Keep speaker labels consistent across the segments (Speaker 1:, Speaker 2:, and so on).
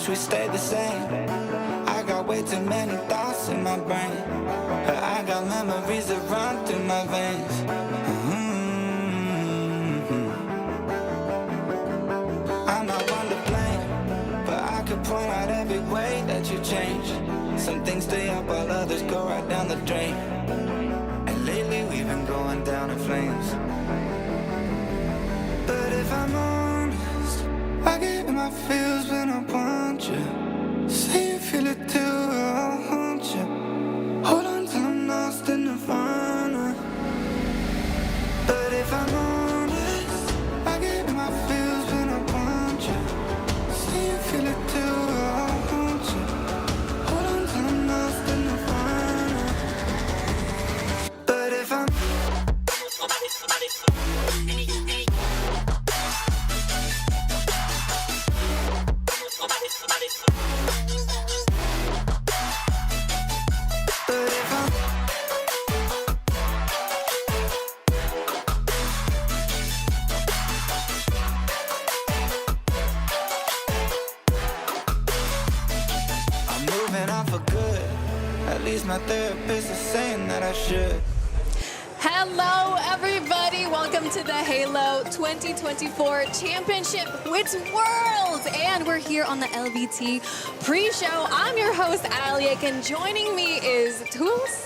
Speaker 1: wish we stayed the same. I got way too many thoughts in my brain, but I got memories that run through my veins. I'm not one to blame, but I could point out every way that you change. Some things stay up while others go right down the drain. And lately we've been going down in flames. But if I'm honest, I get in my feels when I want you. Say you feel it too, I'll haunt you. Hold on till I'm lost in nirvana. But if I'm honest, I get in my feels when I want you. Say you feel it too, I'll haunt you. Hold on till I'm lost in nirvana. But if I'm my therapist is saying that I should.
Speaker 2: Hello, everybody. Welcome to the Halo 2024 Championship Wits Worlds. And we're here on the LVT pre-show. I'm your host, Aliak, and joining me is Tools,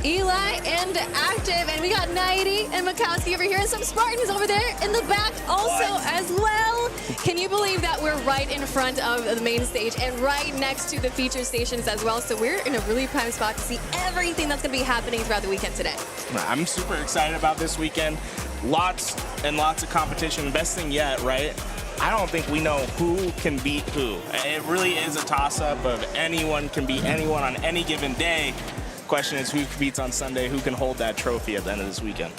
Speaker 2: Eli, and Active. And we got Nighty and Mikowski over here, and some Spartans over there in the back also as well. Can you believe that we're right in front of the main stage and right next to the feature stations as well? So we're in a really prime spot to see everything that's going to be happening throughout the weekend today.
Speaker 3: I'm super excited about this weekend. Lots and lots of competition. Best thing yet, right? I don't think we know who can beat who. It really is a toss-up of anyone can beat anyone on any given day. Question is who competes on Sunday, who can hold that trophy at the end of this weekend.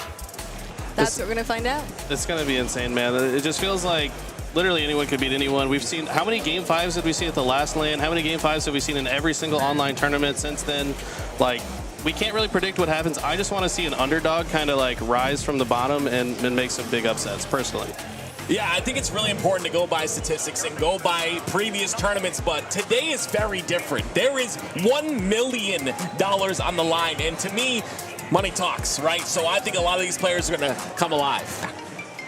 Speaker 2: That's what we're going to find out.
Speaker 4: It's going to be insane, man. It just feels like literally anyone could beat anyone. We've seen, how many Game 5s did we see at the last LAN? How many Game 5s have we seen in every single online tournament since then? Like, we can't really predict what happens. I just want to see an underdog kind of like rise from the bottom and make some big upsets, personally.
Speaker 5: Yeah, I think it's really important to go by statistics and go by previous tournaments, but today is very different. There is $1 million on the line, and to me, money talks, right? So I think a lot of these players are going to come alive.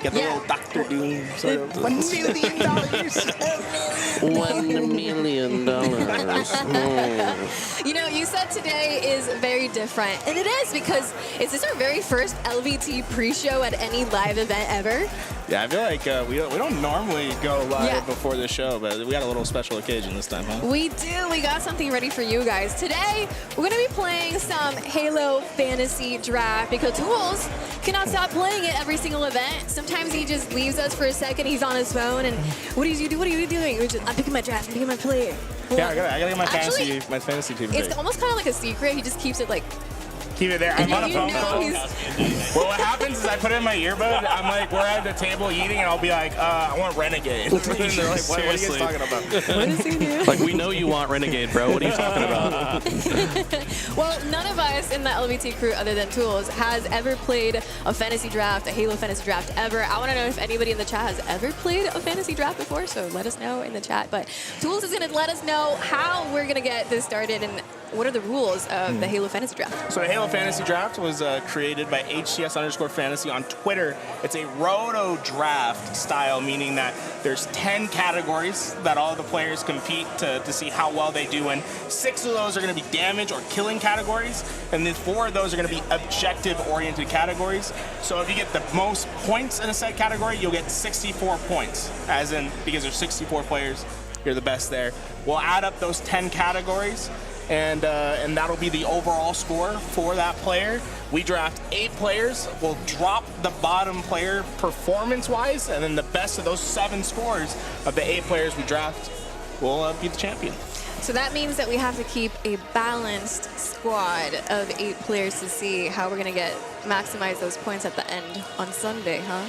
Speaker 3: Get the little Dr. Doom sort of.
Speaker 2: $1 million.
Speaker 4: $1 million.
Speaker 2: You know, you said today is very different, and it is because is this our very first LVT pre-show at any live event ever?
Speaker 3: Yeah, I feel like we don't normally go live before the show, but we got a little special occasion this time, huh?
Speaker 2: We do. We got something ready for you guys. Today, we're going to be playing some Halo Fantasy Draft because Tools cannot stop playing it every single event. Sometimes he just leaves us for a second. He's on his phone, and what are you doing? I'm picking my draft. I'm picking my player.
Speaker 3: Yeah, I gotta get my fantasy team.
Speaker 2: It's almost kind of like a secret. He just keeps it like.
Speaker 3: Keep it there. I'm on a phone call. Well, what happens is I put it in my earbud. I'm like, we're at the table eating, and I'll be like, I want Renegade. And they're like, what are you guys talking about?
Speaker 2: What is he doing?
Speaker 4: Like, we know you want Renegade, bro. What are you talking about?
Speaker 2: Well, none of us in the LVT crew, other than Tools, has ever played a fantasy draft, a Halo fantasy draft ever. I want to know if anybody in the chat has ever played a fantasy draft before, so let us know in the chat. But Tools is going to let us know how we're going to get this started and what are the rules of the Halo Fantasy Draft?
Speaker 3: So the Halo Fantasy Draft was created by HCS_fantasy on Twitter. It's a roto draft style, meaning that there's 10 categories that all the players compete to see how well they do in. 6 of those are going to be damage or killing categories, and then 4 of those are going to be objective-oriented categories. So if you get the most points in a set category, you'll get 64 points, as in, because there's 64 players, you're the best there. We'll add up those 10 categories, and that'll be the overall score for that player. We draft 8 players. We'll drop the bottom player performance-wise, and then the best of those 7 scores of the 8 players we draft will be the champion.
Speaker 2: So that means that we have to keep a balanced squad of 8 players to see how we're going to maximize those points at the end on Sunday, huh?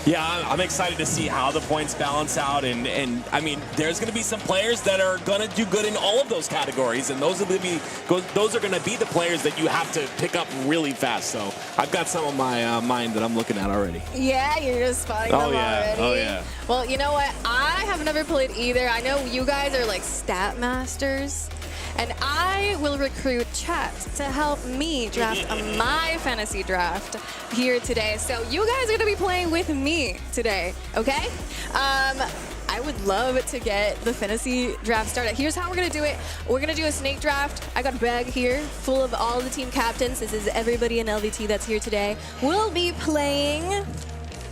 Speaker 5: Yeah, I'm excited to see how the points balance out, and I mean, there's going to be some players that are going to do good in all of those categories, and those are going to be the players that you have to pick up really fast. So I've got some of my mind that I'm looking at already.
Speaker 2: Yeah, you're just spotting them already.
Speaker 5: Oh yeah.
Speaker 2: Well, you know what? I have never played either. I know you guys are like stat masters. And I will recruit chat to help me draft my fantasy draft here today. So you guys are going to be playing with me today, okay? I would love to get the fantasy draft started. Here's how we're going to do it. We're going to do a snake draft. I got a bag here full of all the team captains. This is everybody in LVT that's here today. We'll be playing...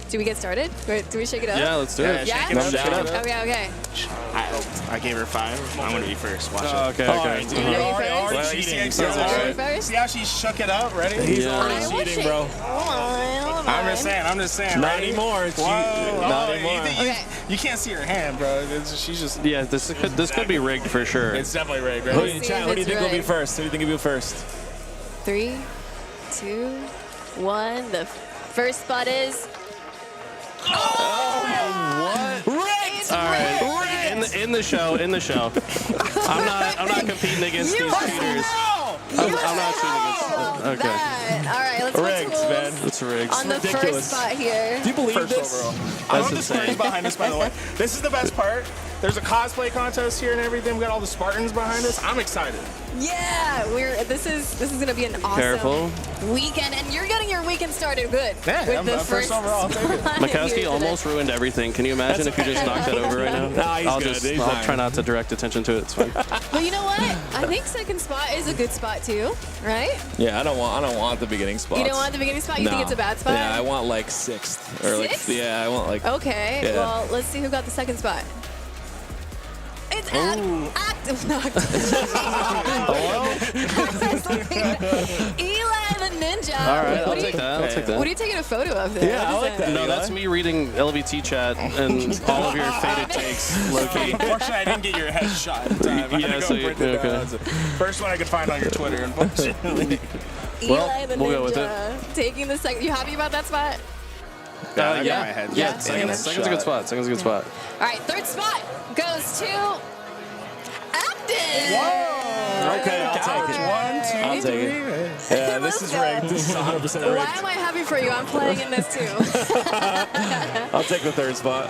Speaker 2: Do we get started? Do we shake it up?
Speaker 4: Yeah, let's do it.
Speaker 2: Yeah?
Speaker 3: Shake it up.
Speaker 2: Okay.
Speaker 3: I gave her 5. I'm going to be first. Watch
Speaker 4: Oh,
Speaker 3: it.
Speaker 4: okay,
Speaker 5: All
Speaker 4: okay.
Speaker 5: right, dude,
Speaker 2: You
Speaker 5: you're
Speaker 2: ready
Speaker 5: already
Speaker 2: first?
Speaker 5: cheating.
Speaker 2: First?
Speaker 3: See how she shook it up? Ready?
Speaker 5: He's
Speaker 4: Yeah.
Speaker 5: already
Speaker 2: I will
Speaker 5: cheating,
Speaker 2: shake-
Speaker 5: bro.
Speaker 2: Hold on.
Speaker 3: I'm just saying.
Speaker 5: Not
Speaker 3: Ready?
Speaker 5: anymore.
Speaker 3: Whoa,
Speaker 5: Not
Speaker 3: oh,
Speaker 5: anymore.
Speaker 2: Okay.
Speaker 3: You can't see her hand, bro. She's just...
Speaker 4: Yeah, this could be rigged for sure.
Speaker 3: It's definitely rigged, right?
Speaker 5: Who
Speaker 2: Let's see
Speaker 5: do you
Speaker 2: if
Speaker 5: think
Speaker 2: it's
Speaker 5: will be
Speaker 2: right.
Speaker 5: first? Who do you think will be first?
Speaker 2: 3, 2, 1. The first spot is...
Speaker 5: Right.
Speaker 4: All right, in the show. I'm not competing against these cheaters. I'm not cheating against. Okay,
Speaker 2: That. All right, let's go
Speaker 5: Rigged,
Speaker 2: tools
Speaker 5: man.
Speaker 4: it's rigged.
Speaker 2: on the
Speaker 5: ridiculous.
Speaker 2: first spot here.
Speaker 5: Do you believe
Speaker 3: First
Speaker 5: this?
Speaker 3: overall. I
Speaker 4: That's
Speaker 3: love the
Speaker 4: insane.
Speaker 3: stories behind us, by the way. This is the best part. There's a cosplay contest here and everything. We got all the Spartans behind us. I'm excited.
Speaker 2: Yeah, this is gonna be an awesome
Speaker 4: Careful.
Speaker 2: weekend, and you're getting your weekend started good
Speaker 3: Yeah,
Speaker 2: with
Speaker 3: I'm
Speaker 2: the
Speaker 3: first overall. I'll take it.
Speaker 2: spot here
Speaker 4: Mikowski
Speaker 2: today.
Speaker 4: almost ruined everything. Can you imagine if you just knocked that over right now?
Speaker 5: Nah, he's good. He's
Speaker 4: I'll
Speaker 5: fine.
Speaker 4: try not to direct attention to it. It's fine.
Speaker 2: Well, you know what? I think second spot is a good spot too, right?
Speaker 5: Yeah, I don't want the beginning spots.
Speaker 2: You don't want the beginning spot? You
Speaker 5: No.
Speaker 2: think it's a bad spot?
Speaker 5: Yeah, I want like 6th or like
Speaker 2: Sixth?
Speaker 5: yeah, I want like
Speaker 2: Okay,
Speaker 5: Yeah.
Speaker 2: well, let's see who got the second spot. It's active. No, Eli the Ninja.
Speaker 4: All right, I'll
Speaker 2: What are
Speaker 4: take
Speaker 2: you-
Speaker 4: that. I'll take
Speaker 2: What are
Speaker 4: that.
Speaker 2: you taking a photo of there?
Speaker 5: Yeah, I
Speaker 2: What is
Speaker 5: like that.
Speaker 4: No, that's me reading LVT chat and all of your faded takes, Loki.
Speaker 3: Unfortunately, I didn't get your headshot in time. I
Speaker 4: Yeah,
Speaker 3: had to
Speaker 4: so
Speaker 3: go
Speaker 4: you-
Speaker 3: print it
Speaker 4: okay.
Speaker 3: down. That's the First one I could find on your Twitter, unfortunately.
Speaker 2: Eli the
Speaker 4: we'll
Speaker 2: Ninja
Speaker 4: go with it.
Speaker 2: taking the second. You happy about that spot?
Speaker 3: I got my head.
Speaker 2: Yeah.
Speaker 4: Second's a good spot. Second's a good spot.
Speaker 2: All right, third spot goes to Acton.
Speaker 5: okay. I'll take it. I'll take it. Yeah, this is rigged. This is 100%
Speaker 2: Why
Speaker 5: rigged.
Speaker 2: am I happy for you? I'm playing in this too.
Speaker 5: I'll take the third spot.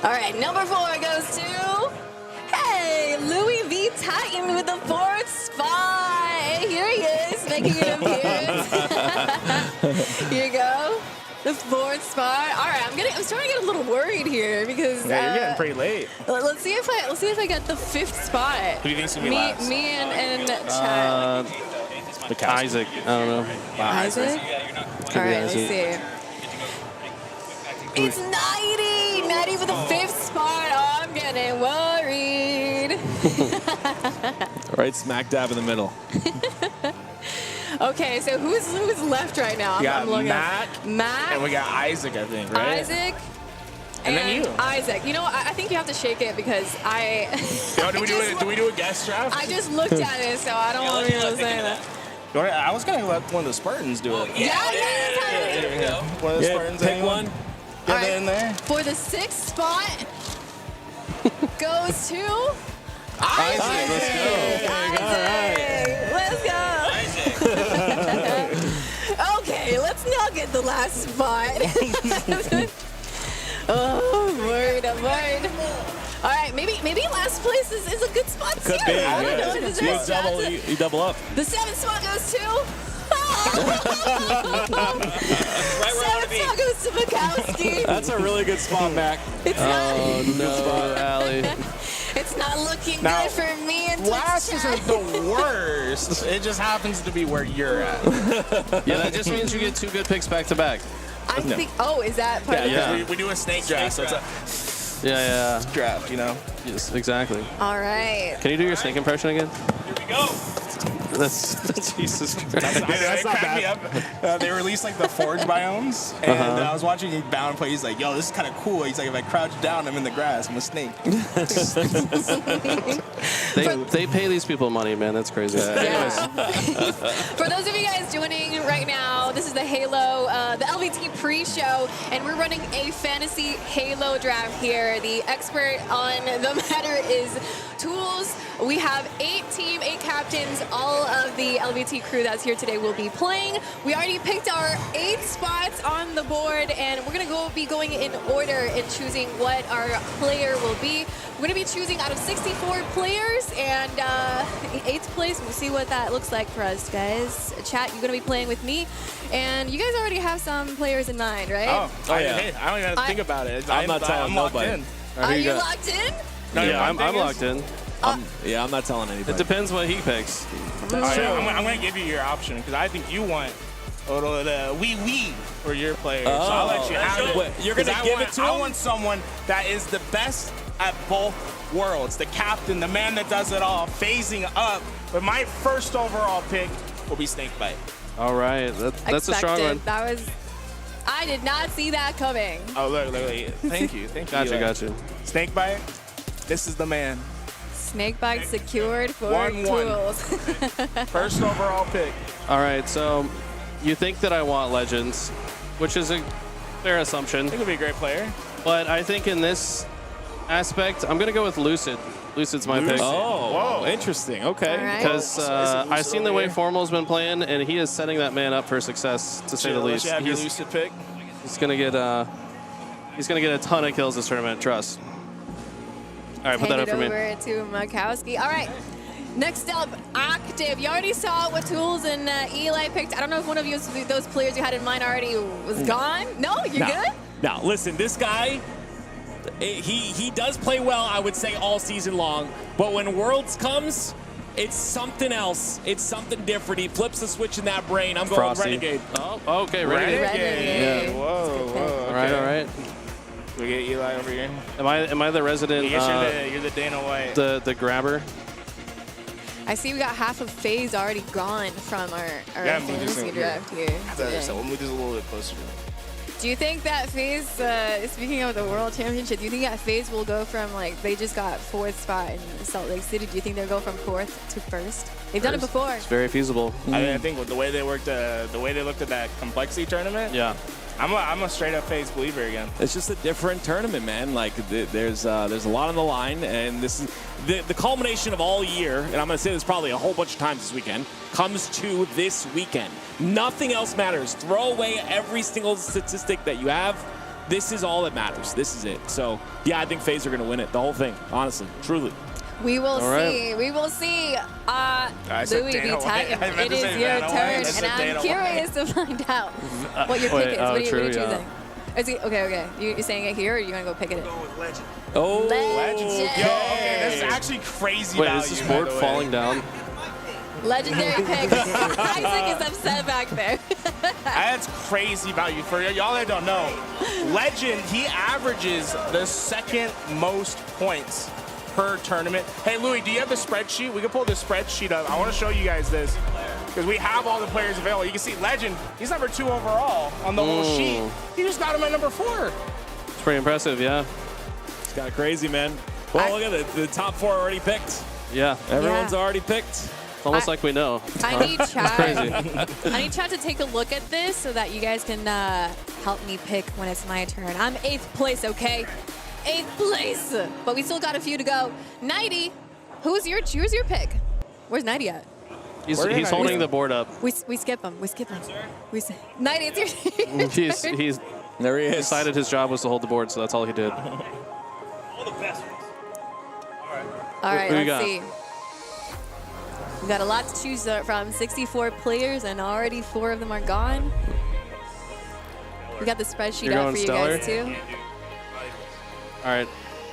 Speaker 2: All right, number 4 goes to, hey, Louis V. Titan with the 4th spot. Here he is, making an appearance. Here you go. The 4th spot. All right, I'm starting to get a little worried here because
Speaker 3: Yeah, you're getting pretty late.
Speaker 2: let's see if I get the 5th spot.
Speaker 3: Who do you think's gonna be last?
Speaker 2: Me and Chad.
Speaker 4: Isaac. I don't know.
Speaker 2: Isaac? All right, let's see. It's Nighty! Nighty with the 5th spot. Oh, I'm getting worried.
Speaker 5: Right smack dab in the middle.
Speaker 2: Okay, so who's left right now?
Speaker 3: We got
Speaker 2: looking
Speaker 3: Mac,
Speaker 2: at Mac,
Speaker 3: and we got Isaac, I think, right?
Speaker 2: Isaac,
Speaker 3: And then you.
Speaker 2: Isaac. You know what? I think you have to shake it because I.
Speaker 3: Yo, do we do a guest draft?
Speaker 2: I just looked at it, so I don't want to be able to say that.
Speaker 3: I was gonna let one of the Spartans do it.
Speaker 2: Yeah.
Speaker 3: There we go. One of the
Speaker 5: Yeah,
Speaker 3: Spartans.
Speaker 5: pick
Speaker 3: anyone?
Speaker 5: one.
Speaker 3: Get
Speaker 2: All right.
Speaker 3: it in there.
Speaker 2: For the 6th spot goes to
Speaker 3: Isaac, let's
Speaker 2: Isaac. Let's go. Okay, let's now get the last spot. Oh, I'm worried. All right, maybe last place is a good spot too.
Speaker 5: Could be.
Speaker 2: I don't know.
Speaker 5: Yeah.
Speaker 2: Is there a chance?
Speaker 5: You double up.
Speaker 2: The 7th spot goes to.
Speaker 5: Right where I want to
Speaker 2: 7th
Speaker 5: be.
Speaker 2: spot goes to Mikowski.
Speaker 5: That's a really good spot, Mac.
Speaker 2: It's
Speaker 4: Oh no, Allie.
Speaker 2: It's not looking
Speaker 3: Now,
Speaker 2: good for me and
Speaker 3: Last
Speaker 2: Twitch
Speaker 3: isn't
Speaker 2: chat.
Speaker 3: the worst. It just happens to be where you're at.
Speaker 4: Yeah, that just means you get 2 good picks back to back.
Speaker 2: I think. Oh, is that part of the?
Speaker 4: Yeah.
Speaker 3: We do a snake draft, so it's a
Speaker 4: Yeah.
Speaker 3: draft, you know.
Speaker 4: Yes, exactly.
Speaker 2: All right.
Speaker 4: Can you do your snake impression again?
Speaker 3: Here we go.
Speaker 4: That's Jesus Christ.
Speaker 3: That's
Speaker 5: not
Speaker 3: cracked me up. They released like the forge biomes, and I was watching Bound play. He's like, "Yo, this is kind of cool." He's like, "If I crouch down, I'm in the grass. I'm a snake."
Speaker 4: They pay these people money, man. That's crazy.
Speaker 2: Yeah. For those of you guys joining right now, this is the Halo, the LVT pre-show, and we're running a fantasy Halo draft here. The expert on the matter is Tools. We have 8 captains. All of the LVT crew that's here today will be playing. We already picked our 8 spots on the board, and we're gonna be going in order in choosing what our player will be. We're gonna be choosing out of 64 players, and 8th place, we'll see what that looks like for us, guys. Chat, you're gonna be playing with me, and you guys already have some players in mind, right?
Speaker 3: Oh yeah.
Speaker 5: Hey,
Speaker 3: I don't even have to think about it.
Speaker 5: I'm not telling
Speaker 3: locked
Speaker 5: nobody.
Speaker 3: in.
Speaker 2: Are you locked in?
Speaker 3: No,
Speaker 4: Yeah, I'm
Speaker 3: thing is-
Speaker 4: locked in.
Speaker 5: Yeah, I'm not telling anybody.
Speaker 4: It depends what he picks.
Speaker 3: All right, I'm going to give you your option because I think you want a little wee for your player. So I'll let you have it.
Speaker 5: Wait, you're gonna
Speaker 3: 'Cause
Speaker 5: give it to
Speaker 3: I
Speaker 5: him?
Speaker 3: want someone that is the best at both worlds. The captain, the man that does it all, phasing up. But my first overall pick will be Snakebite.
Speaker 4: All right, that's a strong one.
Speaker 2: That was. I did not see that coming.
Speaker 3: Oh, look. Thank you.
Speaker 4: Gotcha.
Speaker 3: Snakebite, this is the man.
Speaker 2: Snakebite secured for
Speaker 3: 1-1.
Speaker 2: Tools.
Speaker 3: First overall pick.
Speaker 4: All right, so you think that I want Legends, which is a fair assumption.
Speaker 3: I think he'll be a great player.
Speaker 4: But I think in this aspect, I'm going to go with Lucid. Lucid's my pick.
Speaker 5: Oh,
Speaker 3: Whoa.
Speaker 5: interesting. Okay.
Speaker 2: All right.
Speaker 4: Because I've seen the way
Speaker 3: over here?
Speaker 4: Formal's been playing, and he is setting that man up for success, to say the least.
Speaker 3: You have your Lucid pick.
Speaker 4: He's gonna get a ton of kills this tournament. Trust. All right, put that
Speaker 2: Hand
Speaker 4: up
Speaker 2: it
Speaker 4: for me.
Speaker 2: over to Makowski. All right. Next up, Active. You already saw what Tools and Eli picked. I don't know if one of you, those players you had in mind already was gone. No, you're good?
Speaker 5: Now, listen, this guy, he does play well, I would say, all season long. But when Worlds comes, it's something else. It's something different. He flips the switch in that brain. I'm going
Speaker 4: Frosty.
Speaker 5: Renegade.
Speaker 4: Oh, okay, Renegade.
Speaker 2: Renegade.
Speaker 3: Whoa.
Speaker 4: All right, all right.
Speaker 3: We get Eli over here.
Speaker 4: Am I the resident?
Speaker 3: I guess you're the Dana White.
Speaker 4: The grabber.
Speaker 2: I see we got half of FaZe already gone from our
Speaker 3: Yeah, move this
Speaker 2: fantasy
Speaker 3: over
Speaker 2: draft here. today.
Speaker 3: So we'll move this a little bit closer.
Speaker 2: Do you think that FaZe, speaking of the World Championship, do you think that FaZe will go from, like, they just got 4th spot in Salt Lake City. Do you think they'll go from 4th to 1st? They've done it before.
Speaker 4: It's very feasible.
Speaker 3: I think with the way they worked, the way they looked at that complexity tournament,
Speaker 4: Yeah.
Speaker 3: I'm a straight up FaZe believer again.
Speaker 5: It's just a different tournament, man. Like there's a lot on the line, and this is the culmination of all year. And I'm gonna say this probably a whole bunch of times this weekend. Comes to this weekend. Nothing else matters. Throw away every single statistic that you have. This is all that matters. This is it. So yeah, I think FaZe are gonna win it. The whole thing, honestly, truly.
Speaker 2: We will
Speaker 4: All right.
Speaker 2: see. We will see.
Speaker 3: I said
Speaker 2: Louis
Speaker 3: Dana
Speaker 2: V.
Speaker 3: White.
Speaker 2: Titan,
Speaker 3: I meant
Speaker 2: it
Speaker 3: to
Speaker 2: is
Speaker 3: say
Speaker 2: your
Speaker 3: Dana White. I
Speaker 2: turn,
Speaker 3: said
Speaker 2: and I'm
Speaker 3: Dana
Speaker 2: curious to find out what your pick is.
Speaker 4: oh,
Speaker 2: What are you
Speaker 4: true, yeah.
Speaker 2: choosing? Is it, okay. You're saying it here, or you want to go pick it?
Speaker 5: Oh,
Speaker 2: Legend.
Speaker 3: Yo, okay, this is actually crazy
Speaker 4: Wait,
Speaker 3: value.
Speaker 4: is this
Speaker 3: by
Speaker 4: board
Speaker 3: the way.
Speaker 4: falling down?
Speaker 2: Legendary pick. Isaac is upset back there.
Speaker 3: That's crazy value for y'all that don't know. Legend, he averages the 2nd most points per tournament. Hey, Louis, do you have the spreadsheet? We can pull the spreadsheet up. I want to show you guys this because we have all the players available. You can see Legend, he's number 2 overall on the whole sheet. He just got him at number 4.
Speaker 4: It's pretty impressive, yeah.
Speaker 5: it's kind of crazy, man. Well, look at the top 4 already picked.
Speaker 4: Yeah.
Speaker 5: Everyone's
Speaker 2: Yeah.
Speaker 5: already picked.
Speaker 4: It's almost like we know.
Speaker 2: I need chat.
Speaker 4: Crazy.
Speaker 2: I need chat to take a look at this so that you guys can help me pick when it's my turn. I'm 8th place, okay? 8th place. But we still got a few to go. Nighty, who's your pick? Where's Nighty at?
Speaker 4: He's holding the board up.
Speaker 2: We skip him. Nighty, it's your turn.
Speaker 4: He's
Speaker 5: There he is.
Speaker 4: decided his job was to hold the board, so that's all he did.
Speaker 2: All right,
Speaker 4: Who you
Speaker 2: let's
Speaker 4: got?
Speaker 2: see. We got a lot to choose from. 64 players, and already 4 of them are gone. We got the spreadsheet
Speaker 4: You're
Speaker 2: up
Speaker 4: going
Speaker 2: for you guys, too.
Speaker 4: All right.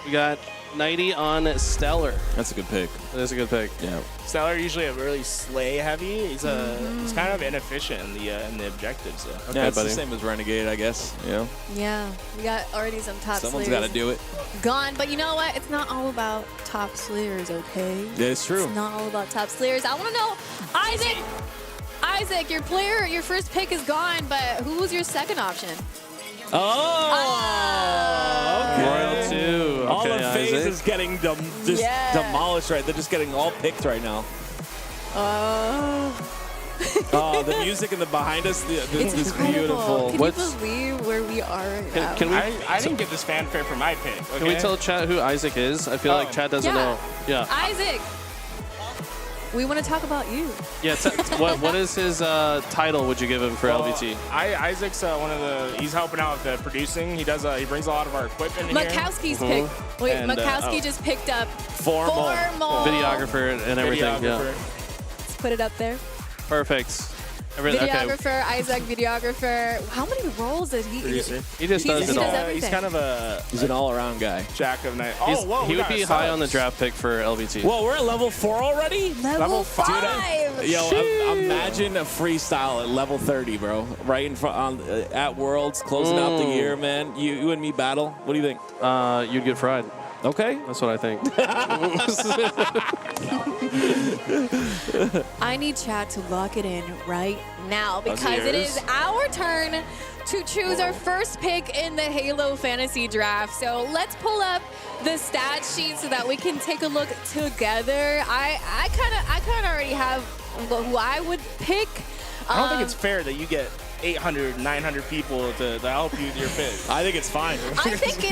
Speaker 4: We got 90 on Stellar.
Speaker 5: That's a good pick.
Speaker 4: That is a good pick.
Speaker 5: Yeah.
Speaker 3: Stellar usually a really slay heavy. He's kind of inefficient in the objectives. So.
Speaker 4: Okay,
Speaker 5: Yeah, it's
Speaker 4: buddy.
Speaker 5: the same as Renegade, I guess. Yeah.
Speaker 2: Yeah, we got already some top
Speaker 5: Someone's
Speaker 2: slayers
Speaker 5: got to do it.
Speaker 2: gone. But you know what? It's not all about top slayers, okay?
Speaker 5: Yeah, it's true.
Speaker 2: It's not all about top slayers. I want to know, Isaac, your first pick is gone, but who was your second option?
Speaker 5: Oh! Okay.
Speaker 4: Royal 2.
Speaker 5: All
Speaker 4: Okay,
Speaker 5: of FaZe
Speaker 4: Isaac.
Speaker 5: is getting just
Speaker 2: Yeah.
Speaker 5: demolished, right? They're just getting all picked right now. Oh, the music in the behind us, this
Speaker 2: It's
Speaker 5: is
Speaker 2: incredible.
Speaker 5: beautiful.
Speaker 2: Can
Speaker 4: What's-
Speaker 2: you believe where we are right now?
Speaker 4: Can we
Speaker 3: I didn't get this fanfare for my pick. Okay?
Speaker 4: can we tell chat who Isaac is? I feel like chat doesn't
Speaker 2: Yeah.
Speaker 4: know. Yeah.
Speaker 2: Isaac, we want to talk about you.
Speaker 4: Yeah. What is his title? Would you give him for LVT?
Speaker 3: Isaac's one of the. He's helping out with the producing. He does. He brings a lot of our equipment in here.
Speaker 2: Makowski's pick. Wait,
Speaker 3: And,
Speaker 2: Makowski just picked up
Speaker 5: Formal.
Speaker 4: Videographer and everything.
Speaker 3: Videographer.
Speaker 4: Yeah.
Speaker 2: Let's put it up there.
Speaker 4: Perfect. Okay.
Speaker 2: Videographer, Isaac, videographer. How many roles did he?
Speaker 3: Producer.
Speaker 4: He just does
Speaker 2: He
Speaker 4: it
Speaker 2: does
Speaker 4: all.
Speaker 2: everything.
Speaker 3: He's kind of a
Speaker 5: He's an all-around guy.
Speaker 3: jack of night.
Speaker 4: He's-
Speaker 3: Oh, whoa!
Speaker 4: he would be high on the draft pick for LVT.
Speaker 5: Whoa, we're at level 4 already?
Speaker 2: Level
Speaker 3: five.
Speaker 2: 5.
Speaker 5: Yo, imagine a freestyle at level 30, bro. Right in front at Worlds, closing out the year, man. You and me battle. What do you think?
Speaker 4: You'd get fried.
Speaker 5: Okay.
Speaker 4: That's what I think.
Speaker 2: I need chat to lock it in right now
Speaker 3: That's
Speaker 2: because it
Speaker 3: yours.
Speaker 2: is our turn to choose our first pick in the Halo Fantasy Draft. So let's pull up the stat sheet so that we can take a look together. I kind of already have who I would pick.
Speaker 3: I don't think it's fair that you get 800, 900 people to help you with your pick.
Speaker 5: I think it's fine.
Speaker 2: I think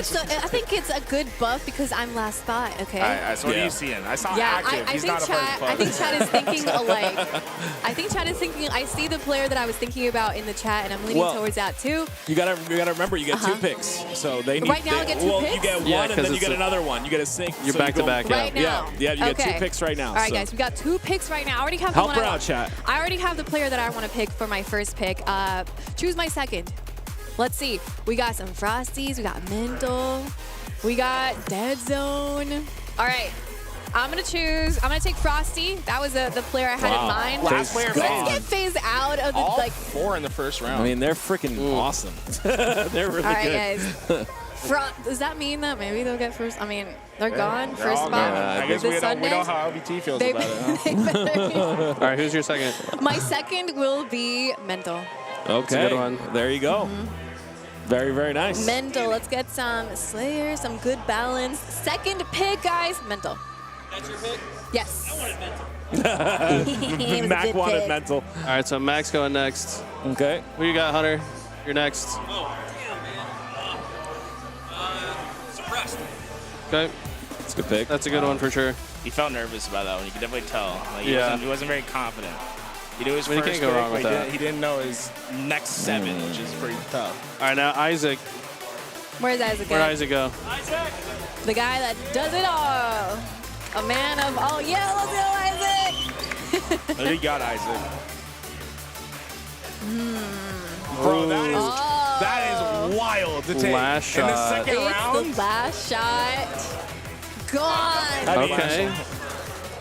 Speaker 2: it's a good buff because I'm last spot. Okay.
Speaker 3: All right, so what are
Speaker 5: Yeah.
Speaker 3: you seeing? I saw
Speaker 2: Yeah,
Speaker 3: active.
Speaker 2: I
Speaker 3: He's
Speaker 2: think
Speaker 3: not a
Speaker 2: chat.
Speaker 3: first
Speaker 2: I think
Speaker 3: plug.
Speaker 2: chat is thinking alike. I think chat is thinking. I see the player that I was thinking about in the chat, and I'm leaning
Speaker 5: Well,
Speaker 2: towards that too.
Speaker 5: You gotta remember, you get 2 picks. So they need.
Speaker 2: Right now I get 2
Speaker 5: well,
Speaker 2: picks?
Speaker 5: you get
Speaker 4: Yeah,
Speaker 5: one, and
Speaker 4: 'cause
Speaker 5: then you
Speaker 4: it's
Speaker 5: get
Speaker 4: a-
Speaker 5: another one. You get a sync.
Speaker 4: You're
Speaker 5: so
Speaker 4: back to
Speaker 5: go-
Speaker 4: back.
Speaker 2: Right
Speaker 4: Yeah.
Speaker 2: now.
Speaker 5: Yeah, you get 2
Speaker 2: Okay.
Speaker 5: picks right now.
Speaker 2: All right,
Speaker 5: so.
Speaker 2: guys, we got 2 picks right now. I already have
Speaker 5: Help
Speaker 2: the one
Speaker 5: her
Speaker 2: I
Speaker 5: out,
Speaker 2: want.
Speaker 5: chat.
Speaker 2: I already have the player that I want to pick for my first pick. Choose my second. Let's see. We got some Frosties. We got Mental. We got Dead Zone. All right. I'm going to take Frosty. That was the player I had in mind.
Speaker 3: Last player
Speaker 2: Let's get
Speaker 3: phase.
Speaker 2: phased out of the,
Speaker 3: All
Speaker 2: like,
Speaker 3: 4 in the first round.
Speaker 5: I mean, they're freaking awesome. They're really
Speaker 2: all right,
Speaker 5: good.
Speaker 2: guys. Does that mean that maybe they'll get first? I mean, they're gone.
Speaker 3: They're
Speaker 2: First
Speaker 3: all
Speaker 2: spot.
Speaker 3: gone. I guess
Speaker 2: This
Speaker 3: we know
Speaker 2: Sunday.
Speaker 3: how LVT feels
Speaker 2: They,
Speaker 3: about it. Huh?
Speaker 2: they better-
Speaker 4: All right, who's your second?
Speaker 2: My second will be Mental.
Speaker 5: Okay.
Speaker 4: good one.
Speaker 5: There you go. Very, very nice.
Speaker 2: Mental. Let's get some Slayer, some good balance. Second pick, guys. Mental.
Speaker 6: That's your pick?
Speaker 2: Yes.
Speaker 6: I wanted mental.
Speaker 2: It was a
Speaker 5: Mac
Speaker 2: good
Speaker 5: wanted
Speaker 2: pick.
Speaker 5: mental.
Speaker 4: All right, so Max going next.
Speaker 5: Okay.
Speaker 4: Who you got, Hunter? You're next.
Speaker 6: Oh, damn, man. Suppressed.
Speaker 4: Okay,
Speaker 5: That's a good pick.
Speaker 4: that's a good one for sure.
Speaker 3: He felt nervous about that one. You could definitely tell. Like,
Speaker 4: Yeah.
Speaker 3: he wasn't very confident. He knew his
Speaker 4: I mean, you
Speaker 3: first
Speaker 4: can't go
Speaker 3: pick,
Speaker 4: wrong with
Speaker 3: but
Speaker 4: that.
Speaker 3: he didn't know his next 7, which is pretty tough.
Speaker 4: All right, now Isaac.
Speaker 2: Where's Isaac?
Speaker 4: Where'd
Speaker 2: at?
Speaker 4: Isaac go?
Speaker 6: Isaac.
Speaker 2: The guy that does it all. A man of all. Yeah, let's go, Isaac.
Speaker 3: But he got Isaac. Bro, that is wild to take.
Speaker 4: Last
Speaker 3: In the
Speaker 4: shot.
Speaker 3: second
Speaker 2: It's
Speaker 3: round?
Speaker 2: the last shot. Gone.
Speaker 5: I mean,
Speaker 4: Okay.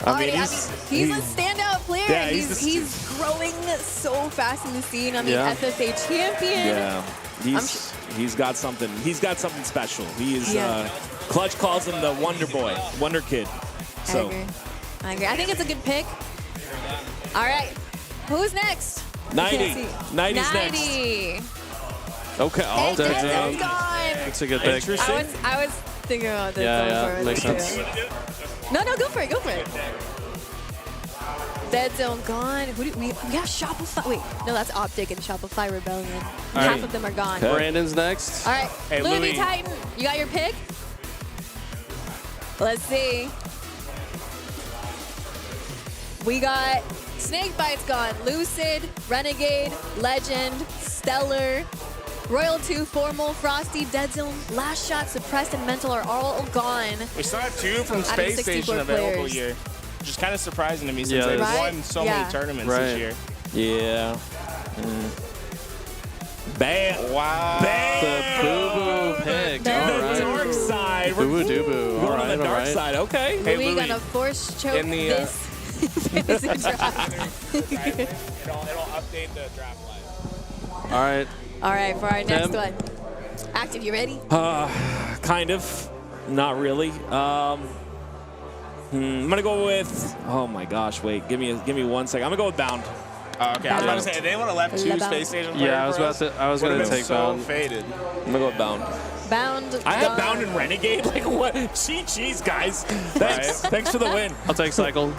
Speaker 2: Already, he's a standout player.
Speaker 5: Yeah,
Speaker 2: he's growing so fast in the scene. I mean,
Speaker 5: Yeah.
Speaker 2: FFA champion.
Speaker 5: Yeah. He's got something. He's got something special. He is.
Speaker 2: Yeah.
Speaker 5: Clutch calls him the Wonder Boy, Wonder Kid. So
Speaker 2: I agree. I think it's a good pick. All right. Who's next?
Speaker 5: 90.
Speaker 2: Can't see.
Speaker 5: 90's
Speaker 2: 90.
Speaker 5: next. Okay. All
Speaker 2: And
Speaker 5: day.
Speaker 2: Denzel's gone.
Speaker 4: That's a good pick.
Speaker 5: Interesting.
Speaker 2: I was thinking about this.
Speaker 4: Yeah,
Speaker 2: one
Speaker 4: yeah,
Speaker 2: before.
Speaker 4: makes
Speaker 2: Let's
Speaker 4: sense.
Speaker 2: do it. No, go for it. Go for it. Dead Zone gone. Who do we have? Shopify. Wait, no, that's Optic and Shopify Rebellion.
Speaker 4: All
Speaker 2: Half
Speaker 4: right.
Speaker 2: of them are gone.
Speaker 5: Okay.
Speaker 4: Brandon's next.
Speaker 2: All right,
Speaker 3: Hey,
Speaker 2: Louis
Speaker 3: Louis.
Speaker 2: Titan, you got your pick? Let's see. We got Snakebite's gone. Lucid, Renegade, Legend, Stellar, Royal 2, Formal, Frosty, Dead Zone, Last Shot, Suppressed, and Mental are all gone.
Speaker 3: We still have 2 from
Speaker 2: of
Speaker 3: Space
Speaker 2: 64
Speaker 3: Station available
Speaker 2: players.
Speaker 3: here, which is kind of surprising to me since
Speaker 4: Yeah,
Speaker 3: they've
Speaker 2: Right?
Speaker 3: won so
Speaker 2: Yeah.
Speaker 3: many tournaments
Speaker 4: Right.
Speaker 3: this year.
Speaker 5: Yeah. Bam.
Speaker 3: Wow.
Speaker 5: Bam.
Speaker 4: The boo-boo pick.
Speaker 2: There
Speaker 4: All
Speaker 2: we
Speaker 4: right.
Speaker 2: go.
Speaker 5: Dark side. We're
Speaker 4: Boo-boo Ooh, Dubu.
Speaker 5: Going on the dark side. Okay.
Speaker 3: Hey,
Speaker 2: Louis
Speaker 3: Louis,
Speaker 2: gonna force choke
Speaker 3: in the,
Speaker 2: this fantasy draft.
Speaker 3: it'll update the draft live.
Speaker 4: All right.
Speaker 2: All right, for our next
Speaker 4: Tim?
Speaker 2: one. Active, you ready?
Speaker 5: Kind of. Not really. I'm gonna go with. Oh my gosh! Wait, give me 1 second. I'm gonna go with Bound.
Speaker 3: Okay, I was about to say, if they would have left 2
Speaker 2: Bound.
Speaker 3: Space Station players
Speaker 4: Yeah, I was
Speaker 3: for
Speaker 4: about
Speaker 3: us,
Speaker 4: to. I was
Speaker 3: would've
Speaker 4: gonna
Speaker 3: been
Speaker 4: take
Speaker 3: so
Speaker 4: Bound.
Speaker 3: faded.
Speaker 5: I'm gonna go with Bound.
Speaker 2: Bound.
Speaker 5: I have
Speaker 2: gone.
Speaker 5: Bound and Renegade. Like what? Cheese, guys. Thanks. Thanks for the win.
Speaker 4: I'll take Cycle.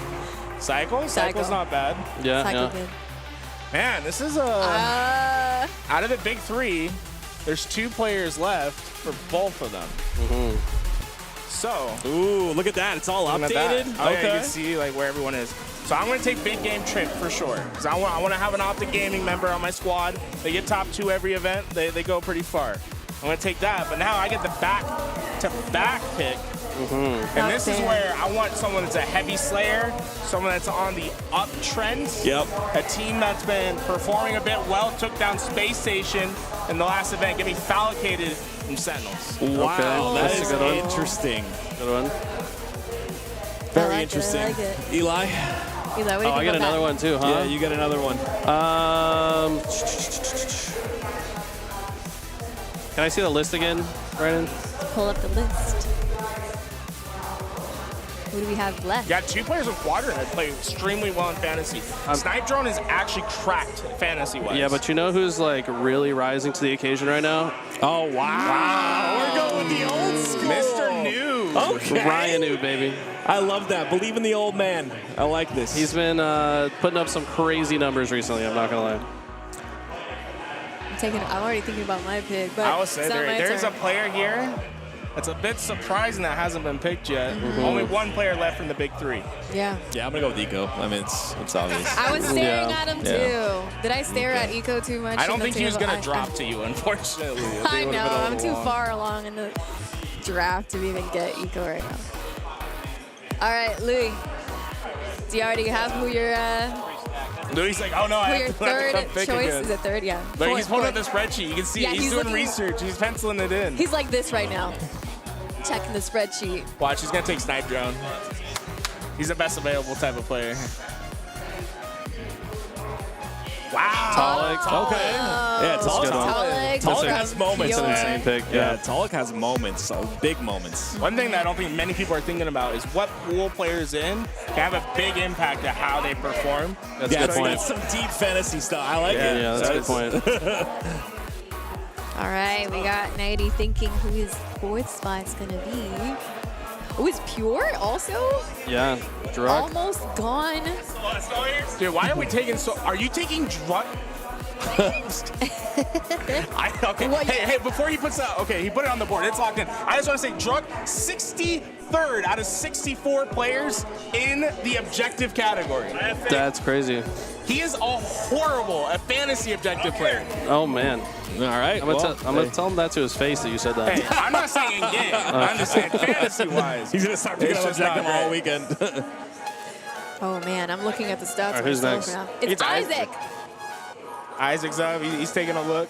Speaker 3: Cycle? Cycle's not bad.
Speaker 4: Yeah.
Speaker 2: Cycle
Speaker 4: Yeah.
Speaker 2: good.
Speaker 3: Man, this is out of the big 3, there's 2 players left for both of them. So,
Speaker 5: Ooh, look at that. It's all
Speaker 3: looking at
Speaker 5: updated.
Speaker 3: that. Oh, yeah, you can see like where everyone is. So I'm going to take Big Game Trip for sure. Because I want to have an Optic Gaming member on my squad. They get top 2 every event. They go pretty far. I'm going to take that. But now I get the back-to-back pick. And this is where I want someone that's a heavy slayer, someone that's on the uptrend.
Speaker 5: Yep.
Speaker 3: A team that's been performing a bit well, took down Space Station in the last event, getting fallicated from Sentinels.
Speaker 5: Wow,
Speaker 4: Okay,
Speaker 5: that
Speaker 4: that's a
Speaker 5: is
Speaker 4: good one.
Speaker 5: interesting.
Speaker 4: Good one.
Speaker 5: Very
Speaker 2: I like it,
Speaker 5: interesting.
Speaker 2: I like it.
Speaker 5: Eli?
Speaker 2: Eli, what do you
Speaker 4: Oh,
Speaker 2: think
Speaker 4: I got
Speaker 2: about
Speaker 4: another
Speaker 2: that?
Speaker 4: one too, huh?
Speaker 5: Yeah, you got another one.
Speaker 4: Can I see the list again, Brandon?
Speaker 2: Pull up the list. Who do we have left?
Speaker 3: Got 2 players with Quadrant that play extremely well in fantasy. Snipe Drone is actually cracked fantasy-wise.
Speaker 4: Yeah, but you know who's like really rising to the occasion right now?
Speaker 5: Oh, wow. We're going with the old school.
Speaker 3: Mr. New.
Speaker 5: Okay.
Speaker 4: Ryan New, baby.
Speaker 5: I love that. Believe in the old man. I like this.
Speaker 4: He's been putting up some crazy numbers recently. I'm not gonna lie.
Speaker 2: I'm already thinking about my pick, but
Speaker 3: I would say
Speaker 2: it's not my
Speaker 3: there's a
Speaker 2: turn.
Speaker 3: player here that's a bit surprising that hasn't been picked yet. Only 1 player left from the big 3.
Speaker 2: Yeah.
Speaker 5: Yeah, I'm going to go with Eco. I mean, it's obvious.
Speaker 2: I was staring
Speaker 4: Yeah.
Speaker 2: at him
Speaker 5: Yeah.
Speaker 2: too. Did I stare at Eco too much?
Speaker 3: I don't
Speaker 2: on the
Speaker 3: think he was
Speaker 2: table?
Speaker 3: going to drop to you, unfortunately.
Speaker 2: I know. I'm too far along in the draft to even get Eco right now. All right, Louis. Do you already have who your
Speaker 3: Louis like, oh no, I have to
Speaker 2: third
Speaker 3: pick
Speaker 2: choice
Speaker 3: again.
Speaker 2: is? It third? Yeah.
Speaker 3: But
Speaker 2: Fourth,
Speaker 3: he's pulling up
Speaker 2: fourth.
Speaker 3: the spreadsheet. You can see
Speaker 2: Yeah,
Speaker 3: he's
Speaker 2: he's
Speaker 3: doing
Speaker 2: looking-
Speaker 3: research. He's penciling it in.
Speaker 2: He's like this right now, checking the spreadsheet.
Speaker 3: Watch, he's going to take Snipe Drone. He's the best available type of player. Wow.
Speaker 4: Tolic.
Speaker 5: Okay. Yeah,
Speaker 4: That's a good one.
Speaker 2: Tolic
Speaker 5: Tolic
Speaker 2: from
Speaker 5: has moments.
Speaker 2: Pure.
Speaker 4: That's an insane pick.
Speaker 5: Yeah, Tolic has moments, so big moments.
Speaker 3: One thing that I don't think many people are thinking about is what pool players in can have a big impact to how they perform.
Speaker 4: That's a
Speaker 5: Yeah,
Speaker 4: good point.
Speaker 5: that's some deep fantasy stuff. I like it.
Speaker 4: Yeah, that's a good point.
Speaker 2: All right, we got 90 thinking who his 4th spot's gonna be. Oh, is Pure also
Speaker 4: Yeah. Drug.
Speaker 2: almost gone?
Speaker 3: Dude, why are we taking so? Are you taking drug? Okay.
Speaker 2: What-
Speaker 3: Hey, before he puts that, okay, he put it on the board. It's locked in. I just want to say, drug 63rd out of 64 players in the objective category.
Speaker 4: That's crazy.
Speaker 3: He is a fantasy objective player.
Speaker 4: Oh man.
Speaker 5: All right.
Speaker 4: I'm gonna tell him that to his face that you said that.
Speaker 3: Hey, I'm not saying in game. I'm just saying fantasy-wise.
Speaker 5: He's going to start picking
Speaker 3: It's
Speaker 5: up
Speaker 3: just not
Speaker 5: objective all
Speaker 3: great.
Speaker 5: weekend.
Speaker 2: Oh man, I'm looking at the stats.
Speaker 4: right, who's
Speaker 2: myself
Speaker 4: next?
Speaker 2: now. It's
Speaker 3: It's Isaac.
Speaker 2: Isaac.
Speaker 3: Isaac's up. He's taking a look.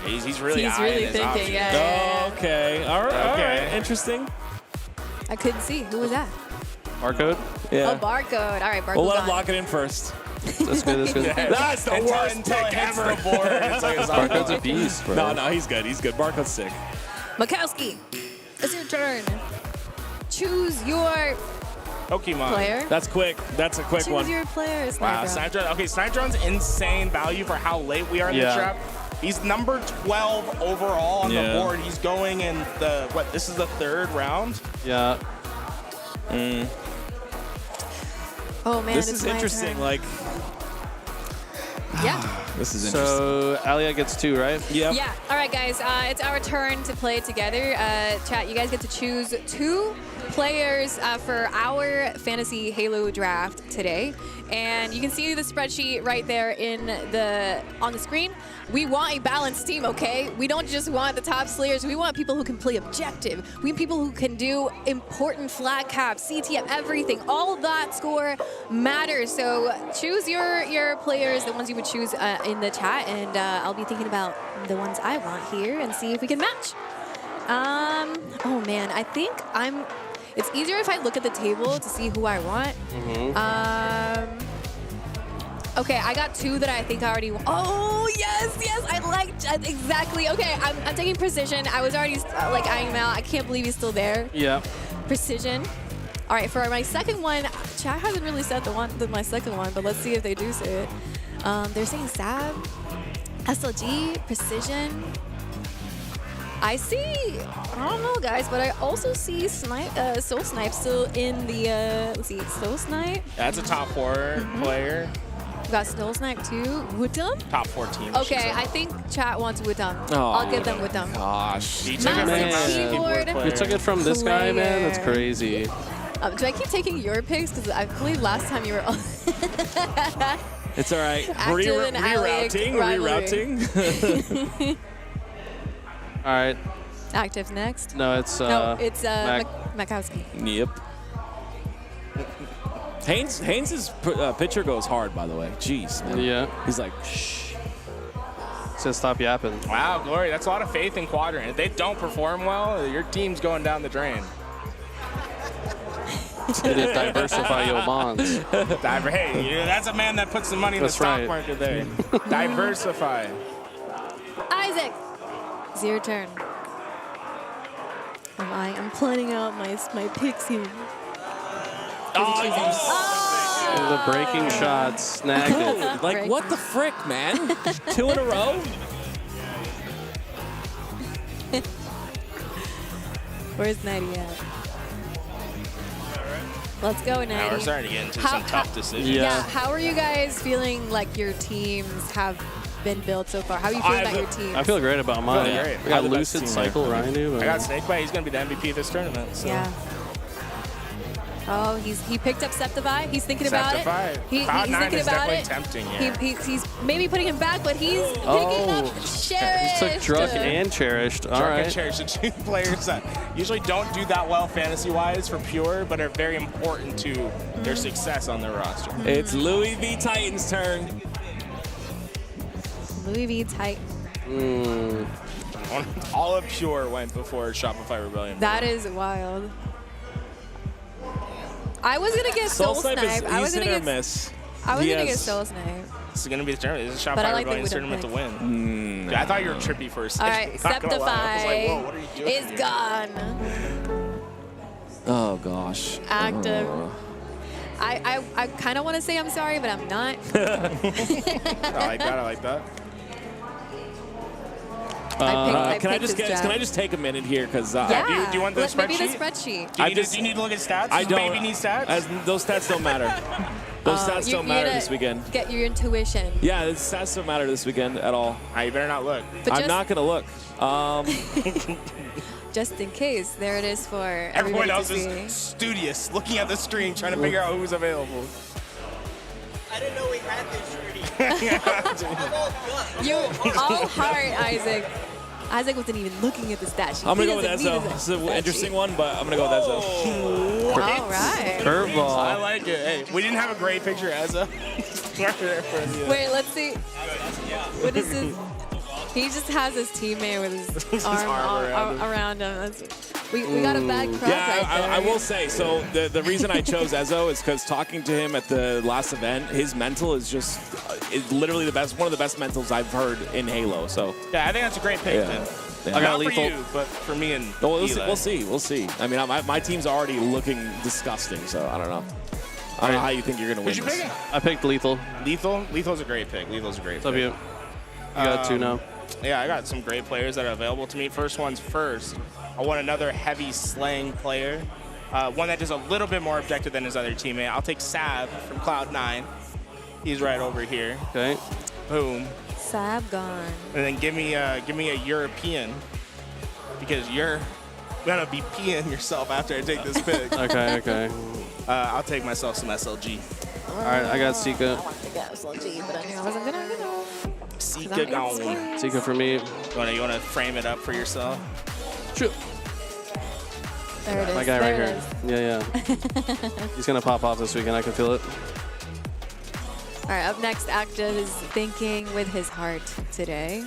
Speaker 3: He's really
Speaker 2: He's
Speaker 3: eyeing
Speaker 2: really
Speaker 3: his
Speaker 2: thinking.
Speaker 3: options.
Speaker 2: Yeah.
Speaker 5: Okay. All right. All
Speaker 3: Okay.
Speaker 5: right. Interesting.
Speaker 2: I couldn't see. Who was that?
Speaker 4: Barcode.
Speaker 5: Yeah.
Speaker 2: Oh, barcode. All right, barcode.
Speaker 5: We'll let him
Speaker 2: gone.
Speaker 5: lock it in first.
Speaker 4: That's good. That's good.
Speaker 5: That's the worst
Speaker 3: Until
Speaker 5: pick
Speaker 3: it hits
Speaker 5: ever.
Speaker 3: the board, it's like it's not
Speaker 4: Barcode's a
Speaker 3: gone.
Speaker 4: beast, bro.
Speaker 5: No, he's good. He's good. Barcode's sick.
Speaker 2: Makowski, it's your turn. Choose your
Speaker 3: Pokemon.
Speaker 2: player.
Speaker 5: That's quick. That's a quick
Speaker 2: Choose
Speaker 5: one.
Speaker 2: your player.
Speaker 3: Wow,
Speaker 2: Sniper.
Speaker 3: Snipe Drone. Okay, Snipe Drone's insane value for how late we are in the
Speaker 4: Yeah.
Speaker 3: trap. He's number 12 overall on
Speaker 5: Yeah.
Speaker 3: the board. He's going in the, this is the 3rd round?
Speaker 4: Yeah.
Speaker 2: Oh man,
Speaker 5: This
Speaker 2: it's
Speaker 5: is
Speaker 2: my
Speaker 5: interesting.
Speaker 2: turn.
Speaker 5: Like,
Speaker 2: Yeah.
Speaker 5: This is interesting.
Speaker 4: So Alia gets 2, right?
Speaker 5: Yep.
Speaker 2: Yeah. All right, guys. It's our turn to play together. Chat, you guys get to choose 2 players for our fantasy Halo draft today. And you can see the spreadsheet right there on the screen. We want a balanced team, okay? We don't just want the top slayers. We want people who can play objective. We want people who can do important flag caps, CTF, everything. All of that score matters. So choose your players, the ones you would choose in the chat, and I'll be thinking about the ones I want here and see if we can match. Oh man, I think it's easier if I look at the table to see who I want. Okay, I got 2 that I think I already want. Oh, yes, I like exactly. Okay, I'm taking Precision. I was already like eyeing him out. I can't believe he's still there.
Speaker 4: Yeah.
Speaker 2: Precision. All right, for my second one, chat hasn't really said my second one, but let's see if they do say it. They're saying Sab, SLG, Precision. I see, I don't know, guys, but I also see Soul Snipe still in the, let's see, Soul Snipe.
Speaker 3: That's a top 4 player.
Speaker 2: We got Soul Snipe too. Wutum?
Speaker 3: Top 4 teams.
Speaker 2: Okay, I think chat wants Wutum.
Speaker 5: Oh,
Speaker 2: I'll give them Wutum.
Speaker 5: Gosh.
Speaker 3: He took it from
Speaker 2: Massive
Speaker 3: the
Speaker 2: keyboard.
Speaker 3: player.
Speaker 4: You took it from this guy, man? That's crazy.
Speaker 2: Do I keep taking your picks? Because I believe last time you were on.
Speaker 5: It's all right.
Speaker 2: Active and Alec
Speaker 5: Rerouting.
Speaker 4: All right.
Speaker 2: Active next.
Speaker 4: No, it's
Speaker 2: Makowski.
Speaker 5: Yep. Haynes' pitcher goes hard, by the way. Jeez, man.
Speaker 4: Yeah.
Speaker 5: He's like, shh.
Speaker 4: Says stop yapping.
Speaker 3: Wow, Glory, that's a lot of faith in Quadrant. If they don't perform well, your team's going down the drain.
Speaker 4: It is diversify your bonds.
Speaker 3: Hey, that's a man that puts some money in the stock market there. Diversify.
Speaker 2: Isaac, it's your turn. I'm planning out my picks here.
Speaker 4: The breaking shot snagged it.
Speaker 5: Like, what the frick, man? 2 in a row?
Speaker 2: Where's Natty at? Let's go, Natty.
Speaker 3: Now we're starting to get into some tough decisions.
Speaker 2: Yeah, how are you guys feeling like your teams have been built so far? How are you feeling about your teams?
Speaker 4: I feel great about mine.
Speaker 3: Feel great.
Speaker 4: I got Lucid, Cycle, Rhino.
Speaker 3: I got Snakebite. He's going to be the MVP of this tournament. So.
Speaker 2: Yeah. Oh, he picked up Septify. He's thinking about it. He's thinking about it.
Speaker 3: Tempting, yeah.
Speaker 2: He's maybe putting him back, but he's picking up Cherished.
Speaker 4: He took Druk and Cherished. All right.
Speaker 3: And Cherished, the 2 players that usually don't do that well fantasy-wise for Pure, but are very important to their success on their roster.
Speaker 5: It's Louis V. Titan's turn.
Speaker 2: Louis V. Titan.
Speaker 3: All of Pure went before Shopify Rebellion.
Speaker 2: That is wild. I was gonna get Soul Snipe. I was gonna get Soul Snipe.
Speaker 3: This is gonna be the tournament. This is
Speaker 2: But I
Speaker 3: Shopify
Speaker 2: like
Speaker 3: Rebellion's
Speaker 2: the
Speaker 3: tournament to
Speaker 2: pick.
Speaker 3: win. I thought you were trippy for a
Speaker 2: All
Speaker 3: second.
Speaker 2: right,
Speaker 3: Not gonna lie. I was like,
Speaker 2: Septify
Speaker 3: whoa, what are you doing
Speaker 2: is
Speaker 3: here?
Speaker 2: gone.
Speaker 5: Oh, gosh.
Speaker 2: Active. I kind of want to say I'm sorry, but I'm not.
Speaker 3: I like that. I like that.
Speaker 5: Can I just take a minute here? Because
Speaker 2: yeah.
Speaker 3: do you want the spreadsheet?
Speaker 2: Maybe the spreadsheet.
Speaker 3: Do you need to look at stats?
Speaker 5: I
Speaker 3: Does
Speaker 5: don't.
Speaker 3: Baby need stats?
Speaker 5: Those stats don't matter. Those stats don't matter this weekend.
Speaker 2: Get your intuition.
Speaker 5: Yeah, the stats don't matter this weekend at all.
Speaker 3: You better not look.
Speaker 2: But
Speaker 5: I'm not going to look.
Speaker 2: Just in case, there it is for
Speaker 3: Everyone
Speaker 2: everybody
Speaker 3: else
Speaker 2: to
Speaker 3: is
Speaker 2: see.
Speaker 3: studious, looking at the screen, trying to figure out who's available.
Speaker 6: I didn't know we had this already. I'm all gut.
Speaker 2: You all heart, Isaac. Isaac wasn't even looking at the stat sheet.
Speaker 5: I'm going to go with Ezzo. This is an interesting one, but I'm going to go with Ezzo.
Speaker 2: All right.
Speaker 4: Curveball.
Speaker 3: I like it. Hey, we didn't have a great picture as a.
Speaker 2: Wait, let's see. What is this? He just has his teammate with his arm around him. We got a bad crowd right there.
Speaker 5: I will say, so the reason I chose Ezzo is because talking to him at the last event, his mental is just literally one of the best mentals I've heard in Halo. So
Speaker 3: yeah, I think that's a great pick.
Speaker 5: Yeah.
Speaker 3: Yeah.
Speaker 4: I got
Speaker 3: Not
Speaker 4: lethal.
Speaker 3: for you, but for me and
Speaker 5: we'll
Speaker 3: Eli.
Speaker 5: We'll see. I mean, my team's already looking disgusting, so I don't know. I don't know how you think you're going to win
Speaker 3: Who'd you
Speaker 5: this.
Speaker 3: pick?
Speaker 4: I picked Lethal.
Speaker 3: Lethal's a great pick. Lethal's a great
Speaker 4: What's up,
Speaker 3: pick.
Speaker 4: you? You got 2 now.
Speaker 3: Yeah, I got some great players that are available to me. First one's first. I want another heavy slaying player. One that does a little bit more objective than his other teammate. I'll take Sav from Cloud9. He's right over here.
Speaker 4: Okay.
Speaker 3: Boom.
Speaker 2: Sab gone.
Speaker 3: And then give me a European, because you're gonna be peeing yourself after I take this pick.
Speaker 4: Okay.
Speaker 3: I'll take myself some SLG.
Speaker 4: All right, I got Sika.
Speaker 2: But I knew I wasn't gonna go.
Speaker 3: Sika gone.
Speaker 4: Sika for me.
Speaker 3: You wanna frame it up for yourself?
Speaker 4: Sure.
Speaker 2: There it is.
Speaker 4: My guy
Speaker 2: there
Speaker 4: right
Speaker 2: it
Speaker 4: here.
Speaker 2: is.
Speaker 4: Yeah. He's gonna pop off this weekend. I can feel it.
Speaker 2: All right, up next, Active is thinking with his heart today.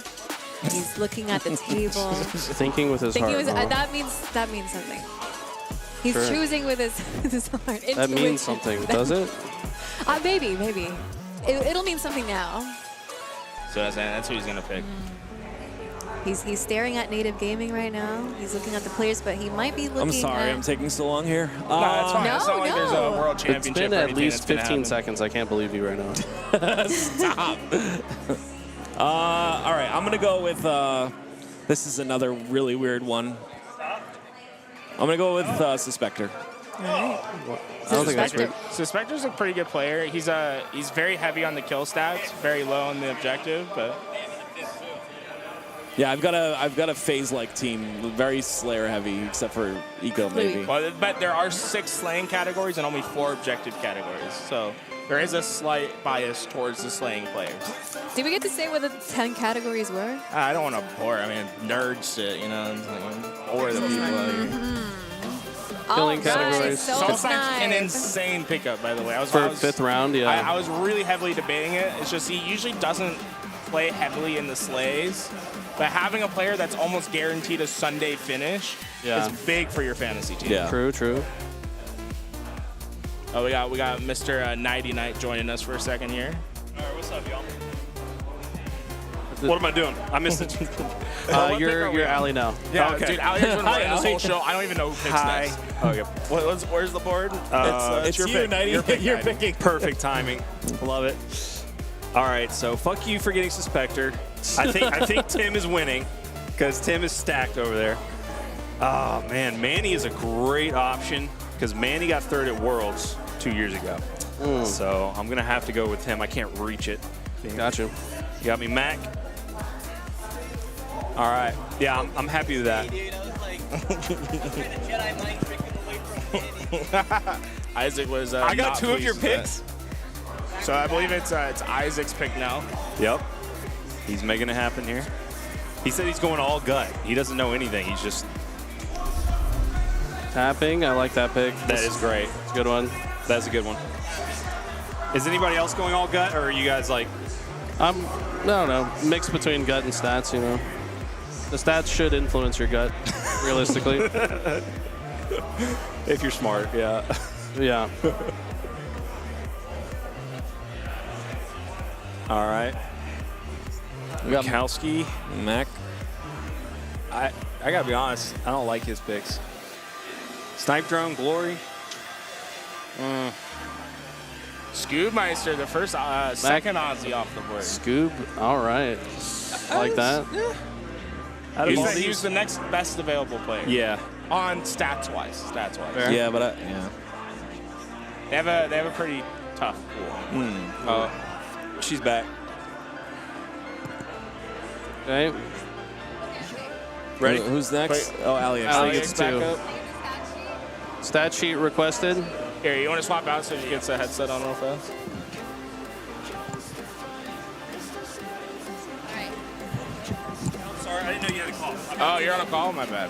Speaker 2: He's looking at the table.
Speaker 4: Thinking with his
Speaker 2: Thinking
Speaker 4: heart.
Speaker 2: with,
Speaker 4: huh?
Speaker 2: that means something. He's
Speaker 4: Sure.
Speaker 2: choosing with his heart.
Speaker 4: That means
Speaker 2: Intuition.
Speaker 4: something, does it?
Speaker 2: Maybe. It'll mean something now.
Speaker 3: So that's who he's gonna pick.
Speaker 2: He's staring at Native Gaming right now. He's looking at the players, but he might be looking
Speaker 5: I'm sorry,
Speaker 2: at...
Speaker 5: I'm taking so long here.
Speaker 3: No, that's fine.
Speaker 2: No,
Speaker 3: It's not like there's a world
Speaker 4: It's
Speaker 3: championship.
Speaker 4: been
Speaker 3: or
Speaker 4: at
Speaker 3: anything
Speaker 4: least
Speaker 3: that's gonna
Speaker 4: 15
Speaker 3: happen.
Speaker 4: seconds. I can't believe you right now.
Speaker 5: Stop. All right, I'm going to go with, this is another really weird one. I'm going to go with Suspector.
Speaker 4: I don't think that's weird.
Speaker 3: Suspector's a pretty good player. He's very heavy on the kill stats, very low on the objective, but
Speaker 5: Yeah, I've got a phase-like team, very Slayer heavy, except for Eco maybe.
Speaker 3: well, but there are 6 slaying categories and only 4 objective categories. So there is a slight bias towards the slaying players.
Speaker 2: Did we get to say what the 10 categories were?
Speaker 3: I don't want to bore. I mean, nerd shit, you know. Bore the people.
Speaker 4: Killing
Speaker 2: Oh,
Speaker 4: categories.
Speaker 2: nice. So
Speaker 3: Sometimes
Speaker 2: nice.
Speaker 3: an insane pickup, by the way. I was
Speaker 4: For 5th round, yeah.
Speaker 3: I was really heavily debating it. It's just he usually doesn't play heavily in the slays, but having a player that's almost guaranteed a Sunday finish is big for your fantasy team.
Speaker 5: Yeah.
Speaker 4: True.
Speaker 3: Oh, we got Mr. Nighty Night joining us for a second here.
Speaker 7: All right, what's up, y'all? What am I doing? I missed it.
Speaker 4: You're Ali now.
Speaker 3: Yeah,
Speaker 7: okay.
Speaker 3: dude, Ali has been running this
Speaker 5: Ali.
Speaker 3: whole show. I don't even know who picks
Speaker 7: Hi.
Speaker 3: next.
Speaker 7: Okay.
Speaker 3: Where's the board?
Speaker 5: It's
Speaker 7: your
Speaker 5: you,
Speaker 7: pick.
Speaker 5: 90.
Speaker 7: Your pick,
Speaker 5: You're
Speaker 7: 90.
Speaker 5: picking.
Speaker 7: Perfect timing. Love it. All right, so fuck you for getting Suspector. I think Tim is winning because Tim is stacked over there. Oh, man. Manny is a great option because Manny got 3rd at Worlds 2 years ago. So I'm going to have to go with him. I can't reach it.
Speaker 4: Gotcha.
Speaker 7: You got me, Mac? All right. Yeah, I'm happy with that.
Speaker 6: Dude, I was like, kind of Jedi mind tricking away from Manny.
Speaker 3: Isaac was.
Speaker 7: I got
Speaker 3: not
Speaker 7: 2 of
Speaker 3: pleased
Speaker 7: your
Speaker 3: with that.
Speaker 7: picks.
Speaker 3: So I believe it's Isaac's pick now.
Speaker 7: Yep. He's making it happen here. He said he's going all gut. He doesn't know anything. He's just,
Speaker 4: Tapping. I like that pick.
Speaker 7: that is great.
Speaker 4: It's a good one.
Speaker 7: That's a good one. Is anybody else going all gut, or are you guys like,
Speaker 4: No. Mix between gut and stats, you know. The stats should influence your gut, realistically.
Speaker 7: if you're smart, yeah.
Speaker 4: Yeah.
Speaker 7: All right.
Speaker 4: We got
Speaker 7: Kowski, Mac. I gotta be honest, I don't like his picks. Snipe Drone, Glory.
Speaker 3: Scoobmeister, the first, second Aussie off the board.
Speaker 4: Scoob. All right. Like that.
Speaker 3: Use the next best available player.
Speaker 7: Yeah.
Speaker 3: On stats-wise.
Speaker 4: Fair.
Speaker 5: Yeah, but
Speaker 3: They have a pretty tough pool.
Speaker 7: She's back.
Speaker 4: Okay.
Speaker 7: Ready?
Speaker 5: Who's next?
Speaker 3: Wait.
Speaker 5: Oh, Ali.
Speaker 4: Ali
Speaker 3: Alex
Speaker 4: gets
Speaker 3: back
Speaker 4: 2.
Speaker 3: up.
Speaker 4: Stat sheet requested.
Speaker 3: Here, you want to swap out so he gets a headset on real fast?
Speaker 7: I'm sorry, I didn't know you had a call.
Speaker 3: Oh, you're on a call? My bad.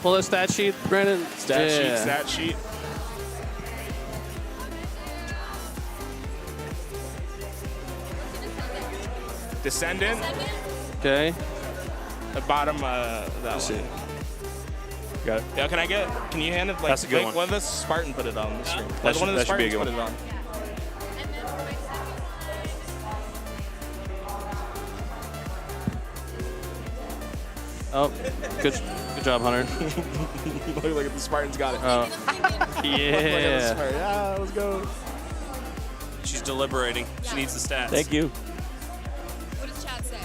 Speaker 4: Pull the stat sheet, Brandon.
Speaker 3: Stat sheet. Descendant,
Speaker 4: Okay.
Speaker 3: the bottom, that one.
Speaker 7: Got it.
Speaker 3: Yeah, can you hand it? Like,
Speaker 7: That's a good one.
Speaker 3: Let the Spartan put it on the screen.
Speaker 7: That
Speaker 3: Let
Speaker 7: should-
Speaker 3: one of the
Speaker 7: that should be a
Speaker 3: Spartans
Speaker 7: good
Speaker 3: put
Speaker 7: one.
Speaker 3: it on.
Speaker 4: Oh, good job, Hunter.
Speaker 3: Look at the Spartans got it.
Speaker 4: Oh,
Speaker 3: Look at the
Speaker 4: yeah.
Speaker 3: Spartan. Yeah, let's go.
Speaker 7: She's deliberating. She needs the stats.
Speaker 5: Thank you.
Speaker 2: What does chat say?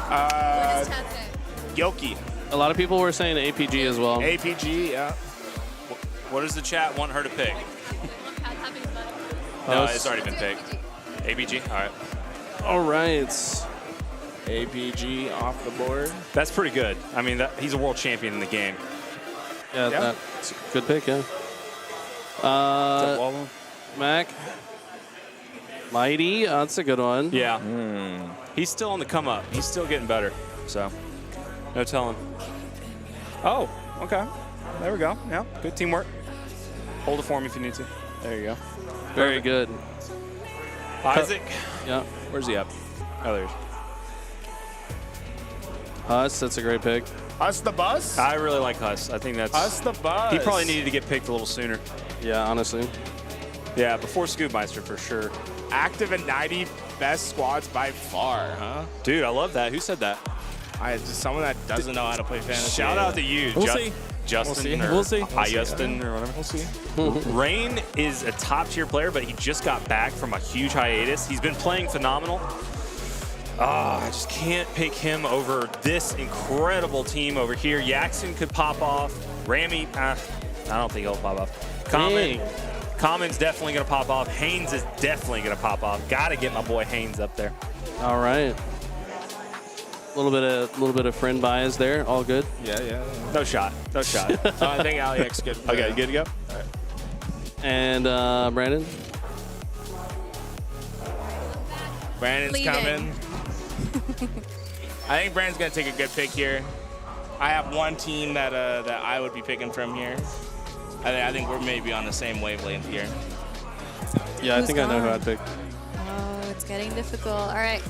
Speaker 3: Uh,
Speaker 2: What does chat say?
Speaker 3: Gilkey.
Speaker 4: A lot of people were saying APG as well.
Speaker 3: APG, yeah.
Speaker 7: What does the chat want her to pick? No,
Speaker 4: Huss.
Speaker 7: it's already been picked. ABG. All right.
Speaker 4: All right.
Speaker 3: APG off the board.
Speaker 7: That's pretty good. I mean, he's a world champion in the game.
Speaker 4: Yeah,
Speaker 3: Yeah.
Speaker 4: that's a good pick, yeah. Mac. Mighty, that's a good one.
Speaker 7: Yeah. He's still on the come up. He's still getting better. So, no telling. Oh, okay. There we go. Yeah, good teamwork. Hold it for me if you need to. There you go.
Speaker 4: Very good.
Speaker 7: Isaac.
Speaker 4: Yeah.
Speaker 7: Where's he at? Oh, there's.
Speaker 4: Huss, that's a great pick.
Speaker 3: Us the bus?
Speaker 7: I really like Huss. I think that's.
Speaker 3: Us the bus.
Speaker 7: He probably needed to get picked a little sooner.
Speaker 4: Yeah, honestly.
Speaker 7: Yeah, before Scoopmeister for sure.
Speaker 3: Active and 90 best squads by far, huh?
Speaker 7: Dude, I love that. Who said that?
Speaker 3: Just someone that doesn't know how to play fantasy.
Speaker 7: Shout out to you,
Speaker 5: We'll see.
Speaker 7: Justin.
Speaker 3: We'll
Speaker 5: see.
Speaker 7: Or
Speaker 5: We'll see.
Speaker 7: Justin or whatever.
Speaker 3: We'll see.
Speaker 7: Rain is a top tier player, but he just got back from a huge hiatus. He's been playing phenomenal. I just can't pick him over this incredible team over here. Jackson could pop off. Ramy, I don't think he'll pop off. Common's definitely going to pop off. Haynes is definitely going to pop off. Got to get my boy Haynes up there.
Speaker 4: All right. A little bit of friend bias there. All good.
Speaker 3: Yeah.
Speaker 7: No shot. No shot.
Speaker 3: I think Alex good.
Speaker 7: Okay, good to go? All right.
Speaker 4: And Brandon.
Speaker 3: Brandon's
Speaker 2: Leading.
Speaker 3: coming. I think Brandon's gonna take a good pick here. I have one team that I would be picking from here. I think we're maybe on the same wavelength here.
Speaker 4: Yeah, I
Speaker 2: Who's
Speaker 4: think I know who
Speaker 2: gone?
Speaker 4: I'd pick.
Speaker 2: Oh, it's getting difficult. All right.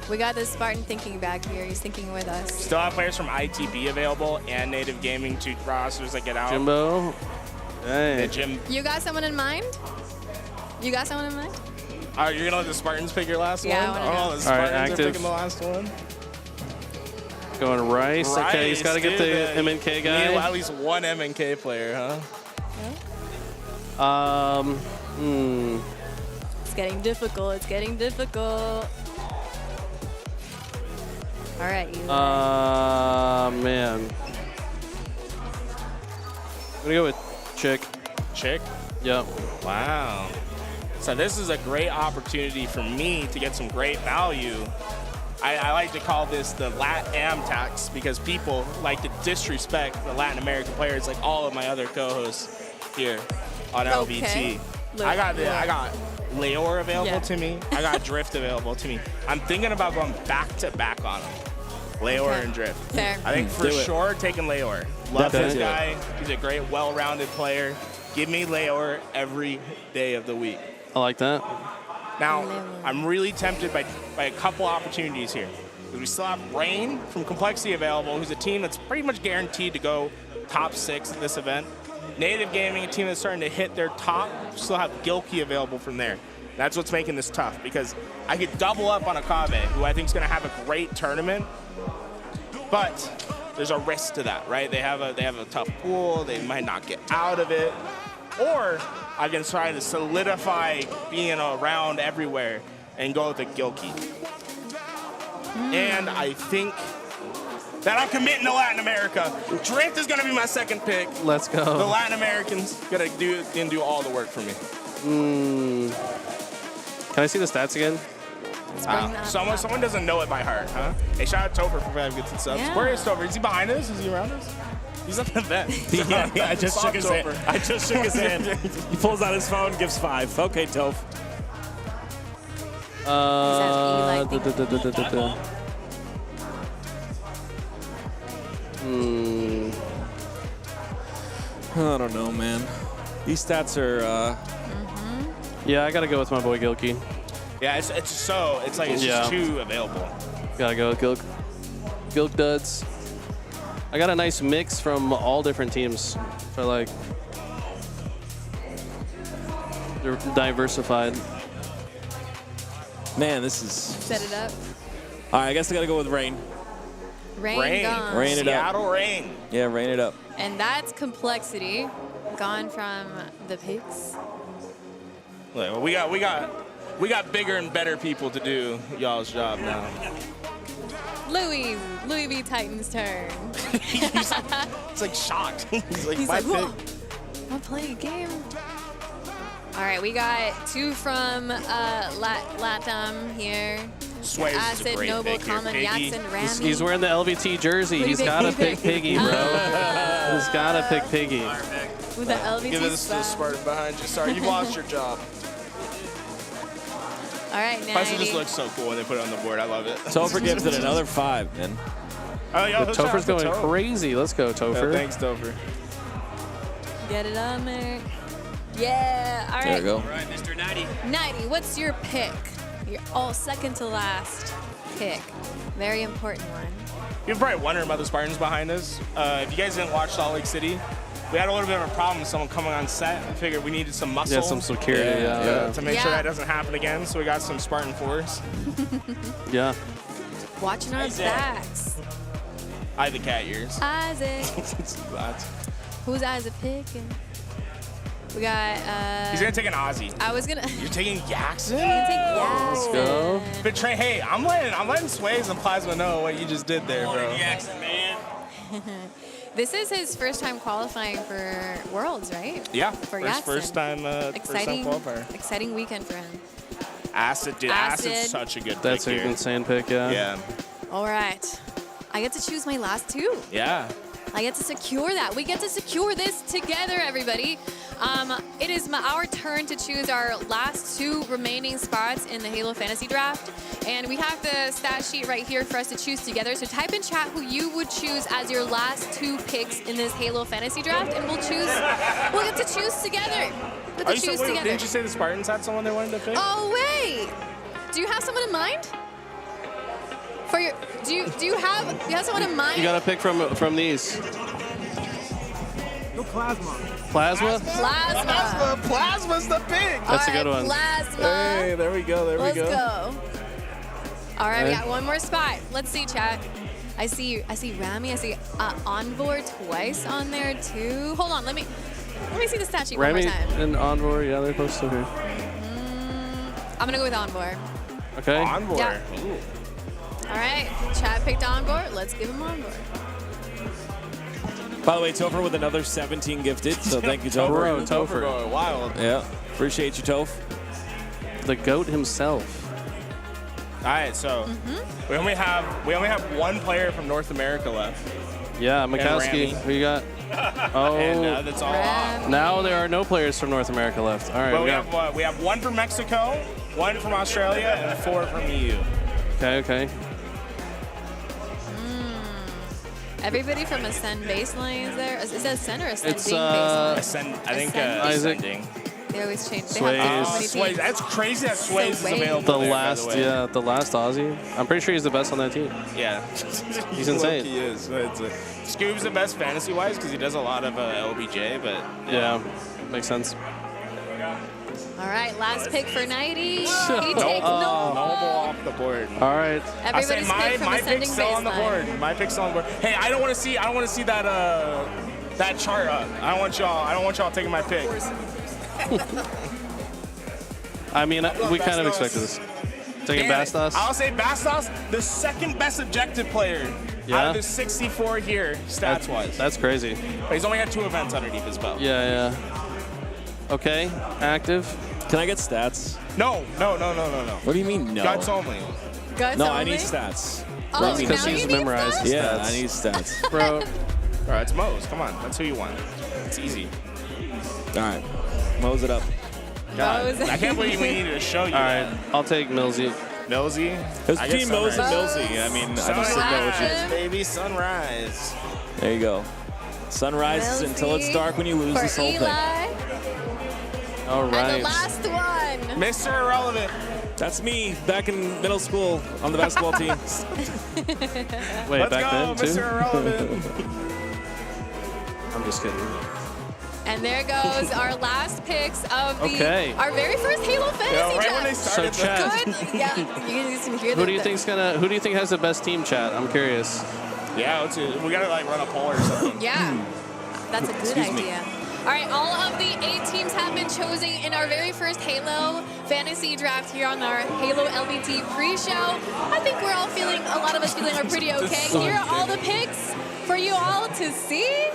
Speaker 2: We got this Spartan thinking back here. He's thinking with us.
Speaker 3: Still have players from ITB available and Native Gaming, 2 rosters that get out.
Speaker 4: Jimbo.
Speaker 3: Hey,
Speaker 4: Hey.
Speaker 3: Jim.
Speaker 2: You got someone in mind? You got someone in mind?
Speaker 3: All right, you're gonna let the Spartans pick your last
Speaker 2: Yeah, I
Speaker 3: one?
Speaker 2: wanna know.
Speaker 3: The
Speaker 4: All right,
Speaker 3: Spartans are
Speaker 4: active.
Speaker 3: picking the last one.
Speaker 4: Going Rice. Okay, he's got to get the
Speaker 3: Rice, dude.
Speaker 4: MNK
Speaker 3: Need
Speaker 4: guy.
Speaker 3: at least one MNK player, huh?
Speaker 2: It's getting difficult. It's getting difficult. All right, you.
Speaker 4: Man. I'm gonna go with Chick.
Speaker 3: Chick?
Speaker 4: Yep.
Speaker 3: Wow. So this is a great opportunity for me to get some great value. I like to call this the LatAm tax because people like to disrespect the Latin American players like all of my other co-hosts here on LVT.
Speaker 2: Okay.
Speaker 3: I got Leor available
Speaker 2: Yeah.
Speaker 3: to me. I got Drift available to me. I'm thinking about going back to back on them. Leor
Speaker 2: Okay.
Speaker 3: and Drift.
Speaker 2: Fair.
Speaker 3: I think for sure taking Leor. Love
Speaker 4: Definitely.
Speaker 3: this guy. He's a great, well-rounded player. Give me Leor every day of the week.
Speaker 4: I like that.
Speaker 3: Now,
Speaker 2: Leor.
Speaker 3: I'm really tempted by a couple opportunities here. We still have Rain from Complexity available, who's a team that's pretty much guaranteed to go top 6 at this event. Native Gaming, a team that's starting to hit their top. Still have Gilkey available from there. That's what's making this tough because I could double up on Akabe, who I think is going to have a great tournament. But there's a risk to that, right? They have a tough pool. They might not get out of it. Or I can try to solidify being around everywhere and go with the Gilkey. And I think that I'm committing to Latin America. Drift is going to be my second pick.
Speaker 4: Let's
Speaker 3: The
Speaker 4: go.
Speaker 3: Latin Americans going to do all the work for me.
Speaker 4: Can I see the stats again?
Speaker 2: Let's bring that
Speaker 3: Someone
Speaker 2: up.
Speaker 3: doesn't know it by heart, huh? Hey, shout out Topher for 5 gifted subs.
Speaker 2: Yeah.
Speaker 3: Where is Topher? Is he behind us? Is he around us? He's up in the vent.
Speaker 5: Yeah, I just shook his hand.
Speaker 3: Topher.
Speaker 5: I just shook his hand. He pulls out his phone, gives 5. Okay, Toph.
Speaker 2: Eli
Speaker 4: Da, da, da, da, da, da, da.
Speaker 5: I don't know, man. These stats are.
Speaker 4: Yeah, I gotta go with my boy Gilkey.
Speaker 3: Yeah, it's like it's
Speaker 4: Yeah.
Speaker 3: just 2 available.
Speaker 4: Gotta go with Gilk. Gilk duds. I got a nice mix from all different teams. So like, they're diversified.
Speaker 5: Man, this is.
Speaker 2: Set it up.
Speaker 5: All right, I guess I gotta go with Rain.
Speaker 2: Rain gone.
Speaker 5: Rain it up.
Speaker 3: Seattle Rain.
Speaker 5: Yeah, rain it up.
Speaker 2: And that's Complexity. Gone from the pigs.
Speaker 3: Look, we got bigger and better people to do y'all's job now.
Speaker 2: Louis V. Titan's turn.
Speaker 3: It's like shocked. He's like,
Speaker 2: He's
Speaker 3: my
Speaker 2: like,
Speaker 3: pick.
Speaker 2: whoa, I'll play a game. All right, we got 2 from Latam here.
Speaker 3: Swayze is a
Speaker 2: Acid,
Speaker 3: great
Speaker 2: Noble,
Speaker 3: pick here.
Speaker 2: Common,
Speaker 3: Piggy.
Speaker 2: Yaxon, Rami.
Speaker 4: He's wearing the LVT jersey.
Speaker 2: Who do you
Speaker 4: He's
Speaker 2: pick?
Speaker 4: got to
Speaker 2: Who do you
Speaker 4: pick Piggy, bro. He's got to pick Piggy.
Speaker 2: With the LVT
Speaker 6: Give this to the
Speaker 2: spot.
Speaker 6: Spartan behind you. Sorry, you lost your job.
Speaker 2: All right,
Speaker 3: Plus, it just
Speaker 2: 90.
Speaker 3: looks so cool when they put it on the board. I love it.
Speaker 5: Topher gives it another 5, man.
Speaker 3: Oh, yo, shout out
Speaker 4: Topher's
Speaker 3: to
Speaker 4: going
Speaker 3: Toph.
Speaker 4: crazy. Let's go, Topher.
Speaker 3: Thanks, Topher.
Speaker 2: Get it on there. Yeah. All right.
Speaker 5: There we go.
Speaker 6: All right, Mr. 90.
Speaker 2: 90, what's your pick? Your all second to last pick. Very important one.
Speaker 3: You're probably wondering about the Spartans behind us. If you guys didn't watch Salt Lake City, we had a little bit of a problem with someone coming on set. I figured we needed some muscle.
Speaker 4: Yeah, some security. Yeah.
Speaker 3: To make sure
Speaker 2: Yeah.
Speaker 3: that doesn't happen again, so we got some Spartan 4s.
Speaker 4: Yeah.
Speaker 2: Watching our
Speaker 3: Isaac.
Speaker 2: backs.
Speaker 3: I have the cat ears.
Speaker 2: Isaac. Who's Isaac picking? We got,
Speaker 3: He's gonna take an Aussie.
Speaker 2: I was gonna,
Speaker 3: You're taking Yaxon?
Speaker 2: take Yaxon.
Speaker 4: go.
Speaker 3: But Trey, hey, I'm letting Swayze and Plasma know what you just did there, bro.
Speaker 6: Jackson, man.
Speaker 2: This is his first time qualifying for Worlds, right?
Speaker 3: Yeah,
Speaker 2: For
Speaker 3: first time
Speaker 2: Exciting,
Speaker 3: qualifier.
Speaker 2: exciting weekend for him.
Speaker 3: Acid, dude,
Speaker 2: Acid.
Speaker 3: Acid's such a good
Speaker 4: That's
Speaker 3: pick
Speaker 4: an
Speaker 3: here.
Speaker 4: insane pick, yeah.
Speaker 3: Yeah.
Speaker 2: All right. I get to choose my last 2.
Speaker 3: Yeah.
Speaker 2: I get to secure that. We get to secure this together, everybody. It is our turn to choose our last 2 remaining spots in the Halo Fantasy Draft. And we have the stat sheet right here for us to choose together. So type in chat who you would choose as your last 2 picks in this Halo Fantasy Draft, and we'll get to choose together. We'll get to choose together.
Speaker 3: Didn't you say the Spartans had someone they wanted to pick?
Speaker 2: Oh, wait. Do you have someone in mind? For your, do you have someone in mind?
Speaker 4: You got to pick from these.
Speaker 6: No plasma.
Speaker 4: Plasma?
Speaker 2: Plasma.
Speaker 3: Plasma's the pick.
Speaker 4: That's a good one.
Speaker 2: Plasma.
Speaker 3: Hey, there we go. There
Speaker 2: Let's
Speaker 3: we go.
Speaker 2: go. All right, we
Speaker 4: Okay.
Speaker 2: got one more spot. Let's see, chat. I see Rami. I see Envor twice on there too. Hold on, let me see the stat sheet one
Speaker 4: Rami
Speaker 2: more time.
Speaker 4: and Envor, yeah, they're both still here.
Speaker 2: I'm gonna go with Envor.
Speaker 4: Okay.
Speaker 3: Onboard.
Speaker 2: Yeah.
Speaker 3: Ooh.
Speaker 2: All right, chat picked Envor. Let's give him Envor.
Speaker 5: By the way, Topher with another 17 gifted, so thank you, Topher.
Speaker 4: Bro, Topher.
Speaker 3: Going wild.
Speaker 5: Yeah, appreciate you, Toph.
Speaker 4: The GOAT himself.
Speaker 3: All right, so we only have one player from North America left,
Speaker 4: Yeah, Mikowski.
Speaker 3: Rami.
Speaker 4: Who you got? Oh,
Speaker 3: and that's all off.
Speaker 2: Ram.
Speaker 4: now there are no players from North America left. All right.
Speaker 3: But
Speaker 4: we
Speaker 3: we have one from Mexico, one from Australia, and 4 from EU.
Speaker 4: Okay.
Speaker 2: Everybody from Ascend Baseline is there. Is it Ascend or Ascending
Speaker 4: It's,
Speaker 2: Baseline?
Speaker 3: I think
Speaker 2: Ascending.
Speaker 4: Isaac.
Speaker 3: Ascending.
Speaker 2: They always change. They
Speaker 4: Swayze.
Speaker 2: have so many
Speaker 3: Swayze.
Speaker 2: teams.
Speaker 3: That's crazy that Swayze is
Speaker 2: Swayze.
Speaker 3: available.
Speaker 4: The
Speaker 3: there, by
Speaker 4: last,
Speaker 3: way.
Speaker 4: yeah, the last Aussie. I'm pretty sure he's the best on that team.
Speaker 3: Yeah.
Speaker 4: He's insane.
Speaker 3: He is. Scoob's the best fantasy-wise because he does a lot of LBJ, but
Speaker 4: Yeah, makes sense.
Speaker 2: All right, last pick for 90. He takes
Speaker 3: Noble off the board.
Speaker 4: All right.
Speaker 3: I say
Speaker 2: Everybody's pick from
Speaker 3: my
Speaker 2: Ascending
Speaker 3: pick's still on the
Speaker 2: Baseline.
Speaker 3: board. My pick's still on the board. Hey, I don't want to see that chart up. I don't want y'all taking my pick.
Speaker 4: I mean, we kind of
Speaker 3: Bastos.
Speaker 4: expected this. Taking
Speaker 3: Damn it.
Speaker 4: Bastos.
Speaker 3: I'll say Bastos, the second best objective player out
Speaker 4: Yeah?
Speaker 3: of the 64 here, stats-wise.
Speaker 4: That's crazy.
Speaker 3: But he's only had 2 events underneath his belt.
Speaker 4: Yeah. Okay, active.
Speaker 5: Can I get stats?
Speaker 3: No.
Speaker 5: What do you mean, no?
Speaker 3: Guts only.
Speaker 2: Guts
Speaker 5: No,
Speaker 2: only?
Speaker 5: I need stats.
Speaker 2: Oh,
Speaker 4: Because
Speaker 2: now
Speaker 4: he's
Speaker 2: you need
Speaker 4: memorized
Speaker 2: stats?
Speaker 4: his
Speaker 5: Yeah,
Speaker 4: stats.
Speaker 5: I need stats.
Speaker 4: Bro,
Speaker 3: All right, it's Moe's. Come on, that's who you want. It's easy.
Speaker 5: All right, Mose it up.
Speaker 2: Mose.
Speaker 3: I can't believe we needed to show you
Speaker 4: all right, I'll take Millsy.
Speaker 3: that. Millsy.
Speaker 5: It was
Speaker 3: I
Speaker 5: between
Speaker 3: guess
Speaker 5: Mose and
Speaker 3: Sunrise.
Speaker 5: Millsy. I mean, I just
Speaker 3: Sunrise.
Speaker 5: didn't know what you.
Speaker 2: Sunrise.
Speaker 3: Baby sunrise.
Speaker 5: There you go. Sun rises until it's
Speaker 2: Millsy
Speaker 5: dark when you lose
Speaker 2: for
Speaker 5: this whole thing.
Speaker 2: Eli.
Speaker 4: All
Speaker 2: And the
Speaker 4: right.
Speaker 2: last one.
Speaker 3: Mr. Irrelevant.
Speaker 5: That's me back in middle school on the basketball team.
Speaker 4: Wait,
Speaker 3: Let's
Speaker 4: back
Speaker 3: go,
Speaker 4: then too?
Speaker 3: Mr. Irrelevant.
Speaker 4: I'm just kidding.
Speaker 2: And there goes our last picks of
Speaker 4: Okay.
Speaker 2: our very first Halo Fantasy
Speaker 3: Yeah, right when they
Speaker 2: Draft.
Speaker 3: started
Speaker 4: So, Chad,
Speaker 2: Good. Yeah, you can hear
Speaker 4: Who do you think has the best team, chat? I'm curious.
Speaker 3: Yeah, we gotta like run a poll or something.
Speaker 2: Yeah, that's a good
Speaker 5: Excuse me.
Speaker 2: idea. All right, all of the 8 teams have been chosen in our very first Halo Fantasy Draft here on our Halo LVT pre-show. I think we're all feeling, a lot of us feeling are pretty okay. Here are all the picks for you all to see.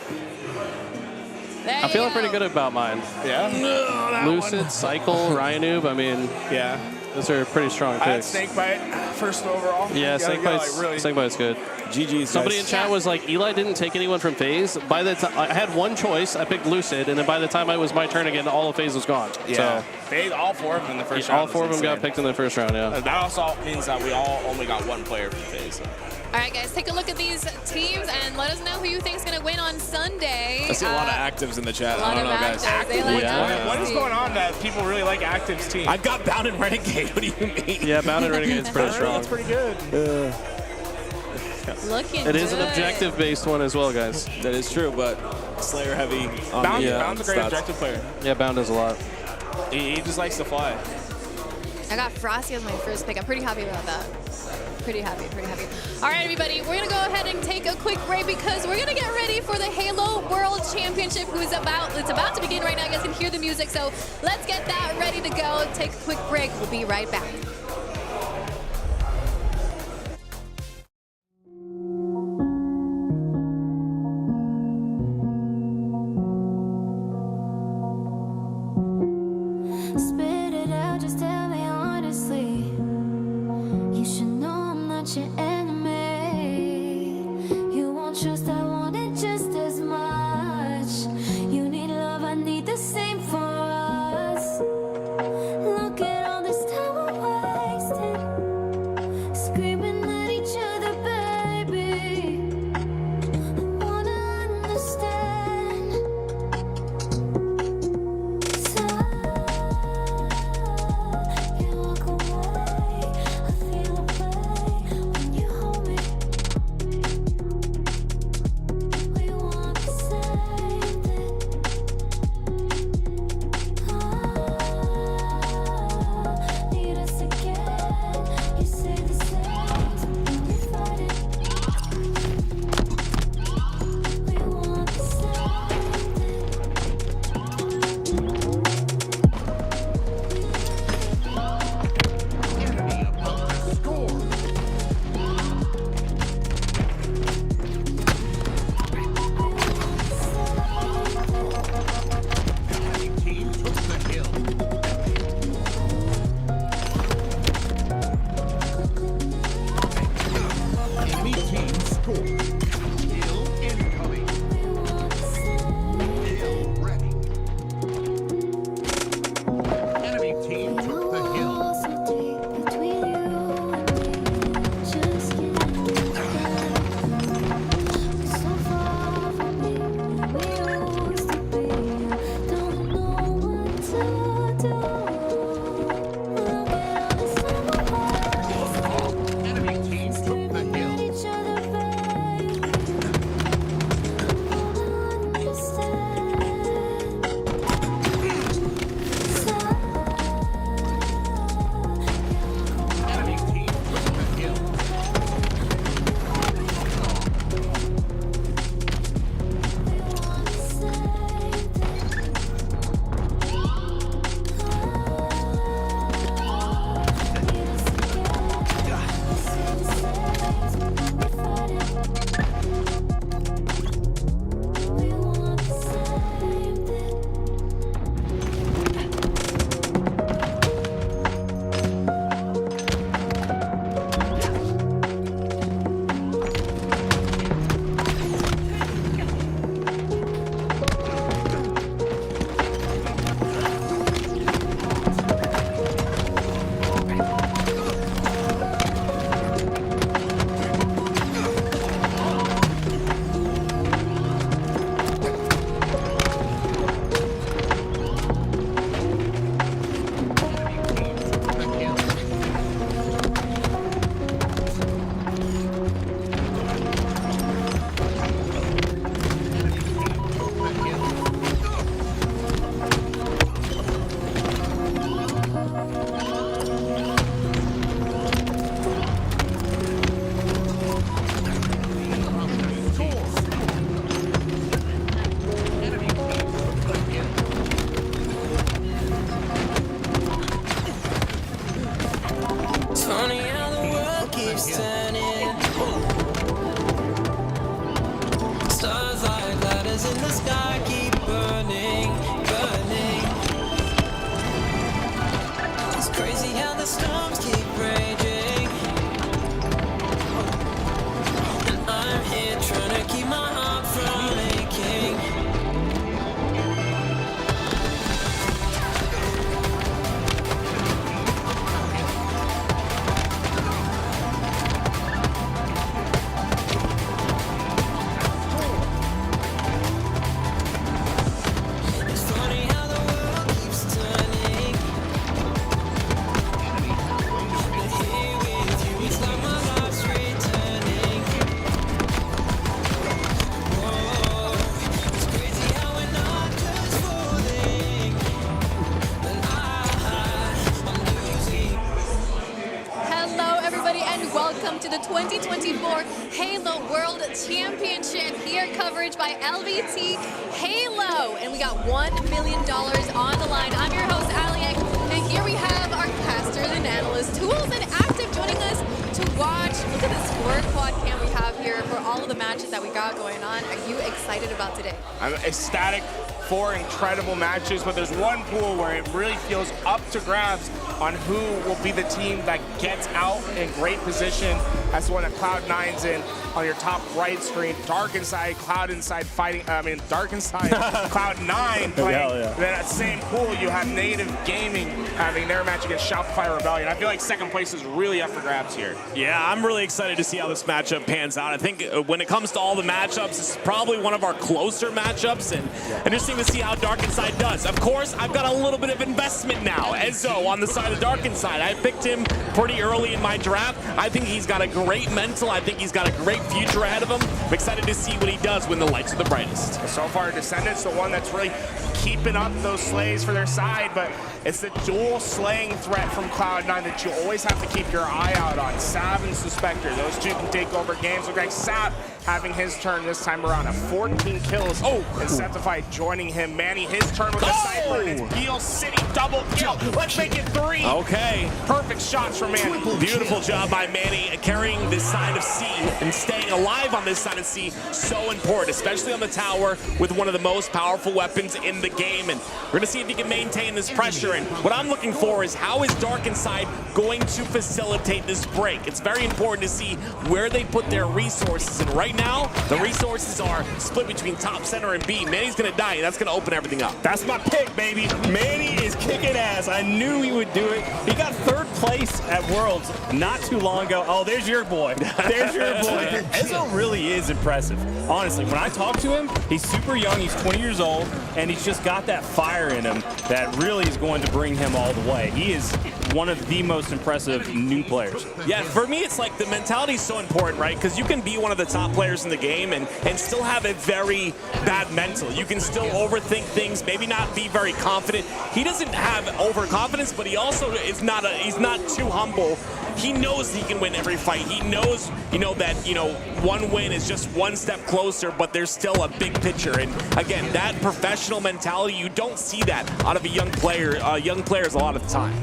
Speaker 2: There
Speaker 4: I'm feeling
Speaker 2: you
Speaker 4: pretty
Speaker 2: go.
Speaker 4: good about mine.
Speaker 3: Yeah.
Speaker 4: Lucid, Cycle, Ryanoob. I mean,
Speaker 3: Yeah.
Speaker 4: those are pretty strong
Speaker 3: I had
Speaker 4: picks.
Speaker 3: Snakebite first overall.
Speaker 4: Yeah,
Speaker 3: Snakebite's
Speaker 4: Snakebite's good.
Speaker 7: GG's.
Speaker 4: Somebody in
Speaker 7: guys.
Speaker 4: chat was like, Eli didn't take anyone from FaZe. By the time I had one choice, I picked Lucid, and then by the time it was my turn again, all of FaZe was gone.
Speaker 3: Yeah.
Speaker 4: So
Speaker 3: All 4 of them in the first
Speaker 4: yeah,
Speaker 3: round.
Speaker 4: all 4 of them got picked in the first round. Yeah.
Speaker 3: That also means that we all only got 1 player from FaZe. So.
Speaker 2: All right, guys, take a look at these teams and let us know who you think is going to win on Sunday.
Speaker 5: I see a lot of actives in the chat.
Speaker 2: A lot
Speaker 5: I don't
Speaker 2: of
Speaker 5: know, guys.
Speaker 2: actives. They like
Speaker 4: Yeah.
Speaker 3: What is going on that people really like Active's team?
Speaker 5: I've got Bound and Renegade. What do you mean?
Speaker 4: Yeah, Bound and Renegade's pretty strong.
Speaker 3: That's pretty good.
Speaker 2: Looking
Speaker 4: It is an
Speaker 2: good.
Speaker 4: objective-based one as well, guys.
Speaker 5: That is true, but Slayer heavy on
Speaker 3: Bound,
Speaker 5: the
Speaker 3: Bound's a great
Speaker 5: stats.
Speaker 3: objective player.
Speaker 4: Yeah, Bound does a lot.
Speaker 3: He just likes to fly.
Speaker 2: I got Frosty as my first pick. I'm pretty happy about that. Pretty happy, pretty happy. All right, everybody, we're gonna go ahead and take a quick break because we're gonna get ready for the Halo World Championship, it's about to begin right now. You guys can hear the music, so let's get that ready to go. Take a quick break. We'll be right back.
Speaker 8: Spit it out, just tell me honestly. You should know I'm not your enemy. You want trust, I want it just as much. You need love, I need the same for us. Look at all this time we're wasting, screaming at each other, baby. I wanna understand. So you walk away, I feel a pain when you hold me. We want the same thing. Need us again. You say the same, so we fight it. We want the same thing.
Speaker 9: Funny how the world keeps turning. Stars like ladders in the sky keep burning.
Speaker 2: welcome to the 2024 Halo World Championship. Here, coverage by LVT Halo. And we got $1 million on the line. I'm your host, Aliak, and here we have our casters and analysts, Tools and Active, joining us to watch. Look at the score quad cam we have here for all of the matches that we got going on. Are you excited about today?
Speaker 3: I'm ecstatic. 4 incredible matches, but there's one pool where it really feels up to grabs on who will be the team that gets out in great position. That's the one that Cloud9's in on your top right screen. Dark Inside, Cloud Inside fighting, Dark Inside, Cloud9 playing. Then that same pool, you have Native Gaming having their match against Shopify Rebellion. I feel like second place is really up for grabs here.
Speaker 5: Yeah, I'm really excited to see how this matchup pans out. I think when it comes to all the matchups, this is probably one of our closer matchups, and interesting to see how Dark Inside does. Of course, I've got a little bit of investment now. Ezzo on the side of Dark Inside. I picked him pretty early in my draft. I think he's got a great mental. I think he's got a great future ahead of him. I'm excited to see what he does when the lights are the brightest.
Speaker 3: So far, Descendants, the one that's really keeping up those slays for their side, but it's the dual slaying threat from Cloud9 that you always have to keep your eye out on. Sav and Suspector, those two can take over games. Look like Sav having his turn this time around at 14 kills. And Septified joining him. Manny, his turn with the Cypher and his Heal City double kill. Let's make it 3.
Speaker 5: Okay.
Speaker 3: Perfect shots from Manny.
Speaker 5: Beautiful job by Manny carrying this side of C and staying alive on this side of C. So important, especially on the tower with one of the most powerful weapons in the game. And we're going to see if he can maintain this pressure. And what I'm looking for is how is Dark Inside going to facilitate this break? It's very important to see where they put their resources. And right now, the resources are split between top, center, and B. Manny's going to die, and that's going to open everything up.
Speaker 7: That's my pick, baby. Manny is kicking ass. I knew he would do it. He got 3rd place at Worlds not too long ago. Oh, there's your boy. There's your boy. Ezzo really is impressive. Honestly, when I talk to him, he's super young. He's 20 years old, and he's just got that fire in him that really is going to bring him all the way. He is one of the most impressive new players.
Speaker 5: Yeah, for me, it's like the mentality is so important, right? Because you can be one of the top players in the game and still have a very bad mental. You can still overthink things, maybe not be very confident. He doesn't have overconfidence, but he also is he's not too humble. He knows he can win every fight. He knows, that, one win is just one step closer, but there's still a big picture. And again, that professional mentality, you don't see that out of young players a lot of the time.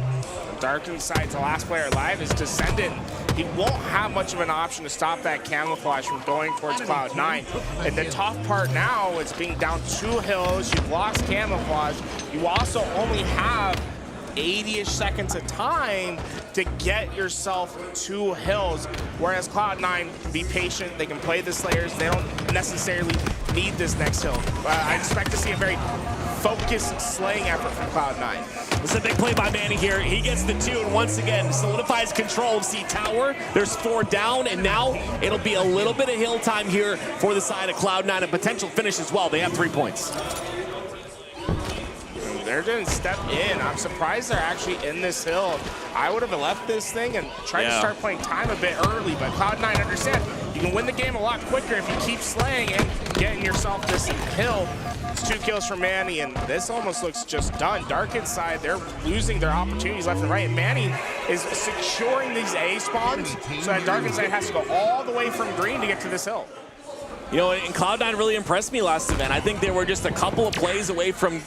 Speaker 3: Dark Inside's the last player alive is Descendant. He won't have much of an option to stop that camouflage from going towards Cloud9. And the tough part now is being down 2 hills. You've lost camouflage. You also only have 80-ish seconds of time to get yourself 2 hills, whereas Cloud9 can be patient. They can play the Slayers. They don't necessarily need this next hill. I expect to see a very focused slaying effort from Cloud9.
Speaker 5: It's a big play by Manny here. He gets the 2 and once again solidifies control of C Tower. There's 4 down, and now it'll be a little bit of hill time here for the side of Cloud9, a potential finish as well. They have 3 points.
Speaker 3: They're going to step in. I'm surprised they're actually in this hill. I would have left this thing and tried to start playing time a bit early, but Cloud9 understand you can win the game a lot quicker if you keep slaying and getting yourself this hill. It's 2 kills from Manny, and this almost looks just done. Dark Inside, they're losing their opportunities left and right. Manny is securing these A spawns so that Dark Inside has to go all the way from green to get to this hill.
Speaker 5: And Cloud9 really impressed me last event. I think they were just a couple of plays away from,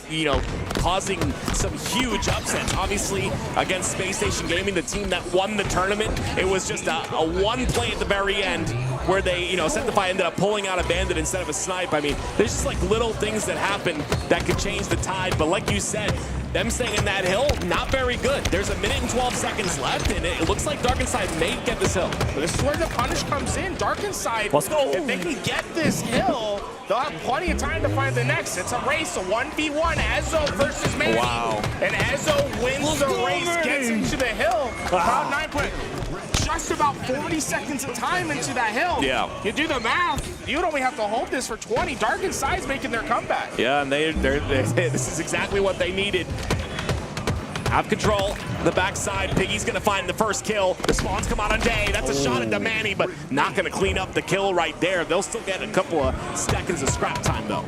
Speaker 5: causing some huge upsets. Obviously, against Space Station Gaming, the team that won the tournament, it was just a one play at the very end where they, Sentify ended up pulling out a bandit instead of a snipe. I mean, there's just like little things that happen that could change the tide. But like you said, them staying in that hill, not very good. There's 1 minute and 12 seconds left, and it looks like Dark Inside may get this hill.
Speaker 3: This is where the punish comes in. Dark Inside,
Speaker 7: let's go.
Speaker 3: If they can get this hill, they'll have plenty of time to find the next. It's a race, a 1v1, Ezzo versus Manny.
Speaker 5: Wow.
Speaker 3: And Ezzo wins the race, gets into the hill. Cloud9 put just about 40 seconds of time into that hill.
Speaker 5: Yeah.
Speaker 3: You do the math, you'd only have to hold this for 20. Dark Inside's making their comeback.
Speaker 5: Yeah, and this is exactly what they needed. Have control, the backside. Piggy's gonna find the first kill. The spawns come out on day. That's a shot into Manny, but not gonna clean up the kill right there. They'll still get a couple of seconds of scrap time though.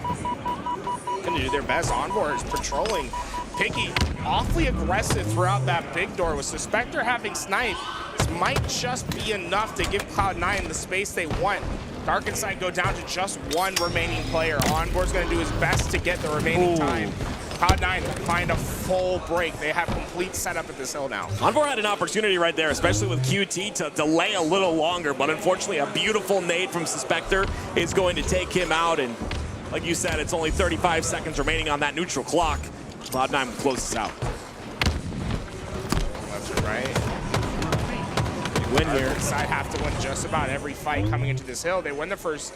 Speaker 3: Gonna do their best. Onboarders patrolling. Piggy awfully aggressive throughout that big door with Suspector having snipe. might just be enough to give Cloud9 the space they want. Dark Inside go down to just one remaining player. Onboard's going to do his best to get the remaining time. Cloud9 find a full break. They have complete setup at this hill now.
Speaker 5: Envor had an opportunity right there, especially with QT, to delay a little longer, but unfortunately a beautiful nade from Suspector is going to take him out, and like you said, it's only 35 seconds remaining on that neutral clock. Cloud9 closes out.
Speaker 3: Left to right.
Speaker 5: Win here.
Speaker 3: Side have to win just about every fight coming into this hill. They win the first,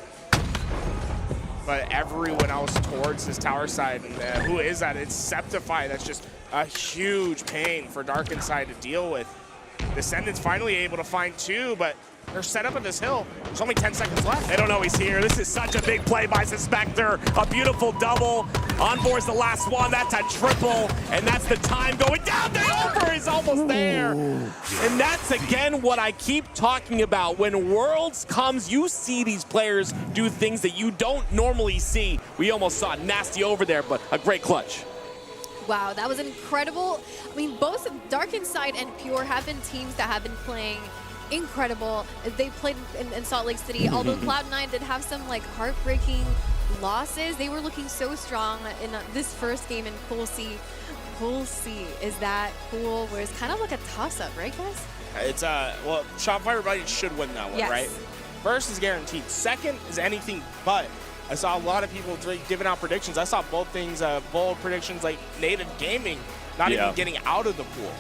Speaker 3: but everyone else towards this tower side. And who is that? It's Septify. That's just a huge pain for Dark Inside to deal with. Descendants finally able to find two, but they're set up at this hill. There's only 10 seconds left.
Speaker 5: They don't know he's here. This is such a big play by Suspector. A beautiful double. Envor's the last one. That's a triple. And that's the time going down. The over is almost there. And that's, again, what I keep talking about. When Worlds comes, you see these players do things that you don't normally see. We almost saw nasty over there, but a great clutch.
Speaker 2: Wow, that was incredible. I mean, both Dark Inside and Pure have been teams that have been playing incredible. They played in Salt Lake City, although Cloud9 did have some like heartbreaking losses. They were looking so strong in this first game in Pool C. Pool C, is that cool? Where it's kind of like a toss-up, right, guys?
Speaker 3: It's well, Shopify Rebellion should win that one,
Speaker 2: Yes.
Speaker 3: right? First is guaranteed. Second is anything but. I saw a lot of people giving out predictions. I saw both things, bold predictions like Native Gaming not even getting out of the pool.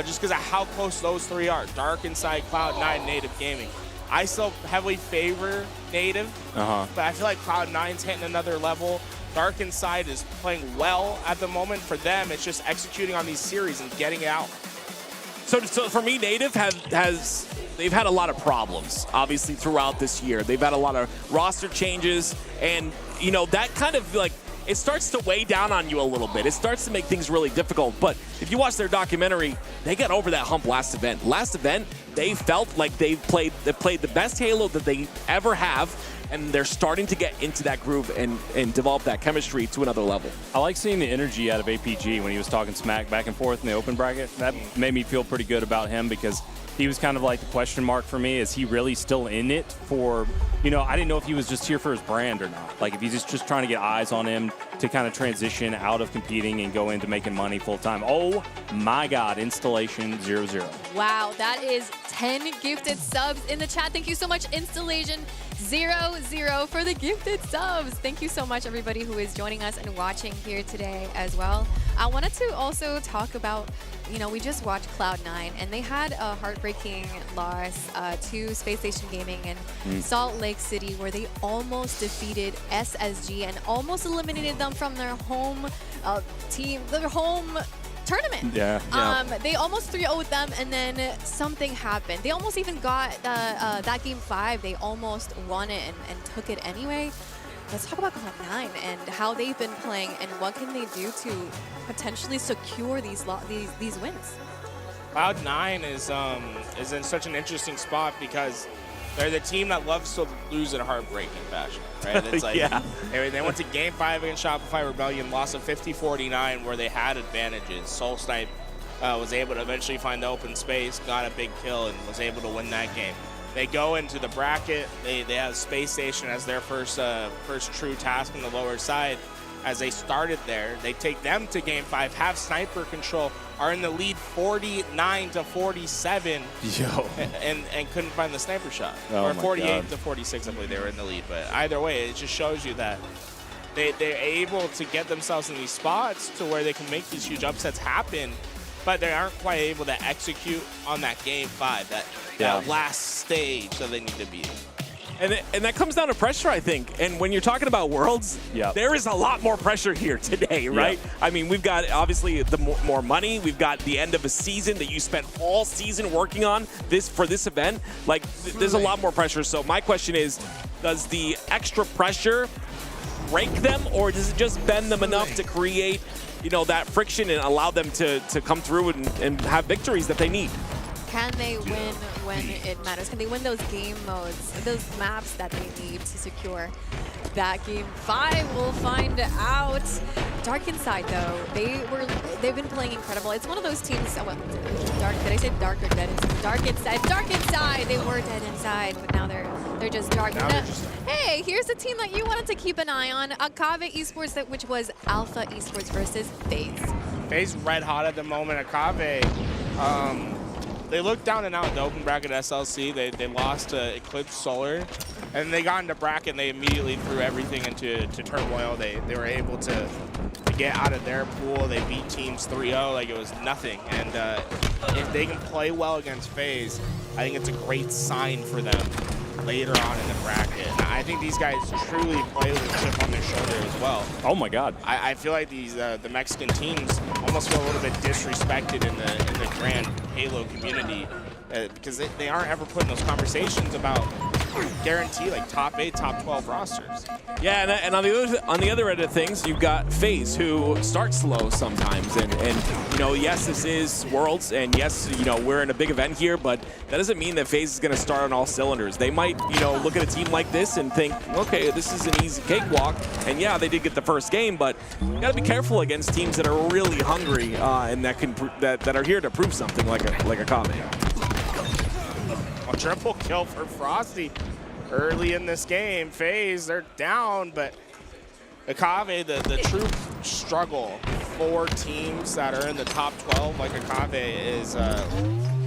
Speaker 3: Just because of how close those three are. Dark Inside, Cloud9, Native Gaming. I still heavily favor Native, but I feel like Cloud9's hitting another level. Dark Inside is playing well at the moment. For them, it's just executing on these series and getting it out.
Speaker 5: So for me, Native they've had a lot of problems, obviously, throughout this year. They've had a lot of roster changes, and, you know, that kind of, like, it starts to weigh down on you a little bit. It starts to make things really difficult. But if you watch their documentary, they got over that hump last event. Last event, they felt like they played the best Halo that they ever have, and they're starting to get into that groove and develop that chemistry to another level.
Speaker 10: I like seeing the energy out of APG when he was talking smack back and forth in the open bracket. That made me feel pretty good about him because he was kind of like the question mark for me. Is he really still in it for, you know, I didn't know if he was just here for his brand or not. Like if he's just trying to get eyes on him to kind of transition out of competing and go into making money full time. Oh my God, Installation 0-0.
Speaker 2: Wow, that is 10 gifted subs in the chat. Thank you so much, Installation 0-0 for the gifted subs. Thank you so much, everybody who is joining us and watching here today as well. I wanted to also talk about, you know, we just watched Cloud9, and they had a heartbreaking loss to Space Station Gaming in Salt Lake City, where they almost defeated SSG and almost eliminated them from their home team, their home tournament. They almost 3-0'd them, and then something happened. They almost even got that game 5. They almost won it and took it anyway. Let's talk about Cloud9 and how they've been playing and what can they do to potentially secure these wins. Cloud9
Speaker 3: is in such an interesting spot because they're the team that loves to lose in a heartbreaking fashion, right? It's like they went to Game 5 against Shopify Rebellion, lost of 50-49 where they had advantages. Soul Snipe was able to eventually find the open space, got a big kill, and was able to win that game. They go into the bracket. They have Space Station as their first true task on the lower side. As they started there, they take them to Game 5, have sniper control, are in the lead 49-47, and couldn't find the sniper shot. Or 48-46, I believe they were in the lead. But either way, it just shows you that they're able to get themselves in these spots to where they can make these huge upsets happen, but they aren't quite able to execute on that Game 5, that last stage that they need to be in.
Speaker 5: And that comes down to pressure, I think. And when you're talking about Worlds, there is a lot more pressure here today, right? I mean, we've got, obviously, the more money. We've got the end of a season that you spent all season working on for this event. Like, there's a lot more pressure. So my question is, does the extra pressure break them, or does it just bend them enough to create, you know, that friction and allow them to come through and have victories that they need?
Speaker 2: can they win when it matters? Can they win those game modes, those maps that they need to secure that game 5? We'll find out. Dark Inside, though, they've been playing incredible. It's one of those teams. Oh, well, dark. Did I say dark or dead? Dark Inside. Dark Inside. They were dead inside, but now they're just dark. Hey, here's a team that you wanted to keep an eye on. Akave Esports, which was Alpha Esports versus FaZe.
Speaker 3: FaZe red hot at the moment. Akave, they looked down and out in the open bracket SLC. They lost to Eclipse Solar, and they got into bracket and they immediately threw everything into turmoil. They were able to get out of their pool. They beat teams 3-0 like it was nothing. And if they can play well against FaZe, I think it's a great sign for them later on in the bracket. And I think these guys truly play with a chip on their shoulder as well.
Speaker 7: Oh my God!
Speaker 3: I feel like these the Mexican teams almost feel a little bit disrespected in the grand Halo community because they aren't ever put in those conversations about guarantee like top 8, top 12 rosters.
Speaker 5: Yeah, and on the other end of things, you've got FaZe, who start slow sometimes, and you know, yes, this is Worlds, and yes, you know, we're in a big event here, but that doesn't mean that FaZe is going to start on all cylinders. They might, you know, look at a team like this and think, okay, this is an easy cakewalk, and yeah, they did get the first game, but you got to be careful against teams that are really hungry and that are here to prove something, like a Kame.
Speaker 3: A triple kill for Frosty early in this game. FaZe, they're down, but Akave, the true struggle for teams that are in the top 12 like Akave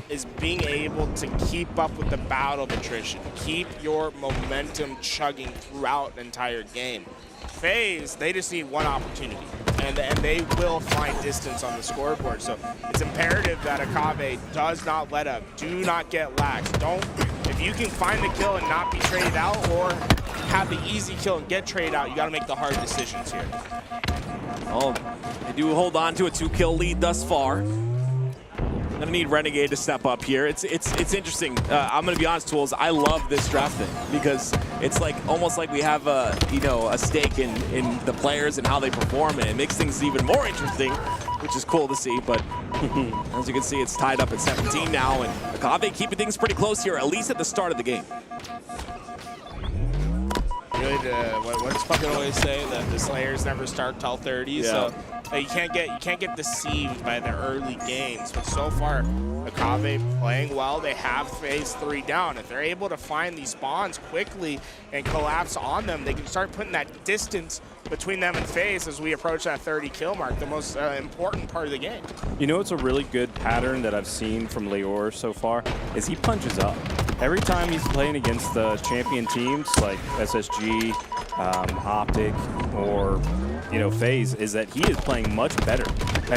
Speaker 3: is being able to keep up with the battle of attrition. Keep your momentum chugging throughout an entire game. FaZe, they just need one opportunity, and they will find distance on the scoreboard. So it's imperative that Akave does not let up. Do not get lax. If you can find the kill and not be traded out, or have the easy kill and get traded out, you got to make the hard decisions here.
Speaker 5: Oh, they do hold on to a 2-kill lead thus far. Gonna need Renegade to step up here. It's interesting. I'm gonna be honest, Tools. I love this draft thing because it's like almost like we have a stake in the players and how they perform, and it makes things even more interesting, which is cool to see. But as you can see, it's tied up at 17 now, and Akave keeping things pretty close here, at least at the start of the game.
Speaker 3: Really, what does fucking always say that the Slayers never start till 30? Yeah. So you can't get deceived by the early games. But so far, Akave playing well. They have phase 3 down. If they're able to find these spawns quickly and collapse on them, they can start putting that distance between them and FaZe as we approach that 30 kill mark, the most important part of the game.
Speaker 7: You know, it's a really good pattern that I've seen from Leor so far is he punches up. Every time he's playing against the champion teams like SSG, Optic, or FaZe, is that he is playing much better.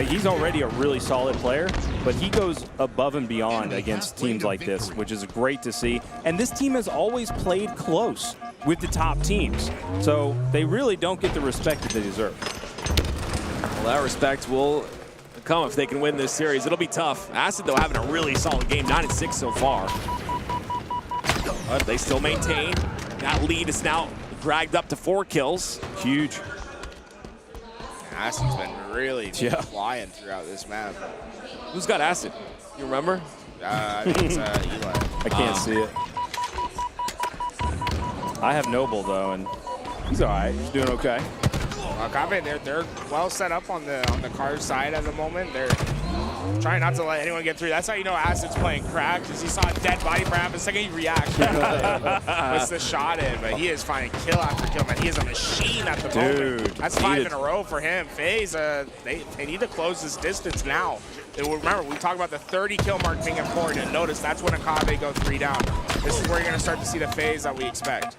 Speaker 7: He's already a really solid player, but he goes above and beyond against teams like this, which is great to see. And this team has always played close with the top teams, so they really don't get the respect that they deserve.
Speaker 5: Well, that respect will come if they can win this series. It'll be tough. Acid, though, having a really solid game, 9-6 so far. But they still maintain. That lead is now dragged up to 4 kills. Huge.
Speaker 3: Acid's been really flying throughout this map.
Speaker 5: Who's got Acid? You remember?
Speaker 3: I think it's Eli.
Speaker 7: I can't see it. I have Noble, though, and he's all right. He's doing okay.
Speaker 3: Agave, they're well set up on the card side at the moment. They're trying not to let anyone get through. That's how you know Acid's playing crack, because he saw a dead body for half a second. He reacts. Puts the shot in, but he is finding kill after kill, man. He is a machine at the moment. That's 5 in a row for him. FaZe, they need to close this distance now. Remember, we talked about the 30 kill mark being important, and notice that's when Akave goes 3 down. This is where you're going to start to see the FaZe that we expect.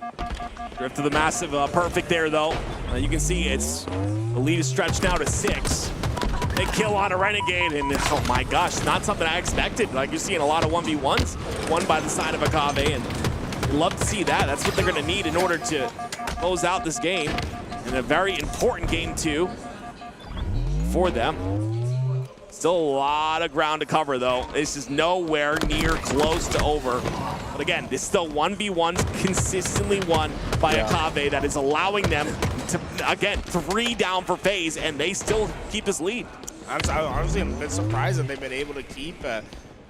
Speaker 5: Drift to the massive perfect there, though. You can see the lead is stretched now to 6. They kill on a Renegade, and oh my gosh, not something I expected. Like, you're seeing a lot of 1v1s, one by the side of Akave, and I'd love to see that. That's what they're going to need in order to close out this game, and a very important game, too, for them. Still a lot of ground to cover, though. This is nowhere near close to over. But again, this is still 1v1s consistently won by Akave that is allowing them to, again, 3 down for FaZe, and they still keep this lead.
Speaker 3: Honestly, I'm a bit surprised that they've been able to keep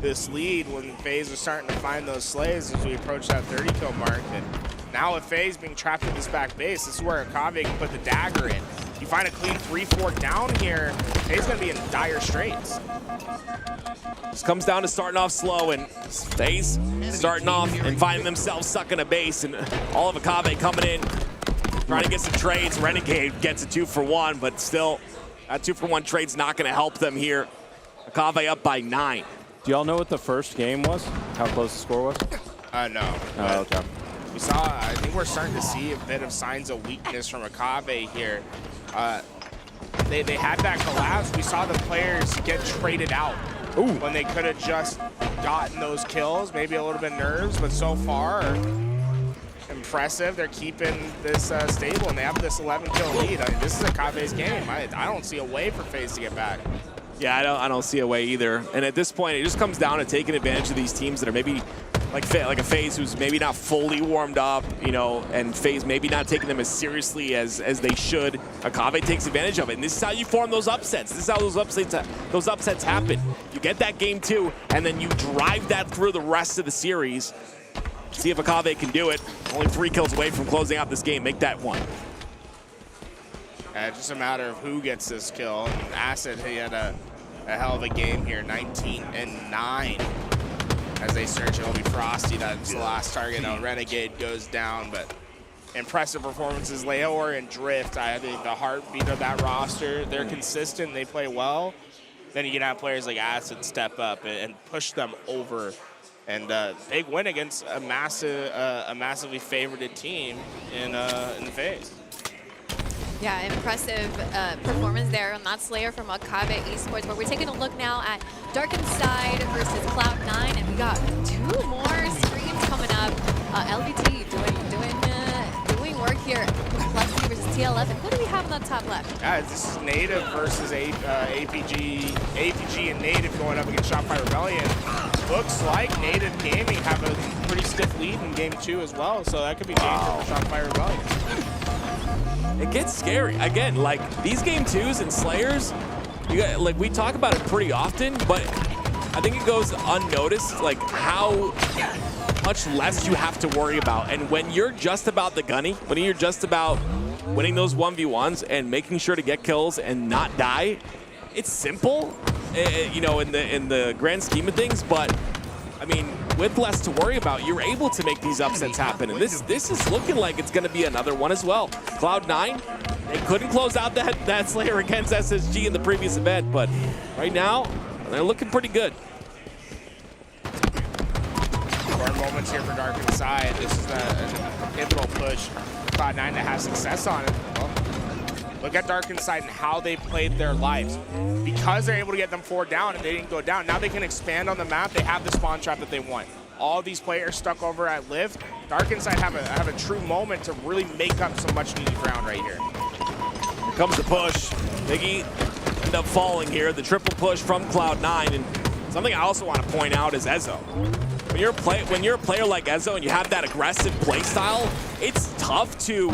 Speaker 3: this lead when FaZe was starting to find those slays as we approach that 30 kill mark. And now with FaZe being trapped in this back base, this is where Akave can put the dagger in. You find a clean 3-4 down here, FaZe gonna be in dire straits.
Speaker 5: This comes down to starting off slow, and FaZe starting off and finding themselves stuck in a base, and all of Akave coming in, trying to get some trades. Renegade gets a 2-for-1, but still, that 2-for-1 trade's not gonna help them here. Akave up by 9.
Speaker 10: Do y'all know what the first game was? How close the score was?
Speaker 3: No.
Speaker 10: Oh, okay.
Speaker 3: We saw, I think we're starting to see a bit of signs of weakness from Akave here. They had that collapse. We saw the players get traded out when they could have just gotten those kills. Maybe a little bit nerves, but so far, impressive. They're keeping this stable, and they have this 11 kill lead. I mean, this is Akave's game. I don't see a way for FaZe to get back.
Speaker 5: Yeah, I don't see a way either. And at this point, it just comes down to taking advantage of these teams that are maybe like a FaZe who's maybe not fully warmed up, you know, and FaZe maybe not taking them as seriously as they should. Akave takes advantage of it, and this is how you form those upsets. This is how those upsets happen. You get that game 2, and then you drive that through the rest of the series. See if Akave can do it. Only 3 kills away from closing out this game. Make that 1.
Speaker 3: Just a matter of who gets this kill. And Acid, he had a hell of a game here, 19-9. As they search, it'll be Frosty. That's the last target. Now Renegade goes down, but impressive performances. Leor and Drift, I think the heartbeat of that roster. They're consistent. They play well. Then you can have players like Acid step up and push them over. And big win against a massively favorited team in the FaZe.
Speaker 2: Yeah, impressive performance there on that Slayer from Akave Esports. But we're taking a look now at Darkened Side versus Cloud9, and we got 2 more screens coming up. LVT doing work here. Complexity versus TLF. And who do we have on the top left?
Speaker 3: Yeah, this is Native versus APG and Native going up against Shopify Rebellion. Looks like Native Gaming have a pretty stiff lead in game 2 as well, so that could be dangerous for Shopify Rebellion.
Speaker 5: It gets scary. Again, like these game 2s and Slayers, like we talk about it pretty often, but I think it goes unnoticed, like how much less you have to worry about. And when you're just about the gunny, when you're just about winning those 1v1s and making sure to get kills and not die, it's simple, you know, in the grand scheme of things. But I mean, with less to worry about, you're able to make these upsets happen. And this is looking like it's going to be another one as well. Cloud9, they couldn't close out that Slayer against SSG in the previous event, but right now, they're looking pretty good.
Speaker 3: More moments here for Darkened Side. This is a pivotal push for Cloud9 to have success on it. Well, look at Darkened Side and how they played their lives. Because they're able to get them 4 down and they didn't go down, now they can expand on the map. They have the spawn trap that they want. All these players stuck over at Lift. Darkened Side have a true moment to really make up some much needed ground right here.
Speaker 5: Here comes the push. Biggie end up falling here. The triple push from Cloud9. And something I also want to point out is Ezo. When you're a player like Ezo and you have that aggressive play style, it's tough to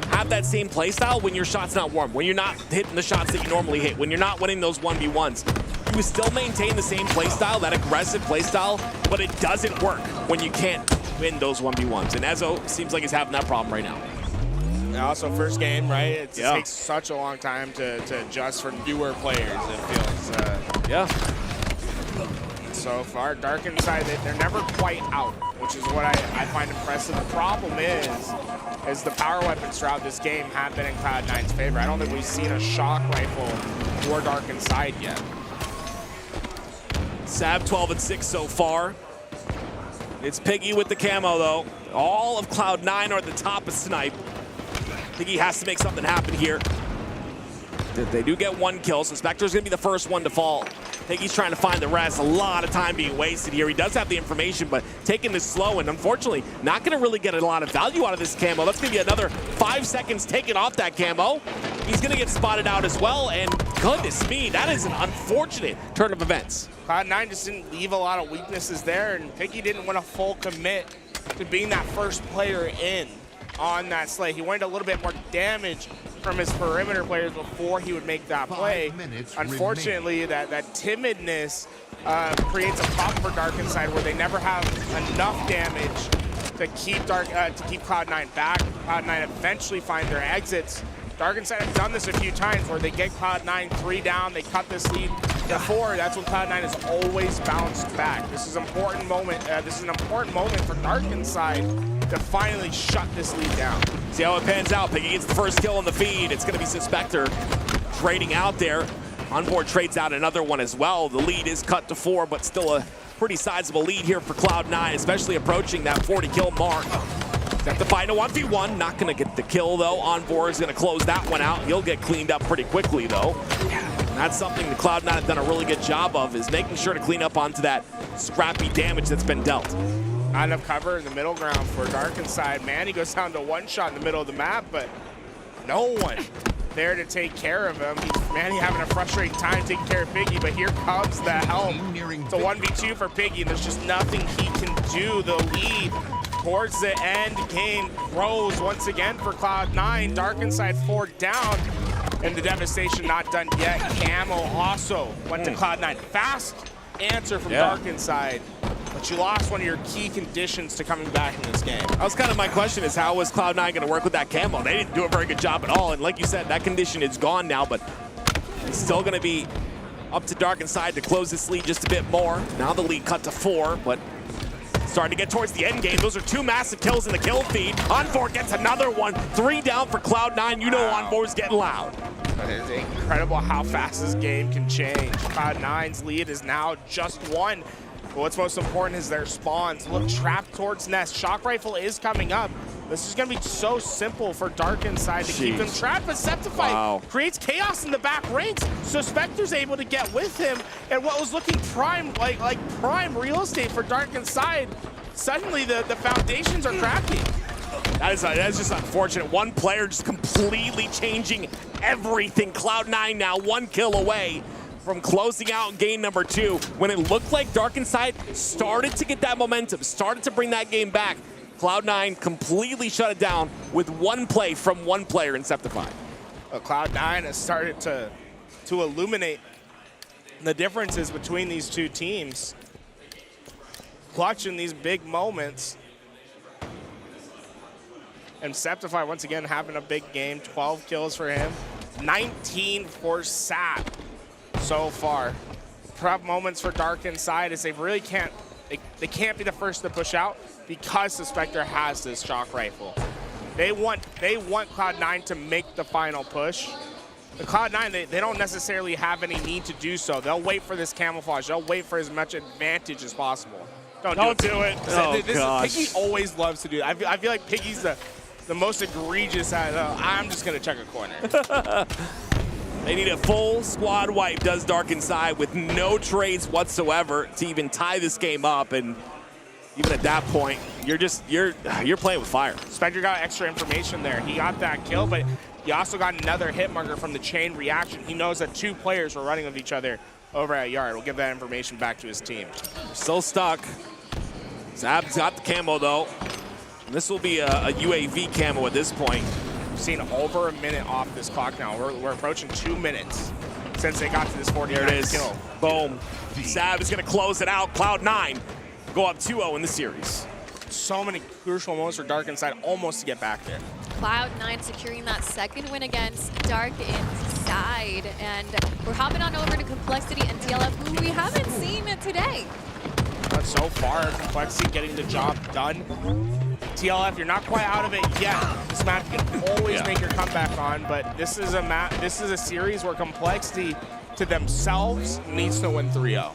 Speaker 5: have that same play style when your shot's not warm, when you're not hitting the shots that you normally hit, when you're not winning those 1v1s. You still maintain the same play style, that aggressive play style, but it doesn't work when you can't win those 1v1s. And Ezo seems like he's having that problem right now.
Speaker 3: And also, first game, right? It takes such a long time to adjust for newer players, it feels.
Speaker 5: Yeah.
Speaker 3: So far, Darkened Side, they're never quite out, which is what I find impressive. The problem is the power weapons throughout this game have been in Cloud9's favor. I don't think we've seen a shock rifle for Darkened Side yet.
Speaker 5: Sav 12-6 so far. It's Piggy with the camo though. All of Cloud9 are at the top of Snipe. Piggy has to make something happen here. They do get 1 kill, so Spectre's gonna be the first one to fall. Piggy's trying to find the rest. A lot of time being wasted here. He does have the information, but taking this slow and unfortunately not gonna really get a lot of value out of this camo. That's gonna be another 5 seconds taken off that camo. He's gonna get spotted out as well, and goodness me, that is an unfortunate turn of events.
Speaker 3: Cloud9 just didn't leave a lot of weaknesses there, and Piggy didn't want to full commit to being that first player in on that slay. He wanted a little bit more damage from his perimeter players before he would make that play. Unfortunately, that timidness creates a problem for Dark Inside where they never have enough damage to keep Cloud9 back. Cloud9 eventually find their exits. Dark Inside have done this a few times where they get Cloud9 3 down, they cut this lead to 4. That's when Cloud9 has always bounced back. This is an important moment. This is an important moment for Dark Inside to finally shut this lead down.
Speaker 5: See how it pans out. Piggy gets the first kill on the feed. It's going to be Suspector trading out there. Onboard trades out another one as well. The lead is cut to 4, but still a pretty sizable lead here for Cloud9, especially approaching that 40 kill mark. Have to find a 1v1. Not going to get the kill, though. Onboard is going to close that one out. He'll get cleaned up pretty quickly, though. And that's something the Cloud9 have done a really good job of, is making sure to clean up onto that scrappy damage that's been dealt.
Speaker 3: Not enough cover in the middle ground for Dark Inside. Man, he goes down to one shot in the middle of the map, but no one there to take care of him. Manny having a frustrating time taking care of Piggy, but here comes the help. It's a 1v2 for Piggy, and there's just nothing he can do. The lead towards the end game grows once again for Cloud9. Dark Inside 4 down, and the devastation not done yet. Camo also went to Cloud9. Fast answer from Dark Inside, but you lost one of your key conditions to coming back in this game.
Speaker 5: That was kind of my question, is how was Cloud9 going to work with that camo? They didn't do a very good job at all, and like you said, that condition is gone now, but it's still going to be up to Dark Inside to close this lead just a bit more. Now the lead cut to 4, but starting to get towards the end game. Those are 2 massive kills in the kill feed. Onboard gets another one. 3 down for Cloud9. You know Onboard's getting loud.
Speaker 3: It's incredible how fast this game can change. Cloud9's lead is now just 1. But what's most important is their spawns. Look, trapped towards Nest. Shock Rifle is coming up. This is going to be so simple for Dark Inside to keep them trapped. But Septify creates chaos in the back ranks. So Spectre's able to get with him. And what was looking prime, like prime real estate for Dark Inside, suddenly the foundations are cracking.
Speaker 5: That is just unfortunate. One player just completely changing everything. Cloud9 now 1 kill away from closing out game number 2. When it looked like Dark Inside started to get that momentum, started to bring that game back, Cloud9 completely shut it down with 1 play from 1 player in Septify.
Speaker 3: Well, Cloud9 has started to illuminate the differences between these two teams. Clutch in these big moments. And Septify once again having a big game. 12 kills for him. 19 for Sap so far. Tough moments for Dark Inside as they really can't, they can't be the first to push out because the Spectre has this shock rifle. They want Cloud9 to make the final push. The Cloud9, they don't necessarily have any need to do so. They'll wait for this camouflage. They'll wait for as much advantage as possible. Don't do it.
Speaker 5: Oh, gosh.
Speaker 3: Piggy always loves to do that. I feel like Piggy's the most egregious at, I'm just going to check a corner.
Speaker 5: They need a full squad wipe, does Dark Inside, with no trades whatsoever to even tie this game up. And even at that point, you're playing with fire.
Speaker 3: Spectre got extra information there. He got that kill, but he also got another hit marker from the chain reaction. He knows that 2 players were running with each other over at Yard. We'll give that information back to his team.
Speaker 5: Still stuck. Zab's got the camo, though. And this will be a UAV camo at this point.
Speaker 3: We've seen over a minute off this clock now. We're approaching 2 minutes since they got to this 49th kill.
Speaker 5: Boom. Zab is going to close it out. Cloud9 go up 2-0 in the series.
Speaker 3: So many crucial moments for Dark Inside almost to get back there.
Speaker 2: Cloud9 securing that second win against Dark Inside. And we're hopping on over to Complexity and TLF, who we haven't seen today.
Speaker 3: But so far, Complexity getting the job done. TLF, you're not quite out of it yet. This match you can always make your comeback on, but this is a series where Complexity to themselves needs to win 3-0.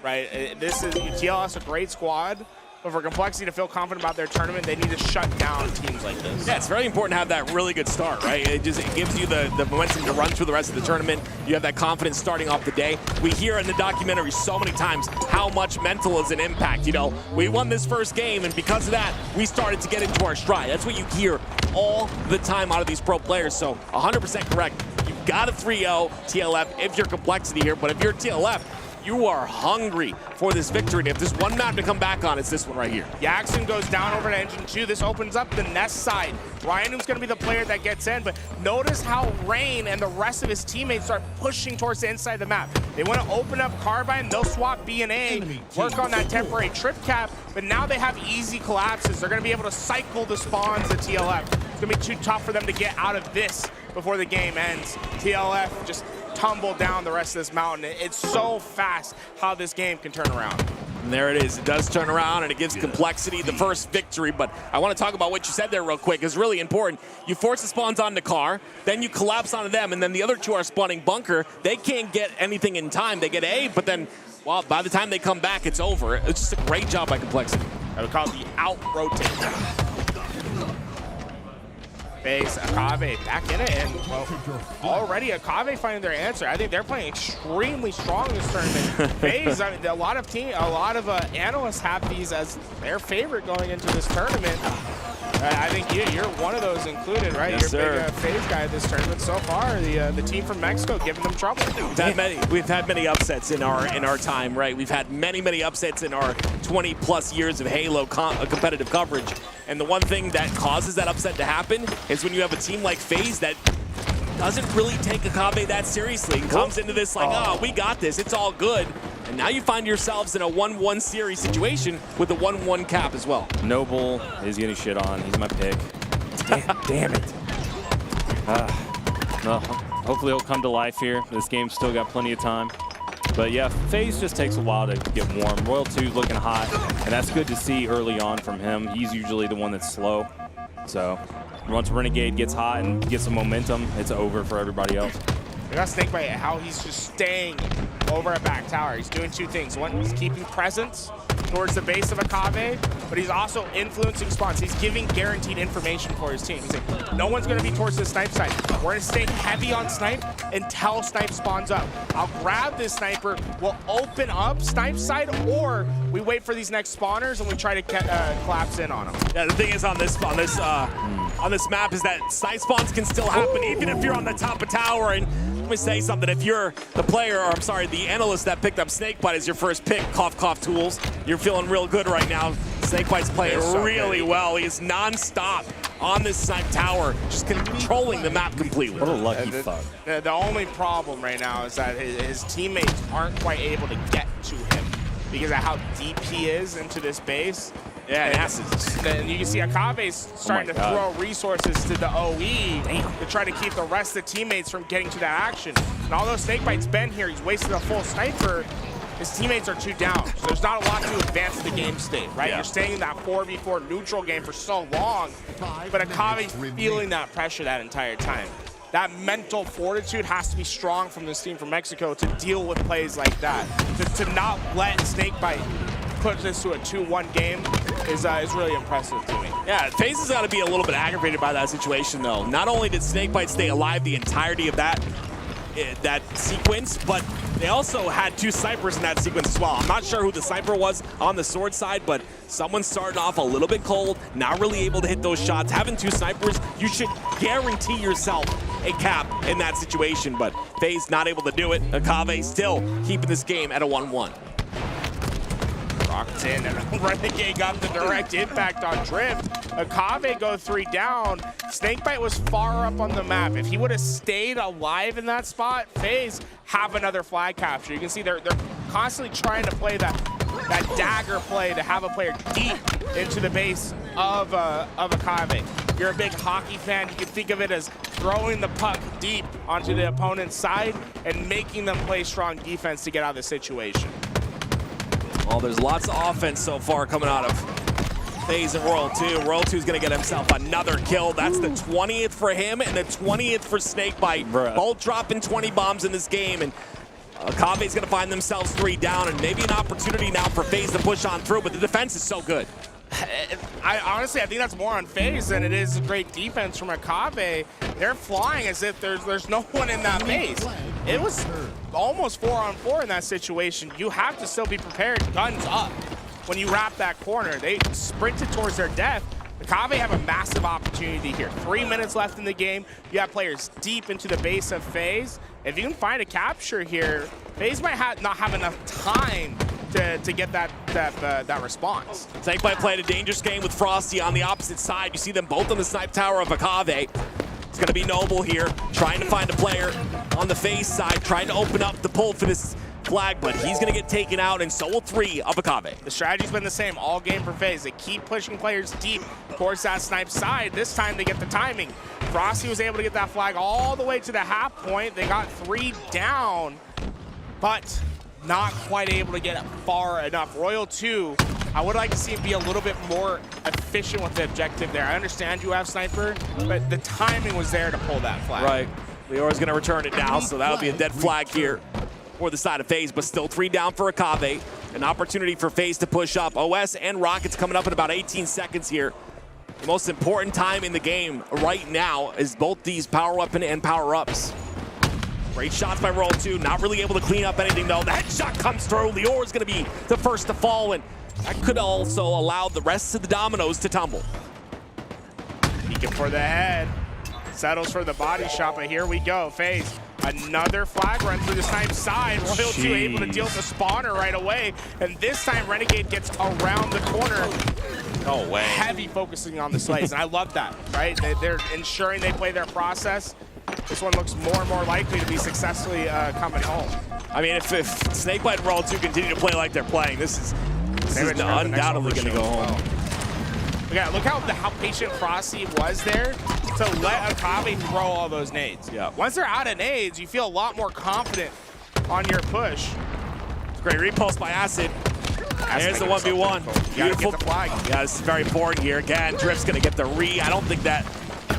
Speaker 3: Right? TLF's a great squad, but for Complexity to feel confident about their tournament, they need to shut down teams like this.
Speaker 5: Yeah, it's very important to have that really good start, right? It gives you the momentum to run through the rest of the tournament. You have that confidence starting off the day. We hear in the documentary so many times how much mental is an impact. You know, we won this first game, and because of that, we started to get into our stride. That's what you hear all the time out of these pro players. So 100% correct. You've got a 3-0 TLF if you're Complexity here, but if you're TLF, you are hungry for this victory. And if there's one map to come back on, it's this one right here.
Speaker 3: Jackson goes down over to Engine 2. This opens up the Nest side. Ryanum's going to be the player that gets in, but notice how Rain and the rest of his teammates start pushing towards the inside of the map. They want to open up Carbine. They'll swap B and A, work on that temporary trip cap, but now they have easy collapses. They're going to be able to cycle the spawns to TLF. It's going to be too tough for them to get out of this before the game ends. TLF just tumble down the rest of this mountain. It's so fast how this game can turn around.
Speaker 5: And there it is. It does turn around, and it gives Complexity the first victory. But I want to talk about what you said there real quick. It's really important. You force the spawns on the car, then you collapse onto them, and then the other two are spawning bunker. They can't get anything in time. They get A, but then, well, by the time they come back, it's over. It's just a great job by Complexity.
Speaker 3: I would call it the out-rotate. FaZe, Akave back in it, and well, already Akave finding their answer. I think they're playing extremely strong this tournament. FaZe, I mean, a lot of analysts have these as their favorite going into this tournament. I think you're one of those included, right?
Speaker 5: Yes,
Speaker 3: you're a big FaZe guy this tournament so far. The team from Mexico giving them trouble.
Speaker 5: We've had many upsets in our time, right? We've had many upsets in our 20+ years of Halo competitive coverage. And the one thing that causes that upset to happen is when you have a team like FaZe that doesn't really take Akave that seriously and comes into this like, oh, we got this, it's all good. And now you find yourselves in a 1-1 series situation with a 1-1 cap as well.
Speaker 10: Noble is getting shit on. He's my pick. Damn it. Well, hopefully he'll come to life here. This game's still got plenty of time. But yeah, FaZe just takes a while to get warm. Royal 2's looking hot, and that's good to see early on from him. He's usually the one that's slow. So once Renegade gets hot and gets some momentum, it's over for everybody else.
Speaker 3: We got Snakebite, how he's just staying over at back tower. He's doing two things. One, he's keeping presence towards the base of Akave, but he's also influencing spawns. He's giving guaranteed information for his team. He's like, no one's going to be towards the snipe side. We're going to stay heavy on snipe until snipe spawns up. I'll grab this sniper, we'll open up snipe side, or we wait for these next spawners and we try to collapse in on them.
Speaker 5: Yeah, the thing is on this map is that snipe spawns can still happen even if you're on the top of tower. And let me say something, if you're the player, or I'm sorry, the analyst that picked up Snakebite as your first pick, cough, cough tools, you're feeling real good right now. Snakebite's playing really well. He is non-stop on this snipe tower, just controlling the map completely.
Speaker 10: What a lucky fuck.
Speaker 3: The only problem right now is that his teammates aren't quite able to get to him because of how deep he is into this base. Yeah, and you can see Akave's starting to throw resources to the OE to try to keep the rest of the teammates from getting to that action. And although Snakebite's been here, he's wasted a full sniper, his teammates are 2 down. So there's not a lot to advance the game state, right?
Speaker 5: Yeah.
Speaker 3: You're staying in that 4v4 neutral game for so long, but Akave's feeling that pressure that entire time. That mental fortitude has to be strong from this team from Mexico to deal with plays like that. To not let Snakebite put this to a 2-1 game is really impressive to me.
Speaker 5: Yeah, FaZe has got to be a little bit aggravated by that situation, though. Not only did Snakebite stay alive the entirety of that sequence, but they also had 2 snipers in that sequence as well. I'm not sure who the sniper was on the sword side, but someone started off a little bit cold, not really able to hit those shots. Having 2 snipers, you should guarantee yourself a cap in that situation, but FaZe not able to do it. Akave still keeping this game at a 1-1.
Speaker 3: Rocked in, and Renegade got the direct impact on Drift. Akave go 3 down. Snakebite was far up on the map. If he would have stayed alive in that spot, FaZe have another flag capture. You can see they're constantly trying to play that dagger play to have a player deep into the base of Akave. If you're a big hockey fan, you can think of it as throwing the puck deep onto the opponent's side and making them play strong defense to get out of the situation.
Speaker 5: Well, there's lots of offense so far coming out of FaZe and Royal 2. Royal 2 is going to get himself another kill. That's the 20th for him and the 20th for Snakebite. Both dropping 20 bombs in this game, and Akave's going to find themselves 3 down, and maybe an opportunity now for FaZe to push on through, but the defense is so good.
Speaker 3: Honestly, I think that's more on FaZe than it is great defense from Akave. They're flying as if there's no one in that base. It was almost 4-on-4 in that situation. You have to still be prepared, guns up. When you wrap that corner, they sprinted towards their death. Akave have a massive opportunity here. 3 minutes left in the game. You have players deep into the base of FaZe, if you can find a capture here, FaZe might not have enough time to get that response.
Speaker 5: Snakebite played a dangerous game with Frosty on the opposite side. You see them both on the snipe tower of Akave. It's going to be Noble here, trying to find a player on the FaZe side, trying to open up the pull for this flag, but he's going to get taken out, and so will 3 of Akave.
Speaker 3: The strategy's been the same all game for FaZe. They keep pushing players deep towards that snipe side. This time they get the timing. Frosty was able to get that flag all the way to the half point. They got 3 down, but not quite able to get far enough. Royal 2, I would like to see him be a little bit more efficient with the objective there. I understand you have sniper, but the timing was there to pull that flag.
Speaker 5: Right. Leora's going to return it now, so that'll be a dead flag here for the side of FaZe, but still 3 down for Akave. An opportunity for FaZe to push up. OS and Rockets coming up in about 18 seconds here. The most important time in the game right now is both these power weapon and power ups. Great shots by Roll 2, not really able to clean up anything though. The headshot comes through. Leora's going to be the first to fall, and that could also allow the rest of the dominoes to tumble.
Speaker 3: Peeking for the head. Settles for the body shot, but here we go. FaZe, another flag run through the snipe side. Royal 2 able to deal with the spawner right away, and this time Renegade gets around the corner.
Speaker 5: No way.
Speaker 3: Heavy focusing on the slays, and I love that, right? They're ensuring they play their process. This one looks more and more likely to be successfully coming home.
Speaker 5: I mean, if Snakebite and Roll 2 continue to play like they're playing, this is undoubtedly going to go home.
Speaker 3: Yeah, look how patient Frosty was there to let Akave throw all those nades.
Speaker 5: Yeah.
Speaker 3: Once they're out of nades, you feel a lot more confident on your push.
Speaker 5: Great repulse by Acid. There's the 1v1. Beautiful.
Speaker 3: Get the flag.
Speaker 5: Yeah, this is very important here. Again, Drift's going to get the re. I don't think that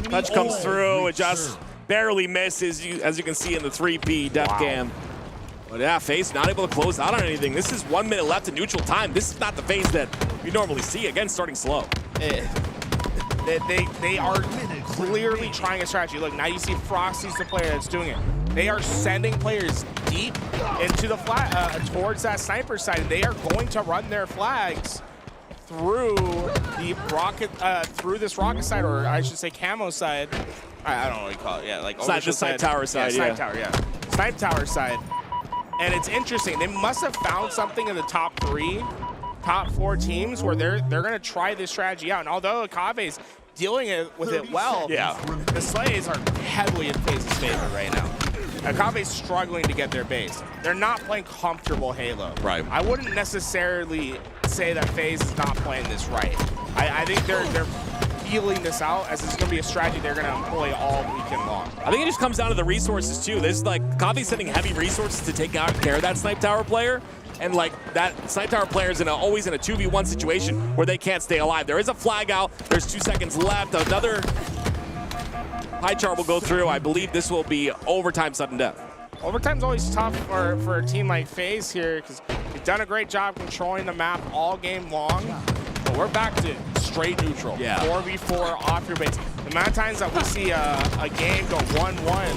Speaker 5: touch comes through. It just barely misses, as you can see in the 3P depth cam. But yeah, FaZe not able to close out on anything. This is 1 minute left in neutral time. This is not the FaZe that you normally see. Again, starting slow.
Speaker 3: They are clearly trying a strategy. Look, now you see Frosty's the player that's doing it. They are sending players deep into the flag, towards that sniper side. And they are going to run their flags through the rocket, through this rocket side, or I should say camo side. I don't know what you call it. Yeah, like
Speaker 5: the snipe tower side.
Speaker 3: Yeah, snipe tower. Yeah, snipe tower side. And it's interesting. They must have found something in the top 4 teams where they're going to try this strategy out. And although Akave's dealing with it well, the Slays are heavily in FaZe's favor right now. Akave's struggling to get their base. They're not playing comfortable Halo.
Speaker 5: Right.
Speaker 3: I wouldn't necessarily say that FaZe is not playing this right. I think they're feeling this out as it's going to be a strategy they're going to employ all weekend long.
Speaker 5: I think it just comes down to the resources too. There's like Akave's sending heavy resources to take out care of that snipe tower player. And like that snipe tower player is always in a 2v1 situation where they can't stay alive. There is a flag out. There's 2 seconds left. Another high chart will go through. I believe this will be overtime sudden death.
Speaker 3: Overtime's always tough for a team like FaZe here because they've done a great job controlling the map all game long. But we're back to straight neutral.
Speaker 5: Yeah.
Speaker 3: 4v4 off your base. The amount of times that we see a game go 1-1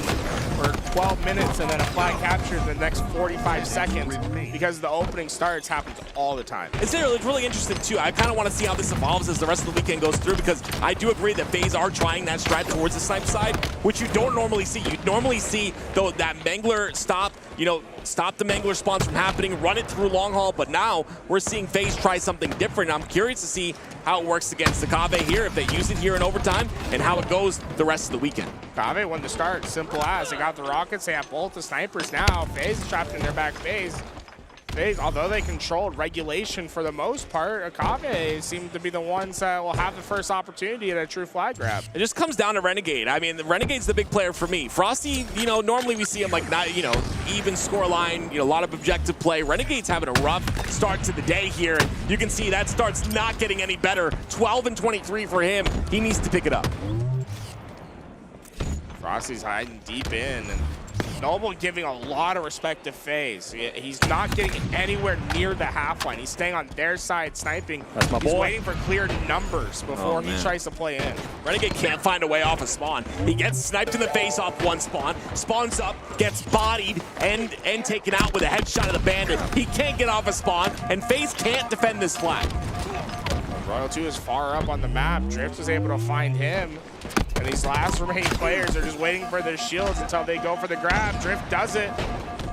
Speaker 3: for 12 minutes and then a flag capture in the next 45 seconds because the opening starts happens all the time.
Speaker 5: It's really interesting too. I kind of want to see how this evolves as the rest of the weekend goes through because I do agree that FaZe are trying that strat towards the snipe side, which you don't normally see. You normally see though that Mangler stop the Mangler spawns from happening, run it through long haul, but now we're seeing FaZe try something different. I'm curious to see how it works against Akave here, if they use it here in overtime, and how it goes the rest of the weekend.
Speaker 3: Akave won the start, simple as. They got the rockets, they have both the snipers now. FaZe is trapped in their back base. FaZe, although they controlled regulation for the most part, Akave seemed to be the ones that will have the first opportunity at a true flag grab.
Speaker 5: It just comes down to Renegade. I mean, the Renegade's the big player for me. Frosty, normally we see him like not, even score line, a lot of objective play. Renegade's having a rough start to the day here. And you can see that start's not getting any better. 12 and 23 for him. He needs to pick it up.
Speaker 3: Frosty's hiding deep in, and Noble giving a lot of respect to FaZe. He's not getting anywhere near the half line. He's staying on their side sniping.
Speaker 5: That's my boy.
Speaker 3: He's waiting for clear numbers before he tries to play in.
Speaker 5: Renegade can't find a way off a spawn. He gets sniped in the face off one spawn, spawns up, gets bodied, and taken out with a headshot of the bandit. He can't get off a spawn, and FaZe can't defend this flag.
Speaker 3: Royal 2 is far up on the map. Drift was able to find him. And these last remaining players are just waiting for their shields until they go for the grab. Drift does it.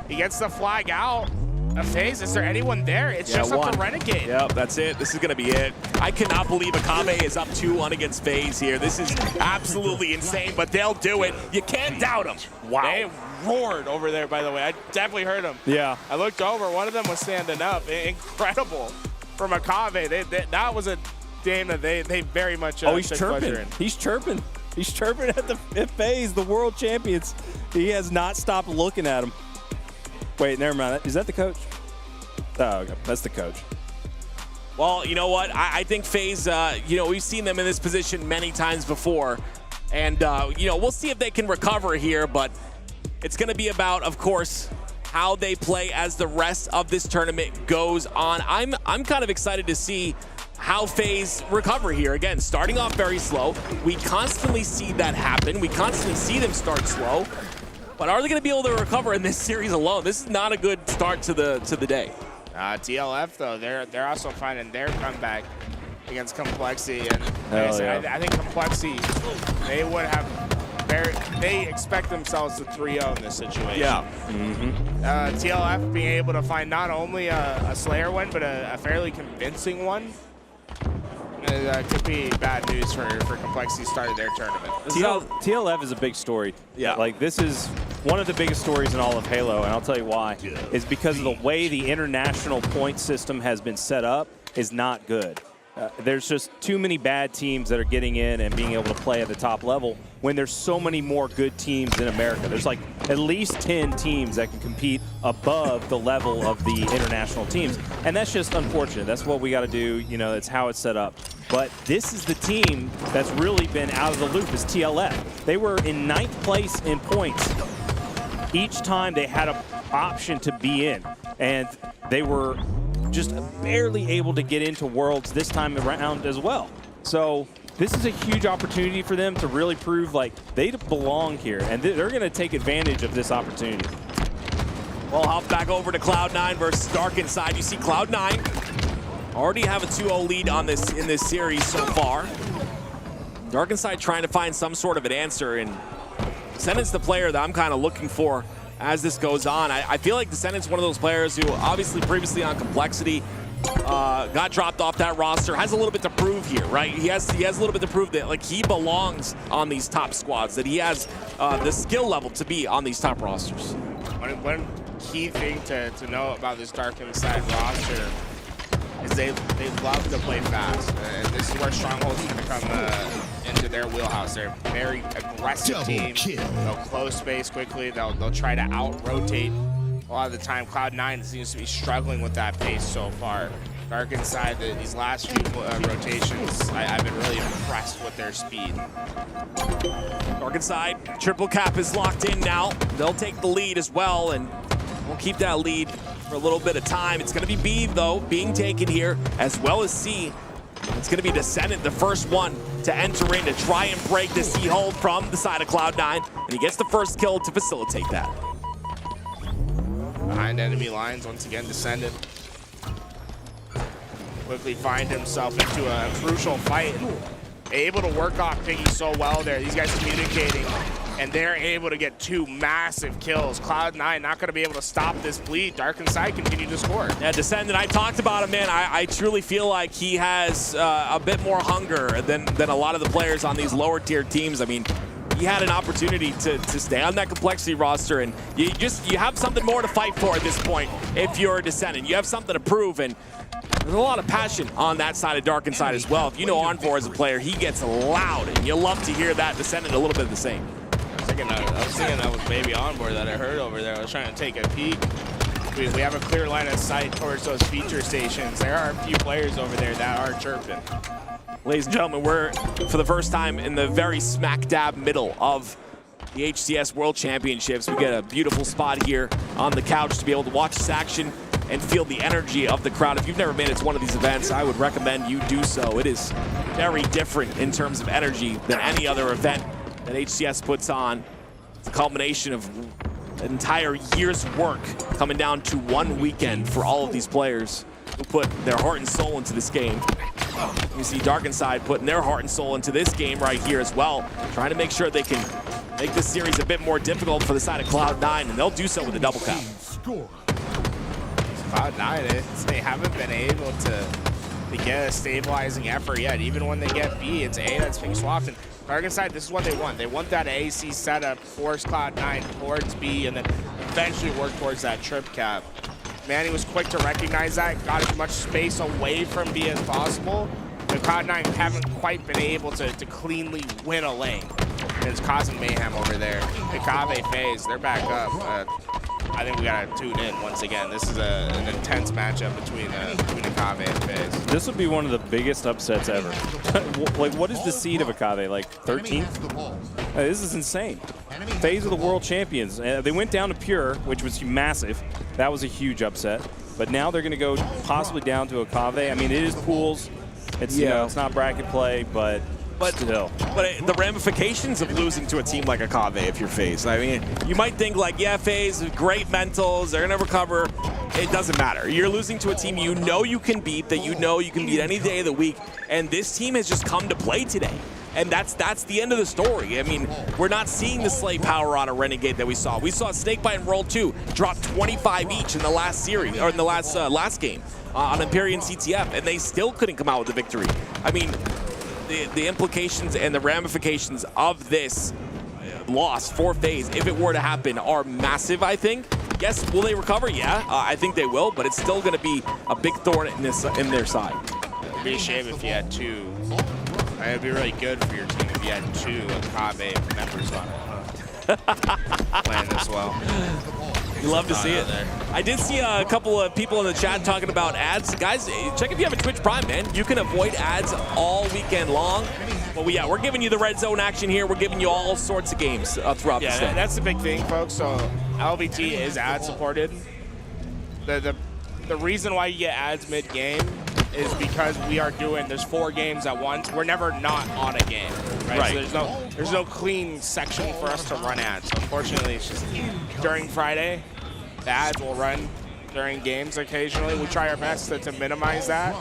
Speaker 3: He gets the flag out. A phase, is there anyone there? It's just up to Renegade.
Speaker 5: Yep, that's it. This is going to be it. I cannot believe Akabe is up 2-1 against FaZe here. This is absolutely insane, but they'll do it. You can't doubt them. Wow.
Speaker 3: They roared over there, by the way. I definitely heard them.
Speaker 7: Yeah.
Speaker 3: I looked over. One of them was standing up. Incredible from Akabe. That was a game that they very much
Speaker 7: He's
Speaker 3: took
Speaker 7: chirping.
Speaker 3: pleasure in.
Speaker 7: He's chirping. He's chirping at FaZe, the world champions. He has not stopped looking at him. Wait, never mind. Is that the coach? Oh, okay. That's the coach.
Speaker 5: Well, you know what? I think FaZe, we've seen them in this position many times before. And, we'll see if they can recover here. But it's going to be about, of course, how they play as the rest of this tournament goes on. I'm kind of excited to see how FaZe recover here. Again, starting off very slow. We constantly see that happen. We constantly see them start slow. But are they going to be able to recover in this series alone? This is not a good start to the day.
Speaker 3: TLF, though, they're also finding their comeback against Complexity. And I think Complexity, they expect themselves to 3-0 in this situation.
Speaker 5: Yeah.
Speaker 3: TLF being able to find not only a Slayer win, but a fairly convincing one. Could be bad news for Complexity starting their tournament.
Speaker 7: TLF is a big story.
Speaker 5: Yeah.
Speaker 7: Like, this is one of the biggest stories in all of Halo, and I'll tell you why. Is because of the way the international point system has been set up is not good. There's just too many bad teams that are getting in and being able to play at the top level when there's so many more good teams in America. There's like at least 10 teams that can compete above the level of the international teams. And that's just unfortunate. That's what we got to do. You know, it's how it's set up. But this is the team that's really been out of the loop is TLF. They were in 9th place in points each time they had an option to be in. And they were just barely able to get into Worlds this time around as well. So this is a huge opportunity for them to really prove like they belong here, and they're going to take advantage of this opportunity.
Speaker 5: Well, hop back over to Cloud9 versus Dark Inside. You see Cloud9 already have a 2-0 lead on this in this series so far. Dark Inside trying to find some sort of an answer, and Descendant's the player that I'm kind of looking for as this goes on. I feel like Descendant's one of those players who obviously previously on Complexity got dropped off that roster, has a little bit to prove here, right? He has a little bit to prove that like he belongs on these top squads, that he has the skill level to be on these top rosters.
Speaker 3: One key thing to know about this Dark Inside roster is they love to play fast, and this is where Stronghold's going to come into their wheelhouse. They're a very aggressive team. They'll close space quickly. They'll try to out-rotate. A lot of the time, Cloud9 seems to be struggling with that pace so far. Dark Inside, these last few rotations, I've been really impressed with their speed.
Speaker 5: Dark Inside, triple cap is locked in now. They'll take the lead as well, and we'll keep that lead for a little bit of time. It's going to be B, though, being taken here, as well as C. It's going to be Descendant, the first one to enter in to try and break the C hold from the side of Cloud9, and he gets the first kill to facilitate that.
Speaker 3: Behind enemy lines, once again, Descendant quickly find himself into a crucial fight. Able to work off Piggy so well there. These guys communicating, and they're able to get 2 massive kills. Cloud9 not going to be able to stop this bleed. Dark Inside continue to score.
Speaker 5: Yeah, Descendant, I talked about him, man. I truly feel like he has a bit more hunger than a lot of the players on these lower tier teams. I mean, he had an opportunity to stay on that Complexity roster, and you have something more to fight for at this point if you're a Descendant. You have something to prove, and there's a lot of passion on that side of Dark Inside as well. If you know Envor as a player, he gets loud, and you love to hear that. Descendant a little bit of the same.
Speaker 3: I was thinking that was maybe Envor that I heard over there. I was trying to take a peek. We have a clear line of sight towards those feature stations. There are a few players over there that are chirping.
Speaker 5: Ladies and gentlemen, we're, for the first time, in the very smack dab middle of the HCS World Championships. We get a beautiful spot here on the couch to be able to watch this action and feel the energy of the crowd. If you've never been to one of these events, I would recommend you do so. It is very different in terms of energy than any other event that HCS puts on. It's a culmination of an entire year's work coming down to one weekend for all of these players who put their heart and soul into this game. You see Dark Inside putting their heart and soul into this game right here as well, trying to make sure they can make this series a bit more difficult for the side of Cloud9, and they'll do so with a double cap.
Speaker 3: Cloud9, they haven't been able to get a stabilizing effort yet. Even when they get B, it's A that's being swapped. And Dark Inside, this is what they want. They want that AC setup, force Cloud9 towards B, and then eventually work towards that trip cap. Manny was quick to recognize that, got as much space away from B as possible. But Cloud9 haven't quite been able to cleanly win a lane. And it's causing mayhem over there. Akave FaZe, they're back up. I think we gotta tune in once again. This is an intense matchup between Akave and FaZe.
Speaker 7: This would be one of the biggest upsets ever. Like, what is the seed of Akave? Like 13th? This is insane. FaZe are the world champions. They went down to Pure, which was massive. That was a huge upset. But now they're gonna go possibly down to Akave. I mean, it is pools. It's you know, it's not bracket play, but still.
Speaker 5: But the ramifications of losing to a team like Akave if you're FaZe. I mean, you might think like, yeah, FaZe, great mentals, they're gonna recover. It doesn't matter. You're losing to a team you know you can beat, that you know you can beat any day of the week, and this team has just come to play today. And that's the end of the story. I mean, we're not seeing the Slay power on a Renegade that we saw. We saw Snakebite and World 2 drop 25 each in the last series, or in the last game on Empyrean CTF, and they still couldn't come out with a victory. I mean, the implications and the ramifications of this loss for FaZe, if it were to happen, are massive, I think. Yes, will they recover? Yeah, I think they will, but it's still going to be a big thorn in their side.
Speaker 3: It would be a shame if you had two. It would be really good for your team if you had two Akave members on it. Playing this well.
Speaker 5: You love to see it. I did see a couple of people in the chat talking about ads. Guys, check if you have a Twitch Prime, man. You can avoid ads all weekend long. But we're giving you the red zone action here. We're giving you all sorts of games throughout the state.
Speaker 3: That's the big thing, folks. So LVT is ad supported. The reason why you get ads mid-game is because there's 4 games at once. We're never not on a game, right? So there's no clean section for us to run ads. So unfortunately, it's just during Friday, the ads will run during games occasionally. We try our best to minimize that.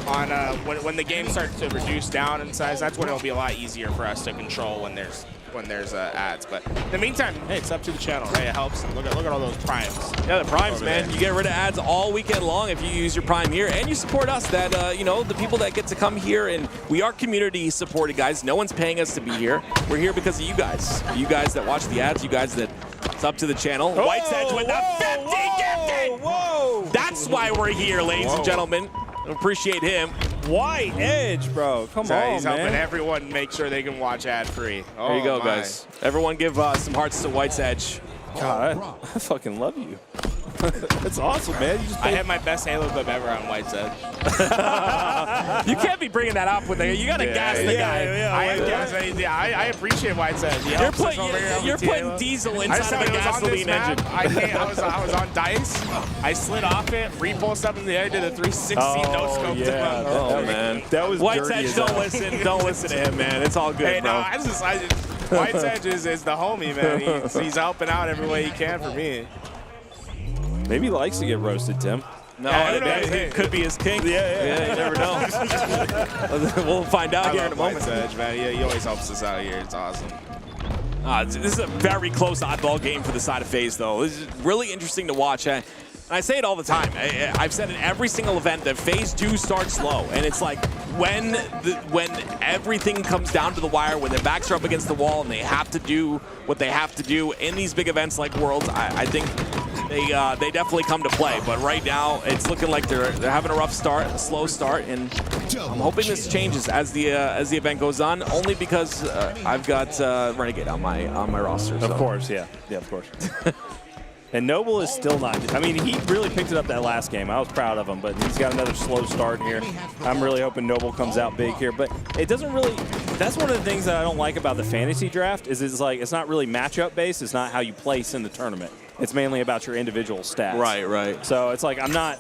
Speaker 3: On when the game starts to reduce down in size, that's when it'll be a lot easier for us to control when there's ads. But in the meantime, hey, it's up to the channel. Hey, it helps. Look at all those primes.
Speaker 5: Yeah, the primes, man. You get rid of ads all weekend long if you use your prime here, and you support us. That you know, the people that get to come here, and we are community supported, guys. No one's paying us to be here. We're here because of you guys. You guys that watch the ads. You guys that it's up to the channel. White's Edge with the 50 gifted. Whoa! That's why we're here, ladies and gentlemen. Appreciate him.
Speaker 7: White Edge, bro. Come on,
Speaker 3: he's helping everyone make sure they can watch ad-free.
Speaker 5: There you go, guys. Everyone give some hearts to White's Edge.
Speaker 7: God, I fucking love you. That's awesome, man.
Speaker 3: I had my best Halo clip ever on White's Edge.
Speaker 5: You can't be bringing that up with it. You got to gas the guy.
Speaker 3: I appreciate White's Edge.
Speaker 5: You're putting diesel inside of a gasoline engine.
Speaker 3: I was on dice. I slid off it, repulsed up in the air, did a 360 no scope.
Speaker 7: Yeah. Oh man, that was
Speaker 5: White's Edge. Don't listen to him, man. It's all good,
Speaker 3: hey,
Speaker 5: bro.
Speaker 3: No, White's Edge is the homie, man. He's helping out every way he can for me.
Speaker 7: Maybe he likes to get roasted, Tim.
Speaker 5: No, it could be his king. Yeah, you never know. We'll find out here in a moment.
Speaker 3: Edge, man. He always helps us out here. It's awesome.
Speaker 5: This is a very close oddball game for the side of FaZe, though. This is really interesting to watch. And I say it all the time. I've said in every single event that FaZe do start slow, and it's like when everything comes down to the wire, when their backs are up against the wall, and they have to do what they have to do in these big events like Worlds. I think they definitely come to play. But right now, it's looking like they're having a rough start, a slow start, and I'm hoping this changes as the event goes on. Only because I've got Renegade on my roster. So.
Speaker 7: Of course, yeah, of course. And Noble is still not. I mean, he really picked it up that last game. I was proud of him, but he's got another slow start here. I'm really hoping Noble comes out big here, but it doesn't really. That's one of the things that I don't like about the fantasy draft is it's like it's not really matchup based. It's not how you place in the tournament. It's mainly about your individual stats.
Speaker 5: Right.
Speaker 7: So it's like I'm not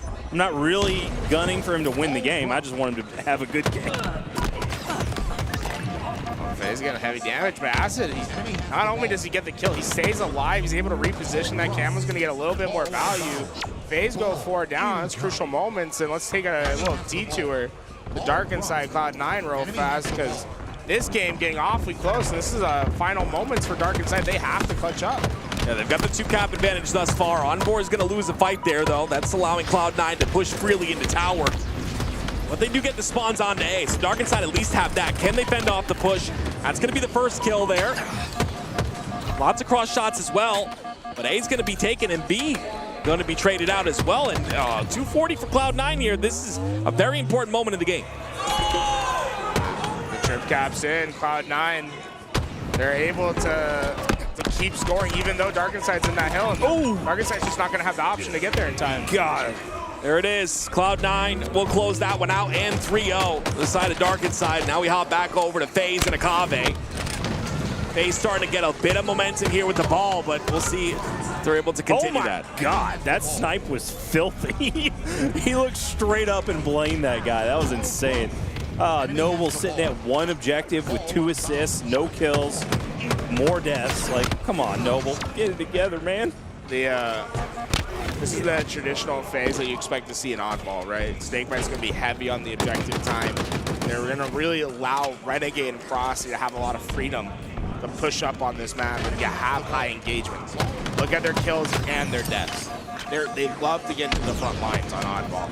Speaker 7: really gunning for him to win the game. I just want him to have a good game.
Speaker 3: He's got heavy damage, but Acid, not only does he get the kill, he stays alive. He's able to reposition. That Camo's going to get a little bit more value. FaZe go 4 down. That's crucial moments, and let's take a little detour the dark inside Cloud9 real fast, because this game getting awfully close, and this is final moments for dark inside. They have to clutch up.
Speaker 5: Yeah, they've got the 2-cap advantage thus far. Envoy is going to lose a fight there, though. That's allowing Cloud9 to push freely into tower. But they do get the spawns onto A, so dark inside at least have that. Can they fend off the push? That's going to be the first kill there. Lots of cross shots as well, but A's going to be taken, and B going to be traded out as well. And 240 for Cloud9 here. This is a very important moment in the game.
Speaker 3: The trip caps in, Cloud9. They're able to keep scoring, even though dark inside's in that hill. And dark inside's just not going to have the option to get there in time.
Speaker 5: God. There it is. Cloud9 will close that one out, and 3-0 the side of dark inside. Now we hop back over to FaZe and Akave. FaZe starting to get a bit of momentum here with the ball, but we'll see if they're able to continue that.
Speaker 7: Oh my God, that snipe was filthy. He looked straight up and blamed that guy. That was insane. Noble sitting at 1 objective with 2 assists, no kills, more deaths. Like, come on, Noble, get it together, man.
Speaker 3: This is the traditional phase that you expect to see in oddball, right? Snakebite's going to be heavy on the objective time. They're going to really allow Renegade and Frosty to have a lot of freedom to push up on this map and have high engagements. Look at their kills and their deaths. They love to get to the front lines on oddball.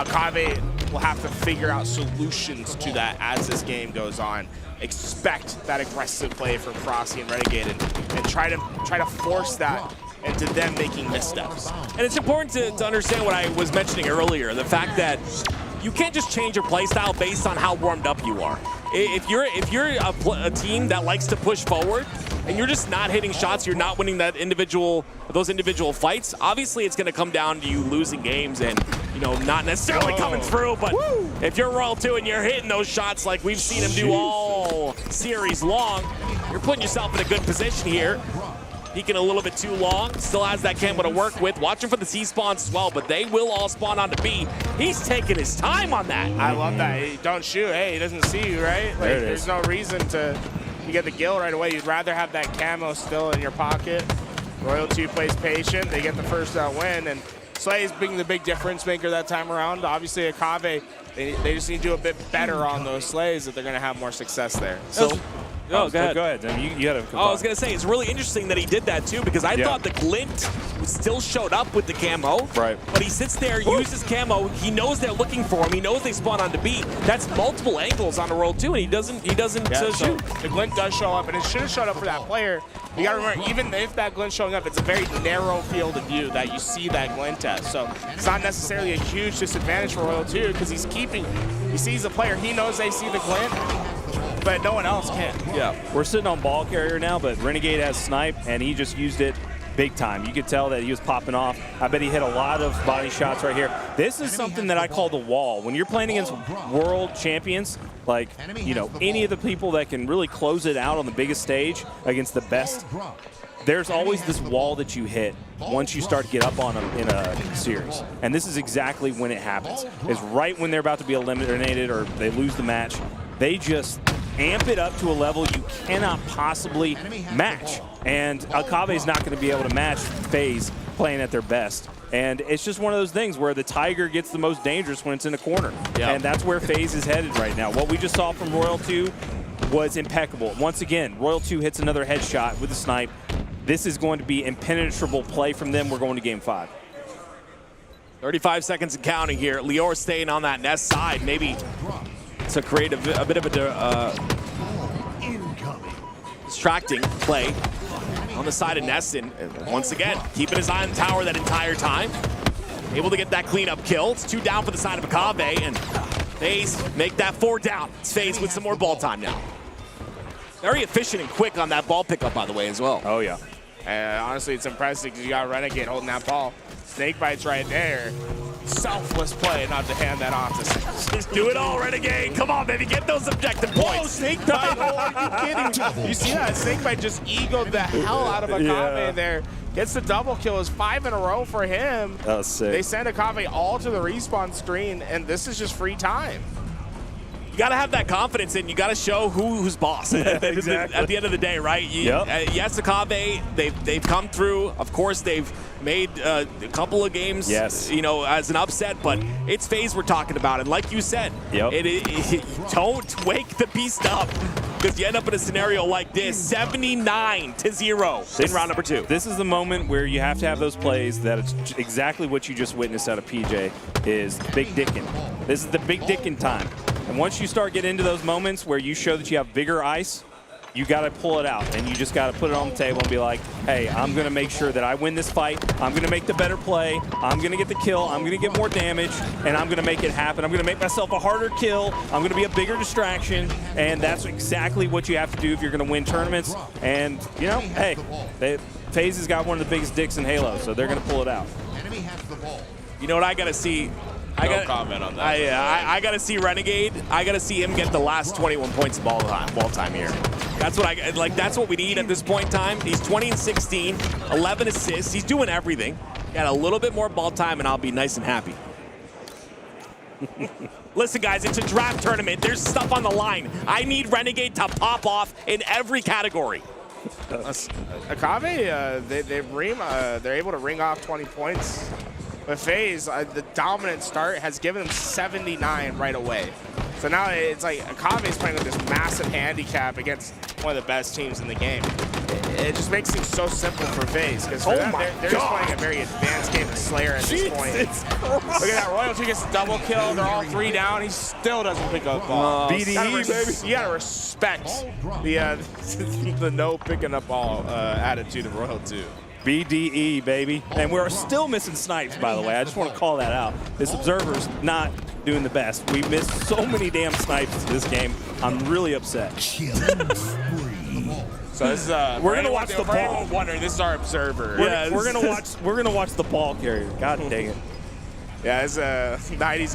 Speaker 3: Akave will have to figure out solutions to that as this game goes on. Expect that aggressive play from Frosty and Renegade and try to force that into them making missteps.
Speaker 5: And it's important to understand what I was mentioning earlier, the fact that you can't just change your play style based on how warmed up you are. If you're a team that likes to push forward and you're just not hitting shots, you're not winning those individual fights, obviously it's going to come down to you losing games and not necessarily coming through. But if you're Royal 2 and you're hitting those shots like we've seen him do all series long, you're putting yourself in a good position here. Peeking a little bit too long, still has that camo to work with. Watching for the C spawns as well, but they will all spawn onto B. He's taking his time on that.
Speaker 3: I love that. Hey, don't shoot. Hey, he doesn't see you, right? Like, there's no reason to get the kill right away. You'd rather have that camo still in your pocket. Royal 2 plays patient. They get the first win, and Slay's being the big difference maker that time around. Obviously, Akave, they just need to do a bit better on those Slays if they're going to have more success there. So.
Speaker 5: Go ahead.
Speaker 7: Go ahead. I mean, you had a
Speaker 5: I was going to say, it's really interesting that he did that too, because I thought the glint still showed up with the camo.
Speaker 7: Right.
Speaker 5: But he sits there, uses camo. He knows they're looking for him. He knows they spawn onto B. That's multiple angles on a roll too, and he doesn't shoot.
Speaker 3: The glint does show up, and it should have showed up for that player. You got to remember, even if that glint's showing up, it's a very narrow field of view that you see that glint at. So it's not necessarily a huge disadvantage for Royal 2 because he sees the player. He knows they see the glint, but no one else can.
Speaker 7: Yeah, we're sitting on ball carrier now, but Renegade has snipe, and he just used it big time. You could tell that he was popping off. I bet he hit a lot of body shots right here. This is something that I call the wall. When you're playing against world champions, like, any of the people that can really close it out on the biggest stage against the best, there's always this wall that you hit once you start to get up on them in a series. And this is exactly when it happens. It's right when they're about to be eliminated or they lose the match. They just amp it up to a level you cannot possibly match. And Akave is not going to be able to match FaZe playing at their best. And it's just one of those things where the Tiger gets the most dangerous when it's in a corner. Yep. And that's where FaZe is headed right now. What we just saw from Royal 2 was impeccable. Once again, Royal 2 hits another headshot with a snipe. This is going to be impenetrable play from them. We're going to game 5.
Speaker 5: 35 seconds and counting here. Lior staying on that Nest side, maybe to create a bit of a distracting play on the side of Neston. Once again, keeping his eye on the tower that entire time. Able to get that cleanup kill. It's 2 down for the side of Akave, and FaZe make that 4 down. It's FaZe with some more ball time now. Very efficient and quick on that ball pickup, by the way, as well.
Speaker 7: Oh, yeah.
Speaker 3: Honestly, it's impressive because you got Renegade holding that ball. Snakebite's right there. Selfless play not to hand that off to
Speaker 5: Just do it all, Renegade. Come on, baby. Get those objective points.
Speaker 3: Whoa, Snakebite. Are you kidding? You see that? Snakebite just egoed the hell out of Akave there. Gets the double kill. It's 5 in a row for him.
Speaker 7: That was sick.
Speaker 3: They send Akave all to the respawn screen, and this is just free time. You
Speaker 5: got to have that confidence, and you got to show who's boss
Speaker 7: Exactly.
Speaker 5: at the end of the day, right? Yes, Akave, they've come through. Of course, they've made a couple of games, as an upset, but it's FaZe we're talking about. And like you said, don't wake the beast up, because you end up in a scenario like this, 79-0 in round number 2.
Speaker 7: This is the moment where you have to have those plays that it's exactly what you just witnessed out of PJ is big dicking. This is the big dicking time. And once you start getting into those moments where you show that you have bigger ice, you got to pull it out, and you just got to put it on the table and be like, hey, I'm going to make sure that I win this fight. I'm going to make the better play. I'm going to get the kill. I'm going to get more damage, and I'm going to make it happen. I'm going to make myself a harder kill. I'm going to be a bigger distraction, and that's exactly what you have to do if you're going to win tournaments. And, hey, FaZe has got one of the biggest dicks in Halo, so they're going to pull it out.
Speaker 5: You know what I got to see?
Speaker 3: No comment on that.
Speaker 5: I got to see Renegade. I got to see him get the last 21 points of ball time here. That's what that's what we need at this point in time. He's 20-16, 11 assists. He's doing everything. Got a little bit more ball time, and I'll be nice and happy. Listen, guys, it's a draft tournament. There's stuff on the line. I need Renegade to pop off in every category.
Speaker 3: Akave, they're able to ring off 20 points. But FaZe, the dominant start has given them 79 right away. So now it's like Akave's playing with this massive handicap against one of the best teams in the game. It just makes things so simple for FaZe, because they're just playing a very advanced game of Slayer at this point. Look at that, Royalty gets a double kill, they're all 3 down, he still doesn't pick up ball.
Speaker 7: BDE, baby.
Speaker 3: You gotta respect the no picking up ball attitude of Royalty.
Speaker 7: BDE, baby. And we're still missing snipes, by the way. I just want to call that out. This Observer's not doing the best. We missed so many damn snipes this game. I'm really upset.
Speaker 3: So this is
Speaker 7: we're gonna watch the ball.
Speaker 3: Wonder, this is our Observer.
Speaker 7: We're gonna watch the ball carrier. God dang it.
Speaker 3: Yeah, this 90's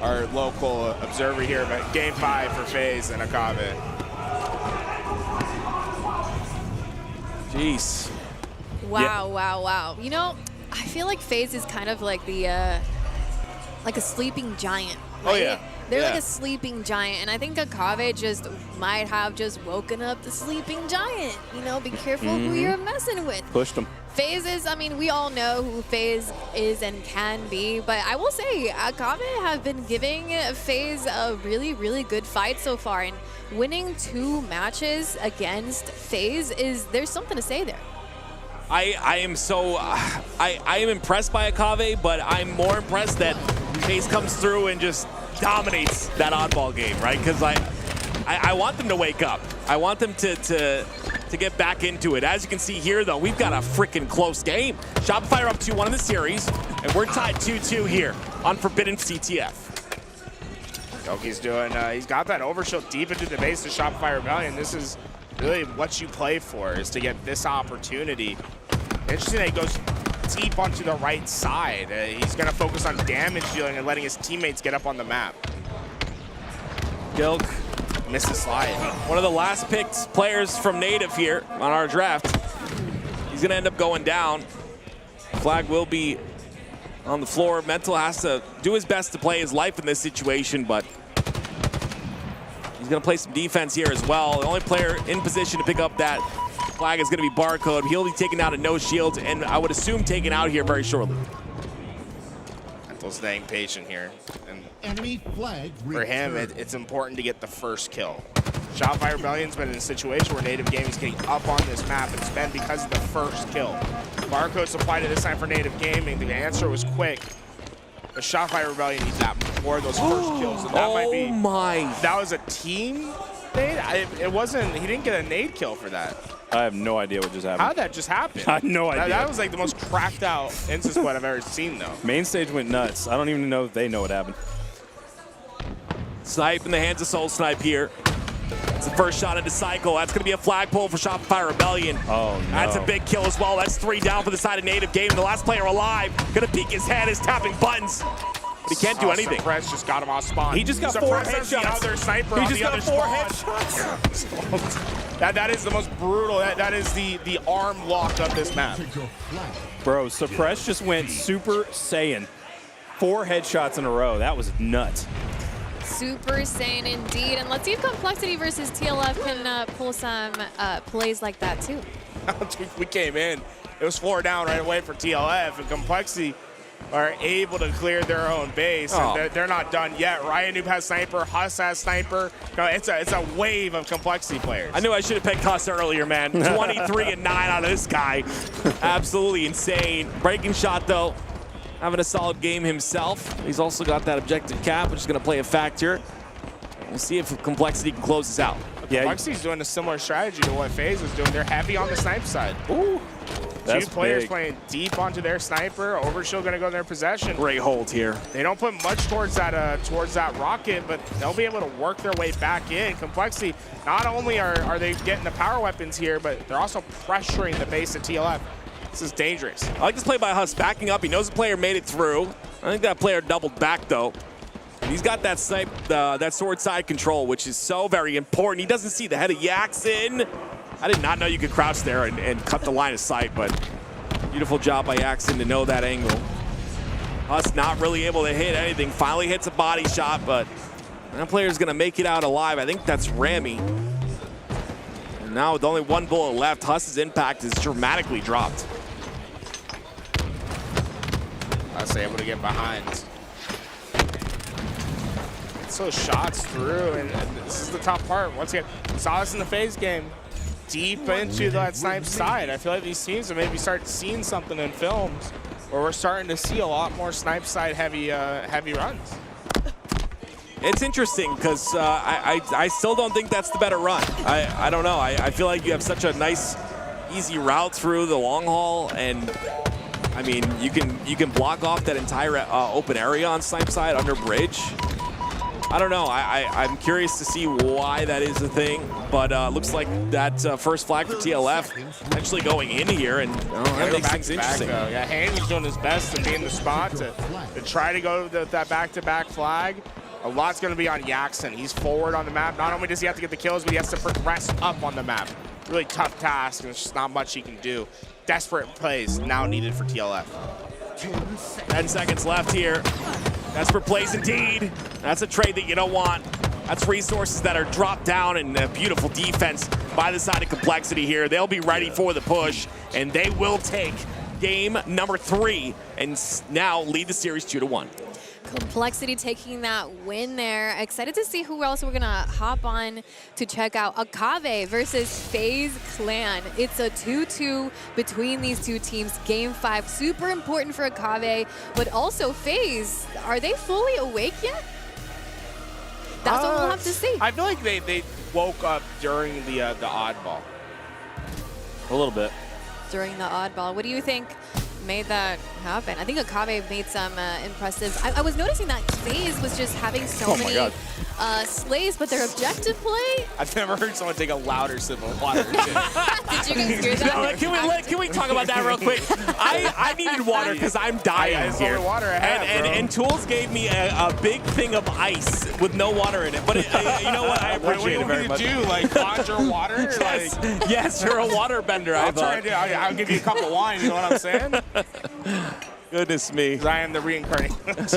Speaker 3: our local Observer here, but game 5 for FaZe and Akave.
Speaker 5: Jeez.
Speaker 2: Wow, wow. I feel like FaZe is kind of like like a sleeping giant. Right?
Speaker 3: Oh, yeah.
Speaker 2: They're like a sleeping giant, and I think Akave just might have just woken up the sleeping giant. Be careful who you're messing with.
Speaker 7: Pushed them.
Speaker 2: FaZe is, we all know who FaZe is and can be, but I will say Akave have been giving FaZe a really, really good fight so far, and winning 2 matches against FaZe there's something to say there.
Speaker 5: I am so I am impressed by Akave, but I'm more impressed that FaZe comes through and just dominates that oddball game, right? Because I want them to wake up. I want them to get back into it. As you can see here, though, we've got a freaking close game. Shopify are up 2-1 in the series, and we're tied 2-2 here on Forbidden CTF.
Speaker 3: Yoki's doing, he's got that overshield deep into the base of Shopify Rebellion. This is really what you play for, is to get this opportunity. Interesting that he goes deep onto the right side. He's going to focus on damage dealing and letting his teammates get up on the map.
Speaker 5: Gilk
Speaker 3: Missed the slide.
Speaker 5: One of the last picked players from Native here on our draft. He's going to end up going down. Flag will be on the floor. Mental has to do his best to play his life in this situation, but he's going to play some defense here as well. The only player in position to pick up that flag is going to be Barcode. He'll be taken out at no shield, and I would assume taken out here very shortly.
Speaker 3: Mental's staying patient here. And
Speaker 11: enemy flag
Speaker 3: for him, it's important to get the first kill. Shopify Rebellion's been in a situation where Native Gaming's getting up on this map. It's been because of the first kill. Barcode supplied it this time for Native Gaming. The answer was quick. But Shopify Rebellion needs that more of those first kills. And that might be. That was a team nade? It wasn't. He didn't get a nade kill for that.
Speaker 7: I have no idea what just happened.
Speaker 3: How did that just happen?
Speaker 7: I have no idea.
Speaker 3: That was like the most cracked out Insta Squad I've ever seen, though.
Speaker 7: Main stage went nuts. I don't even know if they know what happened.
Speaker 5: Snipe in the hands of Soul Snipe here. It's the first shot into Cycle. That's going to be a flagpole for Shopify Rebellion.
Speaker 7: Oh, no.
Speaker 5: That's a big kill as well. That's 3 down for the side of Native Gaming. The last player alive. Going to peek his head, is tapping buttons. But he can't do anything.
Speaker 3: Suppress just got him off spawn.
Speaker 7: He just got 4 headshots.
Speaker 3: The other sniper
Speaker 7: he
Speaker 3: on
Speaker 7: just
Speaker 3: the
Speaker 7: got
Speaker 3: other
Speaker 7: 4
Speaker 3: spawn.
Speaker 7: headshots.
Speaker 3: That is the most brutal. That is the arm lock of this map.
Speaker 7: Bro, Suppress just went Super Saiyan. 4 headshots in a row. That was nuts.
Speaker 2: Super Saiyan indeed. And let's see if Complexity versus TLF can pull some plays like that too.
Speaker 3: We came in, it was 4 down right away for TLF, and Complexity are able to clear their own base.
Speaker 5: Oh.
Speaker 3: And they're not done yet. Ryan Noob has Sniper, Huss has Sniper. No, it's a wave of Complexity players.
Speaker 5: I knew I should have picked Huss earlier, man. 23 and 9 out of this guy. Absolutely insane. Breaking shot, though. Having a solid game himself. He's also got that objective cap, which is going to play a factor. We'll see if Complexity can close this out.
Speaker 3: Complexity's doing a similar strategy to what FaZe was doing. They're heavy on the snipe side.
Speaker 5: Ooh.
Speaker 3: Two players playing deep onto their sniper. Overshield going to go in their possession.
Speaker 5: Great hold here.
Speaker 3: They don't put much towards that rocket, but they'll be able to work their way back in. Complexity, not only are they getting the power weapons here, but they're also pressuring the base of TLF. This is dangerous.
Speaker 5: I like this play by Huss, backing up. He knows the player made it through. I think that player doubled back, though. He's got that snipe, that sword side control, which is so very important. He doesn't see the head of Yaxin. I did not know you could crouch there and cut the line of sight, but beautiful job by Yaxin to know that angle. Huss not really able to hit anything. Finally hits a body shot, but that player's going to make it out alive. I think that's Rami. And now with only 1 bullet left, Huss's impact is dramatically dropped.
Speaker 3: Huss able to get behind. Gets those shots through, and this is the tough part. Once again, we saw this in the FaZe game. Deep into that snipe side. I feel like these teams have maybe started seeing something in films where we're starting to see a lot more snipe side heavy runs.
Speaker 5: It's interesting because I still don't think that's the better run. I don't know. I feel like you have such a nice, easy route through the long haul, and I mean you can block off that entire open area on snipe side under bridge. I don't know. I'm curious to see why that is a thing, but looks like that first flag for TLF actually going in here, and that makes things interesting.
Speaker 3: Yeah, Haney's doing his best to be in the spot to try to go that back-to-back flag. A lot's going to be on Yaxin. He's forward on the map. Not only does he have to get the kills, but he has to progress up on the map. Really tough task, and there's just not much he can do. Desperate plays now needed for TLF.
Speaker 5: 10 seconds left here. Desperate plays indeed. That's a trade that you don't want. That's resources that are dropped down, and beautiful defense by the side of Complexity here. They'll be ready for the push, and they will take game number 3 and now lead the series 2-1.
Speaker 2: Complexity taking that win there. Excited to see who else we're gonna hop on to check out. Akave versus FaZe Clan. It's a 2-2 between these two teams. Game 5, super important for Akave, but also FaZe. Are they fully awake yet? That's what we'll have to see.
Speaker 3: I feel like they woke up during the oddball.
Speaker 7: A little bit.
Speaker 2: During the oddball. What do you think made that happen? I think Akave made some impressive. I was noticing that FaZe was just having so many slays, but their objective play.
Speaker 3: I've never heard someone take a louder sip of water.
Speaker 2: Did you guys hear that?
Speaker 5: Can we talk about that real quick? I needed water because I'm dying here.
Speaker 3: Water I have,
Speaker 5: and Tools gave me a big thing of ice with no water in it. But you know what? I appreciate it very much.
Speaker 3: What do you want me to do? Like conjure water?
Speaker 5: Yes, you're a water bender.
Speaker 3: I'll give you a cup of wine. You know what I'm saying?
Speaker 5: Goodness me.
Speaker 3: I am the reincarnate.
Speaker 5: Thank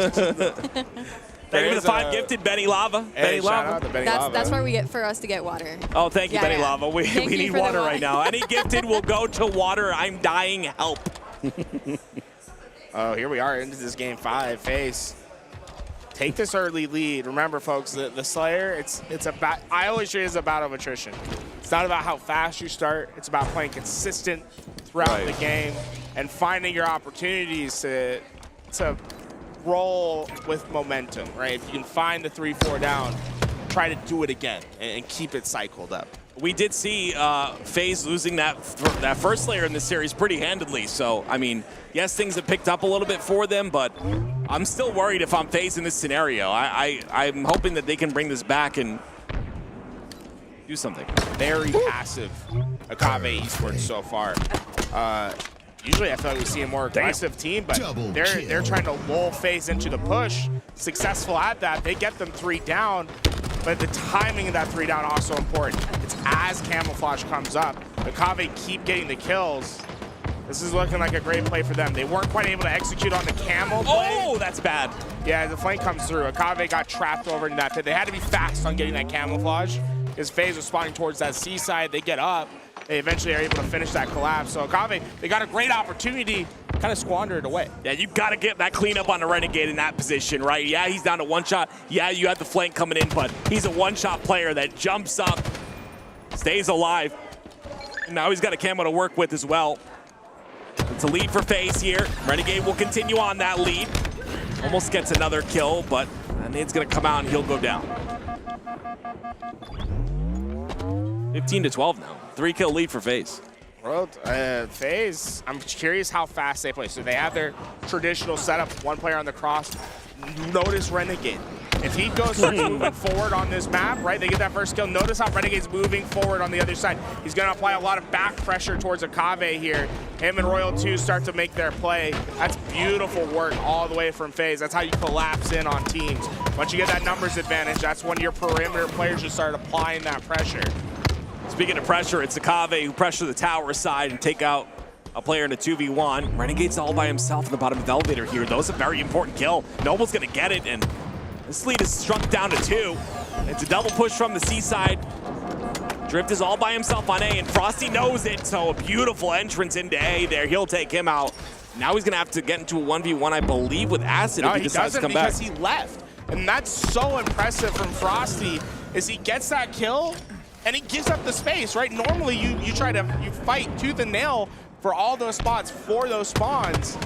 Speaker 5: you for the 5 gifted, Benny Lava.
Speaker 3: Hey,
Speaker 5: Benny Lava.
Speaker 2: That's where we get for us to get water.
Speaker 5: Oh, thank you,
Speaker 2: Yeah,
Speaker 5: Benny
Speaker 2: yeah.
Speaker 5: Lava. We
Speaker 2: Thank you
Speaker 5: need
Speaker 2: for the
Speaker 5: water
Speaker 2: wine.
Speaker 5: right now. Any gifted will go to water. I'm dying. Help.
Speaker 3: Oh, here we are into this game 5. FaZe take this early lead. Remember, folks, the Slayer, I always treat it as a battle of attrition. It's not about how fast you start. It's about playing consistent throughout the game and finding your opportunities to roll with momentum, right? If you can find the 3-4 down, try to do it again and keep it cycled up.
Speaker 5: We did see FaZe losing that first Slayer in the series pretty handedly. So, I mean, yes, things have picked up a little bit for them, but I'm still worried if I'm FaZe in this scenario. I'm hoping that they can bring this back and do something.
Speaker 3: Very passive Akave esports so far. Usually I feel like we see a more aggressive team, but they're trying to lull FaZe into the push. Successful at that. They get them 3 down, but the timing of that 3 down also important. It's as Camouflage comes up. Akave keep getting the kills. This is looking like a great play for them. They weren't quite able to execute on the camel play.
Speaker 5: Oh, that's bad.
Speaker 3: Yeah, the flank comes through. Akave got trapped over in that pit. They had to be fast on getting that camouflage because FaZe was spawning towards that C side. They get up. They eventually are able to finish that collapse. So Akave, they got a great opportunity, kind of squandered away.
Speaker 5: Yeah, you got to get that cleanup on the Renegade in that position, right? Yeah, he's down to one shot. Yeah, you have the flank coming in, but he's a one-shot player that jumps up, stays alive. Now he's got a camo to work with as well. It's a lead for FaZe here. Renegade will continue on that lead. Almost gets another kill, but that nade's going to come out and he'll go down. 15-12 now. 3-kill lead for FaZe.
Speaker 3: Well, FaZe, I'm curious how fast they play. So they have their traditional setup, one player on the cross. Notice Renegade. If he starts moving forward on this map, right, they get that first kill. Notice how Renegade's moving forward on the other side. He's going to apply a lot of back pressure towards Akave here. Him and Royal 2 start to make their play. That's beautiful work all the way from FaZe. That's how you collapse in on teams. Once you get that numbers advantage, that's when your perimeter players just start applying that pressure.
Speaker 5: Speaking of pressure, it's Akave who pressure the tower side and take out a player in a 2v1. Renegade's all by himself in the bottom of the elevator here. That was a very important kill. Noble's going to get it, and this lead is shrunk down to 2. It's a double push from the C side. Drift is all by himself on A, and Frosty knows it, so a beautiful entrance into A there. He'll take him out. Now he's going to have to get into a 1v1, I believe, with Acid if he decides to come back.
Speaker 3: No, he doesn't because he left. And that's so impressive from Frosty, is he gets that kill, and he gives up the space, right? Normally, you fight tooth and nail for all those spots, for those spawns.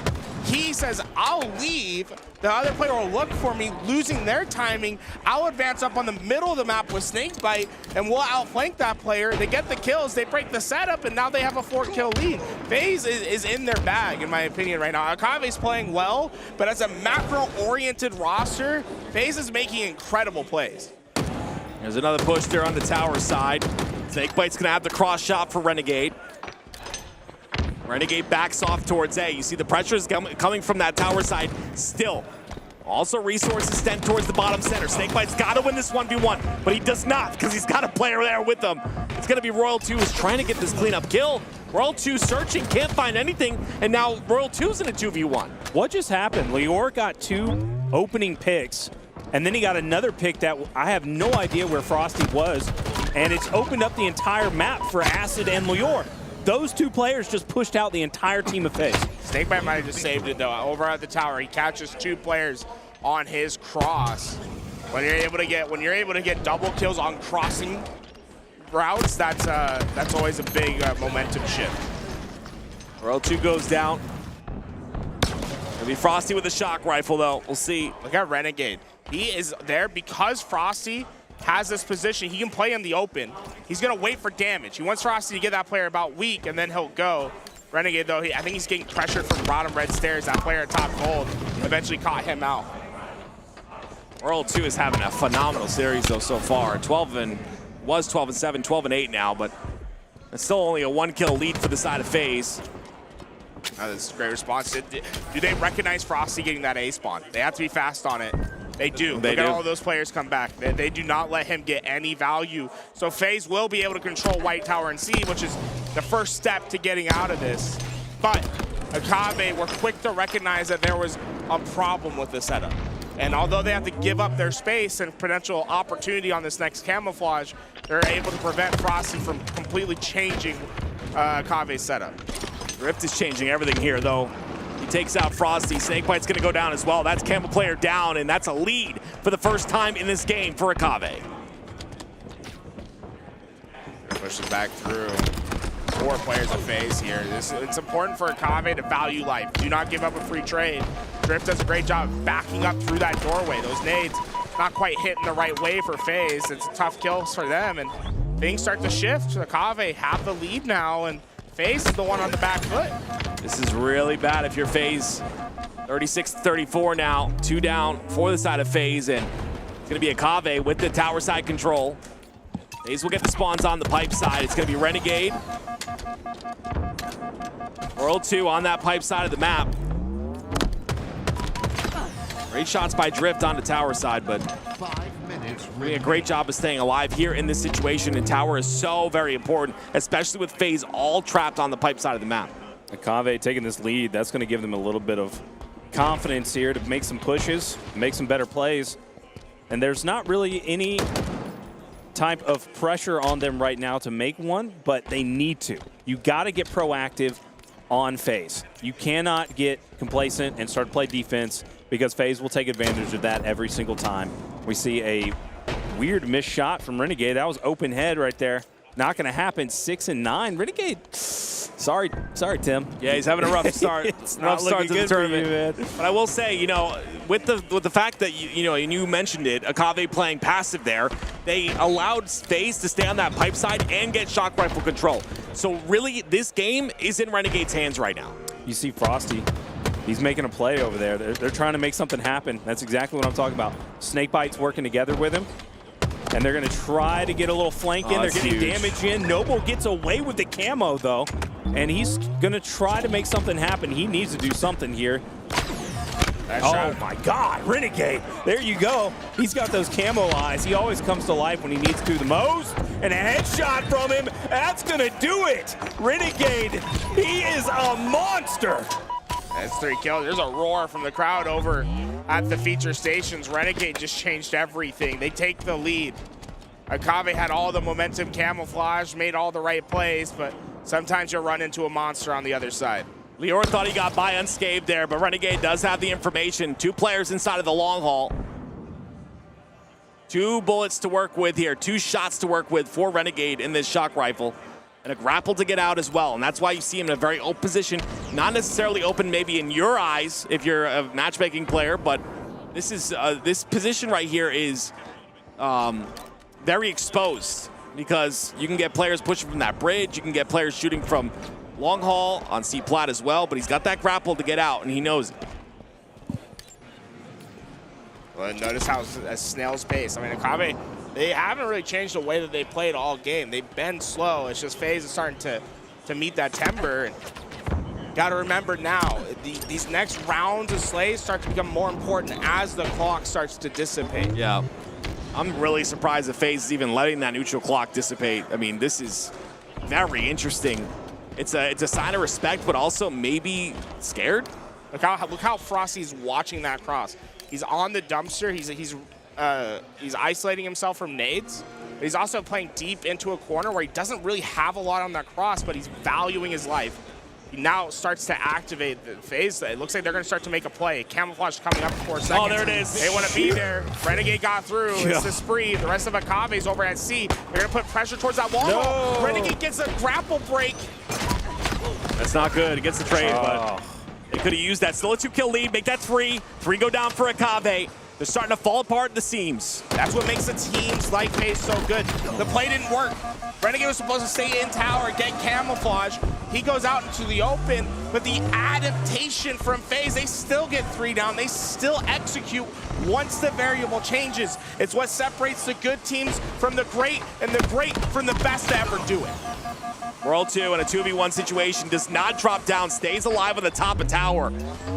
Speaker 3: He says, I'll leave. The other player will look for me, losing their timing. I'll advance up on the middle of the map with Snakebite, and we'll outflank that player. They get the kills, they break the setup, and now they have a 4-kill lead. FaZe is in their bag, in my opinion, right now. Akave's playing well, but as a macro-oriented roster, FaZe is making incredible plays.
Speaker 5: There's another push there on the tower side. Snakebite's gonna have the cross shot for Renegade. Renegade backs off towards A. You see the pressure is coming from that tower side still. Also resources sent towards the bottom center. Snakebite's got to win this 1v1, but he does not because he's got a player there with him. It's going to be Royal 2 who's trying to get this cleanup kill. Royal 2 searching, can't find anything, and now Royal 2's in a 2v1.
Speaker 7: What just happened? Lior got 2 opening picks, and then he got another pick that I have no idea where Frosty was, and it's opened up the entire map for Acid and Lior. Those 2 players just pushed out the entire team of FaZe.
Speaker 3: Snakebite might have just saved it though. Over at the tower, he catches 2 players on his cross. When you're able to get double kills on crossing routes, that's always a big momentum shift.
Speaker 5: Royal 2 goes down. It'll be Frosty with a shock rifle though. We'll see.
Speaker 3: Look at Renegade. He is there because Frosty has this position. He can play in the open. He's going to wait for damage. He wants Frosty to get that player about weak, and then he'll go. Renegade, though, I think he's getting pressured from bottom red stairs. That player at top gold eventually caught him out.
Speaker 5: Royal 2 is having a phenomenal series, though, so far. 12-7, 12-8 now, but it's still only a 1-kill lead for the side of FaZe.
Speaker 3: This is a great response. Do they recognize Frosty getting that A spawn? They have to be fast on it. They do. Look at all those players come back. They do not let him get any value. So FaZe will be able to control White Tower and C, which is the first step to getting out of this. But Akave were quick to recognize that there was a problem with the setup. And although they have to give up their space and potential opportunity on this next camouflage, they're able to prevent Frosty from completely changing Akave's setup.
Speaker 5: Rift is changing everything here, though. He takes out Frosty. Snakebite's going to go down as well. That's Camo player down, and that's a lead for the first time in this game for Akave.
Speaker 3: Pushes back through. 4 players of FaZe here. It's important for Akave to value life. Do not give up a free trade. Drift does a great job backing up through that doorway. Those nades not quite hitting the right way for FaZe. It's tough kills for them, and things start to shift. Akave have the lead now, and FaZe is the one on the back foot.
Speaker 5: This is really bad if you're FaZe. 36-34 now, 2 down for the side of FaZe, and it's gonna be Akave with the tower side control. FaZe will get the spawns on the pipe side. It's gonna be Renegade. World 2 on that pipe side of the map. Great shots by Drift on the tower side, but doing a great job of staying alive here in this situation, and tower is so very important, especially with FaZe all trapped on the pipe side of the map.
Speaker 7: Akave taking this lead, that's going to give them a little bit of confidence here to make some pushes, make some better plays. And there's not really any type of pressure on them right now to make one, but they need to. You got to get proactive on FaZe. You cannot get complacent and start to play defense because FaZe will take advantage of that every single time. We see a weird missed shot from Renegade. That was open head right there. Not going to happen. 6 and 9. Renegade. Sorry, Tim.
Speaker 5: Yeah, he's having a rough start.
Speaker 7: It's not looking good for you, man.
Speaker 5: But I will say, you know, with the fact that you know, and you mentioned it, Akave playing passive there, they allowed FaZe to stay on that pipe side and get shock rifle control. So really, this game is in Renegade's hands right now.
Speaker 7: You see Frosty. He's making a play over there. They're trying to make something happen. That's exactly what I'm talking about. Snakebite's working together with him. And they're going to try to get a little flank in. They're getting damage in. Noble gets away with the camo, though. And he's going to try to make something happen. He needs to do something here. Oh, my God. Renegade. There you go. He's got those camo eyes. He always comes to life when he needs to the most. And a headshot from him. That's going to do it. Renegade, he is a monster.
Speaker 3: That's 3 kills. There's a roar from the crowd over at the feature stations. Renegade just changed everything. They take the lead. Akave had all the momentum camouflage, made all the right plays, but sometimes you'll run into a monster on the other side.
Speaker 5: Lior thought he got by unscathed there, but Renegade does have the information. 2 players inside of the long haul. 2 bullets to work with here, 2 shots to work with for Renegade in this shock rifle. And a grapple to get out as well, and that's why you see him in a very open position. Not necessarily open maybe in your eyes if you're a matchmaking player, but this is this position right here is very exposed because you can get players pushing from that bridge, you can get players shooting from long haul on C plat as well, but he's got that grapple to get out, and he knows it.
Speaker 3: Well, notice how a snail's pace. I mean, Akave, they haven't really changed the way that they played all game. They've been slow. It's just FaZe is starting to meet that timber. Got to remember now, these next rounds of slays start to become more important as the clock starts to dissipate.
Speaker 5: Yeah. I'm really surprised that FaZe is even letting that neutral clock dissipate. I mean, this is very interesting. It's a sign of respect, but also maybe scared.
Speaker 3: Look how Frosty's watching that cross. He's on the dumpster. He's isolating himself from nades. But he's also playing deep into a corner where he doesn't really have a lot on that cross, but he's valuing his life. He now starts to activate the FaZe. It looks like they're going to start to make a play. Camouflage coming up in 4 seconds.
Speaker 5: Oh, there it is.
Speaker 3: They want to be there. Renegade got through. Yeah. It's the spree. The rest of Akave's over at C. They're going to put pressure towards that wall. No. Renegade gets a grapple break.
Speaker 5: That's not good. He gets the trade, but they could have used that. Still a 2-kill lead. Make that 3. 3 go down for Akave. They're starting to fall apart at the seams.
Speaker 3: That's what makes the teams like FaZe so good. The play didn't work. Renegade was supposed to stay in tower, get camouflage. He goes out into the open, but the adaptation from FaZe, they still get 3 down. They still execute once the variable changes. It's what separates the good teams from the great and the great from the best to ever do it.
Speaker 5: World 2 in a 2v1 situation does not drop down, stays alive on the top of tower.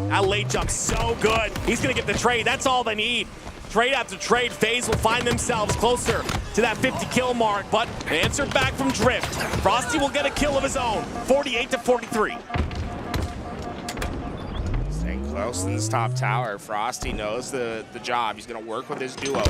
Speaker 5: That late jump so good. He's gonna get the trade, that's all they need. Trade after trade, FaZe will find themselves closer to that 50 kill mark, but an answer back from Drift. Frosty will get a kill of his own, 48-43.
Speaker 3: Staying close in this top tower. Frosty knows the job. He's gonna work with his duo.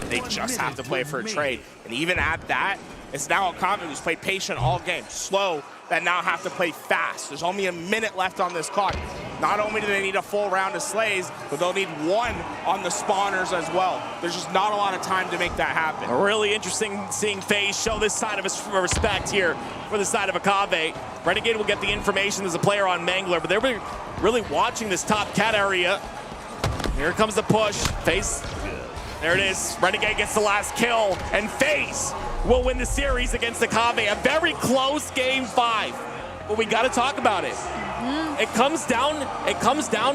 Speaker 3: They just have to play for a trade. And even at that, it's now Akave who's played patient all game, slow, that now have to play fast. There's only a minute left on this clock. Not only do they need a full round of slays, but they'll need 1 on the spawners as well. There's just not a lot of time to make that happen.
Speaker 5: Really interesting seeing FaZe show this side of his respect here for the side of Akave. Renegade will get the information as a player on Mangler, but they're really watching this top cat area. Here comes the push. FaZe, there it is. Renegade gets the last kill, and FaZe will win the series against Akave. A very close game 5, but we got to talk about it. It comes down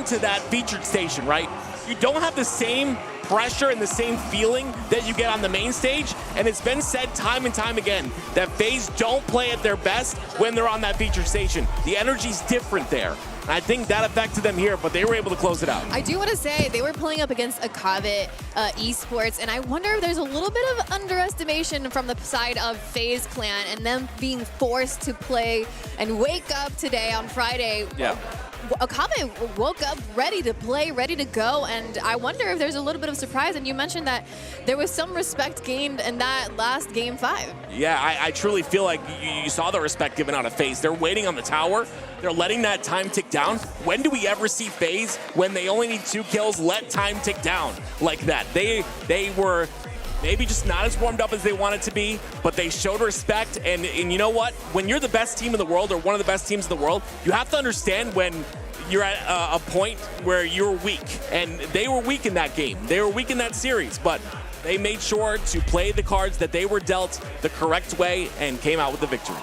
Speaker 5: to that featured station, right? You don't have the same pressure and the same feeling that you get on the main stage, and it's been said time and time again that FaZe don't play at their best when they're on that featured station. The energy's different there. I think that affected them here, but they were able to close it out.
Speaker 2: I do want to say they were playing up against Akave Esports, and I wonder if there's a little bit of underestimation from the side of FaZe Clan and them being forced to play and wake up today on Friday.
Speaker 5: Yeah.
Speaker 2: Akave woke up ready to play, ready to go, and I wonder if there's a little bit of surprise. And you mentioned that there was some respect gained in that last Game 5.
Speaker 5: Yeah, I truly feel like you saw the respect given out of FaZe. They're waiting on the tower. They're letting that time tick down. When do we ever see FaZe, when they only need 2 kills, let time tick down like that? They were maybe just not as warmed up as they wanted to be, but they showed respect. And you know what? When you're the best team in the world or one of the best teams in the world, you have to understand when you're at a point where you're weak. And they were weak in that game. They were weak in that series, but they made sure to play the cards that they were dealt the correct way and came out with the victory.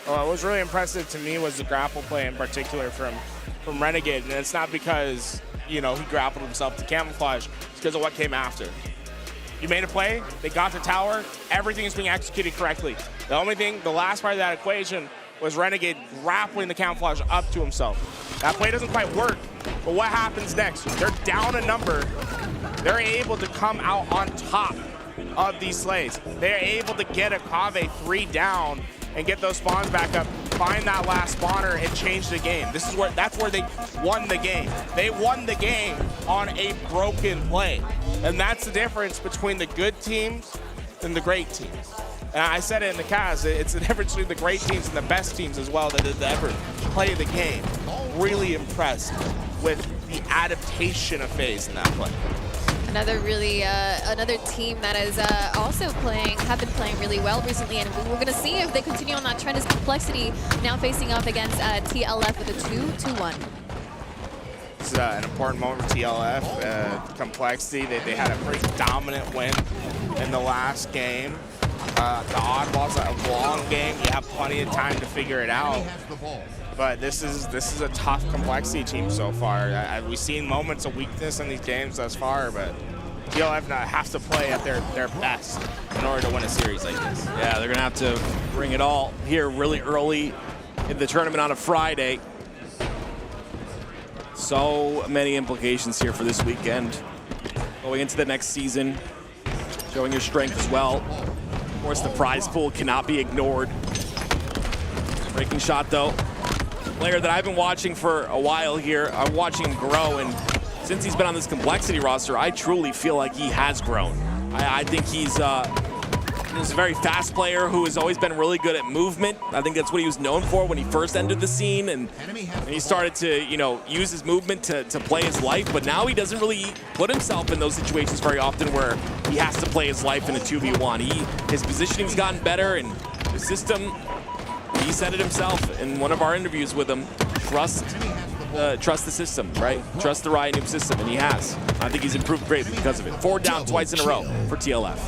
Speaker 3: What was really impressive to me was the grapple play in particular from Renegade. And it's not because, he grappled himself to camouflage. It's because of what came after. You made a play, they got the tower, everything is being executed correctly. The only thing, the last part of that equation was Renegade grappling the camouflage up to himself. That play doesn't quite work, but what happens next? They're down a number. They're able to come out on top of these slays. They're able to get Akave 3 down and get those spawns back up, find that last spawner and change the game. That's where they won the game. They won the game on a broken play. And that's the difference between the good teams and the great teams. And I said it in the cast, it's the difference between the great teams and the best teams as well that ever play the game. Really impressed with the adaptation of FaZe in that play.
Speaker 2: Another team that is also have been playing really well recently, and we're going to see if they continue on that trend is Complexity, now facing off against TLF with a 2-1.
Speaker 3: This is an important moment for TLF. Complexity, they had a pretty dominant win in the last game. The oddball's a long game. You have plenty of time to figure it out. But this is a tough Complexity team so far. We've seen moments of weakness in these games thus far, but TLF have to play at their best in order to win a series like this.
Speaker 5: Yeah, they're going to have to bring it all here really early in the tournament on a Friday. So many implications here for this weekend. Going into the next season, showing your strength as well. Of course, the prize pool cannot be ignored. Breaking Shot, though. Player that I've been watching for a while here. I'm watching him grow, and since he's been on this Complexity roster, I truly feel like he has grown. I think he's a very fast player who has always been really good at movement. I think that's what he was known for when he first entered the scene, and he started to, use his movement to play his life, but now he doesn't really put himself in those situations very often where he has to play his life in a 2v1. His positioning's gotten better, and the system, he said it himself in one of our interviews with him, trust the system, right? Trust the Riot Noob system, and he has. I think he's improved greatly because of it. 4 down twice in a row for TLF.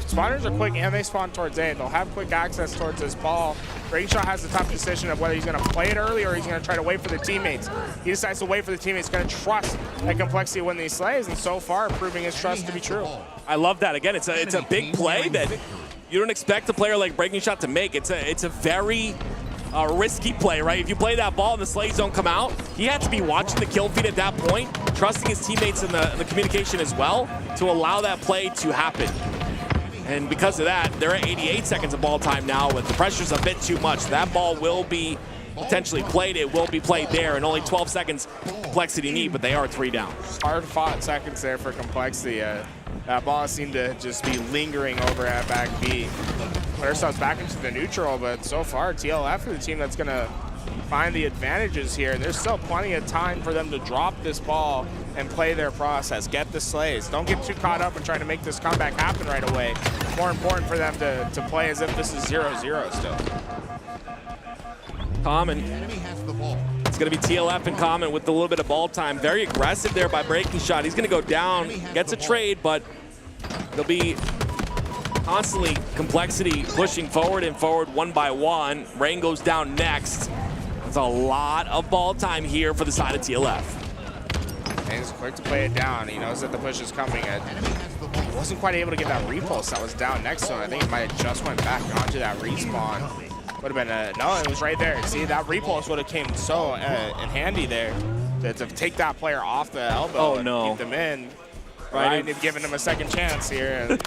Speaker 3: Spawners are quick and they spawn towards A. They'll have quick access towards this ball. Breaking Shot has the tough decision of whether he's going to play it early or he's going to try to wait for the teammates. He decides to wait for the teammates. He's going to trust that Complexity win these slays, and so far proving his trust to be true.
Speaker 5: I love that. Again, it's a big play that you don't expect a player like Breaking Shot to make. It's a very risky play, right? If you play that ball and the slays don't come out, he had to be watching the kill feed at that point, trusting his teammates in the communication as well to allow that play to happen. And because of that, they're at 88 seconds of ball time now, but the pressure's a bit too much. That ball will be potentially played. It will be played there, and only 12 seconds Complexity need, but they are 3 down.
Speaker 3: Hard-fought seconds there for Complexity. That ball seemed to just be lingering over at back B. Put ourselves back into the neutral, but so far TLF is the team that's going to find the advantages here. There's still plenty of time for them to drop this ball and play their process, get the slays. Don't get too caught up in trying to make this comeback happen right away. More important for them to play as if this is 0-0 still.
Speaker 5: Common. It's going to be TLF and Common with a little bit of ball time. Very aggressive there by Breaking Shot. He's going to go down, gets a trade, but they'll be constantly Complexity pushing forward and forward one by one. Rain goes down next. That's a lot of ball time here for the side of TLF.
Speaker 3: And he's quick to play it down. He knows that the push is coming. He wasn't quite able to get that repulse that was down next to him. I think he might have just went back onto that respawn. Would have been no, it was right there. See, that repulse would have came so in handy there to take that player off the elbow and keep them in. Right, and giving him a second chance here, and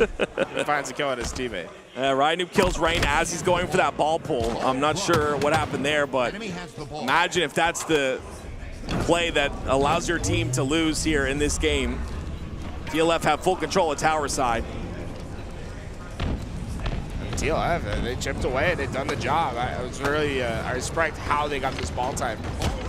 Speaker 3: he finds a kill on his teammate.
Speaker 5: Ryan kills Rain as he's going for that ball pull. I'm not sure what happened there, but imagine if that's the play that allows your team to lose here in this game. TLF have full control of tower side.
Speaker 3: TLF, they chipped away. They've done the job. I was really, I respect how they got this ball time.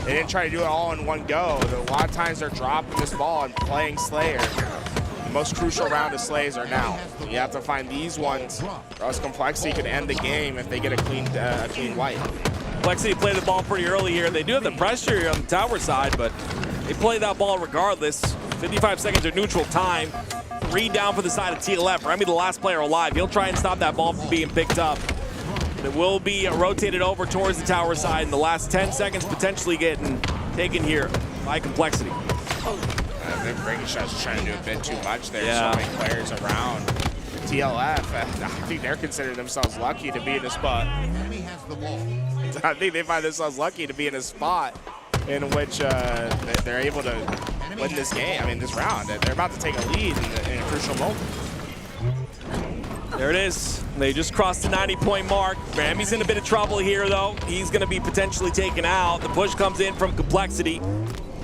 Speaker 3: They didn't try to do it all in one go. A lot of times they're dropping this ball and playing Slayer. The most crucial round of Slays are now. You have to find these ones, or else Complexity could end the game if they get a clean wipe.
Speaker 5: Complexity played the ball pretty early here. They do have the pressure on the tower side, but they play that ball regardless. 55 seconds of neutral time. 3 down for the side of TLF. Remy, the last player alive. He'll try and stop that ball from being picked up. It will be rotated over towards the tower side in the last 10 seconds, potentially getting taken here by Complexity.
Speaker 3: I think Breaking Shot's trying to do a bit too much there. So many players around. TLF, I think they're considering themselves lucky to be in a spot. I think they find themselves lucky to be in a spot in which they're able to win this game. I mean, this round. They're about to take a lead in a crucial moment.
Speaker 5: There it is. They just crossed the 90-point mark. Ramy's in a bit of trouble here, though. He's going to be potentially taken out. The push comes in from Complexity.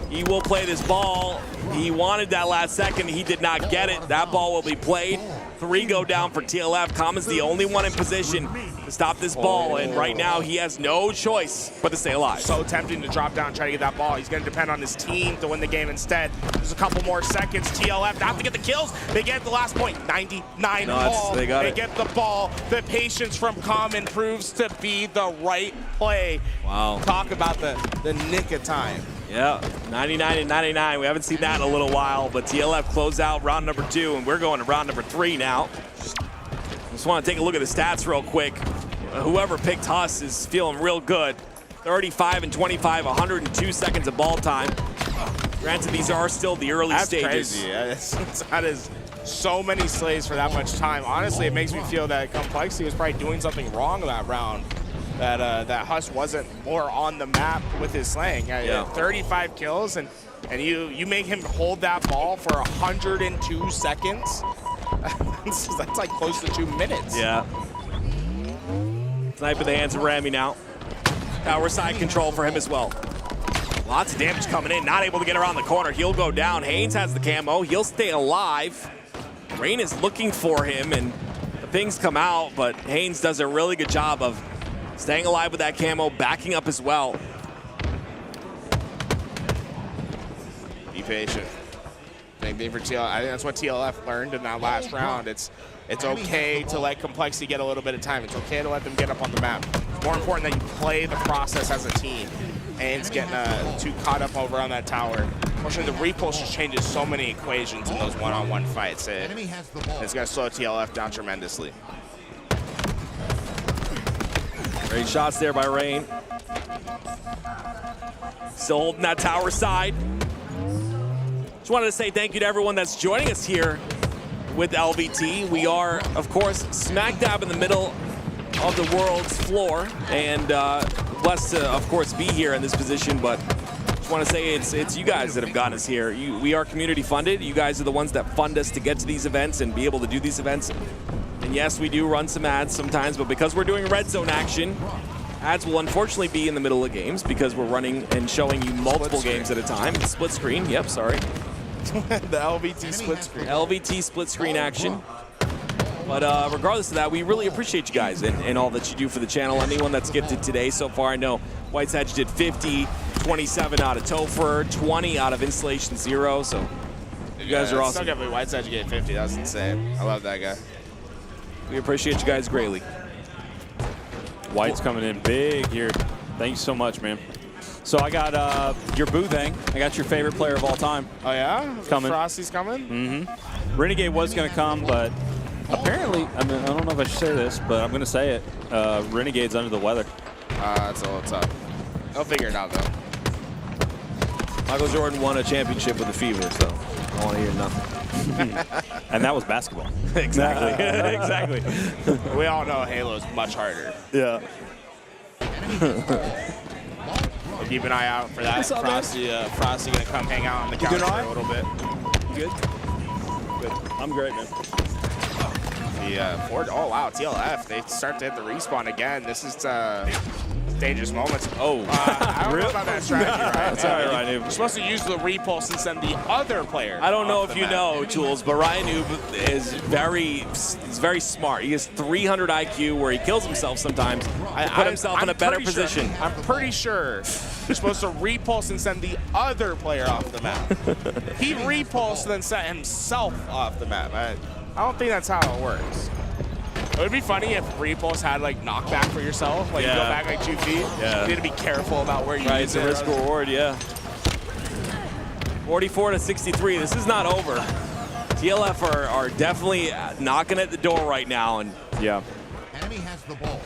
Speaker 5: He will play this ball. He wanted that last second. He did not get it. That ball will be played. 3 go down for TLF. Common's the only one in position to stop this ball, and right now he has no choice but to stay alive.
Speaker 3: So tempting to drop down and try to get that ball. He's going to depend on his team to win the game instead. There's a couple more seconds. TLF not to get the kills. They get the last point. 99 ball.
Speaker 5: They
Speaker 3: get the ball. The patience from Common proves to be the right play.
Speaker 5: Wow.
Speaker 3: Talk about the nick of time.
Speaker 5: Yeah, 99 and 99. We haven't seen that in a little while, but TLF close out round number 2, and we're going to round number 3 now. Just want to take a look at the stats real quick. Whoever picked Huss is feeling real good. 35 and 25, 102 seconds of ball time. Granted, these are still the early stages.
Speaker 3: That's crazy. That is so many slays for that much time. Honestly, it makes me feel that Complexity was probably doing something wrong that round. That Huss wasn't more on the map with his slaying. 35 kills, and you make him hold that ball for 102 seconds. That's like close to 2 minutes.
Speaker 5: Yeah. Snipe in the hands of Ramy now. Tower side control for him as well. Lots of damage coming in, not able to get around the corner. He'll go down. Haynes has the camo. He'll stay alive. Rain is looking for him, and the pings come out, but Haynes does a really good job of staying alive with that camo, backing up as well.
Speaker 3: Be patient. Same thing for TLF. I think that's what TLF learned in that last round. It's okay to let Complexity get a little bit of time. It's okay to let them get up on the map. It's more important that you play the process as a team. And it's getting too caught up over on that tower. Unfortunately, the repulse just changes so many equations in those one-on-one fights. It's going to slow TLF down tremendously.
Speaker 5: Great shots there by Rain. Still holding that tower side. Just wanted to say thank you to everyone that's joining us here with LVT. We are, of course, smack dab in the middle of the world's floor, and blessed to, of course, be here in this position, but just want to say it's you guys that have gotten us here. We are community funded. You guys are the ones that fund us to get to these events and be able to do these events. And yes, we do run some ads sometimes, but because we're doing red zone action, ads will unfortunately be in the middle of games because we're running and showing you multiple games at a time. Split screen, yep, sorry.
Speaker 3: The LVT split screen.
Speaker 5: LVT split screen action. But regardless of that, we really appreciate you guys and all that you do for the channel. Anyone that's gifted today so far, I know White's Edge did 50, 27 out of Topher, 20 out of Installation Zero, so you guys are awesome.
Speaker 3: Still got me White's Edge getting 50, that's insane. I love that guy.
Speaker 5: We appreciate you guys greatly.
Speaker 10: White's coming in big here. Thank you so much, man. So I got your boo thing. I got your favorite player of all time.
Speaker 3: Oh, yeah?
Speaker 10: Coming.
Speaker 3: Frosty's coming?
Speaker 10: Mm-hmm. Renegade was going to come, but apparently, I mean, I don't know if I should say this, but I'm going to say it. Renegade's under the weather.
Speaker 3: That's a little tough. They'll figure it out, though.
Speaker 5: Michael Jordan won a championship with the Fever, so I don't want to hear nothing.
Speaker 10: And that was basketball.
Speaker 5: Exactly. Exactly.
Speaker 3: We all know Halo's much harder.
Speaker 10: Yeah.
Speaker 3: We'll keep an eye out for that. Frosty gonna come hang out on the couch for a little bit.
Speaker 7: Good. Good. I'm great, man.
Speaker 3: Oh wow, TLF, they start to hit the respawn again. This is dangerous moments. Oh, I don't know about that strategy, right?
Speaker 7: That's all right, Ryan.
Speaker 3: You're supposed to use the repulse and send the other player.
Speaker 5: I don't know
Speaker 3: off
Speaker 5: if
Speaker 3: the
Speaker 5: you
Speaker 3: map.
Speaker 5: know, Jules, but Ryan Noob is very smart. He has 300 IQ where he kills himself sometimes to put himself in a better position.
Speaker 3: I'm pretty sure you're supposed to repulse and send the other player off the map. He repulsed and then sent himself off the map. I don't think that's how it works. It would be funny if repulse had like knockback for yourself, like you go back like 2 feet.
Speaker 5: Yeah.
Speaker 3: You need to be careful about where you
Speaker 5: Right,
Speaker 3: use
Speaker 5: it's a
Speaker 3: it.
Speaker 5: risk reward, yeah. 44 to 63. This is not over. TLF are definitely knocking at the door right now, and
Speaker 7: Yeah.
Speaker 11: Enemy has the ball.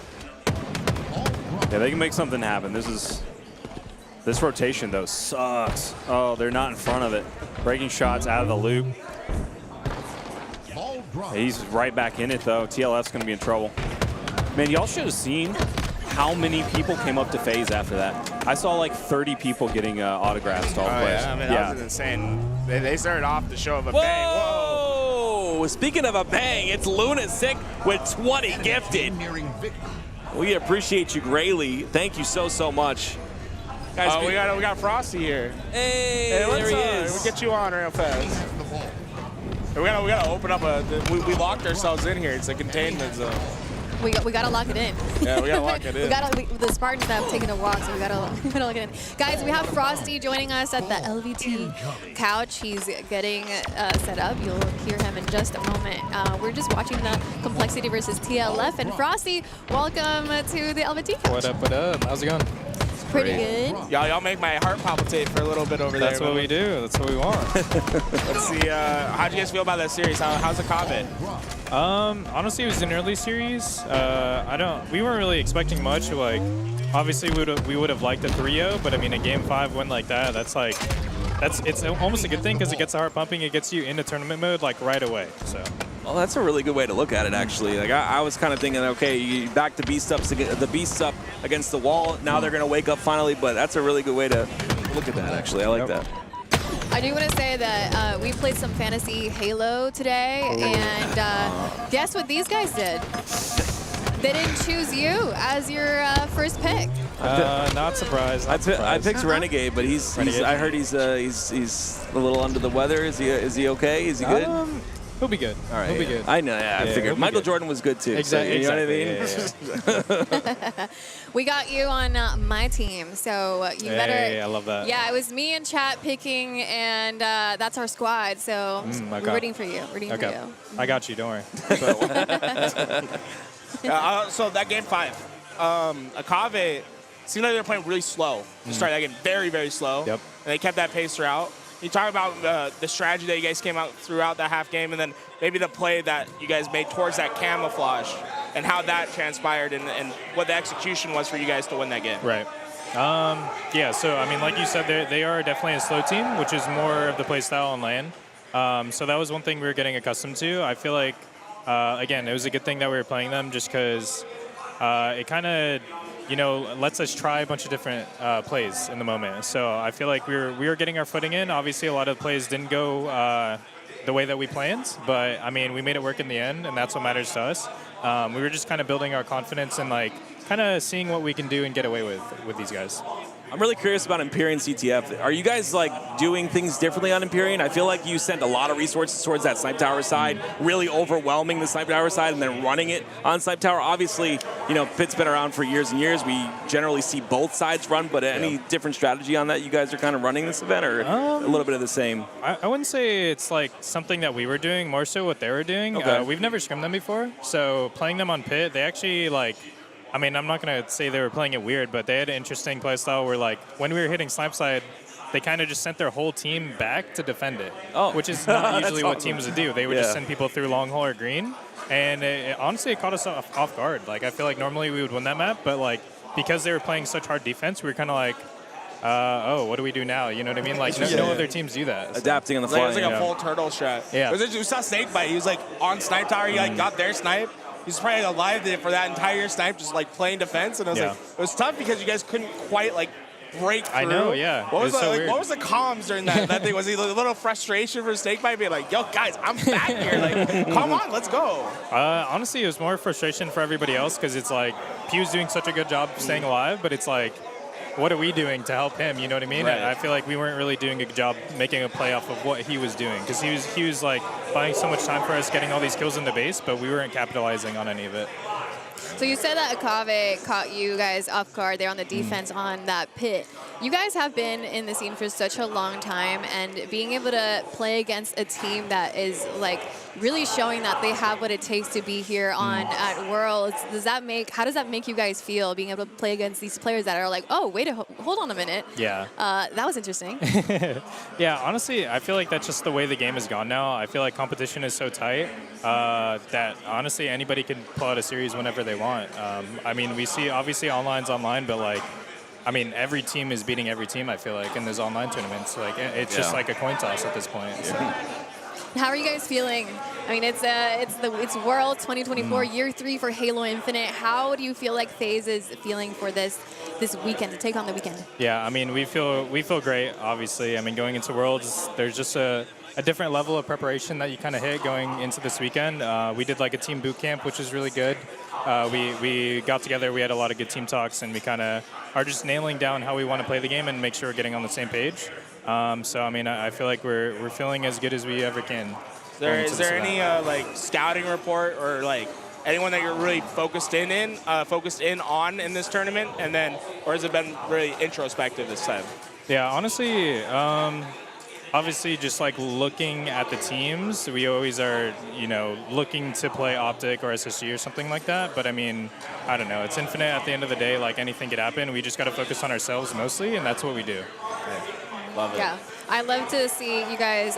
Speaker 7: Yeah, they can make something happen. This rotation though sucks. Oh, they're not in front of it. Breaking shots out of the loop.
Speaker 11: Ball drop.
Speaker 7: He's right back in it though. TLF's gonna be in trouble. Man, y'all should have seen how many people came up to FaZe after that. I saw like 30 people getting autographs to all the players.
Speaker 3: Yeah, I mean, that was insane. They started off the show of a bang. Whoa!
Speaker 5: whoa! Speaking of a bang, it's Lunatic with 20 gifted.
Speaker 11: Nearing victory.
Speaker 5: We appreciate you greatly. Thank you so much. Guys,
Speaker 3: Oh, we got Frosty here.
Speaker 5: Hey,
Speaker 3: Hey,
Speaker 5: there he is.
Speaker 3: We'll get you on real fast.
Speaker 11: Has the ball.
Speaker 3: We gotta open up we locked ourselves in here. It's a containment zone.
Speaker 2: We gotta lock it in.
Speaker 3: Yeah, we gotta lock it in.
Speaker 2: The Spartans have taken a walk, so we gotta lock it in. Guys, we have Frosty joining us at the LVT couch. He's getting set up. You'll hear him in just a moment. We're just watching the Complexity versus TLF, and Frosty, welcome to the LVT couch.
Speaker 12: What up, what up? How's it going?
Speaker 2: Pretty good.
Speaker 3: Y'all make my heart palpitate for a little bit over
Speaker 12: That's
Speaker 3: there.
Speaker 12: what we do. That's what we want.
Speaker 3: Let's see. How do you guys feel about that series? How's the comment?
Speaker 12: Honestly, it was an early series. We weren't really expecting much. Like, obviously, we would have liked a 3-0, but I mean, a Game 5 win like that, it's almost a good thing because it gets the heart pumping. It gets you into tournament mode like right away. So.
Speaker 5: Well, that's a really good way to look at it, actually. Like I was kind of thinking, okay, you back the beasts up against the wall. Now they're going to wake up finally, but that's a really good way to look at that, actually. I like that.
Speaker 2: I do want to say that we played some fantasy Halo today, and guess what these guys did? They didn't choose you as your first pick.
Speaker 12: Not surprised.
Speaker 5: I picked Renegade, but I heard he's a little under the weather. Is he okay? Is he good?
Speaker 12: He'll be good.
Speaker 5: All right.
Speaker 12: He'll be good.
Speaker 5: I know. Yeah, I figured. Michael
Speaker 12: good.
Speaker 5: Jordan was good too.
Speaker 12: Exactly.
Speaker 5: So, you know what I mean?
Speaker 12: Yeah.
Speaker 2: We got you on my team, so you better.
Speaker 12: Hey, I love that.
Speaker 2: Yeah, it was me and Chat picking, and that's our squad. So we're rooting for you. Rooting for you.
Speaker 12: I got you. Don't worry.
Speaker 3: So that Game 5, Akave seemed like they were playing really slow. They started that game very, very slow.
Speaker 12: Yep.
Speaker 3: And they kept that pace throughout. You talk about the strategy that you guys came out throughout that half game, and then maybe the play that you guys made towards that camouflage, and how that transpired, and what the execution was for you guys to win that game.
Speaker 12: Right. Yeah, so, I mean, like you said, they are definitely a slow team, which is more of the play style on LAN. So that was one thing we were getting accustomed to. I feel like, again, it was a good thing that we were playing them just because it kind of, lets us try a bunch of different plays in the moment. So I feel like we were getting our footing in. Obviously, a lot of the plays didn't go the way that we planned, but, I mean, we made it work in the end, and that's what matters to us. We were just kind of building our confidence and, kind of seeing what we can do and get away with these guys.
Speaker 5: I'm really curious about Empyrean CTF. Are you guys doing things differently on Empyrean? I feel like you sent a lot of resources towards that Snipe Tower side, really overwhelming the Snipe Tower side and then running it on Snipe Tower. Obviously, Pit's been around for years and years. We generally see both sides run, but any different strategy on that you guys are kind of running this event, or a little bit of the same?
Speaker 12: I wouldn't say it's something that we were doing, more so what they were doing.
Speaker 5: Okay.
Speaker 12: We've never scrimmed them before, so playing them on Pit, they actually I mean, I'm not going to say they were playing it weird, but they had an interesting play style where, when we were hitting Snipe side, they kind of just sent their whole team back to defend it, which is not usually what teams would do. They would just send people through long hole or green, and honestly, it caught us off guard. I feel like normally we would win that map, but, because they were playing such hard defense, we were kind of oh, what do we do now? You know what I mean? No other teams do that. So.
Speaker 5: Adapting on the fly.
Speaker 3: It was a full turtle strat.
Speaker 12: Yeah.
Speaker 3: We saw Snakebite. He was on Snipe Tower. He got their snipe. he's probably alive for that entire snipe, just like playing defense. And I was like, it was tough because you guys couldn't quite like break through.
Speaker 12: I know, yeah.
Speaker 3: What was,
Speaker 12: so
Speaker 3: like,
Speaker 12: weird.
Speaker 3: what was the comms during that thing? Was he a little frustration for Snakebite being like, yo, guys, I'm back here. Like, come on, let's go.
Speaker 12: Honestly, it was more frustration for everybody else because it's like Pew's doing such a good job staying alive, but it's like, what are we doing to help him? You know what I mean?
Speaker 3: Right.
Speaker 12: I feel like we weren't really doing a good job making a play off of what he was doing because he was like buying so much time for us getting all these kills in the base, but we weren't capitalizing on any of it.
Speaker 2: So you said that Akave caught you guys off guard there on the defense on that pit. You guys have been in the scene for such a long time, and being able to play against a team that is like really showing that they have what it takes to be here on at Worlds, how does that make you guys feel, being able to play against these players that are like, oh, wait, hold on a minute.
Speaker 12: Yeah.
Speaker 2: That was interesting.
Speaker 12: Yeah, honestly, I feel like that's just the way the game has gone now. I feel like competition is so tight that honestly anybody can pull out a series whenever they want. I mean, we see obviously online's online, but like, I mean, every team is beating every team, I feel like, in those online tournaments. Like, it's just like a coin toss at this point. So.
Speaker 2: How are you guys feeling? I mean, it's World 2024, year 3 for Halo Infinite. How do you feel like FaZe is feeling for this weekend, to take on the weekend?
Speaker 12: Yeah, I mean, we feel great, obviously. I mean, going into Worlds, there's just a different level of preparation that you kind of hit going into this weekend. We did like a team boot camp, which is really good. We got together, we had a lot of good team talks, and we kind of are just nailing down how we want to play the game and make sure we're getting on the same page. So, I mean, I feel like we're feeling as good as we ever can.
Speaker 3: Is there any like scouting report or like anyone that you're really focused in on in this tournament, and then, or has it been really introspective this time?
Speaker 12: Yeah, honestly, obviously just like looking at the teams, we always are, you know, looking to play Optic or SSG or something like that. But I mean, I don't know. It's Infinite at the end of the day. Like, anything could happen. We just got to focus on ourselves mostly, and that's what we do.
Speaker 3: Love it.
Speaker 2: Yeah, I love to see you guys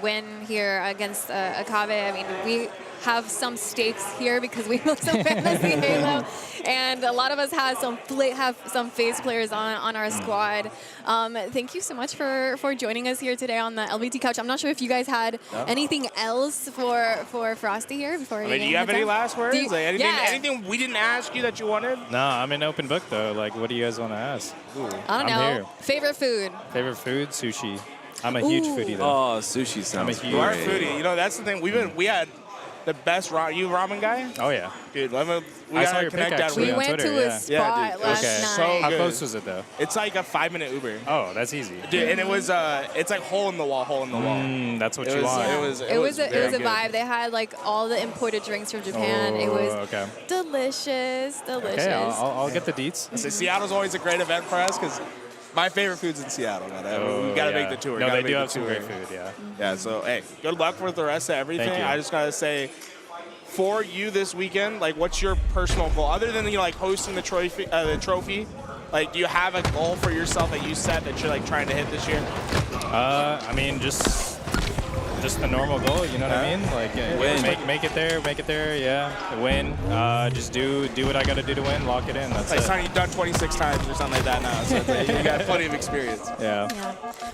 Speaker 2: win here against Akave. I mean, we have some stakes here because we play some fantasy Halo, and a lot of us have some FaZe players on our squad. Thank you so much for joining us here today on the LVT couch. I'm not sure if you guys had anything else for Frosty here before.
Speaker 3: Do you have any last words? Anything we didn't ask you that you wanted?
Speaker 12: No, I'm an open book though. Like, what do you guys want to ask?
Speaker 2: I don't know.
Speaker 12: Here.
Speaker 2: Favorite food?
Speaker 12: Favorite food? Sushi. I'm a huge foodie though.
Speaker 11: Oh, sushi sounds
Speaker 3: You are a foodie. You know, that's the thing. We had the best ramen guy?
Speaker 12: Oh, yeah.
Speaker 3: Dude, we
Speaker 12: I saw
Speaker 3: gotta
Speaker 12: your
Speaker 3: connect
Speaker 12: pic
Speaker 3: that
Speaker 12: actually
Speaker 2: We
Speaker 12: on
Speaker 2: went
Speaker 12: Twitter,
Speaker 2: to a
Speaker 12: yeah.
Speaker 2: spot last
Speaker 12: Okay.
Speaker 2: night.
Speaker 3: So
Speaker 12: How
Speaker 3: good.
Speaker 12: close was it though?
Speaker 3: It's like a 5-minute Uber.
Speaker 12: Oh, that's easy.
Speaker 3: Dude, and it was it's like hole in the wall.
Speaker 12: That's what
Speaker 3: It
Speaker 12: you
Speaker 3: was-
Speaker 12: want.
Speaker 3: it was
Speaker 2: a
Speaker 3: very good.
Speaker 2: vibe. They had like all the imported drinks from Japan. It was
Speaker 12: okay.
Speaker 2: delicious.
Speaker 12: Okay, I'll get the deets.
Speaker 3: So Seattle's always a great event for us because my favorite food's in Seattle, man. We gotta make the tour.
Speaker 12: No,
Speaker 3: Gotta
Speaker 12: they
Speaker 3: make
Speaker 12: do
Speaker 3: the
Speaker 12: have some
Speaker 3: tour.
Speaker 12: great food, yeah.
Speaker 3: Yeah, so hey, good luck with the rest of everything.
Speaker 12: Thank you.
Speaker 3: I just gotta say, for you this weekend, like, what's your personal goal other than like hosting the trophy? Like, do you have a goal for yourself that you set that you're like trying to hit this year?
Speaker 12: I mean, just the normal goal. You know what I mean? Like, make it there. Yeah, win. Just do what I got to do to win. Lock it in. That's
Speaker 3: Like,
Speaker 12: it.
Speaker 3: Sonny, you've done 26 times or something like that now, so it's like, you got plenty of experience.
Speaker 12: Yeah.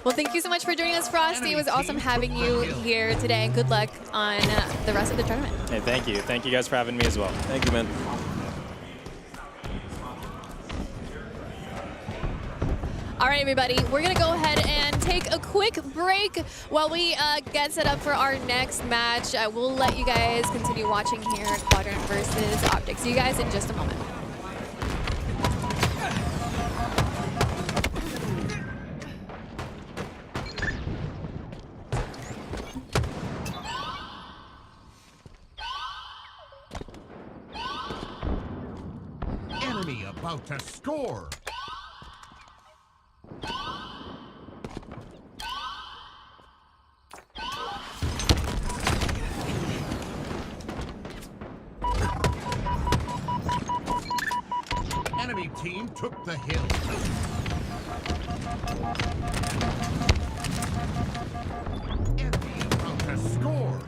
Speaker 2: Well, thank you so much for joining us, Frosty. It was awesome having you here today, and good luck on the rest of the tournament.
Speaker 12: Hey, thank you. Thank you guys for having me as well.
Speaker 11: Thank you, man.
Speaker 2: All right, everybody, we're going to go ahead and take a quick break while we get set up for our next match. We'll let you guys continue watching here at Quadrant versus Optic. See you guys in just a moment.
Speaker 13: Enemy about to score. Enemy team took the hill. Enemy about to score.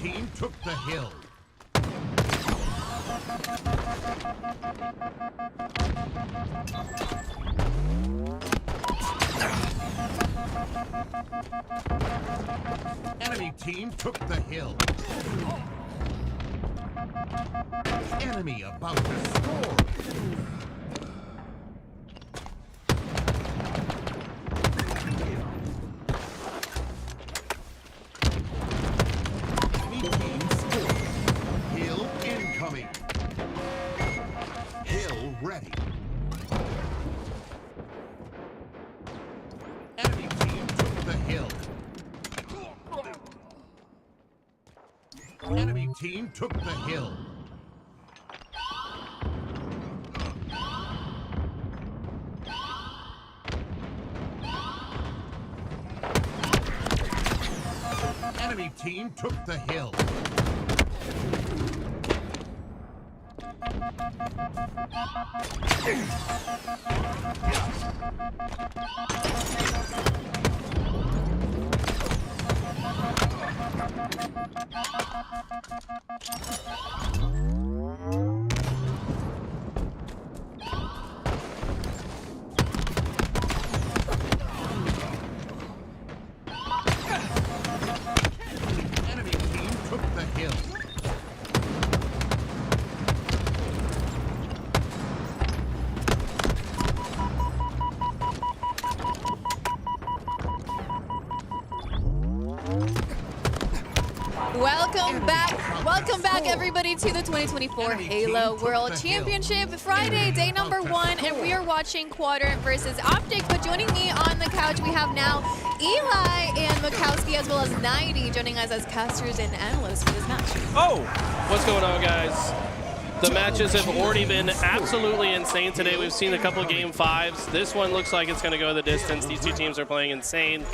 Speaker 13: team took the hill. Enemy team took the hill. Enemy about to score. Enemy team scored. Hill incoming. Hill ready. Enemy team took the hill. Enemy team took the hill. Enemy team took the hill. Enemy team took the hill.
Speaker 2: Welcome back, everybody, to the 2024 Halo World Championship. Friday, day number 1, and we are watching Quadrant versus Optic. But joining me on the couch, we have now Eli and Mikowski, as well as 90, joining us as casters and analysts for this match.
Speaker 4: Oh, what's going on, guys? The matches have already been absolutely insane today. We've seen a couple of game 5s. This one looks like it's going to go the distance. These two teams are playing insane.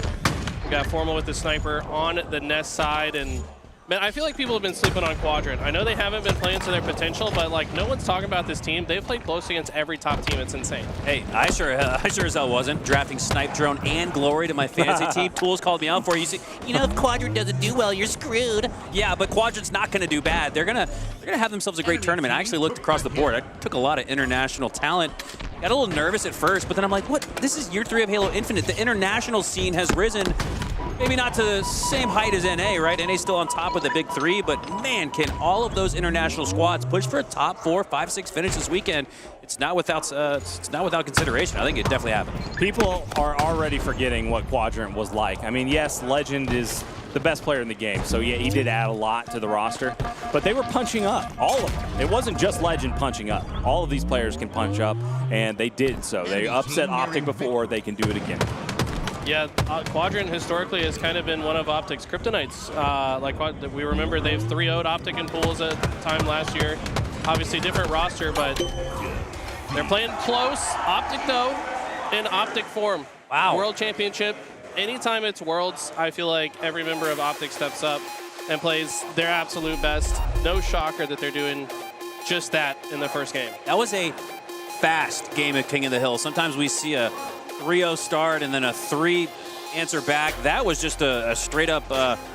Speaker 4: We got Formal with the sniper on the Nest side, and man, I feel like people have been sleeping on Quadrant. I know they haven't been playing to their potential, but like no one's talking about this team. They've played close against every top team. It's insane.
Speaker 11: Hey, I sure as hell wasn't drafting Snipe Drone and Glory to my fantasy team. Tools called me out for it. You see, you know, if Quadrant doesn't do well, you're screwed. Yeah, but Quadrant's not going to do bad. They're gonna have themselves a great tournament. I actually looked across the board. I took a lot of international talent. Got a little nervous at first, but then I'm like, what? This is year 3 of Halo Infinite. The international scene has risen. Maybe not to the same height as NA, right? NA's still on top with the big 3, but man, can all of those international squads push for a top 4, 5, 6 finish this weekend? It's not without consideration. I think it definitely happened.
Speaker 7: People are already forgetting what Quadrant was like. I mean, yes, Legend is the best player in the game, so yeah, he did add a lot to the roster, but they were punching up, all of them. It wasn't just Legend punching up. All of these players can punch up, and they did so. They upset Optic before, they can do it again.
Speaker 4: Yeah, Quadrant historically has kind of been one of Optic's kryptonites. Like we remember they've 3-0'd Optic in pools at time last year. Obviously different roster, but they're playing close. Optic though, in Optic form.
Speaker 11: Wow.
Speaker 4: World Championship. Anytime it's Worlds, I feel like every member of Optic steps up and plays their absolute best. No shocker that they're doing just that in the first game.
Speaker 11: That was a fast game of King of the Hill. Sometimes we see a 3-0 start and then a 3 answer back. That was just a straight up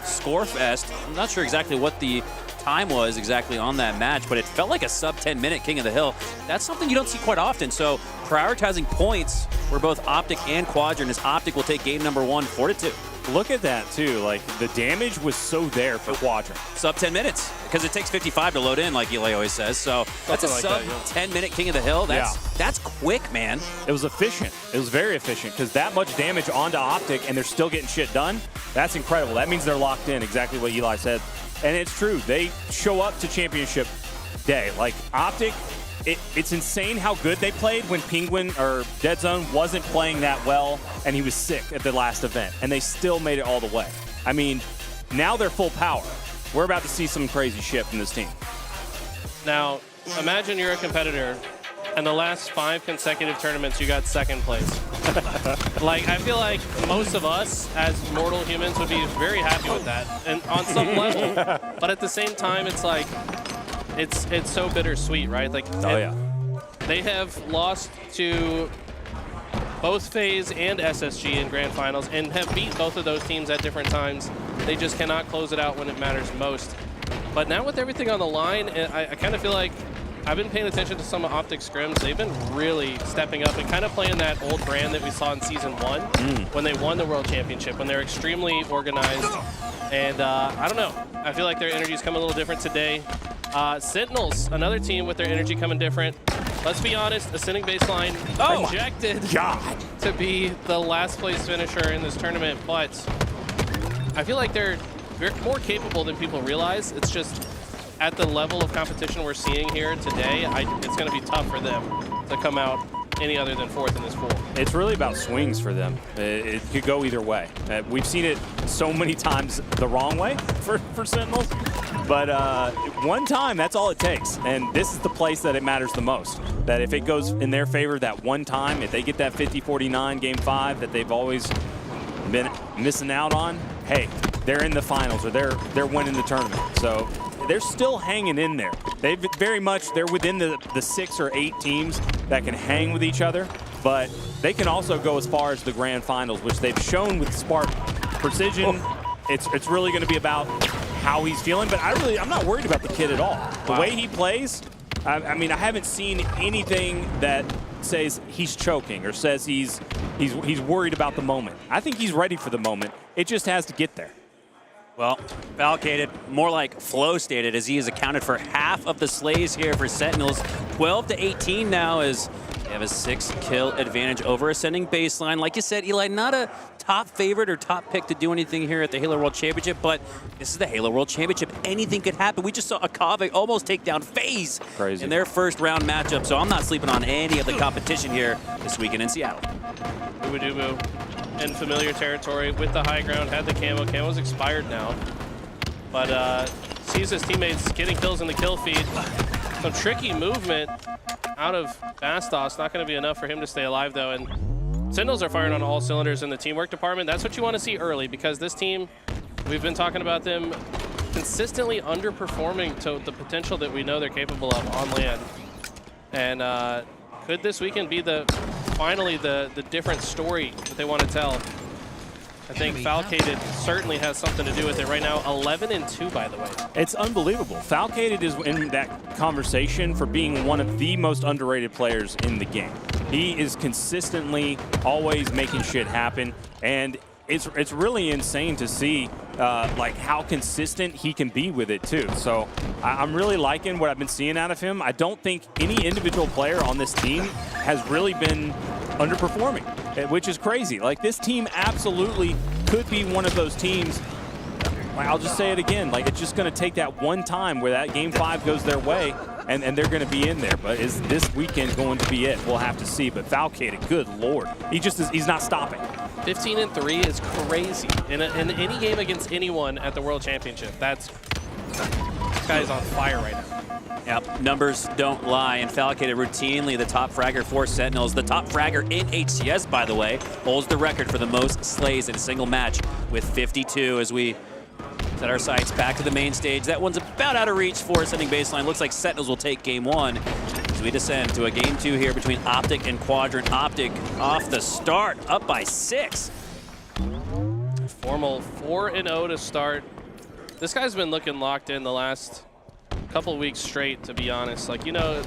Speaker 11: score fest. I'm not sure exactly what the time was exactly on that match, but it felt like a sub 10-minute King of the Hill. That's something you don't see quite often. So prioritizing points for both Optic and Quadrant, as Optic will take game number 1 4-2.
Speaker 7: Look at that too, like the damage was so there for Quadrant.
Speaker 11: Sub 10 minutes, because it takes 55 to load in, like Eli always says. So that's a sub 10-minute King of the Hill. That's quick, man.
Speaker 7: It was efficient. It was very efficient, because that much damage onto Optic and they're still getting shit done. That's incredible. That means they're locked in, exactly what Eli said. And it's true. They show up to championship day. Like Optic, it's insane how good they played when Penguin or Dead Zone wasn't playing that well and he was sick at the last event, and they still made it all the way. I mean, now they're full power. We're about to see some crazy shit from this team.
Speaker 4: Now, imagine you're a competitor and the last 5 consecutive tournaments you got 2nd place. Like, I feel like most of us as mortal humans would be very happy with that, and on some level. But at the same time, it's like, it's so bittersweet, right? Like,
Speaker 7: oh yeah,
Speaker 4: they have lost to both FaZe and SSG in grand finals and have beat both of those teams at different times. They just cannot close it out when it matters most. But now with everything on the line, I kind of feel like I've been paying attention to some of Optic's scrims. They've been really stepping up and kind of playing that old brand that we saw in Season 1 when they won the World Championship, when they're extremely organized. And I don't know. I feel like their energy's come a little different today. Sentinels, another team with their energy coming different. Let's be honest, Ascending Baseline projected to be the last place finisher in this tournament, but I feel like they're more capable than people realize. It's just at the level of competition we're seeing here today, it's going to be tough for them to come out any other than 4th in this pool.
Speaker 10: It's really about swings for them. It could go either way. We've seen it so many times the wrong way for Sentinels, but one time, that's all it takes. And this is the place that it matters the most. That if it goes in their favor that one time, if they get that 50-49 Game 5 that they've always been missing out on, hey, they're in the finals or they're winning the tournament. So they're still hanging in there. They're within the 6 or 8 teams that can hang with each other, but they can also go as far as the grand finals, which they've shown with Spark Precision. It's really going to be about how he's feeling, but I'm not worried about the kid at all. The way he plays, I mean, I haven't seen anything that says he's choking or says he's worried about the moment. I think he's ready for the moment. It just has to get there.
Speaker 11: Well, Falcated, more like flow stated, as he has accounted for half of the slays here for Sentinels. 12-18 now as they have a 6-kill advantage over Ascending Baseline. Like you said, Eli, not a top favorite or top pick to do anything here at the Halo World Championship, but this is the Halo World Championship. Anything could happen. We just saw Akave almost take down FaZe in their first round matchup, so I'm not sleeping on any of the competition here this weekend in Seattle.
Speaker 4: Ubudubu in familiar territory with the high ground, had the camo. Camo's expired now, but sees his teammates getting kills in the kill feed. Some tricky movement out of Bastos. Not going to be enough for him to stay alive, though. And Sentinels are firing on all cylinders in the teamwork department. That's what you want to see early, because this team, we've been talking about them consistently underperforming to the potential that we know they're capable of on land. And could this weekend be finally the different story that they want to tell? I think Falcated certainly has something to do with it right now. 11-2, by the way.
Speaker 10: It's unbelievable. Falcated is in that conversation for being one of the most underrated players in the game. He is consistently always making shit happen, and it's really insane to see like how consistent he can be with it too. So I'm really liking what I've been seeing out of him. I don't think any individual player on this team has really been underperforming, which is crazy. Like, this team absolutely could be one of those teams. I'll just say it again, like, it's just going to take that one time where that Game 5 goes their way, and they're going to be in there. But is this weekend going to be it? We'll have to see. But Falcated, good Lord, he's not stopping.
Speaker 4: 15-3 is crazy in any game against anyone at the World Championship. This guy's on fire right now.
Speaker 11: Yep, numbers don't lie, and Falcated routinely the top fragger for Sentinels. The top fragger in HCS, by the way, holds the record for the most slays in a single match with 52 as we set our sights back to the main stage. That one's about out of reach for Ascending Baseline. Looks like Sentinels will take Game 1 as we descend to a Game 2 here between Optic and Quadrant. Optic off the start, up by 6.
Speaker 4: Formal 4-0 to start. This guy's been looking locked in the last couple of weeks straight, to be honest. Like, you know,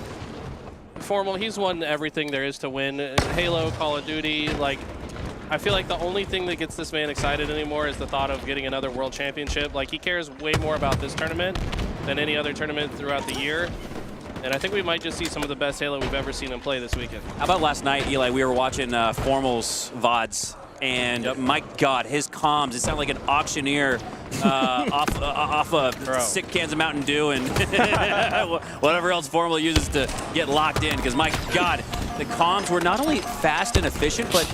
Speaker 4: Formal, he's won everything there is to win. Halo, Call of Duty, like, I feel like the only thing that gets this man excited anymore is the thought of getting another World Championship. Like, he cares way more about this tournament than any other tournament throughout the year. And I think we might just see some of the best Halo we've ever seen him play this weekend.
Speaker 11: How about last night, Eli? We were watching Formal's VODs, and my God, his comms, it sounded like an auctioneer off of sick cans of Mountain Dew and whatever else Formal uses to get locked in, because my God, the comms were not only fast and efficient, but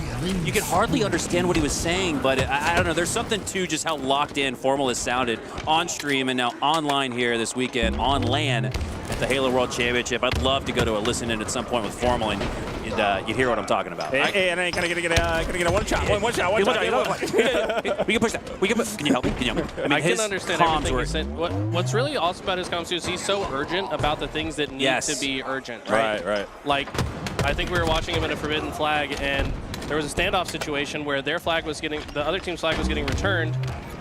Speaker 11: you could hardly understand what he was saying. But I don't know, there's something to just how locked in Formal has sounded on stream and now online here this weekend on LAN at the Halo World Championship. I'd love to go to a listen-in at some point with Formal, and you'd hear what I'm talking about.
Speaker 10: Hey, and I ain't gonna get a one shot. One shot.
Speaker 11: We can push that. Can you help me?
Speaker 4: I can understand everything he said. What's really awesome about his comms too is he's so urgent about the things that need to be urgent. Right.
Speaker 10: Right.
Speaker 4: Like, I think we were watching him in a Forbidden Flag, and there was a standoff situation where the other team's flag was getting returned.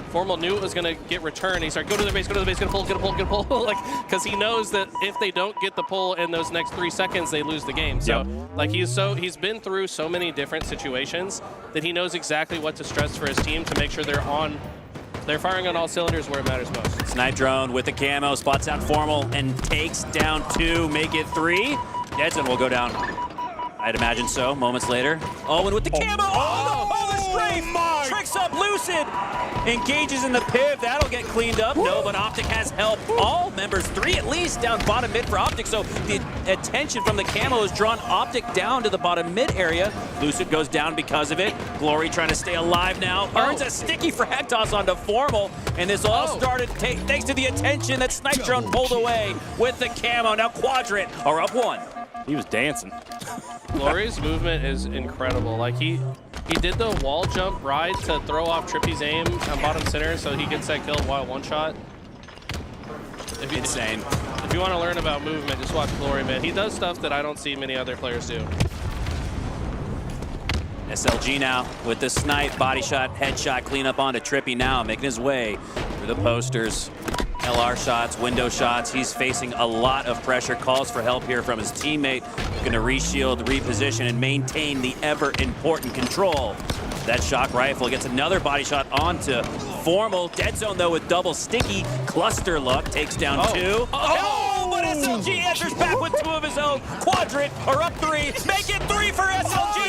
Speaker 4: Formal knew it was going to get returned. He started, go to the base, get a pull, get a pull. Like, because he knows that if they don't get the pull in those next 3 seconds, they lose the game. So, like, he's been through so many different situations that he knows exactly what to stress for his team to make sure they're firing on all cylinders where it matters most.
Speaker 11: Snipe drone with the camo, spots out Formal and takes down 2, make it 3. Deadzone will go down. I'd imagine so. Moments later, Owen with the camo. The strafe tricks up Lucid. Engages in the piv. That'll get cleaned up. No, but Optic has help. All members, 3 at least, down bottom mid for Optic. So the attention from the camo has drawn Optic down to the bottom mid area. Lucid goes down because of it. Glory trying to stay alive now. Earns a sticky frag toss onto Formal. And this all started thanks to the attention that Snipe Drone pulled away with the camo. Now Quadrant are up 1.
Speaker 7: He was dancing.
Speaker 4: Glory's movement is incredible. Like, he did the wall jump ride to throw off Trippy's aim on bottom center so he gets that kill while one shot.
Speaker 11: Insane.
Speaker 4: If you want to learn about movement, just watch Glory, man. He does stuff that I don't see many other players do.
Speaker 11: SLG now with the snipe, body shot, headshot, clean up onto Trippy now, making his way through the posters. LR shots, window shots. He's facing a lot of pressure. Calls for help here from his teammate. Going to reshield, reposition, and maintain the ever-important control. That shock rifle gets another body shot onto Formal. Deadzone, though, with double sticky. Cluster luck takes down 2. But SLG answers back with 2 of his own. Quadrant are up 3. Make it 3 for SLG.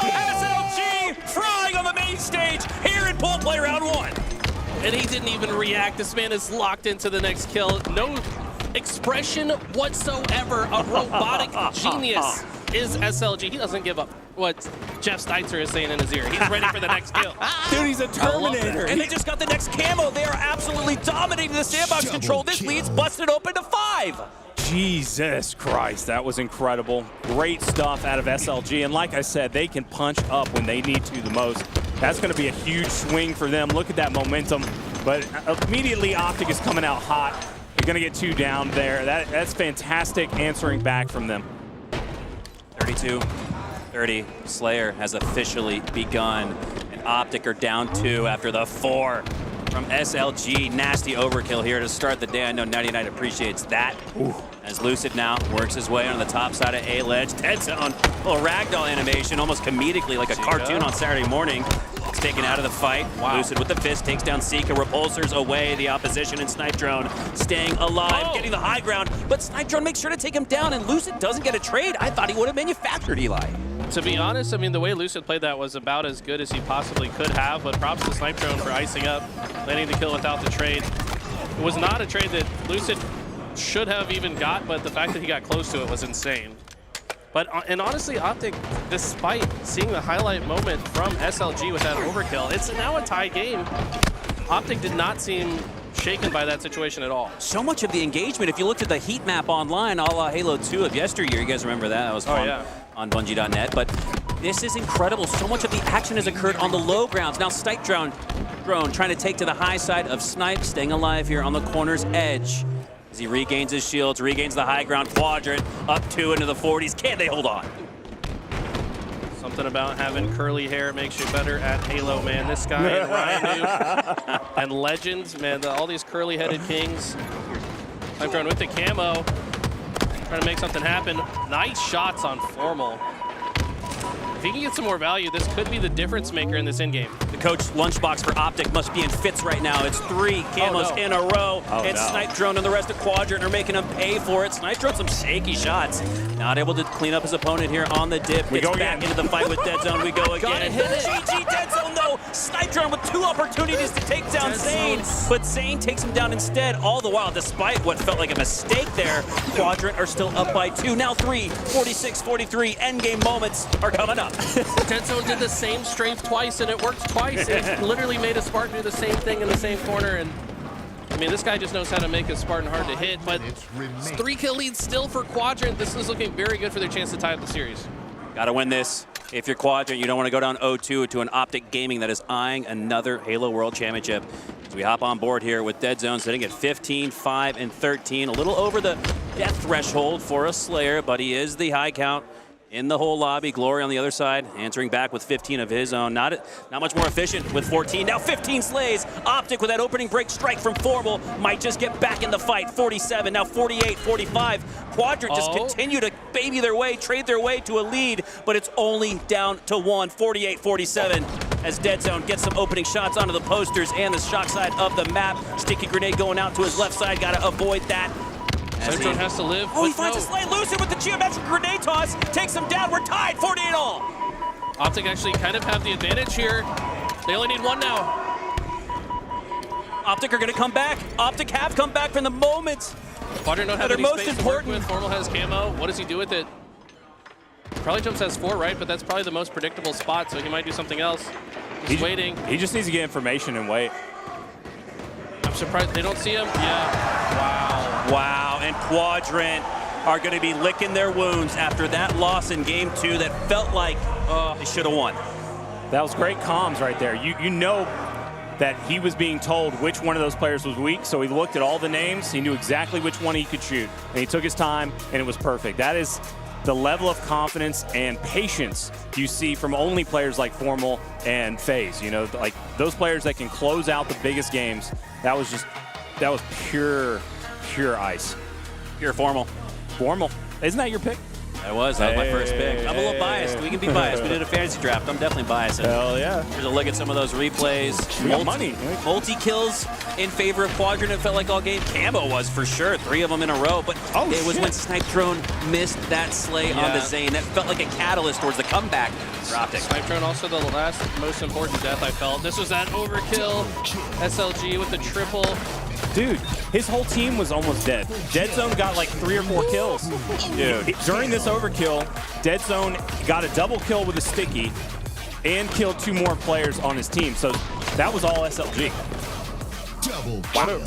Speaker 11: SLG frying on the main stage here in pool play round 1.
Speaker 4: And he didn't even react. This man is locked into the next kill. No expression whatsoever. A robotic genius is SLG. He doesn't give up what Jeff Steitzer is saying in his ear. He's ready for the next kill.
Speaker 7: Dude, he's a Terminator.
Speaker 11: And they just got the next camo. They are absolutely dominating the sandbox control. This lead's busted open to 5.
Speaker 7: Jesus Christ, that was incredible. Great stuff out of SLG. And like I said, they can punch up when they need to the most. That's going to be a huge swing for them. Look at that momentum. But immediately, Optic is coming out hot. You're going to get 2 down there. That's fantastic answering back from them.
Speaker 11: 32-30. Slayer has officially begun. And Optic are down 2 after the 4 from SLG. Nasty overkill here to start the day. I know 99 appreciates that.
Speaker 7: Ooh.
Speaker 11: As Lucid now works his way on the top side of A ledge. Deadzone, a little ragdoll animation, almost comedically like a cartoon on Saturday morning. It's taken out of the fight. Wow. Lucid with the fist takes down Sika, repulsors away the opposition, and Snipe Drone staying alive, getting the high ground. But Snipe Drone makes sure to take him down, and Lucid doesn't get a trade. I thought he would have manufactured Eli.
Speaker 4: To be honest, I mean, the way Lucid played that was about as good as he possibly could have, but props to Snipe Drone for icing up, landing the kill without the trade. It was not a trade that Lucid should have even got, but the fact that he got close to it was insane. But, and honestly, Optic, despite seeing the highlight moment from SLG with that overkill, it's now a tie game. Optic did not seem shaken by that situation at all.
Speaker 11: So much of the engagement, if you looked at the heat map online, a la Halo 2 of yesteryear, you guys remember that? That was fun on Bungie.net. But this is incredible. So much of the action has occurred on the low grounds. Now Snipe Drone trying to take to the high side of Snipe, staying alive here on the corner's edge. As he regains his shields, regains the high ground. Quadrant up 2 into the 40s. Can they hold on?
Speaker 4: Something about having curly hair makes you better at Halo, man. This guy and Ryan and Legends, man, all these curly-headed kings. Snipe Drone with the camo, trying to make something happen. Nice shots on Formal. If he can get some more value, this could be the difference maker in this in-game.
Speaker 11: The coach lunchbox for Optic must be in fits right now. It's 3 camos in a row. And Snipe Drone and the rest of Quadrant are making him pay for it. Snipe Drone some shaky shots. Not able to clean up his opponent here on the dip. Gets back into the fight with Deadzone. We go again. GG Deadzone though. Snipe Drone with 2 opportunities to take down Zane. But Zane takes him down instead. All the while, despite what felt like a mistake there, Quadrant are still up by 2. Now 3, 46-43. Endgame moments are coming up.
Speaker 4: Deadzone did the same strafe twice, and it worked twice. It literally made a Spartan do the same thing in the same corner, and I mean, this guy just knows how to make a Spartan hard to hit, but it's 3-kill lead still for Quadrant. This is looking very good for their chance to tie up the series.
Speaker 11: Gotta win this. If you're Quadrant, you don't want to go down 0-2 to an Optic Gaming that is eyeing another Halo World Championship. As we hop on board here with Deadzone sitting at 15, 5, and 13. A little over the death threshold for a Slayer, but he is the high count in the whole lobby. Glory on the other side, answering back with 15 of his own. Not much more efficient with 14. Now 15 slays. Optic with that opening break strike from Formal might just get back in the fight. 47, now 48, 45. Quadrant just continue to baby their way, trade their way to a lead, but it's only down to 1, 48, 47. As Dead Zone gets some opening shots onto the posters and the shock side of the map. Sticky grenade going out to his left side, gotta avoid that.
Speaker 4: Central has to live.
Speaker 11: Oh, he finds a slay. Lucid with the geometric grenade toss. Takes him down. We're tied. 48 all.
Speaker 4: Optic actually kind of have the advantage here. They only need one now.
Speaker 11: Optic are going to come back. Optic have come back from the moment.
Speaker 4: Quadrant don't have
Speaker 11: They're
Speaker 4: any
Speaker 11: most
Speaker 4: space
Speaker 11: important.
Speaker 4: to work with. Formal has camo. What does he do with it? Probably jumps has 4, right? But that's probably the most predictable spot, so he might do something else. He's waiting.
Speaker 7: He just needs to get information and wait.
Speaker 4: I'm surprised they don't see him. Yeah. Wow.
Speaker 11: Wow, and Quadrant are going to be licking their wounds after that loss in game 2 that felt like they should have won.
Speaker 7: That was great comms right there. You know that he was being told which one of those players was weak, so he looked at all the names, he knew exactly which one he could shoot, and he took his time, and it was perfect. That is the level of confidence and patience you see from only players like Formal and FaZe. You know, like those players that can close out the biggest games. That was pure ice.
Speaker 11: Pure Formal.
Speaker 7: Formal. Isn't that your pick?
Speaker 11: That was my first pick. I'm a little biased. We can be biased. We did a fantasy draft. I'm definitely biased.
Speaker 7: Hell yeah.
Speaker 11: Here's a look at some of those replays.
Speaker 7: Money.
Speaker 11: Multi-kills in favor of Quadrant. It felt like all game. Camo was for sure. 3 of them in a row. But it was when Snipe Drone missed that slay on the Zane. That felt like a catalyst towards the comeback for Optic.
Speaker 4: Snipe Drone also the last most important death I felt. This was that overkill. SLG with the triple.
Speaker 7: Dude, his whole team was almost dead. Dead Zone got like 3 or 4 kills. Dude, during this overkill, Dead Zone got a double kill with a sticky and killed 2 more players on his team. So that was all SLG.
Speaker 13: Double
Speaker 7: kill.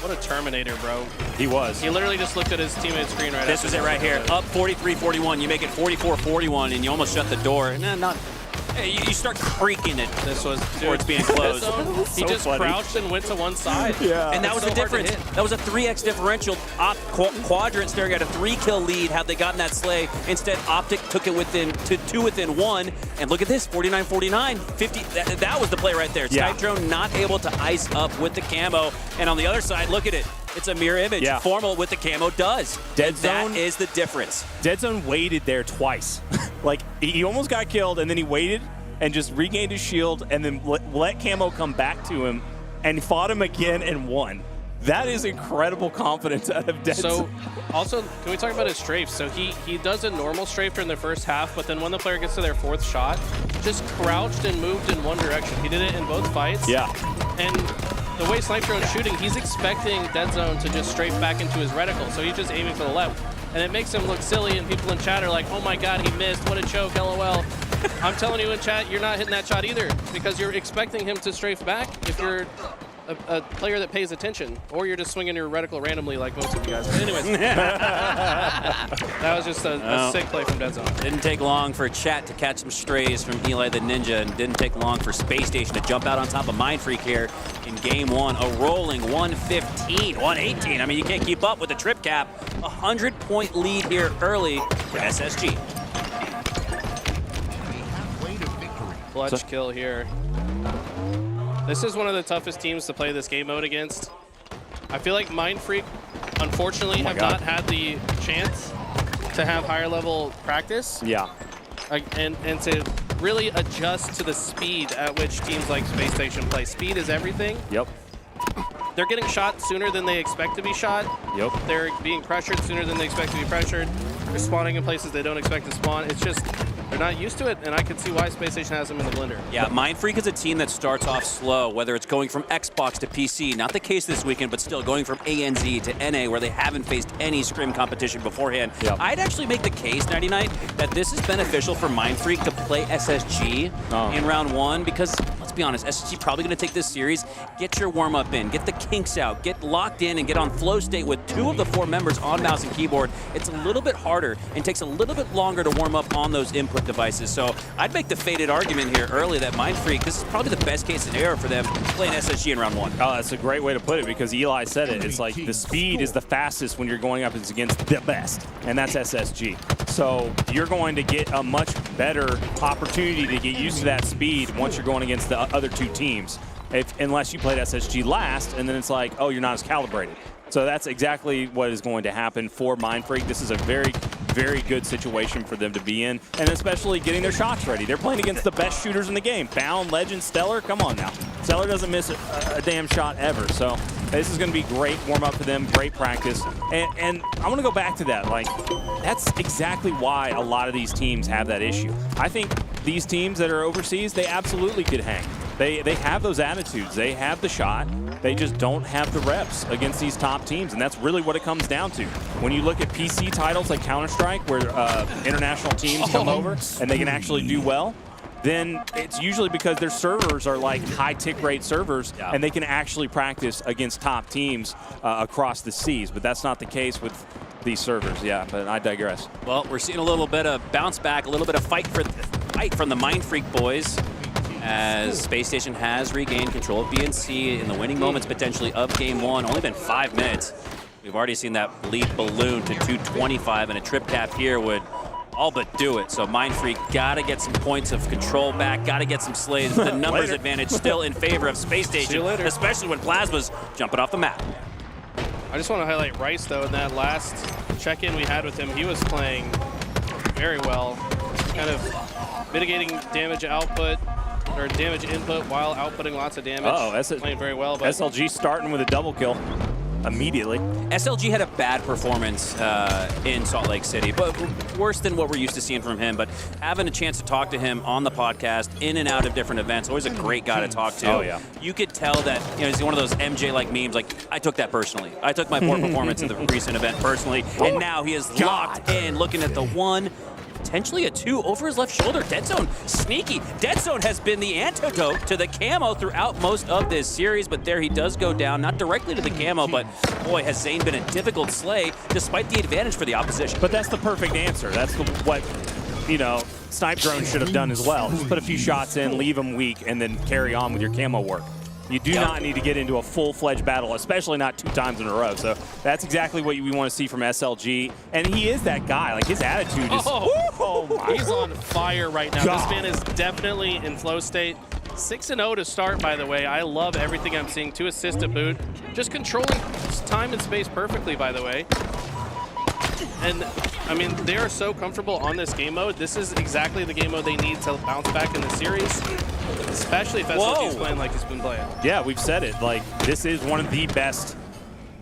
Speaker 4: What a Terminator, bro.
Speaker 7: He was.
Speaker 4: He literally just looked at his teammate's screen right
Speaker 11: This was it right here. Up 43-41. You make it 44-41, and you almost shut the door. No, not. Hey, you start creaking it.
Speaker 4: This was
Speaker 11: before it's being closed.
Speaker 4: He just crouched and went to one side.
Speaker 7: Yeah.
Speaker 11: And that was the difference. That was a 3x differential. Quadrant staring at a 3-kill lead had they gotten that slay. Instead, Optic took it to 2 within 1. And look at this, 49-49, 50. That was the play right there.
Speaker 7: Yeah.
Speaker 11: Snipe Drone not able to ice up with the camo. And on the other side, look at it. It's a mirror image.
Speaker 7: Yeah.
Speaker 11: Formal with the camo does.
Speaker 7: Dead Zone,
Speaker 11: that is the difference.
Speaker 7: Dead Zone waited there twice. Like, he almost got killed, and then he waited and just regained his shield, and then let camo come back to him, and fought him again and won. That is incredible confidence out of Dead Zone.
Speaker 4: So, also, can we talk about his strafes? So he does a normal strafe during the first half, but then when the player gets to their 4th shot, just crouched and moved in one direction. He did it in both fights.
Speaker 7: Yeah.
Speaker 4: And the way Snipe Drone's shooting, he's expecting Dead Zone to just strafe back into his reticle, so he's just aiming for the left. And it makes him look silly, and people in chat are like, oh my god, he missed, what a choke, LOL. I'm telling you in chat, you're not hitting that shot either, because you're expecting him to strafe back if you're a player that pays attention, or you're just swinging your reticle randomly like most of you guys. But anyways, that was just a sick play from Dead Zone.
Speaker 11: Didn't take long for chat to catch some strays from Eli the Ninja, and didn't take long for Space Station to jump out on top of Mind Freak here in game 1. A rolling 115, 118. I mean, you can't keep up with the trip cap. 100-point lead here early for SSG.
Speaker 4: Clutch kill here. This is one of the toughest teams to play this game mode against. I feel like Mind Freak, unfortunately, have not had the chance to have higher level practice.
Speaker 7: Yeah.
Speaker 4: And to really adjust to the speed at which teams like Space Station play. Speed is everything.
Speaker 7: Yep.
Speaker 4: They're getting shot sooner than they expect to be shot.
Speaker 7: Yep.
Speaker 4: They're being pressured sooner than they expect to be pressured. They're spawning in places they don't expect to spawn. It's just, they're not used to it, and I can see why Space Station has them in the blender.
Speaker 11: Yeah, Mind Freak is a team that starts off slow, whether it's going from Xbox to PC. Not the case this weekend, but still going from ANZ to NA, where they haven't faced any scrim competition beforehand.
Speaker 7: Yep.
Speaker 11: I'd actually make the case, 99, that this is beneficial for Mind Freak to play SSG in round 1, because let's be honest, SSG probably going to take this series, get your warm-up in, get the kinks out, get locked in, and get on flow state with 2 of the 4 members on mouse and keyboard. It's a little bit harder and takes a little bit longer to warm up on those input devices. So I'd make the faded argument here early that Mind Freak, this is probably the best case scenario for them playing SSG in round 1.
Speaker 7: Oh, that's a great way to put it, because Eli said it. It's like the speed is the fastest when you're going up against the best, and that's SSG. So you're going to get a much better opportunity to get used to that speed once you're going against the other two teams. Unless you played SSG last, and then it's like, oh, you're not as calibrated. So that's exactly what is going to happen for Mindfreak. This is a very, very good situation for them to be in, and especially getting their shots ready. They're playing against the best shooters in the game. Bound, Legend, Stellar, come on now. Stellar doesn't miss a damn shot ever. So this is going to be great warm-up for them, great practice. And I want to go back to that. Like, that's exactly why a lot of these teams have that issue. I think these teams that are overseas, they absolutely could hang. They have those attitudes. They have the shot. They just don't have the reps against these top teams, and that's really what it comes down to. When you look at PC titles like Counter-Strike, where international teams come over and they can actually do well, then it's usually because their servers are like high tick rate servers, and they can actually practice against top teams across the seas. But that's not the case with these servers. Yeah, but I digress.
Speaker 11: Well, we're seeing a little bit of bounce back, a little bit of fight from the Mindfreak boys, as Space Station has regained control of BNC in the winning moments potentially of Game 1. Only been 5 minutes. We've already seen that lead balloon to 225, and a trip cap here would all but do it. So Mindfreak got to get some points of control back, got to get some slays. The numbers advantage still in favor of Space Station, especially when Plasma's jumping off the map.
Speaker 14: I just want to highlight Rice, though. In that last check-in we had with him, he was playing very well, kind of mitigating damage output, or damage input while outputting lots of damage.
Speaker 7: That's
Speaker 14: playing very well. But
Speaker 7: SLG starting with a double kill immediately.
Speaker 11: SLG had a bad performance in Salt Lake City, but worse than what we're used to seeing from him. But having a chance to talk to him on the podcast, in and out of different events, always a great guy to talk to.
Speaker 7: Oh, yeah.
Speaker 11: You could tell that, you know, he's one of those MJ-like memes, like, I took that personally. I took my poor performance in the recent event personally, and now he is locked in, looking at the 1, potentially a 2 over his left shoulder. Dead Zone, sneaky. Dead Zone has been the antidote to the camo throughout most of this series, but there he does go down, not directly to the camo, but boy, has Zane been a difficult slay despite the advantage for the opposition.
Speaker 7: But that's the perfect answer. That's what, you know, Snipe Drone should have done as well. Just put a few shots in, leave them weak, and then carry on with your camo work. You do not need to get into a full-fledged battle, especially not 2 times in a row. So that's exactly what we want to see from SLG. And he is that guy. Like, his attitude is...
Speaker 14: He's on fire right now. This man is definitely in flow state. 6-0 to start, by the way. I love everything I'm seeing. 2 assists to boot. Just controlling time and space perfectly, by the way. And, I mean, they are so comfortable on this game mode. This is exactly the game mode they need to bounce back in the series, especially if SLG is playing like he's been playing.
Speaker 7: Yeah, we've said it. Like, this is one of the best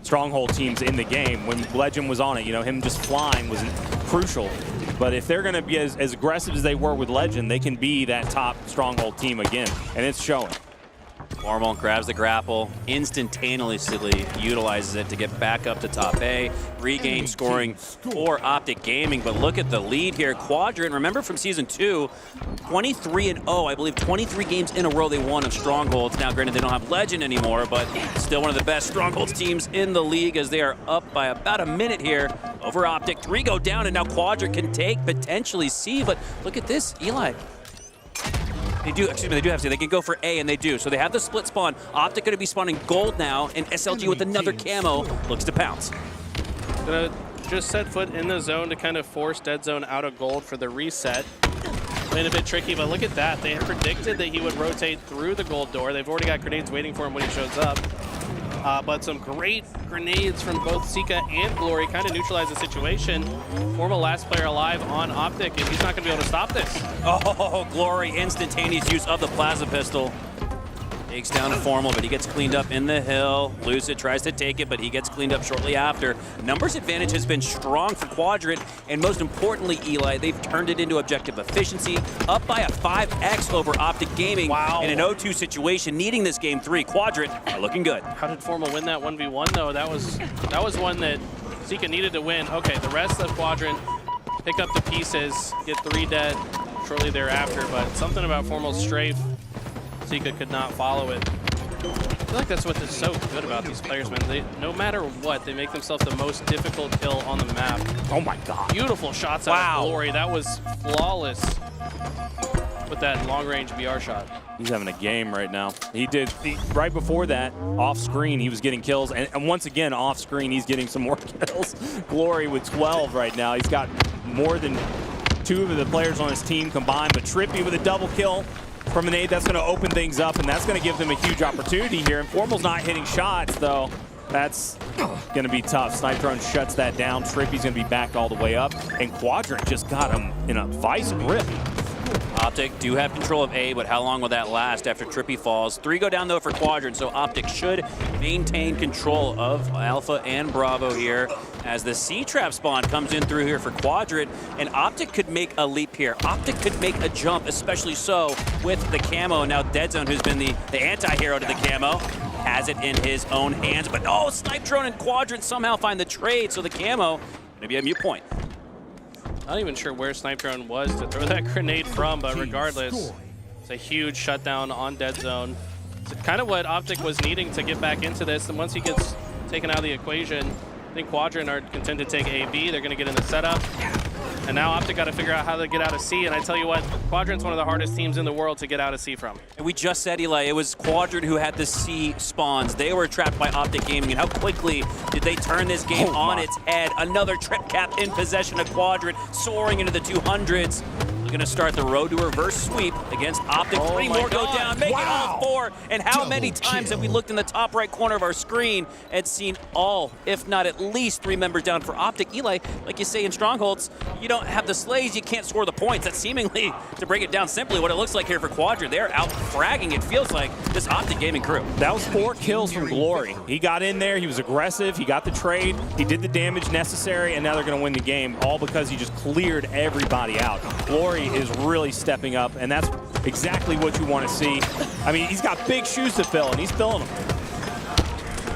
Speaker 7: Stronghold teams in the game. When Legend was on it, you know, him just flying was crucial. But if they're going to be as aggressive as they were with Legend, they can be that top Stronghold team again, and it's showing.
Speaker 11: Formal grabs the grapple, instantaneously utilizes it to get back up to top A, regain scoring for Optic Gaming. But look at the lead here. Quadrant, remember from Season 2, 23-0, I believe 23 games in a row they won of Strongholds. Now, granted, they don't have Legend anymore, but still one of the best Strongholds teams in the league as they are up by about a minute here over Optic. 3 go down, and now Quadrant can take potentially C, but look at this, Eli. They do have to. They can go for A, and they do. So they have the split spawn. Optic going to be spawning gold now, and SLG with another camo looks to pounce.
Speaker 14: Gonna just set foot in the zone to kind of force Dead Zone out of gold for the reset. Playing a bit tricky, but look at that. They had predicted that he would rotate through the gold door. They've already got grenades waiting for him when he shows up. But some great grenades from both Sika and Glory kind of neutralize the situation. Formal last player alive on Optic, and he's not going to be able to stop this.
Speaker 11: Oh, Glory, instantaneous use of the plasma pistol. Takes down Formal, but he gets cleaned up in the hill. Lucid tries to take it, but he gets cleaned up shortly after. Numbers advantage has been strong for Quadrant, and most importantly, Eli, they've turned it into objective efficiency, up by a 5x over Optic Gaming in an 0-2 situation, needing this game 3. Quadrant are looking good.
Speaker 14: How did Formal win that 1v1, though? That was one that Sika needed to win. Okay, the rest of Quadrant pick up the pieces, get 3 dead shortly thereafter, but something about Formal's strafe, Sika could not follow it. I feel like that's what is so good about these players, man. No matter what, they make themselves the most difficult kill on the map.
Speaker 7: Oh my god.
Speaker 14: Beautiful shots out of Glory. That was flawless with that long-range BR shot.
Speaker 7: He's having a game right now. Right before that, off-screen, he was getting kills. And once again, off-screen, he's getting some more kills. Glory with 12 right now. He's got more than 2 of the players on his team combined. But Trippy with a double kill from an 8, that's going to open things up, and that's going to give them a huge opportunity here. And Formal's not hitting shots, though. That's going to be tough. Snipe Drone shuts that down. Trippy's going to be backed all the way up, and Quadrant just got him in a vice grip.
Speaker 11: Optic do have control of A, but how long will that last after Trippy falls? 3 go down, though, for Quadrant, so Optic should maintain control of Alpha and Bravo here as the C-Trap spawn comes in through here for Quadrant, and Optic could make a leap here. Optic could make a jump, especially so with the camo. Now Deadzone, who's been the anti-hero to the camo, has it in his own hands, but oh, Snipe Drone and Quadrant somehow find the trade, so the camo maybe a mute point.
Speaker 14: Not even sure where Snipe Drone was to throw that grenade from, but regardless, it's a huge shutdown on Deadzone. It's kind of what Optic was needing to get back into this, and once he gets taken out of the equation, I think Quadrant are content to take AB. They're going to get in the setup. And now Optic got to figure out how to get out of C. And I tell you what, Quadrant's one of the hardest teams in the world to get out of C from.
Speaker 11: And we just said, Eli, it was Quadrant who had the C spawns. They were trapped by Optic Gaming. And how quickly did they turn this game on its head? Another trip cap in possession of Quadrant, soaring into the 200s. Going to start the road to a reverse sweep against Optic. 3 more go down, make it all 4. And how many times have we looked in the top right corner of our screen and seen all, if not at least 3 members down for Optic? Eli, like you say in Strongholds, you don't have the slays, you can't score the points. That's seemingly, to break it down simply, what it looks like here for Quadrant. They're out fragging, it feels like, this Optic Gaming crew.
Speaker 7: That was 4 kills from Glory. He got in there, he was aggressive, he got the trade, he did the damage necessary, and now they're going to win the game, all because he just cleared everybody out. Glory is really stepping up, and that's exactly what you want to see. I mean, he's got big shoes to fill, and he's filling them.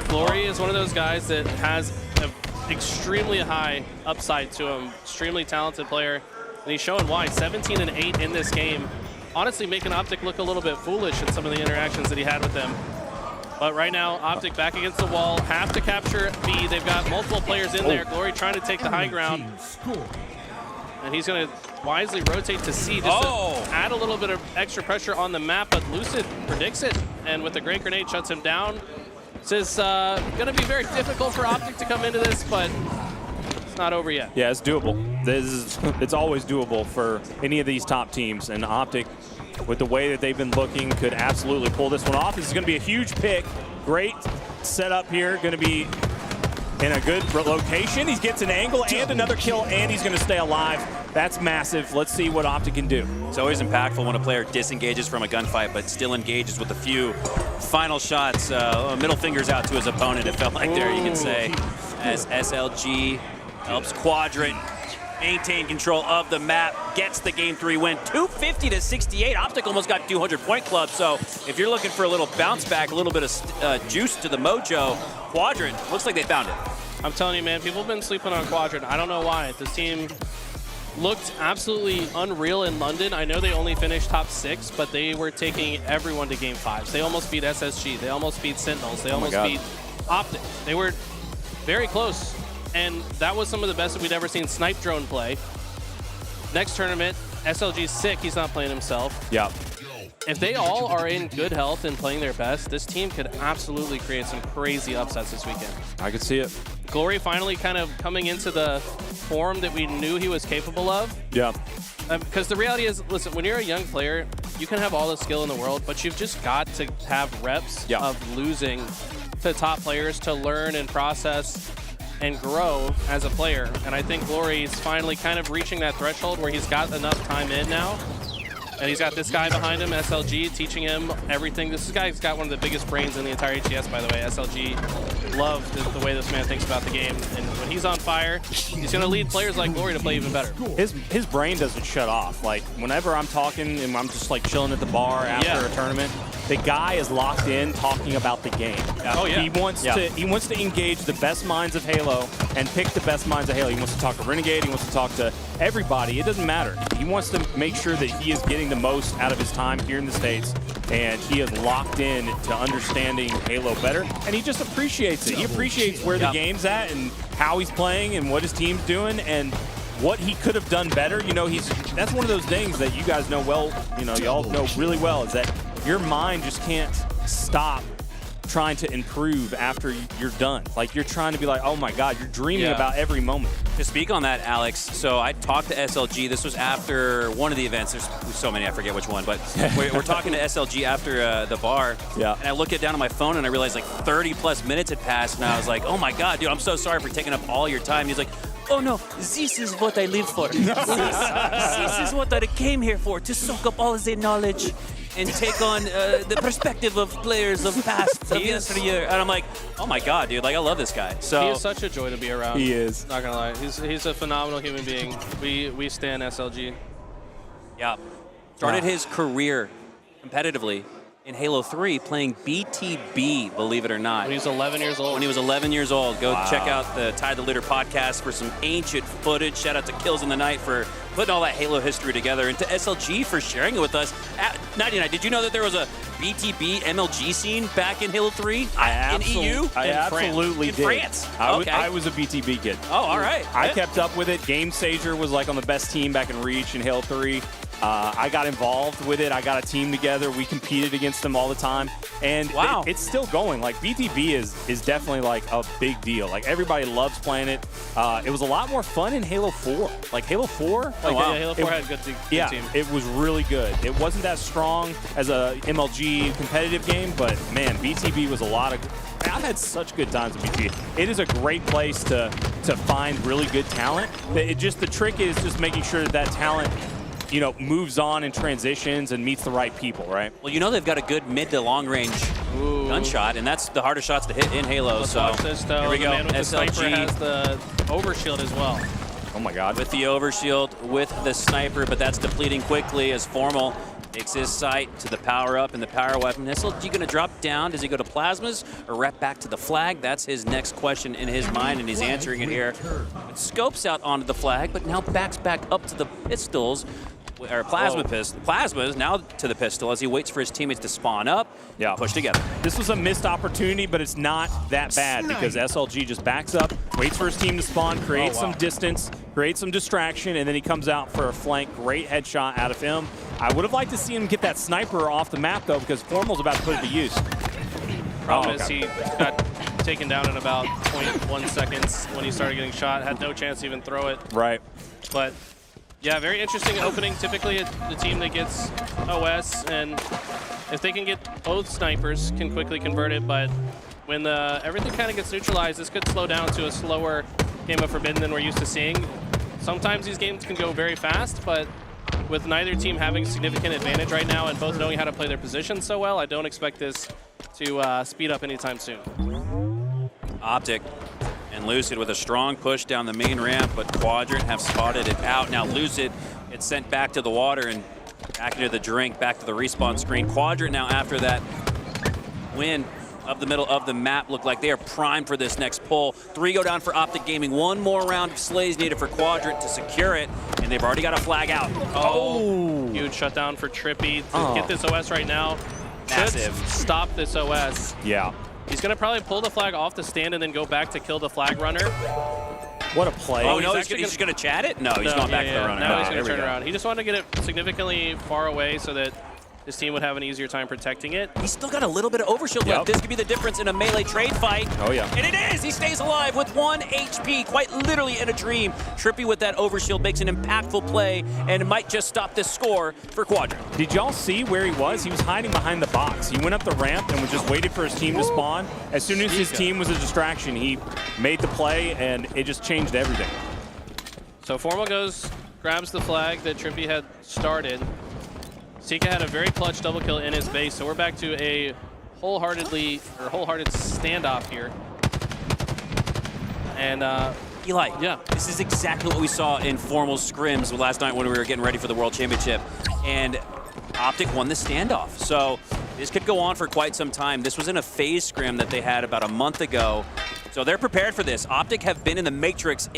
Speaker 14: Glory is one of those guys that has an extremely high upside to him, extremely talented player, and he's showing why. 17 and 8 in this game, honestly making Optic look a little bit foolish in some of the interactions that he had with them. But right now, Optic back against the wall, have to capture B. They've got multiple players in there. Glory trying to take the high ground. And he's going to wisely rotate to C just to add a little bit of extra pressure on the map, but Lucid predicts it, and with the great grenade shuts him down. This is going to be very difficult for Optic to come into this, but it's not over yet.
Speaker 7: Yeah, it's doable. It's always doable for any of these top teams, and Optic, with the way that they've been looking, could absolutely pull this one off. This is going to be a huge pick. Great setup here, going to be in a good location. He gets an angle and another kill, and he's going to stay alive. That's massive. Let's see what Optic can do.
Speaker 11: It's always impactful when a player disengages from a gunfight, but still engages with a few final shots. Middle fingers out to his opponent, it felt like there, you can say, as SLG helps Quadrant maintain control of the map, gets the Game 3 win. 250 to 68. Optic almost got 200-point club, so if you're looking for a little bounce back, a little bit of juice to the mojo, Quadrant looks like they found it.
Speaker 14: I'm telling you, man, people have been sleeping on Quadrant. I don't know why. This team looked absolutely unreal in London. I know they only finished top 6, but they were taking everyone to Game 5s. They almost beat SSG. They almost beat Sentinels. They almost beat Optic. They were very close. And that was some of the best that we'd ever seen Snipe Drone play. Next tournament, SLG's sick. He's not playing himself.
Speaker 7: Yeah.
Speaker 14: If they all are in good health and playing their best, this team could absolutely create some crazy upsets this weekend.
Speaker 7: I could see it.
Speaker 14: Glory finally kind of coming into the form that we knew he was capable of.
Speaker 7: Yeah.
Speaker 14: Because the reality is, listen, when you're a young player, you can have all the skill in the world, but you've just got to have reps of losing to top players to learn and process and grow as a player. And I think Glory is finally kind of reaching that threshold where he's got enough time in now. And he's got this guy behind him, SLG, teaching him everything. This guy's got one of the biggest brains in the entire HCS, by the way. SLG loves the way this man thinks about the game. And when he's on fire, he's going to lead players like Glory to play even better.
Speaker 7: His brain doesn't shut off. Like, whenever I'm talking and I'm just like chilling at the bar after a tournament, the guy is locked in talking about the game. He wants to engage the best minds of Halo and pick the best minds of Halo. He wants to talk to Renegade. He wants to talk to everybody. It doesn't matter. He wants to make sure that he is getting the most out of his time here in the States, and he is locked in to understanding Halo better, and he just appreciates it. He appreciates where the game's at and how he's playing and what his team's doing and what he could have done better. You know, that's one of those things that you guys know well, you know, y'all know really well, is that your mind just can't stop trying to improve after you're done. Like, you're trying to be like, oh my God, you're dreaming
Speaker 11: Yeah.
Speaker 7: about every moment.
Speaker 11: To speak on that, Alex, so I talked to SLG. This was after one of the events. There's so many, I forget which one, but we're talking to SLG after the bar.
Speaker 7: Yeah.
Speaker 11: And I look down on my phone and I realized like 30 plus minutes had passed, and I was like, oh my God, dude, I'm so sorry for taking up all your time. He's like, oh no, this is what I live for. This is what I came here for, to soak up all the knowledge and take on the perspective of players of past, of yesteryear. And I'm like, oh my God, dude, like, I love this guy. So
Speaker 14: He is such a joy to be around.
Speaker 7: He is.
Speaker 14: Not gonna lie, he's a phenomenal human being. We stand SLG.
Speaker 11: yeah, started his career competitively in Halo 3 playing BTB, believe it or not.
Speaker 14: When he was 11 years old.
Speaker 11: When he was 11 years old. Go check out the Tide the Leader podcast for some ancient footage. Shout out to Kills in the Night for putting all that Halo history together, and to SLG for sharing it with us. At 99, did you know that there was a BTB MLG scene back in Halo 3 in EU?
Speaker 7: I
Speaker 11: In
Speaker 7: absolutely did.
Speaker 11: France.
Speaker 7: I was a BTB kid.
Speaker 11: Oh, all right.
Speaker 7: I
Speaker 11: Yeah.
Speaker 7: kept up with it. Game Sager was like on the best team back in Reach in Halo 3. I got involved with it. I got a team together. We competed against them all the time. And
Speaker 11: Wow.
Speaker 7: it's still going. Like, BTB is definitely like a big deal. Like, everybody loves playing it. It was a lot more fun in Halo 4. Like, Halo 4. Like,
Speaker 11: wow.
Speaker 14: Yeah, Halo 4 had a good team.
Speaker 7: It was really good. It wasn't that strong as a MLG competitive game, but man, BTB was a lot of. I've had such good times at BTB. It is a great place to find really good talent. The trick is just making sure that talent, moves on and transitions and meets the right people, right?
Speaker 11: Well, they've got a good mid to long range gunshot, and that's the hardest shots to hit in Halo.
Speaker 14: Let's
Speaker 11: so
Speaker 14: watch this, though.
Speaker 11: here we
Speaker 14: The
Speaker 11: go.
Speaker 14: man with the sniper
Speaker 11: SLG
Speaker 14: has the overshield as well.
Speaker 7: Oh my God.
Speaker 11: with the overshield, with the sniper, but that's depleting quickly as Formal takes his sight to the power up and the power weapon. SLG going to drop down. Does he go to plasmas or rep back to the flag? That's his next question in his mind, and he's answering it here. It scopes out onto the flag, but now backs back up to the pistols. Or plasmas now to the pistol as he waits for his teammates to spawn up, push together.
Speaker 7: This was a missed opportunity, but it's not that bad because SLG just backs up, waits for his team to spawn, creates some distance, creates some distraction, and then he comes out for a flank. Great headshot out of him. I would have liked to see him get that sniper off the map, though, because Formal's about to put it to use.
Speaker 14: Problem is he got taken down in about 0.1 seconds when he started getting shot. Had no chance to even throw it.
Speaker 7: Right.
Speaker 14: But yeah, very interesting opening. Typically, the team that gets OS, and if they can get both snipers, can quickly convert it. But when everything kind of gets neutralized, this could slow down to a slower game of Forbidden than we're used to seeing. Sometimes these games can go very fast, but with neither team having significant advantage right now and both knowing how to play their position so well, I don't expect this to speed up anytime soon.
Speaker 11: Optic and Lucid with a strong push down the main ramp, but Quadrant have spotted it out. Now Lucid, it's sent back to the water and back into the drink, back to the respawn screen. Quadrant now after that win of the middle of the map look like they are primed for this next pull. 3 go down for Optic Gaming. 1 more round of slays needed for Quadrant to secure it, and they've already got a flag out.
Speaker 14: Oh, huge shutdown for Trippy to get this OS right now.
Speaker 11: Massive.
Speaker 14: Should stop this OS.
Speaker 7: Yeah.
Speaker 14: He's going to probably pull the flag off the stand and then go back to kill the flag runner.
Speaker 7: What a play.
Speaker 11: Oh, no, he's just going to chat it? No, he's going back to the runner.
Speaker 14: Now he's
Speaker 11: Oh,
Speaker 14: going to
Speaker 11: there we
Speaker 14: turn
Speaker 11: go.
Speaker 14: around. He just wanted to get it significantly far away so that his team would have an easier time protecting it.
Speaker 11: He's still got a little bit of overshield left. This could be the difference in a melee trade fight.
Speaker 7: Oh, yeah.
Speaker 11: And it is! He stays alive with 1 HP, quite literally in a dream. Trippy with that overshield makes an impactful play, and it might just stop this score for Quadrant.
Speaker 7: Did y'all see where he was? He was hiding behind the box. He went up the ramp and was just waiting for his team to spawn. As soon as his team was a distraction, he made the play, and it just changed everything.
Speaker 14: So Formal goes, grabs the flag that Trippy had started. Sika had a very clutch double kill in his base, so we're back to a wholehearted standoff here. And
Speaker 11: Eli,
Speaker 14: yeah,
Speaker 11: this is exactly what we saw in Formal scrims last night when we were getting ready for the World Championship. And Optic won the standoff. So this could go on for quite some time. This was in a phase scrim that they had about a month ago. So they're prepared for this. Optic have been in the Matrix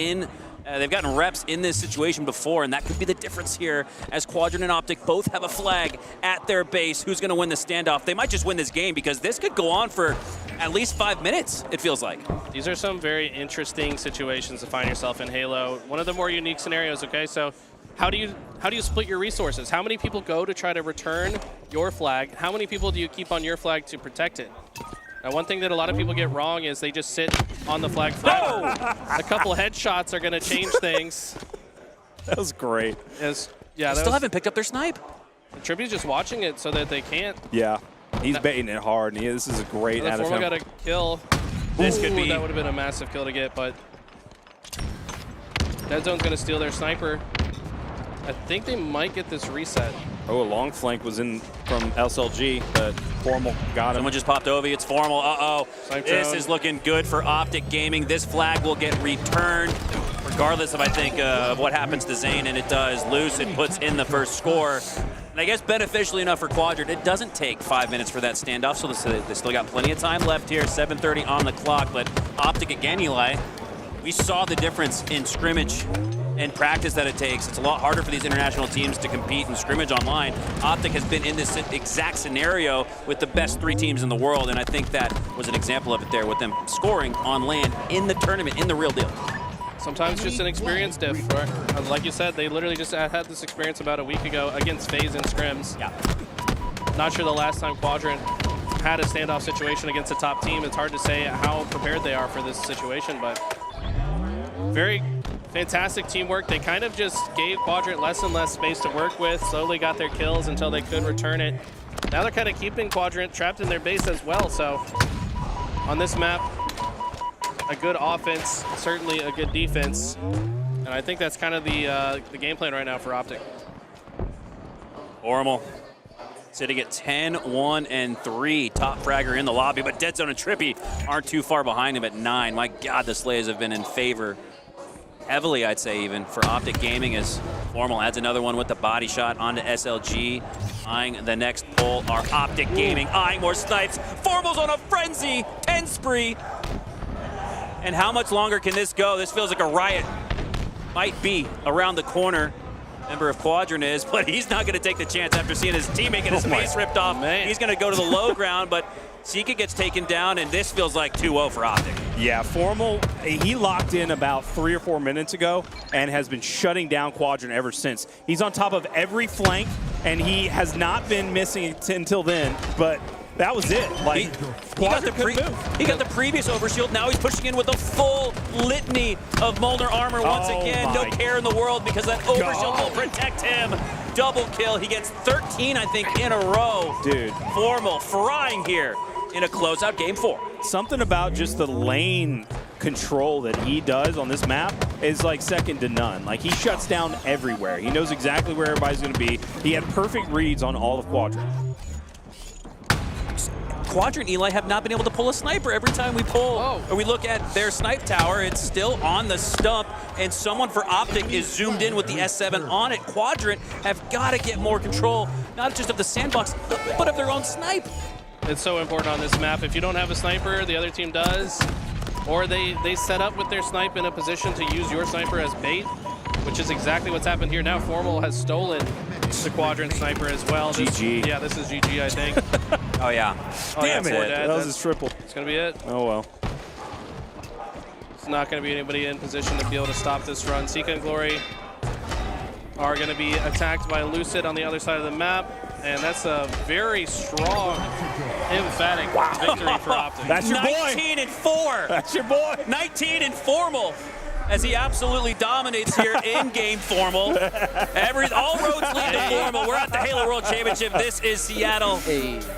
Speaker 11: they've gotten reps in this situation before, and that could be the difference here as Quadrant and Optic both have a flag at their base. Who's going to win the standoff? They might just win this game because this could go on for at least 5 minutes, it feels like.
Speaker 14: These are some very interesting situations to find yourself in Halo. One of the more unique scenarios, okay? So how do you split your resources? How many people go to try to return your flag? How many people do you keep on your flag to protect it? Now, one thing that a lot of people get wrong is they just sit on the flag forever. A couple headshots are going to change things.
Speaker 7: That was great.
Speaker 11: Yeah, they still haven't picked up their snipe.
Speaker 14: Trippy's just watching it so that they can't.
Speaker 7: Yeah, he's baiting it hard. And this is a great out of him.
Speaker 14: Got a kill.
Speaker 11: This could be.
Speaker 14: That would have been a massive kill to get, but Dead Zone's going to steal their sniper. I think they might get this reset.
Speaker 7: Oh, a long flank was in from SLG, but Formal got him.
Speaker 11: Someone just popped over. It's Formal. Uh-oh. This is looking good for Optic Gaming. This flag will get returned, regardless of, I think, of what happens to Zane, and it does. Lucid puts in the first score. And I guess beneficially enough for Quadrant, it doesn't take 5 minutes for that standoff, so they still got plenty of time left here. 7:30 on the clock, but Optic again, Eli, we saw the difference in scrimmage and practice that it takes. It's a lot harder for these international teams to compete in scrimmage online. Optic has been in this exact scenario with the best 3 teams in the world, and I think that was an example of it there with them scoring on land in the tournament, in the real deal.
Speaker 14: Sometimes just an experience diff. Like you said, they literally just had this experience about a week ago against FaZe in scrims.
Speaker 11: Yeah.
Speaker 14: Not sure the last time Quadrant had a standoff situation against a top team. It's hard to say how prepared they are for this situation, but very fantastic teamwork. They kind of just gave Quadrant less and less space to work with, slowly got their kills until they could return it. Now they're kind of keeping Quadrant trapped in their base as well, so on this map, a good offense, certainly a good defense, and I think that's kind of the game plan right now for Optic.
Speaker 11: Formal sitting at 10-1-3, top fragger in the lobby, but Dead Zone and Trippy aren't too far behind him at 9. My God, the Slays have been in favor heavily, I'd say, even for Optic Gaming, as Formal adds another one with the body shot onto SLG. Eyeing the next pull are Optic Gaming, eyeing more snipes. Formal's on a frenzy, 10 spree. And how much longer can this go? This feels like a riot. Might be around the corner. Member of Quadrant is, but he's not going to take the chance after seeing his teammate get his face ripped off. He's going to go to the low ground, but Sika gets taken down, and this feels like 2-0 for Optic.
Speaker 7: Yeah, Formal, he locked in about 3 or 4 minutes ago and has been shutting down Quadrant ever since. He's on top of every flank, and he has not been missing until then, but that was it. Like,
Speaker 11: he got the previous overshield. Now he's pushing in with a full litany of Molnar armor once again. No care in the world because that overshield will protect him. Double kill. He gets 13, I think, in a row.
Speaker 7: Dude.
Speaker 11: Formal frying here in a closeout game 4.
Speaker 7: Something about just the lane control that he does on this map is like second to none. Like, he shuts down everywhere. He knows exactly where everybody's going to be. He had perfect reads on all of Quadrant.
Speaker 11: Quadrant, Eli, have not been able to pull a sniper. Every time we pull or we look at their snipe tower, it's still on the stump, and someone for Optic is zoomed in with the S7 on it. Quadrant have got to get more control, not just of the sandbox, but of their own snipe.
Speaker 14: It's so important on this map. If you don't have a sniper, the other team does, or they set up with their snipe in a position to use your sniper as bait, which is exactly what's happened here. Now Formal has stolen the Quadrant sniper as well.
Speaker 7: GG.
Speaker 14: Yeah, this is GG, I think.
Speaker 11: Oh, yeah.
Speaker 7: Damn it. That was his triple.
Speaker 14: It's going to be it.
Speaker 7: Oh, well.
Speaker 14: It's not going to be anybody in position to be able to stop this run. Sika and Glory are going to be attacked by Lucid on the other side of the map, and that's a very strong, emphatic victory for Optic.
Speaker 7: That's your boy.
Speaker 11: 19-4.
Speaker 7: That's your boy.
Speaker 11: 19 and Formal, as he absolutely dominates here in game Formal. All roads lead to Formal. We're at the Halo World Championship. This is Seattle.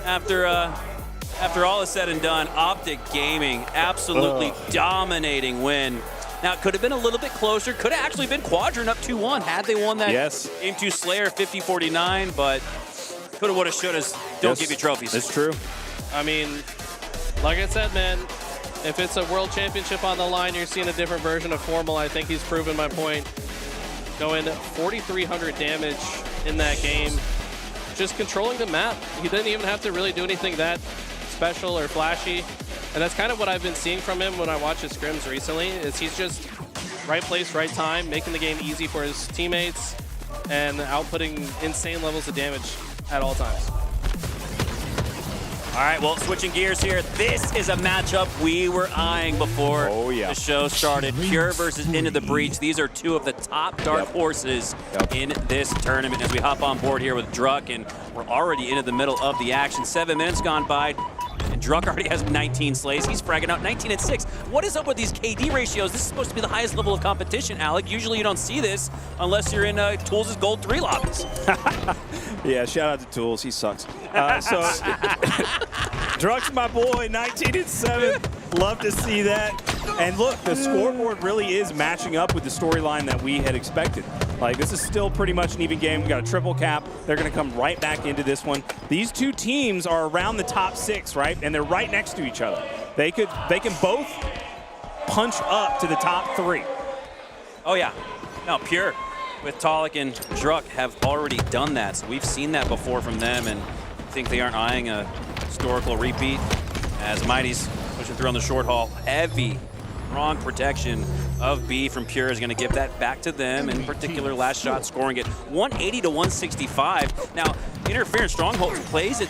Speaker 11: After all is said and done, Optic Gaming absolutely dominating win. Now, it could have been a little bit closer. Could have actually been Quadrant up 2-1 had they won that game 2 Slayer 50-49, but coulda, woulda, shouldas don't give you trophies.
Speaker 7: It's true.
Speaker 14: I mean, like I said, man, if it's a world championship on the line, you're seeing a different version of Formal. I think he's proven my point. Going 4,300 damage in that game. Just controlling the map. He didn't even have to really do anything that special or flashy. And that's kind of what I've been seeing from him when I watch his scrims recently, is he's just right place, right time, making the game easy for his teammates and outputting insane levels of damage at all times.
Speaker 11: All right, well, switching gears here. This is a matchup we were eyeing before the show started. Pure versus Into the Breach. These are two of the top dark horses in this tournament. As we hop on board here with Druck, and we're already into the middle of the action. 7 minutes gone by, and And Druck already has 19 slays. He's fragging out 19 and 6. What is up with these KD ratios? This is supposed to be the highest level of competition, Alec. Usually you don't see this unless you're in Tools' Gold 3 lobbies.
Speaker 7: Yeah, shout out to Tools. He sucks. Druck's my boy, 19 and 7. Love to see that. And look, the scoreboard really is matching up with the storyline that we had expected. Like, this is still pretty much an even game. We got a triple cap. They're going to come right back into this one. These two teams are around the top 6, right? And they're right next to each other. They can both punch up to the top 3.
Speaker 11: Oh, yeah. No, Pure with Tolic and Druck have already done that. So we've seen that before from them, and I think they aren't eyeing a historical repeat as Mighty's pushing through on the short haul. Heavy, wrong protection of B from Pure is going to give that back to them. In particular, last shot scoring it 180 to 165. Now, Interference Strongholds lends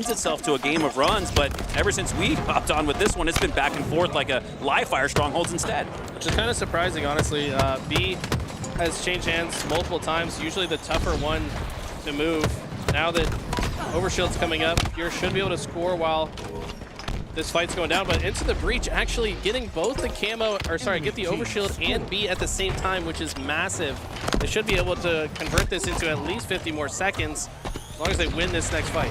Speaker 11: itself to a game of runs, but ever since we hopped on with this one, it's been back and forth like a live fire Strongholds instead.
Speaker 14: Which is kind of surprising, honestly. B has changed hands multiple times, usually the tougher one to move. Now that Overshield's coming up, Pure should be able to score while this fight's going down, but Into the Breach actually getting both the camo, or sorry, get the Overshield and B at the same time, which is massive. They should be able to convert this into at least 50 more seconds, as long as they win this next fight.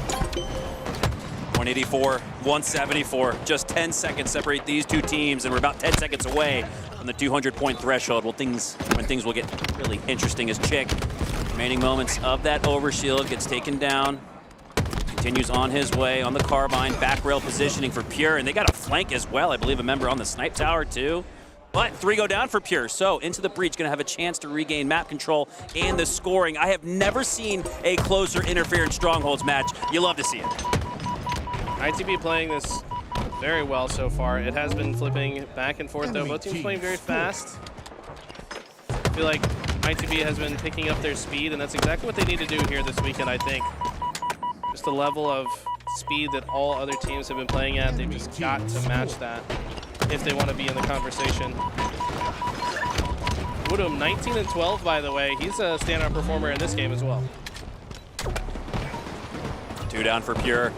Speaker 11: 184, 174, just 10 seconds separate these two teams, and we're about 10 seconds away from the 200-point threshold. Well, when things will get really interesting as Chick, remaining moments of that Overshield, gets taken down, continues on his way on the carbine, back rail positioning for Pure, and they got a flank as well, I believe a member on the snipe tower too. But 3 go down for Pure, so Into the Breach gonna have a chance to regain map control and the scoring. I have never seen a closer Interference Strongholds match. You love to see it.
Speaker 14: ITB playing this very well so far. It has been flipping back and forth though. Both teams playing very fast. I feel like ITB has been picking up their speed, and that's exactly what they need to do here this weekend, I think. Just the level of speed that all other teams have been playing at. They've just got to match that if they want to be in the conversation. Woodham, 19 and 12, by the way. He's a standout performer in this game as well.
Speaker 11: 2 down for Pure.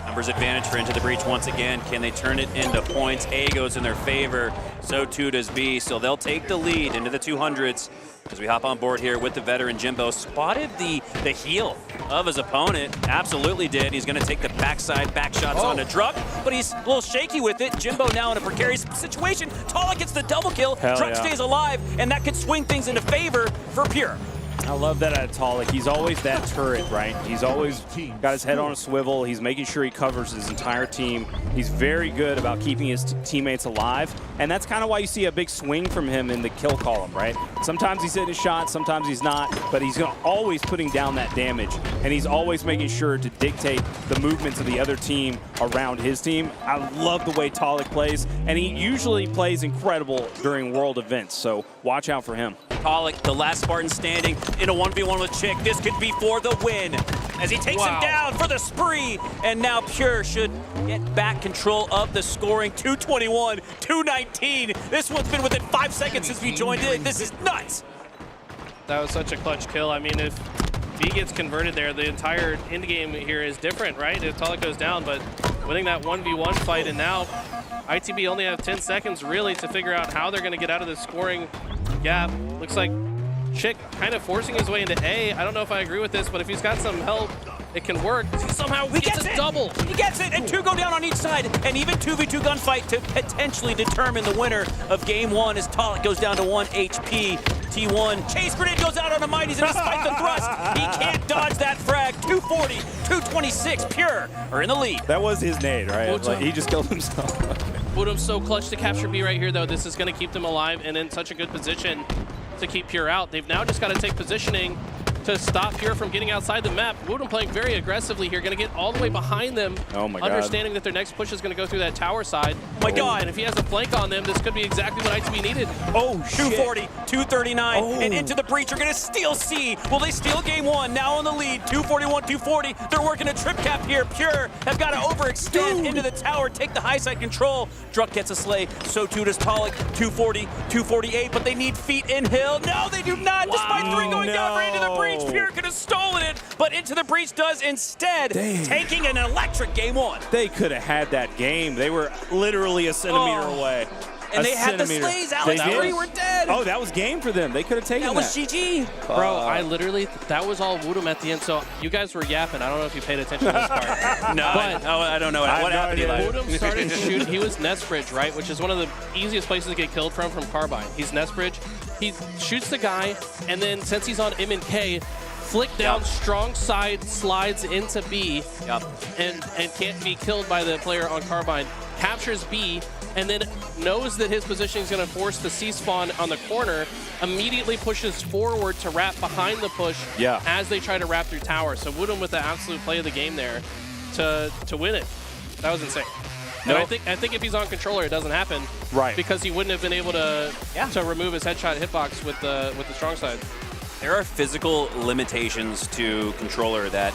Speaker 11: Numbers advantage for Into the Breach once again. Can they turn it into points? A goes in their favor, so too does B. So they'll take the lead into the 200s. As we hop on board here with the veteran Jimbo, spotted the heel of his opponent. Absolutely did. He's going to take the backside back shots onto Druck, but he's a little shaky with it. Jimbo now in a precarious situation. Tolic gets the double kill. Druck stays alive, and that could swing things into favor for Pure.
Speaker 7: I love that out of Tolic. He's always that turret, right? He's always got his head on a swivel. He's making sure he covers his entire team. He's very good about keeping his teammates alive, and that's kind of why you see a big swing from him in the kill column, right? Sometimes he's hitting a shot, sometimes he's not, but he's always putting down that damage, and he's always making sure to dictate the movements of the other team around his team. I love the way Tolic plays, and he usually plays incredible during world events, so watch out for him.
Speaker 11: Tolic, the last Spartan standing in a 1v1 with Chick. This could be for the win as he takes him down for the spree. And now Pure should get back control of the scoring. 221, 219. This one's been within 5 seconds since we joined in. This is nuts.
Speaker 14: That was such a clutch kill. I mean, if B gets converted there, the entire end game here is different, right? If Tolic goes down, but winning that 1v1 fight, and now ITB only have 10 seconds really to figure out how they're going to get out of this scoring gap. Looks like Chick kind of forcing his way into A. I don't know if I agree with this, but if he's got some help, it can work. He somehow gets a double.
Speaker 11: He gets it, and 2 go down on each side, and even 2v2 gunfight to potentially determine the winner of game 1 as Tolic goes down to 1 HP. T1, chase grenade goes out on the Mighties, and despite the thrust, he can't dodge that frag. 240, 226, Pure are in the lead.
Speaker 7: That was his nade, right? Like, he just killed himself.
Speaker 14: Woodham's so clutch to capture B right here, though. This is going to keep them alive and in such a good position to keep Pure out. They've now just got to take positioning to stop Pure from getting outside the map. Woodham playing very aggressively here, going to get all the way behind them.
Speaker 7: Oh my God.
Speaker 14: Understanding that their next push is going to go through that tower side. Oh my God. And if he has a flank on them, this could be exactly what ITB needed.
Speaker 11: Oh, 240, 239, and Into the Breach are going to steal C. Will they steal game 1? Now on the lead, 241, 240. They're working a trip cap here. Pure have got to overextend into the tower, take the high side control. Druck gets a slay, so too does Tolic. 240, 248, but they need feet in hill. No, they do not, despite 3 going down for Into the Breach. breach. Pure could have stolen it, but Into the Breach does instead, taking an electric game 1.
Speaker 7: They could have had that game. They were literally a centimeter away.
Speaker 11: And they had the slays. Alex 3 were dead.
Speaker 7: Oh, that was game for them. They could have taken that.
Speaker 11: That was GG.
Speaker 14: Bro, I literally, that was all Woodham at the end. So you guys were yapping. I don't know if you paid attention to this part.
Speaker 11: No,
Speaker 14: but
Speaker 11: I don't know what happened.
Speaker 14: Woodham started shooting. He was nest bridge, right? Which is one of the easiest places to get killed from Carbine. He's nest bridge. He shoots the guy, and then since he's on M and K, flick down, strong side, slides into B, and can't be killed by the player on Carbine. Captures B, and then knows that his position is going to force the C spawn on the corner, immediately pushes forward to wrap behind the push as they try to wrap through tower. So Woodham with the absolute play of the game there to win it. That was insane. And I think if he's on controller, it doesn't happen.
Speaker 7: Right.
Speaker 14: Because he wouldn't have been able to remove his headshot hitbox with the strong side.
Speaker 11: There are physical limitations to controller that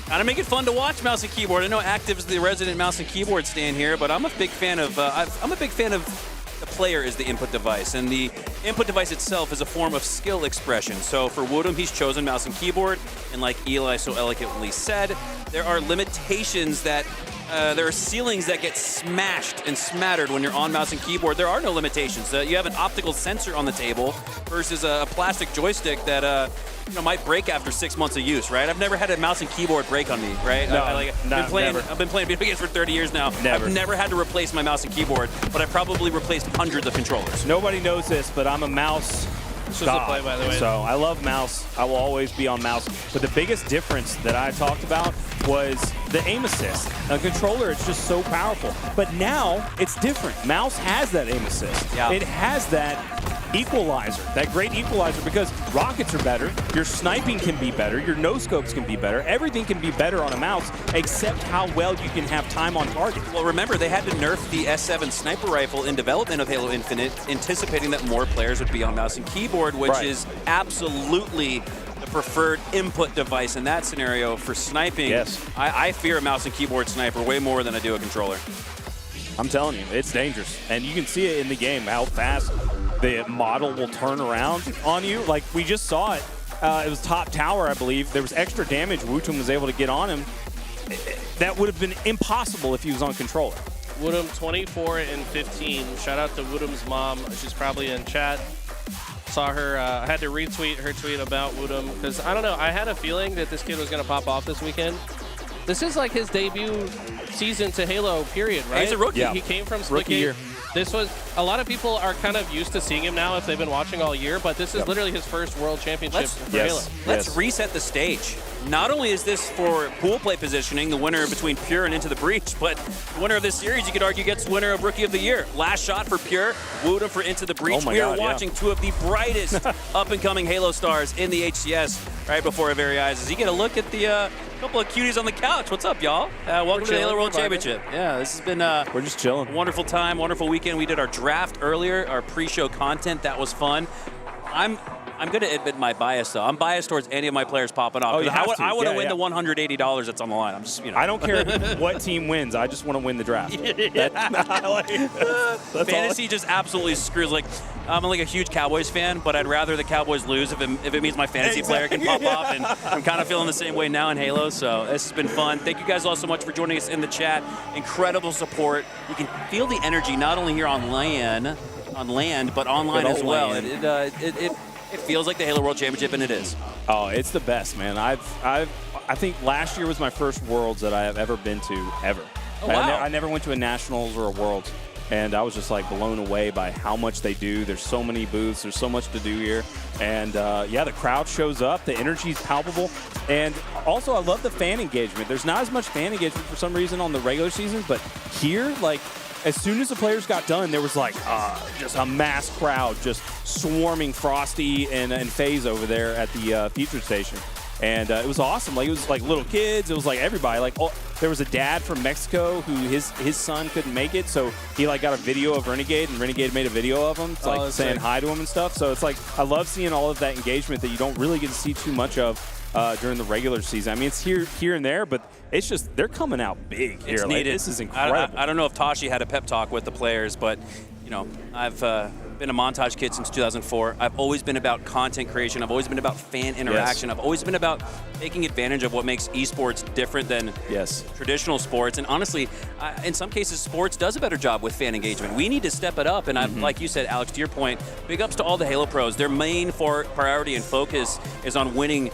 Speaker 11: kind of make it fun to watch mouse and keyboard. I know Active is the resident mouse and keyboard stand here, but I'm a big fan of the player is the input device, and the input device itself is a form of skill expression. So for Woodham, he's chosen mouse and keyboard, and like Eli so eloquently said, there are limitations that there are ceilings that get smashed and smattered when you're on mouse and keyboard. There are no limitations. You have an optical sensor on the table versus a plastic joystick that might break after 6 months of use, right? I've never had a mouse and keyboard break on me, right?
Speaker 7: No,
Speaker 11: I've been playing video games for 30 years now.
Speaker 7: Never.
Speaker 11: I've never had to replace my mouse and keyboard, but I've probably replaced hundreds of controllers.
Speaker 7: Nobody knows this, but I'm a mouse
Speaker 14: This was a play, by the way.
Speaker 7: So I love mouse. I will always be on mouse. But the biggest difference that I talked about was the aim assist. A controller, it's just so powerful. But now it's different. Mouse has that aim assist.
Speaker 11: Yeah.
Speaker 7: It has that equalizer, that great equalizer, because rockets are better, your sniping can be better, your no-scopes can be better, everything can be better on a mouse except how well you can have time on target.
Speaker 11: Well, remember, they had to nerf the S7 sniper rifle in development of Halo Infinite, anticipating that more players would be on mouse and keyboard, which is absolutely the preferred input device in that scenario for sniping.
Speaker 7: Yes.
Speaker 11: I fear a mouse and keyboard sniper way more than I do a controller.
Speaker 7: I'm telling you, it's dangerous. And you can see it in the game, how fast the model will turn around on you. Like, we just saw it. It was top tower, I believe. There was extra damage Wootum was able to get on him. That would have been impossible if he was on controller.
Speaker 14: Woodham 24 and 15. Shout out to Woodham's mom. She's probably in chat. Saw her, I had to retweet her tweet about Woodham because, I don't know, I had a feeling that this kid was going to pop off this weekend. This is like his debut season to Halo, period, right?
Speaker 11: He's a rookie.
Speaker 14: Yeah. He came from Splitgate.
Speaker 7: Rookie year.
Speaker 14: This was, a lot of people are kind of used to seeing him now if they've been watching all year, but this is literally his first world championship for Halo.
Speaker 11: Let's reset the stage. Not only is this for pool play positioning, the winner between Pure and Into the Breach, but the winner of this series, you could argue, gets winner of Rookie of the Year. Last shot for Pure, Woodham for Into the Breach. We are watching two of the brightest up-and-coming Halo stars in the HCS right before our very eyes. As you get a look at the couple of cuties on the couch. What's up, y'all? Welcome to the Halo World Championship. Yeah, this has been
Speaker 7: we're just chilling.
Speaker 11: A wonderful time, wonderful weekend. We did our draft earlier, our pre-show content. That was fun. I'm going to admit my bias, though. I'm biased towards any of my players popping off.
Speaker 7: Oh, you have to.
Speaker 11: I want to win
Speaker 7: yeah.
Speaker 11: the $180 that's on the line. I'm just,
Speaker 7: I don't care what team wins. I just want to win the draft.
Speaker 11: Fantasy just absolutely screws. Like, I'm like a huge Cowboys fan, but I'd rather the Cowboys lose if it means my fantasy player can pop off. And I'm kind of feeling the same way now in Halo. So this has been fun. Thank you guys all so much for joining us in the chat. Incredible support. You can feel the energy not only here on land, but online as well. It feels like the Halo World Championship, and it is.
Speaker 7: Oh, it's the best, man. I think last year was my first Worlds that I have ever been to, ever.
Speaker 11: Oh, wow.
Speaker 7: I never went to a Nationals or a Worlds, and I was just like blown away by how much they do. There's so many booths. There's so much to do here. And yeah, the crowd shows up. The energy is palpable. And also, I love the fan engagement. There's not as much fan engagement for some reason on the regular season, but here, like, as soon as the players got done, there was like just a mass crowd just swarming Frosty and FaZe over there at the featured station. And it was awesome. Like, it was like little kids. It was like everybody. Like, there was a dad from Mexico who his son couldn't make it, so he like got a video of Renegade, and Renegade made a video of him, like saying hi to him and stuff. So it's like, I love seeing all of that engagement that you don't really get to see too much of during the regular season. I mean, it's here and there, but it's just, they're coming out big here.
Speaker 11: It's needed.
Speaker 7: Like, this is incredible.
Speaker 11: I don't know if Tashi had a pep talk with the players, but, you know, I've been a montage kid since 2004. I've always been about content creation. I've always been about fan interaction. I've always been about taking advantage of what makes esports different than traditional sports. And honestly, in some cases, sports does a better job with fan engagement. We need to step it up. And like you said, Alex, to your point, big ups to all the Halo pros. Their main priority and focus is on winning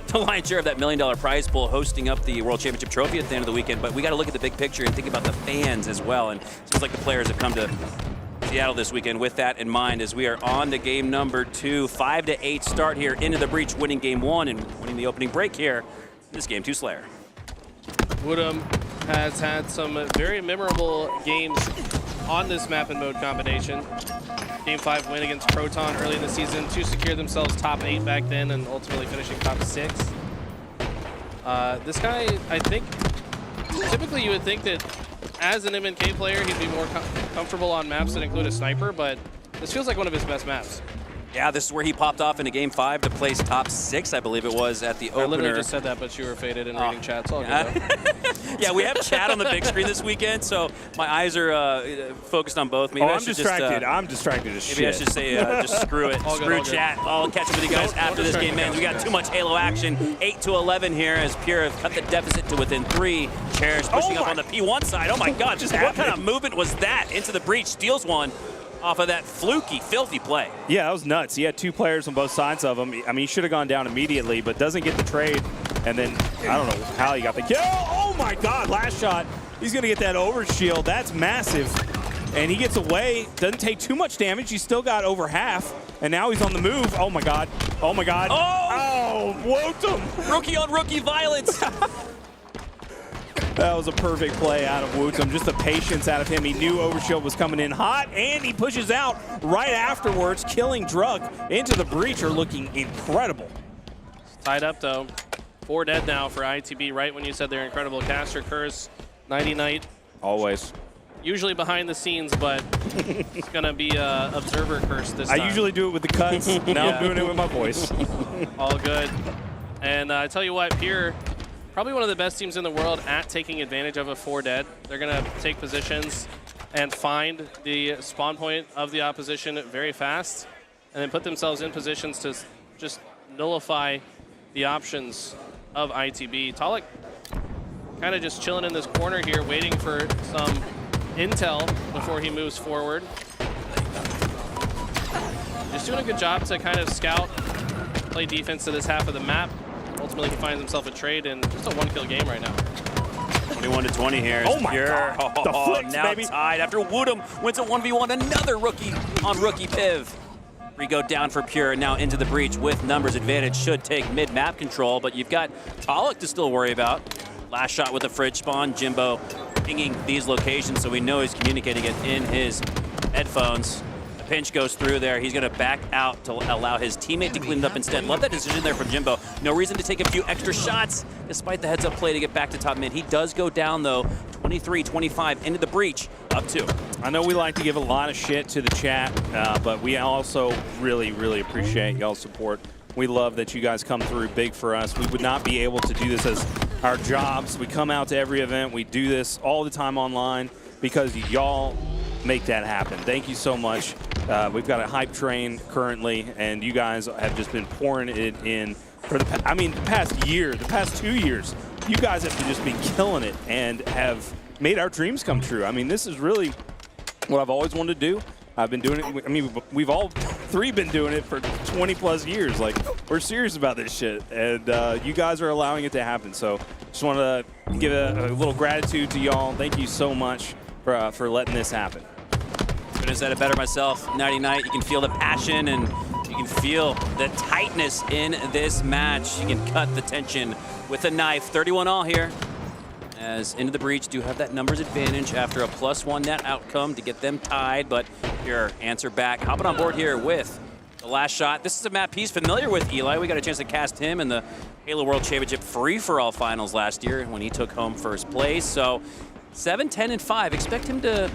Speaker 11: the lion's share of that $1 million prize pool, hosting up the World Championship trophy at the end of the weekend. But we got to look at the big picture and think about the fans as well. And it seems like the players have come to Seattle this weekend with that in mind, as we are on to game number 2. 5-8 start here into the breach, winning game 1 and winning the opening break here. This game 2 Slayer.
Speaker 14: Woodham has had some very memorable games on this map and mode combination. Game 5 win against Proton early in the season to secure themselves top 8 back then and ultimately finishing top 6. This guy, I think, typically you would think that as an MNK player, he'd be more comfortable on maps that include a sniper, but this feels like one of his best maps.
Speaker 11: Yeah, this is where he popped off into game 5 to place top 6, I believe it was, at the opener.
Speaker 14: I literally just said that, but you were faded in reading chat. It's all good, though.
Speaker 11: Yeah, we have chat on the big screen this weekend, so my eyes are focused on both. Maybe
Speaker 7: I'm distracted. I'm distracted as shit.
Speaker 11: Maybe I should say just screw it. Screw chat. I'll catch up with you guys after this game ends. We got too much Halo action. 8-11 here as Pure have cut the deficit to within 3. Cherish pushing up on the P1 side. Oh my God, what kind of movement was that? Into the breach, steals one off of that fluky, filthy play.
Speaker 7: Yeah, that was nuts. He had 2 players on both sides of him. I mean, he should have gone down immediately, but doesn't get the trade. And then, I don't know how he got the kill. Oh my God, last shot. He's gonna get that overshield. That's massive. And he gets away, doesn't take too much damage. He's still got over half. And now he's on the move. Oh my God, oh my God. Oh, Wotum.
Speaker 11: Rookie on rookie violence.
Speaker 7: That was a perfect play out of Wotum. Just the patience out of him. He knew Overshield was coming in hot, and he pushes out right afterwards, killing Drug into the breach, are looking incredible.
Speaker 14: It's tied up, though. 4 dead now for ITB, right when you said they're incredible. Caster, Curse, Nighty Night.
Speaker 7: Always.
Speaker 14: Usually behind the scenes, but it's going to be Observer Curse this time.
Speaker 7: I usually do it with the cuts. Now I'm doing it with my voice.
Speaker 14: All good. And I tell you what, Pure, probably one of the best teams in the world at taking advantage of a 4 dead. They're going to take positions and find the spawn point of the opposition very fast and then put themselves in positions to just nullify the options of ITB. Talik kind of just chilling in this corner here, waiting for some intel before he moves forward. Just doing a good job to kind of scout, play defense to this half of the map. Ultimately, he finds himself a trade in just a 1-kill game right now.
Speaker 11: 21-20 here.
Speaker 7: Oh my God. The flicks,
Speaker 11: now
Speaker 7: baby.
Speaker 11: tied after Woodham wins a 1v1. Another rookie on rookie Piv. We go down for Pure, now into the breach with numbers advantage. Should take mid-map control, but you've got Talik to still worry about. Last shot with the fridge spawn. Jimbo pinging these locations, so we know he's communicating it in his headphones. The pinch goes through there. He's going to back out to allow his teammate to clean it up instead. Love that decision there from Jimbo. No reason to take a few extra shots, despite the heads-up play to get back to top mid. He does go down, though, 23-25 into the breach, up 2.
Speaker 7: I know we like to give a lot of shit to the chat, but we also really, really appreciate y'all's support. We love that you guys come through big for us. We would not be able to do this as our jobs. We come out to every event. We do this all the time online because y'all make that happen. Thank you so much. We've got a hype train currently, and you guys have just been pouring it in for the past year, the past 2 years. You guys have just been killing it and have made our dreams come true. I mean, this is really what I've always wanted to do. I've been doing it. I mean, we've all 3 been doing it for 20 plus years. Like, we're serious about this shit, and you guys are allowing it to happen. So just want to give a little gratitude to y'all. Thank you so much for letting this happen.
Speaker 11: Couldn't have said it better myself. Nighty Night, you can feel the passion and you can feel the tightness in this match. You can cut the tension with a knife. 31 all here. As into the breach do have that numbers advantage after a +1 net outcome to get them tied, but Pure answer back. Hopping on board here with the last shot. This is a map he's familiar with, Eli. We got a chance to cast him in the Halo World Championship free-for-all finals last year when he took home first place. So 7, 10, and 5. Expect him to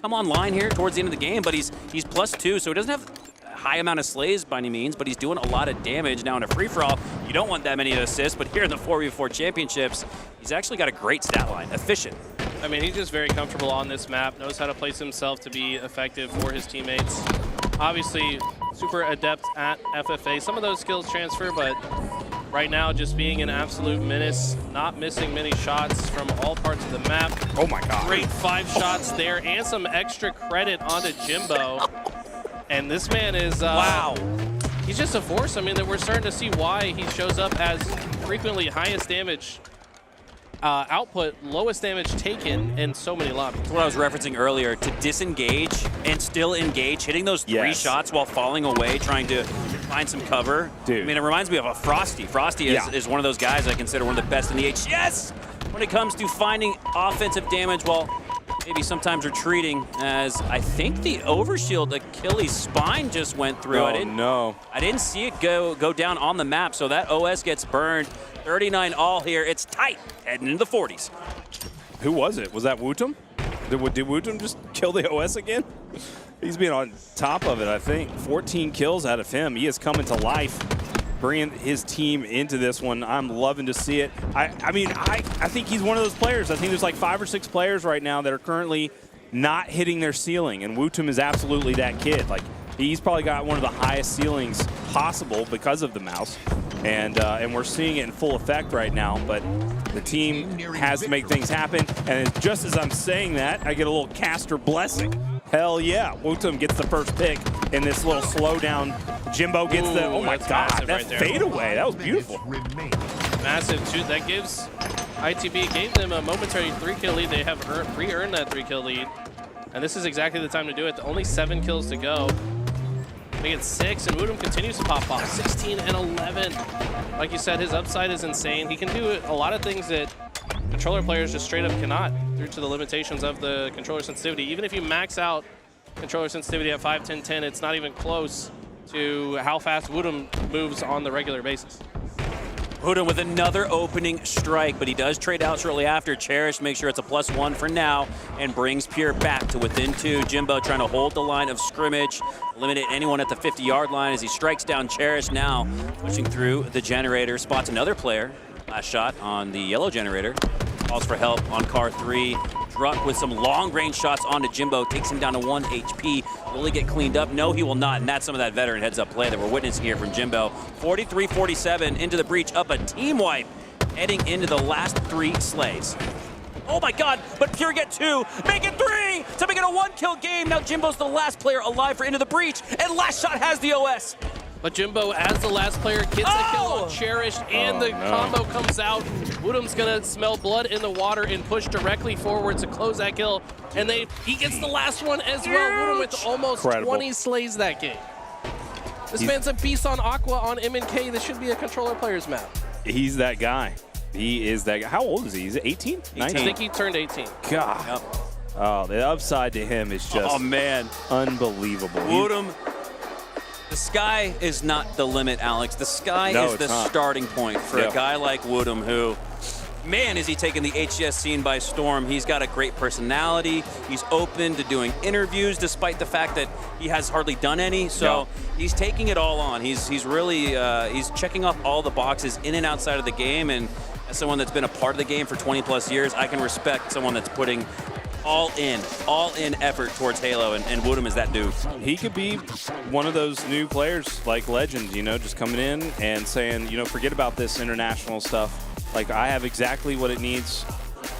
Speaker 11: come online here towards the end of the game, but he's +2, so he doesn't have a high amount of slays by any means, but he's doing a lot of damage. Now in a free-for-all, you don't want that many assists, but here in the 4v4 championships, he's actually got a great stat line. Efficient,
Speaker 14: I mean, he's just very comfortable on this map, knows how to place himself to be effective for his teammates. Obviously, super adept at FFA. Some of those skills transfer, but right now just being an absolute menace, not missing many shots from all parts of the map.
Speaker 7: Oh my God.
Speaker 14: Great 5 shots there and some extra credit onto Jimbo. And this man is,
Speaker 11: wow.
Speaker 14: He's just a force. I mean, that we're starting to see why he shows up as frequently highest damage output, lowest damage taken in so many lobbies.
Speaker 11: That's what I was referencing earlier, to disengage and still engage, hitting those 3 shots while falling away, trying to find some cover.
Speaker 7: Dude.
Speaker 11: I mean, it reminds me of a Frosty. Frosty is one of those guys I consider one of the best in the HCS when it comes to finding offensive damage while maybe sometimes retreating, as I think the overshield Achilles spine just went through.
Speaker 7: No.
Speaker 11: I didn't see it go down on the map, so that OS gets burned. 39 all here. It's tight, heading into the 40s.
Speaker 7: Who was it? Was that Wootum? Did Wootum just kill the OS again? He's been on top of it, I think. 14 kills out of him. He is coming to life, bringing his team into this one. I'm loving to see it. I mean, I think he's one of those players. I think there's like 5 or 6 players right now that are currently not hitting their ceiling, and Wootum is absolutely that kid. Like, he's probably got one of the highest ceilings possible because of the mouse, and we're seeing it in full effect right now. But the team has to make things happen, and just as I'm saying that, I get a little caster blessing. Hell yeah, Wootum gets the first pick in this little slowdown. Jimbo gets the, oh my God, that
Speaker 14: right
Speaker 7: fadeaway, that was beautiful.
Speaker 14: Massive shoot. That gives ITB, gave them a momentary 3-kill lead. They have re-earned that 3-kill lead. And this is exactly the time to do it. Only 7 kills to go. Make it 6, and Wootum continues to pop off. 16 and 11. Like you said, his upside is insane. He can do a lot of things that controller players just straight up cannot, due to the limitations of the controller sensitivity. Even if you max out controller sensitivity at 5, 10, 10, it's not even close to how fast Wootum moves on the regular basis.
Speaker 11: Wootum with another opening strike, but he does trade out shortly after. Cherish makes sure it's a +1 for now and brings Pure back to within 2. Jimbo trying to hold the line of scrimmage, eliminate anyone at the 50-yard line as he strikes down Cherish now, pushing through the generator, spots another player. Last shot on the yellow generator. Calls for help on car 3. Druck with some long-range shots onto Jimbo, takes him down to 1 HP. Will he get cleaned up? No, he will not, and that's some of that veteran heads-up play that we're witnessing here from Jimbo. 43-47 into the breach, up a team wipe, heading into the last 3 slays. Oh my God, but Pure get 2, make it 3 to make it a 1-kill game. Now Jimbo's the last player alive for Into the Breach, and Last Shot has the OS.
Speaker 14: But Jimbo, as the last player, gets a kill on Cherish, and the combo comes out. Wootum's gonna smell blood in the water and push directly forward to close that kill. And he gets the last one as well. Wootum with almost 20 slays that game. This man's a beast on Aqua on M&K. This should be a controller player's map.
Speaker 7: He's that guy. He is that guy. How old is he? Is it 18? 19?
Speaker 14: I think he turned 18.
Speaker 7: God.
Speaker 11: Yep.
Speaker 7: Oh, the upside to him is just unbelievable.
Speaker 11: Wootum. The sky is not the limit, Alex. The sky is the starting point for a guy like Wootum who, man, is he taking the HCS scene by storm. He's got a great personality. He's open to doing interviews despite the fact that he has hardly done any. So he's taking it all on. He's really, he's checking off all the boxes in and outside of the game. And as someone that's been a part of the game for 20 plus years, I can respect someone that's putting all in effort towards Halo, and Wootum is that dude.
Speaker 7: He could be one of those new players like Legend, you know, just coming in and saying, you know, forget about this international stuff. Like, I have exactly what it needs,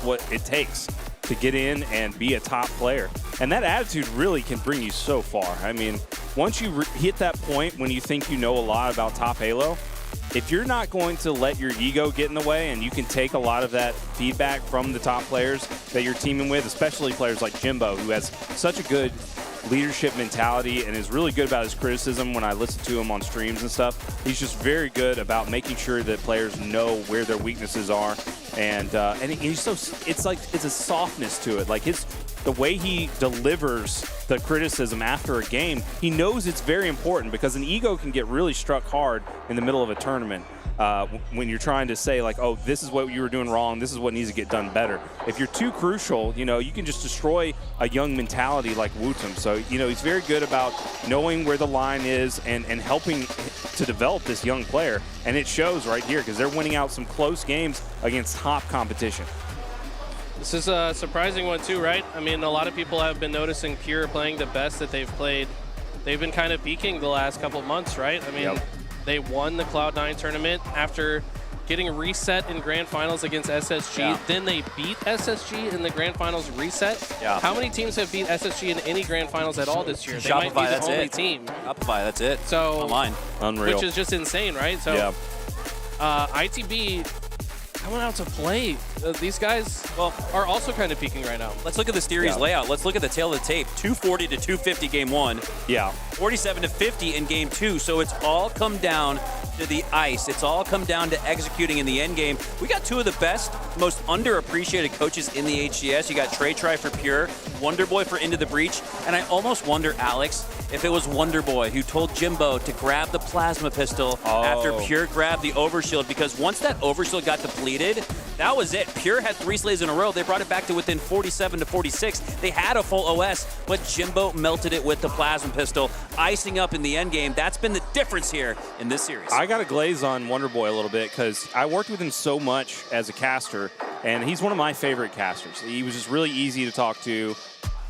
Speaker 7: what it takes to get in and be a top player. And that attitude really can bring you so far. I mean, once you hit that point when you think you know a lot about top Halo, if you're not going to let your ego get in the way and you can take a lot of that feedback from the top players that you're teaming with, especially players like Jimbo, who has such a good leadership mentality and is really good about his criticism when I listen to him on streams and stuff. He's just very good about making sure that players know where their weaknesses are. And he's so, it's a softness to it. Like the way he delivers the criticism after a game, he knows it's very important because an ego can get really struck hard in the middle of a tournament when you're trying to say like, oh, this is what you were doing wrong, this is what needs to get done better. If you're too crucial, you know, you can just destroy a young mentality like Wootum. So, you know, he's very good about knowing where the line is and helping to develop this young player. And it shows right here because they're winning out some close games against top competition.
Speaker 14: This is a surprising one too, right? I mean, a lot of people have been noticing Pure playing the best that they've played. They've been kind of peaking the last couple months, right? I mean, they won the Cloud9 tournament after getting reset in Grand Finals against SSG.
Speaker 11: Yeah.
Speaker 14: Then they beat SSG in the Grand Finals reset.
Speaker 11: Yeah.
Speaker 14: How many teams have beat SSG in any Grand Finals at all this year? They
Speaker 11: Shopify,
Speaker 14: might be the
Speaker 11: that's
Speaker 14: only
Speaker 11: it.
Speaker 14: team.
Speaker 11: Shopify, that's it.
Speaker 14: So,
Speaker 11: online.
Speaker 7: Unreal.
Speaker 14: Which is just insane, right? So, ITB coming out to play. These guys are also kind of peaking right now.
Speaker 11: Let's look at the series layout. Let's look at the tail of the tape. 240 to 250 game 1.
Speaker 7: Yeah.
Speaker 11: 47 to 50 in game 2. So it's all come down to the ice. It's all come down to executing in the end game. We got two of the best, most underappreciated coaches in the HCS. You got Trey Try for Pure, Wonderboy for Into the Breach, and I almost wonder, Alex, if it was Wonderboy who told Jimbo to grab the plasma pistol after Pure grabbed the overshield, because once that overshield got depleted, that was it. Pure had 3 slays in a row. They brought it back to within 47 to 46. They had a full OS, but Jimbo melted it with the plasma pistol, icing up in the end game. That's been the difference here in this series.
Speaker 7: I got a glaze on Wonderboy a little bit because I worked with him so much as a caster, and he's one of my favorite casters. He was just really easy to talk to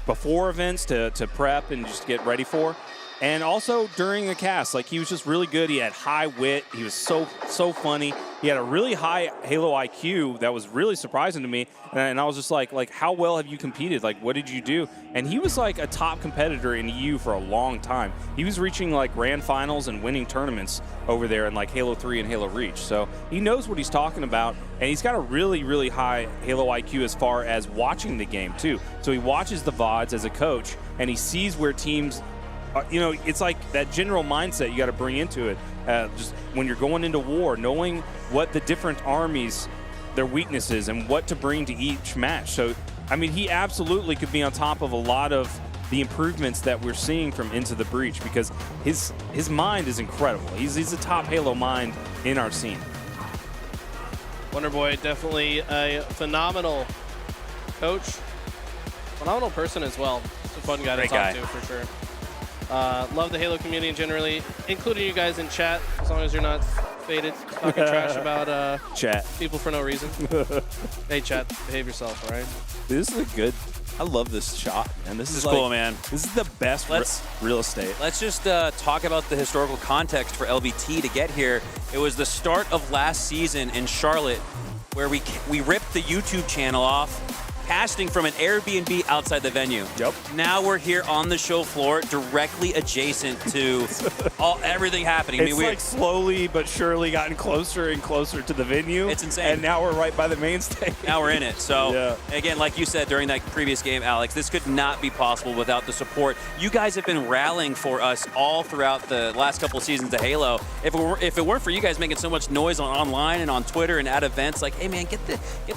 Speaker 7: before events to prep and just get ready for. And also during the cast, like, he was just really good. He had high wit. He was so funny. He had a really high Halo IQ that was really surprising to me. And I was just like, how well have you competed? Like, what did you do? And he was like a top competitor in EU for a long time. He was reaching like grand finals and winning tournaments over there in like Halo 3 and Halo Reach. So he knows what he's talking about. And he's got a really, really high Halo IQ as far as watching the game too. So he watches the VODs as a coach, and he sees where teams, it's like that general mindset you got to bring into it. Just when you're going into war, knowing what the different armies, their weaknesses, and what to bring to each match. So, I mean, he absolutely could be on top of a lot of the improvements that we're seeing from Into the Breach, because his mind is incredible. He's a top Halo mind in our scene.
Speaker 14: Wonderboy, definitely a phenomenal coach, phenomenal person as well. Just a fun guy to talk to for sure. Love the Halo community generally, including you guys in chat, as long as you're not faded talking trash about
Speaker 7: chat
Speaker 14: people for no reason. Hey, chat, behave yourself, all right?
Speaker 7: This is a good. I love this shot, man. This is
Speaker 11: cool, man.
Speaker 7: This is the best real estate.
Speaker 11: Let's just talk about the historical context for LVT to get here. It was the start of last season in Charlotte, where we ripped the YouTube channel off, casting from an Airbnb outside the venue.
Speaker 7: Yep.
Speaker 11: Now we're here on the show floor, directly adjacent to everything happening.
Speaker 7: It's like slowly but surely gotten closer and closer to the venue.
Speaker 11: It's insane.
Speaker 7: And now we're right by the main stage.
Speaker 11: Now we're in it. So, again, like you said during that previous game, Alex, this could not be possible without the support. You guys have been rallying for us all throughout the last couple of seasons of Halo. If it weren't for you guys making so much noise online and on Twitter and at events, like, hey, man, get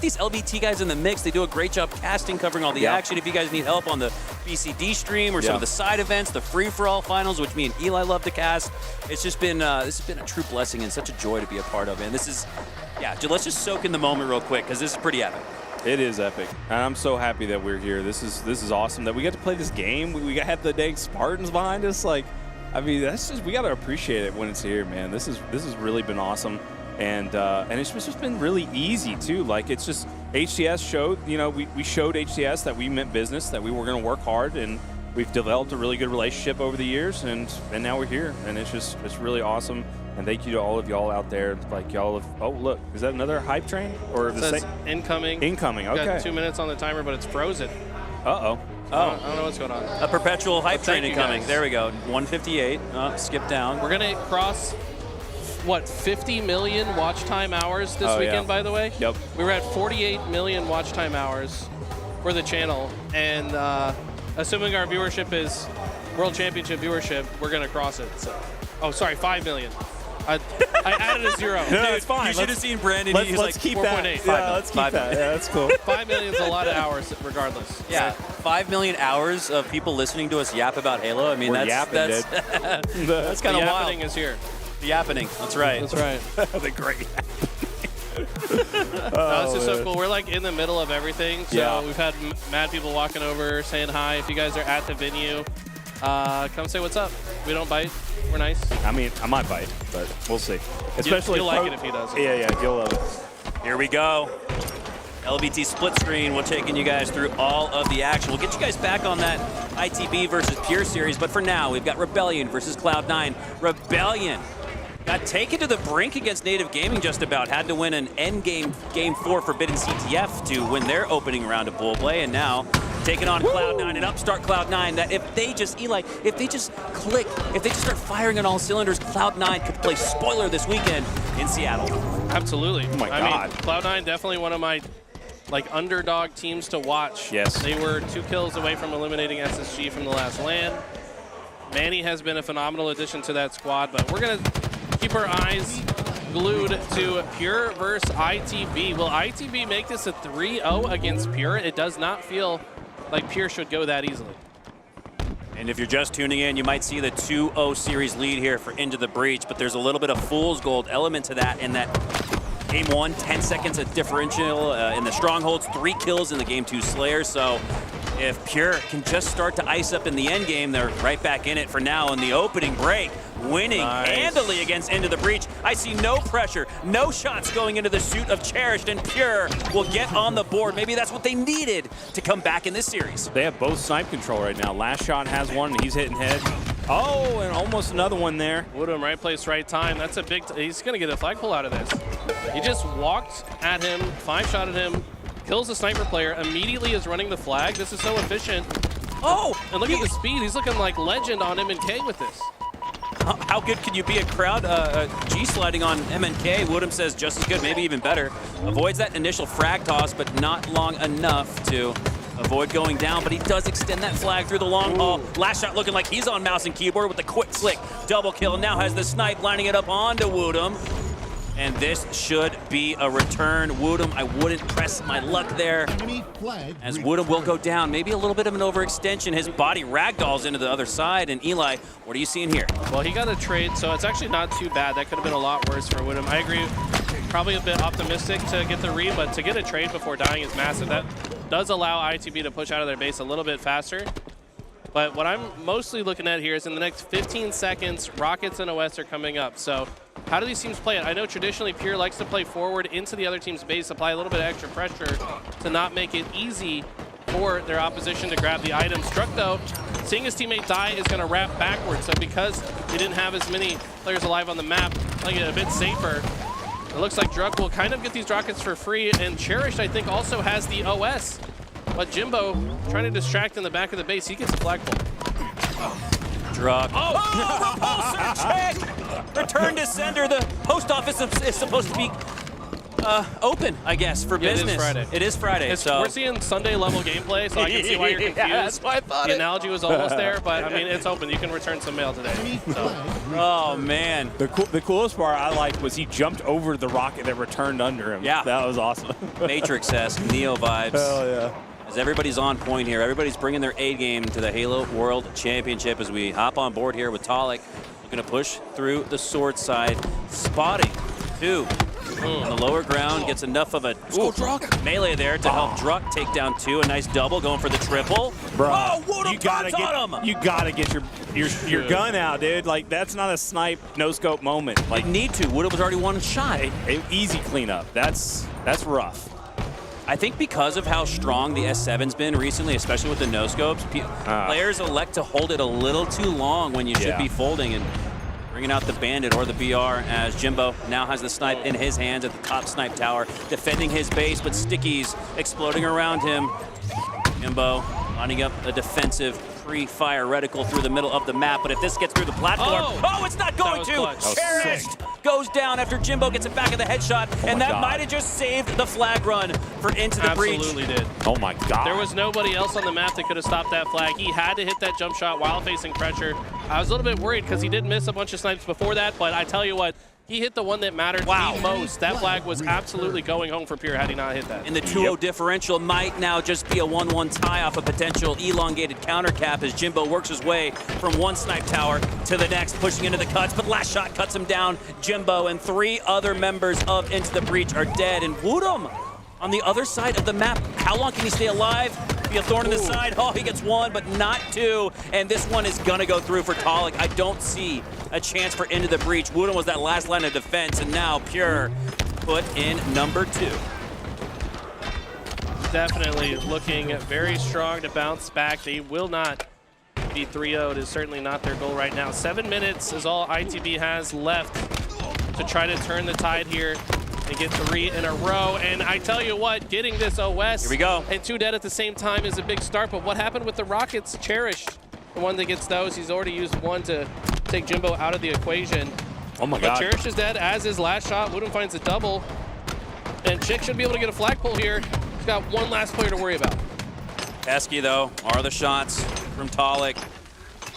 Speaker 11: these LVT guys in the mix. They do a great job casting, covering all the action. If you guys need help on the BCD stream or some of the side events, the free-for-all finals, which me and Eli love to cast, it's just been this has been a true blessing and such a joy to be a part of. And this is, let's just soak in the moment real quick, because this is pretty epic.
Speaker 7: It is epic, and I'm so happy that we're here. This is awesome that we get to play this game. We had the dang Spartans behind us. Like, I mean, that's just, we got to appreciate it when it's here, man. This has really been awesome. And it's just been really easy too. Like, it's just HCS showed, we showed HCS that we meant business, that we were going to work hard, and we've developed a really good relationship over the years, and now we're here, and it's really awesome. And thank you to all of y'all out there. Like, y'all have, oh look, is that another hype train or
Speaker 14: it says incoming?
Speaker 7: Incoming. Okay.
Speaker 14: Got 2 minutes on the timer, but it's frozen.
Speaker 7: Uh-oh.
Speaker 14: I don't know what's going on.
Speaker 11: A perpetual hype train incoming.
Speaker 14: Guys.
Speaker 11: There we go. 158. Skip down.
Speaker 14: We're gonna cross. 50 million watch time hours this weekend, by the way?
Speaker 7: Yep.
Speaker 14: We were at 48 million watch time hours for the channel, and assuming our viewership is World Championship viewership, we're going to cross it. So, 5 million. I added a zero.
Speaker 7: No, it's fine.
Speaker 11: You should have seen Brandon.
Speaker 7: Let's
Speaker 11: like
Speaker 7: keep
Speaker 14: 4.8.
Speaker 7: that. Yeah, let's keep that. Yeah, that's cool.
Speaker 14: 5 million is a lot of hours, regardless.
Speaker 11: Yeah, 5 million hours of people listening to us yap about Halo. I mean,
Speaker 7: we're
Speaker 11: that's kind of wild.
Speaker 14: The yappening is here.
Speaker 11: The yappening. That's right.
Speaker 14: That's right.
Speaker 7: The great.
Speaker 14: No, this is so cool. We're like in the middle of everything. So we've had mad people walking over, saying hi. If you guys are at the venue, come say what's up. We don't bite. We're nice.
Speaker 7: I mean, I might bite, but we'll see. Especially
Speaker 14: you'll like it if he does.
Speaker 7: Yeah, you'll love it.
Speaker 11: Here we go. LVT split screen. We're taking you guys through all of the action. We'll get you guys back on that ITB versus Pure series, but for now, we've got Rebellion versus Cloud9. Rebellion got taken to the brink against Native Gaming just about. Had to win an endgame Game 4 Forbidden CTF to win their opening round of Bull Play, and now taking on Cloud9 and upstart Cloud9. That if they just, Eli, if they just click, if they just start firing on all cylinders, Cloud9 could play spoiler this weekend in Seattle.
Speaker 14: Absolutely.
Speaker 7: Oh my God.
Speaker 14: I mean, Cloud9 definitely one of my underdog teams to watch.
Speaker 7: Yes.
Speaker 14: They were 2 kills away from eliminating SSG from the last LAN. Manny has been a phenomenal addition to that squad, but we're going to keep our eyes glued to Pure versus ITB. Will ITB make this a 3-0 against Pure? It does not feel like Pure should go that easily.
Speaker 11: And if you're just tuning in, you might see the 2-0 series lead here for Into the Breach, but there's a little bit of fool's gold element to that in that Game 1, 10 seconds of differential in the Strongholds, 3 kills in the Game 2 Slayer. So if Pure can just start to ice up in the end game, they're right back in it for now in the opening break. Winning handily against Into the Breach. I see no pressure, no shots going into the suit of Cherished, and Pure will get on the board. Maybe that's what they needed to come back in this series.
Speaker 7: They have both snipe control right now. Last shot has one, and he's hitting head. Oh, and almost another one there.
Speaker 14: Woodham, right place, right time. That's a big, he's going to get a flag pull out of this. He just walked at him, 5-shotted him, kills the sniper player, immediately is running the flag. This is so efficient.
Speaker 11: Oh!
Speaker 14: And look at the speed. He's looking like legend on MNK with this.
Speaker 11: How good can you be a crowd G-sliding on MNK? Woodham says just as good, maybe even better. Avoids that initial frag toss, but not long enough to avoid going down, but he does extend that flag through the long haul. Last shot looking like he's on mouse and keyboard with the quick click. Double kill, now has the snipe lining it up onto Woodham. And this should be a return. Woodham, I wouldn't press my luck there, as Woodham will go down. Maybe a little bit of an overextension. His body ragdolls into the other side. And Eli, what are you seeing here?
Speaker 14: Well, he got a trade, so it's actually not too bad. That could have been a lot worse for Woodham. I agree, probably a bit optimistic to get the read, but to get a trade before dying is massive. That does allow ITB to push out of their base a little bit faster. But what I'm mostly looking at here is in the next 15 seconds, Rockets and OS are coming up. So how do these teams play it? I know traditionally Pure likes to play forward into the other team's base, apply a little bit of extra pressure to not make it easy for their opposition to grab the item. Struck, though, seeing his teammate die is going to wrap backwards. So because he didn't have as many players alive on the map, playing it a bit safer, it looks like Druck will kind of get these rockets for free. And Cherished, I think, also has the OS. But Jimbo trying to distract in the back of the base. He gets a flagpole.
Speaker 11: Druck. Oh, repulsor check! Return to sender. The post office is supposed to be open, I guess, for business.
Speaker 14: It is Friday.
Speaker 11: It is Friday. So
Speaker 14: we're seeing Sunday level gameplay, so I can see why you're confused.
Speaker 11: Yeah, that's why I thought
Speaker 14: the analogy was almost there, but I mean, it's open. You can return some mail today. So.
Speaker 11: Oh, man.
Speaker 7: The coolest part I liked was he jumped over the rocket that returned under him.
Speaker 11: Yeah.
Speaker 7: That was awesome.
Speaker 11: Matrix-esque, Neo vibes.
Speaker 7: Hell yeah.
Speaker 11: As everybody's on point here. Everybody's bringing their A game to the Halo World Championship as we hop on board here with Talik. Looking to push through the sword side. Spotting 2 on the lower ground. Gets enough of a melee there to help Druck take down 2. A nice double going for the triple.
Speaker 7: Bro,
Speaker 11: oh, Woodham turns on him!
Speaker 7: You gotta get your gun out, dude. Like, that's not a snipe, no scope moment. Like,
Speaker 11: you need to. Woodham was already one shot.
Speaker 7: Easy cleanup. That's rough.
Speaker 11: I think because of how strong the S7's been recently, especially with the no-scopes, players elect to hold it a little too long when you should be folding and bringing out the Bandit or the BR, as Jimbo now has the snipe in his hands at the top snipe tower, defending his base, but Stickies exploding around him. Jimbo lining up a defensive pre-fire reticle through the middle of the map, but if this gets through the platform, it's not going to! Cherished goes down after Jimbo gets it back of the headshot, and that might have just saved the flag run for Into the Breach.
Speaker 14: Absolutely did.
Speaker 7: Oh my God.
Speaker 14: There was nobody else on the map that could have stopped that flag. He had to hit that jump shot while facing pressure. I was a little bit worried because he did miss a bunch of snipes before that, but I tell you what, he hit the one that mattered the most. That flag was absolutely going home for Pure had he not hit that.
Speaker 11: And the 2-0 differential might now just be a 1-1 tie off a potential elongated counter cap as Jimbo works his way from one snipe tower to the next, pushing into the cuts, but last shot cuts him down. Jimbo and 3 other members of Into the Breach are dead, and Woodham on the other side of the map. How long can he stay alive? Be a thorn in the side. Oh, he gets 1, but not 2. And this one is gonna go through for Talik. I don't see a chance for Into the Breach. Woodham was that last line of defense, and now Pure put in number 2.
Speaker 14: definitely looking very strong to bounce back. They will not be 3-0'd. Is certainly not their goal right now. 7 minutes is all ITB has left to try to turn the tide here and get 3 in a row. And I tell you what, getting this OS
Speaker 11: Here we go.
Speaker 14: and 2 dead at the same time is a big start. But what happened with the Rockets? Cherish, the one that gets those. He's already used one to take Jimbo out of the equation.
Speaker 7: Oh my
Speaker 14: But
Speaker 7: God.
Speaker 14: Cherish is dead, as his last shot. Woodham finds a double. And Chick should be able to get a flagpole here. He's got one last player to worry about.
Speaker 11: Pesky, though, are the shots from Talik.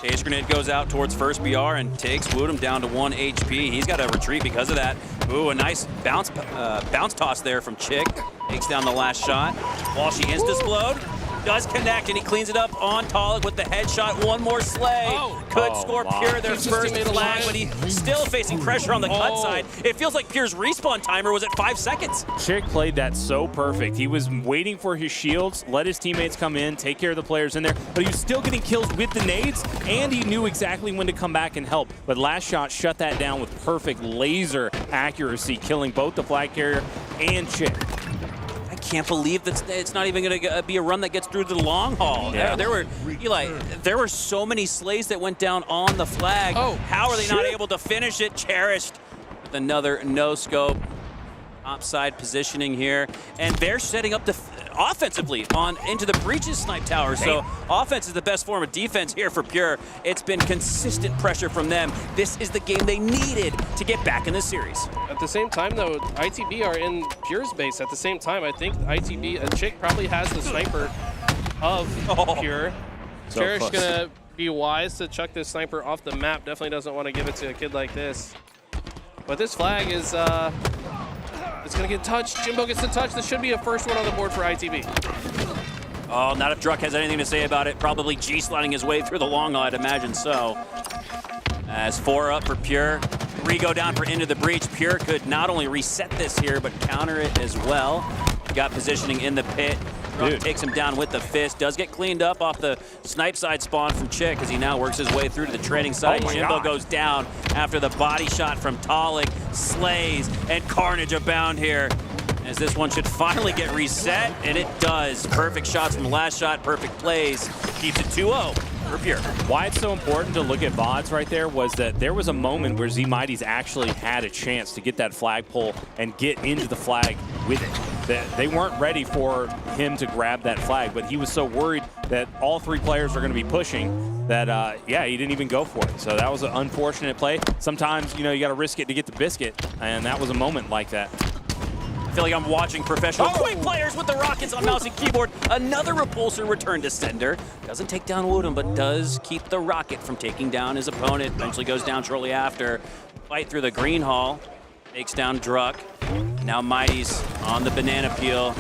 Speaker 11: Cage grenade goes out towards first BR and takes Woodham down to 1 HP. He's got to retreat because of that. Ooh, a nice bounce toss there from Chick. Takes down the last shot. While she insta-explode, does connect, and he cleans it up on Talik with the headshot. One more slay. Could score
Speaker 7: wow.
Speaker 11: Pure their
Speaker 14: Just
Speaker 11: first
Speaker 14: made a
Speaker 11: flag,
Speaker 14: line.
Speaker 11: but he's still facing pressure on the cut side. It feels like Pure's respawn timer was at 5 seconds.
Speaker 7: Chick played that so perfect. He was waiting for his shields, let his teammates come in, take care of the players in there, but he was still getting kills with the nades, and he knew exactly when to come back and help. But last shot shut that down with perfect laser accuracy, killing both the flag carrier and Chick.
Speaker 11: I can't believe that it's not even going to be a run that gets through the long haul.
Speaker 7: Yeah.
Speaker 11: There were, Eli, there were so many slays that went down on the flag. How are they not able to finish it? Cherished with another no-scope. Topside positioning here. And they're setting up the offensively on into the breaches snipe tower. So offense is the best form of defense here for Pure. It's been consistent pressure from them. This is the game they needed to get back in this series.
Speaker 14: At the same time, though, ITB are in Pure's base. At the same time, I think ITB, Chick probably has the sniper of Pure.
Speaker 7: So
Speaker 14: Cherish
Speaker 7: close.
Speaker 14: gonna be wise to chuck this sniper off the map. Definitely doesn't want to give it to a kid like this. But this flag is it's gonna get touched. Jimbo gets the touch. This should be a first one on the board for ITB.
Speaker 11: Oh, not if Druck has anything to say about it. Probably G-sliding his way through the long haul, I'd imagine so. As 4 up for Pure. 3 go down for Into the Breach. Pure could not only reset this here, but counter it as well. Got positioning in the pit. Druck takes him down with the fist. Does get cleaned up off the snipe side spawn from Chick as he now works his way through to the training side. Jimbo goes down after the body shot from Talik. Slays and carnage abound here. As this one should finally get reset, and it does. Perfect shots from the last shot, perfect plays. Keeps it 2-0 for Pure.
Speaker 7: Why it's so important to look at VODs right there was that there was a moment where Z-Mighties actually had a chance to get that flagpole and get into the flag with it. They weren't ready for him to grab that flag, but he was so worried that all 3 players were going to be pushing that, yeah, he didn't even go for it. So that was an unfortunate play. Sometimes, you know, you got to risk it to get the biscuit, and that was a moment like that.
Speaker 11: I feel like I'm watching professional Quake players with the Rockets on mouse and keyboard. Another repulsor return to sender. Doesn't take down Woodham, but does keep the Rocket from taking down his opponent. Eventually goes down shortly after. Fight through the green hall. Takes down Druck. Now Mighty's on the banana peel.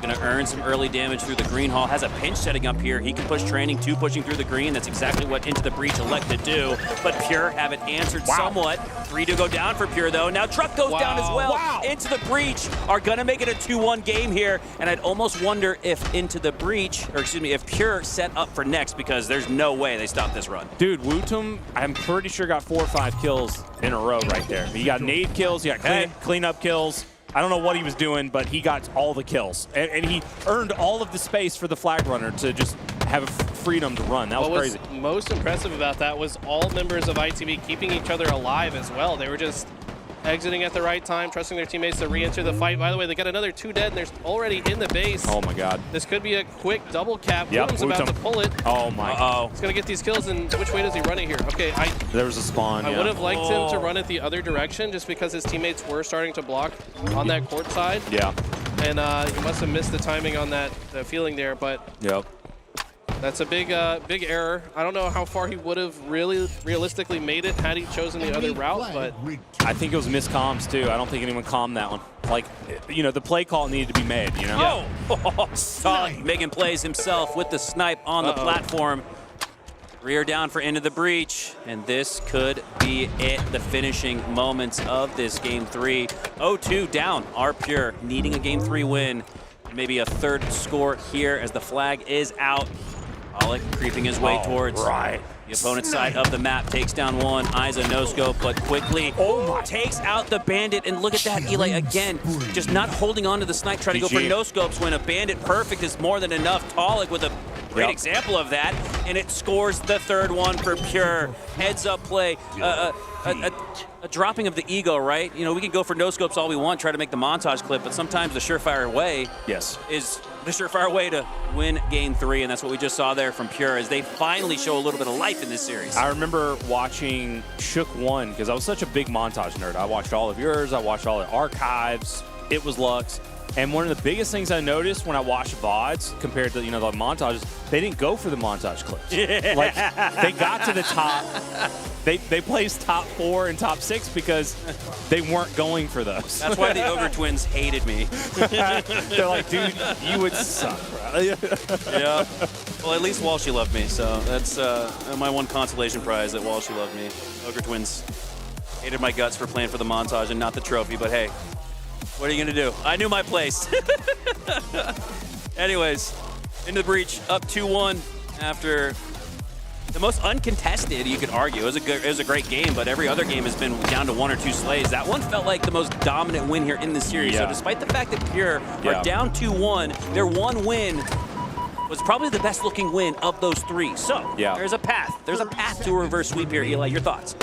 Speaker 11: Gonna earn some early damage through the green hall. Has a pinch setting up here. He can push training, 2 pushing through the green. That's exactly what Into the Breach elect to do. But Pure have it answered somewhat. 3 to go down for Pure though. Now Druck goes down as well. Into the Breach are gonna make it a 2-1 game here. And I'd almost wonder if Into the Breach, or excuse me, if Pure set up for next, because there's no way they stop this run.
Speaker 7: Dude, Woodham, I'm pretty sure got 4 or 5 kills in a row right there. He got nade kills, he got clean up kills. I don't know what he was doing, but he got all the kills. And he earned all of the space for the flag runner to just have freedom to run. That was crazy.
Speaker 14: What was most impressive about that was all members of ITB keeping each other alive as well. They were just exiting at the right time, trusting their teammates to re-enter the fight. By the way, they got another 2 dead, and they're already in the base.
Speaker 7: Oh my God.
Speaker 14: This could be a quick double cap.
Speaker 7: Yep,
Speaker 14: Woodham's about to pull it.
Speaker 7: Oh my.
Speaker 14: He's gonna get these kills, and which way does he run it here? Okay,
Speaker 7: there was a spawn.
Speaker 14: I would have liked him to run it the other direction, just because his teammates were starting to block on that court side.
Speaker 7: Yeah.
Speaker 14: And he must have missed the timing on that feeling there, but
Speaker 7: yep.
Speaker 14: That's a big big error. I don't know how far he would have realistically made it had he chosen the other route, but
Speaker 7: I think it was miscomms too. I don't think anyone calmed that one. Like, you know, the play call needed to be made, you know?
Speaker 11: Talik making plays himself with the snipe on the platform. Rear down for Into the Breach, and this could be it, the finishing moments of this Game 3. 0-2 down, are Pure, needing a Game 3 win. Maybe a third score here as the flag is out. Alec creeping his way towards the opponent's side of the map, takes down one, eyes a no-scope, but quickly takes out the bandit. And look at that, Eli, again, just not holding on to the snipe, trying to go for no-scopes when a bandit perfect is more than enough. Talik with a great example of that, and it scores the third one for Pure. Heads-up play, a dropping of the ego, right? You know, we can go for no-scopes all we want, try to make the montage clip, but sometimes the surefire way is the surefire way to win game 3, and that's what we just saw there from Pure as they finally show a little bit of life in this series.
Speaker 7: I remember watching Shook 1 because I was such a big montage nerd. I watched all of yours. I watched all the archives. It was Lux. And one of the biggest things I noticed when I watched VODs compared to, the montages, they didn't go for the montage clips. Like, they got to the top. They placed top 4 and top 6 because they weren't going for those.
Speaker 11: That's why the Ogre Twins hated me.
Speaker 7: They're like, dude, you would suck, bro.
Speaker 11: Yeah. Well, at least Walshy loved me, so that's my one consolation prize, that Walshy loved me. Ogre Twins hated my guts for playing for the montage and not the trophy, but hey, what are you going to do? I knew my place. Anyways, into the breach, up 2-1 after the most uncontested, you could argue. It was a great game, but every other game has been down to 1 or 2 slays. That one felt like the most dominant win here in the series. So despite the fact that Pure are down 2-1, their one win was probably the best looking win of those 3. So there's a path. There's a path to a reverse sweep here. Eli, your thoughts?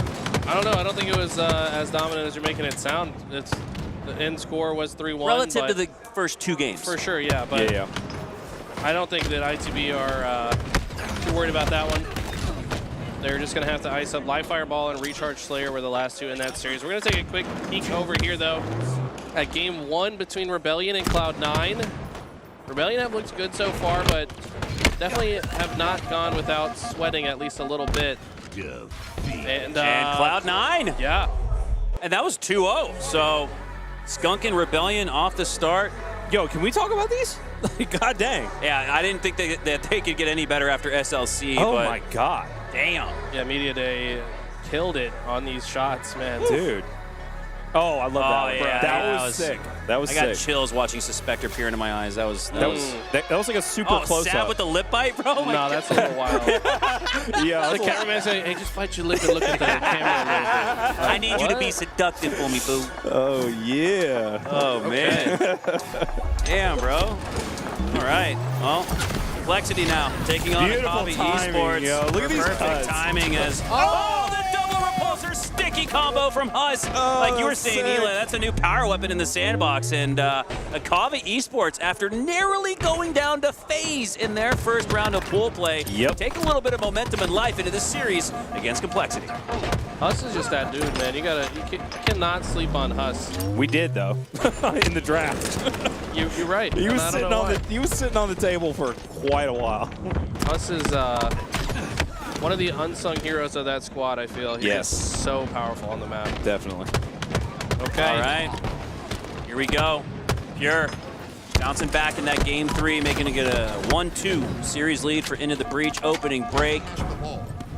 Speaker 14: I don't know. I don't think it was as dominant as you're making it sound. The end score was 3-1.
Speaker 11: Relative to the first 2 games.
Speaker 14: For sure, yeah. But I don't think that ITB are too worried about that one. They're just going to have to ice up Live Fireball and Recharge Slayer were the last 2 in that series. We're going to take a quick peek over here, though, at game 1 between Rebellion and Cloud9. Rebellion have looked good so far, but definitely have not gone without sweating at least a little bit. And
Speaker 11: Cloud9.
Speaker 14: Yeah.
Speaker 11: And that was 2-0, so Skunk and Rebellion off the start.
Speaker 7: Yo, can we talk about these? God dang.
Speaker 11: Yeah, I didn't think that they could get any better after SLC.
Speaker 7: Oh
Speaker 11: but
Speaker 7: my God.
Speaker 11: Damn.
Speaker 14: Yeah, Media Day killed it on these shots, man.
Speaker 7: Dude. Oh, I love that.
Speaker 11: Yeah,
Speaker 7: that was sick. That was sick.
Speaker 11: I got chills watching Suspector peer into my eyes. That was
Speaker 7: like a super close
Speaker 11: Sab
Speaker 7: up.
Speaker 11: with the lip bite, bro?
Speaker 14: No, that's a little wild.
Speaker 7: Yeah.
Speaker 14: The cameraman said, hey, just bite your lip and look at the camera a little bit.
Speaker 11: I need you to be seductive for me, boo.
Speaker 7: Oh, yeah.
Speaker 11: Oh, man. Damn, bro. All right. Well, Complexity now taking on the Coffee Esports.
Speaker 7: Yo. Look at these
Speaker 11: perfect
Speaker 7: cuts.
Speaker 11: timing as the double repulsor sticky combo from Huss. Like you were saying, Eli, that's a new power weapon in the sandbox. And Akave Esports, after narrowly going down to FaZe in their first round of pool play, take a little bit of momentum and life into this series against Complexity.
Speaker 14: Huss is just that dude, man. You cannot sleep on Huss.
Speaker 7: We did though in the draft.
Speaker 14: You're right.
Speaker 7: He was sitting on the table for quite a while.
Speaker 14: Huss is one of the unsung heroes of that squad. I feel he's so powerful on the map.
Speaker 7: Definitely.
Speaker 14: Okay.
Speaker 11: All right. Here we go. Pure bouncing back in that game 3, making it a 1-2 series lead for Into the Breach. Opening break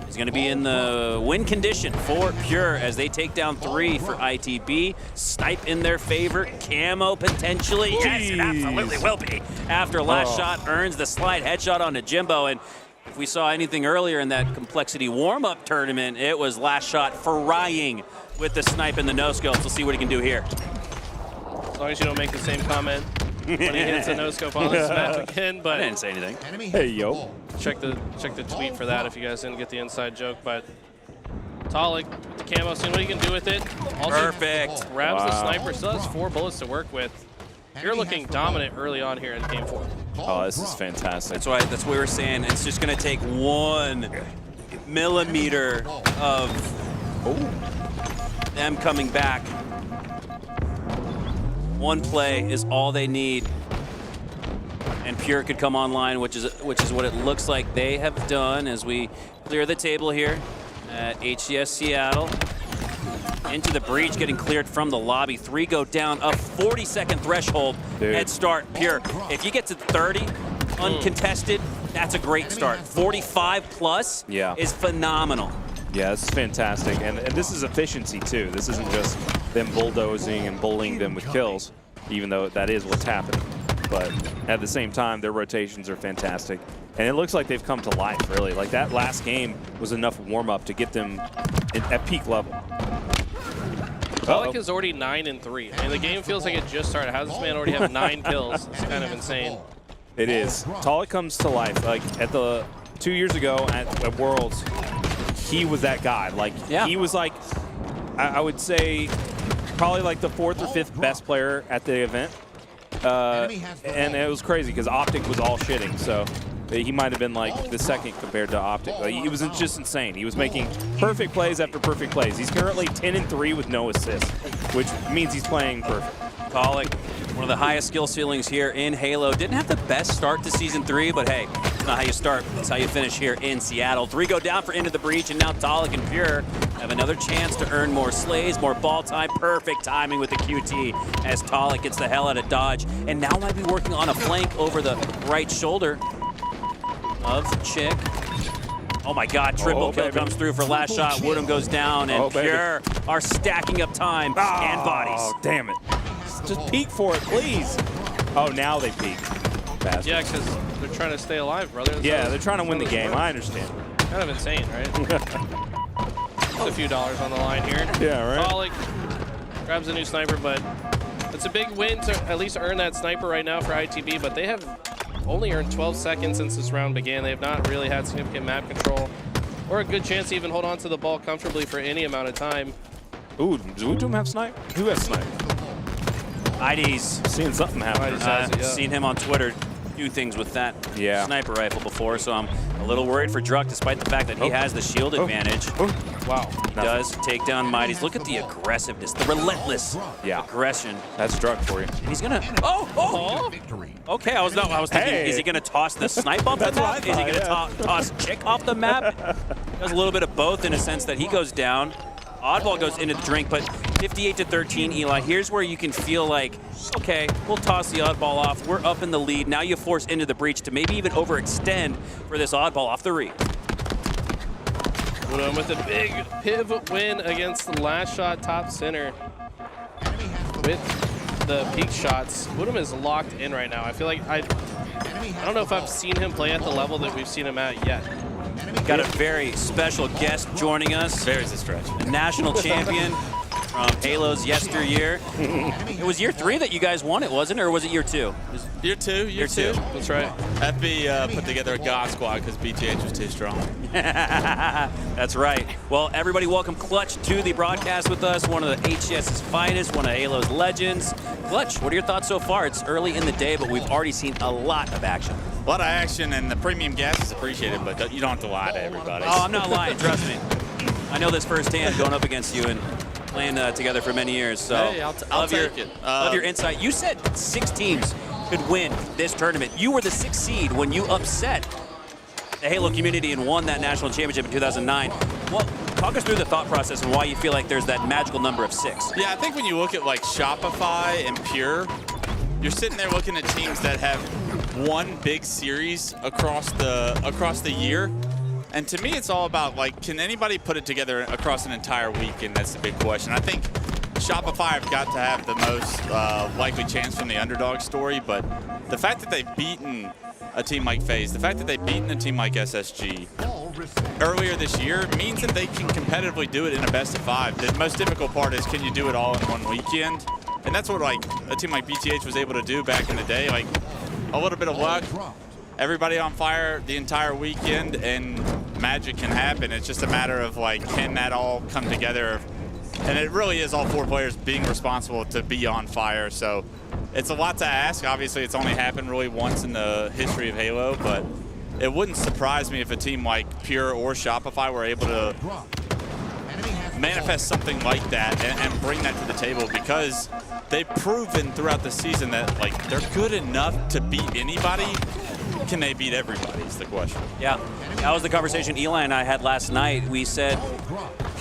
Speaker 11: is going to be in the win condition for Pure as they take down 3 for ITB. Snipe in their favor. Camo potentially. Yes, it absolutely will be. After last shot earns the slide headshot onto Jimbo. And if we saw anything earlier in that Complexity warm-up tournament, it was last shot frying with the snipe and the no-scopes. We'll see what he can do here.
Speaker 14: As long as you don't make the same comment when he hits a no-scope on this match again. But
Speaker 11: I didn't say anything.
Speaker 7: Hey, yo.
Speaker 14: Check the tweet for that if you guys didn't get the inside joke. But Talik with the camo, seeing what he can do with it. Also
Speaker 11: Perfect.
Speaker 14: Grabs the sniper, still has 4 bullets to work with. You're looking dominant early on here in game 4.
Speaker 7: Oh, this is fantastic.
Speaker 11: That's what we were saying. It's just going to take 1 millimeter of them coming back. One play is all they need, and Pure could come online, which is what it looks like they have done as we clear the table here at HCS Seattle. Into the breach, getting cleared from the lobby. 3 go down, a 40-second threshold.
Speaker 7: Dude.
Speaker 11: Head start, Pure. If you get to 30 uncontested, that's a great start. 45 plus is phenomenal.
Speaker 7: Yeah, this is fantastic. And this is efficiency, too. This isn't just them bulldozing and bullying them with kills, even though that is what's happening. But at the same time, their rotations are fantastic. And it looks like they've come to life, really. Like, that last game was enough warm-up to get them at peak level.
Speaker 14: Pollock is already 9-3. I mean, the game feels like it just started. How does this man already have 9 kills? It's kind of insane.
Speaker 7: It is. Pollock comes to life. Like, at the 2 years ago at Worlds, he was that guy. Like, he was like, I would say, probably like the 4th or 5th best player at the event. And it was crazy because Optic was all shitting. So he might have been like the 2nd compared to Optic. Like, he was just insane. He was making perfect plays after perfect plays. He's currently 10-3 with no assists, which means he's playing perfect.
Speaker 11: Pollock, one of the highest skill ceilings here in Halo. Didn't have the best start to Season 3, but hey, it's not how you start, it's how you finish here in Seattle. 3 go down for Into the Breach, and now Pollock and Pure have another chance to earn more slays, more ball time. Perfect timing with the QT as Pollock gets the hell out of dodge, and now might be working on a flank over the right shoulder of Chick. Oh my God, triple kill comes through for last shot. Woodham goes down, and Pure are stacking up time and bodies.
Speaker 7: Oh, damn it. Just peek for it, please. Oh, now they peek. Bastard.
Speaker 14: Yeah, because they're trying to stay alive, brother.
Speaker 7: Yeah, they're trying to win the game. I understand.
Speaker 14: Kind of insane, right? Just a few dollars on the line here.
Speaker 7: Yeah, right.
Speaker 14: Pollock grabs a new sniper, but it's a big win to at least earn that sniper right now for ITB, but they have only earned 12 seconds since this round began. They have not really had significant map control or a good chance to even hold on to the ball comfortably for any amount of time.
Speaker 7: Ooh, does Woodham have snipe? Who has snipe?
Speaker 11: ID's
Speaker 7: seeing something happen.
Speaker 11: Seen him on Twitter do things with that sniper rifle before, so I'm a little worried for Druck, despite the fact that he has the shield advantage.
Speaker 7: Wow.
Speaker 11: He does take down Mighty's. Look at the aggressiveness, the relentless aggression.
Speaker 7: That's Druck for you.
Speaker 11: And he's gonna. Okay, I was thinking, is he gonna toss the snipe off the map? Is he gonna toss Chick off the map? Does a little bit of both in a sense that he goes down. Oddball goes into the drink, but 58-13, Eli. Here's where you can feel like, okay, we'll toss the Oddball off. We're up in the lead. Now you force Into the Breach to maybe even overextend for this Oddball off the read.
Speaker 14: Woodham with a big pivot win against the last shot top center. With the peak shots, Woodham is locked in right now. I feel like I don't know if I've seen him play at the level that we've seen him at yet.
Speaker 11: Got a very special guest joining us.
Speaker 15: There's a stretch.
Speaker 11: A national champion from Halo's yesteryear. It was year 3 that you guys won it, wasn't it? Or was it year 2?
Speaker 15: Year two.
Speaker 14: That's right.
Speaker 15: FB put together a God squad because BTH was too strong.
Speaker 11: That's right. Well, everybody, welcome Clutch to the broadcast with us. One of the HCS's finest, one of Halo's legends. Clutch, what are your thoughts so far? It's early in the day, but we've already seen a lot of action.
Speaker 15: A lot of action, and the premium gas is appreciated, but you don't have to lie to everybody.
Speaker 11: Oh, I'm not lying, trust me. I know this firsthand going up against you and playing together for many years. So
Speaker 15: hey, I'll take it.
Speaker 11: Love your insight. You said 6 teams could win this tournament. You were the 6th seed when you upset the Halo community and won that national championship in 2009. Well, talk us through the thought process and why you feel like there's that magical number of 6.
Speaker 15: Yeah, I think when you look at like Shopify and Pure, you're sitting there looking at teams that have one big series across the year. And to me, it's all about, like, can anybody put it together across an entire weekend? That's the big question. I think Shopify have got to have the most likely chance from the underdog story, but the fact that they've beaten a team like FaZe, the fact that they've beaten a team like SSG earlier this year means that they can competitively do it in a best of 5. The most difficult part is, can you do it all in one weekend? And that's what, like, a team like BTH was able to do back in the day. Like, a little bit of luck, everybody on fire the entire weekend, and magic can happen. It's just a matter of, like, can that all come together? And it really is all 4 players being responsible to be on fire. So it's a lot to ask. Obviously, it's only happened really once in the history of Halo, but it wouldn't surprise me if a team like Pure or Shopify were able to manifest something like that and bring that to the table, because they've proven throughout the season that, like, they're good enough to beat anybody. Can they beat everybody is the question.
Speaker 11: Yeah, that was the conversation Eli and I had last night. We said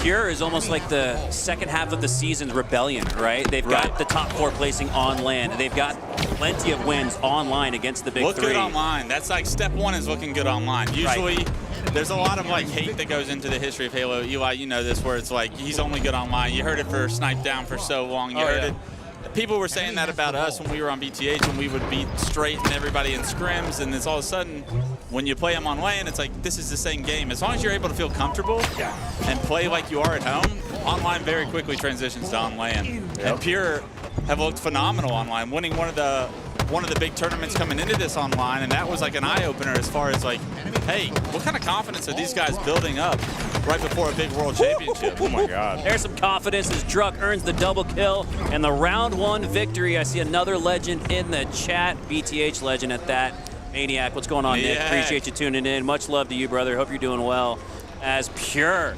Speaker 11: Pure is almost like the second half of the season's Rebellion, right? They've got the top 4 placing on LAN. They've got plenty of wins online against the big 3.
Speaker 15: Look good online. That's like step 1 is looking good online. Usually there's a lot of, like, hate that goes into the history of Halo. Eli, you know this, where it's like he's only good online. You heard it for Snipe Down for so long. You heard it people were saying that about us when we were on BTH, when we would beat Straight and everybody in scrims, and it's all of a sudden, when you play them on LAN, it's like, this is the same game. As long as you're able to feel comfortable and play like you are at home, online very quickly transitions to on LAN. And Pure have looked phenomenal online, winning one of the big tournaments coming into this online, and that was like an eye-opener as far as like, hey, what kind of confidence are these guys building up right before a big world championship?
Speaker 7: Oh my God.
Speaker 11: There's some confidence as Druck earns the double kill and the round 1 victory. I see another legend in the chat, BTH legend at that. Maniac, what's going on, Nick? Appreciate you tuning in. Much love to you, brother. Hope you're doing well. As Pure,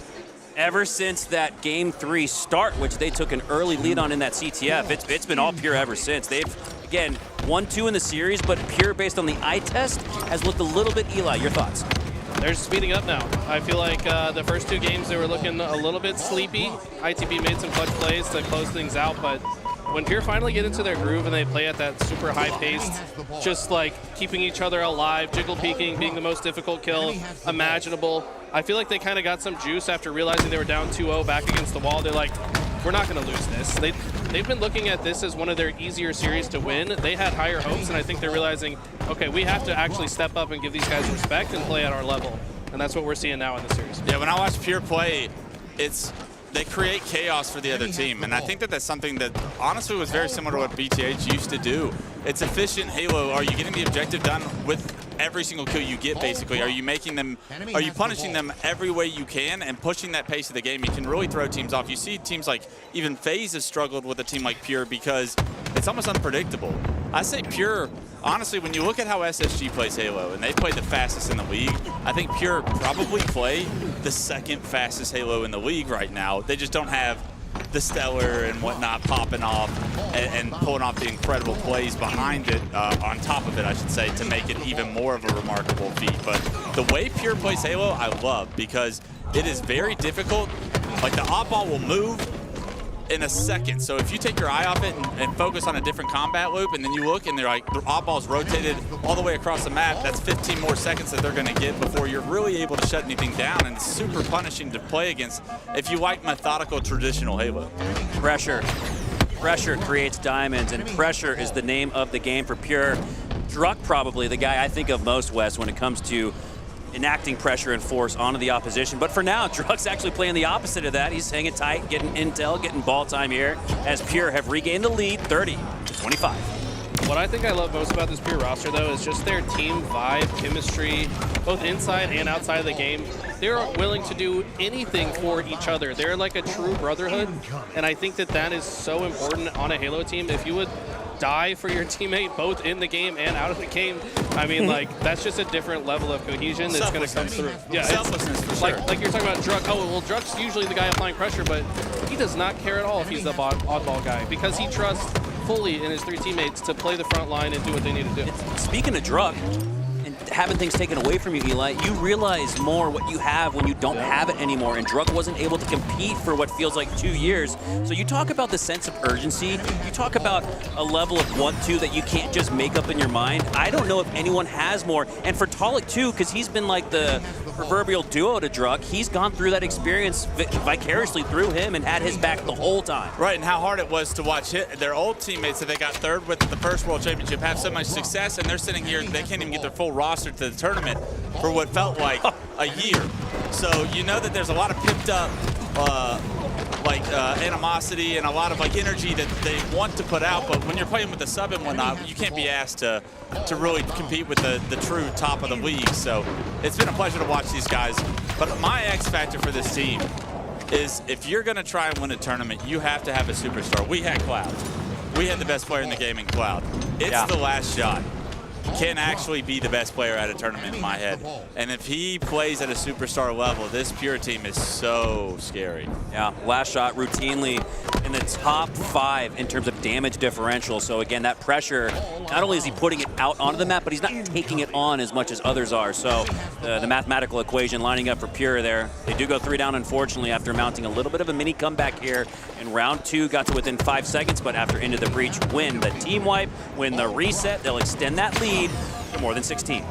Speaker 11: ever since that Game 3 start, which they took an early lead on in that CTF, it's been all Pure ever since. They've, again, 1-2 in the series, but Pure, based on the eye test, has looked a little bit. Eli, your thoughts?
Speaker 14: They're speeding up now. I feel like the first 2 games they were looking a little bit sleepy. ITB made some clutch plays to close things out, but when Pure finally get into their groove and they play at that super high pace, just like keeping each other alive, jiggle peeking, being the most difficult kill imaginable, I feel like they kind of got some juice after realizing they were down 2-0 back against the wall. They're like, we're not going to lose this. They've been looking at this as one of their easier series to win. They had higher hopes, and I think they're realizing, okay, we have to actually step up and give these guys respect and play at our level. And that's what we're seeing now in the series.
Speaker 15: Yeah, when I watch Pure play, they create chaos for the other team, and I think that that's something that honestly was very similar to what BTH used to do. It's efficient Halo. Are you getting the objective done with every single kill you get, basically? Are you punishing them every way you can and pushing that pace of the game? You can really throw teams off. You see teams like, even FaZe has struggled with a team like Pure because it's almost unpredictable. I say Pure, honestly, when you look at how SSG plays Halo, and they play the fastest in the league, I think Pure probably play the 2nd fastest Halo in the league right now. They just don't have the Stellar and whatnot popping off and pulling off the incredible plays behind it, on top of it, I should say, to make it even more of a remarkable feat. But the way Pure plays Halo, I love, because it is very difficult. Like, the oddball will move in a second. So if you take your eye off it and focus on a different combat loop, and then you look and they're like, the oddball's rotated all the way across the map, that's 15 more seconds that they're going to get before you're really able to shut anything down, and it's super punishing to play against if you like methodical, traditional Halo.
Speaker 11: Pressure. Pressure creates diamonds, and pressure is the name of the game for Pure. Druck, probably the guy I think of most, Wes, when it comes to enacting pressure and force onto the opposition. But for now, Druck's actually playing the opposite of that. He's hanging tight, getting intel, getting ball time here, as Pure have regained the lead, 30-25.
Speaker 14: What I think I love most about this Pure roster, though, is just their team vibe, chemistry, both inside and outside of the game. They're willing to do anything for each other. They're like a true brotherhood, and I think that that is so important on a Halo team. If you would die for your teammate both in the game and out of the game, I mean, like, that's just a different level of cohesion that's going to come through. Yeah,
Speaker 15: selflessness for sure.
Speaker 14: Like you're talking about Druck. Oh, well, Druck's usually the guy applying pressure, but he does not care at all if he's the oddball guy, because he trusts fully in his 3 teammates to play the front line and do what they need to do.
Speaker 11: Speaking of Druck, and having things taken away from you, Eli, you realize more what you have when you don't have it anymore, and Druck wasn't able to compete for what feels like 2 years. So you talk about the sense of urgency, you talk about a level of want-to that you can't just make up in your mind. I don't know if anyone has more, and for Talik too, because he's been like the proverbial duo to Druck. He's gone through that experience vicariously through him and had his back the whole time.
Speaker 15: Right, and how hard it was to watch their old teammates that they got 3rd with at the first World Championship have so much success, and they're sitting here, they can't even get their full roster to the tournament for what felt like a year. So you know that there's a lot of pimped up animosity and a lot of energy that they want to put out, but when you're playing with the sub and whatnot, you can't be asked to really compete with the true top of the league. So it's been a pleasure to watch these guys. But my X factor for this team is, if you're going to try and win a tournament, you have to have a superstar. We had Cloud. We had the best player in the game in Cloud. It's the last shot. Can actually be the best player at a tournament in my head. And if he plays at a superstar level, this Pure team is so scary.
Speaker 11: Yeah, last shot routinely in the top 5 in terms of damage differential. So again, that pressure, not only is he putting it out onto the map, but he's not taking it on as much as others are. So the mathematical equation lining up for Pure there. They do go 3 down, unfortunately, after mounting a little bit of a mini comeback here in round 2. Got to within 5 seconds, but after Into the Breach, win the team wipe, win the reset. They'll extend that lead to more than 16.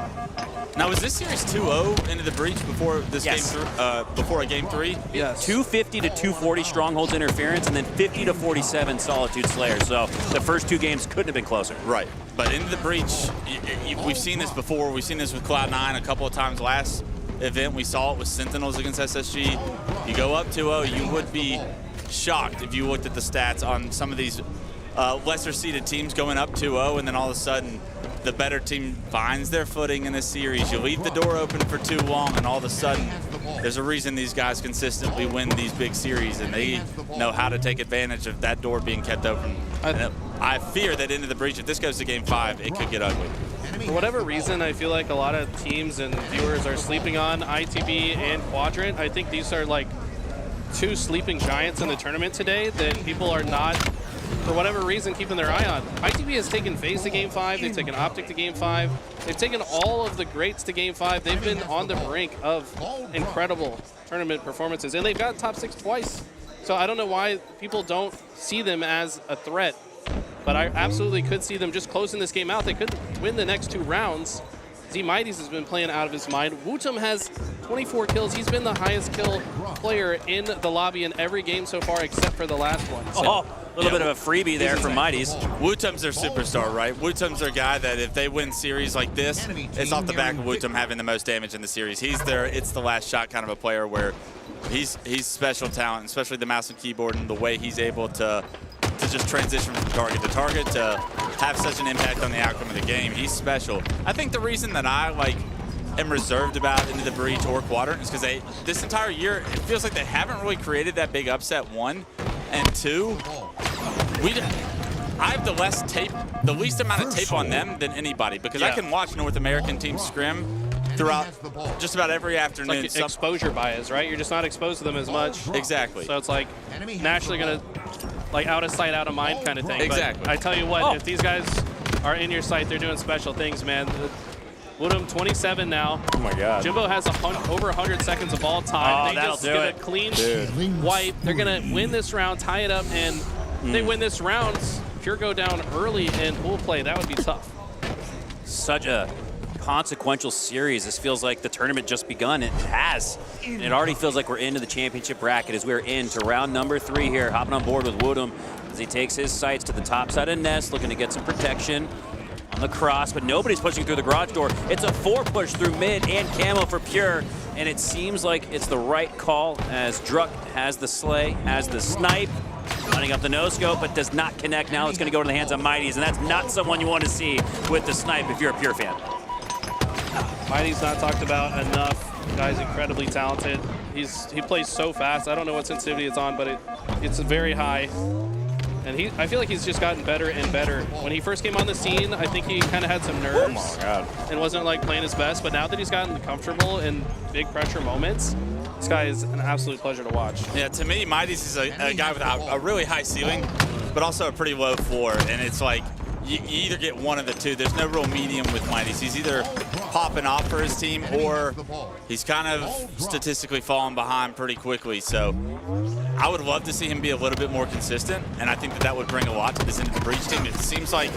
Speaker 15: Now, was this series 2-0 into the breach before this
Speaker 11: Yes.
Speaker 15: before a game 3?
Speaker 11: Yes. 250 to 240 Strongholds interference, and then 50 to 47 Solitude Slayer. So the first 2 games couldn't have been closer.
Speaker 15: Right. But into the breach, we've seen this before. We've seen this with Cloud9 a couple of times last event. We saw it with Sentinels against SSG. You go up 2-0, you would be shocked if you looked at the stats on some of these lesser seeded teams going up 2-0, and then all of a sudden the better team finds their footing in this series. You leave the door open for too long, and all of a sudden there's a reason these guys consistently win these big series, and they know how to take advantage of that door being kept open. I fear that into the breach, if this goes to game 5, it could get ugly.
Speaker 14: For whatever reason, I feel like a lot of teams and viewers are sleeping on ITB and Quadrant. I think these are like 2 sleeping giants in the tournament today that people are not, for whatever reason, keeping their eye on. ITB has taken FaZe to game 5. They've taken Optic to game 5. They've taken all of the greats to game 5. They've been on the brink of incredible tournament performances, and they've got top 6 twice. So I don't know why people don't see them as a threat, but I absolutely could see them just closing this game out. They could win the next 2 rounds. Z-Mighties has been playing out of his mind. Wootum has 24 kills. He's been the highest kill player in the lobby in every game so far except for the last one. So,
Speaker 11: a little bit of a freebie there from Mighties.
Speaker 15: Wootum's their superstar, right? Wootum's their guy that if they win series like this, it's off the back of Wootum having the most damage in the series. He's their it's the last shot kind of a player where he's special talent, especially the mouse and keyboard and the way he's able to just transition from target to target to have such an impact on the outcome of the game. He's special. I think the reason that I am reserved about into the breach or Quadrant is because this entire year it feels like they haven't really created that big upset, 1, and 2. I have the least amount of tape on them than anybody because I can watch North American teams scrim throughout just about every afternoon.
Speaker 14: It's like exposure bias, right? You're just not exposed to them as much.
Speaker 15: Exactly.
Speaker 14: So it's like naturally going to, like, out of sight, out of mind kind of thing.
Speaker 15: Exactly.
Speaker 14: But I tell you what, if these guys are in your sight, they're doing special things, man. Wootum 27 now.
Speaker 10: Oh my God.
Speaker 14: Jimbo has over 100 seconds of all time. They
Speaker 11: that'll
Speaker 14: just
Speaker 11: do
Speaker 14: get
Speaker 11: it.
Speaker 14: a clean wipe. They're going to win this round, tie it up, and if they win this round, Pure go down early in pool play. That would be tough.
Speaker 11: Such a consequential series. This feels like the tournament just begun. It has. And it already feels like we're into the championship bracket as we're into round number 3 here. Hopping on board with Wootum as he takes his sights to the top side of Nest, looking to get some protection on the cross, but nobody's pushing through the garage door. It's a 4 push through mid and camo for Pure, and it seems like it's the right call as Druk has the slay, has the snipe, running up the no-scope, but does not connect. Now it's going to go to the hands of Mighties, and that's not someone you want to see with the snipe if you're a Pure fan.
Speaker 14: Mighty's not talked about enough. The guy's incredibly talented. He plays so fast. I don't know what sensitivity it's on, but it's very high. And I feel like he's just gotten better and better. When he first came on the scene, I think he kind of had some nerves and wasn't like playing his best. But now that he's gotten comfortable in big pressure moments, this guy is an absolute pleasure to watch.
Speaker 15: Yeah, to me, Mighty's is a guy with a really high ceiling, but also a pretty low floor. And it's like you either get one of the two. There's no real medium with Mighty's. He's either popping off for his team or he's kind of statistically falling behind pretty quickly. So I would love to see him be a little bit more consistent, and I think that would bring a lot to this Into the Breach team. It seems like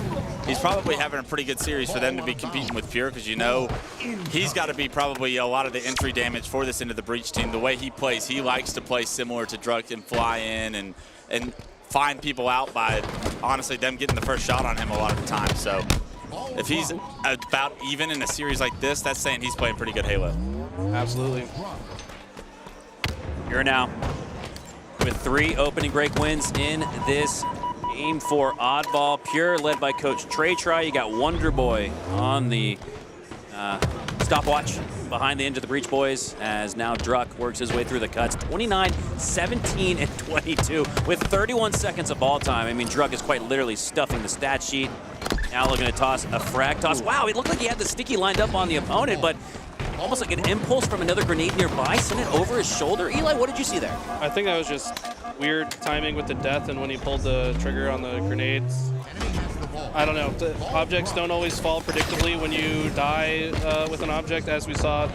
Speaker 15: he's probably having a pretty good series for them to be competing with Pure, because he's got to be probably a lot of the entry damage for this Into the Breach team. The way he plays, he likes to play similar to Druk and fly in and find people out by, honestly, them getting the first shot on him a lot of the time. So if he's about even in a series like this, that's saying he's playing pretty good Halo.
Speaker 14: Absolutely.
Speaker 11: You're now with 3 opening break wins in this game for Oddball. Pure led by Coach Trey Try. You got Wonder Boy on the stopwatch behind the Into the Breach boys as now Druk works his way through the cuts. 29, 17, and 22 with 31 seconds of ball time. I mean, Druk is quite literally stuffing the stat sheet. Now looking to toss a frag toss. Wow, it looked like he had the sticky lined up on the opponent, but almost like an impulse from another grenade nearby, sent it over his shoulder. Eli, what did you see there?
Speaker 14: I think that was just weird timing with the death and when he pulled the trigger on the grenades. I don't know. The objects don't always fall predictably when you die with an object, as we saw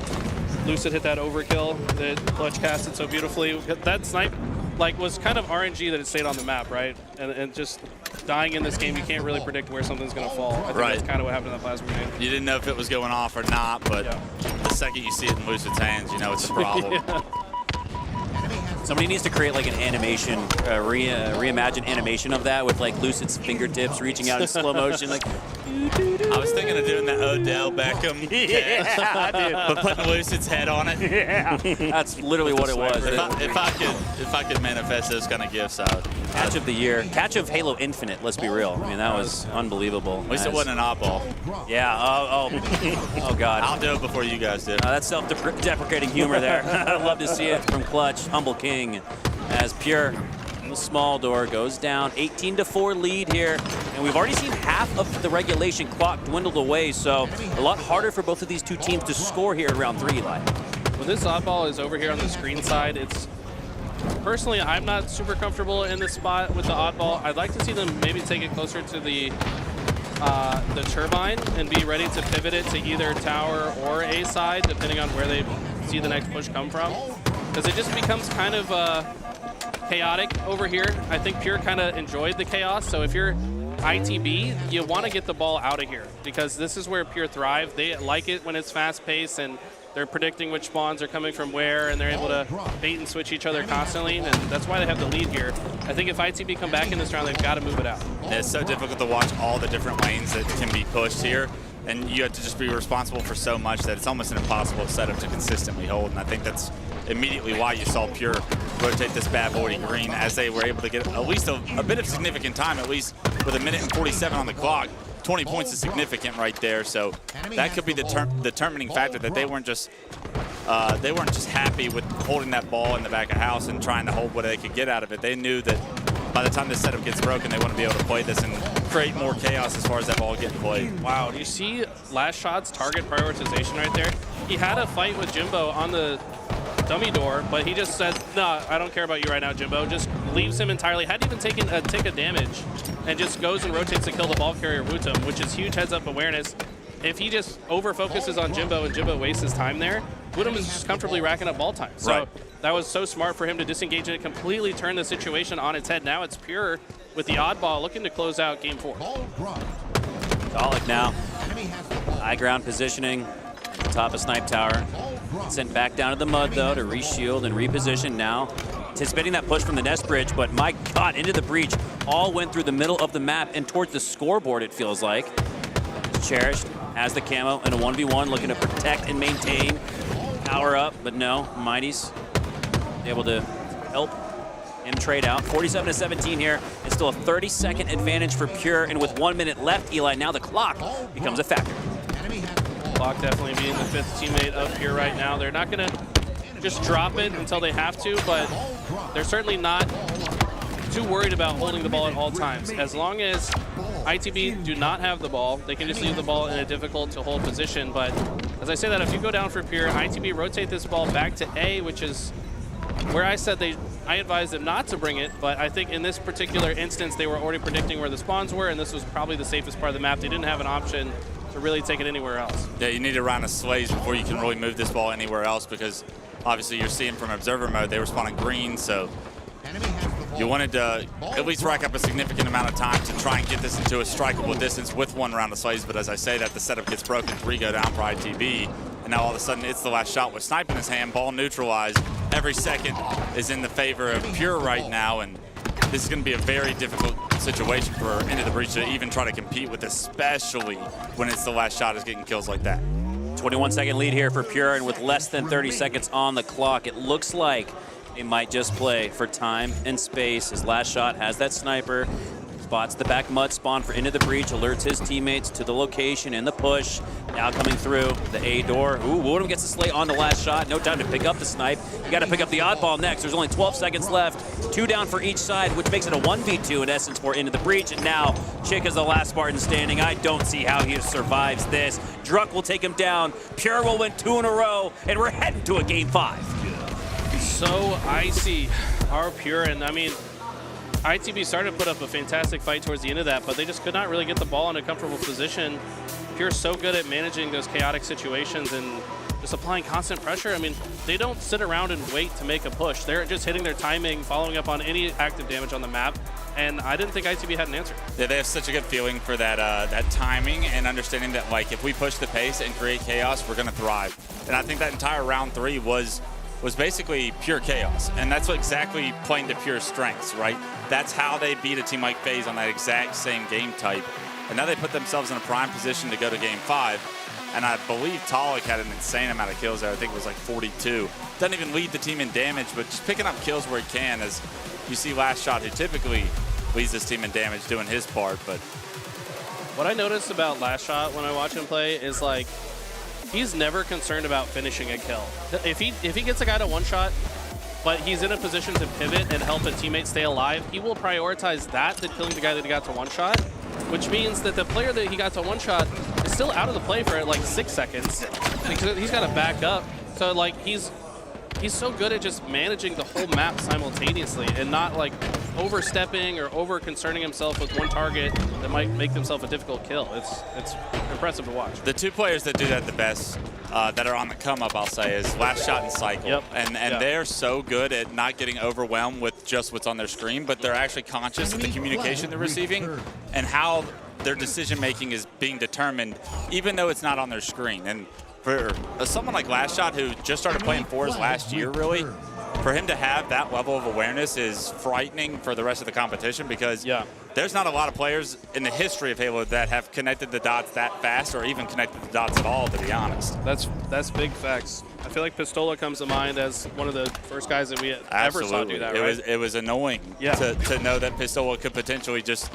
Speaker 14: Lucid hit that overkill that Clutch casted so beautifully. That snipe like was kind of RNG that it stayed on the map, right? And just dying in this game, you can't really predict where something's going to fall. I think that's kind of what happened in that plasma grenade.
Speaker 15: You didn't know if it was going off or not, but the second you see it in Lucid's hands, you know it's a problem.
Speaker 11: Somebody needs to create like an animation, reimagine animation of that with like Lucid's fingertips reaching out in slow motion. Like,
Speaker 15: I was thinking of doing that Odell Beckham, but putting Lucid's head on it.
Speaker 11: That's literally what it was.
Speaker 15: If I could manifest those kind of gifts out.
Speaker 11: Catch of the year, catch of Halo Infinite. Let's be real. I mean, that was unbelievable.
Speaker 15: At least it wasn't an oddball.
Speaker 11: Yeah. Oh God.
Speaker 15: I'll do it before you guys do.
Speaker 11: That's self-deprecating humor there. I'd love to see it from Clutch, Humble King, as Pure in the small door goes down. 18-4 lead here, and we've already seen half of the regulation clock dwindled away. So a lot harder for both of these two teams to score here in round 3, Eli.
Speaker 14: When this oddball is over here on the screen side, it's personally, I'm not super comfortable in this spot with the oddball. I'd like to see them maybe take it closer to the turbine and be ready to pivot it to either tower or A side, depending on where they see the next push come from. Because it just becomes kind of chaotic over here. I think Pure kind of enjoyed the chaos. So if you're ITB, you want to get the ball out of here because this is where Pure thrive. They like it when it's fast-paced and they're predicting which spawns are coming from where, and they're able to bait and switch each other constantly, and that's why they have the lead here. I think if ITB come back in this round, they've got to move it out.
Speaker 15: Yeah, it's so difficult to watch all the different lanes that can be pushed here, and you have to just be responsible for so much that it's almost an impossible setup to consistently hold, and I think that's immediately why you saw Pure rotate this bad boy to green as they were able to get at least a bit of significant time, at least with 1 minute and 47 on the clock. 20 points is significant right there, so that could be the determining factor that they weren't just happy with holding that ball in the back of house and trying to hold what they could get out of it. They knew that by the time this setup gets broken, they want to be able to play this and create more chaos as far as that ball getting played.
Speaker 14: Wow, do you see Last Shot's target prioritization right there? He had a fight with Jimbo on the dummy door, but he just said, no, I don't care about you right now, Jimbo. Just leaves him entirely. Hadn't even taken a tick of damage and just goes and rotates to kill the ball carrier Wutum, which is huge heads-up awareness. If he just over-focuses on Jimbo and Jimbo wastes his time there, Wutum is just comfortably racking up ball time. So that was so smart for him to disengage and completely turn the situation on its head. Now it's Pure with the oddball looking to close out game 4.
Speaker 11: Dalek now. High ground positioning at the top of Snipe Tower. Sent back down to the mud, though, to reshield and reposition now. Anticipating that push from the nest bridge, but my God, into the breach. All went through the middle of the map and towards the scoreboard, it feels like. Cherished has the camo in a 1v1, looking to protect and maintain. Power up, but no, Mighty's able to help him trade out. 47-17 here. It's still a 30-second advantage for Pure, and with 1 minute left, Eli, now the clock becomes a factor.
Speaker 14: Clock definitely being the 5th teammate up here right now. They're not going to just drop it until they have to, but they're certainly not too worried about holding the ball at all times. As long as ITB do not have the ball, they can just leave the ball in a difficult to hold position. But as I say that, if you go down for Pure, ITB rotate this ball back to A, which is where I said I advised them not to bring it, but I think in this particular instance, they were already predicting where the spawns were, and this was probably the safest part of the map. They didn't have an option to really take it anywhere else.
Speaker 15: Yeah, you need a round of slays before you can really move this ball anywhere else, because obviously you're seeing from observer mode, they were spawning green, so you wanted to at least rack up a significant amount of time to try and get this into a strikeable distance with 1 round of slays. But as I say that, the setup gets broken, 3 go down for ITB, and now all of a sudden it's the last shot with Snipe in his hand, ball neutralized. Every second is in the favor of Pure right now, and this is going to be a very difficult situation for Into the Breach to even try to compete with, especially when it's the last shot is getting kills like that.
Speaker 11: 21-second lead here for Pure, and with less than 30 seconds on the clock, it looks like they might just play for time and space. His last shot has that sniper. Spots the back mud spawn for Into the Breach, alerts his teammates to the location and the push. Now coming through the A door. Ooh, Woodham gets the slay on the last shot. No time to pick up the snipe. You got to pick up the oddball next. There's only 12 seconds left. 2 down for each side, which makes it a 1v2 in essence for Into the Breach. And now Chick is the last Spartan standing. I don't see how he survives this. Druck will take him down. Pure will win 2 in a row, and we're heading to a game 5.
Speaker 14: So icy, our Pure, and I mean, ITB started to put up a fantastic fight towards the end of that, but they just could not really get the ball in a comfortable position. Pure's so good at managing those chaotic situations, and just applying constant pressure. I mean, they don't sit around and wait to make a push. They're just hitting their timing, following up on any active damage on the map. And I didn't think ITB had an answer.
Speaker 15: Yeah, they have such a good feeling for that that timing and understanding that, like, if we push the pace and create chaos, we're going to thrive. And I think that entire round 3 was basically pure chaos. And that's what exactly playing to pure strengths, right? That's how they beat a team like FaZe on that exact same game type. And now they put themselves in a prime position to go to game 5. And I believe Talik had an insane amount of kills there. I think it was like 42. Doesn't even lead the team in damage, but just picking up kills where he can, as you see Last Shot, who typically leads this team in damage, doing his part. But
Speaker 14: what I noticed about Last Shot when I watch him play is, like, he's never concerned about finishing a kill. If he gets a guy to one-shot, but he's in a position to pivot and help a teammate stay alive, he will prioritize that than killing the guy that he got to one-shot, which means that the player that he got to one-shot is still out of the play for like 6 seconds because he's got to back up. So, like, he's so good at just managing the whole map simultaneously and not, like, overstepping or over-concerning himself with one target that might make himself a difficult kill. It's impressive to watch.
Speaker 15: The 2 players that do that the best, that are on the come-up, I'll say, is Last Shot and Cycle.
Speaker 14: Yep.
Speaker 15: And they're so good at not getting overwhelmed with just what's on their screen, but they're actually conscious of the communication they're receiving and how their decision-making is being determined, even though it's not on their screen. And for someone like Last Shot, who just started playing fours last year, really, for him to have that level of awareness is frightening for the rest of the competition, because there's not a lot of players in the history of Halo that have connected the dots that fast, or even connected the dots at all, to be honest.
Speaker 14: That's big facts. I feel like Pistola comes to mind as one of the first guys that we ever saw do that, right?
Speaker 15: It was annoying to know that Pistola could potentially just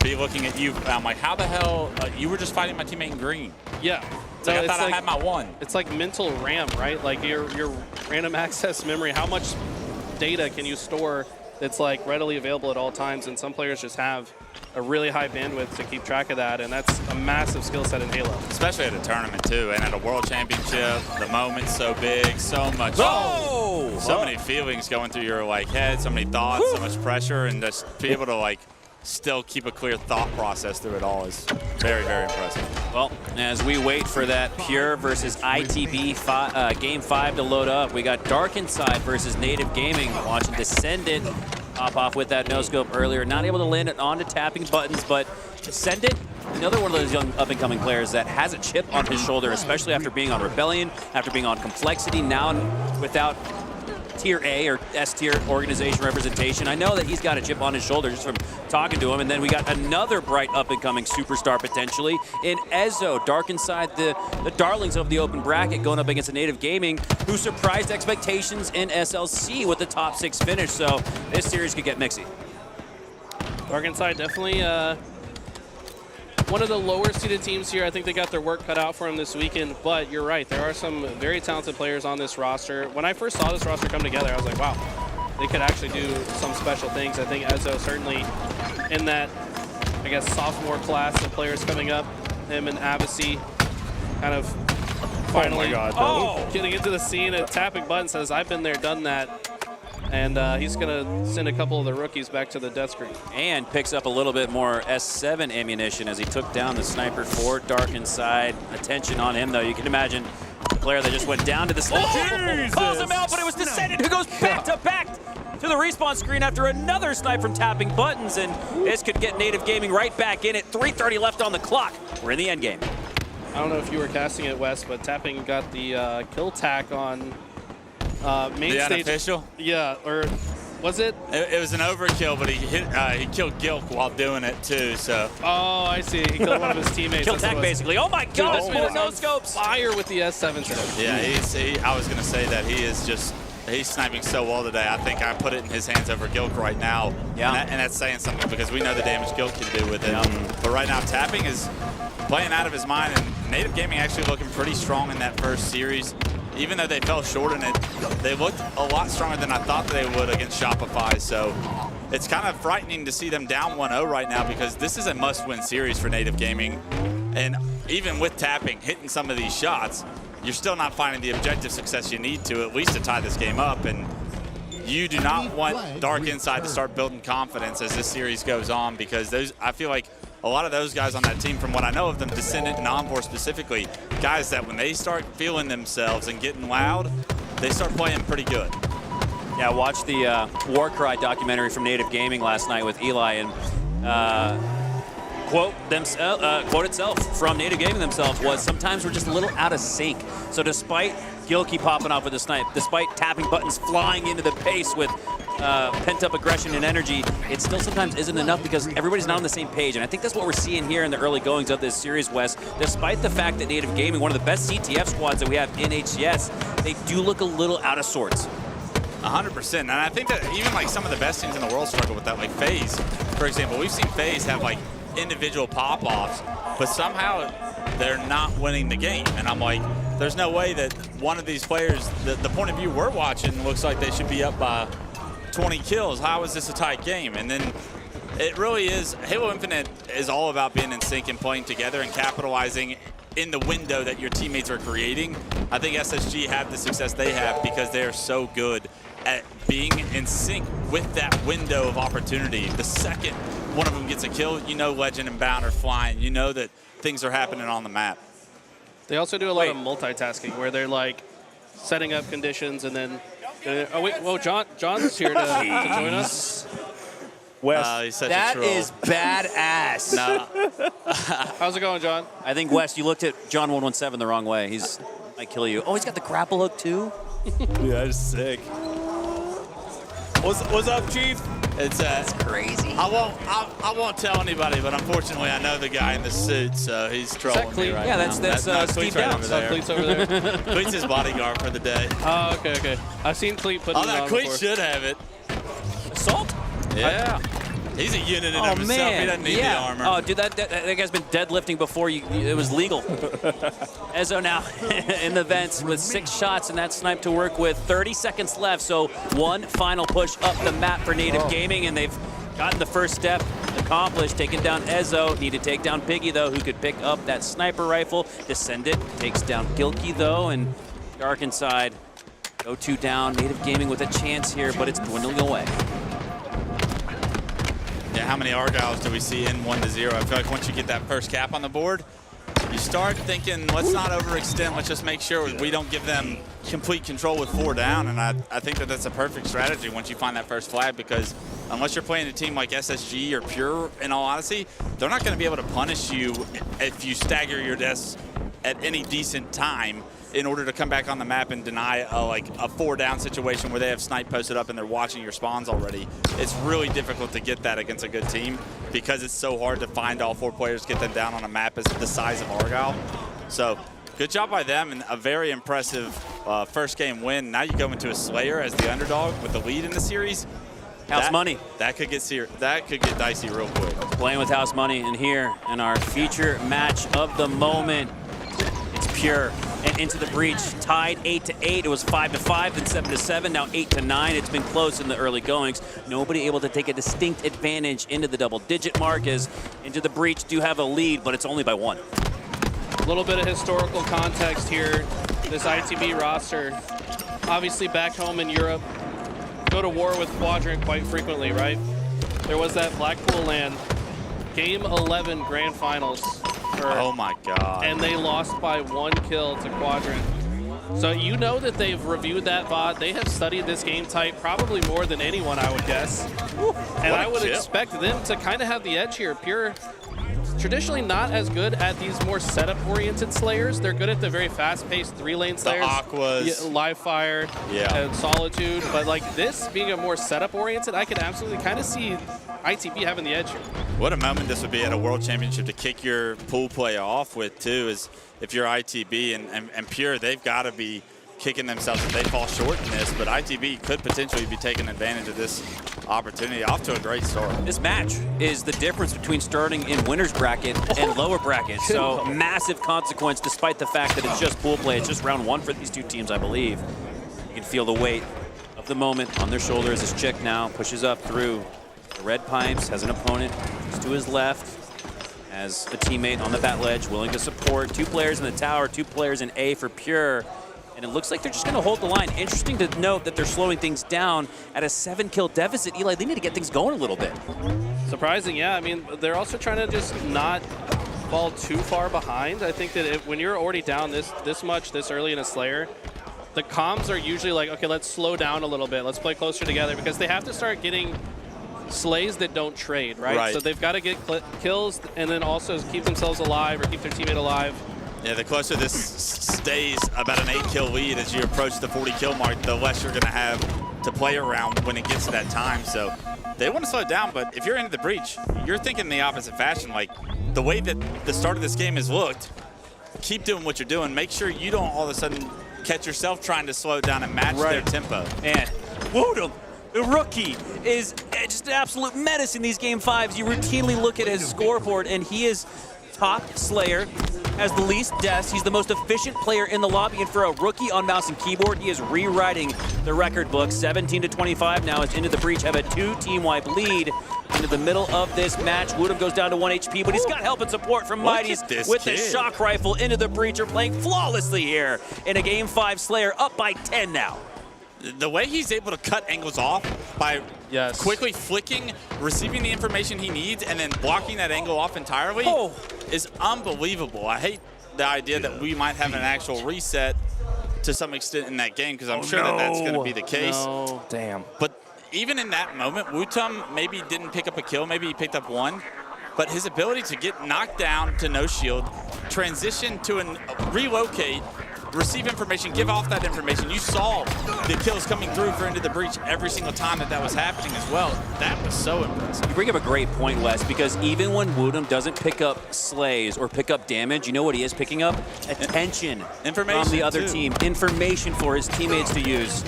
Speaker 15: be looking at you. I'm like, how the hell? You were just fighting my teammate in green.
Speaker 14: Yeah.
Speaker 15: It's like, I thought I had my one.
Speaker 14: It's like mental RAM, right? Like your random access memory. How much data can you store that's, like, readily available at all times? And some players just have a really high bandwidth to keep track of that, and that's a massive skill set in Halo.
Speaker 15: Especially at a tournament too, and at a world championship, the moment's so big, so much, so many feelings going through your, like, head, so many thoughts, so much pressure, and just be able to, like, still keep a clear thought process through it all is very, very impressive.
Speaker 11: Well, as we wait for that Pure versus ITB Game 5 to load up, we got Dark Inside versus Native Gaming watching Descendant pop off with that no-scope earlier. Not able to land it onto tapping buttons, but Descendant, another one of those young up-and-coming players that has a chip on his shoulder, especially after being on Rebellion, after being on Complexity, now without Tier A or S-tier organization representation. I know that he's got a chip on his shoulder just from talking to him. And then we got another bright up-and-coming superstar potentially in Ezzo, Dark Inside, the darlings of the open bracket, going up against a Native Gaming who surprised expectations in SLC with the top 6 finish. So this series could get mixy.
Speaker 14: Dark Inside definitely one of the lower seeded teams here. I think they got their work cut out for them this weekend, but you're right. There are some very talented players on this roster. When I first saw this roster come together, I was like, wow, they could actually do some special things. I think Ezzo certainly in that, I guess, sophomore class of players coming up, him and Avicii kind of finally getting into the scene and tapping buttons, says, I've been there, done that. And he's going to send a couple of the rookies back to the death screen.
Speaker 11: And picks up a little bit more S7 ammunition as he took down the Sniper for Dark Inside. Attention on him, though. You can imagine the player that just went down to the sniper. Calls him out, but it was Descendant who goes back to the respawn screen after another snipe from tapping buttons. And this could get Native Gaming right back in it. 3:30 left on the clock. We're in the end game.
Speaker 14: I don't know if you were casting it, Wes, but Tapping got the kill tack on main
Speaker 15: the
Speaker 14: stage.
Speaker 15: Unofficial?
Speaker 14: Yeah, or was it?
Speaker 15: It was an overkill, but he killed Gilk while doing it too. So.
Speaker 14: Oh, I see. He killed one of his teammates.
Speaker 11: Kill tech basically. Oh my God!
Speaker 14: Dude,
Speaker 11: More no scopes.
Speaker 14: Fire with the S7 today.
Speaker 15: Yeah, I was gonna say that he's sniping so well today. I think I put it in his hands over Gilk right now.
Speaker 11: Yeah.
Speaker 15: And that's saying something, because we know the damage Gilk can do with it. But right now, Tapping is playing out of his mind, and Native Gaming actually looking pretty strong in that first series. Even though they fell short in it, they looked a lot stronger than I thought they would against Shopify. So it's kind of frightening to see them down 1-0 right now, because this is a must-win series for Native Gaming. And even with Tapping hitting some of these shots, you're still not finding the objective success you need to, at least to tie this game up. And you do not want Dark Inside to start building confidence as this series goes on, because I feel like a lot of those guys on that team, from what I know of them, Descendant and Envoy specifically, guys that when they start feeling themselves and getting loud, they start playing pretty good.
Speaker 11: Yeah, I watched the Warcry documentary from Native Gaming last night with Eli, and quote itself from Native Gaming themselves was, sometimes we're just a little out of sync. So despite Gilkey popping off with a snipe, despite tapping buttons flying into the base with pent-up aggression and energy, it still sometimes isn't enough because everybody's not on the same page. And I think that's what we're seeing here in the early goings of this series, Wes. Despite the fact that Native Gaming, one of the best CTF squads that we have in HCS, they do look a little out of sorts.
Speaker 15: 100%, and I think that even like some of the best teams in the world struggle with that, like FaZe, for example. We've seen FaZe have like individual pop-offs, but somehow they're not winning the game. And I'm like, there's no way that one of these players, the point of view we're watching looks like they should be up by 20 kills. How is this a tight game? And then it really is, Halo Infinite is all about being in sync and playing together and capitalizing in the window that your teammates are creating. I think SSG have the success they have because they are so good at being in sync with that window of opportunity. The second one of them gets a kill, you know Legend and Bound are flying. You know that things are happening on the map.
Speaker 14: They also do a lot of multitasking where they're like setting up conditions and then, oh wait, whoa, John's here to join us.
Speaker 7: Wes,
Speaker 15: he's such
Speaker 11: That
Speaker 15: a troll.
Speaker 11: is badass.
Speaker 14: How's it going, John?
Speaker 11: I think, Wes, you looked at John 117 the wrong way. He's might kill you. Oh, he's got the grapple hook too?
Speaker 7: Yeah, that's sick. What's up, Chief?
Speaker 11: That's crazy.
Speaker 15: I won't tell anybody, but unfortunately I know the guy in the suit, so he's trolling me right
Speaker 11: yeah,
Speaker 15: now.
Speaker 11: that's
Speaker 15: no,
Speaker 11: Steve
Speaker 15: Cleet's right
Speaker 11: Downs.
Speaker 15: over there.
Speaker 14: Cleet's over there.
Speaker 15: Cleet's his bodyguard for the day.
Speaker 14: Oh, okay. I've seen Cleet put it
Speaker 15: Oh,
Speaker 14: on
Speaker 15: no, Cleet
Speaker 14: before.
Speaker 15: should have it.
Speaker 11: Assault?
Speaker 15: Yeah. He's a unit in
Speaker 11: Oh,
Speaker 15: of himself.
Speaker 11: man.
Speaker 15: He doesn't need the armor.
Speaker 11: Oh, dude, that guy's been deadlifting before it was legal. Ezzo now in the vents with 6 shots and that snipe to work with. 30 seconds left, so one final push up the map for Native Gaming, and they've gotten the first step accomplished, taking down Ezzo. Need to take down Piggy, though, who could pick up that sniper rifle. Descendant takes down Gilkey, though, and Dark Inside go 2 down. Native Gaming with a chance here, but it's dwindling away.
Speaker 15: Yeah, how many Argyles do we see in 1-0? I feel like once you get that first cap on the board, you start thinking, let's not overextend. Let's just make sure we don't give them complete control with 4 down. And I think that that's a perfect strategy once you find that first flag, because unless you're playing a team like SSG or Pure, in all honesty, they're not going to be able to punish you if you stagger your deaths at any decent time in order to come back on the map and deny a 4 down situation where they have snipe posted up and they're watching your spawns already. It's really difficult to get that against a good team because it's so hard to find all 4 players, get them down on a map as the size of Argyle. So good job by them, and a very impressive first game win. Now you go into a Slayer as the underdog with the lead in the series.
Speaker 11: House money.
Speaker 15: That could get dicey real quick.
Speaker 11: Playing with house money, and here in our feature match of the moment, it's Pure and Into the Breach, tied 8-8. It was 5-5, then 7-7, now 8-9. It's been close in the early goings. Nobody able to take a distinct advantage into the double-digit mark, as Into the Breach do have a lead, but it's only by 1.
Speaker 14: A little bit of historical context here. This ITB roster, obviously back home in Europe, go to war with Quadrant quite frequently, right? There was that Blackpool LAN Game 11 Grand Finals.
Speaker 15: Oh my God.
Speaker 14: And they lost by 1 kill to Quadrant. So you know that they've reviewed that VOD. They have studied this game type probably more than anyone, I would guess. And I would expect them to kind of have the edge here. Pure, traditionally not as good at these more setup-oriented Slayers. They're good at the very fast-paced 3-lane Slayers.
Speaker 15: The Aquas.
Speaker 14: Live Fire and Solitude. But like this being a more setup-oriented, I could absolutely kind of see ITB having the edge here.
Speaker 15: What a moment this would be at a World Championship to kick your pool play off with, too, is if you're ITB and Pure, they've got to be kicking themselves if they fall short in this, but ITB could potentially be taking advantage of this opportunity. Off to a great start.
Speaker 11: This match is the difference between starting in winner's bracket and lower bracket, so massive consequence despite the fact that it's just pool play. It's just round 1 for these 2 teams, I believe. You can feel the weight of the moment on their shoulders as Chick now pushes up through the red pipes, has an opponent just to his left, has a teammate on the bat ledge willing to support. 2 players in the tower, 2 players in A for Pure. And it looks like they're just going to hold the line. Interesting to note that they're slowing things down at a 7-kill deficit. Eli, they need to get things going a little bit.
Speaker 14: Surprising, yeah. I mean, they're also trying to just not fall too far behind. I think that when you're already down this much this early in a Slayer, the comms are usually like, okay, let's slow down a little bit. Let's play closer together because they have to start getting slays that don't trade, right? So they've got to get kills and then also keep themselves alive or keep their teammate alive.
Speaker 15: Yeah, the closer this stays about an 8-kill lead as you approach the 40-kill mark, the less you're going to have to play around when it gets to that time. So they want to slow it down, but if you're into the breach, you're thinking the opposite fashion. Like, the way that the start of this game has looked, keep doing what you're doing. Make sure you don't all of a sudden catch yourself trying to slow down and match their tempo.
Speaker 11: And Woodham, the rookie, is just an absolute menace in these Game 5s. You routinely look at his scoreboard, and he is top Slayer, has the least deaths. He's the most efficient player in the lobby, and for a rookie on mouse and keyboard, he is rewriting the record book. 17-25 now as Into the Breach have a 2-team-wide lead into the middle of this match. Woodham goes down to 1 HP, but he's got help and support from Mighty's with the shock rifle. Into the Breach are playing flawlessly here in a Game 5 Slayer, up by 10 now.
Speaker 15: The way he's able to cut angles off by quickly flicking, receiving the information he needs, and then blocking that angle off entirely is unbelievable. I hate the idea that we might have an actual reset to some extent in that game because I'm sure that that's going to be the case.
Speaker 7: Damn.
Speaker 15: But even in that moment, Wutum maybe didn't pick up a kill. Maybe he picked up one. But his ability to get knocked down to no shield, transition to relocate, receive information, give off that information. You saw the kills coming through for Into the Breach every single time that was happening as well. That was so impressive.
Speaker 11: You bring up a great point, Wes, because even when Woodham doesn't pick up slays or pick up damage, you know what he is picking up? Attention
Speaker 15: information
Speaker 11: from the other
Speaker 15: too.
Speaker 11: team. Information for his teammates to use.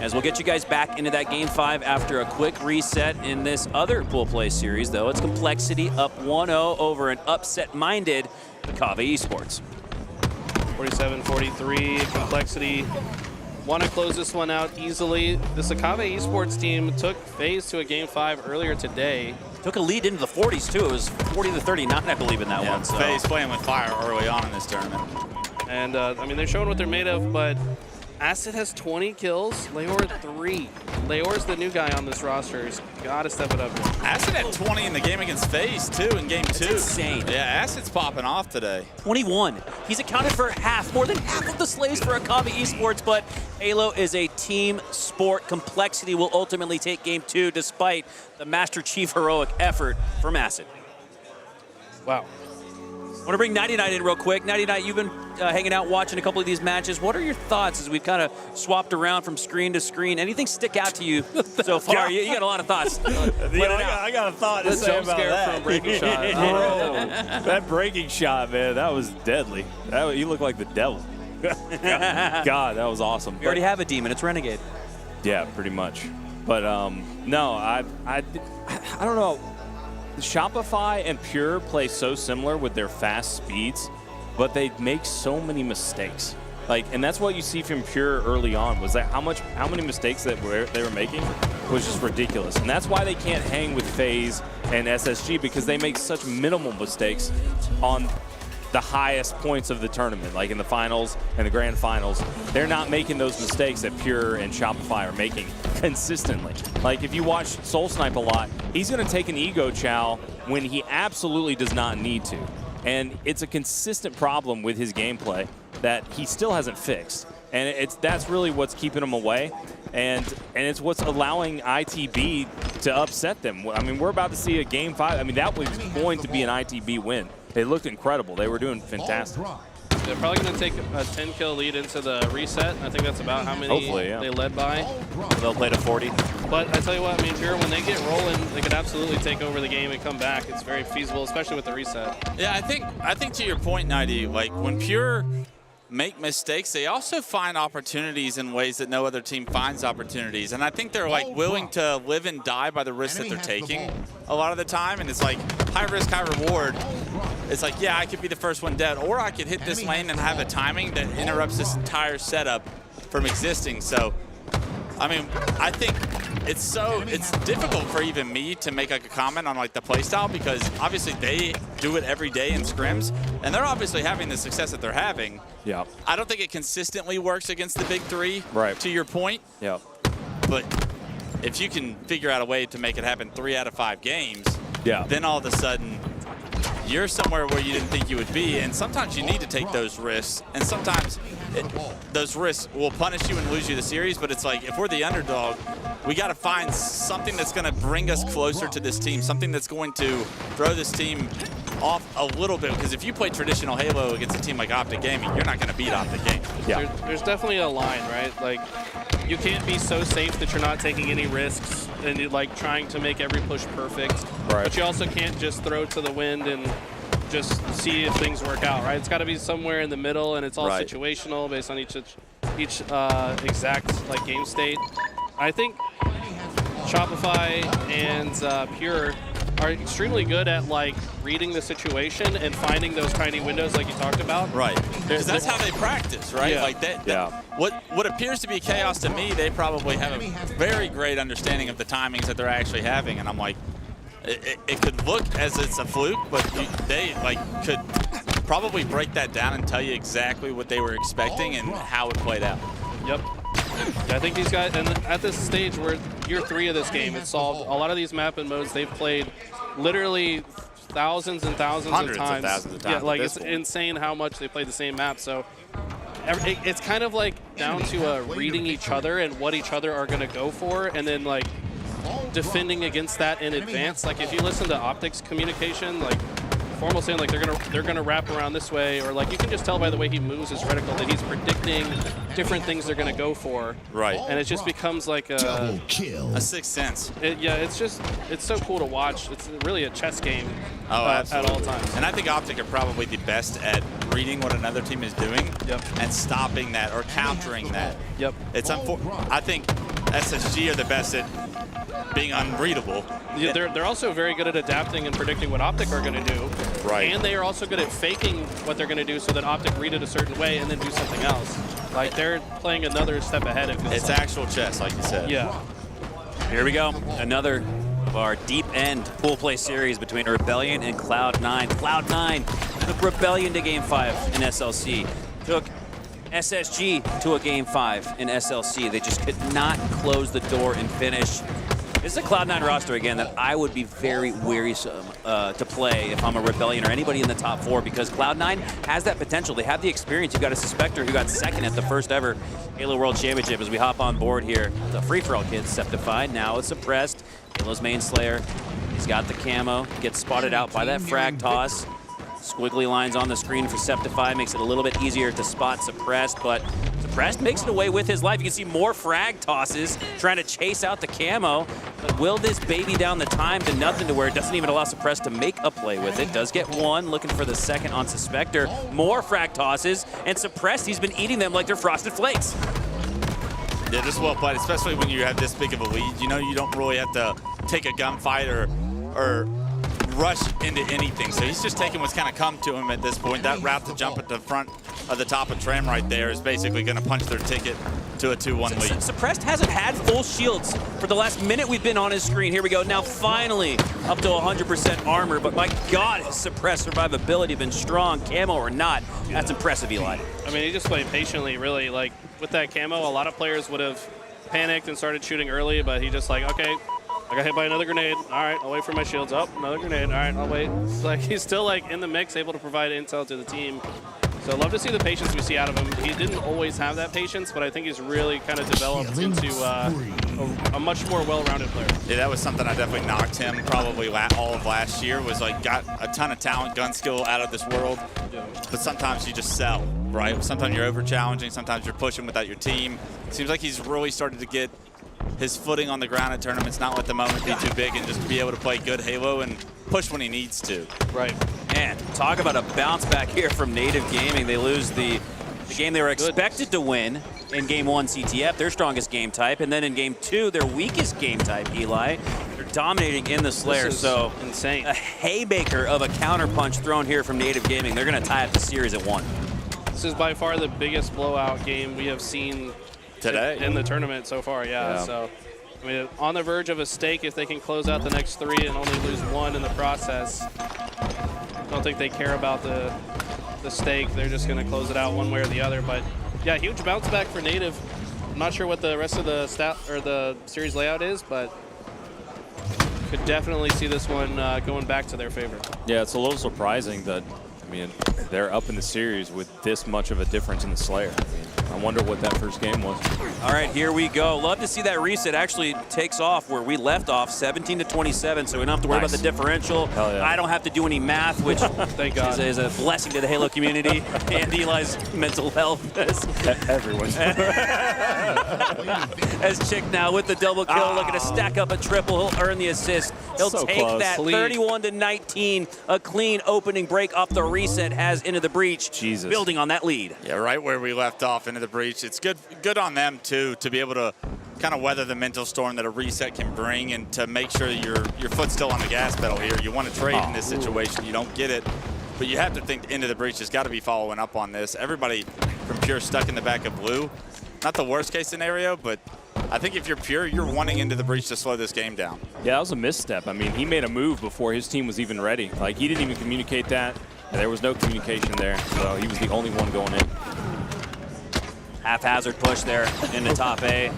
Speaker 11: As we'll get you guys back into that Game 5 after a quick reset in this other pool play series, though. It's Complexity up 1-0 over an upset-minded Kava Esports.
Speaker 14: 47-43, Complexity want to close this one out easily. The Sakave Esports team took FaZe to a Game 5 earlier today.
Speaker 11: Took a lead into the 40s, too. It was 40-39, I believe, in that one. So.
Speaker 15: FaZe playing with fire early on in this tournament.
Speaker 14: And, I mean, they're showing what they're made of, but Acid has 20 kills, Leor 3. Leor's the new guy on this roster. He's got to step it up.
Speaker 15: Acid had 20 in the game against FaZe, too, in Game 2.
Speaker 11: That's insane.
Speaker 15: Yeah, Acid's popping off today.
Speaker 11: 21. He's accounted for more than half of the slays for Akava Esports, but Halo is a team sport. Complexity will ultimately take Game 2 despite the Master Chief heroic effort from Acid.
Speaker 14: Wow.
Speaker 11: I want to bring 99 in real quick. 99, you've been hanging out watching a couple of these matches. What are your thoughts as we've kind of swapped around from screen to screen? Anything stick out to you so far? You got a lot of thoughts.
Speaker 7: I got a thought to say about that.
Speaker 14: From breaking shot.
Speaker 7: That breaking shot, man, that was deadly. You look like the devil. God, that was awesome.
Speaker 11: We already have a demon. It's Renegade.
Speaker 7: Yeah, pretty much. But no, I don't know. Shopify and Pure play so similar with their fast speeds, but they make so many mistakes. And that's what you see from Pure early on was that how many mistakes that they were making was just ridiculous. And that's why they can't hang with FaZe and SSG because they make such minimal mistakes on the highest points of the tournament, like in the finals and the grand finals. They're not making those mistakes that Pure and Shopify are making consistently. Like if you watch Soul Snipe a lot, he's going to take an ego chow when he absolutely does not need to. And it's a consistent problem with his gameplay that he still hasn't fixed. And that's really what's keeping him away. And it's what's allowing ITB to upset them. I mean, we're about to see a Game 5. I mean, that was going to be an ITB win. They looked incredible. They were doing fantastic.
Speaker 14: They're probably going to take a 10-kill lead into the reset. I think that's about how many they led by.
Speaker 11: They'll play to 40.
Speaker 14: But I tell you what, I mean, Pure, when they get rolling, they could absolutely take over the game and come back. It's very feasible, especially with the reset.
Speaker 15: Yeah, I think to your point, Nighty, like when Pure make mistakes, they also find opportunities in ways that no other team finds opportunities. And I think they're like willing to live and die by the risks that they're taking a lot of the time. And it's like high risk, high reward. It's like, yeah, I could be the first one dead, or I could hit this lane and have a timing that interrupts this entire setup from existing. So, I mean, I think it's difficult for even me to make like a comment on like the play style because obviously they do it every day in scrims and they're obviously having the success that they're having.
Speaker 7: Yeah.
Speaker 15: I don't think it consistently works against the big three.
Speaker 7: Right.
Speaker 15: To your point.
Speaker 7: Yeah.
Speaker 15: But if you can figure out a way to make it happen 3 out of 5 games, then all of a sudden you're somewhere where you didn't think you would be, and sometimes you need to take those risks, and sometimes those risks will punish you and lose you the series, but it's like, if we're the underdog, we got to find something that's going to bring us closer to this team, something that's going to throw this team off a little bit, because if you play traditional Halo against a team like Optic Gaming, you're not going to beat Optic Gaming.
Speaker 14: There's definitely a line, right? Like, you can't be so safe that you're not taking any risks and you're like trying to make every push perfect.
Speaker 7: Right.
Speaker 14: But you also can't just throw to the wind and just see if things work out, right? It's got to be somewhere in the middle, and it's all situational based on each exact like game state. I think Shopify and Pure are extremely good at like reading the situation and finding those tiny windows like you talked about.
Speaker 15: Right. Because that's how they practice, right?
Speaker 14: Yeah.
Speaker 15: Like that. What appears to be chaos to me, they probably have a very great understanding of the timings that they're actually having, and I'm like, it could look as it's a fluke, but they like could probably break that down and tell you exactly what they were expecting and how it played out.
Speaker 14: Yep. Yeah, I think these guys, and at this stage, we're year 3 of this game. It's solved. A lot of these map and modes they've played literally thousands and thousands
Speaker 15: Hundreds
Speaker 14: of times.
Speaker 15: of thousands of times.
Speaker 14: Yeah, like it's insane how much they play the same map. So it's kind of like down to reading each other and what each other are going to go for, and then like defending against that in advance. Like if you listen to Optic's communication, like Formal saying like they're gonna wrap around this way, or like you can just tell by the way he moves his reticle that he's predicting different things they're gonna go for.
Speaker 15: Right.
Speaker 14: And it just becomes like a
Speaker 15: sixth sense.
Speaker 14: Yeah, it's so cool to watch. It's really a chess game at all times.
Speaker 15: And I think Optic are probably the best at reading what another team is doing and stopping that or countering that.
Speaker 14: Yep.
Speaker 15: It's I think SSG are the best at being unreadable.
Speaker 14: Yeah, they're also very good at adapting and predicting what Optic are going to do.
Speaker 15: Right.
Speaker 14: And they are also good at faking what they're going to do so that Optic read it a certain way and then do something else. Like they're playing another step ahead.
Speaker 15: It's actual chess, like you said.
Speaker 14: Yeah.
Speaker 11: Here we go. Another of our deep end pool play series between Rebellion and Cloud9. Cloud9 took Rebellion to Game 5 in SLC. Took SSG to a Game 5 in SLC. They just could not close the door and finish. This is a Cloud9 roster, again, that I would be very wearisome to play if I'm a Rebellion or anybody in the top 4, because Cloud9 has that potential. They have the experience. You've got a Suspector who got second at the first ever Halo World Championship as we hop on board here. The free-for-all kid, Septified, now it's Suppressed. Halo's main Slayer. He's got the camo, gets spotted out by that frag toss. Squiggly lines on the screen for Septify makes it a little bit easier to spot Suppressed, but Suppressed makes it away with his life. You can see more frag tosses trying to chase out the camo. But will this baby down the time to nothing to where it doesn't even allow Suppressed to make a play with it? Does get one, looking for the second on Suspector. More frag tosses, and Suppressed, he's been eating them like they're Frosted Flakes.
Speaker 15: Yeah, just well played, especially when you have this big of a lead. You know you don't really have to take a gunfight or rush into anything. So he's just taking what's kind of come to him at this point. That route to jump at the front of the top of Tram right there is basically going to punch their ticket to a 2-1 lead.
Speaker 11: Suppressed hasn't had full shields for the last minute we've been on his screen. Here we go. Now finally up to 100% armor, but my God, has Suppressed survivability been strong, camo or not? That's impressive, Eli.
Speaker 14: I mean, he just played patiently, really. Like with that camo, a lot of players would have panicked and started shooting early, but he just like, okay, I got hit by another grenade. All right, I'll wait for my shields. Oh, another grenade. All right, I'll wait. It's like he's still like in the mix, able to provide intel to the team. So love to see the patience we see out of him. He didn't always have that patience, but I think he's really kind of developed into a much more well-rounded player.
Speaker 15: Yeah, that was something I definitely knocked him probably all of last year, was like got a ton of talent, gun skill out of this world, but sometimes you just sell, right? Sometimes you're over-challenging, sometimes you're pushing without your team. Seems like he's really started to get his footing on the ground at tournaments, not let the moment be too big and just be able to play good Halo and push when he needs to.
Speaker 14: Right.
Speaker 11: Man, talk about a bounce back here from Native Gaming. They lose the game they were expected to win in Game 1 CTF, their strongest game type, and then in Game 2, their weakest game type, Eli. They're dominating in the Slayer,
Speaker 14: this is
Speaker 11: so
Speaker 14: insane.
Speaker 11: A haymaker of a counterpunch thrown here from Native Gaming. They're going to tie up the series at 1.
Speaker 14: This is by far the biggest blowout game we have seen
Speaker 15: today
Speaker 14: in the tournament so far, yeah. So, I mean, on the verge of a stake if they can close out the next 3 and only lose 1 in the process. I don't think they care about the stake. They're just going to close it out one way or the other. But yeah, huge bounce back for Native. I'm not sure what the rest of the the series layout is, but could definitely see this one going back to their favor.
Speaker 10: Yeah, it's a little surprising that, I mean, they're up in the series with this much of a difference in the Slayer. I mean, I wonder what that first game was.
Speaker 11: All right, here we go. Love to see that reset actually takes off where we left off, 17-27, so we don't have to worry about the differential.
Speaker 10: Hell yeah.
Speaker 11: I don't have to do any math, which
Speaker 14: Thank God.
Speaker 11: is a blessing to the Halo community and Eli's mental health.
Speaker 10: Everyone.
Speaker 11: As Chick now with the double kill, looking to stack up a triple. He'll earn the assist. He'll
Speaker 10: So
Speaker 11: take
Speaker 10: close.
Speaker 11: that 31-19. A clean opening break off the reset has Into the Breach,
Speaker 10: Jesus.
Speaker 11: building on that lead.
Speaker 15: Yeah, right where we left off Into the Breach. It's good on them too to be able to kind of weather the mental storm that a reset can bring, and to make sure that your foot's still on the gas pedal here. You want to trade in this situation, you don't get it, but you have to think Into the Breach has got to be following up on this. Everybody from Pure stuck in the back of blue. Not the worst case scenario, but I think if you're Pure, you're wanting Into the Breach to slow this game down.
Speaker 10: Yeah, that was a misstep. I mean, he made a move before his team was even ready. Like, he didn't even communicate that. There was no communication there, so he was the only one going in.
Speaker 11: Haphazard push there into top A.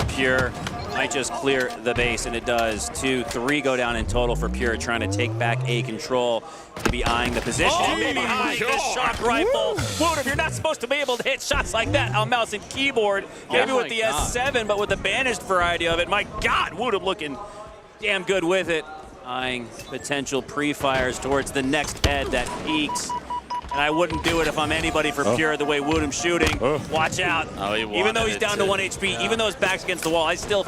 Speaker 11: Pure might just clear the base, and it does. 2, 3 go down in total for Pure, trying to take back A control. To be eyeing the position. Maybe eyeing this shock rifle. Woodham, you're not supposed to be able to hit shots like that on mouse and keyboard. Maybe with the S7, but with the banished variety of it. My God, Woodham looking damn good with it. Eyeing potential pre-fires towards the next head that peaks. And I wouldn't do it if I'm anybody for Pure the way Woodham's shooting. Watch out. Even though he's down to 1 HP, even though his back's against the wall, I still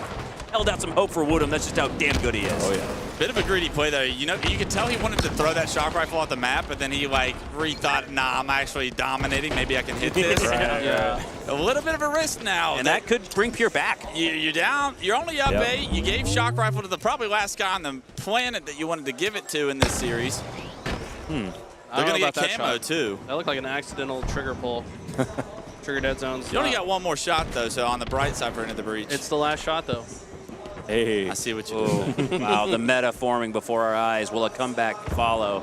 Speaker 11: held out some hope for Woodham. That's just how damn good he is.
Speaker 15: Oh, yeah. Bit of a greedy play there. You know, you could tell he wanted to throw that shock rifle off the map, but then he like rethought, nah, I'm actually dominating. Maybe I can hit this.
Speaker 11: Yeah.
Speaker 15: A little bit of a risk now.
Speaker 11: And that could bring Pure back.
Speaker 15: You're down. You're only up 8. You gave shock rifle to the probably last guy on the planet that you wanted to give it to in this series. They're going to get camo, too.
Speaker 14: That looked like an accidental trigger pull. Trigger dead zones.
Speaker 15: You only got one more shot, though, so on the bright side for Into the Breach.
Speaker 14: It's the last shot, though.
Speaker 10: Hey.
Speaker 15: I see what you did.
Speaker 11: Wow, the meta forming before our eyes. Will a comeback follow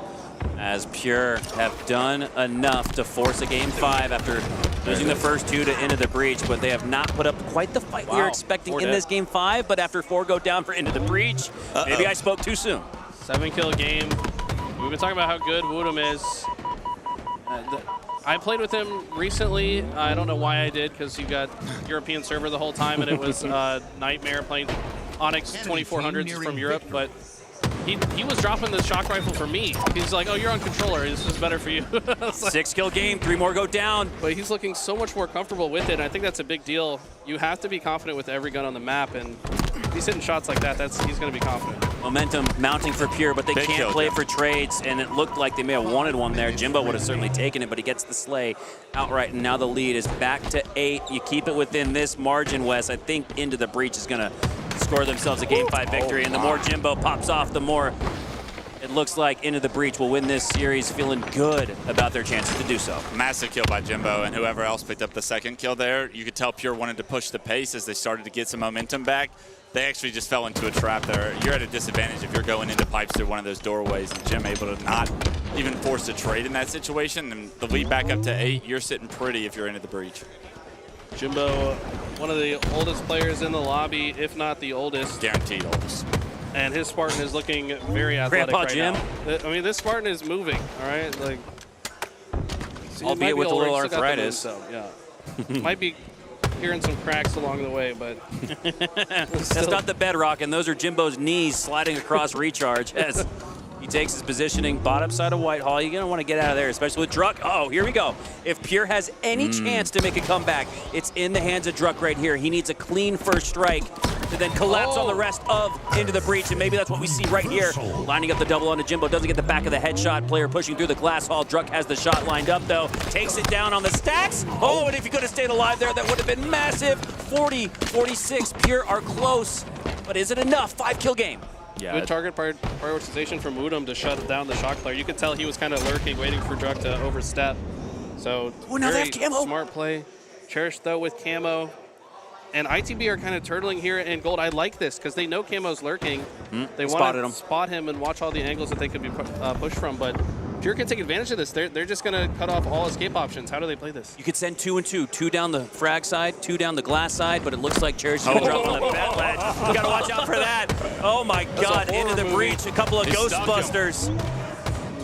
Speaker 11: as Pure have done enough to force a Game 5 after losing the first 2 to Into the Breach, but they have not put up quite the fight we were expecting in this Game 5, but after 4 go down for Into the Breach, maybe I spoke too soon.
Speaker 14: 7-kill game. We've been talking about how good Woodham is. I played with him recently. I don't know why I did, because you got European server the whole time, and it was nightmare playing Onyx 2400s from Europe, but he was dropping the shock rifle for me. He's like, oh, you're on controller. This is better for you. Like,
Speaker 11: 6-kill game, 3 more go down.
Speaker 14: But he's looking so much more comfortable with it, and I think that's a big deal. You have to be confident with every gun on the map, and if he's hitting shots like that, he's going to be confident.
Speaker 11: Momentum mounting for Pure, but they can't play for trades, and it looked like they may have wanted one there. Jimbo would have certainly taken it, but he gets the slay outright, and now the lead is back to 8. You keep it within this margin, Wes. I think Into the Breach is going to score themselves a Game 5 victory, and the more Jimbo pops off, the more it looks like Into the Breach will win this series, feeling good about their chances to do so.
Speaker 15: Massive kill by Jimbo, and whoever else picked up the second kill there. You could tell Pure wanted to push the pace as they started to get some momentum back. They actually just fell into a trap there. You're at a disadvantage if you're going into pipes through one of those doorways, and Jim able to not even force a trade in that situation. And the lead back up to 8, you're sitting pretty if you're Into the Breach.
Speaker 14: Jimbo, one of the oldest players in the lobby, if not the oldest.
Speaker 15: Guaranteed oldest.
Speaker 14: And his Spartan is looking very athletic
Speaker 11: Grandpa
Speaker 14: right
Speaker 11: Jim.
Speaker 14: now. I mean, this Spartan is moving, all right? Like,
Speaker 11: Albeit with a little arthritis.
Speaker 14: So, yeah. Might be hearing some cracks along the way, but
Speaker 11: that's not the bedrock, and those are Jimbo's knees sliding across recharge as he takes his positioning bottom side of Whitehall. You're going to want to get out of there, especially with Druck. Oh, here we go. If Pure has any chance to make a comeback, it's in the hands of Druck right here. He needs a clean first strike to then collapse on the rest of Into the Breach, and maybe that's what we see right here. Lining up the double onto Jimbo, doesn't get the back of the headshot. Player pushing through the glass hall. Druck has the shot lined up, though. Takes it down on the stacks. Oh, and if he could have stayed alive there, that would have been massive. 40, 46, Pure are close, but is it enough? 5-kill game.
Speaker 14: Yeah. Good target prioritization from Woodham to shut down the shock player. You could tell he was kind of lurking, waiting for Druck to overstep. So,
Speaker 11: now they have camo.
Speaker 14: Smart play. Cherish, though, with camo. And ITB are kind of turtling here in gold. I like this because they know Camo's lurking. They want to spot him and watch all the angles that they could be pushed from. But Pure can take advantage of this. They're just going to cut off all escape options. How do they play this?
Speaker 11: You could send 2 and 2. 2 down the frag side, 2 down the glass side, but it looks like Cherish is going to drop on the bat ledge. You got to watch out for that. Oh my God, into the breach. A couple of Ghostbusters.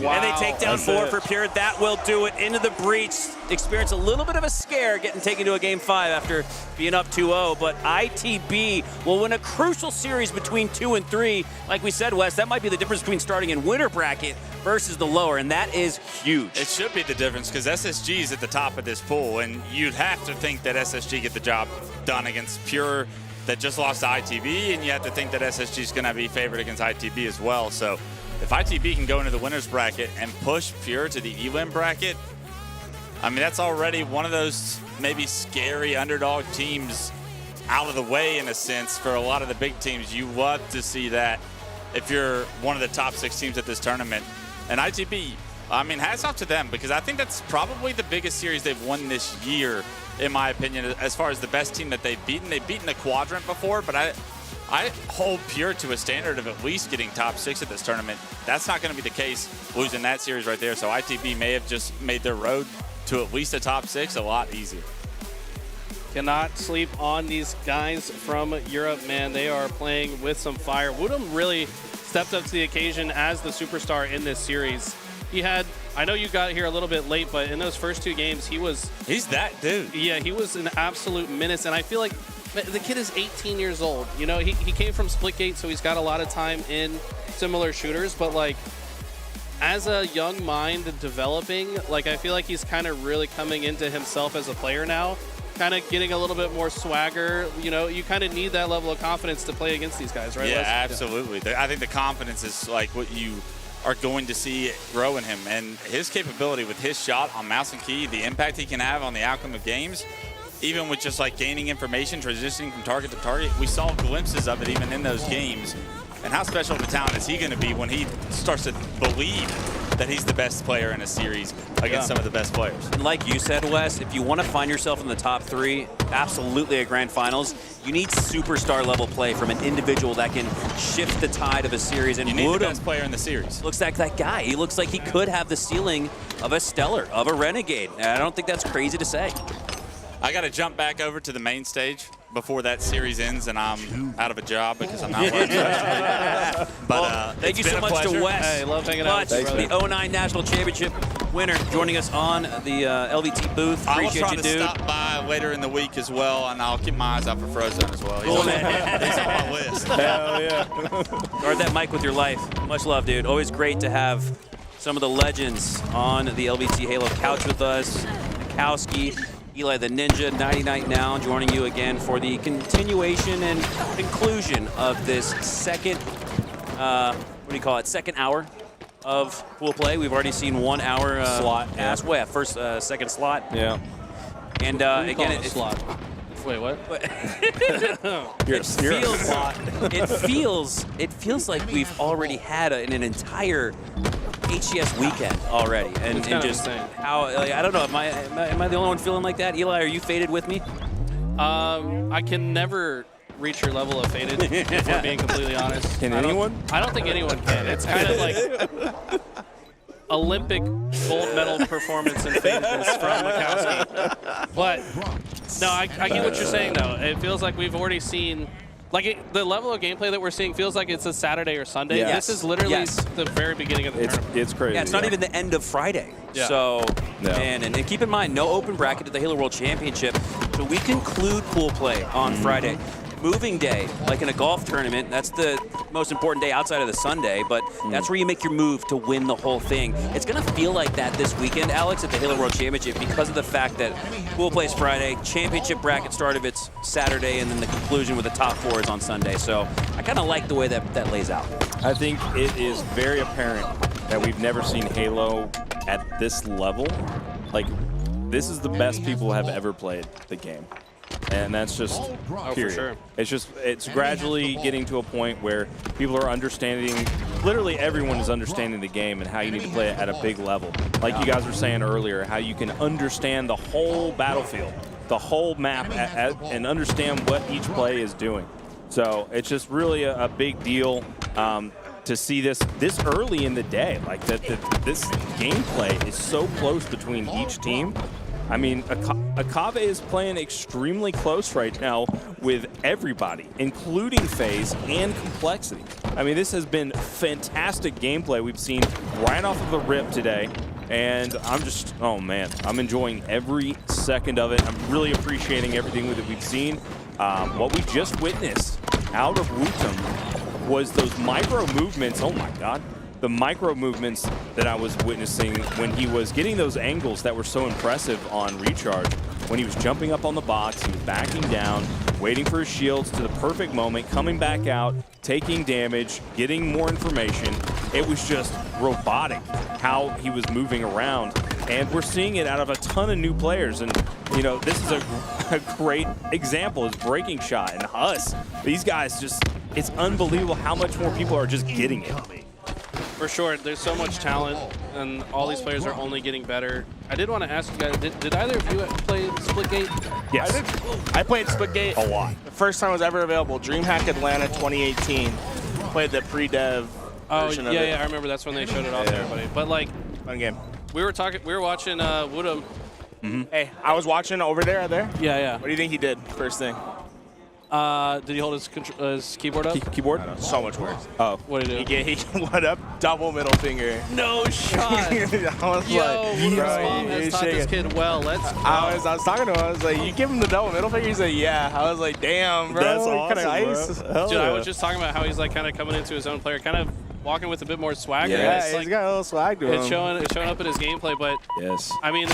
Speaker 3: Wow,
Speaker 11: and they take down 4 for Pure. That will do it. Into the breach. Experience a little bit of a scare getting taken to a game 5 after being up 2-0. But ITB will win a crucial series between 2 and 3. Like we said, Wes, that might be the difference between starting in winner bracket versus the lower, and that is huge.
Speaker 15: It should be the difference because SSG is at the top of this pool, and you'd have to think that SSG get the job done against Pure that just lost to ITB, and you have to think that SSG is going to be favored against ITB as well. So if ITB can go into the winners bracket and push Pure to the elim bracket, I mean, that's already one of those maybe scary underdog teams out of the way in a sense for a lot of the big teams. You love to see that if you're one of the top 6 teams at this tournament. And ITB, I mean, hats off to them because I think that's probably the biggest series they've won this year, in my opinion, as far as the best team that they've beaten. They've beaten the quadrant before, but I hold Pure to a standard of at least getting top 6 at this tournament. That's not going to be the case losing that series right there. So ITB may have just made their road to at least a top 6 a lot easier.
Speaker 14: Cannot sleep on these guys from Europe, man. They are playing with some fire. Woodham really stepped up to the occasion as the superstar in this series. He had, I know you got here a little bit late, but in those first 2 games,
Speaker 15: he's that dude.
Speaker 14: Yeah, he was an absolute menace, and I feel like the kid is 18 years old. You know, he came from Splitgate, so he's got a lot of time in similar shooters, but like, as a young mind developing, like I feel like he's kind of really coming into himself as a player now, kind of getting a little bit more swagger. You know, you kind of need that level of confidence to play against these guys, right?
Speaker 15: Yeah,
Speaker 14: Les?
Speaker 15: absolutely. I think the confidence is like what you are going to see grow in him, and his capability with his shot on mouse and key, the impact he can have on the outcome of games, even with just like gaining information, transitioning from target to target. We saw glimpses of it even in those games. And how special of a talent is he going to be when he starts to believe that he's the best player in a series against some of the best players?
Speaker 11: And like you said, Wes, if you want to find yourself in the top 3, absolutely at Grand Finals, you need superstar level play from an individual that can shift the tide of a series. And
Speaker 15: you need
Speaker 11: Woodham
Speaker 15: the best player in the series.
Speaker 11: Looks like that guy. He looks like he could have the ceiling of a Stellar, of a Renegade. And I don't think that's crazy to say.
Speaker 15: I got to jump back over to the main stage before that series ends and I'm out of a job because I'm not working. But
Speaker 11: thank you so much to Wes.
Speaker 14: Hey, love hanging out with you,
Speaker 11: the 09 National Championship winner, joining us on the LVT booth. Appreciate you, dude.
Speaker 15: I will try to stop by later in the week as well, and I'll keep my eyes out for Frozone as well. He's on my list.
Speaker 7: Hell yeah.
Speaker 11: Guard that mic with your life. Much love, dude. Always great to have some of the legends on the LVT Halo couch with us. Mikowski, Eli the Ninja, 99 Now, joining you again for the continuation and conclusion of this second, second hour of pool play. We've already seen 1 hour
Speaker 7: slot.
Speaker 11: Second slot.
Speaker 7: Yeah.
Speaker 11: And again, it's
Speaker 14: slot. Wait, what?
Speaker 11: It feels like we've already had an entire HCS weekend already, and just
Speaker 14: insane.
Speaker 11: How I don't know. Am I the only one feeling like that? Eli, are you faded with me?
Speaker 14: I can never reach your level of faded, if we're being completely honest.
Speaker 7: Can anyone?
Speaker 14: I don't think anyone can. It's kind of like Olympic gold medal performance in fadedness from Mikowski. But no, I get what you're saying though. It feels like we've already seen. Like, the level of gameplay that we're seeing feels like it's a Saturday or Sunday.
Speaker 7: Yeah.
Speaker 14: This is literally the very beginning of the tournament.
Speaker 7: It's crazy.
Speaker 11: Yeah, it's not even the end of Friday.
Speaker 14: Yeah.
Speaker 11: So, man, and keep in mind, no open bracket at the Halo World Championship. So we conclude pool play on Friday. Moving day, like in a golf tournament, that's the most important day outside of the Sunday, but that's where you make your move to win the whole thing. It's going to feel like that this weekend, Alex, at the Halo World Championship because of the fact that pool plays Friday, championship bracket start of it's Saturday, and then the conclusion with the top 4 is on Sunday. So I kind of like the way that lays out.
Speaker 7: I think it is very apparent that we've never seen Halo at this level. Like, this is the best people have ever played the game. And that's just period.
Speaker 14: For sure.
Speaker 7: It's gradually getting to a point where people are understanding, literally everyone is understanding the game and how you need to play it at a big level. Like you guys were saying earlier, how you can understand the whole battlefield, the whole map, and understand what each play is doing. So it's just really a big deal. to see this early in the day. Like this gameplay is so close between each team. I mean, Akave is playing extremely close right now with everybody, including FaZe and Complexity. I mean, this has been fantastic gameplay we've seen right off of the rip today. And I'm just, oh man, I'm enjoying every second of it. I'm really appreciating everything that we've seen. What we just witnessed out of Wutum was those micro movements. Oh my God. The micro movements that I was witnessing when he was getting those angles that were so impressive on Recharge. When he was jumping up on the box, he was backing down, waiting for his shields to the perfect moment, coming back out, taking damage, getting more information. It was just robotic how he was moving around. And we're seeing it out of a ton of new players. And, you know, this is a great example is Breaking Shot and Huss. These guys just, it's unbelievable how much more people are just getting it.
Speaker 14: For sure, there's so much talent, and all these players are only getting better. I did want to ask you guys, did either of you play Splitgate?
Speaker 3: Yes. I played Splitgate
Speaker 7: a lot.
Speaker 3: The first time it was ever available, DreamHack Atlanta 2018. Played the pre-dev version of it.
Speaker 14: Yeah, I remember that's when they showed it off to everybody. But like,
Speaker 3: fun game.
Speaker 14: We were watching Wutum.
Speaker 3: Hey, I was watching over there.
Speaker 14: Yeah.
Speaker 3: What do you think he did first thing?
Speaker 14: Did he hold his keyboard up?
Speaker 3: Keyboard? So much worse.
Speaker 7: Oh.
Speaker 14: What did he do?
Speaker 3: He went up, double middle finger.
Speaker 14: No shot.
Speaker 3: I was
Speaker 14: Yo,
Speaker 3: like,
Speaker 14: Wutum's mom has taught this kid well. Let's go.
Speaker 3: I was talking to him. I was like, you give him the double middle finger? He's like, yeah. I was like, damn, bro.
Speaker 7: That's
Speaker 3: What kind of
Speaker 7: awesome,
Speaker 3: ice?
Speaker 14: Dude, I was just talking about how he's like kind of coming into his own player, kind of walking with a bit more swagger.
Speaker 3: Yeah,
Speaker 14: it's
Speaker 3: he's got a little swag to him.
Speaker 14: It's showing up in his gameplay, but
Speaker 7: yes.
Speaker 14: I mean,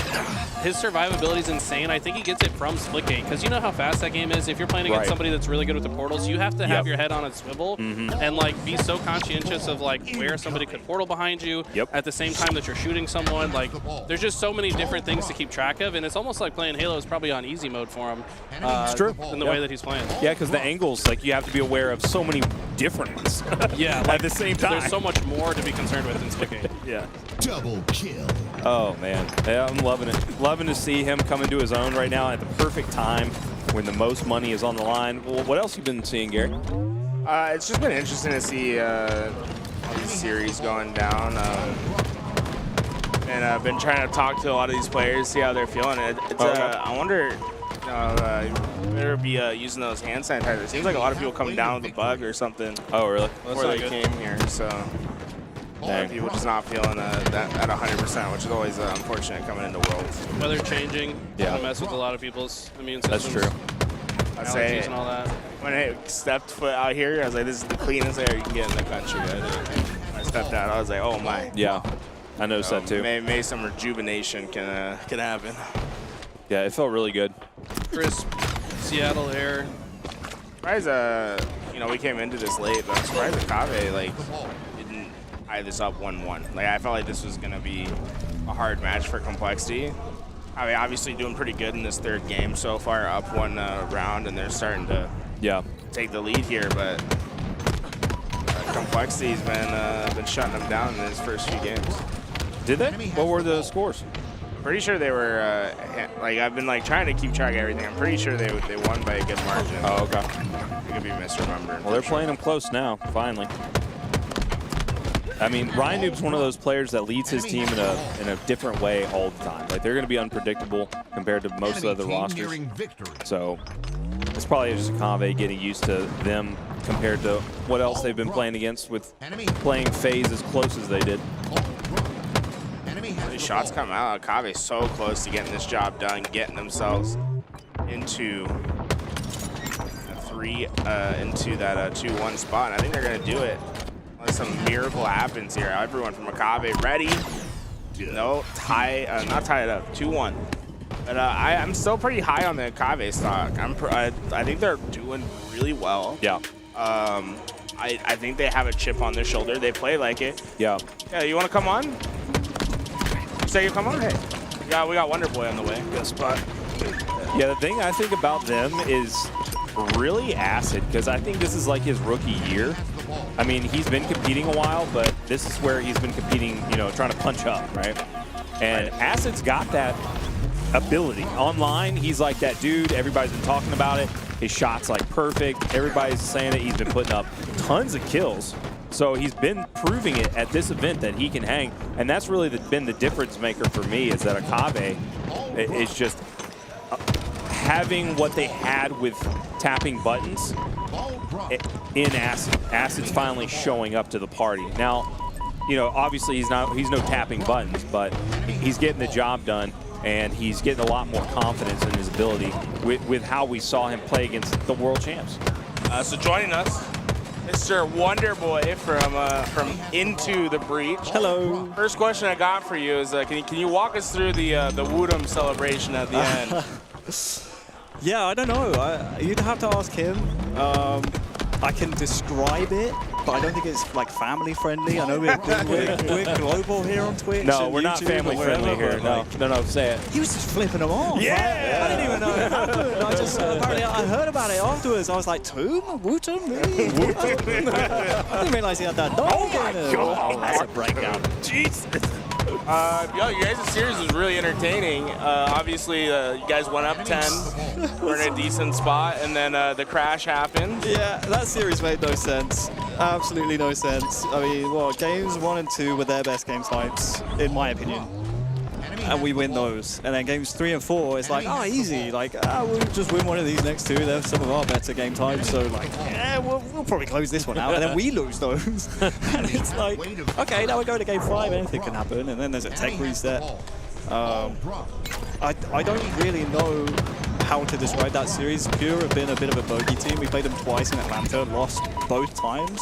Speaker 14: his survivability is insane. I think he gets it from Splitgate, because you know how fast that game is. If you're playing against somebody that's really good with the portals, you have to have your head on a swivel and like be so conscientious of like where somebody could portal behind you at the same time that you're shooting someone. Like, there's just so many different things to keep track of, and it's almost like playing Halo is probably on easy mode for him.
Speaker 7: It's true.
Speaker 14: In the way that he's playing.
Speaker 7: Yeah, because the angles, like, you have to be aware of so many different ones.
Speaker 14: Yeah,
Speaker 7: at the same time.
Speaker 14: There's so much more to be concerned with in Splitgate.
Speaker 7: Yeah.
Speaker 13: Double kill.
Speaker 7: Oh man, yeah, I'm loving it. Loving to see him come into his own right now at the perfect time when the most money is on the line. Well, what else you been seeing, Gary?
Speaker 3: It's just been interesting to see all these series going down. And I've been trying to talk to a lot of these players, see how they're feeling. I wonder, better be using those hand sanitizers. It seems like a lot of people coming down with a bug or something.
Speaker 7: Oh, really?
Speaker 3: Before they came here, so a lot of people just not feeling that at 100%, which is always unfortunate coming into Worlds.
Speaker 14: Weather changing, gonna mess with a lot of people's immune systems.
Speaker 7: That's true.
Speaker 3: I say
Speaker 14: and all that.
Speaker 3: When I stepped foot out here, I was like, "This is the cleanest air you can get in the country." I stepped out, I was like, "Oh my!"
Speaker 7: Yeah, I noticed that too.
Speaker 3: Maybe some rejuvenation can happen.
Speaker 7: Yeah, it felt really good.
Speaker 14: Crisp Seattle air.
Speaker 3: Surprised, we came into this late, but I'm surprised Akave didn't tie this up 1-1. Like, I felt like this was gonna be a hard match for Complexity. I mean, obviously doing pretty good in this third game so far, up one round, and they're starting to take the lead here. But Complexity's been shutting them down in his first few games.
Speaker 7: Did they? What were the scores?
Speaker 3: Pretty sure they were I've been trying to keep track of everything. I'm pretty sure they won by a good margin.
Speaker 7: Oh, okay.
Speaker 3: I could be misremembering.
Speaker 7: Well, they're playing them close now, finally. I mean, Ryan Noob's one of those players that leads his team in a different way all the time. Like, they're going to be unpredictable compared to most of the rosters. So it's probably just a Akave getting used to them compared to what else they've been playing against with playing FaZe as close as they did.
Speaker 3: These shots come out. Akave's so close to getting this job done, getting themselves into into that 2-1 spot. And I think they're going to do it. Unless some miracle happens here. Everyone from Akave ready. No, not tie it up. 2-1. But I'm still pretty high on the Akave stock. I think they're doing really well.
Speaker 7: Yeah.
Speaker 3: I think they have a chip on their shoulder. They play like it.
Speaker 7: Yeah.
Speaker 3: Yeah, you want to come on? Say you come on? Hey. Yeah, we got Wonder Boy on the way. Good spot.
Speaker 7: Yeah, the thing I think about them is really Acid, because I think this is like his rookie year. I mean, he's been competing a while, but this is where he's been competing, trying to punch up, right? And Acid's got that ability. Online, he's like that dude. Everybody's been talking about it. His shot's like perfect. Everybody's saying it. He's been putting up tons of kills. So he's been proving it at this event that he can hang, and that's really been the difference maker for me, is that Akabe is just having what they had with tapping buttons in Acid. Acid's finally showing up to the party. Now, you know, obviously he's no tapping buttons, but he's getting the job done, and he's getting a lot more confidence in his ability with how we saw him play against the world champs.
Speaker 3: So joining us, Mr. Wonderboy from Into the Breach.
Speaker 16: Hello.
Speaker 3: First question I got for you is, can you walk us through the Woodham celebration at the end?
Speaker 16: Yeah, I don't know. You'd have to ask him. I can describe it, but I don't think it's like family friendly. I know we're global here on Twitch.
Speaker 7: No,
Speaker 16: and
Speaker 7: we're not
Speaker 16: YouTube
Speaker 7: family
Speaker 16: and wherever,
Speaker 7: friendly here.
Speaker 16: but,
Speaker 7: No, say it.
Speaker 16: He was just flipping them off.
Speaker 7: Yeah!
Speaker 16: I didn't even know it happened. I just apparently I heard about it afterwards. I was like, Tomb? Wootum? Really? I didn't realize he had that dog in it.
Speaker 7: God.
Speaker 16: That's a breakdown.
Speaker 3: Jesus. You guys' series was really entertaining. Obviously, you guys went up 10. We're in a decent spot, and then the crash happened.
Speaker 16: Yeah, that series made no sense. Absolutely no sense. I mean, well, games 1 and 2 were their best game types, in my opinion. And we win those. And then games 3 and 4, it's like, oh, easy. Like, we'll just win one of these next two. They're some of our better game types. So, like, yeah, we'll probably close this one out. And then we lose those. And it's like, okay, now we're going to game 5. Anything can happen. And then there's a tech reset. I don't really know how to describe that series. Pure have been a bit of a bogey team. We played them twice in Atlanta, lost both times.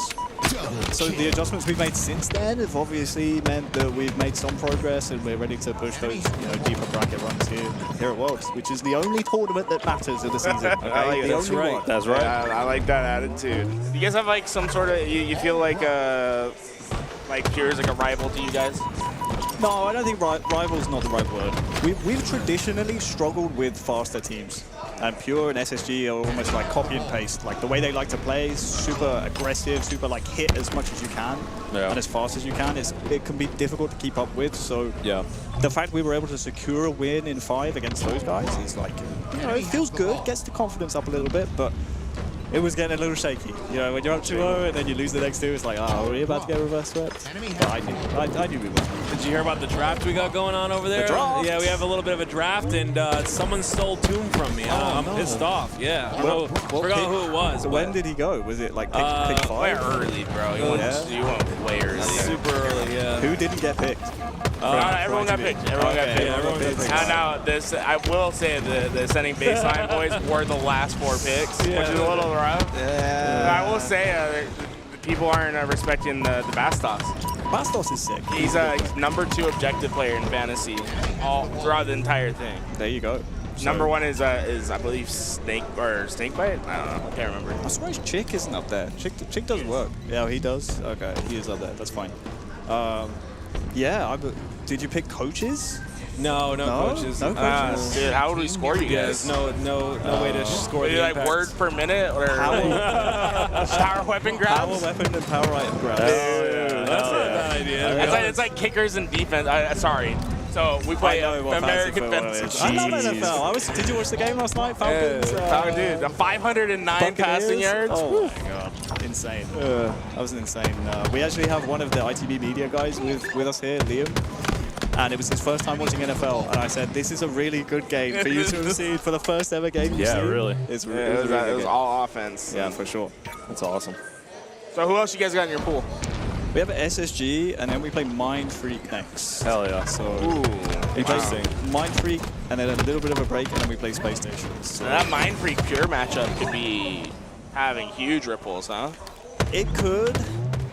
Speaker 16: So the adjustments we've made since then have obviously meant that we've made some progress, and we're ready to push those deeper bracket runs here at Worlds, which is the only tournament that matters in the season. Okay?
Speaker 3: I like it.
Speaker 16: That's right.
Speaker 7: That's right.
Speaker 3: I like that attitude. Do you guys have like some sort of, you feel like Pure is like a rival to you guys?
Speaker 16: No, I don't think rival's not the right word. We've traditionally struggled with faster teams. And Pure and SSG are almost like copy and paste. Like the way they like to play is super aggressive, super like hit as much as you can and as fast as you can. It can be difficult to keep up with. So the fact we were able to secure a win in 5 against those guys is like, it feels good, gets the confidence up a little bit, but it was getting a little shaky. When you're up 2-0 and then you lose the next 2, it's like, oh, are we about to get reverse swept? But I knew we were.
Speaker 5: Did you hear about the draft we got going on over there?
Speaker 16: The draft?
Speaker 5: Yeah, we have a little bit of a draft, and someone stole Tomb from me. I'm pissed off. Yeah, I forgot who it was.
Speaker 16: So when did he go? Was it like pick 5?
Speaker 3: Way early, bro. You went way early.
Speaker 5: Super early, yeah.
Speaker 16: Who didn't get picked?
Speaker 3: Everyone got picked. Everyone got picked. Now, this, I will say the Ascending Baseline boys were the last 4 picks, which is a little rough.
Speaker 16: Yeah.
Speaker 3: I will say people aren't respecting the Bastos.
Speaker 16: Bastos is sick.
Speaker 3: He's number 2 objective player in fantasy all throughout the entire thing.
Speaker 16: There you go.
Speaker 3: Number 1 is I believe Snakebite. I don't know. I can't remember.
Speaker 16: I'm surprised Chick isn't up there. Chick does work. Yeah, he does. Okay, he is up there. That's fine. Did you pick coaches?
Speaker 5: No coaches.
Speaker 16: No coaches.
Speaker 3: Dude, how would we score you guys?
Speaker 5: No way to score the
Speaker 3: like words per minute or power weapon grabs?
Speaker 16: Power weapon and power item grabs.
Speaker 5: That's not a bad idea.
Speaker 3: It's like kickers and defense. Sorry. So we play American Defense.
Speaker 16: I love NFL. Did you watch the game last night? Falcons?
Speaker 3: Dude, the 509 passing yards.
Speaker 16: Oh my god, insane. That was insane. We actually have one of the ITB media guys with us here, Liam. And it was his first time watching NFL, and I said, "This is a really good game for you to have seen for the first ever game you've seen."
Speaker 7: Really.
Speaker 16: It
Speaker 3: was all offense.
Speaker 16: Yeah, for sure.
Speaker 7: That's awesome.
Speaker 3: So who else you guys got in your pool?
Speaker 16: We have SSG, and then we play Mind Freak next.
Speaker 7: Hell yeah.
Speaker 16: So we play Mind Freak, and then a little bit of a break, and then we play Space Station. So
Speaker 3: that Mind Freak Pure matchup could be having huge ripples, huh?
Speaker 16: It could.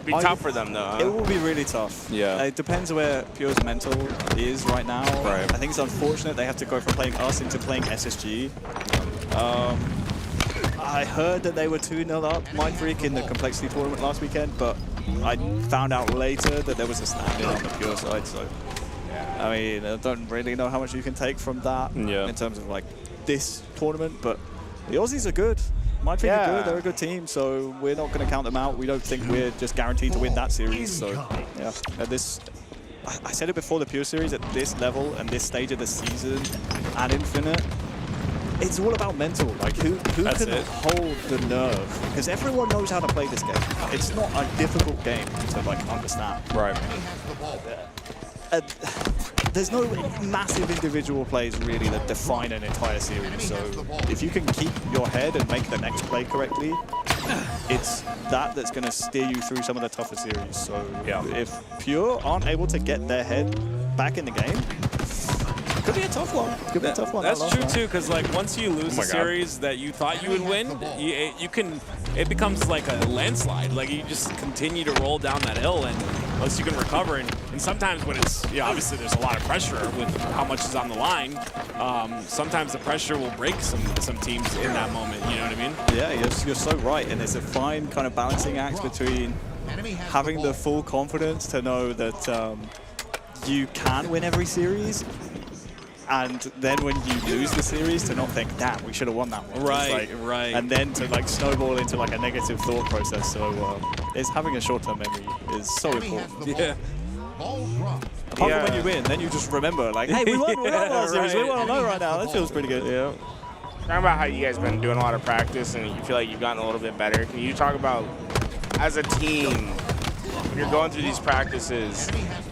Speaker 3: Be tough for them, though, huh?
Speaker 16: It will be really tough.
Speaker 7: Yeah.
Speaker 16: It depends where Pure's mental is right now.
Speaker 7: Right.
Speaker 16: I think it's unfortunate they have to go from playing us into playing SSG. I heard that they were 2-0 up, Mind Freak, in the Complexity tournament last weekend, but I found out later that there was a stand-in on the Pure side, so I mean, I don't really know how much you can take from that in terms of like this tournament, but the Aussies are good. Mind Freak are good, they're a good team, so we're not going to count them out. We don't think we're just guaranteed to win that series, so yeah. At this, I said it before the Pure series, at this level and this stage of the season and Infinite, it's all about mental. Like who
Speaker 5: That's
Speaker 16: can
Speaker 5: it.
Speaker 16: hold the nerve? Because everyone knows how to play this game. It's not a difficult game to like understand.
Speaker 5: Right.
Speaker 16: There's no massive individual plays really that define an entire series. So if you can keep your head and make the next play correctly, it's that's going to steer you through some of the tougher series. So if Pure aren't able to get their head back in the game, it could be a tough one. Could be a tough one.
Speaker 5: That's true too, because like once you lose a series that you thought you would win, you can. It becomes like a landslide. Like you just continue to roll down that hill, and unless you can recover, and sometimes when it's obviously there's a lot of pressure with how much is on the line. Sometimes the pressure will break some teams in that moment. You know what I mean?
Speaker 16: Yeah, you're so right, and it's a fine kind of balancing act between having the full confidence to know that you can win every series, and then when you lose the series to not think, damn, we should have won that one.
Speaker 5: Right, right.
Speaker 16: And then to like snowball into like a negative thought process. So it's having a short-term memory is so important.
Speaker 5: Yeah.
Speaker 16: Apart from when you win, then you just remember like, hey, we won last series, we won right now. That feels pretty good.
Speaker 3: Yeah. Talking about how you guys been doing a lot of practice and you feel like you've gotten a little bit better. Can you talk about, as a team, when you're going through these practices,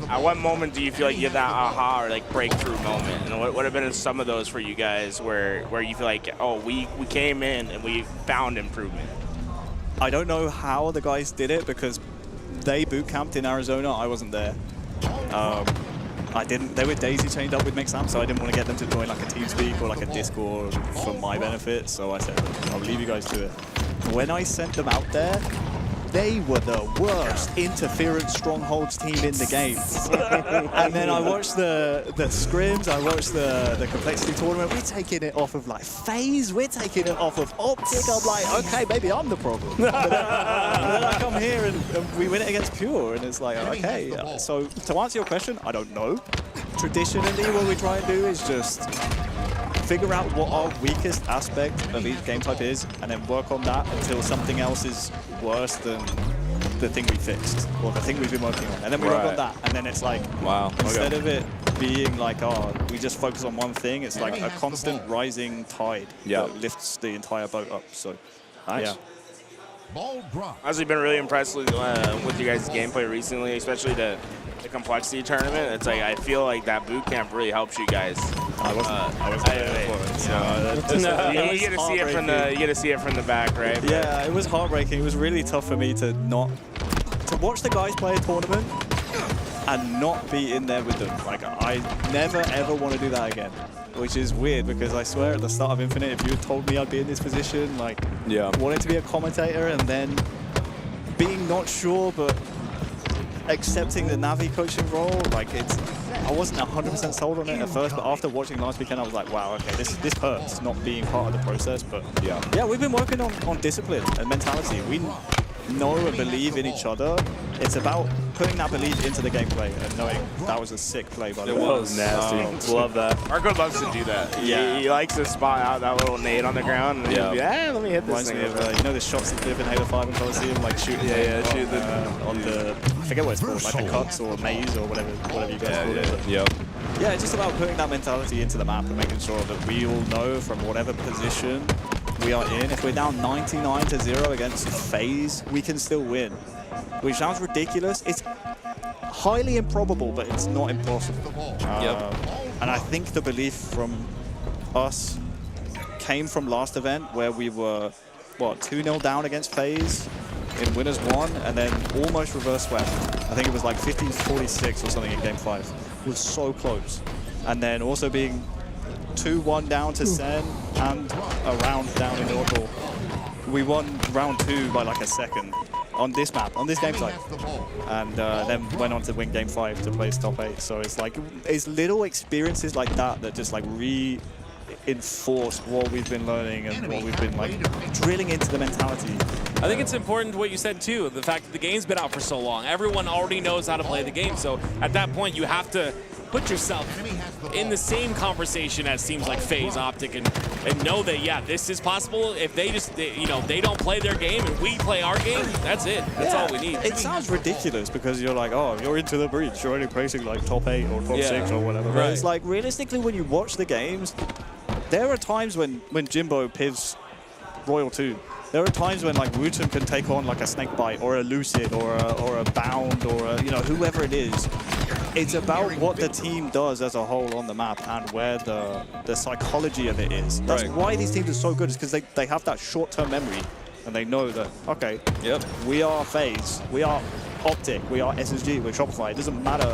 Speaker 3: at what moment do you feel like you have that aha or like breakthrough moment? And what have been some of those for you guys where you feel like, oh, we came in and we found improvement?
Speaker 16: I don't know how the guys did it because they boot camped in Arizona. I wasn't there. I didn't. They were daisy chained up with Mixam, so I didn't want to get them to join like a TeamSpeak or like a Discord for my benefit. So I said, I'll leave you guys to it. When I sent them out there, they were the worst interference strongholds team in the game. And then I watched the scrims, I watched the complexity tournament. We're taking it off of like FaZe, we're taking it off of Optic. I'm like, okay, maybe I'm the problem. But then I come here and we win it against Pure, and it's like, okay. So to answer your question, I don't know. Traditionally, what we try and do is just figure out what our weakest aspect of each game type is, and then work on that until something else is worse than the thing we fixed or the thing we've been working on. And then we work on that, and then it's like,
Speaker 5: wow.
Speaker 16: Instead of it being like, oh, we just focus on one thing, it's like a constant rising tide that lifts the entire boat up. So, yeah.
Speaker 3: I've been really impressed with you guys' gameplay recently, especially the complexity tournament. It's like I feel like that boot camp really helps you guys.
Speaker 16: I wasn't there for it.
Speaker 3: You get to see it from the back, right?
Speaker 16: Yeah, it was heartbreaking. It was really tough for me to watch the guys play a tournament and not be in there with them. Like I never ever want to do that again. Which is weird because I swear at the start of Infinite, if you had told me I'd be in this position, like wanting to be a commentator and then being not sure but accepting the Navi coaching role, like I wasn't 100% sold on it at first, but after watching last weekend, I was like, wow, okay, this hurts not being part of the process. But yeah, we've been working on discipline and mentality. We know and believe in each other. It's about putting that belief into the gameplay and knowing that was a sick play, by the way.
Speaker 7: It was nasty. Love that.
Speaker 3: Marco loves to do that.
Speaker 16: Yeah.
Speaker 3: He likes to spot out that little nade on the ground and let me hit this thing.
Speaker 16: You know the shots he did in Halo 5 and Coliseum, like shooting on the, I forget what it's called, like the cuts or maze or whatever you guys call it. Yeah, it's just about putting that mentality into the map and making sure that we all know from whatever position we are in. If we're down 99-0 against FaZe, we can still win. Which sounds ridiculous. It's highly improbable, but it's not impossible. And I think the belief from us came from last event where we were, 2-0 down against FaZe in Winners 1 and then almost reverse swept. I think it was like 50-46 or something in Game 5. It was so close. And then also being 2-1 down to Sen and a round down in Northall. We won round 2 by like a second on this map, on this game site. And then went on to win Game 5 to place top 8. So it's like, it's little experiences like that that just like reinforce what we've been learning and what we've been like drilling into the mentality.
Speaker 5: I think it's important what you said too, the fact that the game's been out for so long. Everyone already knows how to play the game, so at that point you have to put yourself in the same conversation as teams like FaZe, Optic, and know that, yeah, this is possible. If they don't play their game and we play our game, that's it. That's all we need.
Speaker 16: It sounds ridiculous because you're like, oh, you're into the breach. You're only placing like top 8 or top 6 or whatever. But it's like, realistically, when you watch the games, there are times when Jimbo pivots Royal 2. There are times when like Wooten can take on like a Snakebite or a Lucid or a Bound or a, whoever it is. It's about what the team does as a whole on the map and where the psychology of it is. That's why these teams are so good, is because they have that short-term memory and they know that, okay, we are FaZe, we are Optic, we are SSG, we're Shopify. It doesn't matter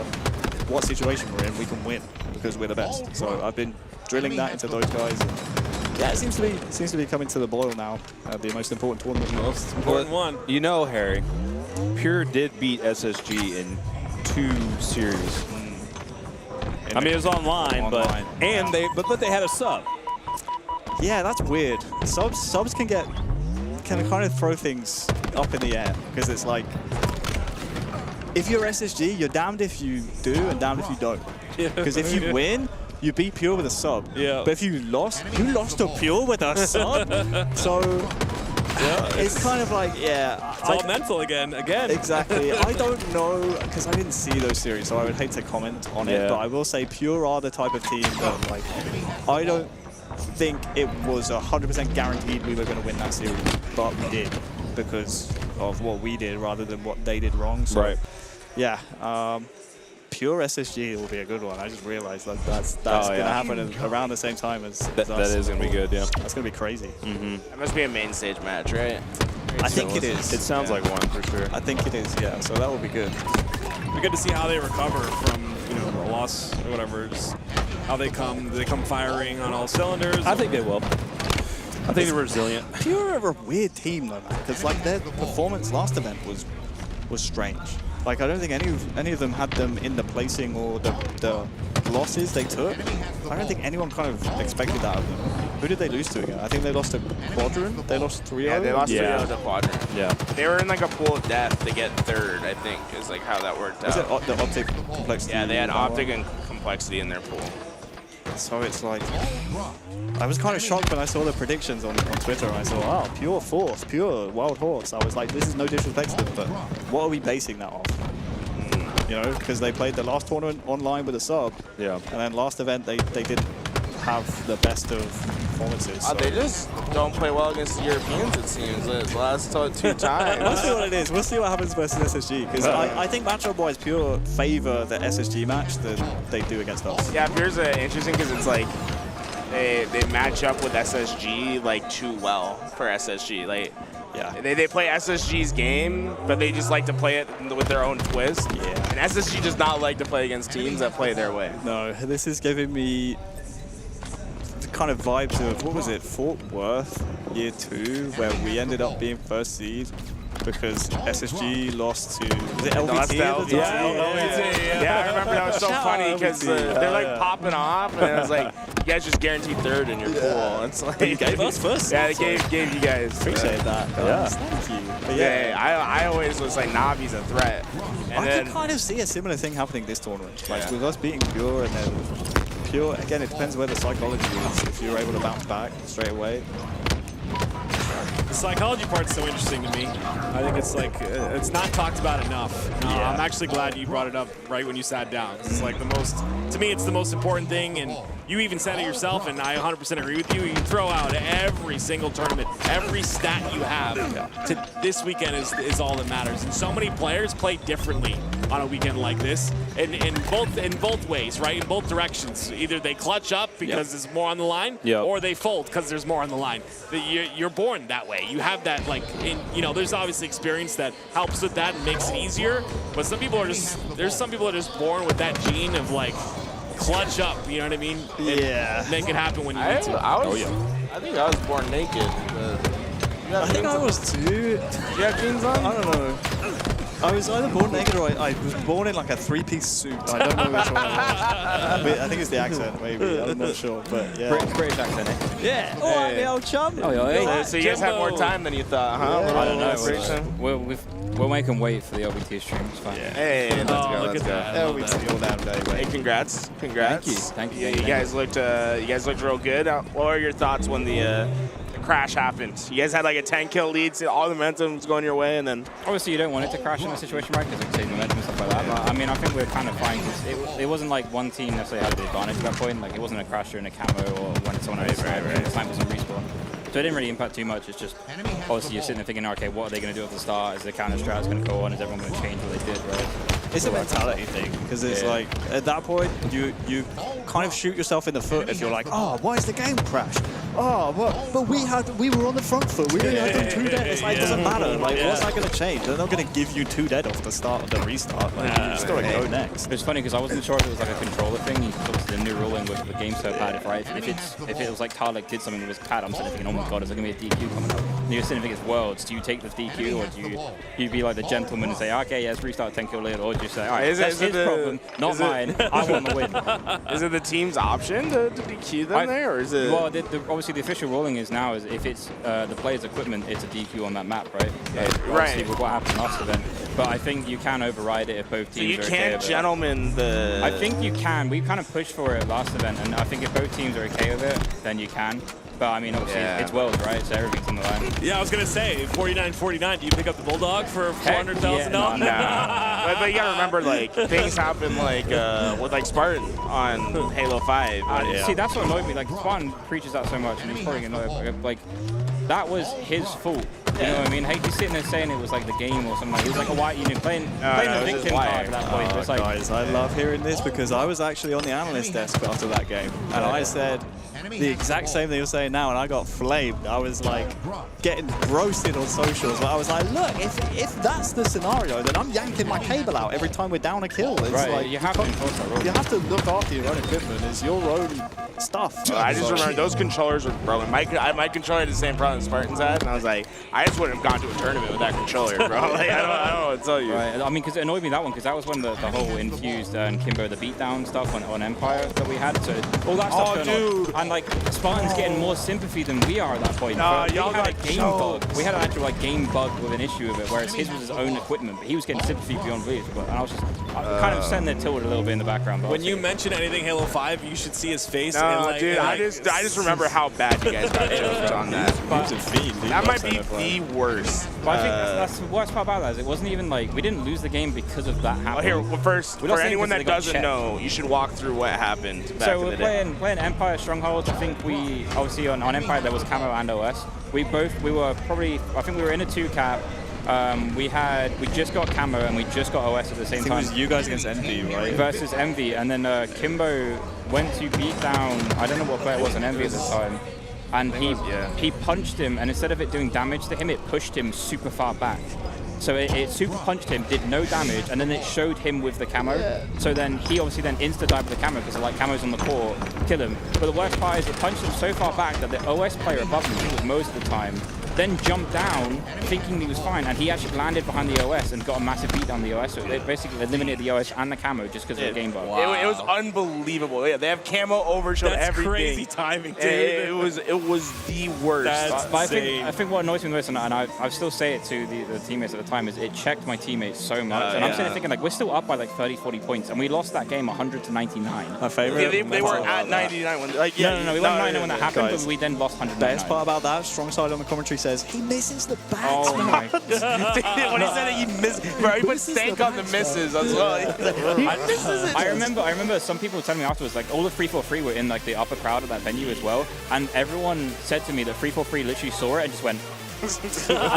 Speaker 16: what situation we're in, we can win because we're the best. So I've been drilling that into those guys. And yeah, it seems to be coming to the boil now. The most important tournament.
Speaker 7: Most important one. You know, Harry, Pure did beat SSG in 2 series. I mean, it was online. but they had a sub.
Speaker 16: Yeah, that's weird. Subs can kind of throw things up in the air, because it's like, if you're SSG, you're damned if you do and damned if you don't. Because if you win, you beat Pure with a sub. Yeah. But if you lost to Pure with a sub. So it's kind of like,
Speaker 5: it's all mental again.
Speaker 16: Exactly. I don't know, because I didn't see those series, so I would hate to comment on it. But I will say Pure are the type of team that, like, I don't think it was 100% guaranteed we were going to win that series, but we did because of what we did rather than what they did wrong. So, yeah. Pure SSG will be a good one. I just realized that that's going to happen around the same time as us.
Speaker 7: That is going to be good, yeah.
Speaker 16: That's going to be crazy.
Speaker 3: That must be a main stage match, right?
Speaker 16: I think it is.
Speaker 7: It sounds like one for sure.
Speaker 16: I think it is, yeah. So that will be good.
Speaker 10: It'll be good to see how they recover from a loss or whatever. Just how they come firing on all cylinders.
Speaker 7: I think they will. I think they're resilient.
Speaker 16: Pure are a weird team though, man. Because like their performance last event was strange. Like, I don't think any of them had them in the placing or the losses they took. I don't think anyone kind of expected that of them. Who did they lose to again? I think they lost to Quadrant. They lost 3-0.
Speaker 3: Yeah, they lost 3-0 to Quadrant.
Speaker 7: Yeah.
Speaker 3: They were in like a pool of death to get third, I think, is like how that worked out.
Speaker 16: Was it the Optic Complexity?
Speaker 3: Yeah, they had Optic and Complexity in their pool.
Speaker 16: So it's like, I was kind of shocked when I saw the predictions on Twitter. I saw, wow, Pure 4th, Pure Wild Horse. I was like, this is no disrespect to them, but what are we basing that off? Because they played the last tournament online with a sub. Yeah. And then last event, they didn't have the best of performances. So.
Speaker 3: They just don't play well against the Europeans, it seems. It's the last 2 times.
Speaker 16: We'll see what it is. We'll see what happens versus SSG. Because I think matchup-wise, Pure favor the SSG match than they do against us.
Speaker 3: Yeah, Pure's interesting because it's like they match up with SSG like too well for SSG. Like, yeah, they play SSG's game, but they just like to play it with their own twist. Yeah. And SSG does not like to play against teams that play their way.
Speaker 16: No, this is giving me the kind of vibes of, what was it, Fort Worth year 2, where we ended up being first seed because SSG lost to, was it LVT?
Speaker 3: Yeah, I remember that was so funny because they're like popping off, and it was like, you guys just guaranteed third in your pool. It's like,
Speaker 16: you gave us first.
Speaker 3: Yeah, they gave you guys.
Speaker 16: Appreciate that.
Speaker 3: Yeah.
Speaker 16: Thank you. But
Speaker 3: I always was like, Navi's a threat. And
Speaker 16: I can kind of see a similar thing happening this tournament. Like with us beating Pure and then Pure, again, it depends where the psychology is. If you're able to bounce back straight away.
Speaker 5: The psychology part's so interesting to me. I think it's like, it's not talked about enough. I'm actually glad you brought it up right when you sat down. It's like to me, it's the most important thing, and you even said it yourself, and I 100% agree with you. You throw out every single tournament, every stat you have. To this weekend is all that matters. And so many players play differently on a weekend like this, in both ways, right? In both directions. Either they clutch up because there's more on the line, or they fold because there's more on the line. You're born that way. You have that, like, there's obviously experience that helps with that and makes it easier. But some people there's some people that are just born with that gene of like, clutch up, you know what I mean? And make it happen when you need to.
Speaker 3: I think I was born naked.
Speaker 16: I think I was too.
Speaker 3: Do you have jeans on?
Speaker 16: I don't know. I was either born naked or I was born in like a 3-piece suit. I don't know which one it was. I think it's the accent, maybe. I'm not sure, but yeah.
Speaker 7: British accent, eh?
Speaker 16: Yeah. Oh, I'm the old chum.
Speaker 3: So you guys had more time than you thought, huh?
Speaker 7: I don't know. We'll make them wait for the LVT stream. It's fine.
Speaker 3: Yeah. Hey, let's go.
Speaker 16: Look at that. LVT all damn day.
Speaker 3: Hey, congrats.
Speaker 7: Thank you.
Speaker 3: You guys looked real good. What were your thoughts when the crash happened. You guys had like a 10-kill lead, so all the momentum's going your way, and then
Speaker 17: obviously you don't want it to crash in a situation, right? Because it's momentum and stuff like that. But I mean, I think we're kind of fine because it wasn't like one team necessarily had the advantage at that point. Like it wasn't a crash during a camo or when someone else the time was on respawn. So it didn't really impact too much. It's just obviously you're sitting there thinking, okay, what are they going to do at the start? Is the counter strat going to go on? Is everyone going to change what they did, right?
Speaker 16: It's a mentality thing because it's like at that point you kind of shoot yourself in the foot if you're like, oh, why is the game crash? Oh, but we were on the front foot. We only had them 2 dead. It's like it doesn't matter. Like what's that going to change? They're not going to give you 2 dead off the start of the restart. Like you just got to go next.
Speaker 17: It's funny because I wasn't sure if it was like a controller thing. Obviously the new ruling with the game so bad, right? If it was like Tarlek did something with his pad, I'm sitting thinking, oh my god, is there going to be a DQ coming up? And you're sitting thinking it's Worlds. Do you take the DQ or do you be like the gentleman and say, okay, yeah, let's restart 10-kill lead, or do you say, all right, that's his problem, not mine. I want the win.
Speaker 3: Is it the team's option to DQ them there, or is it?
Speaker 17: Well, obviously the official ruling is now is if it's the player's equipment, it's a DQ on that map, right?
Speaker 3: Right.
Speaker 17: With what happened last event. But I think you can override it if both teams
Speaker 3: so
Speaker 17: are
Speaker 3: you can't gentleman the...
Speaker 17: I think you can. We kind of pushed for it last event, and I think if both teams are okay with it, then you can. But I mean, obviously, it's Worlds, right? So everything's on the line.
Speaker 5: Yeah, I was going to say, 49-49, do you pick up the Bulldog for $400,000?
Speaker 3: Nah. But you got to remember, like, things happen, like, with, like, Spartan on Halo 5.
Speaker 17: See, that's what annoyed me. Like, Spartan preaches that so much, and he's probably annoyed. Like, that was his fault. You know what I mean? He's sitting there saying it was like the game or something. He was like a white unit playing the victim card at that point.
Speaker 16: Oh, guys, I love hearing this because I was actually on the analyst desk after that game, and I said the exact same thing you're saying now, and I got flamed. I was like getting roasted on socials. But I was like, look, if that's the scenario, then I'm yanking my cable out every time we're down a kill. It's like
Speaker 17: you have to
Speaker 16: look after your own equipment. It's your own stuff.
Speaker 3: I just remember those controllers were broken. My controller had the same problem Spartans had, and I was like, I just wouldn't have gone to a tournament with that controller, bro. Like, I don't know what to tell you.
Speaker 17: Right. I mean, because it annoyed me that one, because that was when the whole infused and Kimbo the beatdown stuff on Empire that we had. So all that stuff going on. And like Spartan's getting more sympathy than we are at that point.
Speaker 3: Y'all
Speaker 17: had a game bug. We had an actual like game bug with an issue with it, whereas his was his own equipment, but he was getting sympathy beyond belief. But I was just kind of sitting there tilted a little bit in the background. But
Speaker 5: when you mention anything Halo 5, you should see his face.
Speaker 3: No, and like, dude, I just remember how bad you guys got choked on that. That might be the worst.
Speaker 17: But I think that's the worst part about that is it wasn't even like we didn't lose the game because of that happening.
Speaker 3: Well, here, first, for anyone that doesn't know, you should walk through what happened back
Speaker 17: so
Speaker 3: in the day.
Speaker 17: playing Empire Strongholds. I think we obviously on Empire there was camo and OS. We were probably, I think we were in a 2-cap. We just got camo and we just got OS at the same time.
Speaker 16: It was you guys against Envy, right?
Speaker 17: Versus Envy, and then Kimbo went to beat down, I don't know what player it was on Envy at the time, and he punched him, and instead of it doing damage to him, it pushed him super far back. So it super punched him, did no damage, and then it showed him with the camo. So then he obviously then insta-dived with the camo because like camo's on the core, kill him. But the worst part is it punched him so far back that the OS player above him, I think it was most of the time, then jumped down thinking he was fine, and he actually landed behind the OS and got a massive beat on the OS. So they basically eliminated the OS and the camo just because of the game bug.
Speaker 3: Wow. It was unbelievable. Yeah, they have camo overshow everything.
Speaker 5: That's crazy timing, dude.
Speaker 3: It was the worst.
Speaker 17: But I think what annoys me most, and I still say it to the teammates at the time, is it checked my teammates so much. And I'm sitting there thinking, like, we're still up by like 30, 40 points, and we lost that game 100-99.
Speaker 16: My favorite.
Speaker 3: They were at 99 when, like,
Speaker 17: no, we won 99 when that happened, but we then lost 100.
Speaker 16: The best part about that, Strong Side on the commentary says he misses the bats.
Speaker 17: Oh my!
Speaker 3: When he said it, he missed. Bro, he put stank on the misses as well.
Speaker 17: I remember some people telling me afterwards, like all the 343 were in like the upper crowd of that venue as well, and everyone said to me that 343 literally saw it and just went. And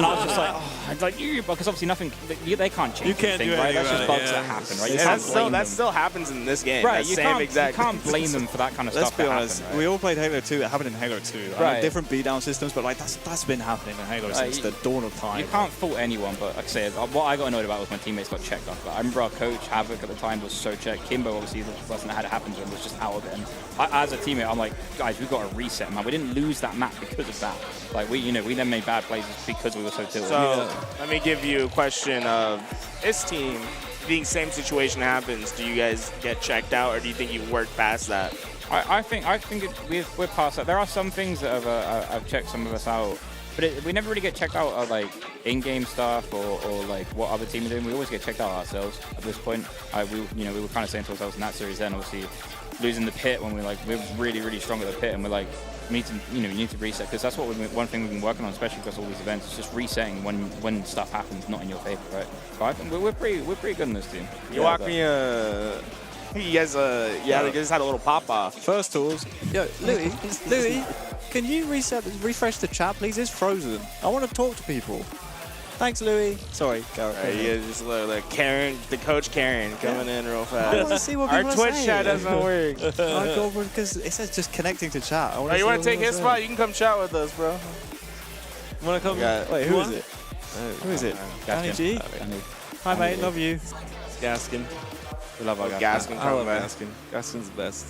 Speaker 17: I was just like, oh, like because obviously nothing, they can't change.
Speaker 5: You can't
Speaker 17: thing,
Speaker 5: do
Speaker 17: right?
Speaker 5: anything.
Speaker 17: That's just bugs that happen, right?
Speaker 3: That still happens in this game.
Speaker 17: Right,
Speaker 3: you
Speaker 17: can't blame them for that kind of
Speaker 16: Let's
Speaker 17: stuff.
Speaker 16: Let's be honest.
Speaker 17: Happen, right?
Speaker 16: We all played Halo 2. It happened in Halo 2.
Speaker 17: Right.
Speaker 16: Different beatdown systems, but like that's been happening in Halo since the dawn of time.
Speaker 17: You can't fault anyone, but like I said, what I got annoyed about was my teammates got checked off. Like, I remember our coach Havoc at the time was so checked. Kimbo, obviously, the person that had it happen to him was just out of it. And as a teammate, I'm like, guys, we've got to reset, man. We didn't lose that map because of that. Like we then made bad plays because we were so tilted.
Speaker 3: So let me give you a question of this team. Being same situation happens, do you guys get checked out, or do you think you work past that?
Speaker 17: I think we're past that. There are some things that I've checked some of us out, but we never really get checked out of like in-game stuff or like what other teams are doing. We always get checked out ourselves at this point. We were kind of saying to ourselves in that series then, obviously losing the pit when we're really, really strong at the pit, and we're like, you need to reset, because that's one thing we've been working on, especially across all these events. It's just resetting when stuff happens not in your favor, right? So I think we're pretty good in this team.
Speaker 3: You walk me. You guys had a little pop off.
Speaker 16: First tools. Yo, Louis, can you refresh the chat, please? It's frozen. I want to talk to people. Thanks, Louis. Sorry, Garrett.
Speaker 3: Yeah, just like Karen, the coach Karen coming in real fast.
Speaker 16: I want to see what
Speaker 3: Our
Speaker 16: people are
Speaker 3: Twitch
Speaker 16: saying.
Speaker 3: chat doesn't work.
Speaker 16: I go because it says just connecting to chat.
Speaker 3: Oh, you want to take his spot? You can come chat with us, bro.
Speaker 7: You want to come?
Speaker 16: Wait, who is it? Who is it? Danny G? Hi, mate. Love you.
Speaker 7: Gaskin.
Speaker 17: We love our
Speaker 3: Gaskin.
Speaker 7: I love Gaskin. Gaskin's the best.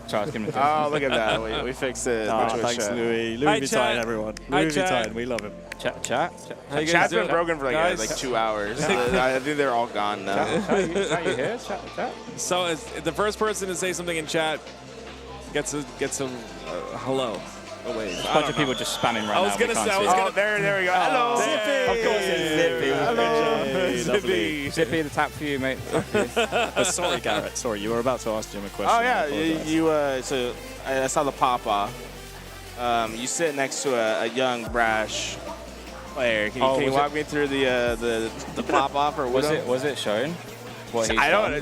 Speaker 3: Oh, look at that. We fixed it.
Speaker 16: Thanks, Louis. Louis Vuitton, everyone. Louis Vuitton, we love him.
Speaker 17: Chat.
Speaker 3: Chat's been broken for like 2 hours. I think they're all gone now.
Speaker 17: Chat, you here? Chat.
Speaker 5: So the first person to say something in chat gets a hello. A wave.
Speaker 17: A bunch of people just spamming right now.
Speaker 3: There we go. Hello.
Speaker 17: Zippy. Of course it's Zippy.
Speaker 3: Hello.
Speaker 17: Zippy. Zippy, the tap for you, mate.
Speaker 16: Sorry, Garrett. Sorry, you were about to ask Jim a question.
Speaker 3: Oh yeah, so I saw the pop off. You sit next to a young, brash player. Can you walk me through the pop off or
Speaker 17: was it shown?
Speaker 3: I don't.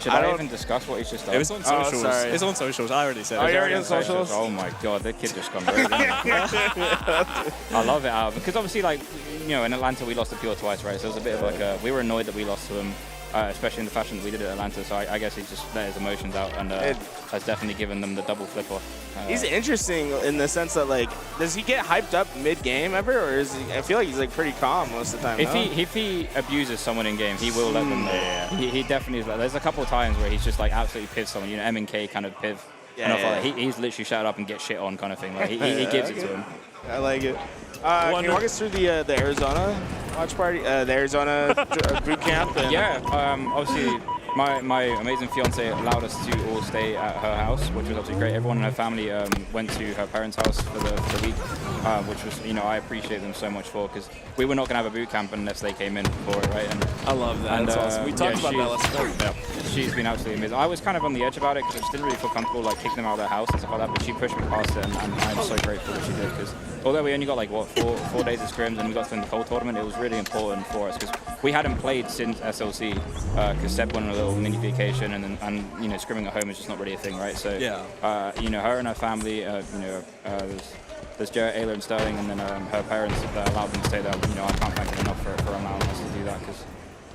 Speaker 3: Should
Speaker 17: I even discuss what he's just done?
Speaker 16: It was on socials. It's on socials. I already said it.
Speaker 3: Oh, you're already on socials?
Speaker 17: Oh my god, that kid just gone rogue. I love it, because obviously, like, in Atlanta we lost to Pure twice, right? So it was a bit of like we were annoyed that we lost to him, especially in the fashion that we did at Atlanta. So I guess he just let his emotions out and has definitely given them the double flip off.
Speaker 3: He's interesting in the sense that, like, does he get hyped up mid-game ever, or is he? I feel like he's like pretty calm most of the time.
Speaker 17: If he abuses someone in game, he will let them know. Yeah. He definitely is. Like, there's a couple of times where he's just like absolutely pissed someone. M&K kind of piv. Like he's literally shut up and get shit on kind of thing. Like he gives it to him.
Speaker 3: I like it. Can you walk us through the Arizona watch party, the Arizona boot camp?
Speaker 17: Obviously, my amazing fiance allowed us to all stay at her house, which was obviously great. Everyone in her family went to her parents' house for the week, which was, I appreciate them so much for, because we were not going to have a boot camp unless they came in for it, right? And
Speaker 5: I love that. That's awesome. We talked about that last night.
Speaker 17: Yeah, she's been absolutely amazing. I was kind of on the edge about it because I just didn't really feel comfortable like kicking them out of their house and stuff like that, but she pushed me past it, and I'm so grateful that she did, because although we only got like, 4 days of scrims and we got to the Cold tournament, it was really important for us because we hadn't played since SLC, because Seb went on a little mini vacation, and scrimming at home is just not really a thing, right? So her and her family, there's Jarrett, Ayla, and Sterling, and then her parents allowed them to stay there. I can't thank them enough for allowing us to do that, because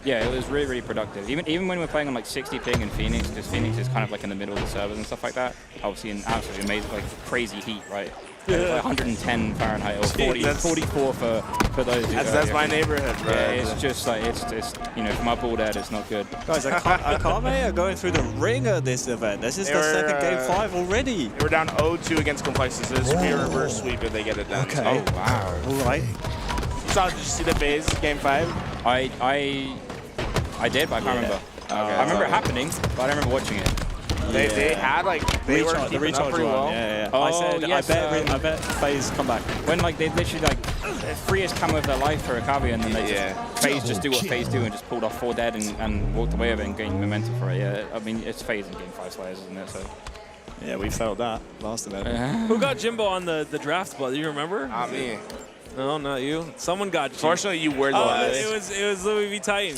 Speaker 17: it was really, really productive. Even when we're playing on like 60 ping in Phoenix, because Phoenix is kind of like in the middle of the servers and stuff like that. Obviously, in absolutely amazing, like crazy heat, right? Like 110 Fahrenheit or 44 for those.
Speaker 3: That's my neighborhood, bro.
Speaker 17: Yeah, it's just like it's for my bald head, it's not good.
Speaker 16: Guys, Akame are going through the ring at this event. This is the second game 5 already.
Speaker 3: We're down 0-2 against Complexus. This will be a reverse sweep if they get it done.
Speaker 16: Okay.
Speaker 3: So.
Speaker 17: Oh wow.
Speaker 16: All right.
Speaker 3: Did you see the phase game 5?
Speaker 17: I did, but I can't remember. I remember it happening, but I don't remember watching it.
Speaker 3: They had they were keeping up pretty well.
Speaker 16: Yeah.
Speaker 17: Oh,
Speaker 16: I said
Speaker 17: yes,
Speaker 16: I bet FaZe come back.
Speaker 17: When they literally freest come of their life for a Kavi, and then they FaZe just do what FaZe do and just pulled off 4 dead and walked away with it and gained momentum for it. Yeah, I mean it's FaZe in game 5 Slayers, isn't it? So.
Speaker 16: Yeah, we felt that last event.
Speaker 5: Who got Jimbo on the draft spot? Do you remember?
Speaker 3: Not me.
Speaker 5: No, not you. Someone got you.
Speaker 3: Fortunately, you were the last.
Speaker 5: It was Louis V. Titan.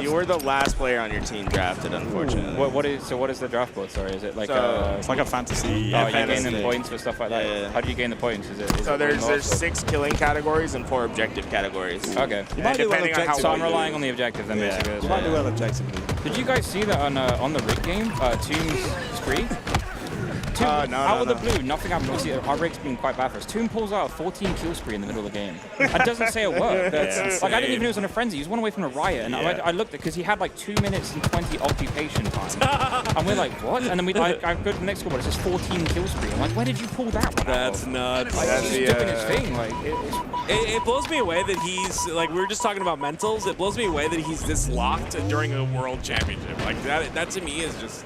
Speaker 3: You were the last player on your team drafted, unfortunately.
Speaker 17: What is the draft board? Sorry, is it like
Speaker 16: it's like a fantasy?
Speaker 17: Oh, you gain them points for stuff like that. Yeah. How do you gain the points?
Speaker 3: There's 6 killing categories and 4 objective categories.
Speaker 17: Okay.
Speaker 16: You might do well objectively.
Speaker 17: So I'm relying on the objective then, basically.
Speaker 16: You might do well objectively.
Speaker 17: Did you guys see that on the rig game? Tomb's spree. Out of the blue, nothing happened. Obviously, our rig's been quite bad for us. Toom pulls out a 14 kill spree in the middle of the game. That doesn't say a word. Like, I didn't even know it was on a frenzy. He was 1 away from a riot. And I looked at because he had like 2 minutes and 20 occupation time. And we're like, what? And then I go to the next score, but it says 14 kill spree. I'm like, where did you pull that one
Speaker 5: That's
Speaker 17: out of?
Speaker 5: nuts.
Speaker 17: Like,
Speaker 3: That's
Speaker 17: he's doing his thing. Like,
Speaker 5: it blows me away that he's like, we were just talking about mentals. It blows me away that he's this locked during a world championship. Like that to me is just.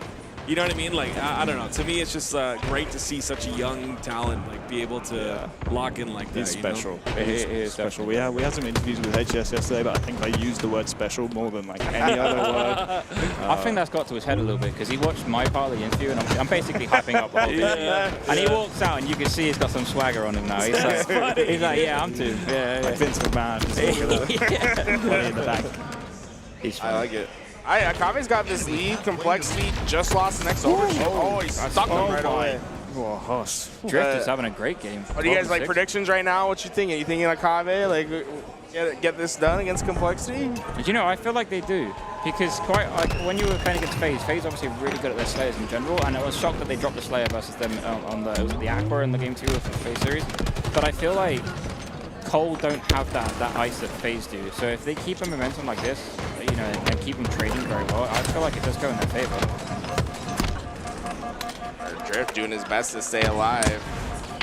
Speaker 18: You know what I mean? Like, I don't know. To me, it's just great to see such a young talent like be able to lock in like that.
Speaker 16: He's special.
Speaker 18: You know?
Speaker 16: He is special. We had some interviews with HS yesterday, but I think they used the word special more than like any other word.
Speaker 17: I think that's got to his head a little bit because he watched my part of the interview, and I'm basically hyping up the whole thing. And he walks out, and you can see he's got some swagger on him now. He's like, yeah, I'm too. Yeah,
Speaker 16: like Vince McMahon, just money in the bank.
Speaker 3: I like it. Akave's got this lead. Complexity just lost the next overshoot. Oh, he stuck him right away.
Speaker 16: Oh,
Speaker 17: Drift is having a great game.
Speaker 3: What do you guys like predictions right now? What you thinking? You thinking Akave like get this done against Complexity?
Speaker 17: You know, I feel like they do because quite like when you were playing against FaZe obviously really good at their Slayers in general, and I was shocked that they dropped the Slayer versus them on the Aqua in the game 2 of the FaZe series. But I feel like Cole don't have that ice that FaZe do. So if they keep a momentum like this, you know, and keep them trading very well, I feel like it does go in their favor.
Speaker 3: Drift doing his best to stay alive.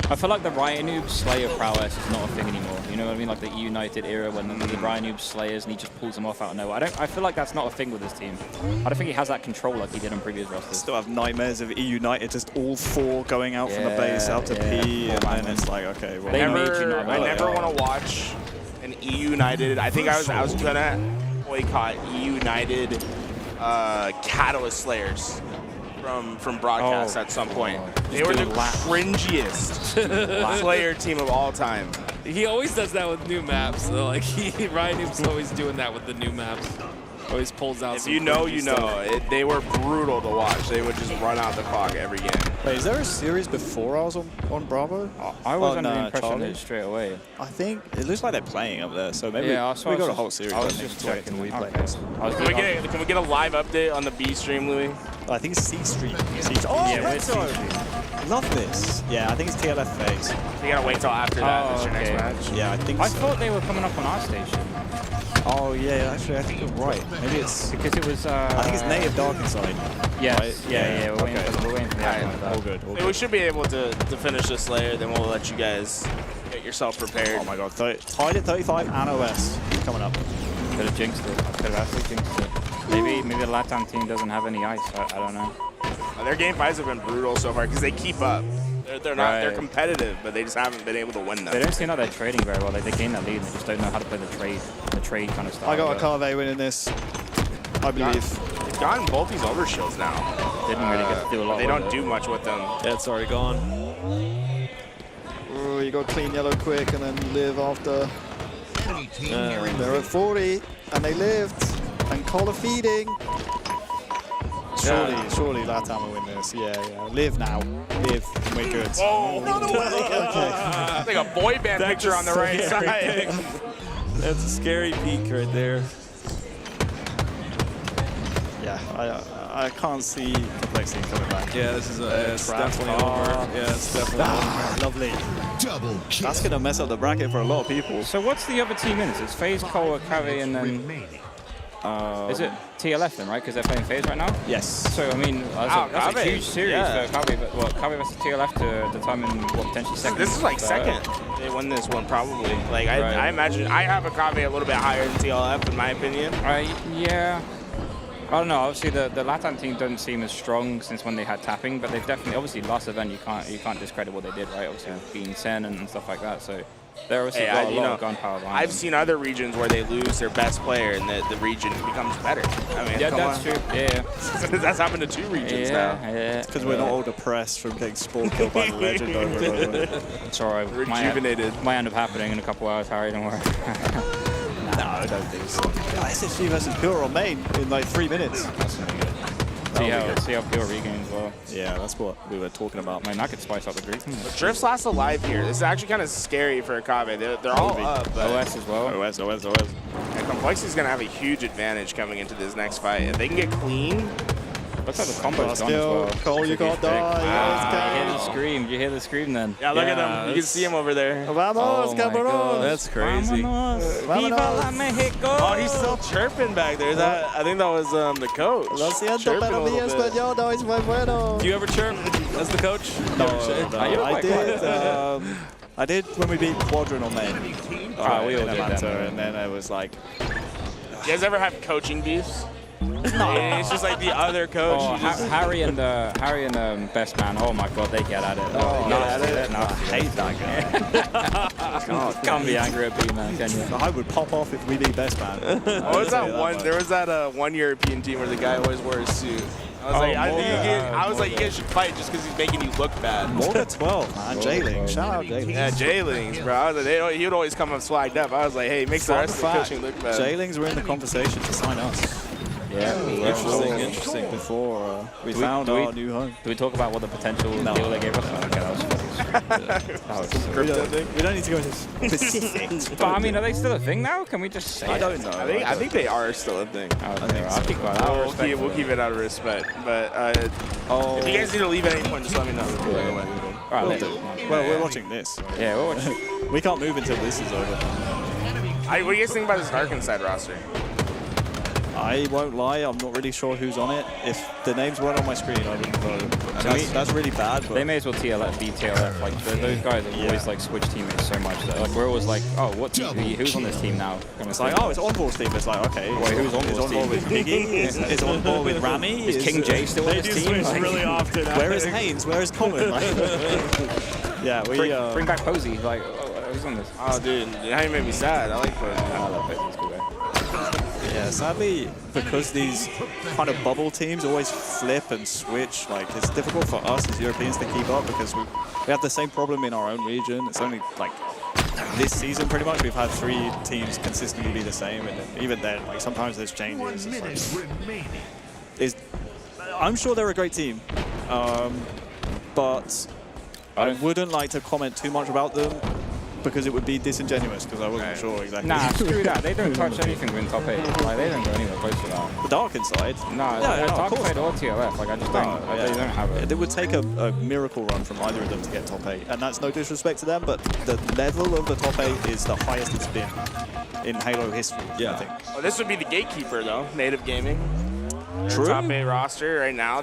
Speaker 17: I feel like the Riot Noob Slayer prowess is not a thing anymore. You know what I mean? Like the United era when the Riot Noob Slayers and he just pulls them off out of nowhere. I feel like that's not a thing with this team. I don't think he has that control like he did on previous rosters.
Speaker 16: Still have nightmares of United, just all 4 going out from the base out to P, and then it's like, okay, well,
Speaker 3: I never want to watch an United. I think I was gonna boycott United Catalyst Slayers from broadcast at some point. They were the cringiest Slayer team of all time.
Speaker 18: He always does that with new maps. So like Ryan Noob's always doing that with the new maps. Always pulls out.
Speaker 3: If you know, you know. They were brutal to watch. They would just run out the clock every game.
Speaker 16: Wait, is there a series before I was on Bravo?
Speaker 17: I was under the impression that straight away.
Speaker 16: I think it looks like they're playing up there, so maybe
Speaker 17: we
Speaker 16: got a whole series.
Speaker 17: I was just checking.
Speaker 16: We play next.
Speaker 3: Can we get a live update on the B stream, Louis?
Speaker 16: I think it's C stream. Oh,
Speaker 17: yeah,
Speaker 16: Retro. Love this. Yeah, I think it's TLF phase.
Speaker 3: You gotta wait till after that. That's your next match.
Speaker 16: Yeah, I think.
Speaker 17: I thought they were coming up on our station.
Speaker 16: Oh yeah, actually I think you're right. Maybe it's
Speaker 17: because it was.
Speaker 16: I think it's native Dark Inside.
Speaker 17: Yes.
Speaker 16: Right?
Speaker 17: Yeah. We're waiting for that.
Speaker 16: All good.
Speaker 3: We should be able to finish this Slayer, then we'll let you guys get yourself prepared.
Speaker 16: Oh my god, tied at 35 and OS coming up.
Speaker 17: Could have jinxed it. Could have actually jinxed it. Maybe the Latam team doesn't have any ice. I don't know.
Speaker 3: Their game fights have been brutal so far because they keep up. They're not. Right. They're competitive, but they just haven't been able to win them.
Speaker 17: They don't seem like they're trading very well. They gain that lead, and they just don't know how to play the trade kind of style.
Speaker 16: I got Akave winning this, I believe.
Speaker 3: They've gotten both these overshields now.
Speaker 17: Didn't really get to do a lot.
Speaker 3: They don't do much with them.
Speaker 18: Yeah, it's already gone.
Speaker 16: Oh, you got clean yellow quick, and then live after. They're at 40, and they lived, and Collar feeding. Surely Latam will win this. Yeah. Live now. Live. We're good.
Speaker 3: Oh, okay. Like a boy band picture on the right side.
Speaker 18: That's a scary peak right there.
Speaker 16: Yeah, I can't see Complexity coming back.
Speaker 18: Yeah, this is it's definitely over. Yeah, it's definitely over.
Speaker 16: Lovely. Double kill. That's going to mess up the bracket for a lot of people.
Speaker 17: So what's the other team in? It's FaZe, Cole, Cavi, and then... is it TLF then, right? Because they're playing FaZe right now?
Speaker 16: Yes.
Speaker 17: So, I mean, that's a huge series for Cavi. But Cavi versus TLF to determine what potentially second.
Speaker 3: This is like second. They win this one probably. Like I imagine I have a Cavi a little bit higher than TLF in my opinion.
Speaker 17: Yeah. I don't know. Obviously, the Latam team doesn't seem as strong since when they had tapping, but they've definitely, obviously, last event you can't discredit what they did, right? Obviously, being Sen and stuff like that. So they're obviously got a lot of gunpower behind
Speaker 3: I've
Speaker 17: them.
Speaker 3: seen other regions where they lose their best player and the region becomes better. I mean,
Speaker 17: yeah, that's true. Yeah.
Speaker 3: That's happened to 2 regions now.
Speaker 17: Yeah.
Speaker 16: Because we're not all depressed from getting sport killed by the legend over and over.
Speaker 17: It's all right.
Speaker 3: Rejuvenated.
Speaker 17: Might end up happening in a couple hours, Harry. Don't worry.
Speaker 16: No, I don't think so. SSG versus Pure on main in like 3 minutes. That's gonna be good.
Speaker 17: See how Pure regains well.
Speaker 16: Yeah, that's what we were talking about.
Speaker 17: Man, that could spice up the group.
Speaker 3: But Drift's last alive here. This is actually kind of scary for Akabe. They're all up. But
Speaker 17: OS as well.
Speaker 16: OS.
Speaker 3: And Complexity's going to have a huge advantage coming into this next fight. If they can get clean.
Speaker 17: Looks like the combo's gone as well.
Speaker 16: Cole, you can't die.
Speaker 17: You hear the scream. You hear the scream then.
Speaker 3: Yeah, look at them. You can see him over there.
Speaker 16: Vamos, cabrones.
Speaker 18: That's crazy.
Speaker 17: Viva la Mexico.
Speaker 3: Oh, he's still chirping back there. I think that was the coach.
Speaker 16: Lo siento, pero mi español no es muy bueno.
Speaker 18: Do you ever chirp as the coach?
Speaker 16: No, I did when we beat Quadrant on main.
Speaker 17: We all did that.
Speaker 16: And then I was like...
Speaker 3: You guys ever have coaching beefs? It's just like the other coach.
Speaker 17: Oh,
Speaker 3: he just-
Speaker 17: Harry and Best Man. Oh my God, they get at it.
Speaker 16: I hate that guy.
Speaker 17: God, can't be angry at B-Man, can you?
Speaker 16: I would pop off if we beat Best Man.
Speaker 3: What was that one? There was that one European team where the guy always wore a suit. I was like, I was like, you guys should fight just because he's making you look bad.
Speaker 16: Morgan 12, man. J-Lings. Shout out J-Lings.
Speaker 3: Yeah, J-Lings, bro. I was like, he would always come up swagged up. I was like, hey, makes the rest of the coaching look bad.
Speaker 16: J-Lings were in the conversation to sign us.
Speaker 17: Yeah,
Speaker 16: interesting. Before we found our new home.
Speaker 17: Do we talk about what the potential deal they gave us? Okay, that was funny.
Speaker 16: We don't need to go into specifics.
Speaker 17: But I mean, are they still a thing now? Can we just say
Speaker 16: I don't know.
Speaker 3: I think they are still a thing. We'll keep it out of respect. But if you guys need to leave at any point, just let me know.
Speaker 17: All right,
Speaker 16: well, we're watching this.
Speaker 17: Yeah, we're watching.
Speaker 16: We can't move until this is over.
Speaker 3: What do you guys think about this Dark Inside roster?
Speaker 16: I won't lie, I'm not really sure who's on it. If the names weren't on my screen, I wouldn't vote. That's really bad. But
Speaker 17: They may as well be TLF. Like those guys have always like switched teammates so much that like we're always like, oh, who's on this team now?
Speaker 16: It's like, oh, it's on-ball's team. It's like, okay,
Speaker 17: wait, who's on
Speaker 16: is on-ball with Piggy? Is on-ball with Rami?
Speaker 17: Is King J still on this team?
Speaker 16: Like,
Speaker 7: really often.
Speaker 16: Where is Haynes? Where is Common? Like, yeah, we
Speaker 17: bring back Posey. Like, who's on this?
Speaker 3: Oh, dude, now you made me sad. I like Posey.
Speaker 17: I love Posey. He's cool guy.
Speaker 16: Yeah, sadly, because these kind of bubble teams always flip and switch, like it's difficult for us as Europeans to keep up because we have the same problem in our own region. It's only like this season pretty much we've had 3 teams consistently be the same, and then, even then, like sometimes there's changes. I'm sure they're a great team, but I wouldn't like to comment too much about them. Because it would be disingenuous, because I wasn't sure exactly.
Speaker 17: Nah, screw that. They don't touch anything within top 8. Like, they don't go anywhere close to that.
Speaker 16: The Dark Inside?
Speaker 17: No, Dark Inside or TLF. Like, I just don't. They don't have it.
Speaker 16: It would take a miracle run from either of them to get top 8. And that's no disrespect to them, but the level of the top 8 is the highest it's been in Halo history, I think.
Speaker 3: Oh, this would be the gatekeeper, though. Native Gaming.
Speaker 16: True.
Speaker 3: Top 8 roster right now.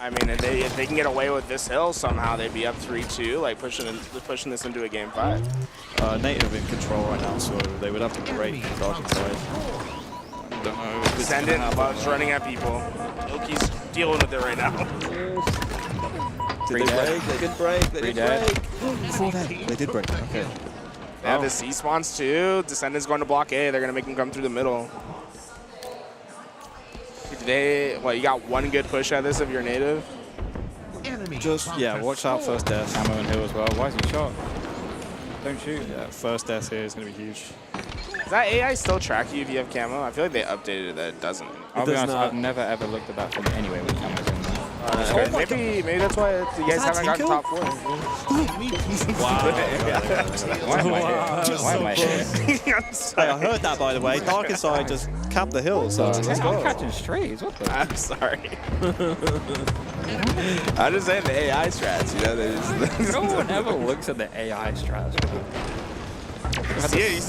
Speaker 3: I mean, if they can get away with this hill somehow, they'd be up 3-2, like pushing this into a game 5.
Speaker 16: Native in control right now, so they would have to break Dark Inside.
Speaker 3: Don't know. Descendant loves running at people. Ilky's dealing with it right now.
Speaker 16: Did they break? They did break. They did break. Before that, they did break. Okay.
Speaker 3: They have the C spawns too. Descendant's going to block A. They're going to make him come through the middle. You got one good push at this if you're native?
Speaker 16: Just, watch out first death.
Speaker 17: Ammo and Hill as well. Why is he shot? Don't shoot.
Speaker 16: Yeah, first death here is going to be huge.
Speaker 3: Does that AI still track you if you have camo? I feel like they updated it that it doesn't.
Speaker 17: I'll be honest, I've never ever looked at that from anyway with cameras in there.
Speaker 3: Maybe that's why you guys haven't gotten top 4.
Speaker 17: Why am I here?
Speaker 16: Hey, I heard that, by the way. Dark Inside just capped the hill, so let's go.
Speaker 17: I'm catching strays. What the?
Speaker 3: I'm sorry. I'm just saying the AI strats, you know.
Speaker 17: No one ever looks at the AI strats.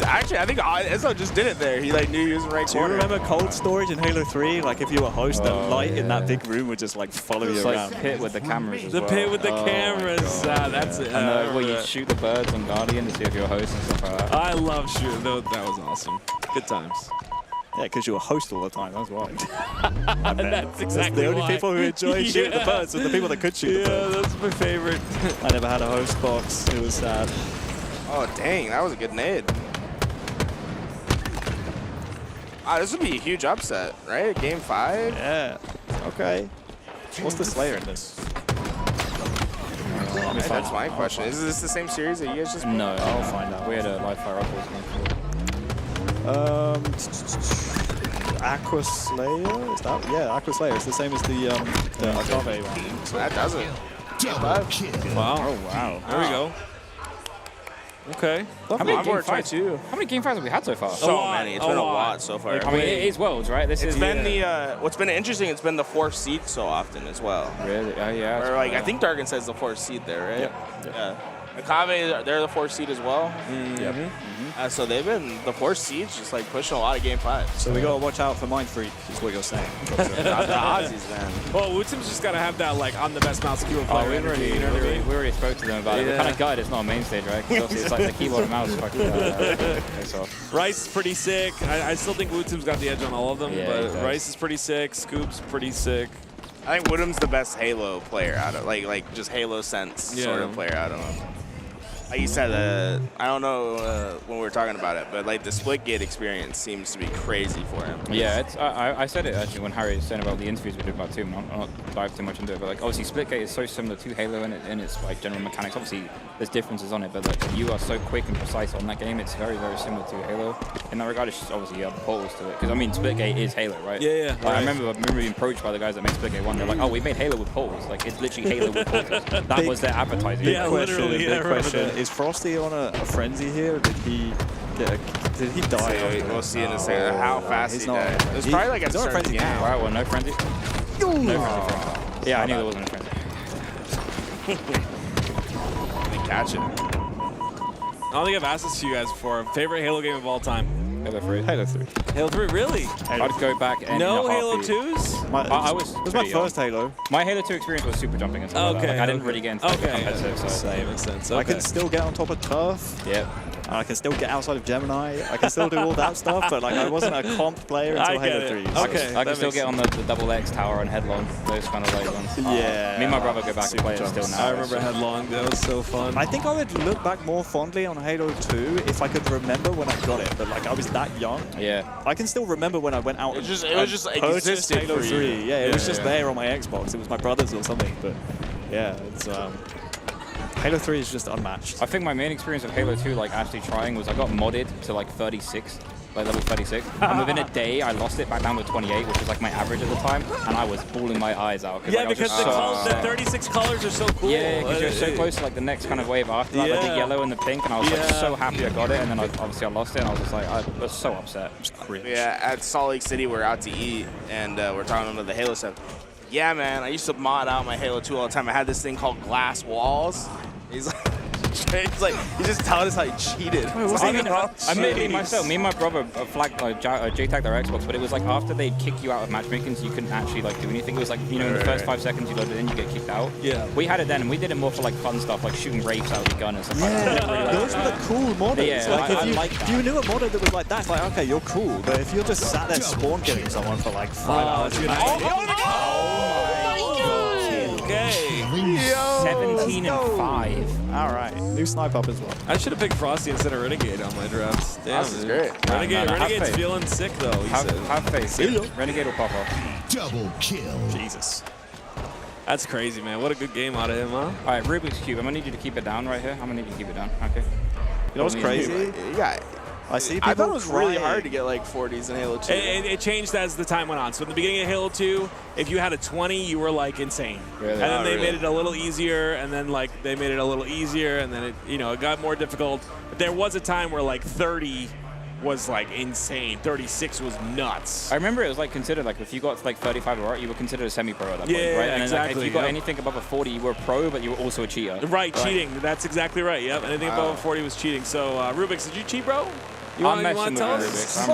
Speaker 3: Actually, I think Izzo just did it there. He knew he was in the right
Speaker 16: corner. Do you remember cold storage in Halo 3? Like if you were a host, the light in that big room would just follow you around.
Speaker 17: Like pit with the cameras as
Speaker 18: the
Speaker 17: well.
Speaker 18: pit with the cameras. That's it.
Speaker 17: And where you shoot the birds on Guardian to see if you're a host and stuff like that.
Speaker 18: I love shooting. That was awesome. Good times.
Speaker 16: Yeah, because you're a host all the time. That's why.
Speaker 18: That's exactly
Speaker 16: the only
Speaker 18: why.
Speaker 16: people who enjoy shooting the birds are the people that could shoot the birds.
Speaker 18: Yeah, that's my favorite.
Speaker 16: I never had a host box. It was sad.
Speaker 3: Oh, dang. That was a good nade. This would be a huge upset, right? Game 5?
Speaker 16: Yeah. Okay. What's the Slayer in this?
Speaker 3: That's my question. Is this the same series that you guys just played?
Speaker 17: No, I'll find out. We had a live fire up.
Speaker 16: Aqua Slayer? Is that? Yeah, Aqua Slayer. It's the same as the Agave one.
Speaker 3: So that does it.
Speaker 18: Wow.
Speaker 16: Oh, wow.
Speaker 18: There we go. Okay.
Speaker 17: How many game fights have we had so far?
Speaker 3: So many. It's been a lot so far.
Speaker 17: I mean, it is Worlds, right?
Speaker 3: It's been what's been interesting, it's been the 4th seed so often as well.
Speaker 17: Really? Oh, yeah.
Speaker 3: Or I think Dargan says the 4th seed there, right?
Speaker 16: Yeah.
Speaker 3: Akave, they're the 4th seed as well.
Speaker 16: Yep.
Speaker 3: So they've been the 4th seeds, just like pushing a lot of game 5.
Speaker 16: So we got to watch out for Mind Freak, is what you're saying.
Speaker 3: the Aussies, man.
Speaker 18: Well, Wutim's just got to have that, like, I'm the best mouse keyboard
Speaker 17: Oh,
Speaker 18: player energy. You know what I mean?
Speaker 17: we already spoke to them about it. We're kind of gutted it's not a main stage, right? Because obviously it's like the keyboard and mouse fucking takes off.
Speaker 18: Rice is pretty sick. I still think Wutim's got the edge on all of them,
Speaker 17: Yeah, he
Speaker 18: but
Speaker 17: does.
Speaker 18: Rice is pretty sick. Scoop's pretty sick.
Speaker 3: I think Woodham's the best Halo player out of like just Halo sense sort of player out of them. Like you said, I don't know when we were talking about it, but like the Splitgate experience seems to be crazy for him.
Speaker 17: Yeah, it's, I said it actually when Harry was saying about the interviews we did about Team. I'm not dive too much into it, but like obviously Splitgate is so similar to Halo in its like general mechanics. Obviously there's differences on it, but like you are so quick and precise on that game. It's very similar to Halo in that regard. It's just obviously you have portals to it because I mean Splitgate is Halo, right?
Speaker 18: Yeah.
Speaker 17: Like, I remember being approached by the guys that made Splitgate 1. They're like, oh, we made Halo with portals. Like it's literally Halo with portals. That was their advertising.
Speaker 16: Big question. Is Frosty on a frenzy here? Did he die?
Speaker 3: We'll see in a second how fast he died. It was probably like a
Speaker 16: not a frenzy
Speaker 3: game.
Speaker 16: now.
Speaker 17: Right, well, no frenzy. No frenzy. Yeah, I knew there wasn't a frenzy.
Speaker 3: They catch it.
Speaker 18: I don't think I've asked this to you guys before. Favorite Halo game of all time?
Speaker 17: Halo 3.
Speaker 16: Halo 3.
Speaker 18: Halo 3, really?
Speaker 17: I'd go back and
Speaker 18: no Halo 2s?
Speaker 16: It was my first Halo.
Speaker 17: My Halo 2 experience was super jumping and stuff like that. Like, I didn't really get into the competitive side.
Speaker 18: That makes sense.
Speaker 16: I can still get on top of turf.
Speaker 17: Yep.
Speaker 16: And I can still get outside of Gemini. I can still do all that stuff, but like I wasn't a comp player until Halo 3. So.
Speaker 18: Okay.
Speaker 17: I can still get on the double X tower and headlong, those kind of late ones.
Speaker 16: Yeah.
Speaker 17: Me and my brother go back and play it still now.
Speaker 18: I remember Headlong. That was so fun.
Speaker 16: I think I would look back more fondly on Halo 2 if I could remember when I got it, but like I was that young.
Speaker 17: Yeah.
Speaker 16: I can still remember when I went out
Speaker 3: It was just
Speaker 16: purchased
Speaker 3: existed
Speaker 16: Halo
Speaker 3: for
Speaker 16: 3.
Speaker 3: you.
Speaker 16: Yeah, it was just there on my Xbox. It was my brother's or something, but yeah, it's Halo 3 is just unmatched.
Speaker 17: I think my main experience of Halo 2, like actually trying, was I got modded to like 36, like level 36, and within a day I lost it back down to 28, which was like my average at the time, and I was bawling my eyes out.
Speaker 18: Yeah,
Speaker 17: like,
Speaker 18: because the 36 colors are so cool.
Speaker 17: Yeah, because you're so close to like the next kind of wave after that, like the yellow and the pink, and I was like so happy I got it, and then obviously I lost it, and I was just like, I was so upset. Just cringe.
Speaker 3: Yeah, at Salt Lake City, we're out to eat, and we're talking about the Halo stuff. Yeah, man, I used to mod out my Halo 2 all the time. I had this thing called Glass Walls. He's he's just telling us how he cheated.
Speaker 17: I made myself. Me and my brother flagged JTAG their Xbox, but it was like after they'd kick you out of matchmaking, so you couldn't actually like do anything. It was like in the first 5 seconds you load it in, you get kicked out.
Speaker 18: Yeah.
Speaker 17: We had it then, and we did it more for like fun stuff, like shooting wraiths out of your gun and stuff like that.
Speaker 16: Those were the cool modders.
Speaker 17: Yeah,
Speaker 16: like,
Speaker 17: if
Speaker 16: you knew a modder that was like that, it's like, okay, you're cool. But if you're just sat there spawn killing someone for like 5 hours,
Speaker 18: Okay.
Speaker 17: 17 and 5.
Speaker 16: All right, new snipe up as well.
Speaker 18: I should have picked Frosty instead of Renegade on my drafts. Damn,
Speaker 3: This is great.
Speaker 18: Renegade's feeling sick though. He says.
Speaker 17: Have faith. Renegade will pop off.
Speaker 13: Double kill.
Speaker 16: Jesus.
Speaker 18: That's crazy, man. What a good game out of him, huh?
Speaker 17: All right, Rubik's Cube. I'm gonna need you to keep it down right here. I'm gonna need you to keep it down. Okay.
Speaker 16: You know what's crazy?
Speaker 3: Yeah.
Speaker 16: I see people
Speaker 3: I thought it was really
Speaker 16: crying.
Speaker 3: hard to get like 40s in Halo 2.
Speaker 18: It changed as the time went on. So in the beginning of Halo 2, if you had a 20, you were like insane.
Speaker 17: Really?
Speaker 18: And then they made it a little easier, and then like they made it a little easier, and then it got more difficult. But there was a time where like 30 was like insane. 36 was nuts.
Speaker 17: I remember it was like considered like if you got to like 35 or right, you were considered a semi-pro at that point, right? And then, like, if you got anything above a 40, you were a pro, but you were also a cheater.
Speaker 18: Right, cheating. That's exactly right. Yep. Anything above a 40 was cheating. So Rubik's, did you cheat, bro?
Speaker 17: I'm messing with Rubik's.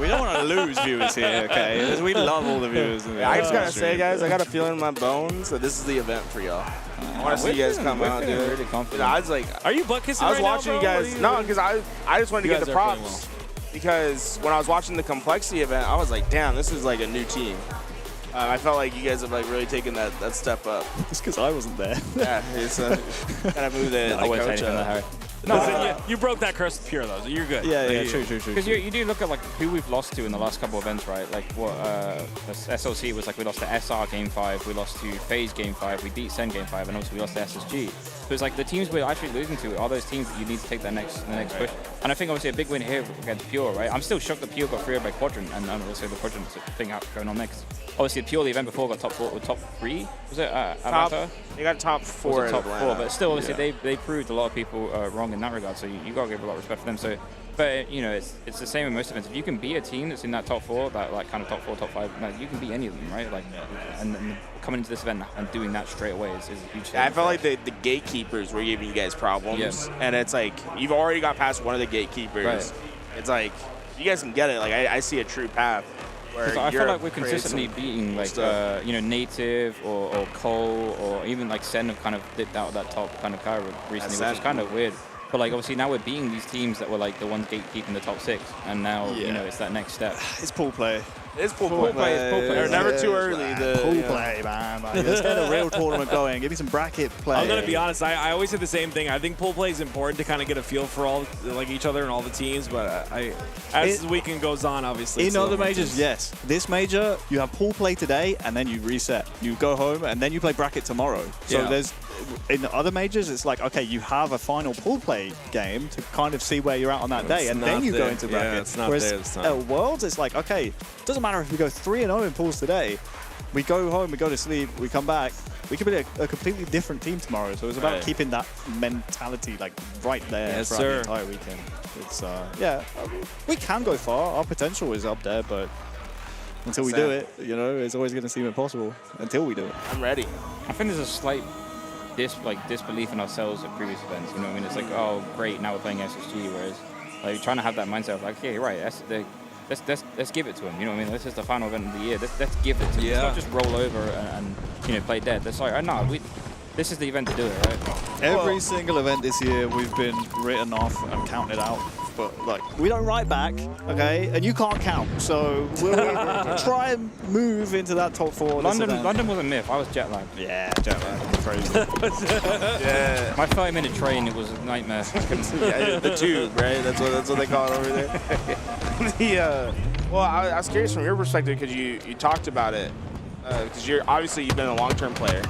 Speaker 16: We don't want to lose viewers here, okay? Because we love all the viewers.
Speaker 3: I just gotta say, guys, I got a feeling in my bones that this is the event for y'all. I want to see you guys come out, dude.
Speaker 17: Really confident.
Speaker 3: I was like,
Speaker 18: are you butt kissing
Speaker 3: I was
Speaker 18: right
Speaker 3: watching
Speaker 18: now,
Speaker 3: you
Speaker 18: bro?
Speaker 3: guys. No, because I just wanted to
Speaker 18: You
Speaker 3: get
Speaker 18: guys
Speaker 3: the
Speaker 18: are playing
Speaker 3: props. Because when I was watching the complexity event, I was like, damn, this is like a new team. I felt like you guys have like really taken that step up.
Speaker 16: Just because I wasn't there.
Speaker 3: Yeah, it's kind of move the
Speaker 17: I wouldn't say
Speaker 3: coach
Speaker 17: anything
Speaker 3: up.
Speaker 17: Harry.
Speaker 18: No, you broke that curse with Pure, though, so you're good.
Speaker 16: Yeah, true.
Speaker 17: Because you do look at like who we've lost to in the last couple of events, right? Like what SLC was like, we lost to SR Game 5, we lost to FaZe Game 5, we beat Sen Game 5, and also we lost to SSG. So it's like the teams we're actually losing to are those teams that you need to take the next push. And I think obviously a big win here against Pure, right? I'm still shocked that Pure got 3-0 by Quadrant, and also the Quadrant thing going on next. Obviously, Pure, the event before, got top 4 or top 3. Was it Atlanta?
Speaker 3: They got top 4
Speaker 17: top
Speaker 3: at Atlanta.
Speaker 17: 4, but still, obviously, they proved a lot of people wrong in that regard. So you got to give a lot of respect for them. So But you know, it's the same in most events. If you can beat a team that's in that top 4, that like kind of top 4, top 5, like, you can beat any of them, right? Like, and coming into this event and doing that straight away is a huge thing.
Speaker 3: I felt like the gatekeepers were giving you guys problems, and it's like you've already got past one of the gatekeepers.
Speaker 17: Right.
Speaker 3: It's like you guys can get it. Like I see a true path. Where
Speaker 17: I feel like we're
Speaker 3: creating
Speaker 17: consistently
Speaker 3: some
Speaker 17: beating like
Speaker 3: stuff.
Speaker 17: Native or Cole or even like Sen have kind of dipped out of that top kind of car recently, which is kind of weird. But like obviously now we're beating these teams that were like the ones gatekeeping the top 6, and now it's that next step.
Speaker 16: It's pool play.
Speaker 3: It's pool
Speaker 17: play.
Speaker 3: They're never too early.
Speaker 16: Pool play, man. Like, let's get a real tournament going. Give me some bracket play.
Speaker 18: I'm gonna be honest. I always say the same thing. I think pool play is important to kind of get a feel for all like each other and all the teams. But as the weekend goes on, obviously.
Speaker 16: In other majors, yes. This major, you have pool play today, and then you reset. You go home, and then you play bracket tomorrow. So there's in other majors, it's like okay, you have a final pool play game to kind of see where you're at on that day, and then you go into bracket.
Speaker 18: Yeah, it's not
Speaker 16: Whereas
Speaker 18: there this time.
Speaker 16: at Worlds, it's like okay, doesn't matter if we go 3-0 in pools today. We go home, we go to sleep, we come back. We could be a completely different team tomorrow. So it's about keeping that mentality like right there throughout the entire weekend. It's we can go far. Our potential is up there, but until we do it, you know, it's always going to seem impossible until we do it.
Speaker 3: I'm ready.
Speaker 17: I think there's a slight disbelief in ourselves at previous events. You know what I mean? It's like, oh, great, now we're playing SSG. Whereas, like, trying to have that mindset of like, okay, right, let's give it to him. You know what I mean? This is the final event of the year. Let's give it to him. Let's not just roll over and you know, play dead. That's like, no, this is the event to do it, right?
Speaker 16: Every single event this year, we've been written off and counted out. But like, we don't write back, okay? And you can't count, so we'll try and move into that top 4.
Speaker 17: London was a myth. I was jet lagged.
Speaker 16: Yeah, jet lagged. Crazy.
Speaker 3: Yeah.
Speaker 17: My 30-minute train, it was a nightmare.
Speaker 3: The tube, right? That's what they call it over there. Well, I was curious from your perspective because you talked about it. Because you've been a long-term player,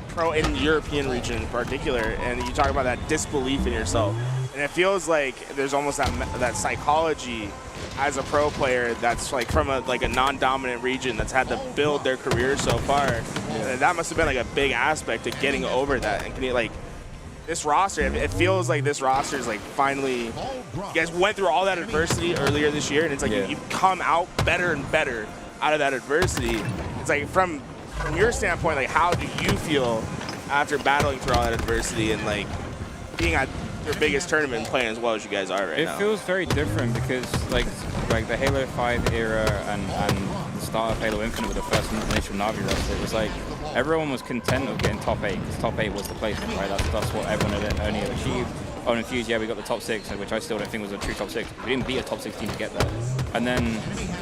Speaker 3: pro in the European region in particular, and you talk about that disbelief in yourself. And it feels like there's almost that psychology as a pro player that's like from a non-dominant region that's had to build their career so far. And that must have been like a big aspect of getting over that. And can you like this roster? It feels like this roster is like finally. You guys went through all that adversity earlier this year, and it's like you've come out better and better out of that adversity. It's like from your standpoint, like how do you feel after battling through all that adversity and like being at your biggest tournament and playing as well as you guys are right now?
Speaker 17: It feels very different because like the Halo 5 era and the start of Halo Infinite with the first initial Na'Vi roster, it was like everyone was content of getting top 8 because top 8 was the placement, right? That's what everyone had only achieved. On Infused, we got the top 6, which I still don't think was a true top 6. We didn't beat a top 6 team to get there. And then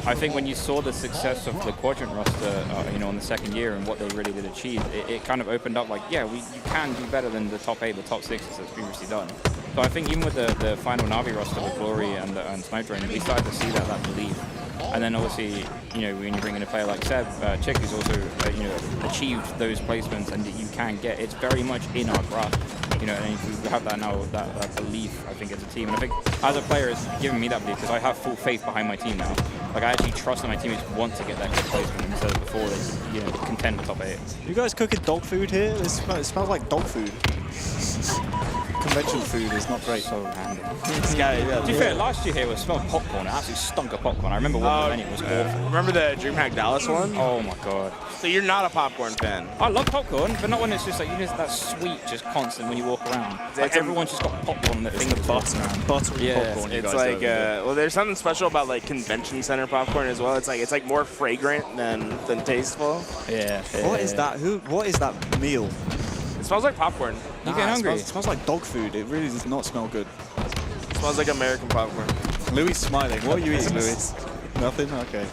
Speaker 17: I think when you saw the success of the Quadrant roster, you know, in the second year and what they really did achieve, it kind of opened up like, you can do better than the top 8, the top 6 that's previously done. So I think even with the final Na'Vi roster with Glory and Snipe Drone, we started to see that belief. And then obviously, you know, when you bring in a player like Seb, Chick, who's also, you know, achieved those placements and that you can get, it's very much in our grasp. You know, and we have that now, that belief, I think, as a team. And I think as a player, it's given me that belief because I have full faith behind my team now. Like, I actually trust that my teammates want to get that good placement instead of before they, you know, contend with top 8.
Speaker 16: You guys cooking dog food here? It smells like dog food. Convention food is not great.
Speaker 17: So handy. To be fair, last year here was smelled popcorn. It absolutely stunk of popcorn. I remember what the menu was awful.
Speaker 3: Remember the DreamHack Dallas one?
Speaker 17: Oh my god.
Speaker 3: So you're not a popcorn fan?
Speaker 17: I love popcorn, but not when it's just like, you know, that sweet, just constant when you walk around. Like everyone's just got popcorn that thing.
Speaker 16: Buttery popcorn.
Speaker 3: It's like, well, there's something special about like convention center popcorn as well. It's like more fragrant than tasteful.
Speaker 17: Yeah.
Speaker 16: What is that? What is that meal?
Speaker 3: It smells like popcorn.
Speaker 17: You get hungry.
Speaker 16: It smells like dog food. It really does not smell good.
Speaker 3: It smells like American popcorn.
Speaker 16: Louis is smiling. What are you eating, Louis? Nothing? Okay.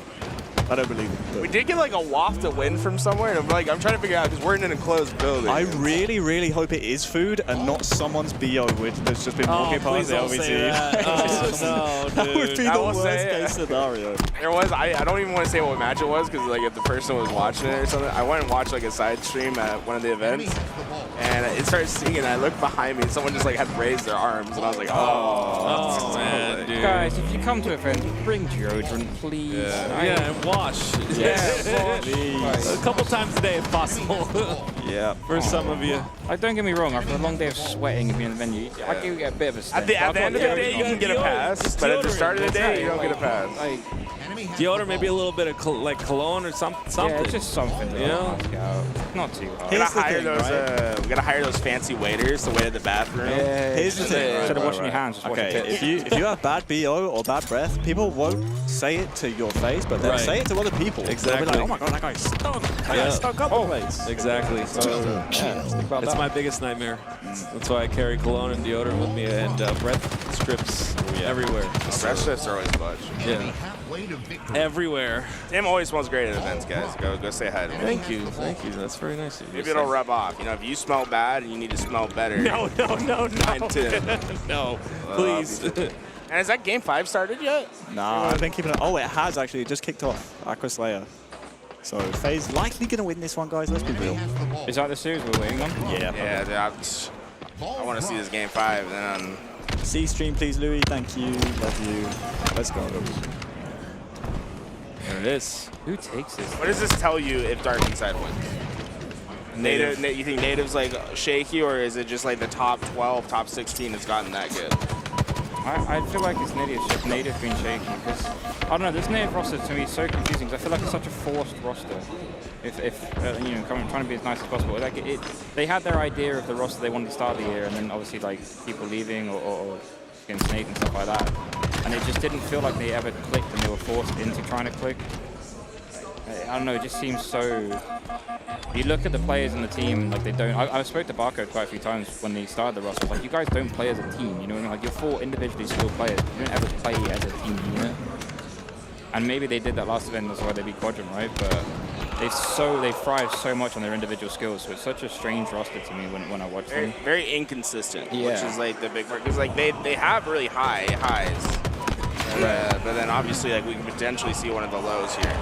Speaker 16: I don't believe it.
Speaker 3: We did get like a waft of wind from somewhere, and I'm trying to figure out because we're in an enclosed building.
Speaker 16: I really, really hope it is food and not someone's BO that's just been walking past the LVT. That would be the worst case scenario.
Speaker 3: There was, I don't even want to say what match it was because like if the person was watching it or something, I went and watched like a side stream at one of the events, and it started singing. And I looked behind me, and someone just like had raised their arms, and I was like,
Speaker 18: oh man, dude.
Speaker 17: Guys, if you come to events, bring deodorant, please.
Speaker 18: Yeah, and why? wash.
Speaker 17: Yeah,
Speaker 18: A couple times a day if possible.
Speaker 7: Yeah.
Speaker 18: For some of you.
Speaker 17: Like, don't get me wrong, after a long day of sweating and being in the venue, I do get a bit of a stench.
Speaker 7: At the end of the day, you can get a pass, but at the start of the day, you don't get a pass.
Speaker 17: Like,
Speaker 18: deodorant, maybe a little bit of like cologne or something.
Speaker 17: yeah, it's just something.
Speaker 18: You know?
Speaker 17: Not too hard.
Speaker 3: We gotta hire those fancy waiters to wait at the bathroom.
Speaker 16: Here's the thing.
Speaker 17: Instead of washing your hands, just wash your
Speaker 16: Okay,
Speaker 17: tits.
Speaker 16: if you have bad BO or bad breath, people won't say it to your face, but they'll
Speaker 18: Right.
Speaker 16: say it to other people.
Speaker 18: Exactly.
Speaker 16: They'll be like, oh my god, that guy stunk. That guy stunk up the place.
Speaker 18: Exactly. It's my biggest nightmare. That's why I carry cologne and deodorant with me and breath strips everywhere.
Speaker 3: Breath strips are always clutch.
Speaker 18: Yeah. Everywhere.
Speaker 3: Tim always smells great at events, guys. Go say hi to him.
Speaker 18: Thank you. That's very nice of you.
Speaker 3: Maybe it'll rub off. You know, if you smell bad and you need to smell better.
Speaker 18: No.
Speaker 3: Find Tim.
Speaker 18: No, please.
Speaker 3: And has that game 5 started yet?
Speaker 16: Nah, I've been keeping it. Oh, it has actually. It just kicked off. Aqua Slayer. So FaZe likely going to win this one, guys. Let's be real.
Speaker 17: Is that the series we're waiting on?
Speaker 16: Yeah.
Speaker 3: I want to see this game 5. Then
Speaker 16: C stream, please, Louis. Thank you. Love you. Let's go.
Speaker 18: There it is.
Speaker 17: Who takes this?
Speaker 3: what does this tell you if Dark Inside wins? Native. You think Native's like shaky, or is it just like the top 12, top 16 that's gotten that good?
Speaker 17: I feel like it's native being shaky because I don't know. This native roster to me is so confusing because I feel like it's such a forced roster. If you know, trying to be as nice as possible. Like they had their idea of the roster they wanted to start the year, and then obviously like people leaving or getting snaked and stuff like that, and it just didn't feel like they ever clicked, and they were forced into trying to click. I don't know. It just seems so. You look at the players in the team, like they don't. I spoke to Barcode quite a few times when they started the roster. Like, you guys don't play as a team. You know what I mean? Like, you're 4 individually skilled players. You don't ever play as a team unit. And maybe they did that last event. That's why they beat Quadrant, right? But they thrive so much on their individual skills. So it's such a strange roster to me when I watch them.
Speaker 3: Very inconsistent,
Speaker 17: Yeah.
Speaker 3: which is like the big part. Because like they have really high highs, but then obviously like we can potentially see one of the lows here.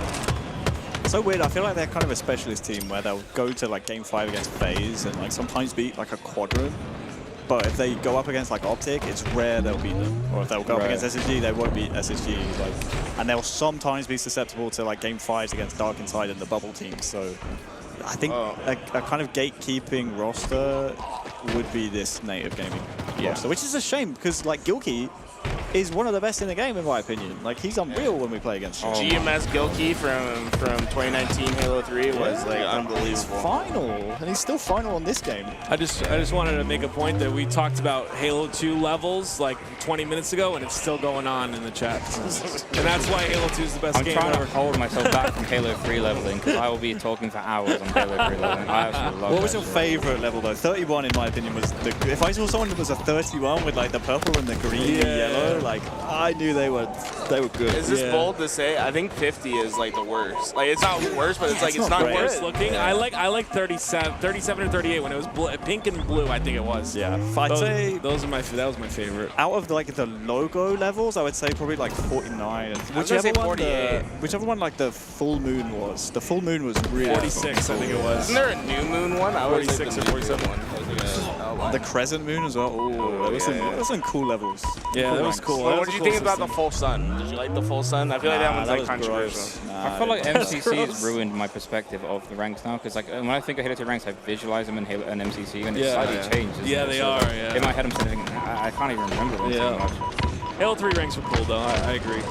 Speaker 16: So weird. I feel like they're kind of a specialist team where they'll go to like game 5 against FaZe and like sometimes beat like a Quadrant. But if they go up against like Optic, it's rare they'll beat them. Or if they'll go up against SSG, they won't beat SSG. Like, and they'll sometimes be susceptible to like game 5s against Dark Inside and the bubble teams. So I think a kind of gatekeeping roster would be this native gaming roster, which is a shame because like Gilkey is one of the best in the game, in my opinion. Like, he's unreal when we play against him.
Speaker 3: GMS Gilkey from 2019 Halo 3 was like unbelievable.
Speaker 16: He's final, and he's still final on this game.
Speaker 18: I just wanted to make a point that we talked about Halo 2 levels like 20 minutes ago, and it's still going on in the chat. And that's why Halo 2 is the best game
Speaker 17: I'm trying
Speaker 18: ever.
Speaker 17: to hold myself back from Halo 3 leveling because I will be talking for hours on Halo 3 leveling. I absolutely love
Speaker 16: What was
Speaker 17: that
Speaker 16: your
Speaker 17: shit.
Speaker 16: favorite level, though? 31, in my opinion, was the... If I saw someone that was a 31 with, like, the purple and the green and yellow, like, I knew they were good.
Speaker 3: Is this bold to say? I think 50 is like the worst. Like, it's not worse, but it's like it's not
Speaker 18: worse
Speaker 3: good.
Speaker 18: looking. I like 37 or 38 when it was pink and blue. I think it was.
Speaker 16: Yeah, I'd say
Speaker 18: that was my favorite.
Speaker 16: Out of like the logo levels, I would say probably like 49. And whichever one like the full moon was. The full moon was really
Speaker 18: 46, I think it was.
Speaker 3: Isn't there a new moon one? I always
Speaker 18: 46
Speaker 3: like
Speaker 18: or 47.
Speaker 16: The crescent moon as well. Oh, there was some cool levels.
Speaker 18: Yeah, that was cool.
Speaker 3: Well, what did you think about the full sun? Did you like the full sun? I feel like that one's like controversial.
Speaker 17: I feel like MCC has ruined my perspective of the ranks now because like when I think of Halo 2 ranks, I visualize them in Halo and MCC, and it's slightly changed. isn't
Speaker 18: Yeah,
Speaker 17: it?
Speaker 18: they
Speaker 17: So
Speaker 18: are. Yeah.
Speaker 17: In my head, I'm thinking, I can't even remember them so much.
Speaker 18: Halo 3 ranks were cool though. I agree.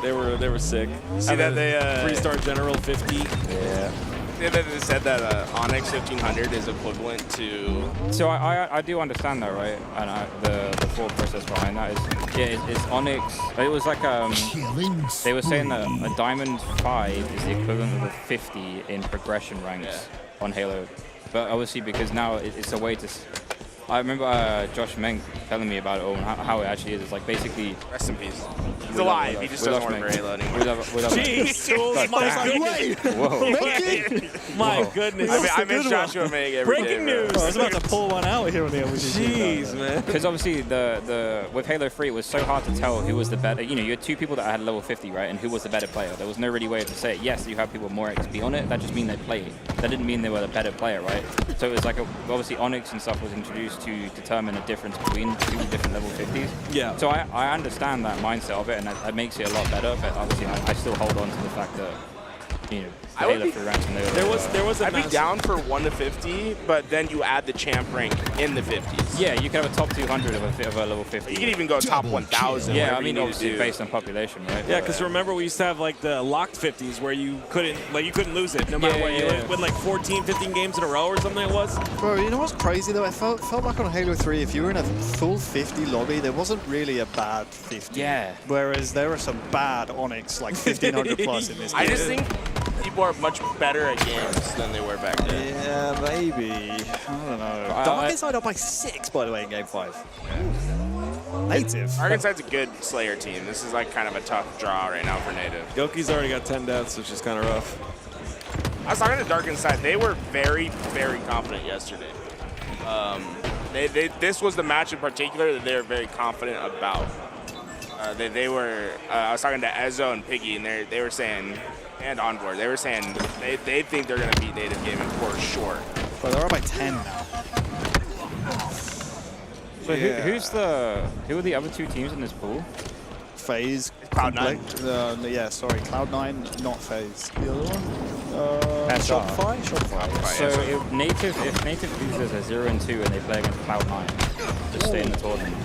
Speaker 18: They were sick.
Speaker 3: See that they
Speaker 18: 3-star General 50.
Speaker 17: Yeah.
Speaker 3: Yeah, they said that Onyx 1500 is equivalent to.
Speaker 17: So I do understand that, right? And the thought process behind that is, it's Onyx. It was like they were saying that a Diamond 5 is the equivalent of a 50 in progression ranks on Halo, but obviously because now it's a way to. I remember Josh Menk telling me about it all and how it actually is. It's like basically.
Speaker 3: Rest in peace. He's alive. He just doesn't want to play Halo anymore.
Speaker 18: Jeez, whoa. My goodness.
Speaker 3: I miss Joshua Meg every day.
Speaker 18: Breaking news.
Speaker 16: I was about to pull one out here on the LVT.
Speaker 18: Jeez, man.
Speaker 17: Because obviously with Halo 3, it was so hard to tell who was the better. You know, you had 2 people that had level 50, right? And who was the better player. There was no really way to say it. Yes, you have people more XP on it. That just means they played. That didn't mean they were the better player, right? So it was like obviously Onyx and stuff was introduced to determine the difference between 2 different level 50s.
Speaker 18: Yeah.
Speaker 17: So I understand that mindset of it, and that makes it a lot better. But obviously, I still hold on to the fact that you know,
Speaker 3: I would
Speaker 17: Halo
Speaker 3: be-
Speaker 17: through ranks and
Speaker 18: There was a
Speaker 3: I'd be
Speaker 18: massive-
Speaker 3: down for 1 to 50, but then you add the champ rank in the 50s.
Speaker 17: Yeah, you could have a top 200 of a level 50.
Speaker 3: You could even go top 1,000.
Speaker 17: Yeah,
Speaker 3: whatever
Speaker 17: I mean,
Speaker 3: you need to
Speaker 17: obviously
Speaker 3: do.
Speaker 17: based on population, right?
Speaker 18: Yeah, because remember we used to have like the locked 50s where you couldn't lose it no matter
Speaker 17: Yeah,
Speaker 18: what. You
Speaker 17: yeah.
Speaker 18: win like 14, 15 games in a row or something it was.
Speaker 16: Bro, you know what's crazy though? I felt like on Halo 3, if you were in a full 50 lobby, there wasn't really a bad 50.
Speaker 17: Yeah.
Speaker 16: Whereas there are some bad Onyx, like 1500 plus in this game.
Speaker 3: I just think people are much better at games than they were back then.
Speaker 16: Yeah, maybe. I don't know. Dark Inside up by 6, by the way, in Game 5. Native.
Speaker 3: Dark Inside's a good Slayer team. This is like kind of a tough draw right now for Native.
Speaker 18: Yoki's already got 10 deaths, which is kind of rough.
Speaker 3: I was talking to Dark Inside. They were very, very confident yesterday. This was the match in particular that they were very confident about. They were. I was talking to Ezo and Piggy, and they were saying, and Onboard, they were saying they think they're going to beat Native Gaming for sure.
Speaker 16: But they're up by 10 now.
Speaker 17: So who are the other 2 teams in this pool?
Speaker 16: FaZe.
Speaker 3: Cloud9.
Speaker 16: Yeah, sorry, Cloud9, not FaZe. The other one?
Speaker 17: SR.
Speaker 16: Shopify? Shopify.
Speaker 17: So if Native loses a 0-2 and they play against Cloud9, just stay in the tournament.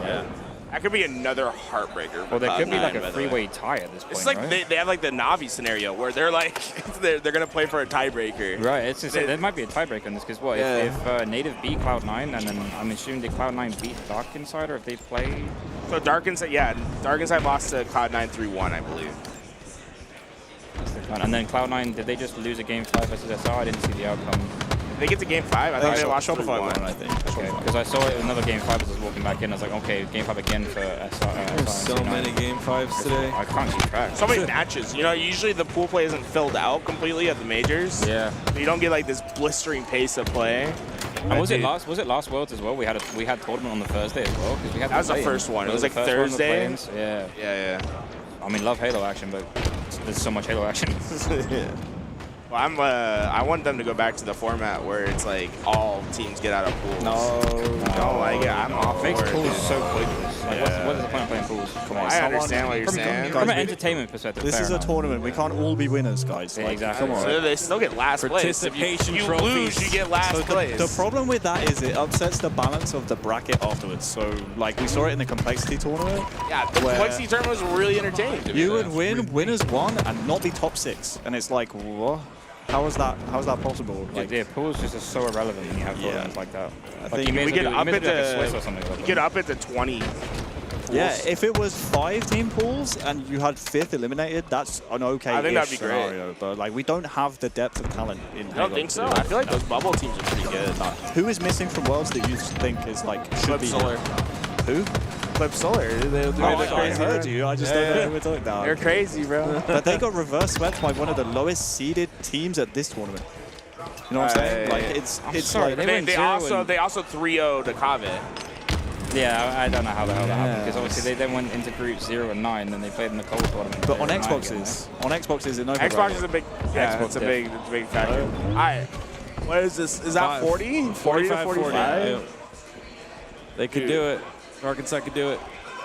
Speaker 3: Yeah. That could be another heartbreaker.
Speaker 17: Well, there could be like
Speaker 3: Cloud9, by
Speaker 17: a
Speaker 3: the way.
Speaker 17: 3-way tie at this point,
Speaker 3: It's like
Speaker 17: right?
Speaker 3: they have like the Navi scenario where they're like they're gonna play for a tiebreaker.
Speaker 17: Right, it's just, there might be a tiebreaker in this because what if Native beat Cloud9 and then I'm assuming did Cloud9 beat Dark Insider if they play?
Speaker 3: So Dark Inside lost to Cloud9 3-1, I believe.
Speaker 17: And then Cloud9, did they just lose a game 5 versus SR? I didn't see the outcome.
Speaker 3: Did they get to game 5? I thought they lost
Speaker 16: Shopify
Speaker 3: 3-1.
Speaker 16: won, I think.
Speaker 17: Okay, because I saw another game 5 as I was walking back in. I was like, okay, game 5 again for SR.
Speaker 18: There's so many game 5s today.
Speaker 17: I can't keep track.
Speaker 3: So many matches. You know, usually the pool play isn't filled out completely at the majors.
Speaker 17: Yeah.
Speaker 3: So you don't get like this blistering pace of play.
Speaker 17: And was it last Worlds as well? We had tournament on the Thursday as well because we had.
Speaker 3: That was the first one. It was like Thursday.
Speaker 17: Yeah.
Speaker 3: Yeah.
Speaker 17: I mean, love Halo action, but there's so much Halo action.
Speaker 3: Well, I want them to go back to the format where it's like all teams get out of pools.
Speaker 16: No.
Speaker 3: Don't like it. I'm all
Speaker 17: Makes
Speaker 3: for it.
Speaker 17: pools so pointless. Like, what is the point of playing pools? Come on.
Speaker 3: I understand what you're saying.
Speaker 17: From an entertainment perspective,
Speaker 16: This
Speaker 17: fair
Speaker 16: is
Speaker 17: enough.
Speaker 16: a tournament. We can't all be winners, guys.
Speaker 17: Yeah,
Speaker 16: Like,
Speaker 17: exactly.
Speaker 16: Come on.
Speaker 3: So they still get last place. If
Speaker 18: Participation
Speaker 3: you
Speaker 18: trophies.
Speaker 3: lose, you get last
Speaker 16: So
Speaker 3: place.
Speaker 16: the problem with that is it upsets the balance of the bracket afterwards. So, like, we saw it in the complexity tournament.
Speaker 3: Yeah, the
Speaker 16: where
Speaker 3: complexity tournament was really entertaining. To
Speaker 16: You
Speaker 3: me.
Speaker 16: would win, winners won, and not be top 6. And it's like, what? How is that possible? Like,
Speaker 17: Yeah, pools just are so irrelevant when you have tournaments like that.
Speaker 16: I
Speaker 17: Like
Speaker 16: think
Speaker 17: you may
Speaker 3: we
Speaker 17: as
Speaker 3: get
Speaker 17: well do-
Speaker 3: up
Speaker 17: you may
Speaker 3: at
Speaker 17: as well do like a Swiss
Speaker 3: the
Speaker 17: or something like that.
Speaker 3: get up at the 20.
Speaker 16: yeah, if it was 5-team pools and you had 5th eliminated, that's an okay
Speaker 3: I think that'd be great.
Speaker 16: scenario. But like, we don't have the depth of talent in.
Speaker 3: You don't think so? I feel like those bubble teams are pretty good.
Speaker 16: Who is missing from Worlds that you think is like should
Speaker 3: Flip
Speaker 16: be?
Speaker 3: Solar.
Speaker 16: Who?
Speaker 3: Flip Solar.
Speaker 16: I heard you. I just don't know who we're talking about.
Speaker 3: They're crazy, bro.
Speaker 16: But they got reverse swept by one of the lowest seeded teams at this tournament. You know what I'm saying? Like it's
Speaker 17: sorry,
Speaker 16: like
Speaker 17: went
Speaker 3: They
Speaker 17: 0
Speaker 3: also
Speaker 17: and-
Speaker 3: 3-0'd the Kavit.
Speaker 17: Yeah, I don't know how the hell that happened because obviously they then went into group 0 and 9, then they played in the cold tournament.
Speaker 16: But on
Speaker 17: 0 and 9
Speaker 16: Xboxes, it no.
Speaker 3: Xbox is a big, yeah,
Speaker 17: Xbox
Speaker 3: it's a big factor. All right, what is this? Is that 40? 40 to 45?
Speaker 18: Yeah. They could do it. Arkansas could do it.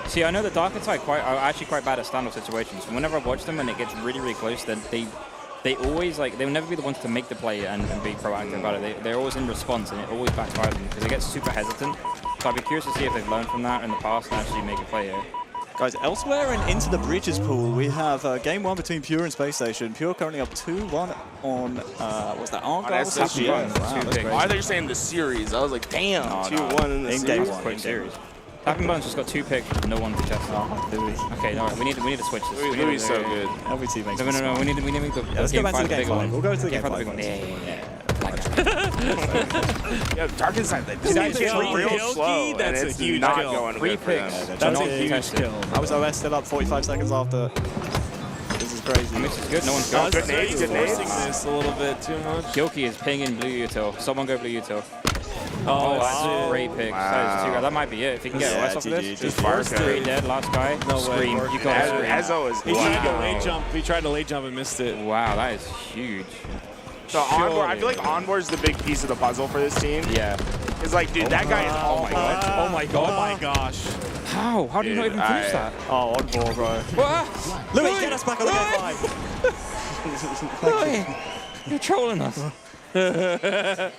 Speaker 17: See, I know the Dark Inside are actually quite bad at standoff situations. Whenever I watch them and it gets really, really close, then they always like they'll never be the ones to make the play and be proactive about it. They're always in response and it always backfires them because they get super hesitant. So I'd be curious to see if they've learned from that in the past and actually make a play here.
Speaker 16: Guys, elsewhere and into the Breaches pool, we have game 1 between Pure and Space Station. Pure currently up 2-1 on what's that? Argyle.
Speaker 3: SSG.
Speaker 16: Wow, that's
Speaker 3: I
Speaker 16: crazy.
Speaker 3: thought you were saying the series. I was like, damn, 2-1 in the
Speaker 16: In
Speaker 3: series.
Speaker 16: game 1.
Speaker 17: Quick series. Tapping Bones just got 2 picks, no 1 for chest. Okay, no, we need to switch this.
Speaker 3: Louis so good.
Speaker 16: LVT makes
Speaker 17: No, we need to make the
Speaker 16: let's go back to the game 5. We'll go to the game 5.
Speaker 17: Yeah.
Speaker 3: Yeah, Dark Inside. This
Speaker 18: That's
Speaker 3: game's
Speaker 18: a
Speaker 3: real
Speaker 18: kill.
Speaker 3: slow.
Speaker 18: That's
Speaker 3: and
Speaker 18: a
Speaker 3: it's
Speaker 18: huge
Speaker 3: not
Speaker 18: kill.
Speaker 3: going
Speaker 17: 3
Speaker 3: good for them.
Speaker 17: picks.
Speaker 18: That's
Speaker 17: not
Speaker 18: a huge
Speaker 17: contested.
Speaker 18: kill.
Speaker 16: I was OS still up 45 seconds after. This is crazy.
Speaker 17: Mix is good, no one's
Speaker 18: No,
Speaker 17: got
Speaker 3: Good nades, good nades.
Speaker 18: forcing this a little bit too much.
Speaker 17: Gilkey is pinging blue util. Someone go blue util.
Speaker 18: Oh,
Speaker 17: that's
Speaker 18: shit.
Speaker 17: a great pick.
Speaker 3: Wow.
Speaker 17: That might be it. If he can get
Speaker 16: Yeah,
Speaker 17: OS off of
Speaker 16: GG.
Speaker 17: this.
Speaker 3: Just far
Speaker 17: Straight dead, last guy.
Speaker 18: No way.
Speaker 17: Scream. You got to
Speaker 3: As
Speaker 17: scream.
Speaker 3: always.
Speaker 18: He tried to late jump. He tried to late jump and missed it.
Speaker 17: Wow, that is huge.
Speaker 3: So Onboard, I feel like Onboard is the big piece of the puzzle for this team.
Speaker 17: Yeah.
Speaker 3: It's like, dude, that guy is all
Speaker 18: Oh my god. Oh my gosh.
Speaker 17: How? How do you not even finish that?
Speaker 16: Oh, on ball, bro.
Speaker 17: What?
Speaker 16: Louis, get us back on the game 5.
Speaker 17: You're trolling us.
Speaker 16: At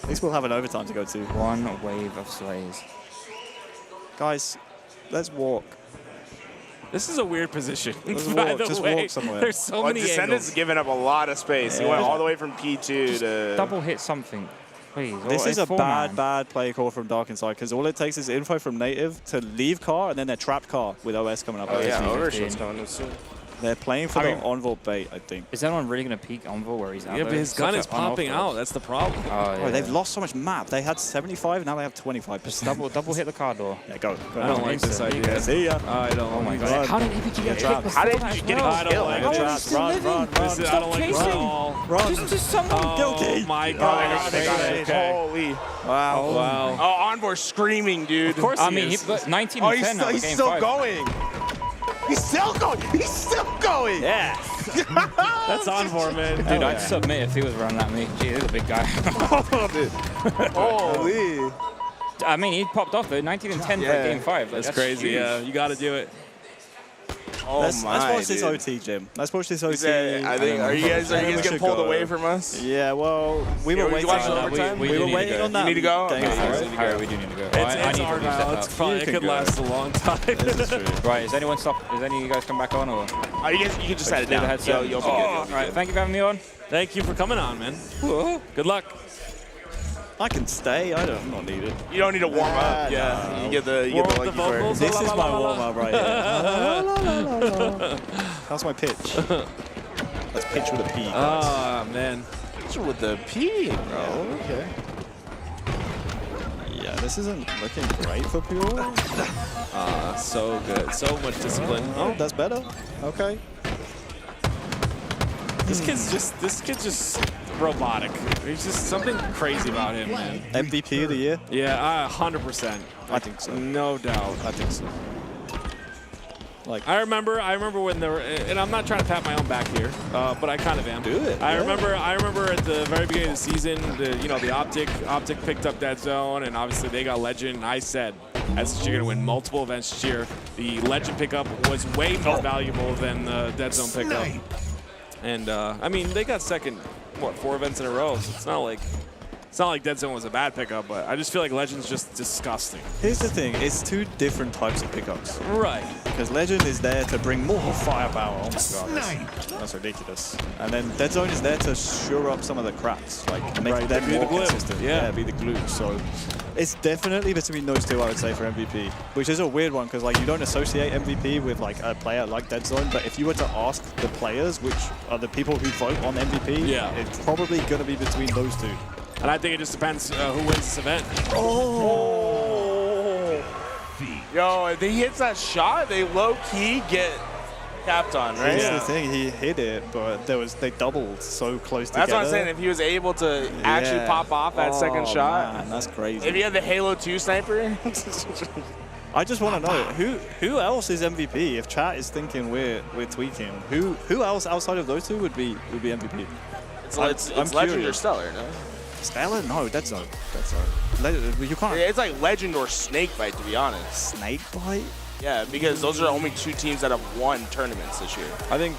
Speaker 16: least we'll have an overtime to go to.
Speaker 17: One wave of slays.
Speaker 16: Guys, let's walk.
Speaker 18: This is a weird position.
Speaker 16: Let's
Speaker 18: by
Speaker 16: walk.
Speaker 18: the
Speaker 16: Just
Speaker 18: way.
Speaker 16: walk somewhere.
Speaker 18: There's so many
Speaker 7: Descendant's
Speaker 18: angles.
Speaker 7: giving up a lot of space. He
Speaker 16: Yeah.
Speaker 7: went all the way from P2 to...
Speaker 17: Double hit something, please.
Speaker 16: This
Speaker 17: Or
Speaker 16: is a
Speaker 17: four-man.
Speaker 16: bad play call from Dark Inside because all it takes is info from Native to leave car and then they're trapped car with OS coming up.
Speaker 7: Oh, yeah,
Speaker 17: Overshot's
Speaker 7: Overshot's coming soon.
Speaker 16: They're playing for
Speaker 17: I
Speaker 16: the
Speaker 17: mean-
Speaker 16: Envol bait, I think.
Speaker 17: Is anyone really going to peek Envol where he's at?
Speaker 18: Yeah, but
Speaker 17: though?
Speaker 18: his
Speaker 17: Such
Speaker 18: gun
Speaker 17: a
Speaker 18: is popping
Speaker 17: unorthodox-
Speaker 18: out. That's the problem.
Speaker 17: Oh, yeah.
Speaker 16: Oh, they've lost so much map. They had 75, now they have 25%.
Speaker 17: double hit the car door.
Speaker 16: Yeah, go.
Speaker 18: I don't like this idea.
Speaker 16: See ya.
Speaker 18: I don't.
Speaker 17: Oh my
Speaker 18: like
Speaker 17: god.
Speaker 18: this.
Speaker 17: How did APG get
Speaker 16: trapped.
Speaker 17: kicked?
Speaker 7: How did
Speaker 17: before
Speaker 7: you
Speaker 17: that
Speaker 7: get
Speaker 17: as well?
Speaker 7: a kill?
Speaker 18: like
Speaker 16: Go
Speaker 18: it.
Speaker 16: traps. Run.
Speaker 18: This is, I don't like this at
Speaker 17: chasing.
Speaker 18: all.
Speaker 16: Run.
Speaker 17: Just someone
Speaker 18: Oh
Speaker 16: guilty.
Speaker 18: my god.
Speaker 7: They got it.
Speaker 18: Okay.
Speaker 7: Holy.
Speaker 16: Wow.
Speaker 18: Oh, wow.
Speaker 7: Oh, Envor screaming, dude.
Speaker 18: Of course
Speaker 17: I
Speaker 18: he
Speaker 17: mean,
Speaker 18: is.
Speaker 17: 19
Speaker 7: Oh,
Speaker 17: and
Speaker 7: he's
Speaker 17: 10 now.
Speaker 7: still, he's
Speaker 17: game
Speaker 7: still
Speaker 17: 5.
Speaker 7: going. He's still going. He's still going.
Speaker 18: Yeah. That's on for, man.
Speaker 17: Dude, I'd submit if he was running at me. Gee, he's a big guy.
Speaker 7: Holy.
Speaker 17: I mean, he popped off though. 19 and 10 for
Speaker 7: Yeah.
Speaker 17: game 5. Like,
Speaker 18: That's crazy.
Speaker 17: huge.
Speaker 18: Yeah, you got to do it.
Speaker 7: Oh
Speaker 16: Let's
Speaker 7: my,
Speaker 16: watch this
Speaker 7: dude.
Speaker 16: OT, Jim. Let's watch this OT.
Speaker 7: I think, are you guys getting pulled away from us?
Speaker 16: Yeah, well, we were
Speaker 7: Yeah, we
Speaker 16: waiting
Speaker 7: watched
Speaker 16: on
Speaker 7: the
Speaker 16: that.
Speaker 7: overtime?
Speaker 16: We
Speaker 17: do
Speaker 16: were
Speaker 17: need to
Speaker 16: waiting
Speaker 17: go.
Speaker 16: on that.
Speaker 7: You need to go?
Speaker 16: game.
Speaker 7: Okay.
Speaker 17: Alright, we do need to go.
Speaker 18: It's
Speaker 17: I need to
Speaker 18: Argyle.
Speaker 17: reset
Speaker 18: It's
Speaker 17: that.
Speaker 18: fine.
Speaker 16: You
Speaker 18: It
Speaker 16: can
Speaker 18: could
Speaker 16: go.
Speaker 18: last a long time.
Speaker 16: This is true.
Speaker 17: Right, is anyone stop? Is any of you guys come back on or?
Speaker 7: Oh, you can just set it
Speaker 17: do the
Speaker 7: down.
Speaker 17: headset?
Speaker 7: You'll be good.
Speaker 17: All right, thank you for having me on.
Speaker 18: Thank you for coming on, man. Good luck.
Speaker 16: I can stay. I'm not needed.
Speaker 7: You don't need to warm up. Yeah, you get the
Speaker 18: Warm up
Speaker 7: lucky
Speaker 18: the vocals.
Speaker 7: bird.
Speaker 16: This is my warm up right here. How's my pitch? Let's pitch with a P. Guys.
Speaker 18: Oh, man.
Speaker 7: With the P, bro.
Speaker 16: Okay. Yeah, this isn't looking great for Pure.
Speaker 18: So good. So much discipline.
Speaker 16: Oh, that's better. Okay.
Speaker 18: This kid's just robotic. There's just something crazy about him, man.
Speaker 16: MVP of the year?
Speaker 18: Yeah, 100%.
Speaker 16: I think so.
Speaker 18: No doubt.
Speaker 16: I think so. Like,
Speaker 18: I remember when there were, and I'm not trying to pat my own back here, but I kind of am.
Speaker 16: Do it,
Speaker 18: I
Speaker 16: yeah.
Speaker 18: remember at the very beginning of the season, the Optic picked up Dead Zone, and obviously they got Legend. And I said, SSG are going to win multiple events this year. The Legend pickup was way more valuable than the Dead Zone pickup. And I mean, they got second, 4 events in a row. So it's not like Dead Zone was a bad pickup, but I just feel like Legend's just disgusting.
Speaker 16: here's the thing. It's two different types of pickups.
Speaker 18: Right.
Speaker 16: Because Legend is there to bring more firepower. Oh my god, that's ridiculous. And then Dead Zone is there to shore up some of the cracks, like make them
Speaker 18: be the
Speaker 16: more
Speaker 18: glue.
Speaker 16: consistent.
Speaker 18: Yeah.
Speaker 16: Be the glue. So it's definitely between those two, I would say, for MVP. Which is a weird one because like you don't associate MVP with like a player like Dead Zone, but if you were to ask the players, which are the people who vote on MVP,
Speaker 18: Yeah.
Speaker 16: it's probably going to be between those two.
Speaker 18: And I think it just depends who wins this event.
Speaker 7: Oh. Yo, if he hits that shot, they low-key get tapped on, right?
Speaker 16: Here's the thing, he hit it, but they doubled so close together.
Speaker 7: That's what I'm saying. If he was able to actually
Speaker 16: Yeah.
Speaker 7: pop off that second shot.
Speaker 16: Man, that's crazy.
Speaker 7: If he had the Halo 2 sniper.
Speaker 16: I just want to know who else is MVP. If chat is thinking we're tweaking, who else outside of those two would be MVP?
Speaker 7: It's
Speaker 16: I'm
Speaker 7: Legend or
Speaker 16: curious.
Speaker 7: Stellar, no?
Speaker 16: Stellar? No, Dead Zone. You can't.
Speaker 7: It's like Legend or Snakebite, to be honest.
Speaker 16: Snakebite?
Speaker 7: Yeah, because those are the only 2 teams that have won tournaments this year.
Speaker 18: I think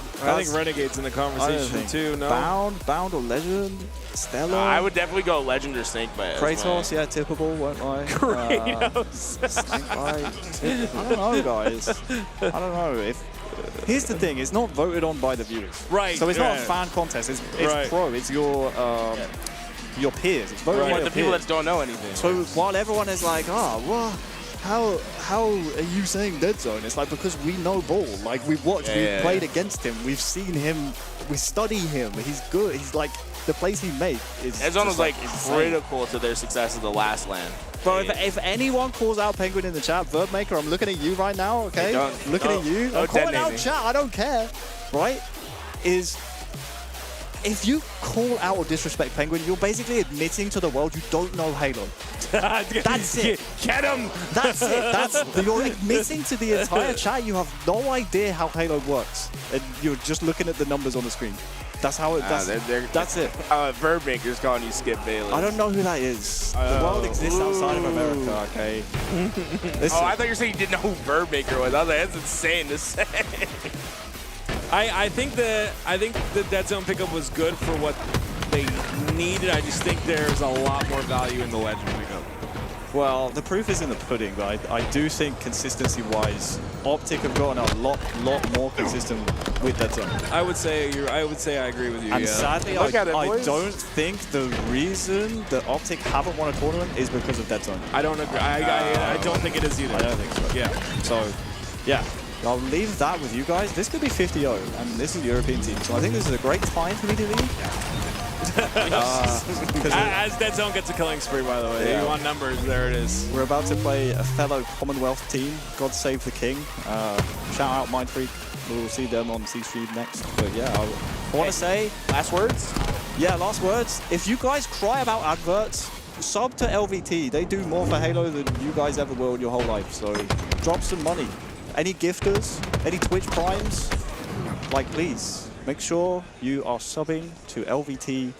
Speaker 18: Renegade's in the conversation too. No,
Speaker 16: Bound or Legend? Stellar?
Speaker 7: I would definitely go Legend or Snakebite.
Speaker 16: Kratos, yeah, typical, won't lie.
Speaker 18: Kratos.
Speaker 16: Snakebite. I don't know, guys. I don't know. Here's the thing, it's not voted on by the viewers.
Speaker 18: Right.
Speaker 16: So it's not a
Speaker 18: yeah.
Speaker 16: fan contest, it's
Speaker 18: Right.
Speaker 16: pro, it's your peers. It's voted by
Speaker 7: the
Speaker 16: your
Speaker 7: people
Speaker 16: peers.
Speaker 7: that don't know anything.
Speaker 16: So while everyone is like, well, how are you saying Dead Zone? It's like, because we know ball. Like, we've watched, we've played against him, we've seen him, we study him. He's good. He's like, the plays he makes is
Speaker 7: Dead Zone was like
Speaker 16: insane.
Speaker 7: critical to their success of the last LAN.
Speaker 16: Bro, if anyone calls out Penguin in the chat, Verbmaker, I'm looking at you right now, okay?
Speaker 7: Hey, don't-
Speaker 16: looking
Speaker 7: don't-
Speaker 16: at you.
Speaker 7: don't
Speaker 16: I'm calling
Speaker 7: detonate
Speaker 16: out
Speaker 7: me.
Speaker 16: chat, I don't care. Right? If you call out or disrespect Penguin, you're basically admitting to the world you don't know Halo. That's it.
Speaker 18: Get him.
Speaker 16: That's it. You're admitting to the entire chat you have no idea how Halo works. And you're just looking at the numbers on the screen. That's how it, that's it.
Speaker 7: Verbmaker's calling you Skip Bayless.
Speaker 16: I don't know who that is. The world exists outside of America, okay?
Speaker 7: Oh, I thought you were saying you didn't know who Verbmaker was. I was like, that's insane to say.
Speaker 18: I think the dead zone pickup was good for what they needed. I just think there's a lot more value in the legend pickup.
Speaker 16: Well, the proof is in the pudding, but I do think consistency-wise, Optic have gotten a lot more consistent with that zone.
Speaker 18: I would say I agree with you.
Speaker 16: And
Speaker 18: yeah.
Speaker 16: sadly, I don't think the reason that Optic haven't won a tournament is because of that zone.
Speaker 18: I don't agree. I don't think it is either.
Speaker 16: I don't think so.
Speaker 18: Yeah.
Speaker 16: So, yeah. I'll leave that with you guys. This could be 50-0, and this is a European team, so I think this is a great time for me to leave.
Speaker 18: As Dead Zone gets a killing spree, by the way.
Speaker 16: Yeah.
Speaker 18: You want numbers, there it is.
Speaker 16: We're about to play a fellow Commonwealth team, God Save the King. Shout out Mindfreak. We'll see them on C-Stream next. But yeah, I want to say...
Speaker 3: Last words?
Speaker 16: Yeah, last words. If you guys cry about adverts, sub to LVT. They do more for Halo than you guys ever will in your whole life. So drop some money. Any gifters? Any Twitch primes? Like, please, make sure you are subbing to LVT.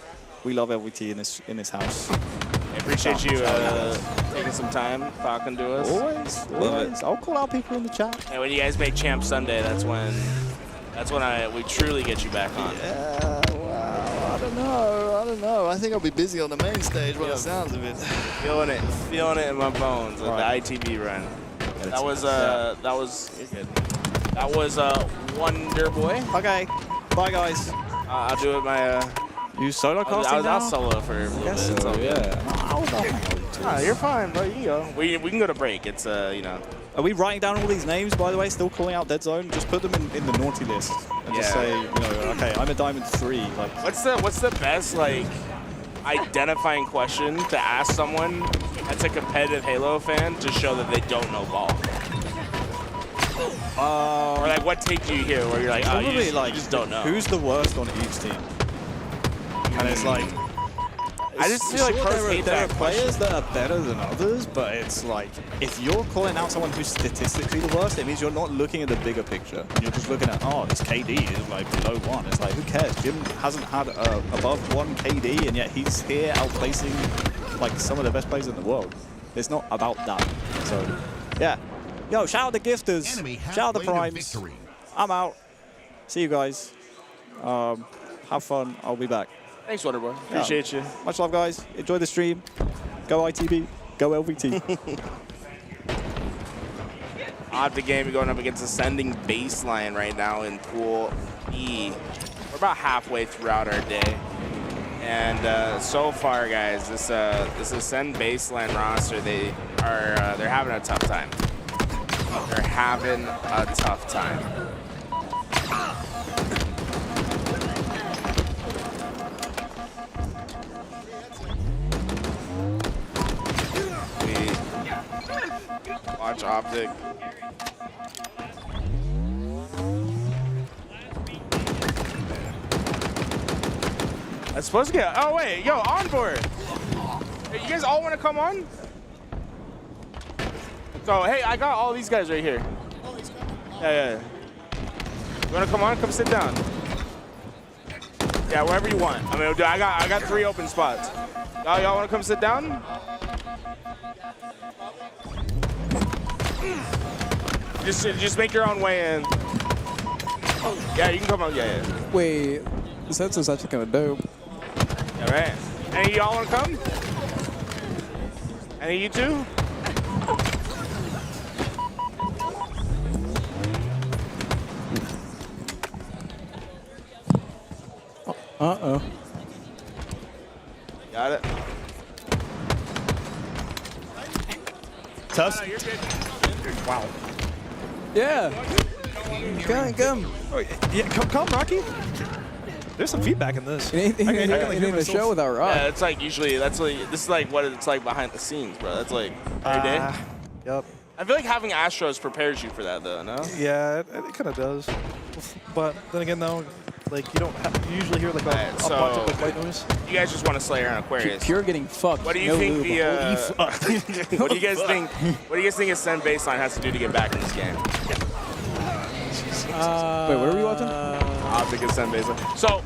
Speaker 16: We love LVT in this house.
Speaker 3: I appreciate you taking some time talking to us.
Speaker 16: Always. I'll call out people in the chat.
Speaker 3: And when you guys make Champ Sunday, that's when we truly get you back on.
Speaker 19: Yeah, well, I don't know. I think I'll be busy on the main stage by the sounds of it.
Speaker 3: Feeling it in my bones with the ITV run. That was Wonder Boy.
Speaker 16: Okay, bye guys.
Speaker 3: I'll do it my.
Speaker 16: You solo casting
Speaker 3: I'll solo for a little bit.
Speaker 16: So, yeah.
Speaker 3: You're fine, bro. You go. We can go to break. It's you know.
Speaker 16: Are we writing down all these names, by the way? Still calling out Dead Zone? Just put them in the naughty list and just say, you know, okay, I'm a Diamond 3. Like,
Speaker 3: what's the best like identifying question to ask someone that's a competitive Halo fan to show that they don't know ball? Or like, what take do you hear where you're like, oh, you just don't know?
Speaker 16: Who's the worst on each team? And it's like,
Speaker 3: I just feel like
Speaker 16: there are players that are better than others, but it's like, if you're calling out someone who's statistically the worst, it means you're not looking at the bigger picture. You're just looking at, oh, this KD is like below 1. It's like, who cares? Jim hasn't had above 1 KD, and yet he's here outplacing like some of the best players in the world. It's not about that. So, yeah. Yo, shout out the gifters. Shout out the primes. I'm out. See you guys. Have fun. I'll be back.
Speaker 3: Thanks, Wonderboy. Appreciate you.
Speaker 16: Much love, guys. Enjoy the stream. Go ITB. Go LVT.
Speaker 3: Odd the game going up against Ascending Baseline right now in Pool E. We're about halfway throughout our day. And so far, guys, this Ascend Baseline roster, they're having a tough time. They're having a tough time. Watch Optic. That's supposed to get. Oh wait, yo, on board. Hey, you guys all want to come on? So hey, I got all these guys right here. Yeah. You want to come on? Come sit down. Yeah, wherever you want. I mean, I got 3 open spots. Y'all want to come sit down? Just make your own way in. Yeah, you can come on. Yeah.
Speaker 20: Wait, this headset's actually kind of dope.
Speaker 3: All right. Any of y'all want to come? Any of you two?
Speaker 20: Uh-oh.
Speaker 3: Got it.
Speaker 16: Tusk.
Speaker 3: Wow.
Speaker 20: Yeah. Come.
Speaker 21: Oh, yeah, come, Rocky. There's some feedback in this.
Speaker 20: It ain't a show without Rock.
Speaker 3: Yeah, it's like usually this is like what it's like behind the scenes, bro. That's like every day.
Speaker 21: Yep.
Speaker 3: I feel like having Astros prepares you for that, though. No.
Speaker 21: Yeah, it kind of does. But then again, though, like you usually hear like a bunch of like white noise.
Speaker 3: You guys just want to Slayer on Aquarius.
Speaker 20: Pure getting fucked.
Speaker 3: What do you think what do you guys think? What do you guys think Ascend Baseline has to do to get back in this game?
Speaker 20: Wait, what are we watching?
Speaker 3: Optic Ascend Baseline. So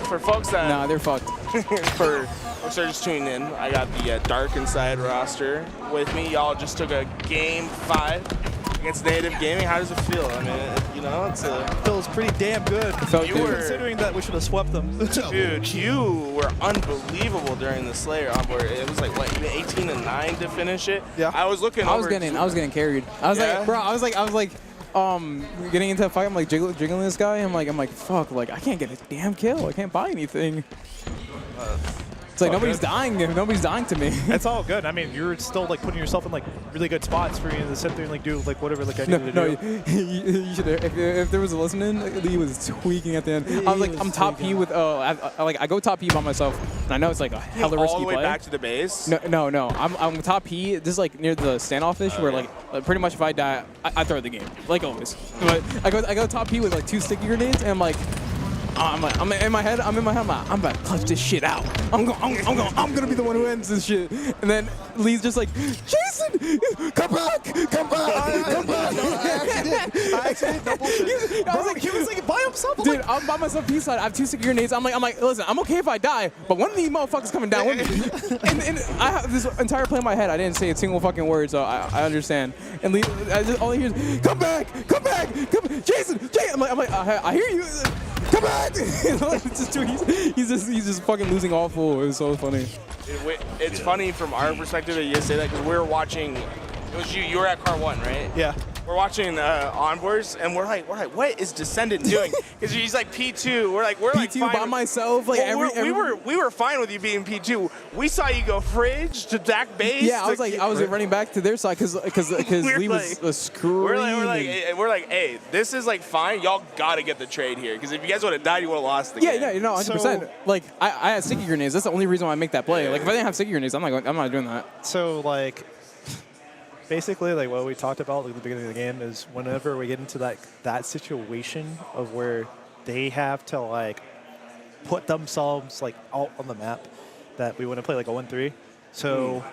Speaker 3: for folks that
Speaker 20: nah, they're fucked.
Speaker 3: For folks that are just tuning in, I got the Dark Inside roster with me. Y'all just took a game 5 Against Native Gaming, how does it feel? I mean, you know, it's a...
Speaker 21: Feels pretty damn good. Considering that we should have swept them.
Speaker 3: Dude, you were unbelievable during the Slayer onboard. It was like, what, even 18-9 to finish it?
Speaker 21: Yeah.
Speaker 3: I was looking
Speaker 1: I was getting carried. I was like, bro, I was like, getting into a fight. I'm like jiggling this guy. I'm like, fuck, like I can't get a damn kill. I can't buy anything. It's like nobody's dying. Nobody's dying to me.
Speaker 21: It's all good. I mean, you're still like putting yourself in like really good spots for you to sit there and like do like whatever like I needed to do.
Speaker 1: You should. If there was a listening, he was tweaking at the end. I was like, I'm top P with I go top P by myself, and I know it's like a hella risky
Speaker 3: all the way
Speaker 1: play.
Speaker 3: back to the base?
Speaker 1: No. I'm top P. This is like near the standoffish where like pretty much if I die, I throw the game like always. But I go top P with like 2 sticky grenades, and I'm like. I'm in my head. I'm like, I'm about to clutch this shit out. I'm gonna be the one who ends this shit. And then Lee's just like, Jason, come back.
Speaker 21: I actually he was like by himself.
Speaker 1: Dude, I'm by myself B-side. I have 2 sticky grenades. I'm like, listen, I'm okay if I die, but one of these motherfuckers coming down with me. and I have this entire play in my head. I didn't say a single fucking word, so I understand. And Lee, all I hear is, come back, Jason. I'm like, I hear you. Come back! he's just fucking losing all full. It was so funny.
Speaker 3: It's funny from our perspective that you say that because we were watching. It was you. You were at Car 1, right?
Speaker 21: Yeah.
Speaker 3: We're watching onboards, and we're like, what is Descendant doing? Because he's like P2. We're like
Speaker 1: P2 by myself. Like
Speaker 3: we were fine with you being P2. We saw you go fridge to back base.
Speaker 1: Yeah, I was running back to their side because Lee was screaming.
Speaker 3: We're like, hey, this is like fine. Y'all gotta get the trade here because if you guys would have died, you would have lost the game.
Speaker 1: Yeah, 100%. Like I had sticky grenades. That's the only reason why I make that play. Like if I didn't have sticky grenades, I'm not doing that.
Speaker 21: So like. Basically, like what we talked about at the beginning of the game is whenever we get into that situation of where they have to like put themselves like out on the map, that we want to play like a 1-3. So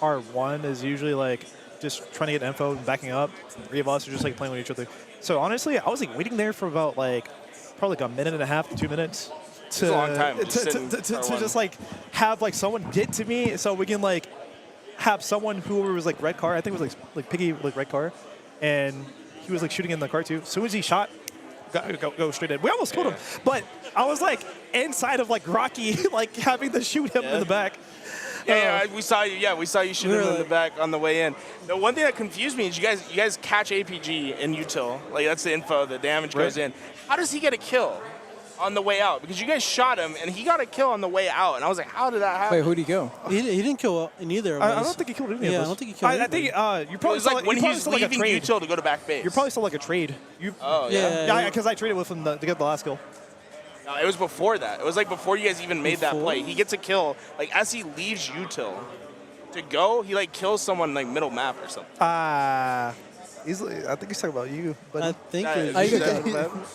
Speaker 21: our 1 is usually like just trying to get info and backing up. 3 of us are just like playing with each other. So honestly, I was like waiting there for about like probably like a minute and a half to 2 minutes to
Speaker 3: a long time
Speaker 21: to just like have like someone get to me so we can like have someone who was like red car. I think it was like Piggy like red car, and he was like shooting in the car too. As soon as he shot, go straight in. We almost killed him, but I was like inside of like Rocky, like having to shoot him in the back.
Speaker 3: Yeah, we saw you. Yeah, we saw you shoot him in the back on the way in. The one thing that confused me is you guys catch APG in util. Like that's the info. The damage goes in. How does he get a kill on the way out? Because you guys shot him and he got a kill on the way out, and I was like, how did that happen?
Speaker 1: Wait, who'd he kill?
Speaker 6: He didn't kill neither of us.
Speaker 21: I don't think he killed any of us.
Speaker 6: Yeah, I don't think he killed
Speaker 21: I think you probably
Speaker 3: it was like when he was leaving
Speaker 21: like
Speaker 3: util to go to back base.
Speaker 21: You're probably still like a trade.
Speaker 3: Yeah,
Speaker 21: because I traded with him to get the last kill.
Speaker 3: No, it was before that. It was like before you guys even made that play. He gets a kill like as he leaves util to go. He like kills someone like middle map or something.
Speaker 21: I think he's talking about you. But
Speaker 6: I think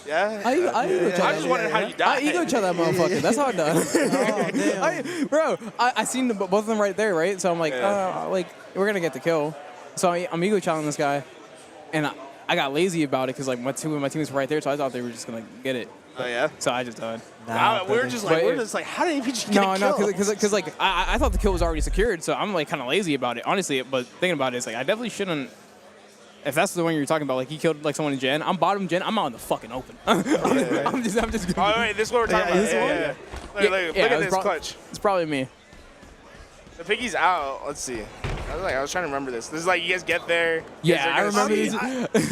Speaker 3: yeah.
Speaker 1: I
Speaker 3: just wondered how you died.
Speaker 1: I ego shot that motherfucker. That's how I done. Bro, I seen both of them right there, right? So I'm like, like we're gonna get the kill. So I'm ego challenging this guy, and I got lazy about it because like my teammates were right there, so I thought they were just gonna get it.
Speaker 3: Oh yeah.
Speaker 1: So I just died.
Speaker 3: We're just like, how did he just get a kill?
Speaker 1: Because like I thought the kill was already secured, so I'm like kind of lazy about it, honestly. But thinking about it, it's like I definitely shouldn't. If that's the one you're talking about, like he killed like someone in Gen, I'm bottom Gen, I'm out in the fucking open. I'm just.
Speaker 3: Oh wait, this is what we're talking about. Look at this clutch.
Speaker 1: It's probably me.
Speaker 3: The Piggy's out. Let's see. I was trying to remember this. This is like you guys get there.
Speaker 1: Yeah, I remember this.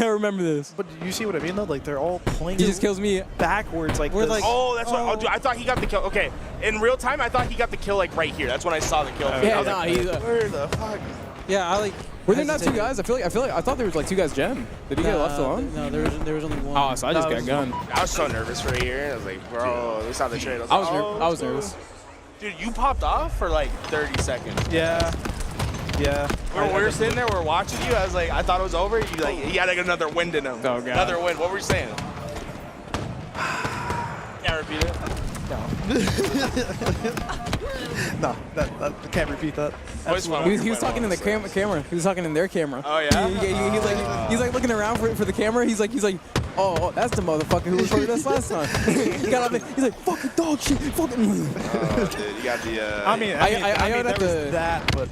Speaker 1: I remember this.
Speaker 21: But you see what I mean though? Like they're all playing.
Speaker 1: He just kills me
Speaker 21: backwards. Like
Speaker 3: we're like, oh, that's what. Oh, dude, I thought he got the kill. Okay, in real time, I thought he got the kill like right here. That's when I saw the kill. Where the fuck?
Speaker 6: Yeah, I like.
Speaker 1: Were there not 2 guys? I feel like I thought there was like 2 guys Gen. Did he get left alone?
Speaker 6: No, there was only 1.
Speaker 1: Oh, so I just got gunned.
Speaker 3: I was so nervous right here. I was like, bro, we saw the trade.
Speaker 1: I was nervous.
Speaker 3: Dude, you popped off for like 30 seconds.
Speaker 21: Yeah.
Speaker 3: We were sitting there, we're watching you. I was like, I thought it was over. You like, he had like another wind in him.
Speaker 1: Oh god.
Speaker 3: Another wind. What were you saying? Can't repeat it.
Speaker 21: No, that can't repeat that.
Speaker 1: He was talking in the camera. He was talking in their camera.
Speaker 3: Oh
Speaker 1: yeah. He's like looking around for the camera. He's like, oh, that's the motherfucker who recorded us last time. He got up there. He's like, fucking dog shit, fucking.
Speaker 3: Oh, dude, you got the.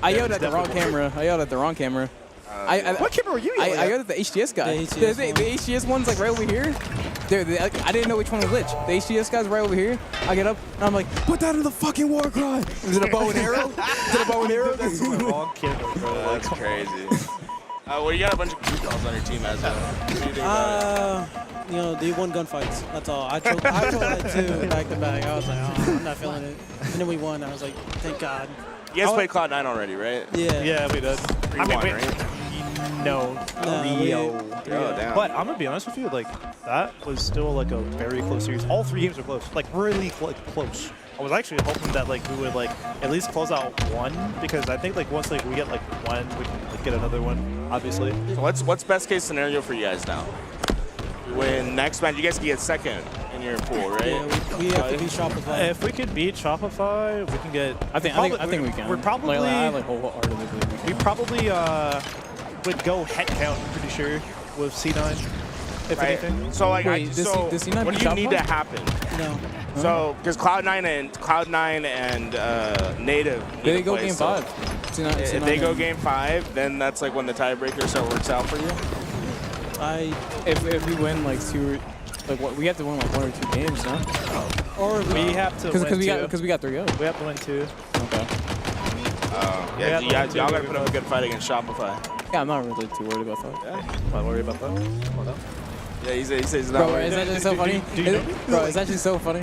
Speaker 1: I yelled at the wrong camera. I yelled at the wrong camera.
Speaker 21: What camera were you
Speaker 1: I
Speaker 21: yelling
Speaker 1: got the HTS guy.
Speaker 21: The HTS
Speaker 1: the HTS one's like right over here. I didn't know which one was which. The HTS guy's right over here. I get up and I'm like, put that in the fucking war cry. Is it a bow and arrow? Is it a bow and arrow?
Speaker 21: That's the wrong camera, bro.
Speaker 3: That's crazy. Well, you got a bunch of blue calls on your team as well. What do you think about it?
Speaker 6: You know, they won gunfights. That's all. I chose that too, back to back. I was like, oh, I'm not feeling it. And then we won. I was like, thank God.
Speaker 3: You guys played Cloud9 already, right?
Speaker 6: Yeah.
Speaker 21: Yeah, we did. I mean,
Speaker 3: right?
Speaker 21: No.
Speaker 3: Damn.
Speaker 21: But I'm gonna be honest with you, like that was still like a very close series. All 3 games were close, like really close. I was actually hoping that like we would like at least close out one, because I think like once like we get like one, we can like, get another one, obviously.
Speaker 3: So what's best case scenario for you guys now? You win next match, you guys can get second in your pool, right?
Speaker 6: Yeah, we have to beat Shopify.
Speaker 21: If we could beat Shopify, we can get.
Speaker 1: I think we can.
Speaker 21: We're probably.
Speaker 1: I like wholeheartedly believe we can.
Speaker 21: We probably would go head count. I'm pretty sure with C9. If anything.
Speaker 3: So like,
Speaker 1: Wait, does C9
Speaker 3: what
Speaker 1: beat
Speaker 3: do you need
Speaker 1: Shopify?
Speaker 3: to happen?
Speaker 6: No.
Speaker 3: So because Cloud9 and Native.
Speaker 1: They go game
Speaker 3: so
Speaker 1: 5.
Speaker 3: If they go game 5, then that's like when the tiebreaker works out for you.
Speaker 1: If we win like 2, like what we have to win like 1 or 2 games, no?
Speaker 21: Or we have to win
Speaker 1: because we got 3-0.
Speaker 21: We have to win 2.
Speaker 1: Okay.
Speaker 3: Yeah, y'all gotta put up a good fight against Shopify.
Speaker 1: Yeah, I'm not really too worried about that.
Speaker 21: Yeah, not worried about that.
Speaker 3: Yeah, he says he's not
Speaker 1: Bro,
Speaker 3: worried.
Speaker 1: is that just so funny? Bro, it's actually so funny.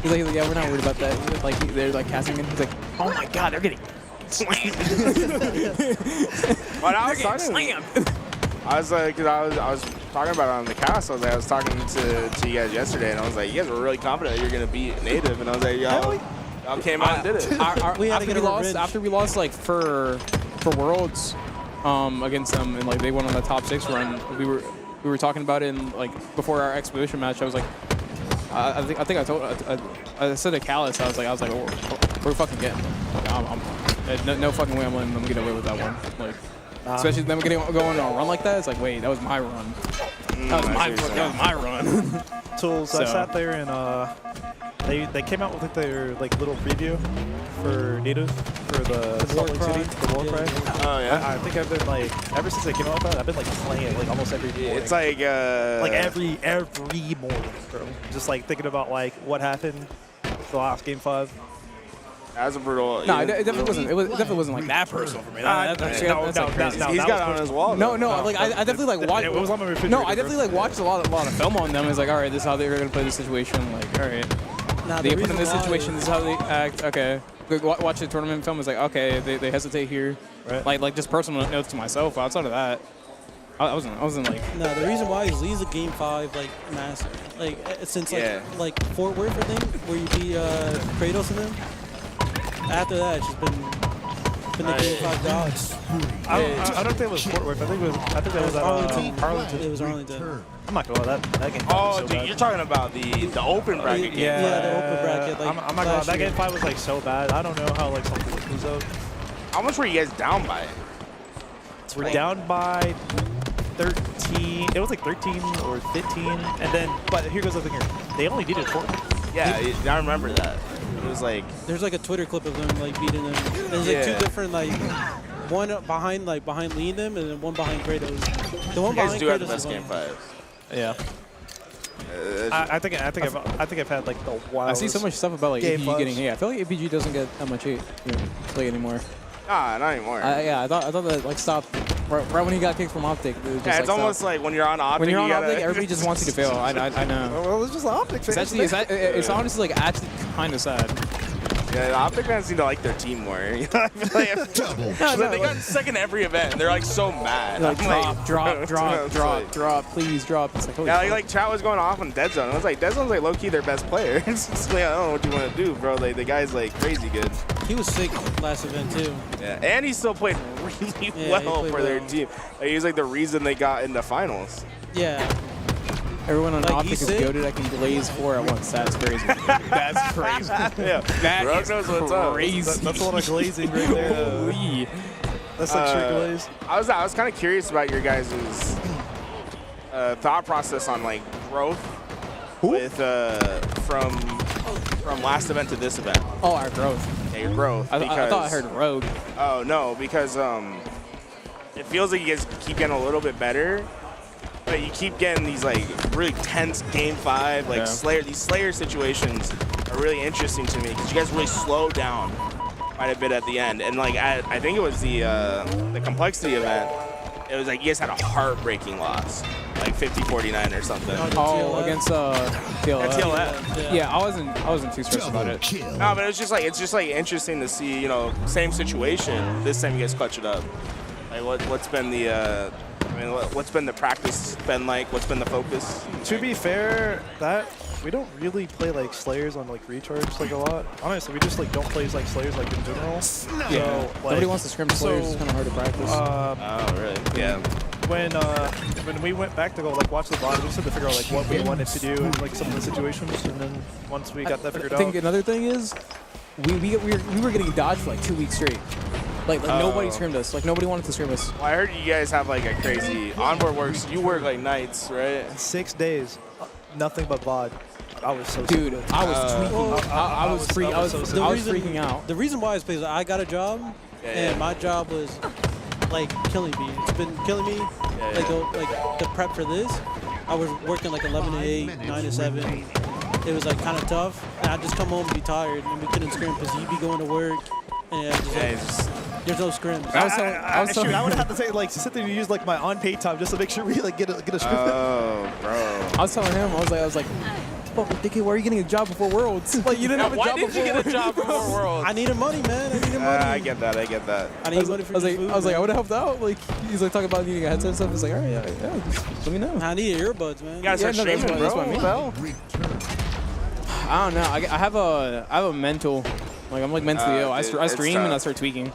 Speaker 1: He's like, yeah, we're not worried about that. Like, they're like casting him. He's like, oh my god, they're getting slammed.
Speaker 3: But I was talking. I was like, cause I was talking about it on the cast. I was talking to you guys yesterday, and I was like, you guys were really confident that you're gonna beat Native, and I was like, y'all came out and did it.
Speaker 1: After we lost like for Worlds against them, and like they went on the top 6 run, we were talking about it, and like before our exhibition match, I was like, I think I said to Callus, I was like, we're fucking getting them. No fucking way I'm letting them get away with that one. Like, especially them going on a run like that. It's like, wait, that was my run. That was my run.
Speaker 21: Tools. I sat there and they came out with like their like little preview for Native for the Salt Lake City, the War Cry.
Speaker 3: Oh yeah.
Speaker 21: I think I've been like ever since they came out with that, I've been like playing it like almost every morning.
Speaker 3: It's like
Speaker 21: every morning, bro. Just like thinking about like what happened the last game 5.
Speaker 3: That was a brutal.
Speaker 1: No, it definitely wasn't. It definitely wasn't like that personal for me. That's like crazy.
Speaker 3: He's got it on his wall.
Speaker 1: No, like I definitely like watched.
Speaker 21: It was on my refrigerator.
Speaker 1: No, I definitely like watched a lot of film on them. It's like, all right, this is how they're gonna play the situation. Like, all right, they put in this situation. This is how they act. Okay, watch the tournament film. It's like, okay, they hesitate here.
Speaker 21: Right.
Speaker 1: Like just personal notes to myself. Outside of that, I wasn't like.
Speaker 6: No, the reason why is Lee's a game 5 like master. Like since like Fort Worth, I think, where you beat Kratos and them. After that, it's just been the game 5 dogs.
Speaker 21: I don't think it was Fort Worth. I think that was
Speaker 6: Arlington. It was Arlington.
Speaker 21: I'm not gonna lie, that game.
Speaker 3: Oh, dude, you're talking about the open bracket game.
Speaker 6: Yeah, the open bracket. Like,
Speaker 21: I'm not gonna lie, that game 5 was like so bad. I don't know how like something would lose out.
Speaker 3: How much were you guys down by?
Speaker 21: We're down by 13. It was like 13 or 15, and then. But here goes the thing here. They only needed 4.
Speaker 3: Yeah, I remember that. It was like
Speaker 6: there's like a Twitter clip of them like beating them. There's like 2 different like one behind Lee and them, and then one behind Kratos. The one
Speaker 3: you guys
Speaker 6: behind
Speaker 3: do
Speaker 6: Kratos
Speaker 3: have the best
Speaker 6: is
Speaker 3: game 5.
Speaker 21: Yeah. I think I've had like the wildest.
Speaker 1: I see so much stuff about like
Speaker 21: game
Speaker 1: APG getting hate. I feel like APG doesn't get that much hate play anymore.
Speaker 3: Nah, not anymore.
Speaker 1: Yeah, I thought that like stopped right when he got kicked from Optic.
Speaker 3: It's almost like when you're on Optic.
Speaker 1: When you're on Optic, everybody just wants you to fail. I know.
Speaker 21: Well, it's just Optic.
Speaker 1: It's honestly like actually kind of sad.
Speaker 3: Yeah, the Optic fans seem to like their team more. You know, I feel like they got second every event, and they're like so mad.
Speaker 1: Like, drop, please drop. It's like, holy
Speaker 3: yeah, like chat was going off on Dead Zone. I was like, Dead Zone's like low key their best player. It's just like, I don't know what you want to do, bro. Like the guy's like crazy good.
Speaker 6: He was sick last event too.
Speaker 3: Yeah, and he still played really well for their team. Like, he was like the reason they got in the finals.
Speaker 6: Yeah.
Speaker 1: Everyone on
Speaker 6: Like,
Speaker 1: Optic is goated. I can glaze 4 at once. That's crazy. That's crazy.
Speaker 3: Yeah,
Speaker 1: that is
Speaker 3: knows what's up.
Speaker 1: crazy.
Speaker 21: That's a lot of glazing right there.
Speaker 1: Holy.
Speaker 21: That's like shirt glaze.
Speaker 3: I was kind of curious about your guys' thought process on like growth with from last event to this event.
Speaker 1: Oh, our growth.
Speaker 3: Yeah, your growth.
Speaker 1: I thought I heard Rogue.
Speaker 3: Oh no, because it feels like you guys keep getting a little bit better, but you keep getting these like really tense game 5, like these Slayer situations are really interesting to me because you guys really slow down quite a bit at the end. And like I think it was the complexity event. It was like you guys had a heartbreaking loss, like 50-49 or something.
Speaker 1: Oh, against TLF.
Speaker 3: TLF.
Speaker 1: Yeah, I wasn't too stressed about it.
Speaker 3: No, but it's just like interesting to see, you know, same situation. This time you guys clutch it up. Like what's been the what's been the practice been like? What's been the focus?
Speaker 21: To be fair, that we don't really play like Slayers on like recharge like a lot. Honestly, we just like don't play like Slayers like in general.
Speaker 1: Yeah.
Speaker 21: So,
Speaker 1: Nobody wants to scrim Slayers. It's kind of hard to practice.
Speaker 3: Oh, really? Yeah.
Speaker 21: When we went back to go like watch the VOD, we just had to figure out like what we wanted to do and like some of the situations, and then once we got that figured out.
Speaker 1: I think another thing is we were getting dodged for like 2 weeks straight. Like nobody scrimmed us. Like nobody wanted to scrim us.
Speaker 3: Well, I heard you guys have like a crazy onboard works. You work like nights, right?
Speaker 21: 6 days, nothing but VOD. I was so
Speaker 1: dude.
Speaker 21: stupid.
Speaker 1: I was tweaking. I was freaking out.
Speaker 6: The reason why is because I got a job, and my job was like killing me. It's been killing me. Like the prep for this, I was working like 11 to 8, 9 to 7. It was like kind of tough. And I'd just come home and be tired, and we couldn't scrim because you'd be going to work, and there's no scrims.
Speaker 21: I would have to say like sit there and use like my unpaid time just to make sure we like get a scrim.
Speaker 3: Oh, bro.
Speaker 1: I was telling him, I was like, fucking dickhead, why are you getting a job before Worlds? Like you didn't have a job before Worlds. Why did you get a job before Worlds?
Speaker 6: I needed money, man. I needed money.
Speaker 3: I get that.
Speaker 6: I need money for food.
Speaker 1: I was like, I would have helped out. Like he's like talking about needing a headset and stuff. He's like, all right, yeah, just let me know.
Speaker 6: I need earbuds, man.
Speaker 3: You gotta start streaming, bro.
Speaker 1: That's what I mean. I don't know. I have a mental, like I'm like mentally ill. I stream and I start tweaking.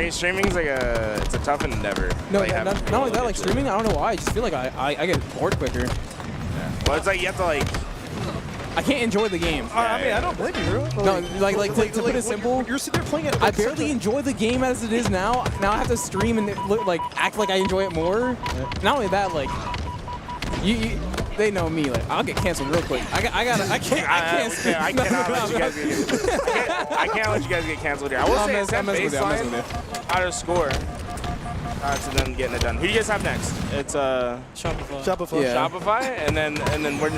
Speaker 3: Streaming's like it's a tough endeavor.
Speaker 1: No,
Speaker 3: like,
Speaker 1: not only that, like streaming, I don't know why. I just feel like I get bored quicker.
Speaker 3: Yeah. Well, it's like you have to like.
Speaker 1: I can't enjoy the game.
Speaker 21: I mean, I don't blame you, bro.
Speaker 1: No, to put it simple,
Speaker 21: you're sitting there playing it.
Speaker 1: I barely enjoy the game as it is now. Now I have to stream and like act like I enjoy it more. Yeah. Not only that, like they know me. Like I'll get canceled real quick. I can't let you guys get canceled here. I will say it's baseline out of score. To them getting it done. Who do you guys have next? It's
Speaker 6: Shopify.
Speaker 1: Yeah.
Speaker 3: Shopify, and then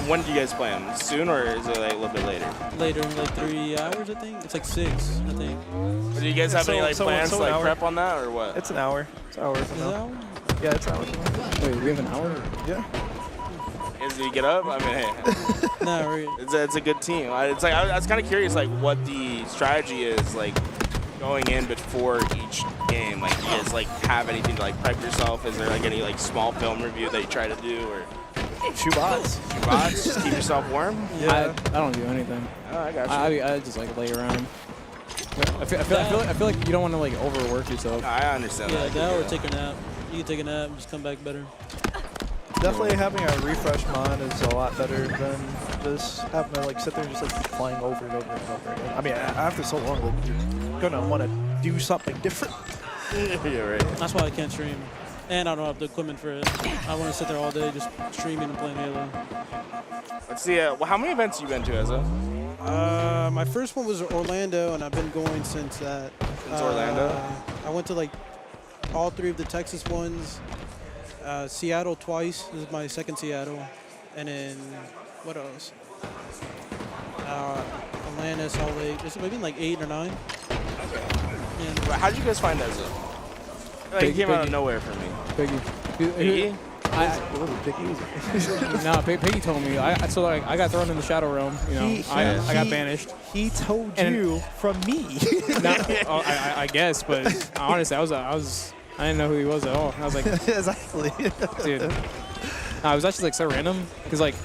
Speaker 3: when do you guys play them? Soon or is it like a little bit later?
Speaker 6: Later, in like 3 hours, I think. It's like 6, I think.
Speaker 3: But do you guys have any like plans to like prep on that or what?
Speaker 21: It's an hour. It's an hour.
Speaker 6: Is it an hour?
Speaker 21: Yeah, it's an hour.
Speaker 1: Wait, we have an hour?
Speaker 21: Yeah.
Speaker 3: Is you get up? I mean, hey.
Speaker 6: No,
Speaker 3: it's a good team. It's like I was kind of curious like what the strategy is like going in before each game. Like, do you guys like have anything to like prep yourself? Is there like any like small film review that you try to do or?
Speaker 21: Shoot bots.
Speaker 3: Just keep yourself warm?
Speaker 1: Yeah. I don't do anything.
Speaker 3: Oh, I got you.
Speaker 1: I just like lay around. I feel like you don't want to like overwork yourself.
Speaker 3: I understand that.
Speaker 6: Yeah, that or take a nap. You can take a nap and just come back better.
Speaker 21: Definitely having a refresh mind is a lot better than just having to like sit there and just like keep playing over and over and over again. I mean, after so long, like, you're gonna want to do something different.
Speaker 3: Yeah, right.
Speaker 6: That's why I can't stream. And I don't have the equipment for it. I want to sit there all day just streaming and playing Halo.
Speaker 3: Let's see, how many events have you been to, Ezra?
Speaker 6: My first one was Orlando, and I've been going since that.
Speaker 3: Since Orlando?
Speaker 6: I went to like all 3 of the Texas ones. Seattle twice. This is my second Seattle. And then, what else? Atlanta, Salt Lake. It's maybe like 8 or 9.
Speaker 3: Okay. Yeah. How did you guys find Ezra? Like, he came out of nowhere for me.
Speaker 1: Piggy? No, Piggy told me. So like, I got thrown in the Shadow Realm. You know, I got banished.
Speaker 21: He told you from me.
Speaker 1: I guess, but honestly, I didn't know who he was at all. I was like,
Speaker 21: exactly,
Speaker 1: dude. I was actually like so random because like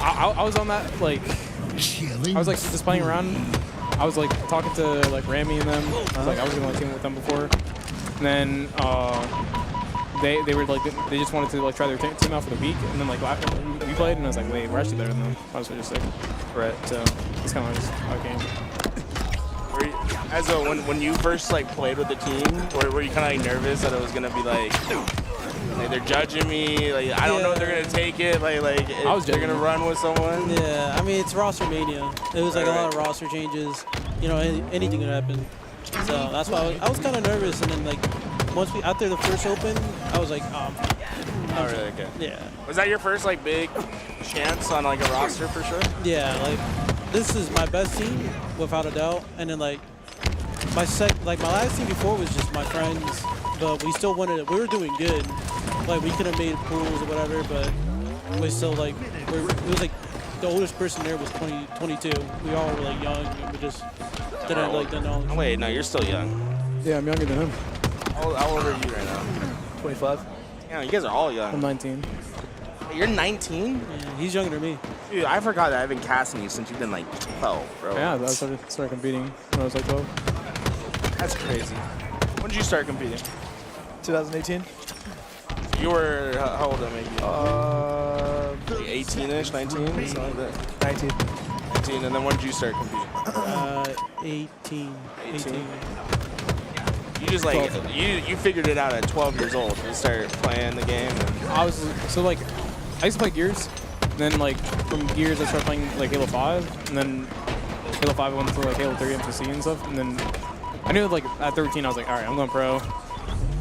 Speaker 1: I was on that like I was like just playing around. I was like talking to like Rami and them. I was gonna team with them before, and then they were like they just wanted to like try their team out for the week, and then like we played, and I was like, wait, we're actually better than them. I was just sick. Right. So it's kind of just how it came.
Speaker 3: As when you first like played with the team, were you kind of like nervous that it was gonna be like they're judging me, like I don't know if they're gonna take it, like they're gonna run with someone?
Speaker 6: Yeah, I mean it's roster mania. It was like a lot of roster changes. You know, anything could happen. So that's why I was kind of nervous, and then like after the first open, I was like,
Speaker 3: Oh, really? Okay.
Speaker 6: Yeah.
Speaker 3: Was that your first like big chance on like a roster for sure?
Speaker 6: Yeah, like this is my best team without a doubt. And then like my last team before was just my friends, but we still wanted it. We were doing good. Like we could have made pools or whatever, but we still like it was like the oldest person there was 22. We all were like young, and we just didn't have like the knowledge.
Speaker 3: Wait, no, you're still young.
Speaker 1: Yeah, I'm younger than him.
Speaker 3: How old are you right now?
Speaker 21: 25.
Speaker 3: Yeah, you guys are all young.
Speaker 1: I'm 19.
Speaker 3: You're 19?
Speaker 6: Yeah, he's younger than me.
Speaker 3: Dude, I forgot that I've been casting you since you've been like 12, bro.
Speaker 1: Yeah, I started competing when I was like 12.
Speaker 3: That's crazy. When did you start competing?
Speaker 21: 2018.
Speaker 3: You were how old? Maybe like 18ish, 19, something like that.
Speaker 21: 19.
Speaker 3: 19, and then when did you start competing?
Speaker 6: 18.
Speaker 3: You just like you figured it out at 12 years old. You started playing the game.
Speaker 1: I used to play Gears, and then like from Gears I started playing like Halo 5, and then Halo 5 I went to like Halo 3 MCC and stuff, and then I knew like at 13 I was like, all right, I'm going pro.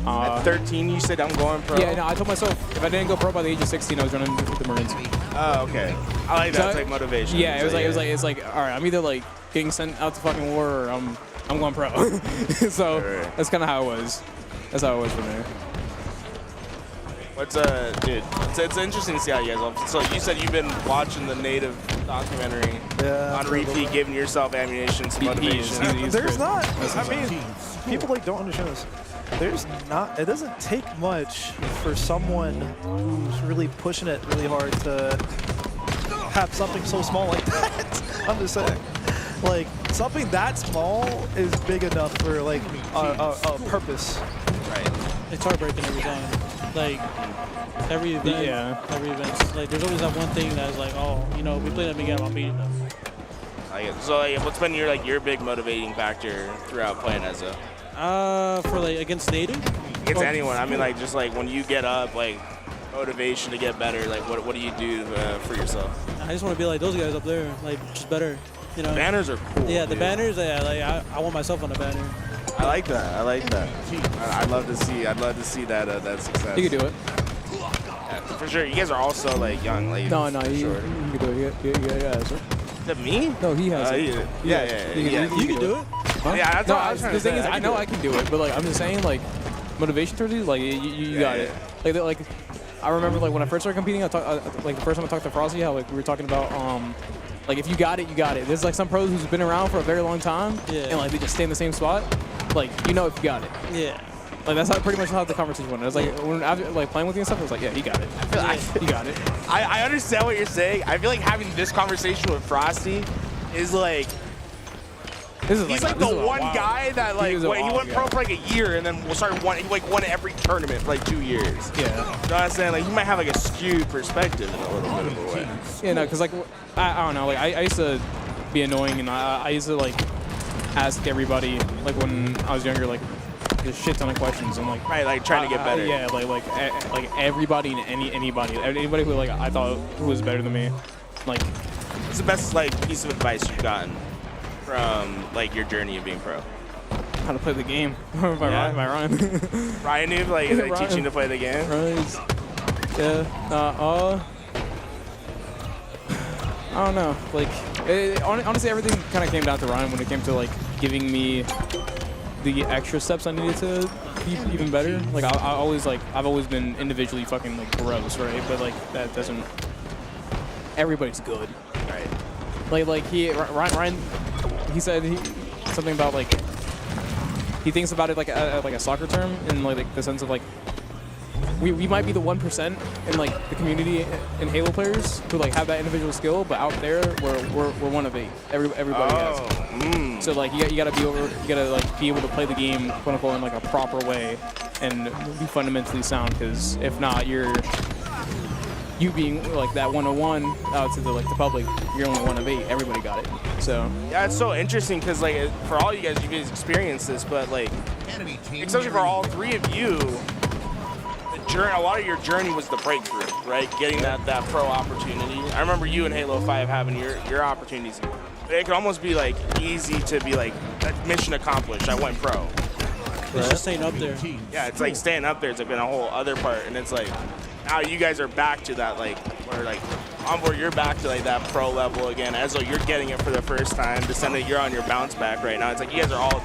Speaker 3: At 13 you said I'm going pro?
Speaker 1: Yeah, no, I told myself if I didn't go pro by the age of 16 I was running with the Marines.
Speaker 3: Oh, okay. I like that.
Speaker 1: So
Speaker 3: It's like motivation.
Speaker 1: Yeah, it's like all right, I'm either like getting sent out to fucking war or I'm going pro. So that's kind of how it was. That's how it was for me.
Speaker 3: What's dude? It's interesting to see how you guys all. So you said you've been watching the native documentary on repeat, giving yourself ammunition, some motivation.
Speaker 21: There's not. I mean, people like don't understand this. There's not. It doesn't take much for someone who's really pushing it really hard to have something so small like that. I'm just saying. Like something that small is big enough for like a purpose.
Speaker 3: Right.
Speaker 6: It's heartbreaking every time. Like every event, every event. Like there's always that one thing that's like, oh, you know, we played that again, I'm beating them.
Speaker 3: So like, what's been your big motivating factor throughout playing Ezzo?
Speaker 6: For like against native?
Speaker 3: Against anyone. I mean, like just like when you get up, like motivation to get better. Like what do you do for yourself?
Speaker 6: I just want to be like those guys up there, like just better. You know.
Speaker 3: Banners are cool.
Speaker 6: Yeah, the
Speaker 3: dude.
Speaker 6: banners. Yeah, like I want myself on a banner.
Speaker 3: I like that. I like that. I'd love to see. I'd love to see that that success.
Speaker 1: You can do it.
Speaker 3: Yeah, for sure. You guys are also like young, like
Speaker 1: No, you
Speaker 3: sure.
Speaker 1: can do it. Yeah, sir.
Speaker 3: Is that me?
Speaker 1: No, he has it.
Speaker 3: Yeah.
Speaker 6: You can do it.
Speaker 1: Huh?
Speaker 3: Yeah, that's
Speaker 1: no,
Speaker 3: what I was trying
Speaker 1: the
Speaker 3: to
Speaker 1: thing
Speaker 3: say.
Speaker 1: is, I know I can do it, but like I'm just saying, like motivation towards you, like you got it. Like I remember like when I first started competing, like the first time I talked to Frosty, how like we were talking about like if you got it, you got it. There's like some pros who's been around for a very long time, and like they just stay in the same spot. Like you know if you got it.
Speaker 6: Yeah.
Speaker 3: Like that's pretty much how the conversation went. I was like, when after like playing with you and stuff, I was like, yeah, he got it. He got it.
Speaker 1: I understand what you're saying. I feel like having this conversation with Frosty is like. He's like the one guy that like he went pro for like a year and then he won every tournament for like 2 years.
Speaker 3: Yeah.
Speaker 1: You know what I'm saying? Like he might have like a skewed perspective in a little bit of a way.
Speaker 3: Yeah, no, because like I don't know, like I used to be annoying and I used to like ask everybody like when I was younger like just shit ton of questions and like
Speaker 1: like trying to get better.
Speaker 3: Yeah, like everybody and anybody who like I thought who was better than me, like.
Speaker 1: What's the best like piece of advice you've gotten from like your journey of being pro?
Speaker 3: How to play the game by Ryan.
Speaker 1: Ryan knew like teaching to play the game.
Speaker 3: I don't know. Like honestly, everything kind of came down to Ryan when it came to like giving me the extra steps I needed to be even better. Like I've always been individually fucking like gross, right? But like that doesn't. Everybody's good, right? Like Ryan, he said something about like he thinks about it like a soccer term in like the sense of like we might be the 1% in like the community in Halo players who like have that individual skill, but out there we're 1 of 8. Everybody has. So like you gotta like be able to play the game quote unquote in like a proper way and be fundamentally sound, because if not, you being like that 101 out to the public, you're only 1 of 8. Everybody got it. So
Speaker 1: yeah, it's so interesting because like for all you guys experienced this, but like especially for all 3 of you, a lot of your journey was the breakthrough, right? Getting that pro opportunity. I remember you in Halo 5 having your opportunities. It could almost be like easy to be like mission accomplished. I went pro.
Speaker 6: It's just staying up there.
Speaker 3: Yeah, it's like staying up there. It's been a whole other part, and it's like now you guys are back to that or Envoy, you're back to like that pro level again. As though you're getting it for the first time. Descendant, you're on your bounce back right now. It's like you guys are all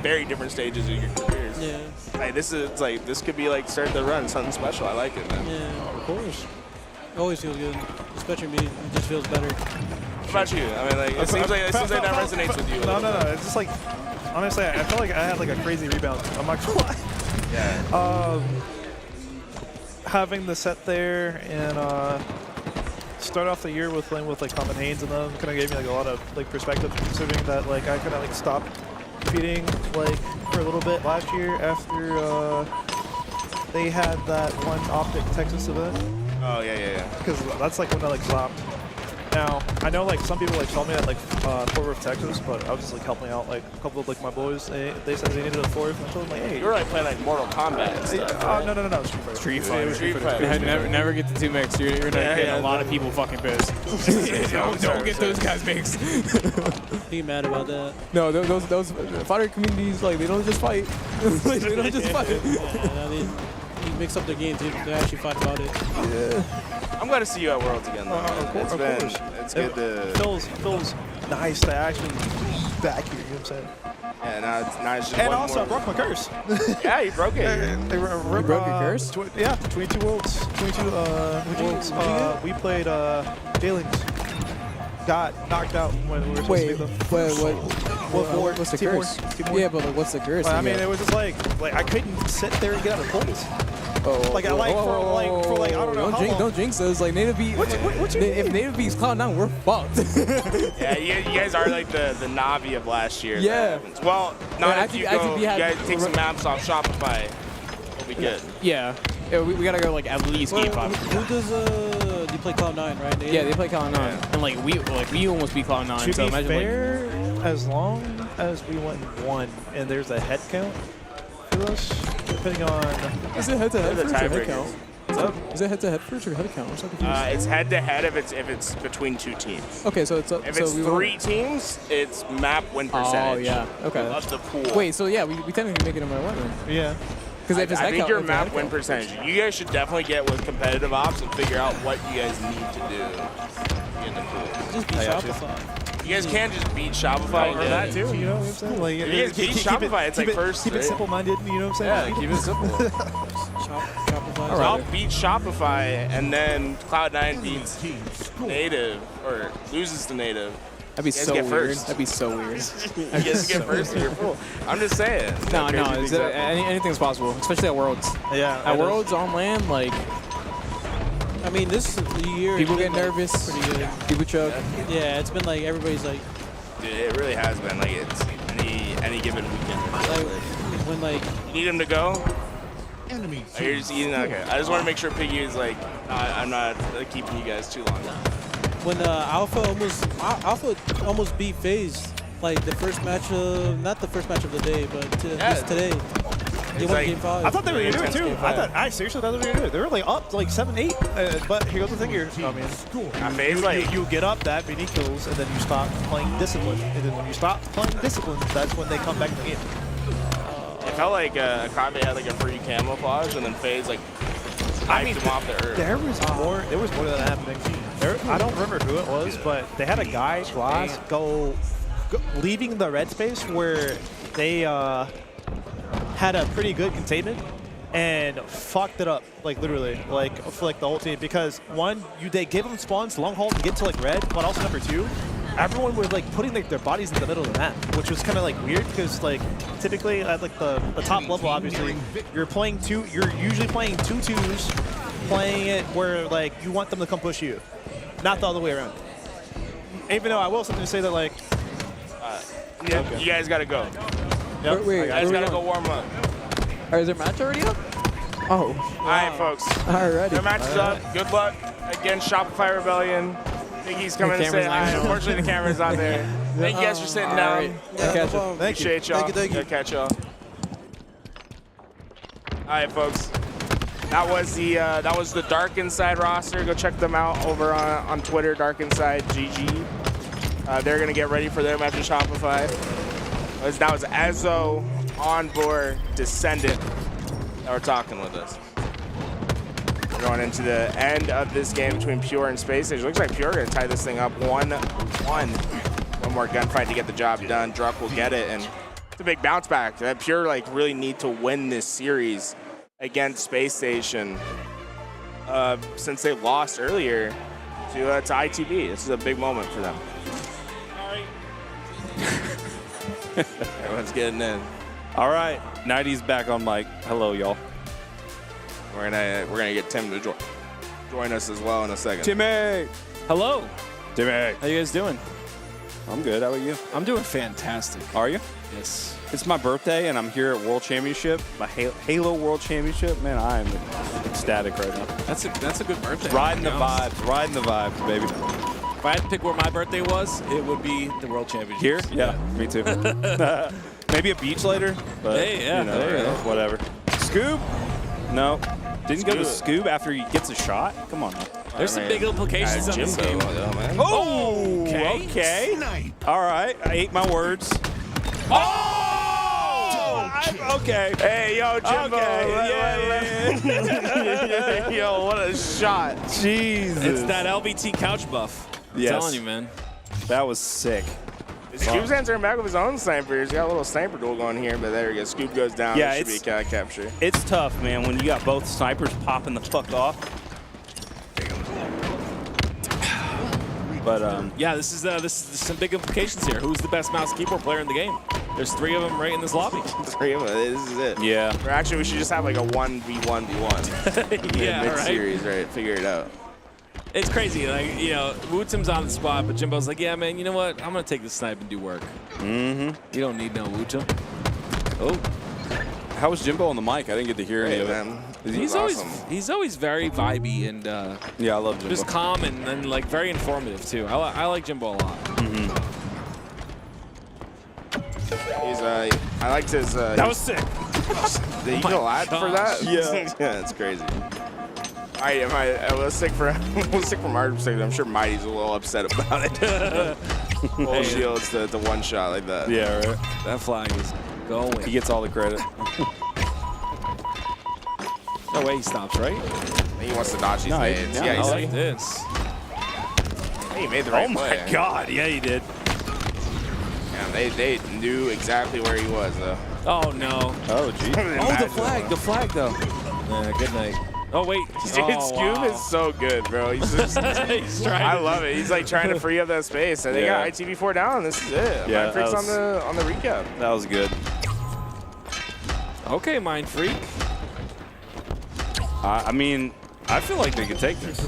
Speaker 3: very different stages of your careers.
Speaker 6: Yeah.
Speaker 3: Like this could be like start the run, something special. I like it, man.
Speaker 6: Yeah, of course. It always feels good, especially me. It just feels better.
Speaker 3: What about you? I mean, like it seems like that resonates with you.
Speaker 21: No. It's just like, honestly, I feel like I had like a crazy rebound. I'm not gonna lie.
Speaker 3: Yeah.
Speaker 21: Having the set there and start off the year with playing with like Common Haynes and them kind of gave me like a lot of like perspective, considering that like I kind of like stopped competing like for a little bit last year after they had that one Optic Texas event.
Speaker 3: Oh yeah.
Speaker 21: Because that's like when I like stopped. Now I know like some people like saw me at like Fort Worth, Texas, but I was just like helping out like a couple of like my boys. They said they needed a fourth, and I told them like, hey.
Speaker 3: You were like playing like Mortal Kombat and stuff. Right?
Speaker 21: No. Street Fighter.
Speaker 1: Never get the two mix. You're gonna get a lot of people fucking pissed. don't get those guys mixed.
Speaker 6: Be mad about that.
Speaker 1: No, those fighter communities like they don't just fight. Like, they don't just fight.
Speaker 6: Yeah, they mix up their games. They actually fight about it.
Speaker 21: Yeah.
Speaker 3: I'm glad to see you at Worlds again, though.
Speaker 21: Of course.
Speaker 3: It's good to...
Speaker 21: Feels nice to actually be back here, you know what I'm saying?
Speaker 3: Yeah, now it's just
Speaker 21: and
Speaker 3: one
Speaker 21: also,
Speaker 3: more.
Speaker 21: I broke my curse.
Speaker 3: Yeah, you broke it.
Speaker 21: You broke your curse? Yeah, 22 Worlds. 22 Worlds. We played Dailings. Got knocked out when we were supposed to beat them.
Speaker 1: What's the curse? Yeah, but like, what's the curse?
Speaker 21: I mean, it was just like I couldn't sit there and get out of pulls. Like I like for like I don't know how long.
Speaker 1: Don't jinx us. Like Native B. If Native B's Cloud9, we're fucked.
Speaker 3: Yeah, you guys are like the Navi of last year.
Speaker 1: Yeah.
Speaker 3: Well, not if you guys take some
Speaker 1: some
Speaker 3: maps off Shopify. We'll be good.
Speaker 1: Yeah. We gotta go like at least game 5.
Speaker 6: Who does you play Cloud9, right? Native?
Speaker 1: Yeah, they play Cloud9, and like we almost beat Cloud9.
Speaker 21: To
Speaker 1: so
Speaker 21: be
Speaker 1: imagine
Speaker 21: fair, as long as we went 1 and there's a head count for us, depending on.
Speaker 1: Is it head-to-head
Speaker 3: There's a
Speaker 1: first or head
Speaker 3: tiebreaker.
Speaker 1: count? Is it head-to-head first or head count? I'm so confused.
Speaker 3: It's head-to-head if it's between 2 teams.
Speaker 1: Okay, so it's
Speaker 3: if it's 3 teams, it's map win percentage.
Speaker 1: Oh yeah. Okay.
Speaker 3: Of the pool.
Speaker 1: Wait, so yeah, we technically make it no matter what then.
Speaker 21: Yeah.
Speaker 1: Because if it's
Speaker 3: I
Speaker 1: head
Speaker 3: think
Speaker 1: count,
Speaker 3: your
Speaker 1: it's
Speaker 3: map
Speaker 1: head
Speaker 3: win
Speaker 1: count.
Speaker 3: percentage. You guys should definitely get with competitive ops and figure out what you guys need to do in the pool.
Speaker 6: Just be Shopify.
Speaker 3: You guys can't just beat Shopify.
Speaker 21: Or that too, you know what I'm saying? Like,
Speaker 3: If you guys beat Shopify, it's like first.
Speaker 21: Keep it simple-minded, you know what I'm saying?
Speaker 3: Yeah, keep it simple.
Speaker 6: Shopify.
Speaker 3: So I'll beat Shopify, and then Cloud9 beats Native, or loses to Native.
Speaker 1: That'd be
Speaker 3: You guys
Speaker 1: so
Speaker 3: get
Speaker 1: weird.
Speaker 3: first.
Speaker 1: That'd be so weird.
Speaker 3: You guys get first in your pool. I'm just saying.
Speaker 1: No,
Speaker 3: Crazy things happen.
Speaker 1: anything's possible, especially at Worlds.
Speaker 21: Yeah.
Speaker 1: At Worlds on land, like
Speaker 6: I mean, this year
Speaker 1: people
Speaker 6: it's
Speaker 1: get
Speaker 6: been, like,
Speaker 1: nervous.
Speaker 6: pretty good.
Speaker 1: People choke.
Speaker 6: Yeah, it's been like everybody's like.
Speaker 3: Dude, it really has been. Like, it's any given weekend.
Speaker 6: When like.
Speaker 3: You need him to go?
Speaker 13: Enemy.
Speaker 3: Oh, you're just eating? Okay. I just want to make sure Piggy is like, I'm not keeping you guys too long.
Speaker 6: When Alpha almost beat FaZe, like the first match of not the first match of the day, but just today. They won
Speaker 3: like-
Speaker 6: game 5.
Speaker 21: I thought they were gonna do it too.
Speaker 3: Game 5.
Speaker 21: I seriously thought they were gonna do it. They were like up like 7-8. But here's the thing here. I mean, you get up that many kills and then you stop playing discipline. And then when you stop playing discipline, that's when they come back in the game.
Speaker 3: It felt like Akabe had like a free camouflage, and then FaZe like hyped him off the earth.
Speaker 21: There was more to that happening. I don't remember who it was, but they had a guy go leaving the red space where they had a pretty good containment and fucked it up, like literally, like for like the whole team. Because one, they gave them spawns long haul to get to like red, but also number 2, everyone was like putting like their bodies in the middle of the map, which was kind of like weird because like typically at like the top level, obviously you're usually playing 2-2s, playing it where like you want them to come push you, not the other way around. Even though I will something to say that like,
Speaker 3: You guys gotta go.
Speaker 1: Wait,
Speaker 3: You guys gotta go warm up.
Speaker 1: Is there a match already up? Oh.
Speaker 3: All right, folks.
Speaker 1: Alrighty.
Speaker 3: The match is up. Good luck against Shopify Rebellion. Piggy's coming to say
Speaker 1: camera's
Speaker 3: hi.
Speaker 1: not on.
Speaker 3: Unfortunately, the camera's not there. Thank you guys for sitting down.
Speaker 1: Alright. I'll catch you.
Speaker 3: Appreciate y'all.
Speaker 21: Thank you.
Speaker 3: Good catch y'all. All right, folks. That was the Dark Inside roster. Go check them out over on Twitter, Dark Inside GG. They're gonna get ready for their match with Shopify. That was Ezo, onboard descendant that we're talking with us. We're going into the end of this game between Pure and Space Station. Looks like Pure are going to tie this thing up 1-1. One more gunfight to get the job done. Druck will get it, and it's a big bounce back. Pure like really need to win this series against Space Station since they lost earlier to ITB. This is a big moment for them. Everyone's getting in.
Speaker 8: All right, 90's back on mic. Hello, y'all.
Speaker 3: We're gonna get Tim to join us as well in a second.
Speaker 8: Timmy.
Speaker 18: Hello.
Speaker 8: Timmy.
Speaker 18: How you guys doing?
Speaker 8: I'm good. How about you?
Speaker 18: I'm doing fantastic.
Speaker 8: Are you?
Speaker 18: Yes.
Speaker 8: It's my birthday, and I'm here at World Championship, my Halo World Championship. Man, I am ecstatic right now.
Speaker 18: That's a good birthday.
Speaker 8: Riding the vibes, baby.
Speaker 18: If I had to pick where my birthday was, it would be the World Championship.
Speaker 8: Here? Yeah, me too. Maybe a beach later, but
Speaker 18: hey, yeah,
Speaker 8: you know,
Speaker 18: there you go.
Speaker 8: Whatever. Scoob? No. Didn't go to Scoob after he gets a shot? Come on now.
Speaker 18: There's some big implications on this game.
Speaker 8: Oh, okay. All right, I ate my words. Okay.
Speaker 3: Hey, yo, Jimbo.
Speaker 8: Okay.
Speaker 3: Yo, what a shot.
Speaker 8: Jesus.
Speaker 18: It's that LVT couch buff. I'm telling you, man.
Speaker 8: That was sick.
Speaker 3: Scoop's answering back with his own sniper. He's got a little sniper duel going here, but there he goes. Scoop goes down.
Speaker 8: Yeah,
Speaker 3: it should be a capture.
Speaker 8: It's tough, man, when you got both snipers popping the fuck off. But
Speaker 18: yeah, this is some big implications here. Who's the best mouse keyboard player in the game? There's 3 of them right in this lobby.
Speaker 3: 3 of them. This is it.
Speaker 8: Yeah.
Speaker 3: Or actually, we should just have like a 1v1v1.
Speaker 18: Yeah,
Speaker 3: mid-series, right? Figure it out.
Speaker 18: It's crazy. Like, you know, Wootim's on the spot, but Jimbo's like, yeah, man, you know what? I'm going to take the snipe and do work.
Speaker 8: Mm-hmm.
Speaker 18: You don't need no Wootim. Oh.
Speaker 8: How was Jimbo on the mic? I didn't get to hear any of it.
Speaker 18: He's always very vibey and
Speaker 8: yeah, I love Jimbo.
Speaker 18: Just calm and like very informative too. I like Jimbo a lot.
Speaker 8: Mm-hmm.
Speaker 3: I liked his.
Speaker 8: That was sick.
Speaker 3: Did you get a lot for that?
Speaker 8: Yeah.
Speaker 3: Yeah, that's crazy. All right, let's stick from our perspective. I'm sure Mighty's a little upset about it. Full shields the one shot like that.
Speaker 8: Yeah, right.
Speaker 18: That flag is going.
Speaker 8: He gets all the credit.
Speaker 18: No way he stops, right?
Speaker 3: He wants to dodge these nades.
Speaker 18: Yeah,
Speaker 3: he's
Speaker 18: like this.
Speaker 3: He made the right play.
Speaker 8: Oh my God! Yeah, he did.
Speaker 3: Yeah, they knew exactly where he was though.
Speaker 18: Oh no.
Speaker 8: Oh geez.
Speaker 1: The flag though.
Speaker 18: Yeah, good night. Oh wait.
Speaker 3: Scoob is so good, bro. He's just, I love it. He's like trying to free up that space, and they got ITV4 down. This is it.
Speaker 8: Yeah,
Speaker 3: Mind Freak's on the recap.
Speaker 8: That was good.
Speaker 18: Okay, Mind Freak.
Speaker 8: I mean, I feel like they could take this.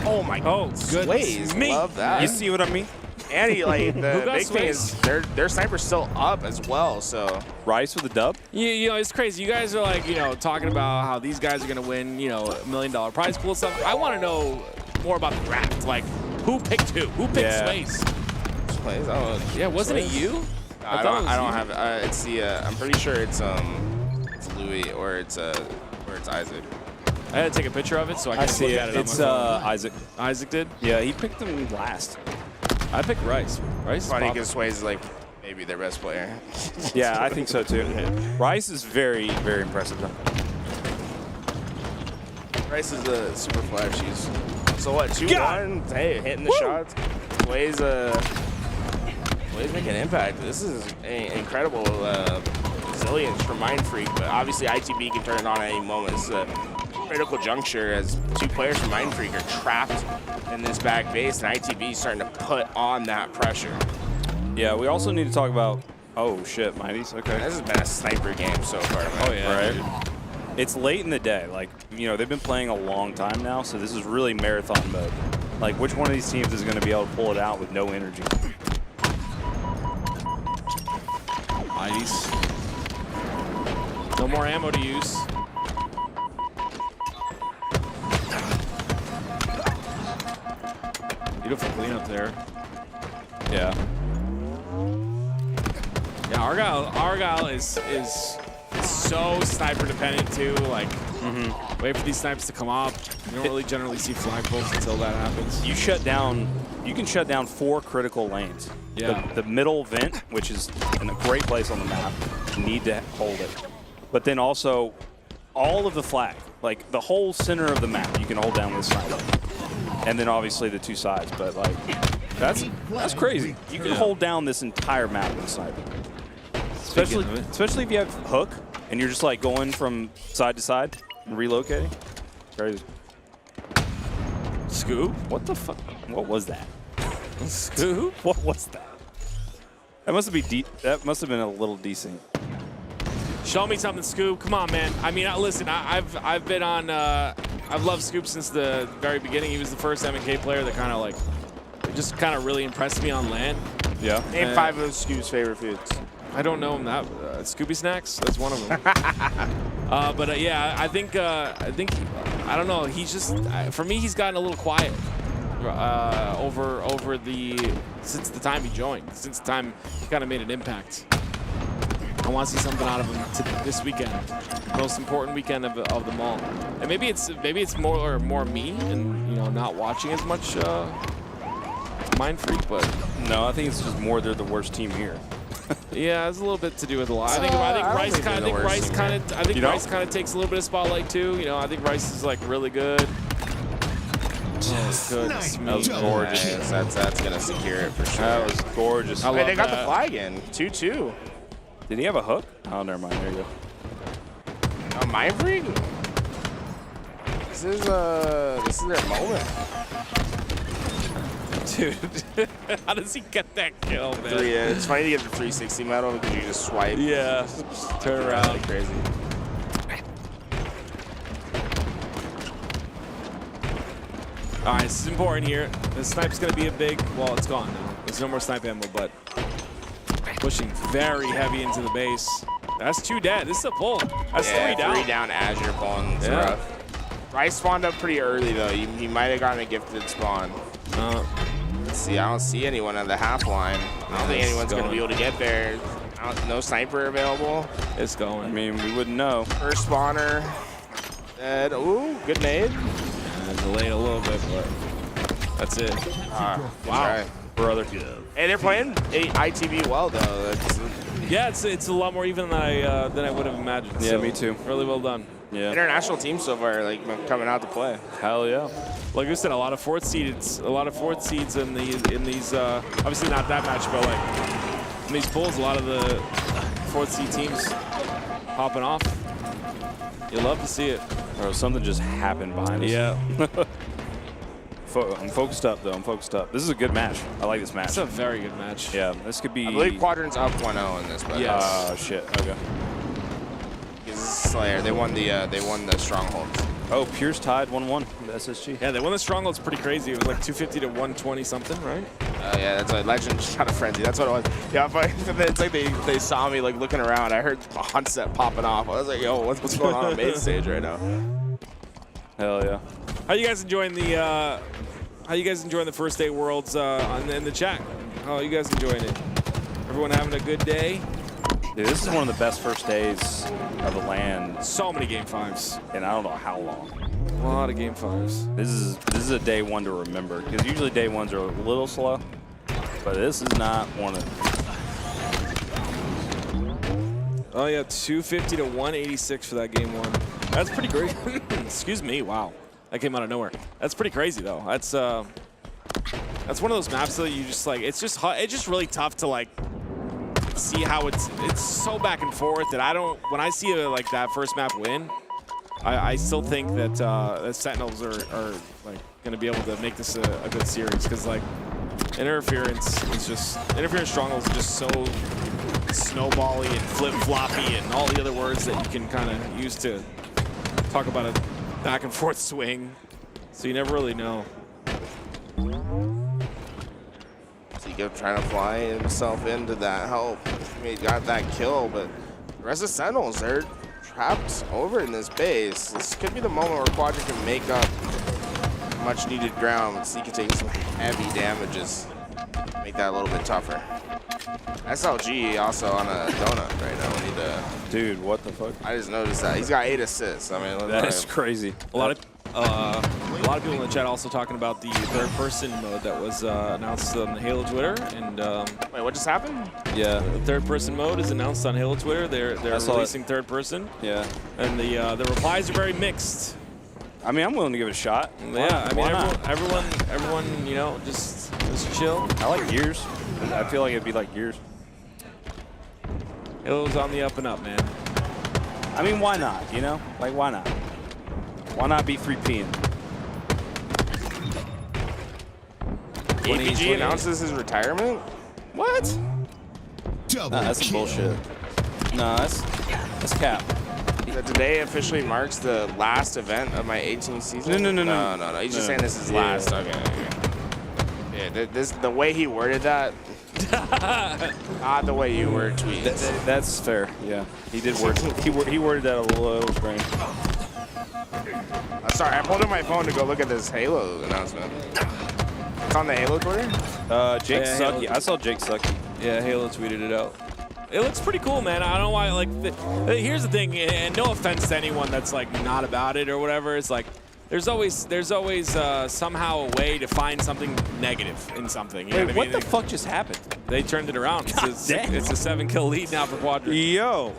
Speaker 3: Oh my God.
Speaker 18: Goodness.
Speaker 3: Love that.
Speaker 8: You see what I mean?
Speaker 3: And he, like, the big thing
Speaker 18: Sways?
Speaker 3: is their sniper's still up as well, so.
Speaker 8: Rice with a dub?
Speaker 18: You know, it's crazy. You guys are like, you know, talking about how these guys are going to win, you know, $1 million prize pool stuff. I want to know more about the draft. Like, who picked who? Who picked Space?
Speaker 3: Space? Oh,
Speaker 18: yeah, wasn't it you?
Speaker 3: I don't have it. It's the, I'm pretty sure it's Louis or it's Isaac.
Speaker 18: I had to take a picture of it so I can
Speaker 8: see
Speaker 18: look at it.
Speaker 8: It's Isaac.
Speaker 18: Isaac did?
Speaker 8: Yeah, he picked him last.
Speaker 18: I picked Rice. Rice is
Speaker 3: funny because Swayze is like maybe their best player.
Speaker 8: Yeah, I think so too. Rice is very, very impressive though.
Speaker 3: Rice is a super flash. So what? 2-1. Hey, hitting the shots. Swayze making an impact. This is an incredible resilience from Mind Freak, but obviously ITB can turn it on at any moment. This is a critical juncture as 2 players from Mind Freak are trapped in this back base, and ITB is starting to put on that pressure.
Speaker 8: Yeah, we also need to talk about. Oh shit, Mighty's okay.
Speaker 3: This has been a sniper game so far. Man.
Speaker 18: Oh yeah,
Speaker 8: right.
Speaker 18: dude.
Speaker 8: It's late in the day. Like, you know, they've been playing a long time now, so this is really marathon mode. Like, which one of these teams is going to be able to pull it out with no energy?
Speaker 18: Mighty's. No more ammo to use. Beautiful cleanup there.
Speaker 8: Yeah.
Speaker 18: Yeah, Argyle is so sniper dependent too. Like, wait for these snipes to come up. You don't really generally see flagpoles until that happens.
Speaker 8: You can shut down 4 critical lanes.
Speaker 18: Yeah.
Speaker 8: The middle vent, which is in a great place on the map. need to hold it. But then also, all of the flag, like the whole center of the map, you can hold down with sniper. And then obviously the two sides, but like, that's crazy. You can hold down this entire map with sniper. Especially if you have hook and you're just like going from side to side and relocating. Crazy.
Speaker 7: Scoop?
Speaker 8: What the fuck? What was that?
Speaker 7: Scoop?
Speaker 8: What was that? That must have been a little decent.
Speaker 18: Show me something, Scoop. Come on, man. I mean, listen, I've been on. I've loved Scoop since the very beginning. He was the first MK player that kind of like, just kind of really impressed me on LAN.
Speaker 8: Yeah.
Speaker 9: Name 5 of Scoop's favorite foods.
Speaker 18: I don't know him that. Scooby snacks. That's one of them. But yeah, I think I don't know. He's just for me. He's gotten a little quiet since the time he joined. Since the time he kind of made an impact. I want to see something out of him this weekend, most important weekend of them all. And maybe it's more me and not watching as much Mind Freak, but
Speaker 8: no, I think it's just more they're the worst team here.
Speaker 18: Yeah, it's a little bit to do with a lot. I think Rice kind of takes a little bit of spotlight too. I think Rice is like really good. Oh, goodness me.
Speaker 9: That was gorgeous. That's gonna secure it for sure.
Speaker 8: That was gorgeous.
Speaker 9: Wait, they got the flag in 2-2.
Speaker 8: Did he have a hook? Oh, never mind. There you go.
Speaker 9: Oh, Mind Freak? This is their moment.
Speaker 18: Dude, how does he get that kill, man?
Speaker 9: It's funny to get the 360 medal because you just swipe.
Speaker 18: Yeah, turn around.
Speaker 9: Really crazy.
Speaker 18: All right, this is important here. The snipe's going to be a big, well, it's gone now. There's no more snipe ammo, but pushing very heavy into the base. That's 2 dead. This is a pull. That's 3 down.
Speaker 9: 3 down as you're pulling. It's rough. Rice spawned up pretty early, though. He might have gotten a gifted spawn. Let's see. I don't see anyone at the half line. I don't think anyone's going to be able to get there. No sniper available.
Speaker 18: It's going.
Speaker 8: I mean, we wouldn't know.
Speaker 9: First spawner. Dead. Ooh, good nade.
Speaker 18: Delayed a little bit, but that's it.
Speaker 9: Wow.
Speaker 8: Brother.
Speaker 9: Hey, they're playing ITV well, though.
Speaker 18: Yeah, it's a lot more even than I would have imagined.
Speaker 8: Yeah,
Speaker 18: so
Speaker 8: me too.
Speaker 18: Really well done.
Speaker 8: Yeah.
Speaker 9: International team so far, like coming out to play.
Speaker 8: Hell yeah.
Speaker 18: Like I said, a lot of fourth seeds in these. Obviously not that match, but like in these pools, a lot of the fourth seed teams popping off. You love to see it.
Speaker 8: Bro, something just happened behind us.
Speaker 18: Yeah.
Speaker 8: I'm focused up, though. I'm focused up. This is a good match. I like this match.
Speaker 18: It's a very good match.
Speaker 8: Yeah, this could be...
Speaker 9: I believe Quadrant's up 1-0 in this, but...
Speaker 18: Yes.
Speaker 8: Oh, shit. Okay.
Speaker 9: Slayer, they won the Strongholds.
Speaker 8: Oh, Pure's tied 1-1 with SSG.
Speaker 18: Yeah, they won the Strongholds pretty crazy. It was like 250 to 120 something, right?
Speaker 9: Yeah, that's a Legend shot of frenzy. That's what it was. Yeah, but it's like they saw me like looking around. I heard Onset popping off. I was like, yo, what's going on main stage right now?
Speaker 8: Hell yeah.
Speaker 18: How you guys enjoying the first day Worlds in the chat? How are you guys enjoying it? Everyone having a good day?
Speaker 8: Dude, this is one of the best first days of the LAN.
Speaker 18: So many Game 5s.
Speaker 8: And I don't know how long.
Speaker 18: A lot of Game 5s.
Speaker 8: This is a day one to remember, because usually day ones are a little slow, but this is not one of them.
Speaker 18: Oh yeah, 250 to 186 for that game 1. That's pretty great. Excuse me, wow. That came out of nowhere. That's pretty crazy though. That's one of those maps that you just like, it's just really tough to like see how it's so back and forth that when I see like that first map win, I still think that that Sentinels are like going to be able to make this a good series, because like interference Strongholds is just so snowbally and flip-floppy and all the other words that you can kind of use to talk about a back and forth swing, so you never really know.
Speaker 9: Zico trying to fly himself into that help. He got that kill, but the rest of Sentinels, they're trapped over in this base. This could be the moment where Quadrant can make up much needed ground. Zika taking some heavy damages. make that a little bit tougher. SLG also on a donut right now. We need to.
Speaker 8: Dude, what the fuck?
Speaker 9: I just noticed that he's got 8 assists. I mean,
Speaker 8: That is crazy.
Speaker 18: A lot of people in the chat also talking about the third-person mode that was announced on the Halo Twitter. And
Speaker 9: wait, what just happened?
Speaker 8: Yeah,
Speaker 18: the third-person mode is announced on Halo Twitter. They're releasing third-person.
Speaker 8: Yeah,
Speaker 18: and the replies are very mixed.
Speaker 8: I mean, I'm willing to give it a shot.
Speaker 18: Yeah, I mean,
Speaker 8: Why not?
Speaker 18: everyone, you know, just chill.
Speaker 8: I like Gears. I feel like it'd be like Gears.
Speaker 18: Halo's on the up and up, man.
Speaker 8: I mean, why not? You know, like why not? Why not be 3P?
Speaker 9: APG announces his retirement? What?
Speaker 8: Nah, that's some bullshit. Nah, that's cap.
Speaker 9: So today officially marks the last event of my 18th season? No. He's just saying this is last. Okay. Yeah, the way he worded that, not the way you were tweeting.
Speaker 8: That's fair. Yeah, he did word. He worded that a little strange.
Speaker 9: Sorry, I pulled up my phone to go look at this Halo announcement. It's on the Halo Twitter?
Speaker 8: Jake Sucky. I saw Jake Sucky.
Speaker 18: Yeah, Halo tweeted it out. It looks pretty cool, man. I don't know why. Like, here's the thing, and no offense to anyone that's like not about it or whatever. It's like there's always somehow a way to find something negative in something. You know
Speaker 8: Wait, what the fuck just happened?
Speaker 18: They turned it around. It's a 7-kill lead now for Quadrant.
Speaker 8: Yo,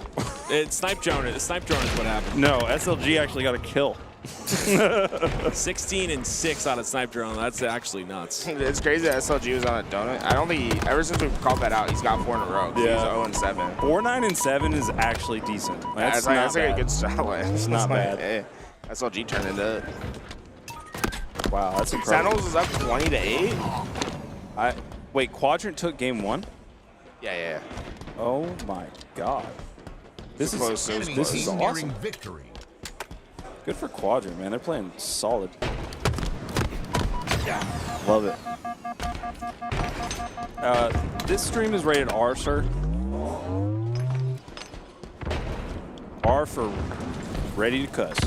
Speaker 18: it's Snipe Drone. Snipe Drone is what happened.
Speaker 8: No, SLG actually got a kill.
Speaker 18: 16-6 out of Snipe Drone. That's actually nuts.
Speaker 9: It's crazy that SLG was on a donut. I don't think ever since we called that out, he's got 4 in a row.
Speaker 8: Yeah.
Speaker 9: He's 0-7.
Speaker 8: 4-9-7 is actually decent. That's
Speaker 9: like a good start line.
Speaker 8: It's not bad.
Speaker 9: Hey, SLG turned it up.
Speaker 8: Wow, that's incredible.
Speaker 9: Sentinels is up 20-8.
Speaker 8: Wait, Quadrant took game 1?
Speaker 9: Yeah.
Speaker 8: Oh my god. This is awesome.
Speaker 13: Victory.
Speaker 8: Good for Quadrant, man. They're playing solid. Love it. This stream is rated R, sir. R for ready to cuss.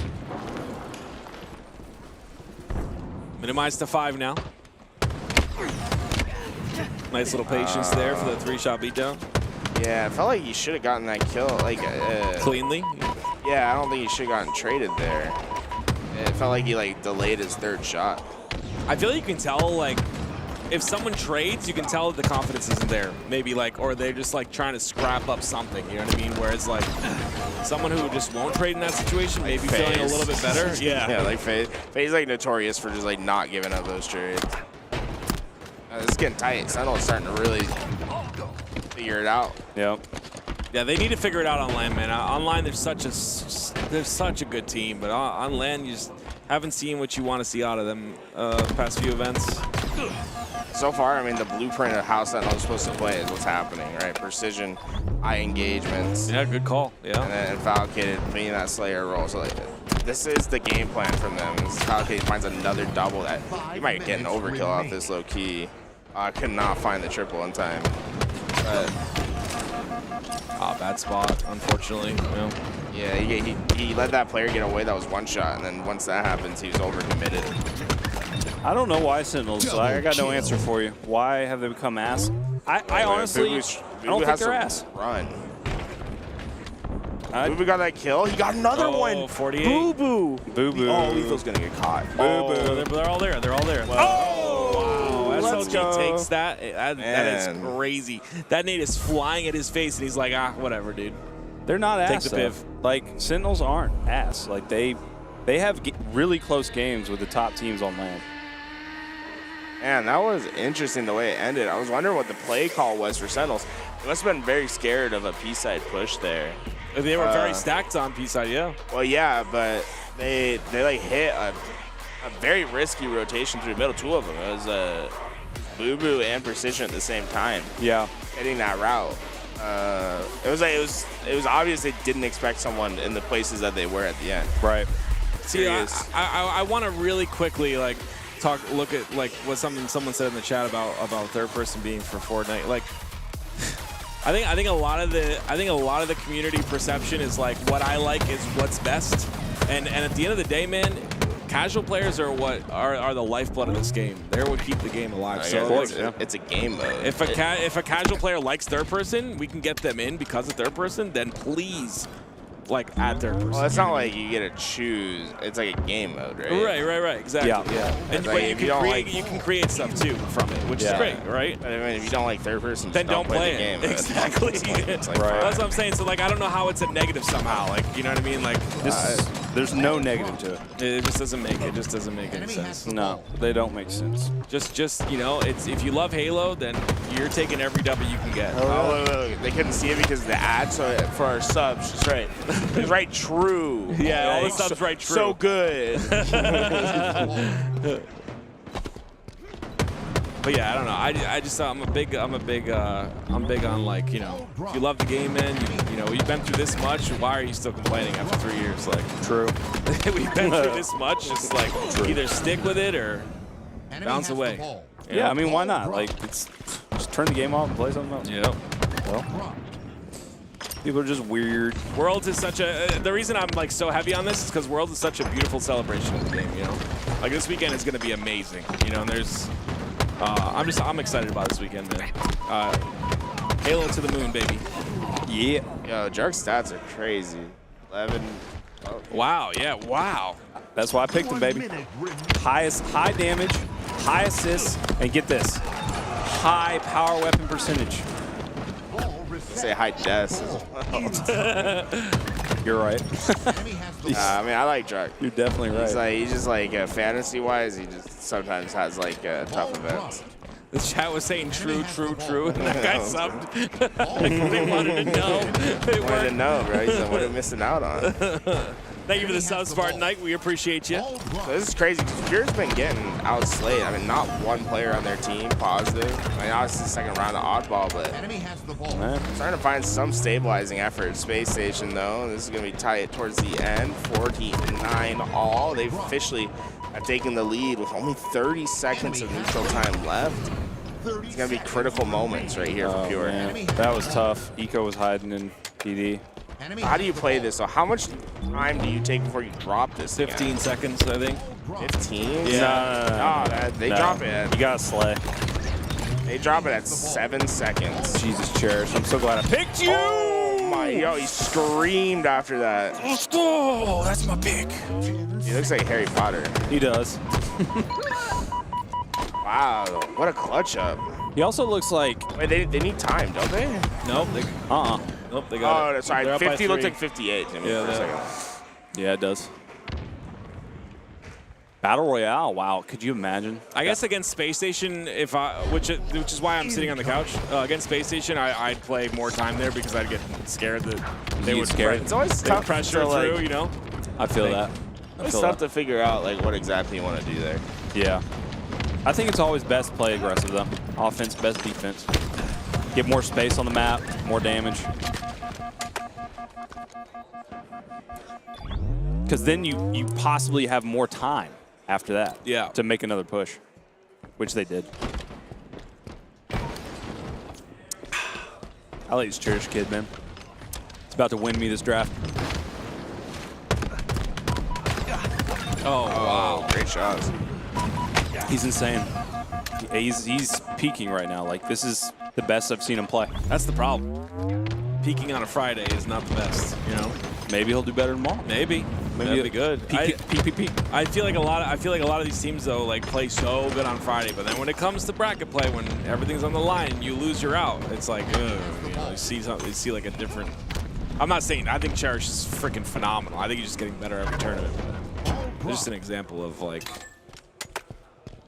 Speaker 18: Minimize to 5 now. Nice little patience there for the 3-shot beatdown.
Speaker 9: Yeah, I felt like he should have gotten that kill
Speaker 18: cleanly.
Speaker 9: Yeah, I don't think he should have gotten traded there. It felt like he delayed his 3rd shot.
Speaker 18: I feel like you can tell if someone trades, you can tell that the confidence isn't there. Maybe or they're just trying to scrap up something. You know what I mean? Whereas someone who just won't trade in that situation, maybe feeling a little bit better.
Speaker 9: Yeah, like FaZe. FaZe's notorious for just not giving up those trades. It's getting tight. Sentinel's starting to really figure it out.
Speaker 8: Yep.
Speaker 18: Yeah, they need to figure it out on LAN, man. On LAN, they're such a good team, but on LAN, you just haven't seen what you want to see out of them the past few events.
Speaker 9: So far, I mean, the blueprint of how Sentinel's supposed to play is what's happening, right? Precision, high engagements.
Speaker 18: Yeah, good call. Yeah.
Speaker 9: And then Falcated being that Slayer role. So this is the game plan from them. Falcated finds another double that he might get an overkill off this low key. Could not find the triple in time. But
Speaker 18: bad spot, unfortunately.
Speaker 9: Yeah, he let that player get away. That was 1 shot, and then once that happens, he was overcommitted.
Speaker 8: I don't know why Sentinels. I got no answer for you. Why have they become ass? I honestly, I don't think they're ass.
Speaker 9: Run. Boo got that kill. He got another one.
Speaker 18: 48.
Speaker 9: Boo. Oh, Lethal's gonna get caught.
Speaker 18: They're all there. They're all there. SLG takes that. That is crazy. That nade is flying at his face, and he's like, whatever, dude.
Speaker 8: They're not ass.
Speaker 18: Take the piv.
Speaker 8: Like, Sentinels aren't ass. Like, they have really close games with the top teams on LAN.
Speaker 9: Man, that was interesting the way it ended. I was wondering what the play call was for Sentinels. They must have been very scared of a P-side push there.
Speaker 18: They were very stacked on P-side, yeah.
Speaker 9: Well, yeah, but they hit a very risky rotation through the middle. 2 of them. It was Boo Boo and Precision at the same time.
Speaker 8: Yeah.
Speaker 9: Hitting that route. It was obvious they didn't expect someone in the places that they were at the end.
Speaker 8: Right.
Speaker 18: See, I want to really quickly look at what someone said in the chat about third person being for Fortnite. I think a lot of the community perception is what I like is what's best, and at the end of the day, man, casual players are what are the lifeblood of this game. They're what keep the game alive. So
Speaker 9: it's a game mode.
Speaker 18: If a casual player likes third person, we can get them in because of third person. Then please, like, add third person.
Speaker 9: Well, it's not like you get to choose. It's like a game mode, right?
Speaker 18: Right. Exactly. Yeah. And
Speaker 9: Like,
Speaker 18: you can create stuff too from it, which is great, right?
Speaker 9: I mean, if you don't like third person,
Speaker 18: Then don't play
Speaker 9: the game
Speaker 18: it.
Speaker 9: mode.
Speaker 18: Exactly.
Speaker 9: It's like,
Speaker 18: That's what I'm saying. So like, I don't know how it's a negative somehow. Like, you know what I mean? Like,
Speaker 10: There's no negative to it.
Speaker 18: It just doesn't make it. Just doesn't make any sense.
Speaker 10: No, they don't make sense.
Speaker 18: Just you know, it's if you love Halo, then you're taking every W you can get.
Speaker 9: Oh, look, they couldn't see it because of the ad. So for our subs, just right, just right, true.
Speaker 18: Yeah, all the
Speaker 9: so,
Speaker 18: subs right true.
Speaker 9: So good.
Speaker 18: But yeah, I don't know. I just I'm big on, like, you know, if you love the game, man. You know, you've been through this much. Why are you still complaining after 3 years? Like,
Speaker 10: true.
Speaker 18: We've been through this much. Just like either stick with it or bounce away.
Speaker 10: Yeah, I mean, why not? Like, it's just turn the game off and play something else.
Speaker 18: Yeah.
Speaker 10: Well, people are just weird.
Speaker 18: Worlds is such a. The reason I'm like so heavy on this is because Worlds is such a beautiful celebration of the game. You know, like this weekend is going to be amazing. You know, and there's. I'm excited about this weekend, man. Halo to the moon, baby.
Speaker 10: Yeah.
Speaker 9: Yo, Jark's stats are crazy. 11. Oh.
Speaker 18: Wow. Yeah. Wow.
Speaker 10: That's why I picked him, baby. High damage, high assists, and get this, high power weapon percentage.
Speaker 9: Say high deaths as well.
Speaker 10: You're right.
Speaker 9: I mean, I like Jark.
Speaker 10: You're definitely right.
Speaker 9: He's just like fantasy-wise, he just sometimes has like tough events.
Speaker 18: The chat was saying true, and that guy subbed. They wanted to know.
Speaker 9: They wanted to know, bro. He said, what are we missing out on?
Speaker 18: Thank you for the sub, Spartan Knight. We appreciate you.
Speaker 9: So this is crazy because Pure's been getting outslayed. I mean, not one player on their team positive. I mean, obviously the second round of oddball, but starting to find some stabilizing effort. Space Station, though, this is going to be tight towards the end. 49 all. They officially have taken the lead with only 30 seconds of neutral time left. It's going to be critical moments right here for Pure.
Speaker 10: Man. That was tough. Eco was hiding in PD.
Speaker 9: How do you play this? So how much time do you take before you drop this?
Speaker 18: 15 seconds, I think.
Speaker 9: 15?
Speaker 10: Yeah.
Speaker 9: No, they drop it at...
Speaker 10: You got to slay.
Speaker 9: They drop it at 7 seconds.
Speaker 10: Jesus, Cherish. I'm so glad I picked you.
Speaker 9: Oh my, yo, he screamed after that.
Speaker 10: Let's go. That's my pick.
Speaker 9: He looks like Harry Potter.
Speaker 10: He does.
Speaker 9: Wow, what a clutch up.
Speaker 10: He also looks like...
Speaker 9: Wait, they need time, don't they?
Speaker 18: Nope. Nope, they got it.
Speaker 9: Sorry, 50 looked like 58 to me for a second.
Speaker 10: Yeah, it does. Battle Royale, wow, could you imagine?
Speaker 18: I guess against Space Station, which is why I'm sitting on the couch. Against Space Station, I'd play more time there because I'd get scared that they would
Speaker 10: scared.
Speaker 9: It's always tough
Speaker 18: pressure
Speaker 9: to,
Speaker 18: through,
Speaker 9: like,
Speaker 18: you know?
Speaker 10: I feel that.
Speaker 9: It's tough to figure out like what exactly you want to do there.
Speaker 10: Yeah. I think it's always best to play aggressive, though. Offense, best defense. Get more space on the map, more damage. Because then you possibly have more time after that to make another push, which they did. I like this Cherish kid, man. It's about to win me this draft.
Speaker 9: Oh, wow. Great shots.
Speaker 10: He's insane. He's peaking right now. Like, this is the best I've seen him play.
Speaker 18: That's the problem. Peaking on a Friday is not the best, you know?
Speaker 10: Maybe he'll do better tomorrow.
Speaker 18: Maybe that'd be good. I feel like a lot of these teams though like play so good on Friday, but then when it comes to bracket play, when everything's on the line, you lose, you're out. It's like, you know, you see like a different. I'm not saying I think Cherish is freaking phenomenal. I think he's just getting better every tournament. It's just an example of like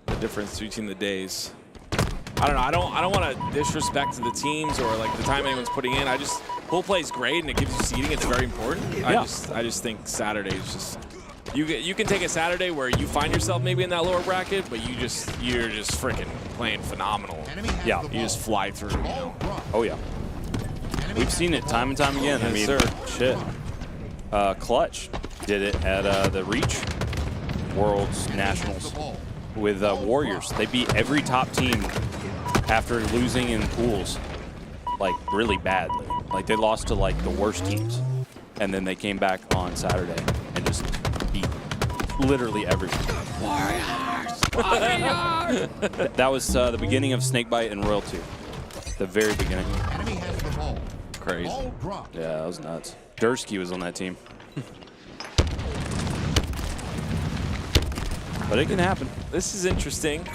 Speaker 18: the difference between the days. I don't know. I don't want to disrespect the teams or like the time anyone's putting in. I just pool play is great and it gives you seeding. It's very important.
Speaker 10: Yeah.
Speaker 18: I just think Saturday is just you can take a Saturday where you find yourself maybe in that lower bracket, but you're just freaking playing phenomenal.
Speaker 10: Yeah,
Speaker 18: you just fly through. You know?
Speaker 10: Oh yeah. We've seen it time and time again. I mean, shit. Clutch did it at the Reach Worlds Nationals with Warriors. They beat every top team after losing in pools, like really badly. Like they lost to like the worst teams, and then they came back on Saturday and just beat literally everyone. That was the beginning of Snakebite and Royal 2. The very beginning.
Speaker 13: Enemy has the ball.
Speaker 10: Crazy.
Speaker 13: Ball dropped.
Speaker 10: Yeah, that was nuts. Dursky was on that team. But it can happen.
Speaker 18: This is interesting.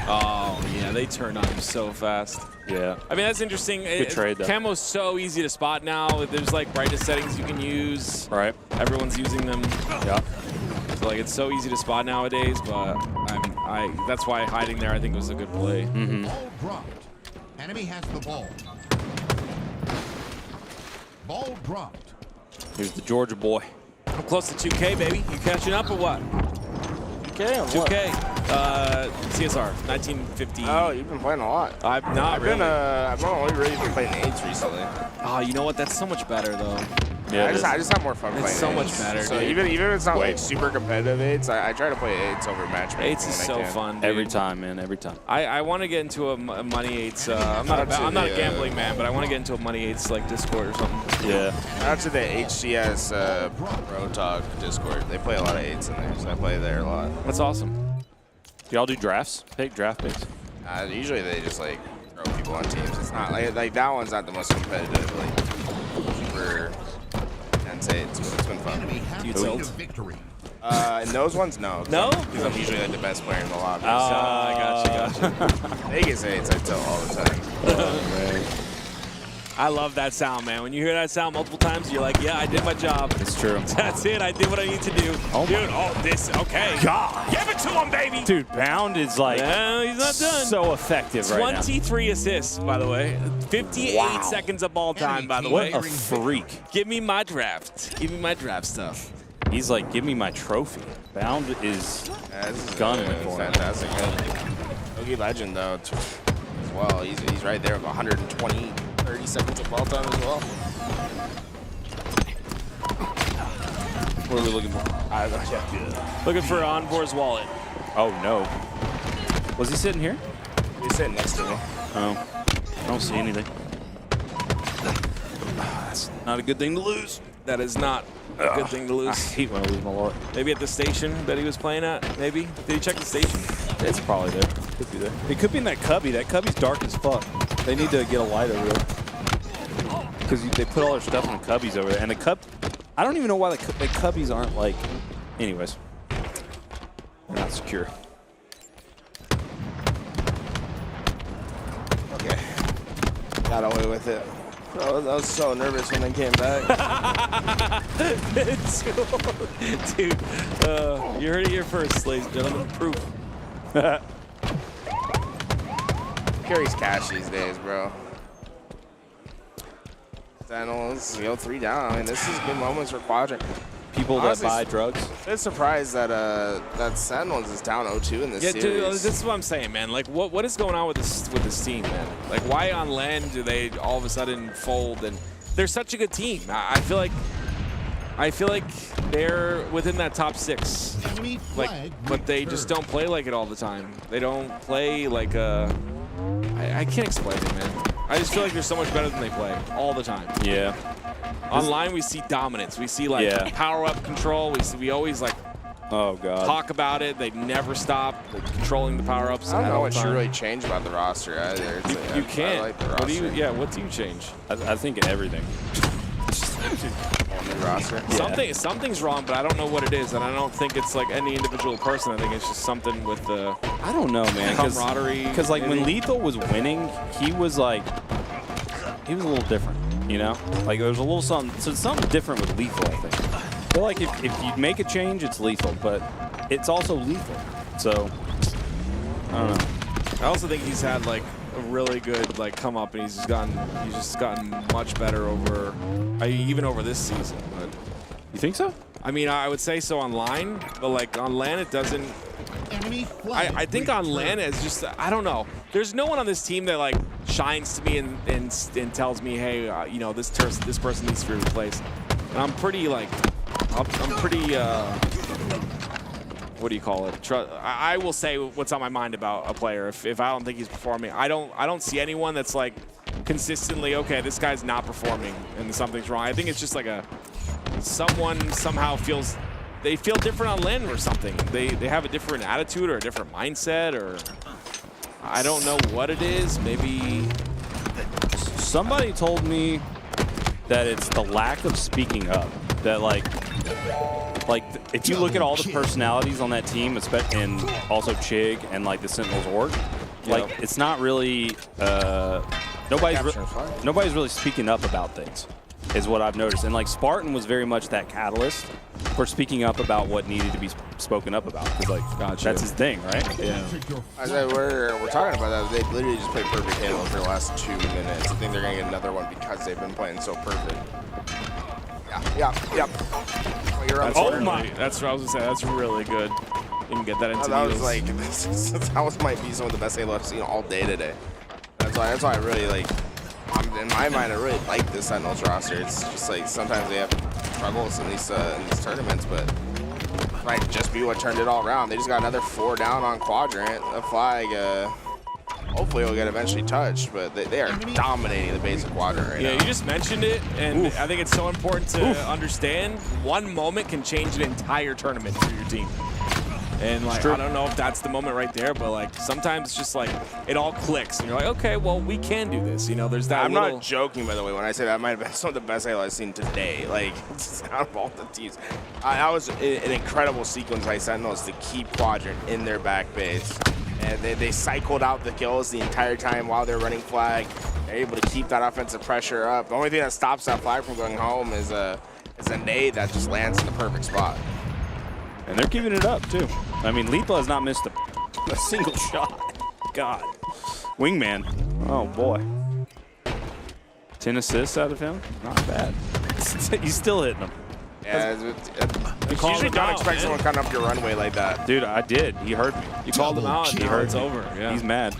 Speaker 18: Oh, yeah, they turn on him so fast.
Speaker 10: Yeah.
Speaker 18: I mean, that's interesting.
Speaker 10: Good trade, though.
Speaker 18: Camo's so easy to spot now. There's like brightness settings you can use.
Speaker 10: Right.
Speaker 18: Everyone's using them.
Speaker 10: Yeah.
Speaker 18: So like it's so easy to spot nowadays, but that's why hiding there I think was a good play.
Speaker 10: Mm-hmm.
Speaker 13: Ball dropped. Enemy has the ball. Ball dropped.
Speaker 10: Here's the Georgia boy.
Speaker 18: I'm close to 2K, baby. You catching up or what? 2K. CSR, 1950.
Speaker 9: Oh, you've been playing a lot.
Speaker 18: I've really.
Speaker 9: I've only really been playing 8s recently.
Speaker 18: Oh, you know what? That's so much better though.
Speaker 9: Yeah, I just have more fun playing 8s.
Speaker 18: It's so much better,
Speaker 9: So
Speaker 18: dude.
Speaker 9: even if it's not like super competitive 8s, I try to play 8s over matchmaking.
Speaker 18: 8s is so fun, dude.
Speaker 10: Every time, man. Every time.
Speaker 18: I want to get into a money 8s. I'm not a gambling man, but I want to get into a money 8s like Discord or something.
Speaker 10: Yeah.
Speaker 9: Out to the HCS Pro Talk Discord. They play a lot of 8s in there, so I play there a lot.
Speaker 18: That's awesome.
Speaker 10: Do y'all do drafts? Draft picks?
Speaker 9: Usually they just like throw people on teams. It's not like that one's not the most competitive, like super intense 8s, but it's been fun.
Speaker 18: Do you tilt?
Speaker 13: Victory.
Speaker 9: And those ones, no.
Speaker 18: No?
Speaker 9: Because I'm usually like the best player in the lobby.
Speaker 18: I gotcha.
Speaker 9: Vegas 8s, I tilt all the time.
Speaker 10: Oh, man.
Speaker 18: I love that sound, man. When you hear that sound multiple times, you're like, yeah, I did my job.
Speaker 10: It's true.
Speaker 18: That's it. I did what I need to do.
Speaker 10: Oh,
Speaker 18: dude, okay.
Speaker 10: God.
Speaker 18: Give it to him, baby.
Speaker 10: Dude, Bound is like
Speaker 18: he's not done.
Speaker 10: so effective right now.
Speaker 18: 23 assists, by the way. 58 seconds of ball time, by the way.
Speaker 10: What a freak.
Speaker 18: Give me my draft. Give me my draft stuff.
Speaker 10: He's like, give me my trophy. Bound is gunning for him.
Speaker 9: Fantastic. Ogie Legend, though, as well. He's right there with 120, 30 seconds of ball time as well.
Speaker 10: What are we looking for?
Speaker 18: Looking for Envor's wallet.
Speaker 10: Oh, no. Was he sitting here?
Speaker 9: He's sitting next to me.
Speaker 10: Oh. I don't see anything. That's not a good thing to lose.
Speaker 18: That is not a good thing to lose.
Speaker 10: I hate when I lose my wallet.
Speaker 18: Maybe at the station that he was playing at, maybe? Did he check the station?
Speaker 10: It's probably there. Could be there. It could be in that cubby. That cubby's dark as fuck. They need to get a light over there. Because they put all their stuff in the cubbies over there. And the cub... I don't even know why the cubbies aren't like... Anyways. They're not secure.
Speaker 9: Okay. Got away with it. I was so nervous when they came back.
Speaker 18: Dude, you heard it here first, ladies and gentlemen. Proof.
Speaker 9: Carries cash these days, bro. Sentinels, 3 down. I mean, this is good moments for Quadrant.
Speaker 10: People
Speaker 9: Honestly,
Speaker 10: that buy drugs.
Speaker 9: I'm surprised that that Sentinels is down 0-2 in this series.
Speaker 18: Dude, this is what I'm saying, man. Like, what is going on with this team, man? Like, why on LAN do they all of a sudden fold? And they're such a good team. I feel like they're within that top 6. Like, but they just don't play like it all the time. They don't play like a. I can't explain it, man. I just feel like they're so much better than they play all the time.
Speaker 10: Yeah.
Speaker 18: Online, we see dominance. We see like power-up control. We always like talk about it. They never stop controlling the power-ups.
Speaker 9: I don't know what should really change about the roster either.
Speaker 18: You can't.
Speaker 9: I like the roster.
Speaker 18: What do you change?
Speaker 10: I think everything.
Speaker 9: New roster.
Speaker 18: Something's wrong, but I don't know what it is, and I don't think it's like any individual person. I think it's just something with the
Speaker 10: I don't know, man.
Speaker 18: Camaraderie.
Speaker 10: Because like when Lethal was winning, he was a little different. You know, like there was a little something different with Lethal. I think. I feel like if you make a change, it's Lethal, but it's also Lethal. So I don't know.
Speaker 18: I also think he's had like a really good like come up, and he's just gotten much better over even over this season. But
Speaker 10: you think so?
Speaker 18: I mean, I would say so online, but like on LAN, it doesn't. I think on LAN it's just I don't know. There's no one on this team that like shines to me and tells me, hey, this person needs to be replaced. And I'm pretty like I'm pretty. What do you call it? I will say what's on my mind about a player. If I don't think he's performing, I don't see anyone that's like consistently okay. This guy's not performing and something's wrong. I think it's just like someone somehow feels they feel different on LAN or something. They have a different attitude or a different mindset, or I don't know what it is. Maybe
Speaker 10: somebody told me that it's the lack of speaking up. That like if you look at all the personalities on that team, and also Chig and like the Sentinels org, like it's not really nobody's really speaking up about things, is what I've noticed. And like Spartan was very much that catalyst for speaking up about what needed to be spoken up about, because like that's his thing, right?
Speaker 9: Yeah. I said we're talking about that. They literally just played perfect Halo for the last 2 minutes. I think they're gonna get another one because they've been playing so perfect. Yeah. Well, you're on
Speaker 18: oh my! That's what I was gonna say. That's really good. You can get that into
Speaker 9: that was like that might be some of the best Halo I've seen all day today. That's why I really like. In my mind, I really like this Sentinels roster. It's just like sometimes they have struggles in these tournaments, but it might just be what turned it all around. They just got another 4 down on Quadrant. A flag, hopefully will get eventually touched, but they are dominating the basic Quadrant right now.
Speaker 18: Yeah, you just mentioned it, and I think it's so important to understand one moment can change an entire tournament for your team. And like, I don't know if that's the moment right there, but like sometimes it's just like it all clicks and you're like, okay, well, we can do this. You know, there's that.
Speaker 9: I'm not joking, by the way, when I say that might have been some of the best Halo I've seen today. Like, out of all the teams, that was an incredible sequence by Sentinels to keep Quadrant in their back base, and they cycled out the kills the entire time while they're running flag. They're able to keep that offensive pressure up. The only thing that stops that flag from going home is a nade that just lands in the perfect spot.
Speaker 10: And they're keeping it up, too. I mean, Lethal has not missed a single shot. God. Wingman. Oh, boy. 10 assists out of him? Not bad. He's still hitting them.
Speaker 9: Yeah, you usually don't expect someone cutting up your runway like that.
Speaker 10: Dude, I did. He heard me.
Speaker 18: You called him out.
Speaker 10: He heard
Speaker 18: it's over. Yeah.
Speaker 10: He's mad.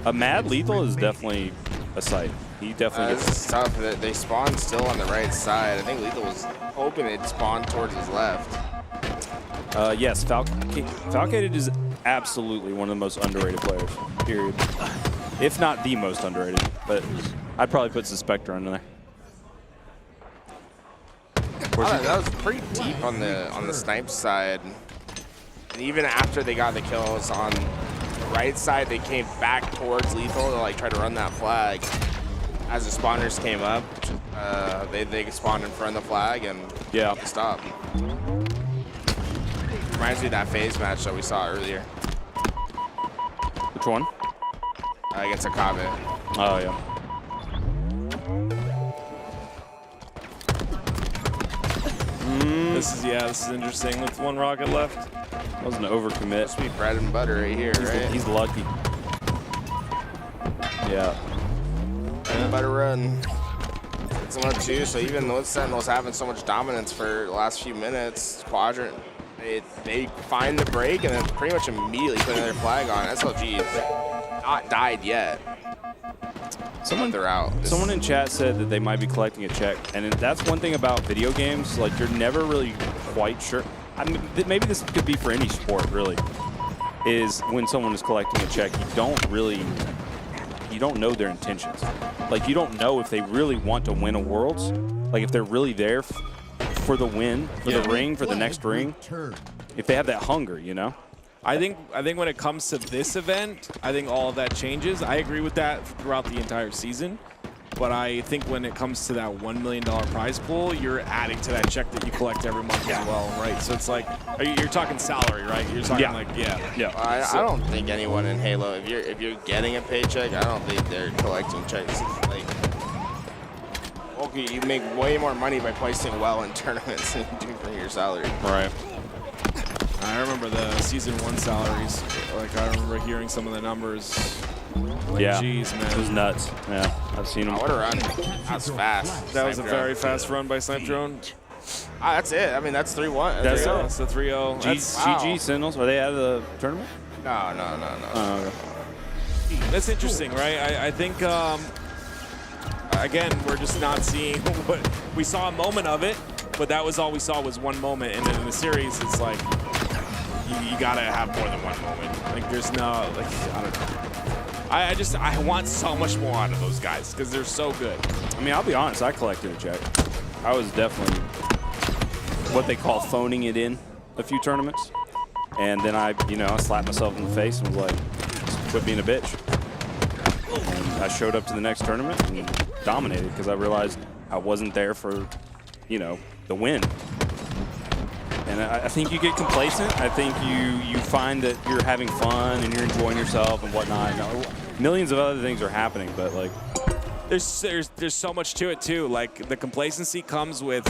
Speaker 10: A mad Lethal is definitely a sight. He definitely gets
Speaker 9: This is tough. They spawn still on the right side. I think Lethal was hoping they'd spawn towards his left.
Speaker 10: Yes, Falcated is absolutely one of the most underrated players, period. If not the most underrated, but I'd probably put Suspector under there.
Speaker 9: That was pretty deep on the snipe side. And even after they got the kills on the right side, they came back towards Lethal to like try to run that flag. As the spawners came up, they spawned in front of the flag and stop. Reminds me of that phase match that we saw earlier.
Speaker 10: Which one?
Speaker 9: Against Akabe.
Speaker 10: Oh, yeah.
Speaker 18: This is interesting with 1 rocket left.
Speaker 10: That was an overcommit.
Speaker 9: Must be bread and butter right here, right?
Speaker 10: He's lucky. Yeah.
Speaker 9: Bread and butter run. It's 1-2, so even though Sentinels having so much dominance for the last few minutes, Quadrant, they find the break and then pretty much immediately put their flag on. SLG has not died yet. They're out.
Speaker 10: Someone in chat said that they might be collecting a check, and that's one thing about video games. Like, you're never really quite sure. I mean, maybe this could be for any sport, really. Is when someone is collecting a check, you don't know their intentions. Like, you don't know if they really want to win a Worlds. Like, if they're really there for the win, for the ring, for the next ring. If they have that hunger, you know?
Speaker 18: I think when it comes to this event, I think all of that changes. I agree with that throughout the entire season. But I think when it comes to that $1 million prize pool, you're adding to that check that you collect every month as well, right? So it's like, you're talking salary, right? You're talking
Speaker 9: I don't think anyone in Halo, if you're getting a paycheck, I don't think they're collecting checks. Like, okay, you make way more money by placing well in tournaments than you do for your salary.
Speaker 10: Right.
Speaker 18: I remember the season 1 salaries. Like, I remember hearing some of the numbers. Like,
Speaker 10: yeah,
Speaker 18: geez, man.
Speaker 10: It was nuts. Yeah, I've seen them.
Speaker 9: What a run. That's fast.
Speaker 18: That was a very fast run by Snipe Drone.
Speaker 9: That's it. I mean, that's 3-1.
Speaker 18: That's the 3-0.
Speaker 10: GG Sentinels. Are they out of the tournament?
Speaker 9: No.
Speaker 10: Oh, okay.
Speaker 18: That's interesting, right? I think, again, we're just not seeing what we saw a moment of it, but that was all we saw was one moment. And then in the series, it's like, you gotta have more than one moment. Like, there's no, like, I don't know. I want so much more out of those guys because they're so good.
Speaker 10: I mean, I'll be honest, I collected a check. I was definitely
Speaker 7: what they call phoning it in a few tournaments. And then I slapped myself in the face and was like, quit being a bitch. And I showed up to the next tournament and dominated because I realized I wasn't there for, the win. And I think you get complacent. I think you find that you're having fun and you're enjoying yourself and whatnot. Now, millions of other things are happening, but like,
Speaker 18: there's so much to it too. Like the complacency comes with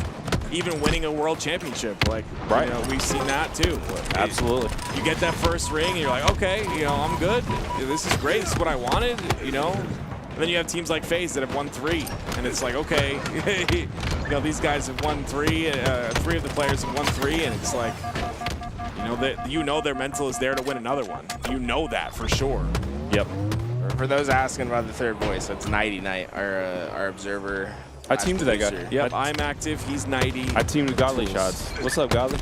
Speaker 18: even winning a world championship. Like,
Speaker 7: right.
Speaker 18: We've seen that too.
Speaker 7: Absolutely.
Speaker 18: You get that first ring and you're like, okay, I'm good. This is great. This is what I wanted, And then you have teams like FaZe that have won 3, and it's like, okay, these guys have won 3. 3 of the players have won 3, and it's like, their mental is there to win another one. You know that for sure.
Speaker 7: Yep.
Speaker 9: For those asking about the third voice, that's Nighty Night, our observer.
Speaker 7: I teamed with that guy.
Speaker 18: Yep, I'm active. He's Nighty.
Speaker 7: I teamed with Godly Shots. What's up, Godly?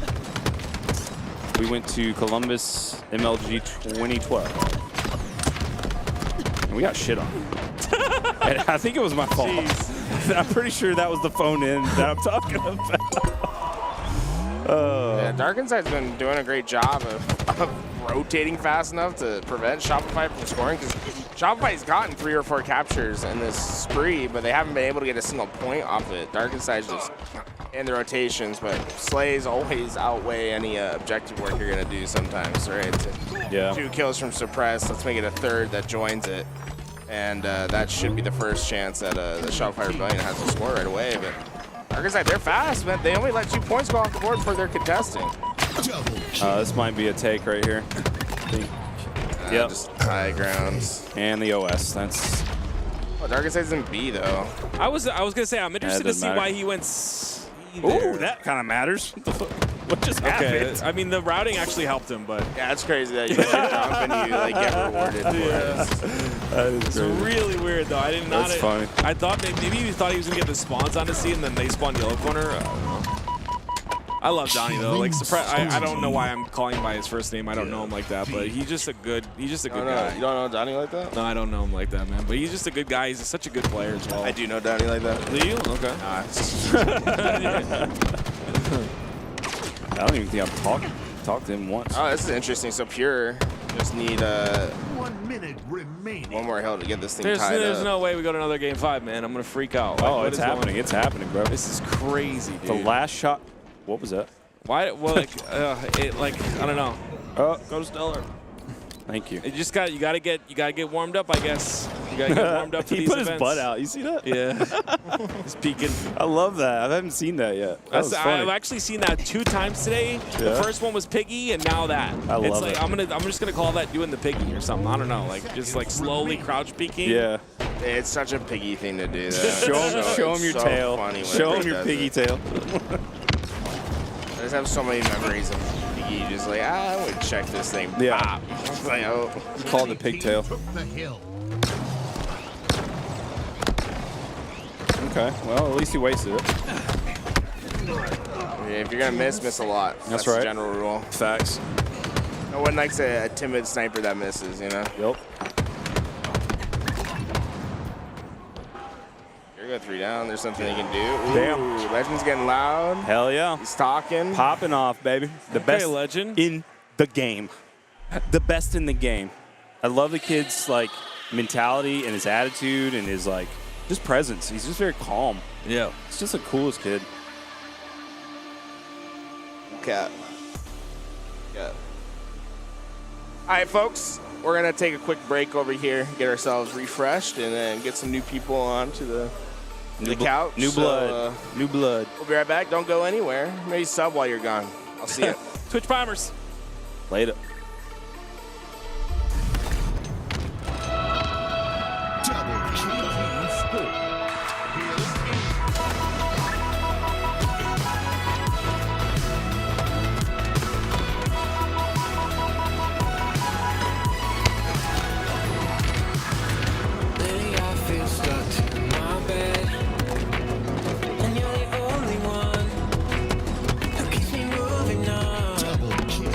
Speaker 7: We went to Columbus MLG 2012. And we got shit on. And I think it was my fault. I'm pretty sure that was the phone in that I'm talking about.
Speaker 9: Yeah, Dark Inside's been doing a great job of rotating fast enough to prevent Shopify from scoring, because Shopify's gotten 3 or 4 captures in this spree, but they haven't been able to get a single point off it. Dark Inside's just in the rotations, but slays always outweigh any objective work you're going to do sometimes, right?
Speaker 7: Yeah.
Speaker 9: 2 kills from suppress, let's make it a third that joins it. And that should be the first chance that the Shopify Rebellion has to score right away. But Dark Inside, they're fast, man. They only let 2 points go off the board before they're contesting.
Speaker 7: This might be a take right here. Yep.
Speaker 9: Just high grounds.
Speaker 7: And the OS. That's.
Speaker 9: Oh, Dark Inside's in B though.
Speaker 18: I was gonna say I'm interested to see why he went C there.
Speaker 7: Ooh, that kind of matters. What just happened?
Speaker 18: I mean, the routing actually helped him, but
Speaker 9: yeah, it's crazy that you jump and you get rewarded for it.
Speaker 7: That is
Speaker 18: it's
Speaker 7: crazy.
Speaker 18: really weird though. I did not.
Speaker 7: That's funny.
Speaker 18: I thought maybe he thought he was gonna get the spawns on the C and then they spawned yellow corner. I don't know. I love Donnie though. Like, I don't know why I'm calling him by his first name. I don't know him like that, but he's just a good guy.
Speaker 9: You don't know Donnie like that?
Speaker 18: No, I don't know him like that, man. But he's just a good guy. He's such a good player as well.
Speaker 9: I do know Donnie like that.
Speaker 18: Do you? Okay.
Speaker 7: I don't even think I've talked to him once.
Speaker 9: Oh, this is interesting. So Pure just need
Speaker 13: 1 minute remaining.
Speaker 9: 1 more hill to get this thing
Speaker 18: There's
Speaker 9: tied up.
Speaker 18: no way we go to another game 5, man. I'm gonna freak out.
Speaker 7: Oh,
Speaker 18: Like,
Speaker 7: it's happening. It's happening, bro.
Speaker 18: This is crazy, dude.
Speaker 7: The last shot. What was that?
Speaker 18: Why? Well, I don't know.
Speaker 7: Oh,
Speaker 18: go to Stellar.
Speaker 7: Thank you.
Speaker 18: You gotta get warmed up, I guess. You gotta get warmed up for
Speaker 7: He
Speaker 18: these
Speaker 7: put
Speaker 18: events.
Speaker 7: his butt out. You see that?
Speaker 18: Yeah. He's peeking.
Speaker 7: I love that. I haven't seen that yet. That was funny.
Speaker 18: I've actually seen that 2 times today. The
Speaker 7: Yeah.
Speaker 18: first one was Piggy, and now that.
Speaker 7: I love
Speaker 18: it's like
Speaker 7: it.
Speaker 18: I'm just gonna call that doing the Piggy or something. I don't know, like just like slowly crouch peeking.
Speaker 7: Yeah.
Speaker 9: It's such a piggy thing to do. That.
Speaker 7: Show him your
Speaker 9: so
Speaker 7: tail.
Speaker 9: funny when
Speaker 7: Show
Speaker 9: it
Speaker 7: him your
Speaker 9: does
Speaker 7: piggy
Speaker 9: it.
Speaker 7: tail.
Speaker 9: I just have so many memories of Piggy just like, I would check this thing.
Speaker 7: Yeah.
Speaker 9: Pop. It's like, oh.
Speaker 7: Call it the pigtail.
Speaker 13: Took the hill.
Speaker 7: Okay. Well, at least he wasted it.
Speaker 9: Yeah, if you're gonna miss a lot.
Speaker 7: That's
Speaker 9: the
Speaker 7: right.
Speaker 9: general rule.
Speaker 7: Facts.
Speaker 9: No one likes a timid sniper that misses, you know?
Speaker 7: Yep.
Speaker 9: You're going 3 down. There's something he can do. Ooh,
Speaker 7: Damn.
Speaker 9: Legend's getting loud.
Speaker 7: Hell yeah.
Speaker 9: He's talking.
Speaker 7: Popping off, baby. The
Speaker 18: Okay,
Speaker 7: best
Speaker 18: Legend.
Speaker 7: in the game. The best in the game. I love the kid's like mentality and his attitude and his like just presence. He's just very calm.
Speaker 18: Yeah.
Speaker 7: He's just the coolest kid.
Speaker 9: Cat. Yeah. All right, folks. We're going to take a quick break over here, get ourselves refreshed, and then get some new people onto the couch.
Speaker 7: New blood. New blood.
Speaker 9: We'll be right back. Don't go anywhere. Maybe sub while you're gone. I'll see you.
Speaker 18: Twitch Primers.
Speaker 7: Later.
Speaker 13: Double Team Sport.
Speaker 12: Lately I feel stuck in my bed, and you're the only one who keeps me moving on.
Speaker 13: Double kill.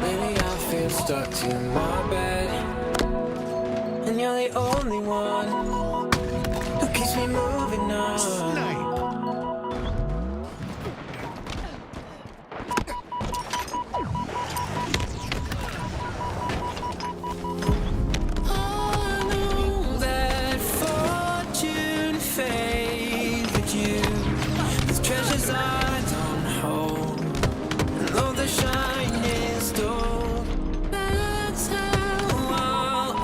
Speaker 12: Maybe I feel stuck to my bed, and you're the only one who keeps me moving on. I know that fortune favored you with treasures I don't hold, and though the shine is dull, that's how I'll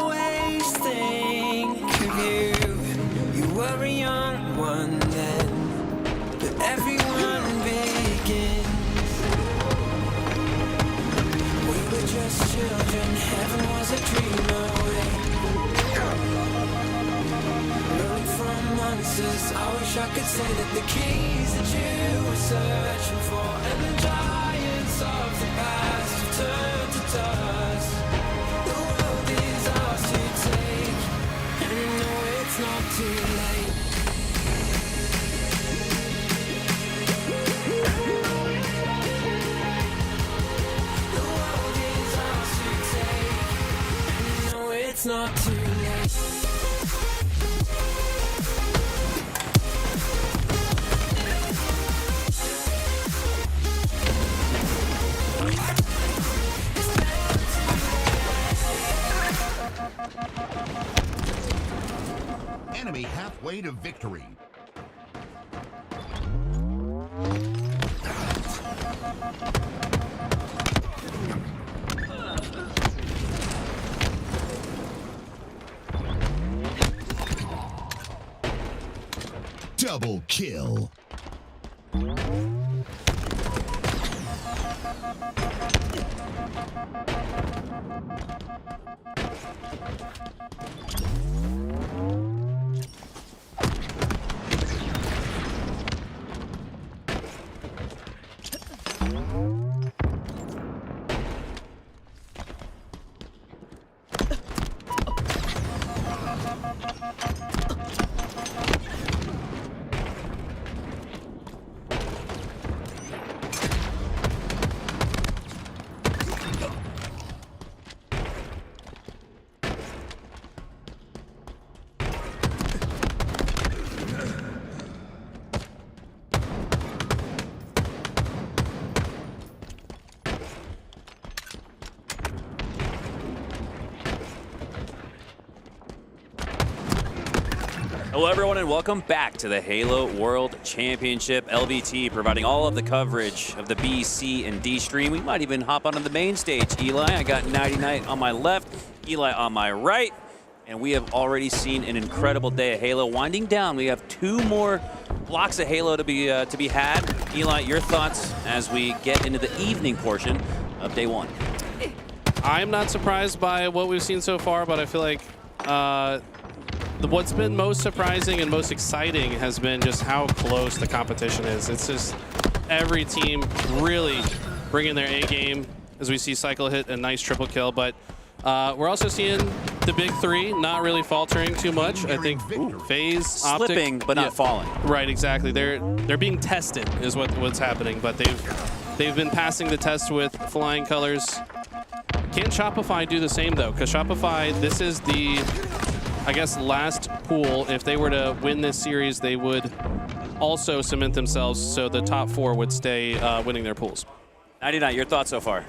Speaker 12: always think of you. You were a young one then, but everyone begins. We were just children, heaven was a dream away. Running from monsters, I wish I could say that the keys that you were searching for and the giants of the past have turned to dust. The world is ours to take, and you know it's not too late. The world is ours to take, and you know it's not too late.
Speaker 13: Enemy halfway to victory. Double kill.
Speaker 11: Hello, everyone, and welcome back to the Halo World Championship. LVT providing all of the coverage of the B, C, and D stream. We might even hop onto the main stage. Eli, I got Nighty Night on my left, Eli on my right, and we have already seen an incredible day of Halo. Winding down, we have 2 more blocks of Halo to be had. Eli, your thoughts as we get into the evening portion of day 1.
Speaker 14: I'm not surprised by what we've seen so far, but I feel like what's been most surprising and most exciting has been just how close the competition is. It's just every team really bringing their A game as we see Cycle hit a nice triple kill, but we're also seeing the big 3 not really faltering too much. I think FaZe, Optic,
Speaker 11: Slipping, but not falling.
Speaker 14: Right, exactly. They're being tested is what's happening, but they've been passing the test with flying colors. Can Shopify do the same though? Because Shopify, this is the, I guess, last pool. If they were to win this series, they would also cement themselves so the top 4 would stay winning their pools.
Speaker 11: 99, your thoughts so far?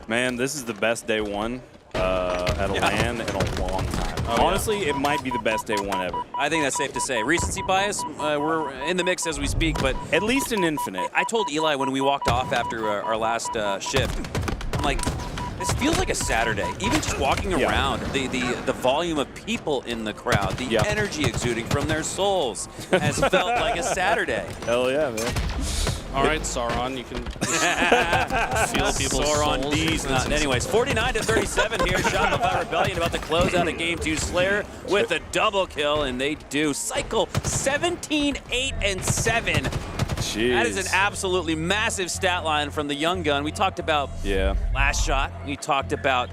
Speaker 10: Man, this is the best day one at a LAN in a long time. Honestly, it might be the best day one ever.
Speaker 11: I think that's safe to say. Recency bias, we're in the mix as we speak, but
Speaker 10: at least in Infinite.
Speaker 11: I told Eli when we walked off after our last shift, I'm like, this feels like a Saturday. Even just walking around, the volume of people in the crowd, the energy exuding from their souls has felt like a Saturday.
Speaker 10: Hell yeah, man.
Speaker 14: All right, Sauron, you can feel people's
Speaker 11: Sauron
Speaker 14: souls.
Speaker 11: D's. Anyways, 49-37 here. Shopify Rebellion about to close out a game 2. Slayer with a double kill, and they do. Cycle 17-8-7.
Speaker 10: Jeez.
Speaker 11: That is an absolutely massive stat line from the young gun. We talked about Last Shot. We talked about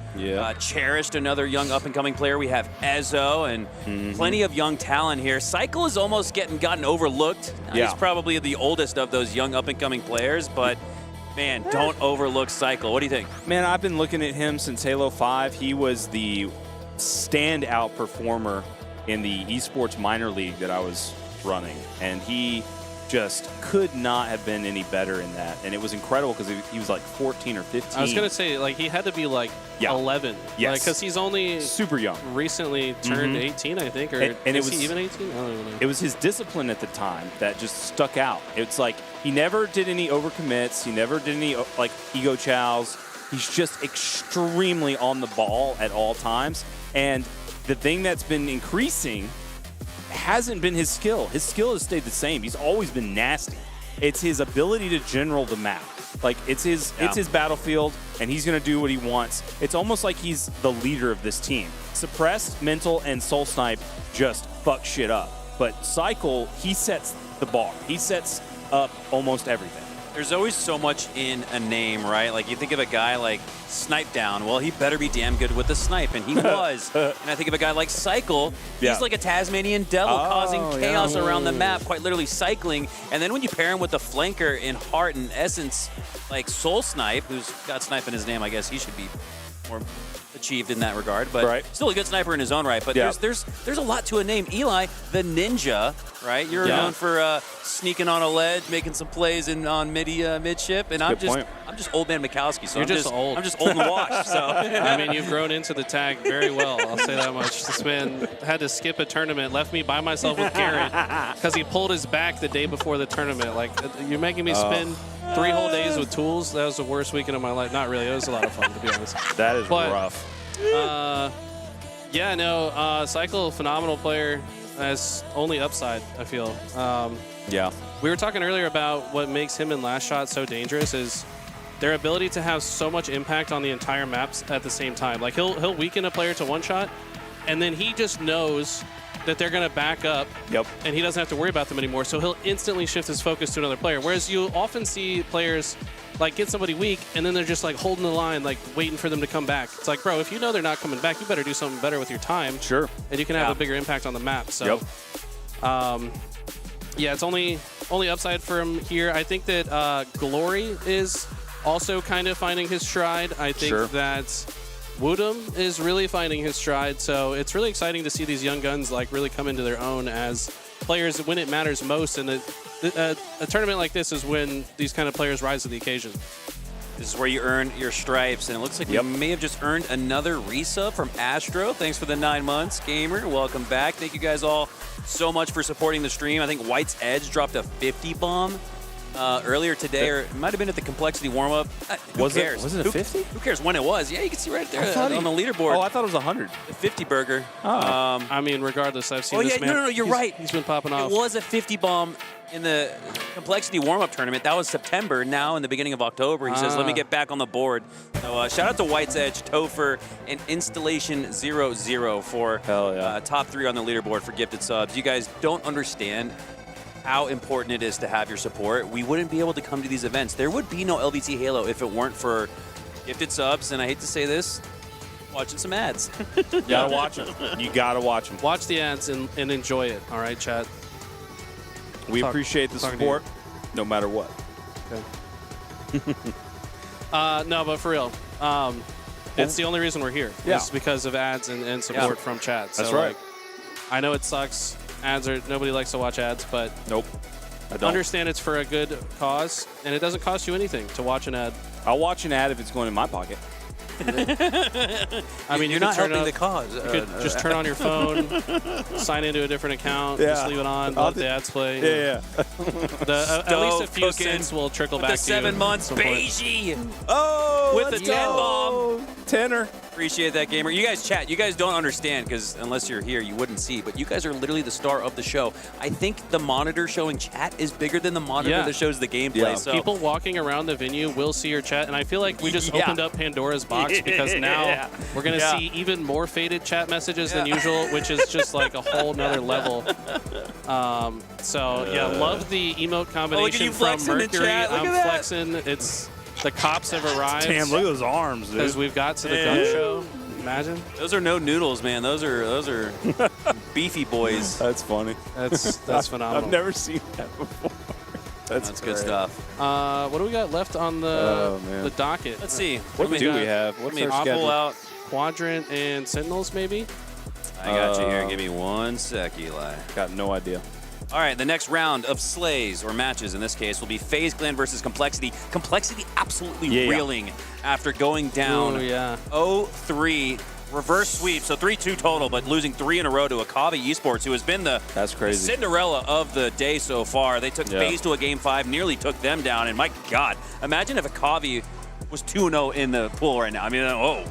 Speaker 11: Cherished, another young up-and-coming player. We have Ezo and plenty of young talent here. Cycle is almost gotten overlooked. He's probably the oldest of those young up-and-coming players, but man, don't overlook Cycle. What do you think?
Speaker 10: Man, I've been looking at him since Halo 5. He was the standout performer in the esports minor league that I was running, and he just could not have been any better in that. And it was incredible because he was like 14 or 15.
Speaker 14: I was going to say, like, he had to be like 11.
Speaker 10: Yes.
Speaker 14: Because he's only
Speaker 10: super young.
Speaker 14: Recently turned 18, I think. Or
Speaker 10: and
Speaker 14: is
Speaker 10: it was
Speaker 14: he even 18? I don't even know.
Speaker 10: It was his discipline at the time that just stuck out. It's like he never did any overcommits. He never did any like ego chows. He's just extremely on the ball at all times. And the thing that's been increasing hasn't been his skill. His skill has stayed the same. He's always been nasty. It's his ability to general the map. Like it's his battlefield, and he's gonna do what he wants. It's almost like he's the leader of this team. Suppressed, Mental, and Soul Snipe just fuck shit up. But Cycle, he sets the bar. He sets up almost everything.
Speaker 11: There's always so much in a name, right? Like you think of a guy like Snipe Down. Well, he better be damn good with the snipe, and he was. And I think of a guy like Cycle. He's like a Tasmanian devil causing chaos around the map, quite literally cycling. And then when you pair him with the flanker in Heart and Essence, like Soul Snipe, who's got Snipe in his name, I guess he should be more achieved in that regard, but still a good sniper in his own right. But there's a lot to a name. Eli, the ninja, right? You're known for sneaking on a ledge, making some plays on midship, and I'm just old man Mikowski, so
Speaker 14: You're old.
Speaker 11: I'm just old and washed. So
Speaker 14: I mean, you've grown into the tag very well. I'll say that much. This man had to skip a tournament, left me by myself with Garrett because he pulled his back the day before the tournament. Like you're making me spend 3 whole days with tools. That was the worst weekend of my life. Not really. It was a lot of fun, to be honest.
Speaker 10: That is rough.
Speaker 14: Cycle, phenomenal player. Has only upside, I feel. We were talking earlier about what makes him and Last Shot so dangerous is their ability to have so much impact on the entire maps at the same time. Like he'll weaken a player to one shot, and then he just knows that they're going to back up, and he doesn't have to worry about them anymore. So he'll instantly shift his focus to another player. Whereas you often see players like get somebody weak, and then they're just like holding the line, like waiting for them to come back. It's like, bro, if you know they're not coming back, you better do something better with your time.
Speaker 10: Sure.
Speaker 14: And you can have a bigger impact on the map. So, it's only upside for him here. I think that Glory is also kind of finding his stride. I think that Woodham is really finding his stride. So it's really exciting to see these young guns like really come into their own as players when it matters most. And a tournament like this is when these kind of players rise to the occasion.
Speaker 11: This is where you earn your stripes, and it looks like we may have just earned another resub from Astro. Thanks for the 9 months, Gamer. Welcome back. Thank you guys all so much for supporting the stream. I think White's Edge dropped a 50 bomb earlier today, or it might have been at the Complexity warm-up. Who cares?
Speaker 10: Was it a 50?
Speaker 11: Who cares when it was? Yeah, you can see right there on the leaderboard.
Speaker 10: Oh, I thought it was 100.
Speaker 11: The 50 burger.
Speaker 14: I mean, regardless, I've seen this man.
Speaker 11: No, you're right.
Speaker 14: He's been popping off.
Speaker 11: It was a 50 bomb in the Complexity warm-up tournament. That was September. Now in the beginning of October, he says, let me get back on the board. So shout out to White's Edge, Topher, and Installation 00 for top 3 on the leaderboard for gifted subs. You guys don't understand how important it is to have your support. We wouldn't be able to come to these events. There would be no LVT Halo if it weren't for gifted subs, and I hate to say this, watching some ads.
Speaker 10: You gotta watch them. You gotta watch them.
Speaker 14: Watch the ads and enjoy it. All right, chat.
Speaker 10: We appreciate the support, no matter what.
Speaker 14: Okay. No, but for real, it's the only reason we're here. It's because of ads and support from chat. So,
Speaker 10: That's right.
Speaker 14: Like, I know it sucks. Nobody likes to watch ads, but
Speaker 10: I don't.
Speaker 14: Understand it's for a good cause, and it doesn't cost you anything to watch an ad.
Speaker 10: I'll watch an ad if it's going in my pocket.
Speaker 14: I mean,
Speaker 11: you're
Speaker 14: you
Speaker 11: not
Speaker 14: can turn
Speaker 11: helping
Speaker 14: up,
Speaker 11: the cause.
Speaker 14: You could just turn on your phone, sign into a different account, just leave it on, let the ads play.
Speaker 7: Yeah.
Speaker 14: At least a few cents will trickle back to you.
Speaker 11: The 7 months,
Speaker 14: at some point.
Speaker 11: Beige.
Speaker 7: Oh,
Speaker 11: with the 10 bomb.
Speaker 7: Tenor.
Speaker 11: Appreciate that, gamer. You guys chat. You guys don't understand because unless you're here, you wouldn't see. But you guys are literally the star of the show. I think the monitor showing chat is bigger than the monitor that shows the gameplay.
Speaker 14: Yeah.
Speaker 11: So
Speaker 14: People walking around the venue will see your chat, and I feel like we just opened up Pandora's box because now we're going to see even more faded chat messages than usual, which is just like a whole nother level. Love the emote combination from Mercury. I'm flexing. It's the cops have arrived.
Speaker 7: Damn, look at those arms, dude.
Speaker 14: Because we've got to the gun show. Imagine.
Speaker 11: Those are no noodles, man. Those are beefy boys.
Speaker 7: That's funny.
Speaker 14: That's phenomenal.
Speaker 7: I've never seen that before.
Speaker 11: That's good stuff.
Speaker 14: What do we got left on the docket?
Speaker 11: Let's see.
Speaker 7: What do we have? What's our schedule?
Speaker 11: Out.
Speaker 14: Quadrant and Sentinels, maybe?
Speaker 11: I got you here. Give me 1 sec, Eli.
Speaker 7: Got no idea.
Speaker 11: All right, the next round of slays, or matches in this case, will be FaZe Clan versus Complexity. Complexity absolutely reeling after going down 0-3, reverse sweep, so 3-2 total, but losing 3 in a row to Akavi Esports, who has been the Cinderella of the day so far. They took FaZe to a Game 5, nearly took them down, and my God, imagine if Akavi was 2-0 in the pool right now. I mean,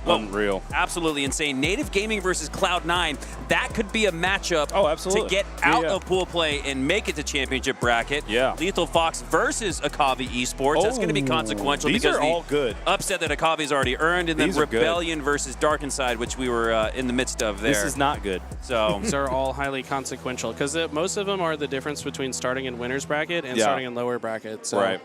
Speaker 7: unreal.
Speaker 11: Absolutely insane. Native Gaming versus Cloud9. That could be a matchup to get out of pool play and make it to championship bracket.
Speaker 7: Yeah.
Speaker 11: Lethal Fox versus Akavi Esports. That's going to be consequential
Speaker 7: these
Speaker 11: because
Speaker 7: are all good.
Speaker 11: Upset that Akavi's already earned, and then Rebellion versus Dark Inside, which we were in the midst of there.
Speaker 7: This is not good.
Speaker 11: So
Speaker 14: these are all highly consequential because most of them are the difference between starting in winner's bracket and starting in lower bracket. So.
Speaker 7: Right.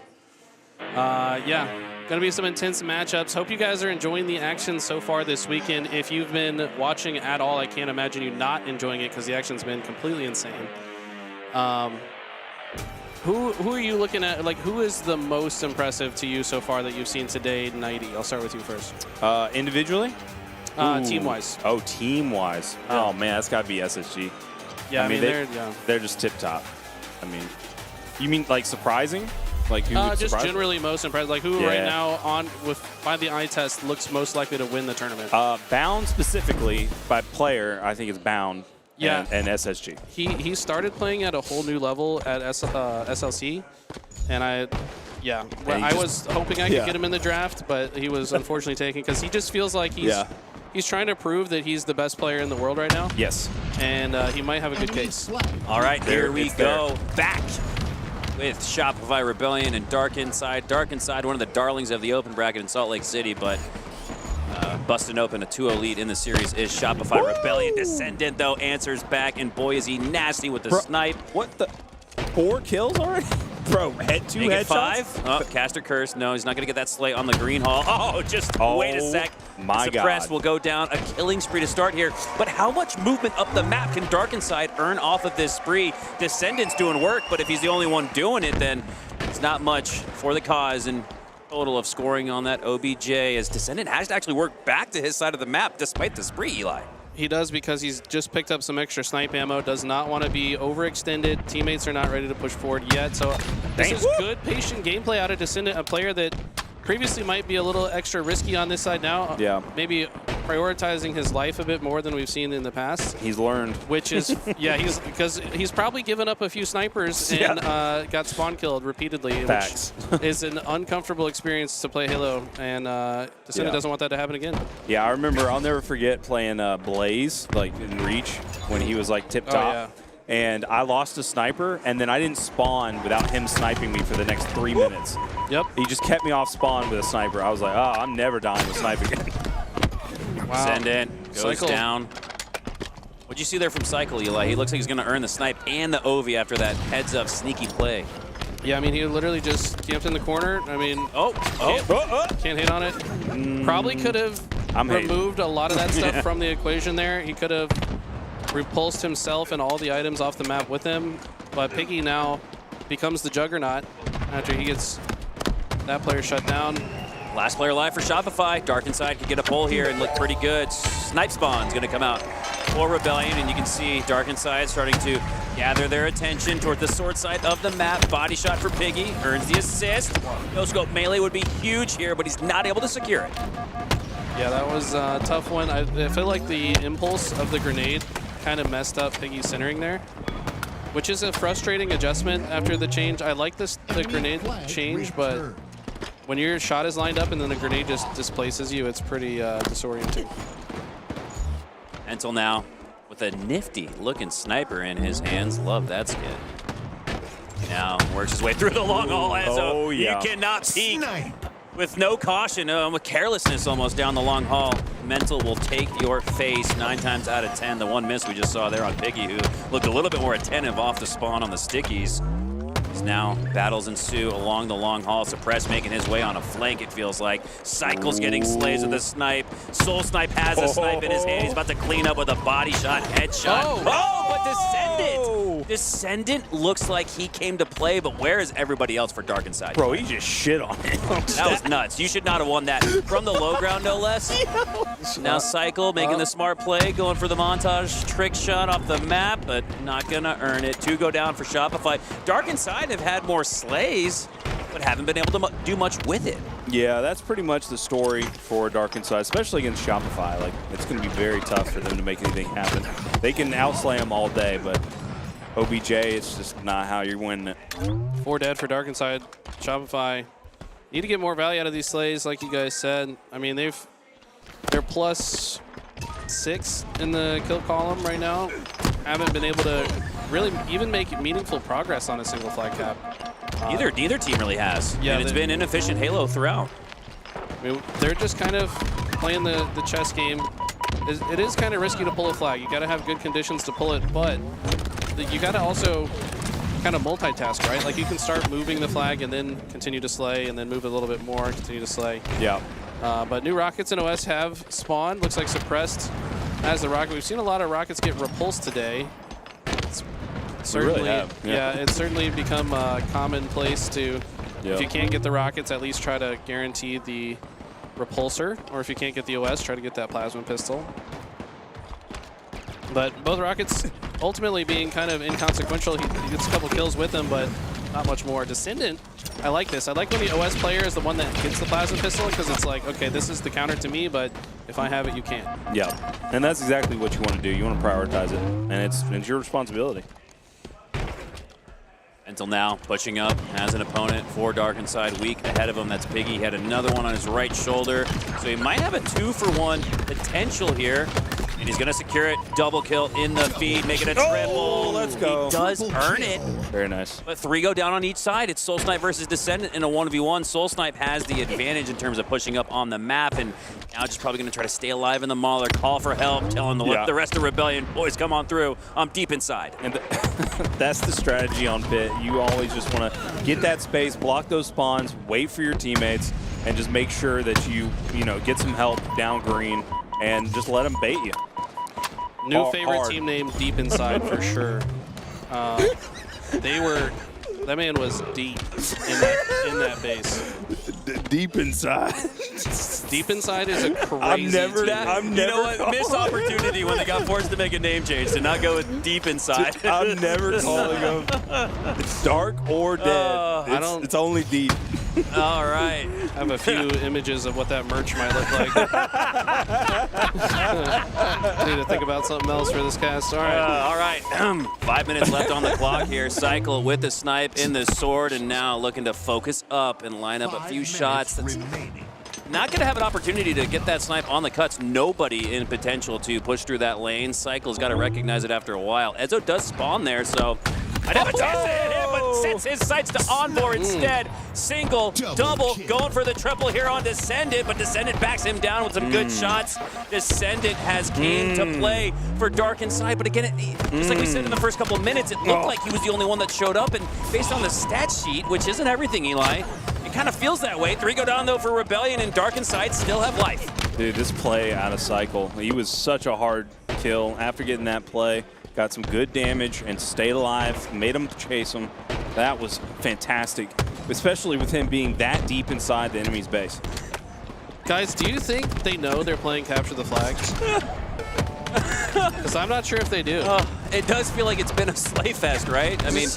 Speaker 14: Going to be some intense matchups. Hope you guys are enjoying the action so far this weekend. If you've been watching at all, I can't imagine you not enjoying it because the action's been completely insane. Who are you looking at? Like, who is the most impressive to you so far that you've seen today, Nighty? I'll start with you first.
Speaker 7: Individually?
Speaker 14: Team-wise.
Speaker 7: Oh, team-wise.
Speaker 14: Yeah.
Speaker 7: Oh, man, that's got to be SSG.
Speaker 14: Yeah, I mean
Speaker 7: they're just tip-top. I mean, you mean like surprising? Like who
Speaker 14: just generally most impressed. Like who right now by the eye test looks most likely to win the tournament?
Speaker 7: Bound specifically by player, I think it's Bound.
Speaker 14: Yeah.
Speaker 7: And SSG.
Speaker 14: He started playing at a whole new level at SLC, and I was hoping I could get him in the draft, but he was unfortunately taken because he just feels like he's trying to prove that he's the best player in the world right now.
Speaker 7: Yes.
Speaker 14: And he might have a good case.
Speaker 11: All right, here we go. Back with Shopify Rebellion and Dark Inside. Dark Inside, one of the darlings of the open bracket in Salt Lake City, but busting open a 2-0 lead in the series is Shopify Rebellion. Descendant, though, answers back, and boy, is he nasty with the snipe.
Speaker 7: What the? 4 kills already? Bro, two
Speaker 11: Make
Speaker 7: headshots?
Speaker 11: it 5. Oh, Caster Curse. No, he's not going to get that slate on the green hall. Oh, just wait a sec.
Speaker 7: My
Speaker 11: Suppress
Speaker 7: God.
Speaker 11: will go down. A killing spree to start here. But how much movement up the map can Dark Inside earn off of this spree? Descendant's doing work, but if he's the only one doing it, then it's not much for the cause. And total of scoring on that OBJ as Descendant has to actually work back to his side of the map despite the spree, Eli.
Speaker 14: He does because he's just picked up some extra snipe ammo, does not want to be overextended. Teammates are not ready to push forward yet. So this is good, patient gameplay out of Descendant, a player that previously might be a little extra risky on this side now.
Speaker 7: Yeah.
Speaker 14: Maybe prioritizing his life a bit more than we've seen in the past.
Speaker 7: He's learned.
Speaker 14: Which is, because he's probably given up a few snipers and got spawn killed repeatedly.
Speaker 7: Facts.
Speaker 14: Which is an uncomfortable experience to play Halo, and Descendant doesn't want that to happen again.
Speaker 7: Yeah, I remember, I'll never forget playing Blaze, like in Reach, when he was like tip-top. And I lost a sniper, and then I didn't spawn without him sniping me for the next 3 minutes.
Speaker 14: Yep.
Speaker 7: He just kept me off spawn with a sniper. I was like, oh, I'm never dying with snipe again.
Speaker 11: Wow. Descendant goes down. What'd you see there from Cycle, Eli? He looks like he's going to earn the snipe and the Ovi after that heads-up sneaky play.
Speaker 14: Yeah, I mean, he literally just camped in the corner. I mean, can't hit on it. Probably could have removed a lot of that stuff from the equation there. He could have repulsed himself and all the items off the map with him, but Piggy now becomes the juggernaut after he gets that player shut down.
Speaker 11: Last player alive for Shopify. Dark Inside could get a pull here and look pretty good. Snipe Spawn's going to come out for Rebellion, and you can see Dark Inside starting to gather their attention toward the sword side of the map. Body shot for Piggy, earns the assist. No scope melee would be huge here, but he's not able to secure it.
Speaker 14: Yeah, that was a tough one. I feel like the impulse of the grenade kind of messed up Piggy's centering there, which is a frustrating adjustment after the change. I like the grenade change, but when your shot is lined up and then the grenade just displaces you, it's pretty disorienting.
Speaker 11: Until now, with a nifty looking sniper in his hands. Love that skin. Now works his way through the long haul.
Speaker 7: Oh, yeah.
Speaker 11: You cannot peek with no caution, with carelessness almost down the long haul. Mental will take your face 9 times out of 10. The one miss we just saw there on Piggy, who looked a little bit more attentive off the spawn on the stickies. Now battles ensue along the long haul. Suppress making his way on a flank, it feels like. Cycle's getting slays with a snipe. Soul Snipe has a snipe in his hand. He's about to clean up with a body shot, headshot. But Descendant! Descendant looks like he came to play, but where is everybody else for Dark Inside?
Speaker 7: Bro, he just shit on him.
Speaker 11: That was nuts. You should not have won that. From the low ground, no less. Now Cycle making the smart play, going for the montage trick shot off the map, but not gonna earn it. 2 go down for Shopify. Dark Inside have had more slays, but haven't been able to do much with it.
Speaker 7: Yeah, that's pretty much the story for Dark Inside, especially against Shopify. Like, it's going to be very tough for them to make anything happen. They can outslay them all day, but OBJ, it's just not how you're winning it.
Speaker 14: 4 dead for Dark Inside. Shopify need to get more value out of these slays, like you guys said. I mean, they're +6 in the kill column right now. Haven't been able to really even make meaningful progress on a single flag cap.
Speaker 11: Neither team really has.
Speaker 14: Yeah,
Speaker 11: and it's been inefficient Halo throughout.
Speaker 14: I mean, they're just kind of playing the chess game. It is kind of risky to pull a flag. You got to have good conditions to pull it, but you got to also kind of multitask, right? Like, you can start moving the flag and then continue to slay, and then move a little bit more, continue to slay.
Speaker 7: Yeah.
Speaker 14: But new rockets in OS have spawned. Looks like Suppressed has the rocket. We've seen a lot of rockets get repulsed today. It's certainly,
Speaker 7: really have, yeah.
Speaker 14: It's certainly become a commonplace to,
Speaker 7: Yeah.
Speaker 14: if you can't get the rockets, at least try to guarantee the repulsor, or if you can't get the OS, try to get that plasma pistol. But both rockets ultimately being kind of inconsequential. He gets a couple kills with them, but not much more. Descendant, I like this. I like when the OS player is the one that gets the plasma pistol, because it's like, okay, this is the counter to me, but if I have it, you can't.
Speaker 7: Yeah, and that's exactly what you want to do. You want to prioritize it, and it's your responsibility.
Speaker 11: Until now, pushing up, has an opponent for Dark Inside weak ahead of him. That's Piggy. He had another one on his right shoulder. So he might have a 2-for-1 potential here. And he's going to secure it. Double kill in the feed, making a triple.
Speaker 7: Oh, let's go.
Speaker 11: He does earn it.
Speaker 7: Very nice.
Speaker 11: But 3 go down on each side. It's Soul Snipe versus Descendant in a 1v1. Soul Snipe has the advantage in terms of pushing up on the map, and now just probably going to try to stay alive in the Mauler, call for help, telling the rest of Rebellion, boys, come on through. I'm deep inside.
Speaker 7: And that's the strategy on Pit. You always just want to get that space, block those spawns, wait for your teammates, and just make sure that you get some help down green and just let them bait you.
Speaker 14: New favorite team name, Deep Inside, for sure. That man was deep in that base.
Speaker 7: Deep Inside.
Speaker 14: Deep Inside is a crazy team.
Speaker 11: You know what? Missed opportunity when they got forced to make a name change to not go with Deep Inside.
Speaker 7: I'm never calling them dark or dead. It's only deep.
Speaker 11: All right.
Speaker 14: I have a few images of what that merch might look like. Need to think about something else for this cast. All right.
Speaker 11: 5 minutes left on the clock here. Cycle with the snipe in the sword, and now looking to focus up and line up a few shots. That's not going to have an opportunity to get that snipe on the cuts. Nobody in potential to push through that lane. Cycle's got to recognize it after a while. Ezo does spawn there, so I'd have a chance to hit him, but sets his sights to Envoy instead. Single, double, going for the triple here on Descendant, but Descendant backs him down with some good shots. Descendant has came to play for Dark Inside, but again, just like we said in the first couple of minutes, it looked like he was the only one that showed up, and based on the stat sheet, which isn't everything, Eli, it kind of feels that way. 3 go down, though, for Rebellion, and Dark Inside still have life.
Speaker 7: Dude, this play out of Cycle, he was such a hard kill. After getting that play, got some good damage and stayed alive, made him chase him. That was fantastic, especially with him being that deep inside the enemy's base.
Speaker 14: Guys, do you think they know they're playing Capture the Flag? Because I'm not sure if they do.
Speaker 11: It does feel like it's been a sleigh fest, right? I mean,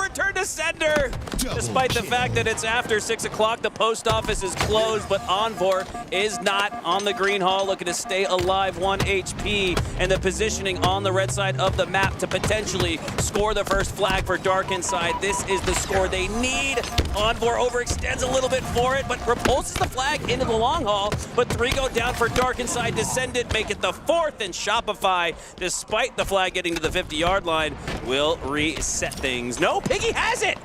Speaker 11: return to sender! Despite the fact that it's after 6 o'clock, the post office is closed, but Envor is not on the green hall, looking to stay alive, 1 HP, and the positioning on the red side of the map to potentially score the first flag for Dark Inside. This is the score they need. Envor overextends a little bit for it, but repulses the flag into the long haul, but 3 go down for Dark Inside. Descendant make it the 4th, and Shopify, despite the flag getting to the 50-yard line, will reset things. No, Piggy has it!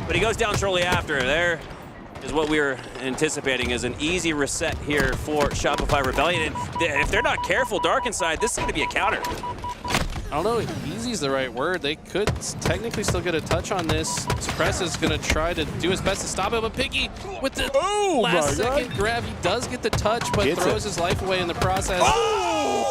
Speaker 11: But he goes down shortly after. There is what we were anticipating is an easy reset here for Shopify Rebellion. And if they're not careful, Dark Inside, this is going to be a counter.
Speaker 14: I don't know if easy is the right word. They could technically still get a touch on this. Suppress is going to try to do his best to stop it, but Piggy with the last second grab, he does get the touch, but throws his life away in the process.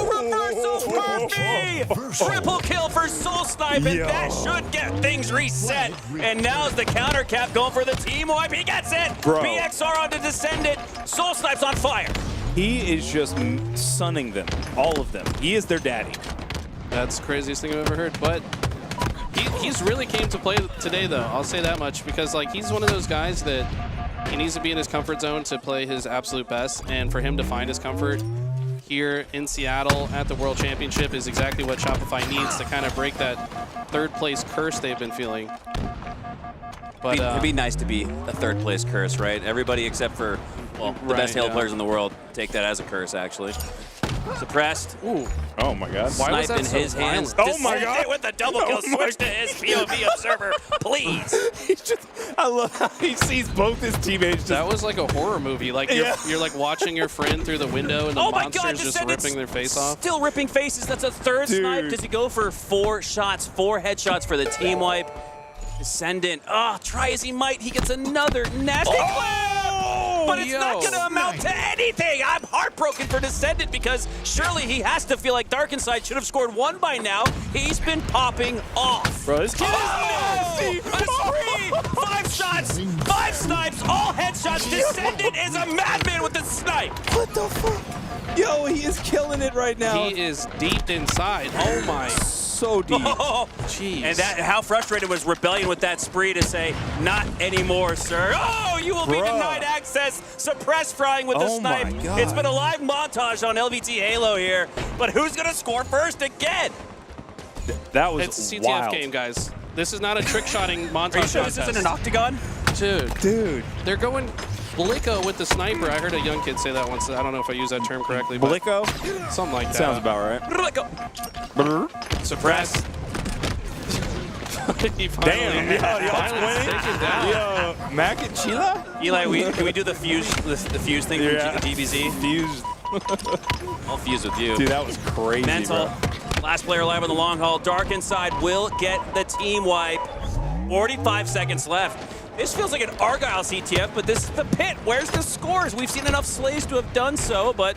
Speaker 11: Reversal Murphy! Triple kill for Soul Snipe, and that should get things reset. And now's the counter cap going for the team wipe. He gets it!
Speaker 8: Bro.
Speaker 11: BXR on the Descendant. Soul Snipe's on fire.
Speaker 8: He is just sunning them, all of them. He is their daddy.
Speaker 14: That's the craziest thing I've ever heard, but he's really came to play today, though. I'll say that much, because like he's one of those guys that he needs to be in his comfort zone to play his absolute best, and for him to find his comfort here in Seattle at the World Championship is exactly what Shopify needs to kind of break that 3rd place curse they've been feeling. But
Speaker 11: It'd be nice to be a 3rd place curse, right? Everybody except for, well, the best Halo players in the world take that as a curse, actually. Suppressed.
Speaker 14: Ooh.
Speaker 8: Oh my God.
Speaker 11: Why was that in his hands.
Speaker 8: Oh my God.
Speaker 11: With the double kill. Switch to his POV observer, please.
Speaker 8: I love how he sees both his teammates.
Speaker 14: That was like a horror movie. Like you're like watching your friend through the window and the monster's just ripping their face off.
Speaker 11: Still ripping faces. That's a 3rd snipe. Does he go for 4 shots, 4 headshots for the team wipe? Descendant. Try as he might, he gets another nasty clip! But it's not going to amount to anything! I'm heartbroken for Descendant because surely he has to feel like Dark Inside should have scored 1 by now. He's been popping off.
Speaker 8: Bro, this kid is nasty!
Speaker 11: A spree! 5 shots, 5 snipes, all headshots. Descendant is a madman with the snipe!
Speaker 8: What the fuck? Yo, he is killing it right now.
Speaker 14: He is deep inside. Oh my.
Speaker 8: So deep.
Speaker 14: Jeez.
Speaker 11: And how frustrated was Rebellion with that spree to say, not anymore, sir. Oh, you will be denied access. Suppress frying with the snipe. It's been a live montage on LVT Halo here. But who's going to score first again?
Speaker 8: That was
Speaker 14: It's a CTF
Speaker 8: wild.
Speaker 14: game, guys. This is not a trick-shotting montage.
Speaker 11: Are you sure this isn't an octagon?
Speaker 14: Dude. They're going Blicko with the sniper. I heard a young kid say that once. I don't know if I use that term correctly. But
Speaker 8: Blicko?
Speaker 14: Something like that.
Speaker 8: Sounds about right.
Speaker 11: Blicko. Suppress.
Speaker 8: Damn, yo, Mac and Chila?
Speaker 11: Eli, can we do the fuse thing from DBZ?
Speaker 8: Fused.
Speaker 11: I'll fuse with you.
Speaker 8: Dude, that was crazy,
Speaker 11: Mental.
Speaker 8: bro.
Speaker 11: Last player alive on the long haul. Dark Inside will get the team wipe. 45 seconds left. This feels like an Argyle CTF, but this is the pit. Where's the scores? We've seen enough slays to have done so, but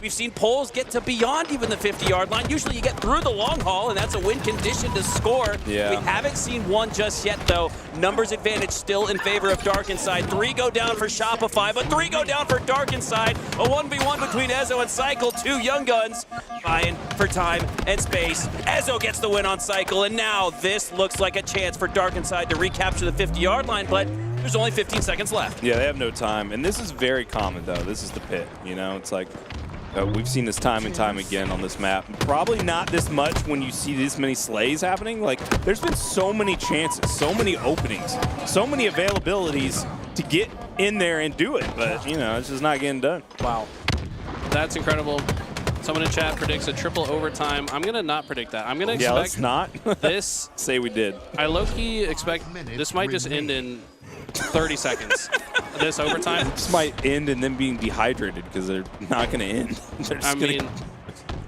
Speaker 11: we've seen polls get to beyond even the 50-yard line. Usually you get through the long haul, and that's a win condition to score.
Speaker 8: Yeah.
Speaker 11: We haven't seen one just yet, though. Numbers advantage still in favor of Dark Inside. 3 go down for Shopify, but 3 go down for Dark Inside. A 1v1 between Ezo and Cycle. 2 young guns vying for time and space. Ezo gets the win on Cycle, and now this looks like a chance for Dark Inside to recapture the 50-yard line, but there's only 15 seconds left.
Speaker 8: Yeah, they have no time. And this is very common, though. This is the pit, you know? It's like, we've seen this time and time again on this map. Probably not this much when you see this many slays happening. Like, there's been so many chances, so many openings, so many availabilities to get in there and do it. But, you know, it's just not getting done.
Speaker 14: Wow. That's incredible. Someone in chat predicts a triple overtime. I'm going to not predict that. I'm going to expect
Speaker 8: let's not.
Speaker 14: this.
Speaker 8: Say we did.
Speaker 14: I low-key expect this might just end in 30 seconds. This overtime.
Speaker 8: This might end in them being dehydrated because they're not going to end.
Speaker 14: I mean,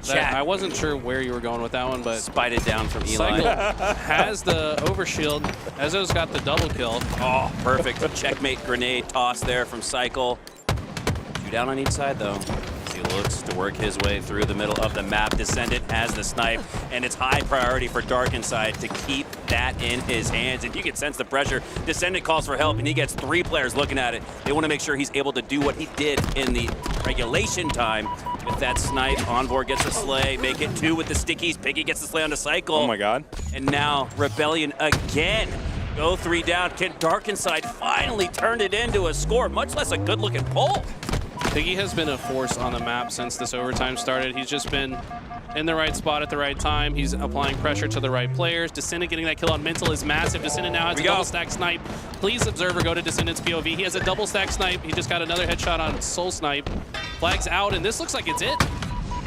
Speaker 14: I wasn't sure where you were going with that one, but
Speaker 11: spied it down from Eli.
Speaker 14: Cycle has the overshield. Ezo's got the double kill.
Speaker 11: Oh, perfect. Checkmate grenade toss there from Cycle. 2 down on each side, though. He looks to work his way through the middle of the map. Descendant has the snipe, and it's high priority for Dark Inside to keep that in his hands. And you can sense the pressure. Descendant calls for help, and he gets 3 players looking at it. They want to make sure he's able to do what he did in the regulation time. With that snipe, Envor gets a slay, make it 2 with the stickies. Piggy gets the slay on the cycle.
Speaker 10: Oh my God.
Speaker 11: And now Rebellion again. Go 3 down. Can Darkenside finally turn it into a score, much less a good-looking pull.
Speaker 14: Piggy has been a force on the map since this overtime started. He's just been in the right spot at the right time. He's applying pressure to the right players. Descendant getting that kill on Mental is massive. Descendant now has a double stack snipe. Please, Observer, go to Descendant's POV. He has a double stack snipe. He just got another headshot on Soul Snipe. Flags out, and this looks like it's it.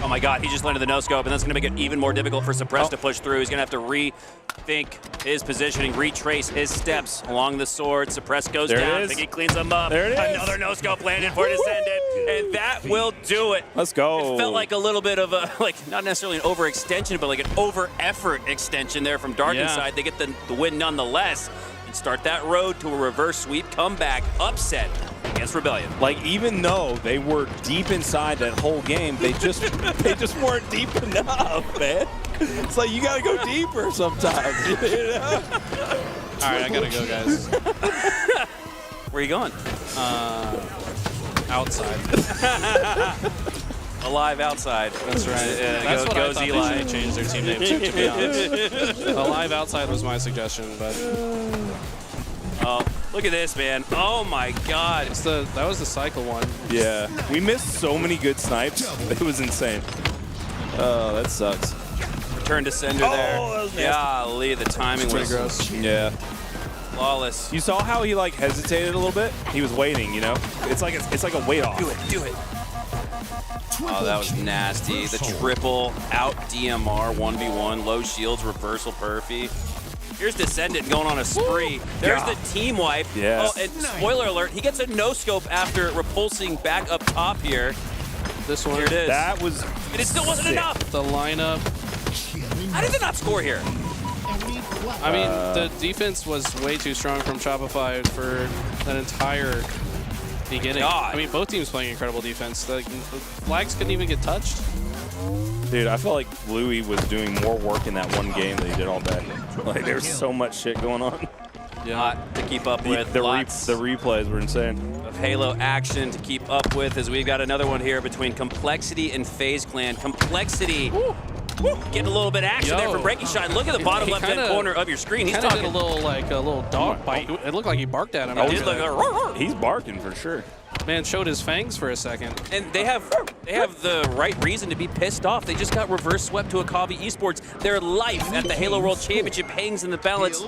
Speaker 11: Oh my God, he just landed the no-scope, and that's going to make it even more difficult for Suppress to push through. He's going to have to rethink his positioning, retrace his steps along the sword. Suppress goes down. Piggy cleans him up.
Speaker 10: There it is.
Speaker 11: Another no-scope landed for Descendant, and that will do it.
Speaker 10: Let's go.
Speaker 11: It felt like a little bit of a, like, not necessarily an overextension, but like an over-effort extension there from Darkenside. They get the win nonetheless and start that road to a reverse sweep comeback upset against Rebellion.
Speaker 10: Like, even though they were deep inside that whole game, they just weren't deep enough, man. It's like you gotta go deeper sometimes. You know?
Speaker 14: All right, I gotta go, guys.
Speaker 11: Where are you going?
Speaker 14: Outside.
Speaker 11: Alive outside.
Speaker 14: That's right. That's what I thought
Speaker 11: Eli.
Speaker 14: they should change their team name to be honest. Alive outside was my suggestion, but.
Speaker 11: Oh, look at this, man. Oh my God.
Speaker 14: That was the cycle one.
Speaker 10: Yeah. We missed so many good snipes. It was insane. Oh, that sucks.
Speaker 11: Return Descender there.
Speaker 10: That was nasty.
Speaker 11: Golly, the timing was
Speaker 10: gross. Yeah.
Speaker 11: Flawless.
Speaker 10: You saw how he like hesitated a little bit? He was waiting, you know? It's like a wait off.
Speaker 11: Do it. Oh, that was nasty. The triple out DMR 1v1, low shields, reversal perfy. Here's Descendant going on a spree. There's the team wipe.
Speaker 10: Yes.
Speaker 11: Oh, and spoiler alert, he gets a no-scope after repulsing back up top here.
Speaker 14: This one.
Speaker 11: Here it is.
Speaker 10: That was
Speaker 11: And it still wasn't
Speaker 10: sick.
Speaker 11: enough.
Speaker 14: The lineup.
Speaker 11: How did they not score here?
Speaker 14: I mean, the defense was way too strong from Shopify for that entire beginning.
Speaker 11: God.
Speaker 14: I mean, both teams playing incredible defense. The flags couldn't even get touched.
Speaker 10: Dude, I felt like Louis was doing more work in that one game than he did all day. Like, there's so much shit going on.
Speaker 11: Lot to keep up with.
Speaker 10: The
Speaker 11: Lots
Speaker 10: replays were insane.
Speaker 11: of Halo action to keep up with as we've got another one here between Complexity and FaZe Clan. Complexity getting a little bit of action there from Breaking Shot. Look at the bottom left-hand corner of your screen. He's talking
Speaker 14: a little dog bite. It looked like he barked at him.
Speaker 11: He did look
Speaker 10: He's barking for sure.
Speaker 14: Man showed his fangs for a second.
Speaker 11: And they have the right reason to be pissed off. They just got reverse swept to Akavi Esports. Their life at the Halo World Championship hangs in the balance,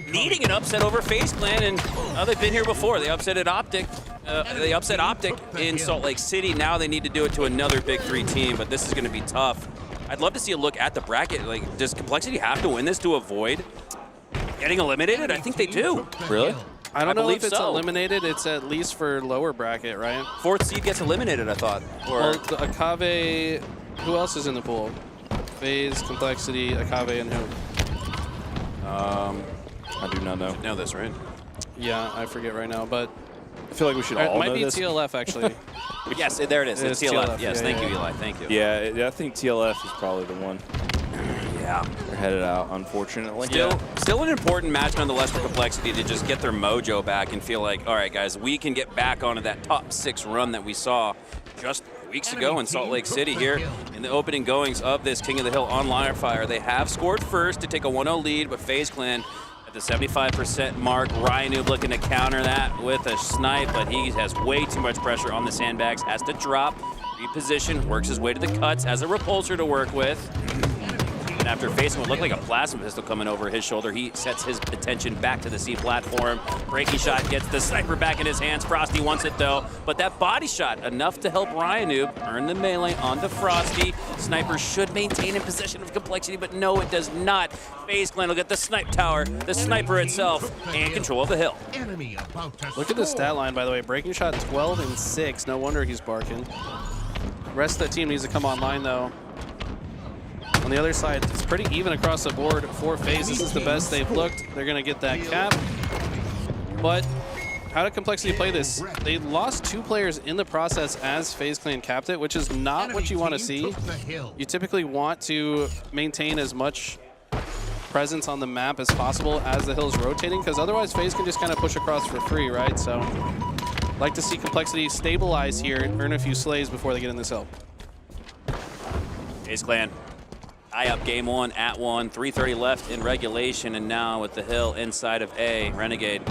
Speaker 11: needing an upset over FaZe Clan. And they've been here before. They upset Optic. They upset Optic in Salt Lake City. Now they need to do it to another Big 3 team, but this is going to be tough. I'd love to see a look at the bracket. Like, does Complexity have to win this to avoid getting eliminated? I think they do.
Speaker 10: Really?
Speaker 14: I don't know if it's
Speaker 11: so.
Speaker 14: eliminated. It's at least for lower bracket, right?
Speaker 11: 4th seed gets eliminated, I thought.
Speaker 14: Well, the Akave, who else is in the pool? FaZe, Complexity, Akave, and who?
Speaker 10: I do not know.
Speaker 11: Know this, right?
Speaker 14: Yeah, I forget right now, but
Speaker 10: I feel like we should
Speaker 14: it
Speaker 10: all
Speaker 14: might
Speaker 10: know
Speaker 14: be
Speaker 10: this.
Speaker 14: TLF actually.
Speaker 11: Yes, there it is. It's TLF. Yes,
Speaker 14: Yeah,
Speaker 11: thank
Speaker 14: yeah.
Speaker 11: you, Eli. Thank you.
Speaker 10: Yeah, I think TLF is probably the one.
Speaker 11: Yeah.
Speaker 10: They're headed out, unfortunately.
Speaker 11: Still an important match nonetheless for Complexity to just get their mojo back and feel like, all right, guys, we can get back onto that top 6 run that we saw just weeks ago in Salt Lake City here in the opening goings of this King of the Hill online fire. They have scored first to take a 1-0 lead, but FaZe Clan at the 75% mark. Ryanoob looking to counter that with a snipe, but he has way too much pressure on the sandbags, has to drop, reposition, works his way to the cuts, has a repulsor to work with. And after facing what looked like a plasma pistol coming over his shoulder, he sets his attention back to the C platform. Breaking Shot gets the sniper back in his hands. Frosty wants it though, but that body shot enough to help Ryanoob earn the melee onto Frosty. Sniper should maintain in possession of Complexity, but no, it does not. FaZe Clan will get the snipe tower, the sniper itself, and control of the hill.
Speaker 14: Look at the stat line, by the way. Breaking Shot 12 and 6. No wonder he's barking. The rest of the team needs to come online though. On the other side, it's pretty even across the board for FaZe. This is the best they've looked. They're going to get that cap. But how did Complexity play this? They lost 2 players in the process as FaZe Clan capped it, which is not what you want to see. You typically want to maintain as much presence on the map as possible as the hill's rotating, because otherwise FaZe can just kind of push across for free, right? So like to see Complexity stabilize here, earn a few slays before they get in this hill.
Speaker 11: FaZe Clan, tie up game 1 at 1, 3:30 left in regulation, and now with the hill inside of A, Renegade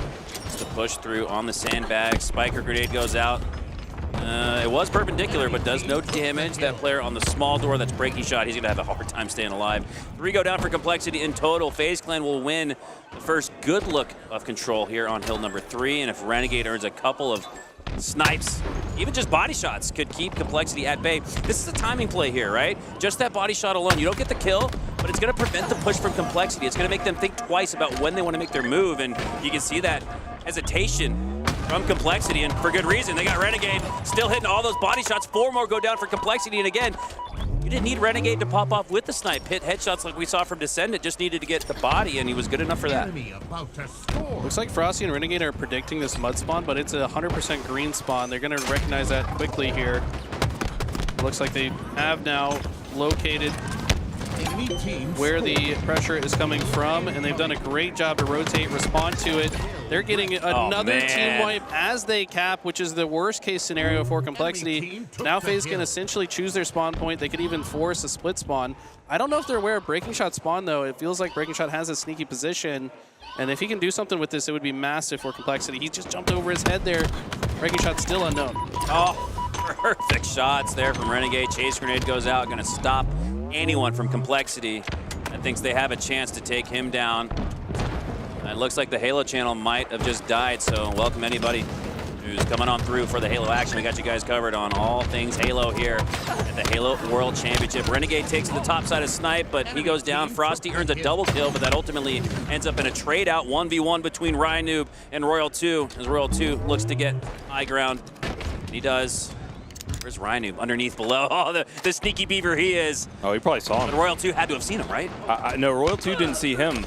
Speaker 11: to push through on the sandbag. Spiker grenade goes out. It was perpendicular, but does no damage. That player on the small door, that's breaking shot. He's going to have a hard time staying alive. 3 go down for Complexity in total. FaZe Clan will win the first good look of control here on hill number 3. And if Renegade earns a couple of snipes, even just body shots, could keep Complexity at bay. This is a timing play here, right? Just that body shot alone. You don't get the kill, but it's going to prevent the push from Complexity. It's going to make them think twice about when they want to make their move. And you can see that hesitation from Complexity, and for good reason. They got Renegade still hitting all those body shots. 4 more go down for Complexity, and again, you didn't need Renegade to pop off with the snipe. Hit headshots like we saw from Descendant, just needed to get the body, and he was good enough for that.
Speaker 14: Looks like Frosty and Renegade are predicting this mud spawn, but it's a 100% green spawn. They're going to recognize that quickly here. Looks like they have now located where the pressure is coming from, and they've done a great job to rotate, respond to it. They're getting another team wipe as they cap, which is the worst case scenario for Complexity. Now FaZe can essentially choose their spawn point. They could even force a split spawn. I don't know if they're aware of Breaking Shot spawn, though. It feels like Breaking Shot has a sneaky position, and if he can do something with this, it would be massive for Complexity. He just jumped over his head there. Breaking Shot's still unknown.
Speaker 11: Oh, perfect shots there from Renegade. Chase grenade goes out, going to stop anyone from Complexity that thinks they have a chance to take him down. It looks like the Halo channel might have just died, so welcome anybody who's coming on through for the Halo action. We got you guys covered on all things Halo here at the Halo World Championship. Renegade takes the top side of Snipe, but he goes down. Frosty earns a double kill, but that ultimately ends up in a trade out 1v1 between Rynoob and Royal 2, as Royal 2 looks to get high ground. And he does. Where's Rynoob? Underneath, below. Oh, the sneaky beaver he is.
Speaker 10: Oh, he probably saw him.
Speaker 11: But Royal 2 had to have seen him, right?
Speaker 10: No, Royal 2 didn't see him.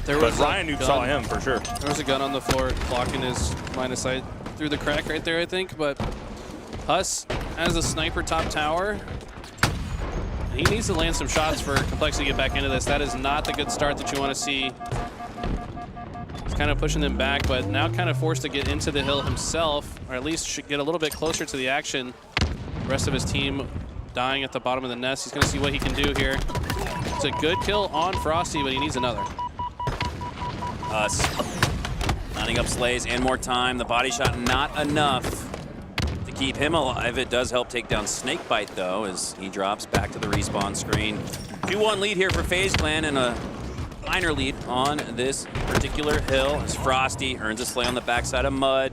Speaker 10: But Rynoob saw him for sure.
Speaker 14: There was a gun on the floor blocking his line of sight through the crack right there, I think. But Huss has a sniper top tower. He needs to land some shots for Complexity to get back into this. That is not the good start that you want to see. He's kind of pushing them back, but now kind of forced to get into the hill himself, or at least should get a little bit closer to the action. The rest of his team dying at the bottom of the nest. He's going to see what he can do here. It's a good kill on Frosty, but he needs another.
Speaker 11: Lining up slays and more time. The body shot not enough to keep him alive. It does help take down Snakebite, though, as he drops back to the respawn screen. 2-1 lead here for FaZe Clan, and a minor lead on this particular hill as Frosty earns a slay on the backside of Mud.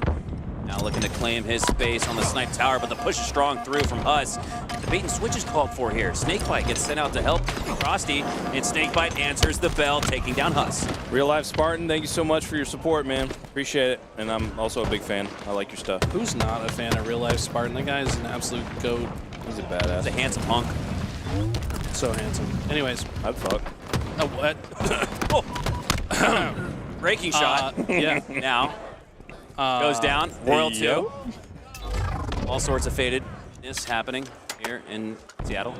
Speaker 11: Now looking to claim his space on the snipe tower, but the push is strong through from Huss. The bait and switch is called for here. Snakebite gets sent out to help Frosty, and Snakebite answers the bell, taking down Huss.
Speaker 10: Real Life Spartan, thank you so much for your support, man. Appreciate it, and I'm also a big fan. I like your stuff.
Speaker 14: Who's not a fan of Real Life Spartan? That guy is an absolute goat.
Speaker 10: He's a badass.
Speaker 11: He's a handsome hunk.
Speaker 14: So handsome. Anyways.
Speaker 10: I'd fuck.
Speaker 11: What? Breaking shot.
Speaker 14: Yeah.
Speaker 11: Now. Goes down. Royal 2. All sorts of fadedness happening here in Seattle.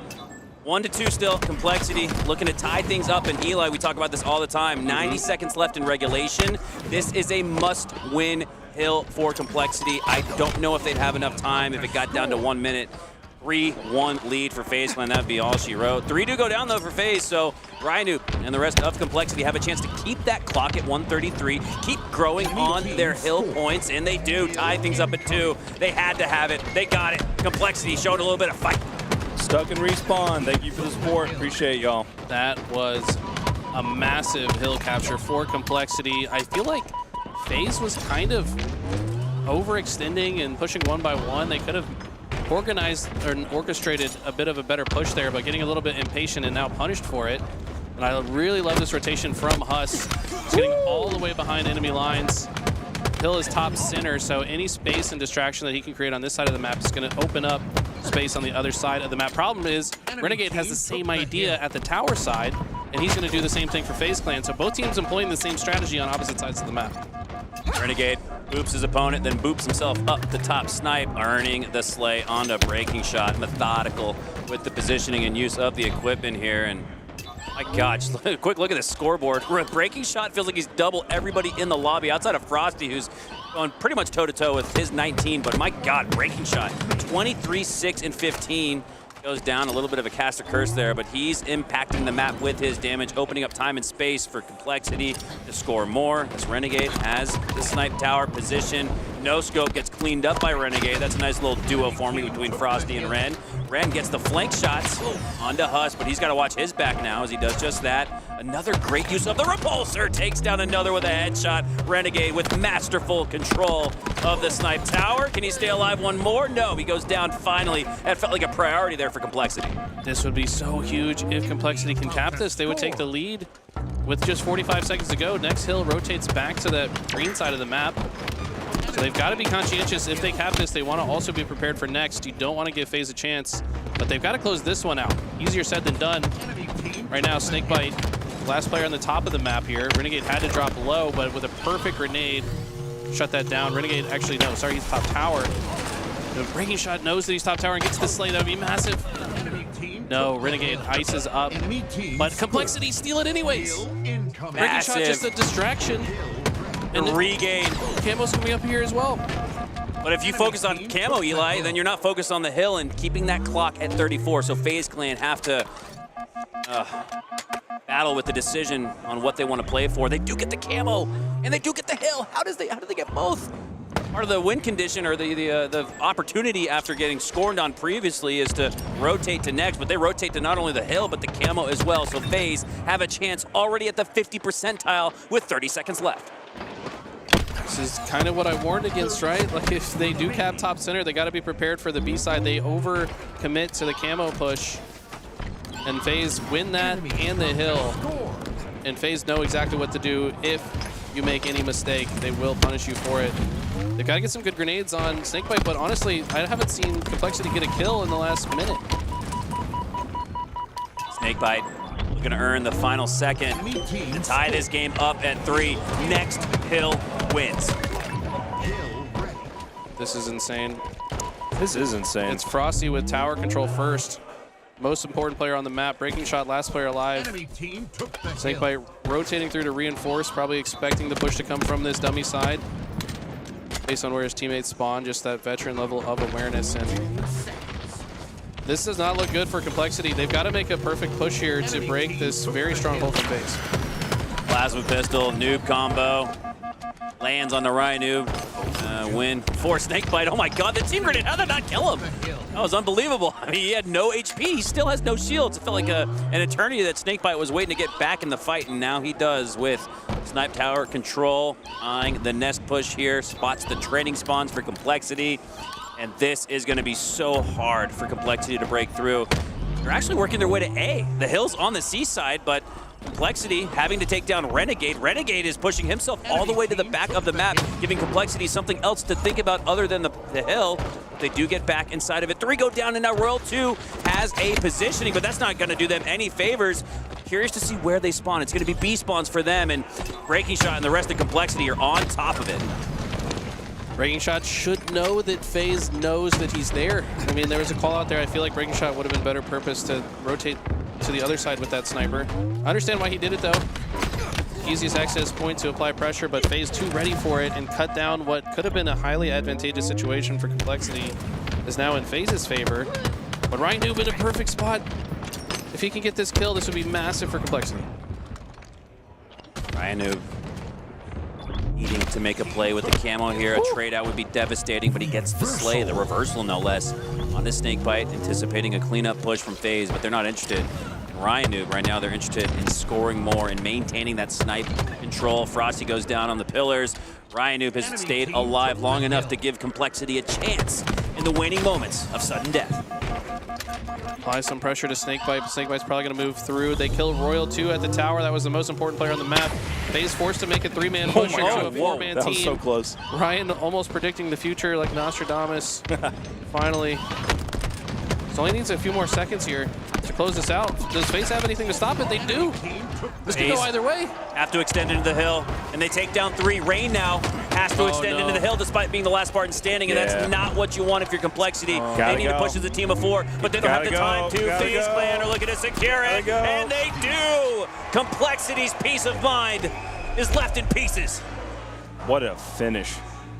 Speaker 11: 1-2 still. Complexity looking to tie things up. And Eli, we talk about this all the time. 90 seconds left in regulation. This is a must-win hill for Complexity. I don't know if they'd have enough time if it got down to 1 minute. 3-1 lead for FaZe Clan. That would be all she wrote. 3 do go down, though, for FaZe, so Rynoob and the rest of Complexity have a chance to keep that clock at 133, keep growing on their hill points, and they do. Tie things up at 2. They had to have it. They got it. Complexity showed a little bit of fight.
Speaker 10: Stuck and respawn. Thank you for the support. Appreciate y'all.
Speaker 14: That was a massive hill capture for Complexity. I feel like FaZe was kind of overextending and pushing one by one. They could have organized or orchestrated a bit of a better push there, but getting a little bit impatient and now punished for it. And I really love this rotation from Huss. He's getting all the way behind enemy lines. Hill is top center, so any space and distraction that he can create on this side of the map is going to open up space on the other side of the map. Problem is, Renegade has the same idea at the tower side, and he's going to do the same thing for FaZe Clan. So both teams employing the same strategy on opposite sides of the map.
Speaker 11: Renegade boops his opponent, then boops himself up the top snipe, earning the slay onto Breaking Shot. Methodical with the positioning and use of the equipment here. And My God, just a quick look at the scoreboard. Breaking Shot feels like he's double everybody in the lobby outside of Frosty, who's going pretty much toe-to-toe with his 19. But my God, Breaking Shot, 23, 6, and 15. Goes down, a little bit of a caster curse there, but he's impacting the map with his damage, opening up time and space for Complexity to score more. As Renegade has the snipe tower position. No scope gets cleaned up by Renegade. That's a nice little duo forming between Frosty and Ren. Ren gets the flank shots onto Huss, but he's got to watch his back now as he does just that. Another great use of the repulsor. Takes down another with a headshot. Renegade with masterful control of the snipe tower. Can he stay alive one more? No, he goes down finally. That felt like a priority there for Complexity.
Speaker 14: This would be so huge if Complexity can cap this. They would take the lead with just 45 seconds to go. Next hill rotates back to that green side of the map. So they've got to be conscientious. If they cap this, they want to also be prepared for next. You don't want to give FaZe a chance, but they've got to close this one out. Easier said than done. Right now, Snakebite, last player on the top of the map here. Renegade had to drop low, but with a perfect grenade, shut that down. Renegade, actually, no, sorry, he's top tower. The Breaking Shot knows that he's top tower and gets the slay. That would be massive. No, Renegade ices up, but Complexity steal it anyways. Breaking Shot just a distraction.
Speaker 11: And regain.
Speaker 14: Camo's coming up here as well.
Speaker 11: But if you focus on Camo, Eli, then you're not focused on the hill and keeping that clock at 34. So FaZe Clan have to battle with the decision on what they want to play for. They do get the Camo, and they do get the hill. How do they get both? Part of the win condition or the opportunity after getting scorned on previously is to rotate to next, but they rotate to not only the hill, but the Camo as well. So FaZe have a chance already at the 50 percentile with 30 seconds left.
Speaker 14: This is kind of what I warned against, right? Like, if they do cap top center, they got to be prepared for the B side. They over-commit to the Camo push, and FaZe win that and the hill. And FaZe know exactly what to do. If you make any mistake, they will punish you for it. They've got to get some good grenades on Snakebite, but honestly, I haven't seen Complexity get a kill in the last minute.
Speaker 11: Snakebite looking to earn the final second to tie this game up at 3. Next hill wins.
Speaker 14: This is insane.
Speaker 8: This is insane.
Speaker 14: It's Frosty with tower control first. Most important player on the map. Breaking Shot, last player alive. Snakebite rotating through to reinforce, probably expecting the push to come from this dummy side. Based on where his teammates spawn, just that veteran level of awareness. And this does not look good for Complexity. They've got to make a perfect push here to break this very strong hold from FaZe.
Speaker 11: Plasma pistol, noob combo. Lands on the Ryan noob. Win for Snakebite. Oh my God, the team grenade, how did that not kill him? That was unbelievable. I mean, he had no HP. He still has no shields. It felt like an eternity that Snakebite was waiting to get back in the fight, and now he does with Snipe Tower control, eyeing the nest push here, spots the training spawns for Complexity, and this is going to be so hard for Complexity to break through. They're actually working their way to A. The hill's on the C side, but Complexity having to take down Renegade. Renegade is pushing himself all the way to the back of the map, giving Complexity something else to think about other than the hill. They do get back inside of it. 3 go down, and now Royal 2 has a positioning, but that's not going to do them any favors. Curious to see where they spawn. It's going to be B spawns for them, and Breaking Shot and the rest of Complexity are on top of it.
Speaker 14: Breaking Shot should know that FaZe knows that he's there. I mean, there was a call out there. I feel like Breaking Shot would have been better purpose to rotate to the other side with that sniper. I understand why he did it, though. Easiest access point to apply pressure, but FaZe too ready for it and cut down what could have been a highly advantageous situation for Complexity is now in FaZe's favor. But Ryan Noob in a perfect spot. If he can get this kill, this would be massive for Complexity.
Speaker 11: Ryan Noob needing to make a play with the Camo here. A trade out would be devastating, but he gets the slay, the reversal no less, on the Snakebite, anticipating a cleanup push from FaZe, but they're not interested. Ryan Noob right now, they're interested in scoring more and maintaining that snipe control. Frosty goes down on the pillars. Ryan Noob has stayed alive long enough to give Complexity a chance in the waning moments of sudden death.
Speaker 14: Apply some pressure to Snakebite. Snakebite's probably going to move through. They kill Royal 2 at the tower. That was the most important player on the map. FaZe forced to make a 3-man push into a 4-man team.
Speaker 8: That was so close.
Speaker 14: Ryan almost predicting the future like Nostradamus. Finally. So only needs a few more seconds here to close this out. Does FaZe have anything to stop it? They do. This could go either way.
Speaker 11: Have to extend into the hill, and they take down 3. Rain now has to extend into the hill despite being the last Spartan standing, and that's not what you want if you're Complexity. They need to push as a team of 4, but they don't have the time to. FaZe Clan are looking to secure it, and they do. Complexity's peace of mind is left in pieces.
Speaker 10: What a finish.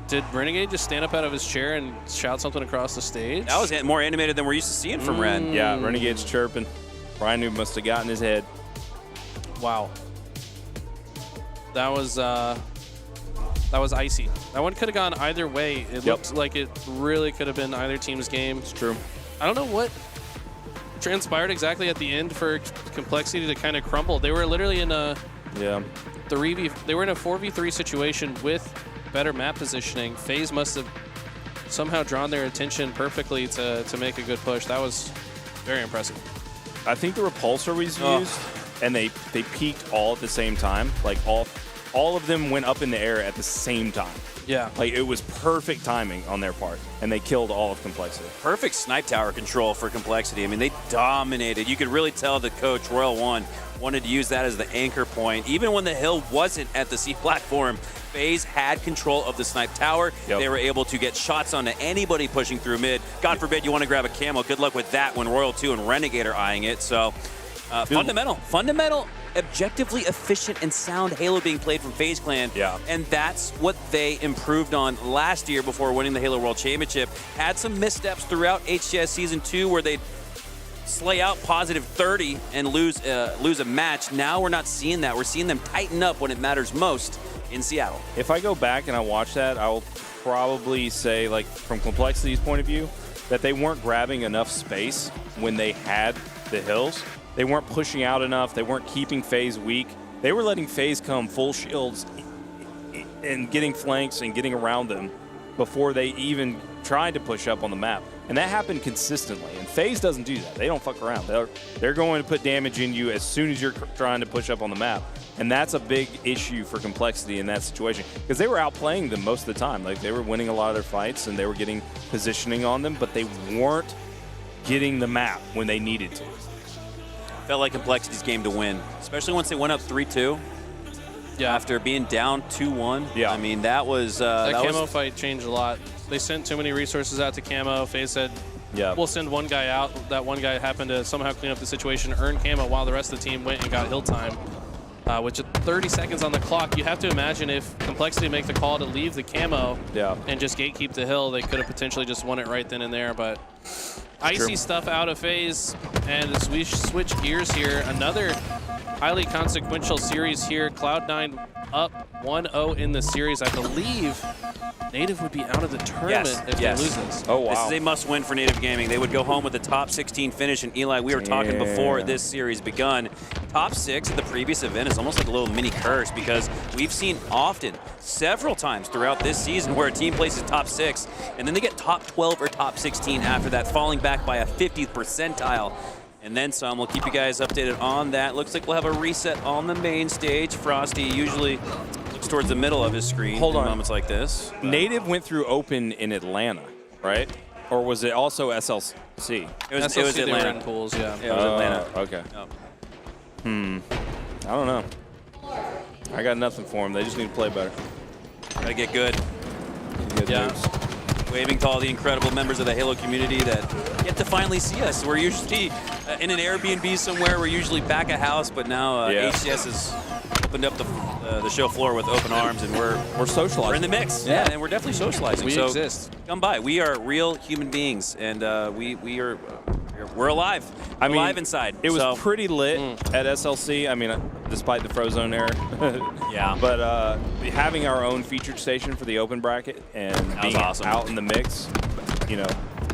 Speaker 14: Did Renegade just stand up out of his chair and shout something across the stage?
Speaker 11: That was more animated than we're used to seeing from Ren.
Speaker 10: Yeah, Renegade's chirping. Brian Noob must have gotten his head.
Speaker 14: Wow. That was icy. That one could have gone either way. It looked like it really could have been either team's game.
Speaker 10: It's true.
Speaker 14: I don't know what transpired exactly at the end for Complexity to kind of crumble. They were literally in a they were in a 4v3 situation with better map positioning. FaZe must have somehow drawn their attention perfectly to make a good push. That was very impressive.
Speaker 10: I think the repulsor was used, and they peaked all at the same time. Like all of them went up in the air at the same time.
Speaker 14: Yeah.
Speaker 10: Like it was perfect timing on their part, and they killed all of Complexity.
Speaker 11: Perfect snipe tower control for Complexity. I mean, they dominated. You could really tell the coach, Royal One, wanted to use that as the anchor point. Even when the hill wasn't at the C platform, FaZe had control of the snipe tower. They were able to get shots onto anybody pushing through mid. God forbid you want to grab a camo. Good luck with that when Royal 2 and Renegade are eyeing it. So fundamental, objectively efficient and sound Halo being played from FaZe Clan. And that's what they improved on last year before winning the Halo World Championship. Had some missteps throughout HCS Season 2 where they slay out positive 30 and lose a match. Now we're not seeing that. We're seeing them tighten up when it matters most in Seattle.
Speaker 10: If I go back and I watch that, I'll probably say, like, from Complexity's point of view, that they weren't grabbing enough space when they had the hills. They weren't pushing out enough. They weren't keeping FaZe weak. They were letting FaZe come full shields and getting flanks and getting around them before they even tried to push up on the map. And that happened consistently. And FaZe doesn't do that. They don't fuck around. They're going to put damage in you as soon as you're trying to push up on the map. And that's a big issue for Complexity in that situation. Because they were outplaying them most of the time. Like, they were winning a lot of their fights and they were getting positioning on them, but they weren't getting the map when they needed to.
Speaker 11: Felt like Complexity's game to win, especially once they went up 3-2. Yeah. After being down 2-1.
Speaker 10: Yeah.
Speaker 11: I mean, that was...
Speaker 14: that camo fight changed a lot. They sent too many resources out to camo. FaZe said, we'll send one guy out. That one guy happened to somehow clean up the situation, earn camo, while the rest of the team went and got hill time. Which at 30 seconds on the clock, you have to imagine if Complexity make the call to leave the camo and just gatekeep the hill, they could have potentially just won it right then and there. But icy stuff out of FaZe, and as we switch gears here, another highly consequential series here. Cloud9 up 1-0 in the series. I believe Native would be out of the tournament if they lose this.
Speaker 10: Oh, wow.
Speaker 11: This is a must-win for Native Gaming. They would go home with the top 16 finish. And Eli, we were talking before this series begun. Top 6 at the previous event is almost like a little mini curse because we've seen often, several times throughout this season, where a team places top 6 and then they get top 12 or top 16 after that, falling back by a 50th percentile. And then some. We'll keep you guys updated on that. Looks like we'll have a reset on the main stage. Frosty usually looks towards the middle of his screen in moments like this.
Speaker 10: Native went through Open in Atlanta, right? Or was it also SLC?
Speaker 11: It was Atlanta.
Speaker 14: In pools, yeah.
Speaker 11: It was Atlanta.
Speaker 10: Okay. I don't know. I got nothing for them. They just need to play better.
Speaker 11: Gotta get good.
Speaker 10: Good moves.
Speaker 11: Waving to all the incredible members of the Halo community that get to finally see us. We're usually in an Airbnb somewhere. We're usually back at house, but now HCS has opened up the show floor with open arms, and we're socializing. We're in the mix, and we're definitely socializing.
Speaker 14: We
Speaker 11: so
Speaker 14: exist.
Speaker 11: Come by. We are real human beings, and we're alive. We're alive inside.
Speaker 10: It was pretty lit at SLC. I mean, despite the Frozone error. But having our own featured station for the open bracket and being out in the mix, you know,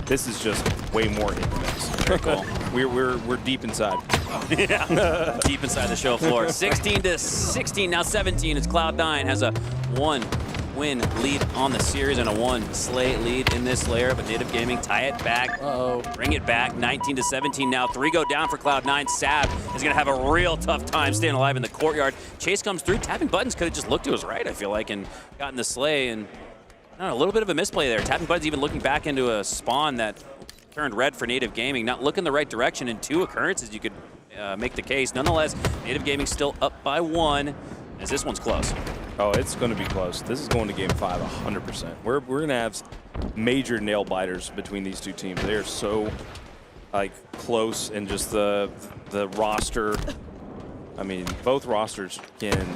Speaker 10: this is just way more in the mix.
Speaker 11: Very cool.
Speaker 10: We're deep inside.
Speaker 11: Deep inside the show floor. 16-16, now 17 as Cloud9 has a 1-win lead on the series and a 1 slay lead in this layer, but Native Gaming tie it back. Bring it back. 19-17 now. 3 go down for Cloud9. Sab is going to have a real tough time staying alive in the courtyard. Chase comes through. Tapping Buttons could have just looked to his right, I feel like, and gotten the slay. And I don't know, a little bit of a misplay there. Tapping Buttons even looking back into a spawn that turned red for Native Gaming. Not looking the right direction in 2 occurrences, you could make the case. Nonetheless, Native Gaming still up by 1, as this one's close.
Speaker 10: Oh, it's going to be close. This is going to Game 5 100%. We're going to have major nail biters between these two teams. They are so like close, and just the roster. I mean, both rosters can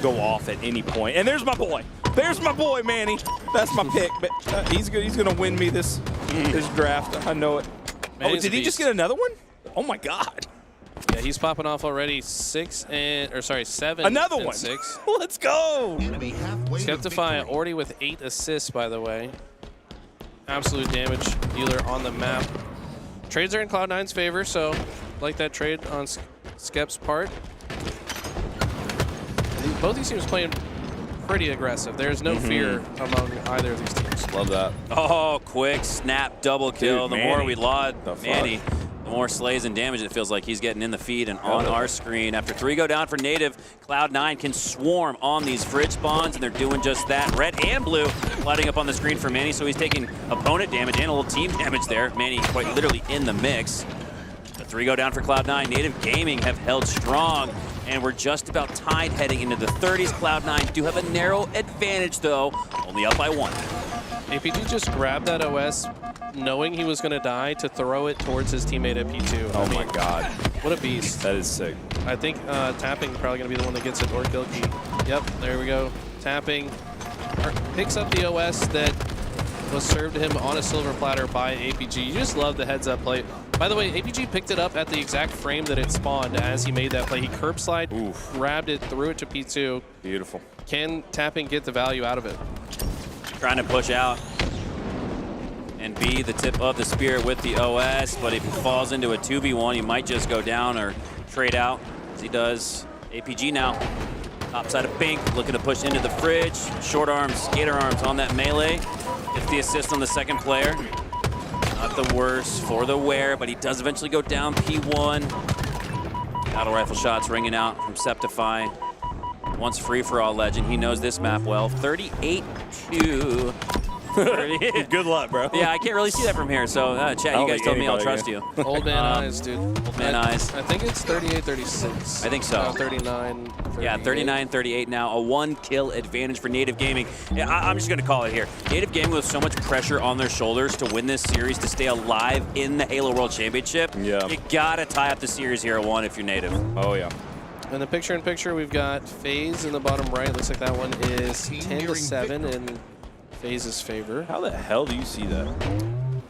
Speaker 10: go off at any point. And there's my boy. There's my boy, Manny. That's my pick. But he's good. He's going to win me this draft. I know it.
Speaker 14: Manny's
Speaker 10: oh, did he just get another one? Oh my God.
Speaker 14: Yeah, he's popping off already. 7.
Speaker 10: Another
Speaker 14: and
Speaker 10: one.
Speaker 14: 6.
Speaker 10: Let's go.
Speaker 14: Skeptify already with 8 assists, by the way. Absolute damage dealer on the map. Trades are in Cloud9's favor, so like that trade on Skep's part. Both these teams playing pretty aggressive. There's no fear among either of these teams.
Speaker 10: Love that.
Speaker 11: Oh, quick snap double kill.
Speaker 10: Dude,
Speaker 11: the more
Speaker 10: Manny.
Speaker 11: we laud Manny,
Speaker 10: fuck?
Speaker 11: the more slays and damage it feels like he's getting in the feed and on our screen. After 3 go down for Native, Cloud9 can swarm on these fridge spawns, and they're doing just that. Red and blue lighting up on the screen for Manny, so he's taking opponent damage and a little team damage there. Manny quite literally in the mix. The 3 go down for Cloud9. Native Gaming have held strong, and we're just about tied heading into the 30s. Cloud9 do have a narrow advantage, though, only up by 1.
Speaker 14: APG just grabbed that OS knowing he was going to die to throw it towards his teammate at P2.
Speaker 10: Oh my God.
Speaker 14: What a beast.
Speaker 10: That is sick.
Speaker 14: I think Tapping probably going to be the one that gets it, or Gilkey. Yep, there we go. Tapping picks up the OS that was served to him on a silver platter by APG. You just love the heads-up play. By the way, APG picked it up at the exact frame that it spawned as he made that play. He curb slide, grabbed it, threw it to P2.
Speaker 10: Beautiful.
Speaker 14: Can Tapping get the value out of it?
Speaker 11: Trying to push out and be the tip of the spear with the OS, but if he falls into a 2v1, he might just go down or trade out, as he does. APG now, top side of Pink, looking to push into the fridge. Short arms, skater arms on that melee. Gets the assist on the second player. Not the worst for the wear, but he does eventually go down P1. Battle rifle shots ringing out from Septify. Once free-for-all legend, he knows this map well. 38-2.
Speaker 10: Good luck, bro.
Speaker 11: Yeah, I can't really see that from here, so chat, you guys told me I'll trust you.
Speaker 14: Old man eyes, dude.
Speaker 11: Old man eyes.
Speaker 14: I think it's 38-36.
Speaker 11: I think so.
Speaker 14: 39. 38.
Speaker 11: Yeah, 39-38 now. A 1-kill advantage for Native Gaming. Yeah, I'm just going to call it here. Native Gaming with so much pressure on their shoulders to win this series, to stay alive in the Halo World Championship.
Speaker 10: Yeah.
Speaker 11: You got to tie up the series here at 1 if you're Native.
Speaker 10: Oh, yeah.
Speaker 14: In the picture-in-picture, we've got FaZe in the bottom right. Looks like that one is 10-7 in FaZe's favor.
Speaker 10: How the hell do you see that?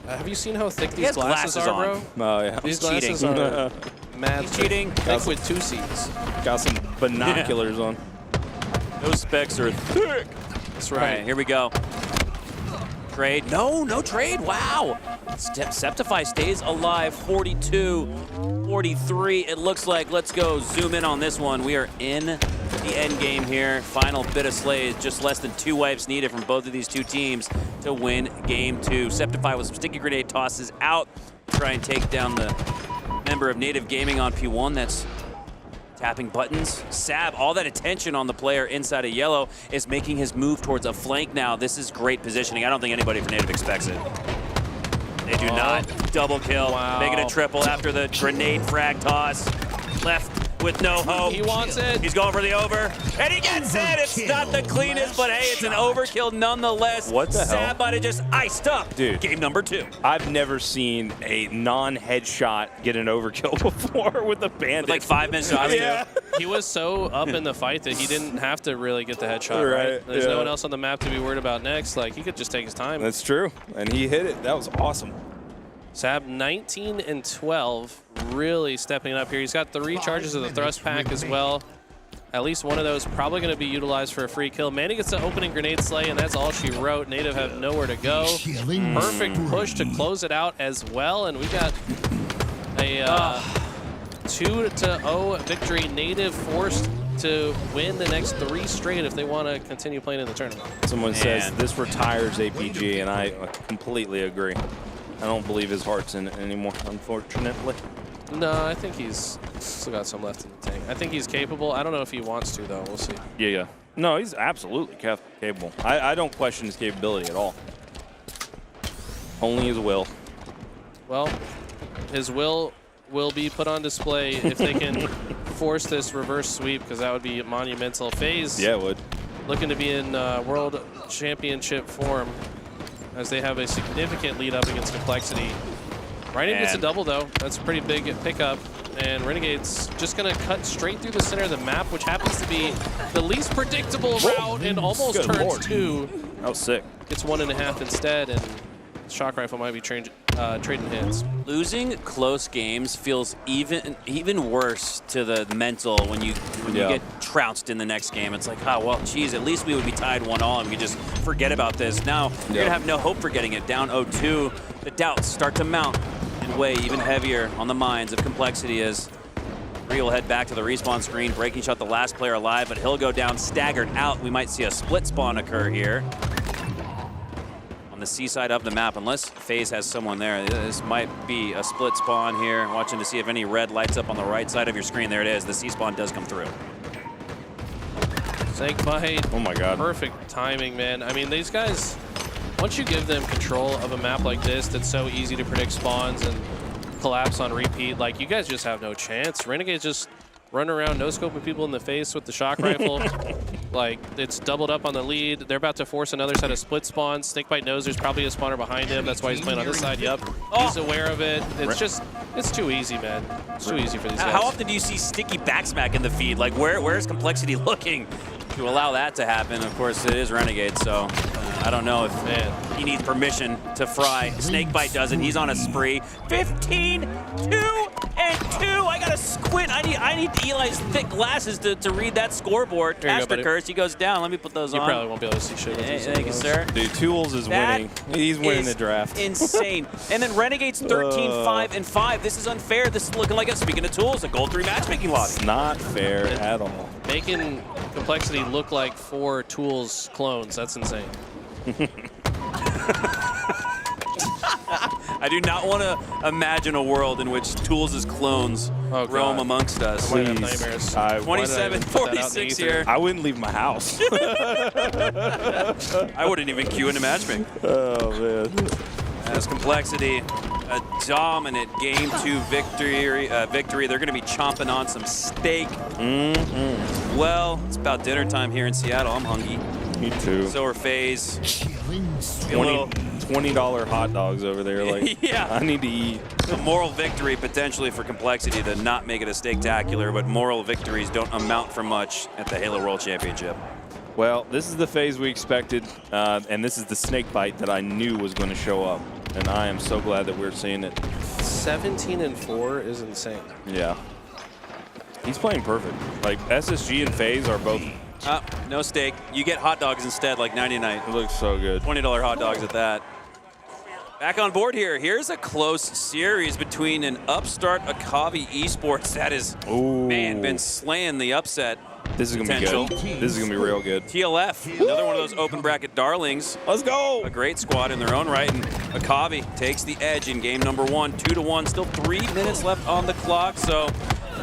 Speaker 14: Have you seen how thick these glasses are, bro?
Speaker 10: Oh, yeah.
Speaker 14: These glasses are mad.
Speaker 11: He's cheating.
Speaker 14: Thick with 2 C's.
Speaker 10: Got some binoculars on.
Speaker 11: Those specs are thick.
Speaker 14: That's
Speaker 11: All right, here we go. Trade. No trade. Wow. Septify stays alive. 42-43. It looks like. Let's go zoom in on this one. We are in the end game here. Final bit of slays. Just less than 2 wipes needed from both of these two teams to win game 2. Septify with some sticky grenade tosses out. Try and take down the member of Native Gaming on P1. That's tapping buttons. Sab, all that attention on the player inside of yellow, is making his move towards a flank now. This is great positioning. I don't think anybody for Native expects it. They do not. Double kill.
Speaker 14: Wow.
Speaker 11: Making a triple after the grenade frag toss. Left with no hope.
Speaker 14: He wants it.
Speaker 11: He's going for the over. And he gets it. It's not the cleanest, but hey, it's an overkill nonetheless.
Speaker 10: What the hell?
Speaker 11: Sab might have just iced up.
Speaker 10: Dude.
Speaker 11: Game number 2.
Speaker 10: I've never seen a non-headshot get an overkill before with a bandit.
Speaker 11: Like 5-minute shots.
Speaker 10: Yeah.
Speaker 14: He was so up in the fight that he didn't have to really get the headshot, right? There's no one else on the map to be worried about next. Like, he could just take his time.
Speaker 10: That's true. And he hit it. That was awesome.
Speaker 14: Sab 19-12, really stepping it up here. He's got 3 charges of the thrust pack as well. At least one of those probably going to be utilized for a free kill. Manny gets the opening grenade slay, and that's all she wrote. Native have nowhere to go. Perfect push to close it out as well, and we got a 2-0 victory. Native forced to win the next 3 straight if they want to continue playing in the tournament.
Speaker 10: Someone says this retires APG, and I completely agree. I don't believe his heart's in it anymore, unfortunately.
Speaker 14: No, I think he's still got some left in the tank. I think he's capable. I don't know if he wants to, though. We'll see.
Speaker 10: Yeah. No, he's absolutely capable. I don't question his capability at all. Only his will.
Speaker 14: Well, his will be put on display if they can force this reverse sweep, because that would be monumental. FaZe,
Speaker 8: yeah, it would.
Speaker 14: Looking to be in World Championship form as they have a significant lead up against Complexity. Rhino gets a double, though. That's a pretty big pickup. And Renegade's just going to cut straight through the center of the map, which happens to be the least predictable route, and almost turns 2.
Speaker 8: That was sick.
Speaker 14: It's 1.5 instead, and Shock Rifle might be trading hits.
Speaker 11: Losing close games feels even worse to the mental when you get trounced in the next game. It's like, oh, well, geez, at least we would be tied 1-1 and we could just forget about this. Now you're going to have no hope for getting it. Down 0-2, the doubts start to mount and weigh even heavier on the minds of Complexity as Ree will head back to the respawn screen. Breaking shot the last player alive, but he'll go down staggered out. We might see a split spawn occur here on the C side of the map, unless FaZe has someone there. This might be a split spawn here. Watching to see if any red lights up on the right side of your screen. There it is. The C spawn does come through.
Speaker 14: Snakebite.
Speaker 8: Oh my God.
Speaker 14: Perfect timing, man. I mean, these guys, once you give them control of a map like this that's so easy to predict spawns and collapse on repeat, like, you guys just have no chance. Renegade's just run around no-scoping people in the face with the shock rifle. Like, it's doubled up on the lead. They're about to force another set of split spawns. Snakebite knows there's probably a spawner behind him. That's why he's playing on this side. Yep. He's aware of it. It's just, it's too easy, man. It's too easy for these guys.
Speaker 11: How often do you see sticky backsmack in the feed? Like, where's Complexity looking to allow that to happen? Of course, it is Renegade, so I don't know if he needs permission to fry. Snakebite doesn't. He's on a spree. 15, 2, and 2. I got to squint. I need Eli's thick glasses to read that scoreboard. Master Curse, he goes down. Let me put those on.
Speaker 14: You probably won't be able to see shit.
Speaker 11: Thank you, sir.
Speaker 8: Dude, Tools is winning. He's winning the draft.
Speaker 11: Insane. And then Renegade's 13, 5, and 5. This is unfair. This is looking like speaking of Tools, a Gold 3 matchmaking lobby.
Speaker 8: It's not fair at all.
Speaker 14: Making Complexity look like 4 Tools clones. That's insane.
Speaker 11: I do not want to imagine a world in which Tools' clones roam amongst us.
Speaker 14: Please.
Speaker 11: 27-46 here.
Speaker 8: I wouldn't leave my house.
Speaker 11: I wouldn't even queue into matchmaking.
Speaker 8: Oh, man.
Speaker 11: As Complexity, a dominant Game 2 victory. They're going to be chomping on some steak. Well, it's about dinner time here in Seattle. I'm hungry.
Speaker 8: Me too.
Speaker 11: So are FaZe.
Speaker 8: $20 hot dogs over there. Like,
Speaker 11: yeah.
Speaker 8: I need to eat.
Speaker 11: A moral victory potentially for Complexity to not make it a steaktacular, but moral victories don't amount for much at the Halo World Championship.
Speaker 8: Well, this is the phase we expected, and this is the snakebite that I knew was going to show up, and I am so glad that we're seeing it.
Speaker 14: 17-4 is insane.
Speaker 8: Yeah. He's playing perfect. Like, SSG and FaZe are both...
Speaker 11: No steak. You get hot dogs instead, like 99.
Speaker 8: It looks so good.
Speaker 11: $20 hot dogs at that. Back on board here. Here's a close series between an upstart Akavi Esports that is, man, been slaying the upset.
Speaker 8: This is going to be good. This is going to be real good.
Speaker 11: TLF, another one of those open bracket darlings.
Speaker 8: Let's go.
Speaker 11: A great squad in their own right, and Akavi takes the edge in game number 1, 2-1. Still 3 minutes left on the clock, so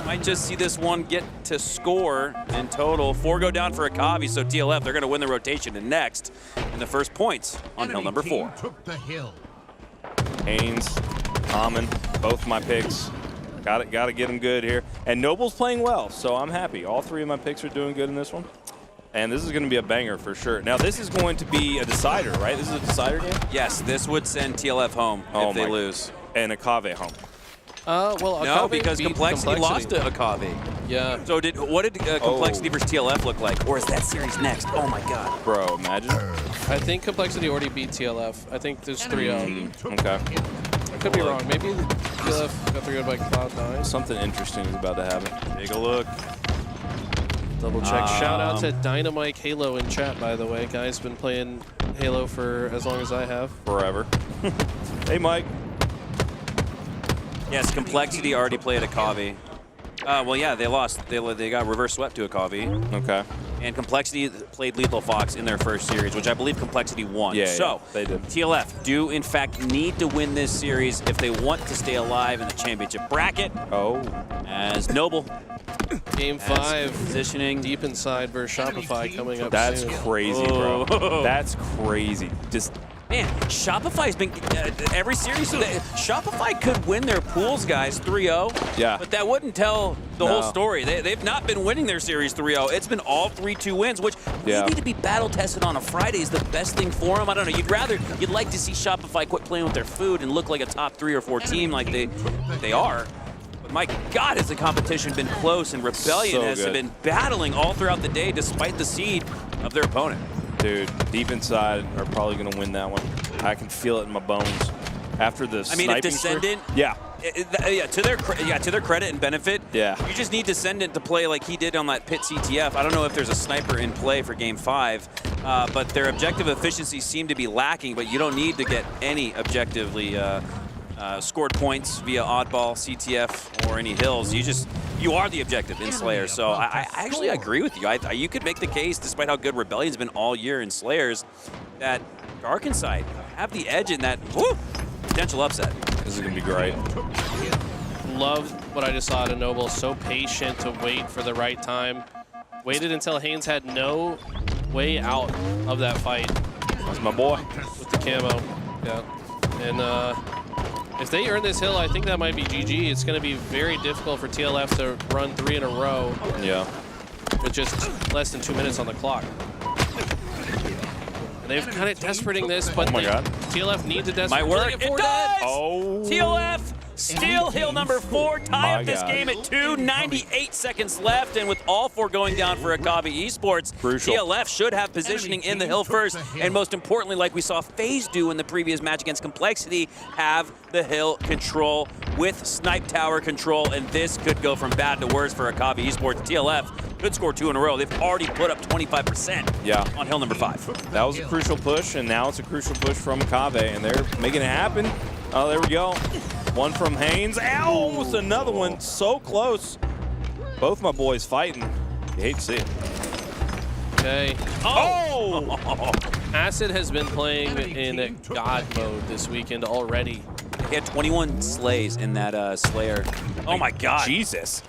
Speaker 11: might just see this one get to score in total. 4 go down for Akavi, so TLF, they're going to win the rotation. And next, in the first points on hill number 4.
Speaker 13: Took the hill.
Speaker 8: Haynes, Common, both my picks. Got to get them good here. And Noble's playing well, so I'm happy. All 3 of my picks are doing good in this one. And this is going to be a banger for sure. Now, this is going to be a decider, right? This is a decider game?
Speaker 11: Yes, this would send TLF home if they lose.
Speaker 8: And Akave home.
Speaker 14: Well,
Speaker 11: no,
Speaker 14: Akave
Speaker 11: because Complexity lost to Akavi.
Speaker 14: Yeah.
Speaker 11: So what did Complexity versus TLF look like? Or is that series next? Oh my God.
Speaker 8: Bro, imagine.
Speaker 14: I think Complexity already beat TLF. I think there's 3-0.
Speaker 8: Okay.
Speaker 14: I could be wrong. Maybe TLF got 3-0 by Cloud9.
Speaker 8: Something interesting is about to happen.
Speaker 11: Take a look.
Speaker 14: Double check. Shout out to Dynamite Halo in chat, by the way. Guy's been playing Halo for as long as I have.
Speaker 8: Forever. Hey, Mike.
Speaker 11: Yes, Complexity already played Akavi. Well, yeah, they lost. They got reverse swept to Akavi.
Speaker 8: Okay.
Speaker 11: And Complexity played Lethal Fox in their first series, which I believe Complexity won.
Speaker 8: Yeah,
Speaker 11: so
Speaker 8: they did.
Speaker 11: TLF do, in fact, need to win this series if they want to stay alive in the championship bracket.
Speaker 8: Oh.
Speaker 11: As Noble.
Speaker 14: Game 5.
Speaker 11: Positioning.
Speaker 14: Deep Inside versus Shopify coming up
Speaker 8: That's
Speaker 14: soon.
Speaker 8: crazy, bro. That's crazy. Just
Speaker 11: Man, Shopify's been every series. Shopify could win their pools, guys, 3-0.
Speaker 8: Yeah.
Speaker 11: But that wouldn't tell the whole
Speaker 8: No.
Speaker 11: story. They've not been winning their series 3-0. It's been all 3-2 wins, which maybe to be battle tested on a Friday is the best thing for them. I don't know. You'd like to see Shopify quit playing with their food and look like a top 3 or 4 team like they are. But my God, has the competition been close, and Rebellion has been battling all throughout the day despite the seed of their opponent.
Speaker 8: Dude, deep inside are probably going to win that one. I can feel it in my bones. After the
Speaker 11: I mean, if Descendant, to their credit and benefit, you just need Descendant to play like he did on that pit CTF. I don't know if there's a sniper in play for Game 5, but their objective efficiency seemed to be lacking. But you don't need to get any objectively scored points via oddball, CTF, or any hills. You are the objective in Slayers. So I actually agree with you. You could make the case, despite how good Rebellion's been all year in Slayers, that Dark Inside have the edge in that potential upset.
Speaker 8: This is going to be great.
Speaker 14: Love what I just saw out of Noble. So patient to wait for the right time. Waited until Haynes had no way out of that fight.
Speaker 8: That's my boy.
Speaker 14: With the camo. Yeah. And if they earn this hill, I think that might be GG. It's going to be very difficult for TLF to run 3 in a row.
Speaker 8: Yeah.
Speaker 14: With just less than 2 minutes on the clock. And they've kind of desperating this, but TLF needs a desperate.
Speaker 11: Might work. It does!
Speaker 8: Oh.
Speaker 11: TLF steal hill number 4, tie up this game at 2:98 seconds left, and with all 4 going down for Akabi Esports, TLF should have positioning in the hill first, and most importantly, like we saw FaZe do in the previous match against Complexity, have the hill control with snipe tower control, and this could go from bad to worse for Akabi Esports. TLF could score 2 in a row. They've already put up 25% on hill number 5.
Speaker 8: That was a crucial push, and now it's a crucial push from Kave, and they're making it happen. Oh, there we go. One from Haynes. Ow, almost another one. So close. Both my boys fighting. You hate to see it.
Speaker 14: Okay.
Speaker 8: Oh!
Speaker 14: Acid has been playing in God mode this weekend already.
Speaker 11: He had 21 slays in that Slayer. Oh my God.
Speaker 8: Jesus.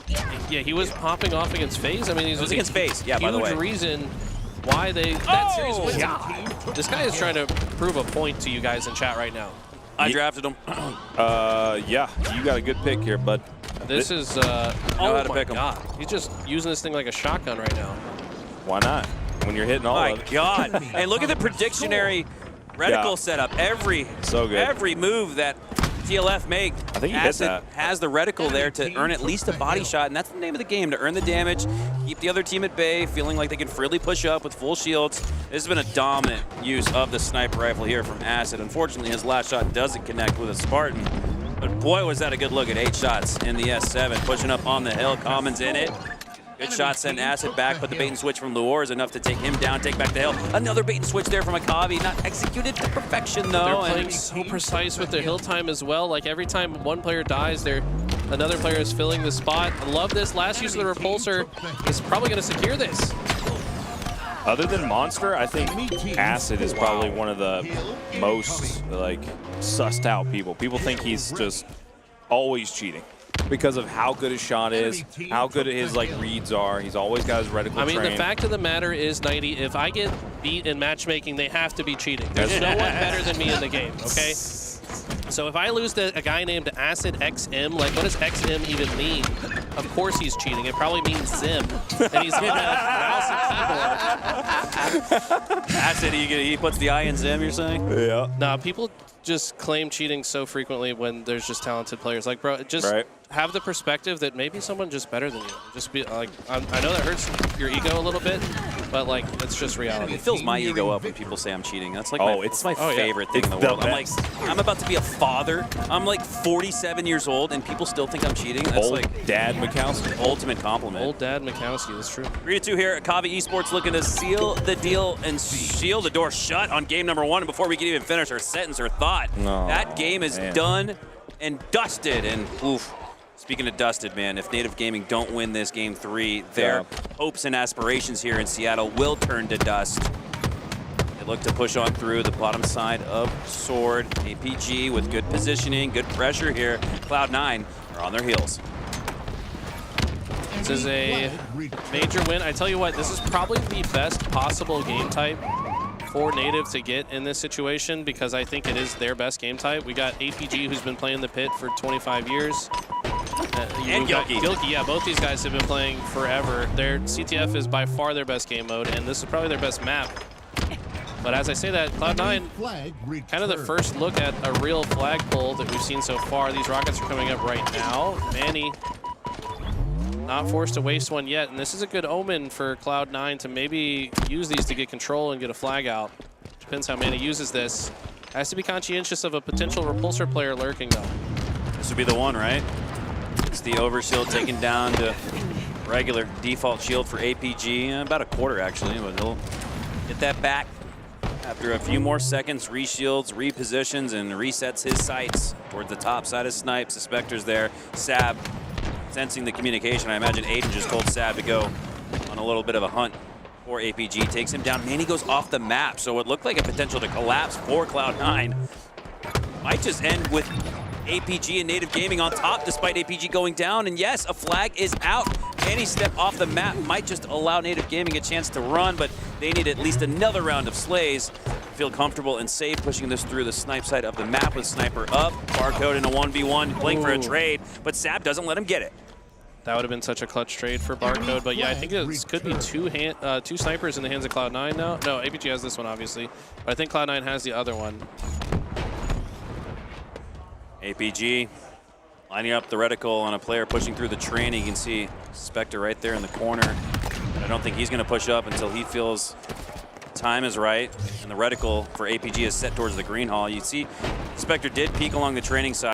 Speaker 14: Yeah, he was popping off against FaZe. I mean, he was
Speaker 11: against FaZe, yeah, by the way.
Speaker 14: Huge reason why that series wins. This guy is trying to prove a point to you guys in chat right now.
Speaker 11: I drafted him.
Speaker 8: Yeah, you got a good pick here, bud.
Speaker 14: This is,
Speaker 11: how to pick him.
Speaker 14: God. He's just using this thing like a shotgun right now.
Speaker 8: Why not? When you're hitting all of it.
Speaker 11: My God. And look at the predictionary reticle setup. Every move that TLF make,
Speaker 8: I think he hit that.
Speaker 11: has the reticle there to earn at least a body shot, and that's the name of the game, to earn the damage, keep the other team at bay, feeling like they can freely push up with full shields. This has been a dominant use of the sniper rifle here from Acid. Unfortunately, his last shot doesn't connect with a Spartan, but boy, was that a good look at 8 shots in the S7, pushing up on the hill. Commons in it. Good shot, send Acid back, but the bait and switch from Luor is enough to take him down, take back the hill. Another bait and switch there from Akabi, not executed to perfection though.
Speaker 14: They're playing so precise with their hill time as well. Like every time one player dies, another player is filling the spot. I love this. Last use of the repulsor is probably going to secure this.
Speaker 8: Other than Monster, I think Acid is probably one of the most sussed out people. People think he's just always cheating because of how good his shot is, how good his reads are. He's always got his reticle
Speaker 14: I mean,
Speaker 8: trained.
Speaker 14: the fact of the matter is, 90, if I get beat in matchmaking, they have to be cheating. There's no one better than me in the game, okay? So if I lose to a guy named Acid XM, what does XM even mean? Of course he's cheating. It probably means Zim, and he's on a mouse and keyboard.
Speaker 11: Acid, he puts the I in Zim, you're saying?
Speaker 8: Yeah.
Speaker 14: Nah, people just claim cheating so frequently when there's just talented players. Like, bro, just have the perspective that maybe someone just better than you. Just be like, I know that hurts your ego a little bit, but it's just reality.
Speaker 11: It fills my ego up when people say I'm cheating. That's like
Speaker 8: it's
Speaker 11: my favorite thing in the world. I'm about to be a father. I'm 47 years old, and people still think I'm cheating. That's
Speaker 8: Old Dad Mikowski.
Speaker 11: Ultimate compliment.
Speaker 14: Old Dad Mikowski, that's true.
Speaker 11: 3-2 here at Akabi Esports, looking to seal the deal and seal the door shut on game number 1. And before we can even finish our sentence or thought, that game is done and dusted. And oof. Speaking of dusted, man, if Native Gaming don't win this game 3, their hopes and aspirations here in Seattle will turn to dust. They look to push on through the bottom side of Sword. APG with good positioning, good pressure here. Cloud9 are on their heels.
Speaker 14: This is a major win. I tell you what, this is probably the best possible game type for Native to get in this situation because I think it is their best game type. We got APG, who's been playing the pit for 25 years.
Speaker 11: And Gilkey.
Speaker 14: Gilkey, yeah, both these guys have been playing forever. Their CTF is by far their best game mode, and this is probably their best map. But as I say that, Cloud9, kind of the first look at a real flag pull that we've seen so far. These rockets are coming up right now. Manny not forced to waste one yet, and this is a good omen for Cloud9 to maybe use these to get control and get a flag out. Depends how Manny uses this. Has to be conscientious of a potential repulsor player lurking, though.
Speaker 11: This would be the one, right? It's the overshield taken down to regular default shield for APG. About a quarter, actually, but he'll get that back after a few more seconds. Reshields, repositions, and resets his sights towards the top side of Snipes. The Spectre's there. Sab sensing the communication. I imagine Aiden just told Sab to go on a little bit of a hunt for APG. Takes him down. Manny goes off the map, so it looked like a potential to collapse for Cloud9. Might just end with APG and Native Gaming on top despite APG going down. And yes, a flag is out. Any step off the map might just allow Native Gaming a chance to run, but they need at least another round of slays. Feel comfortable and safe pushing this through the snipe side of the map with Sniper up. Barcode in a 1v1, playing for a trade, but Sab doesn't let him get it.
Speaker 14: That would have been such a clutch trade for Barcode, but yeah, I think this could be two snipers in the hands of Cloud9 now. No, APG has this one, obviously, but I think Cloud9 has the other one.
Speaker 11: APG lining up the reticle on a player pushing through the train. You can see Spectre right there in the corner. I don't think he's going to push up until he feels time is right. And the reticle for APG is set towards the green hall. You see Spectre did peek along the training side.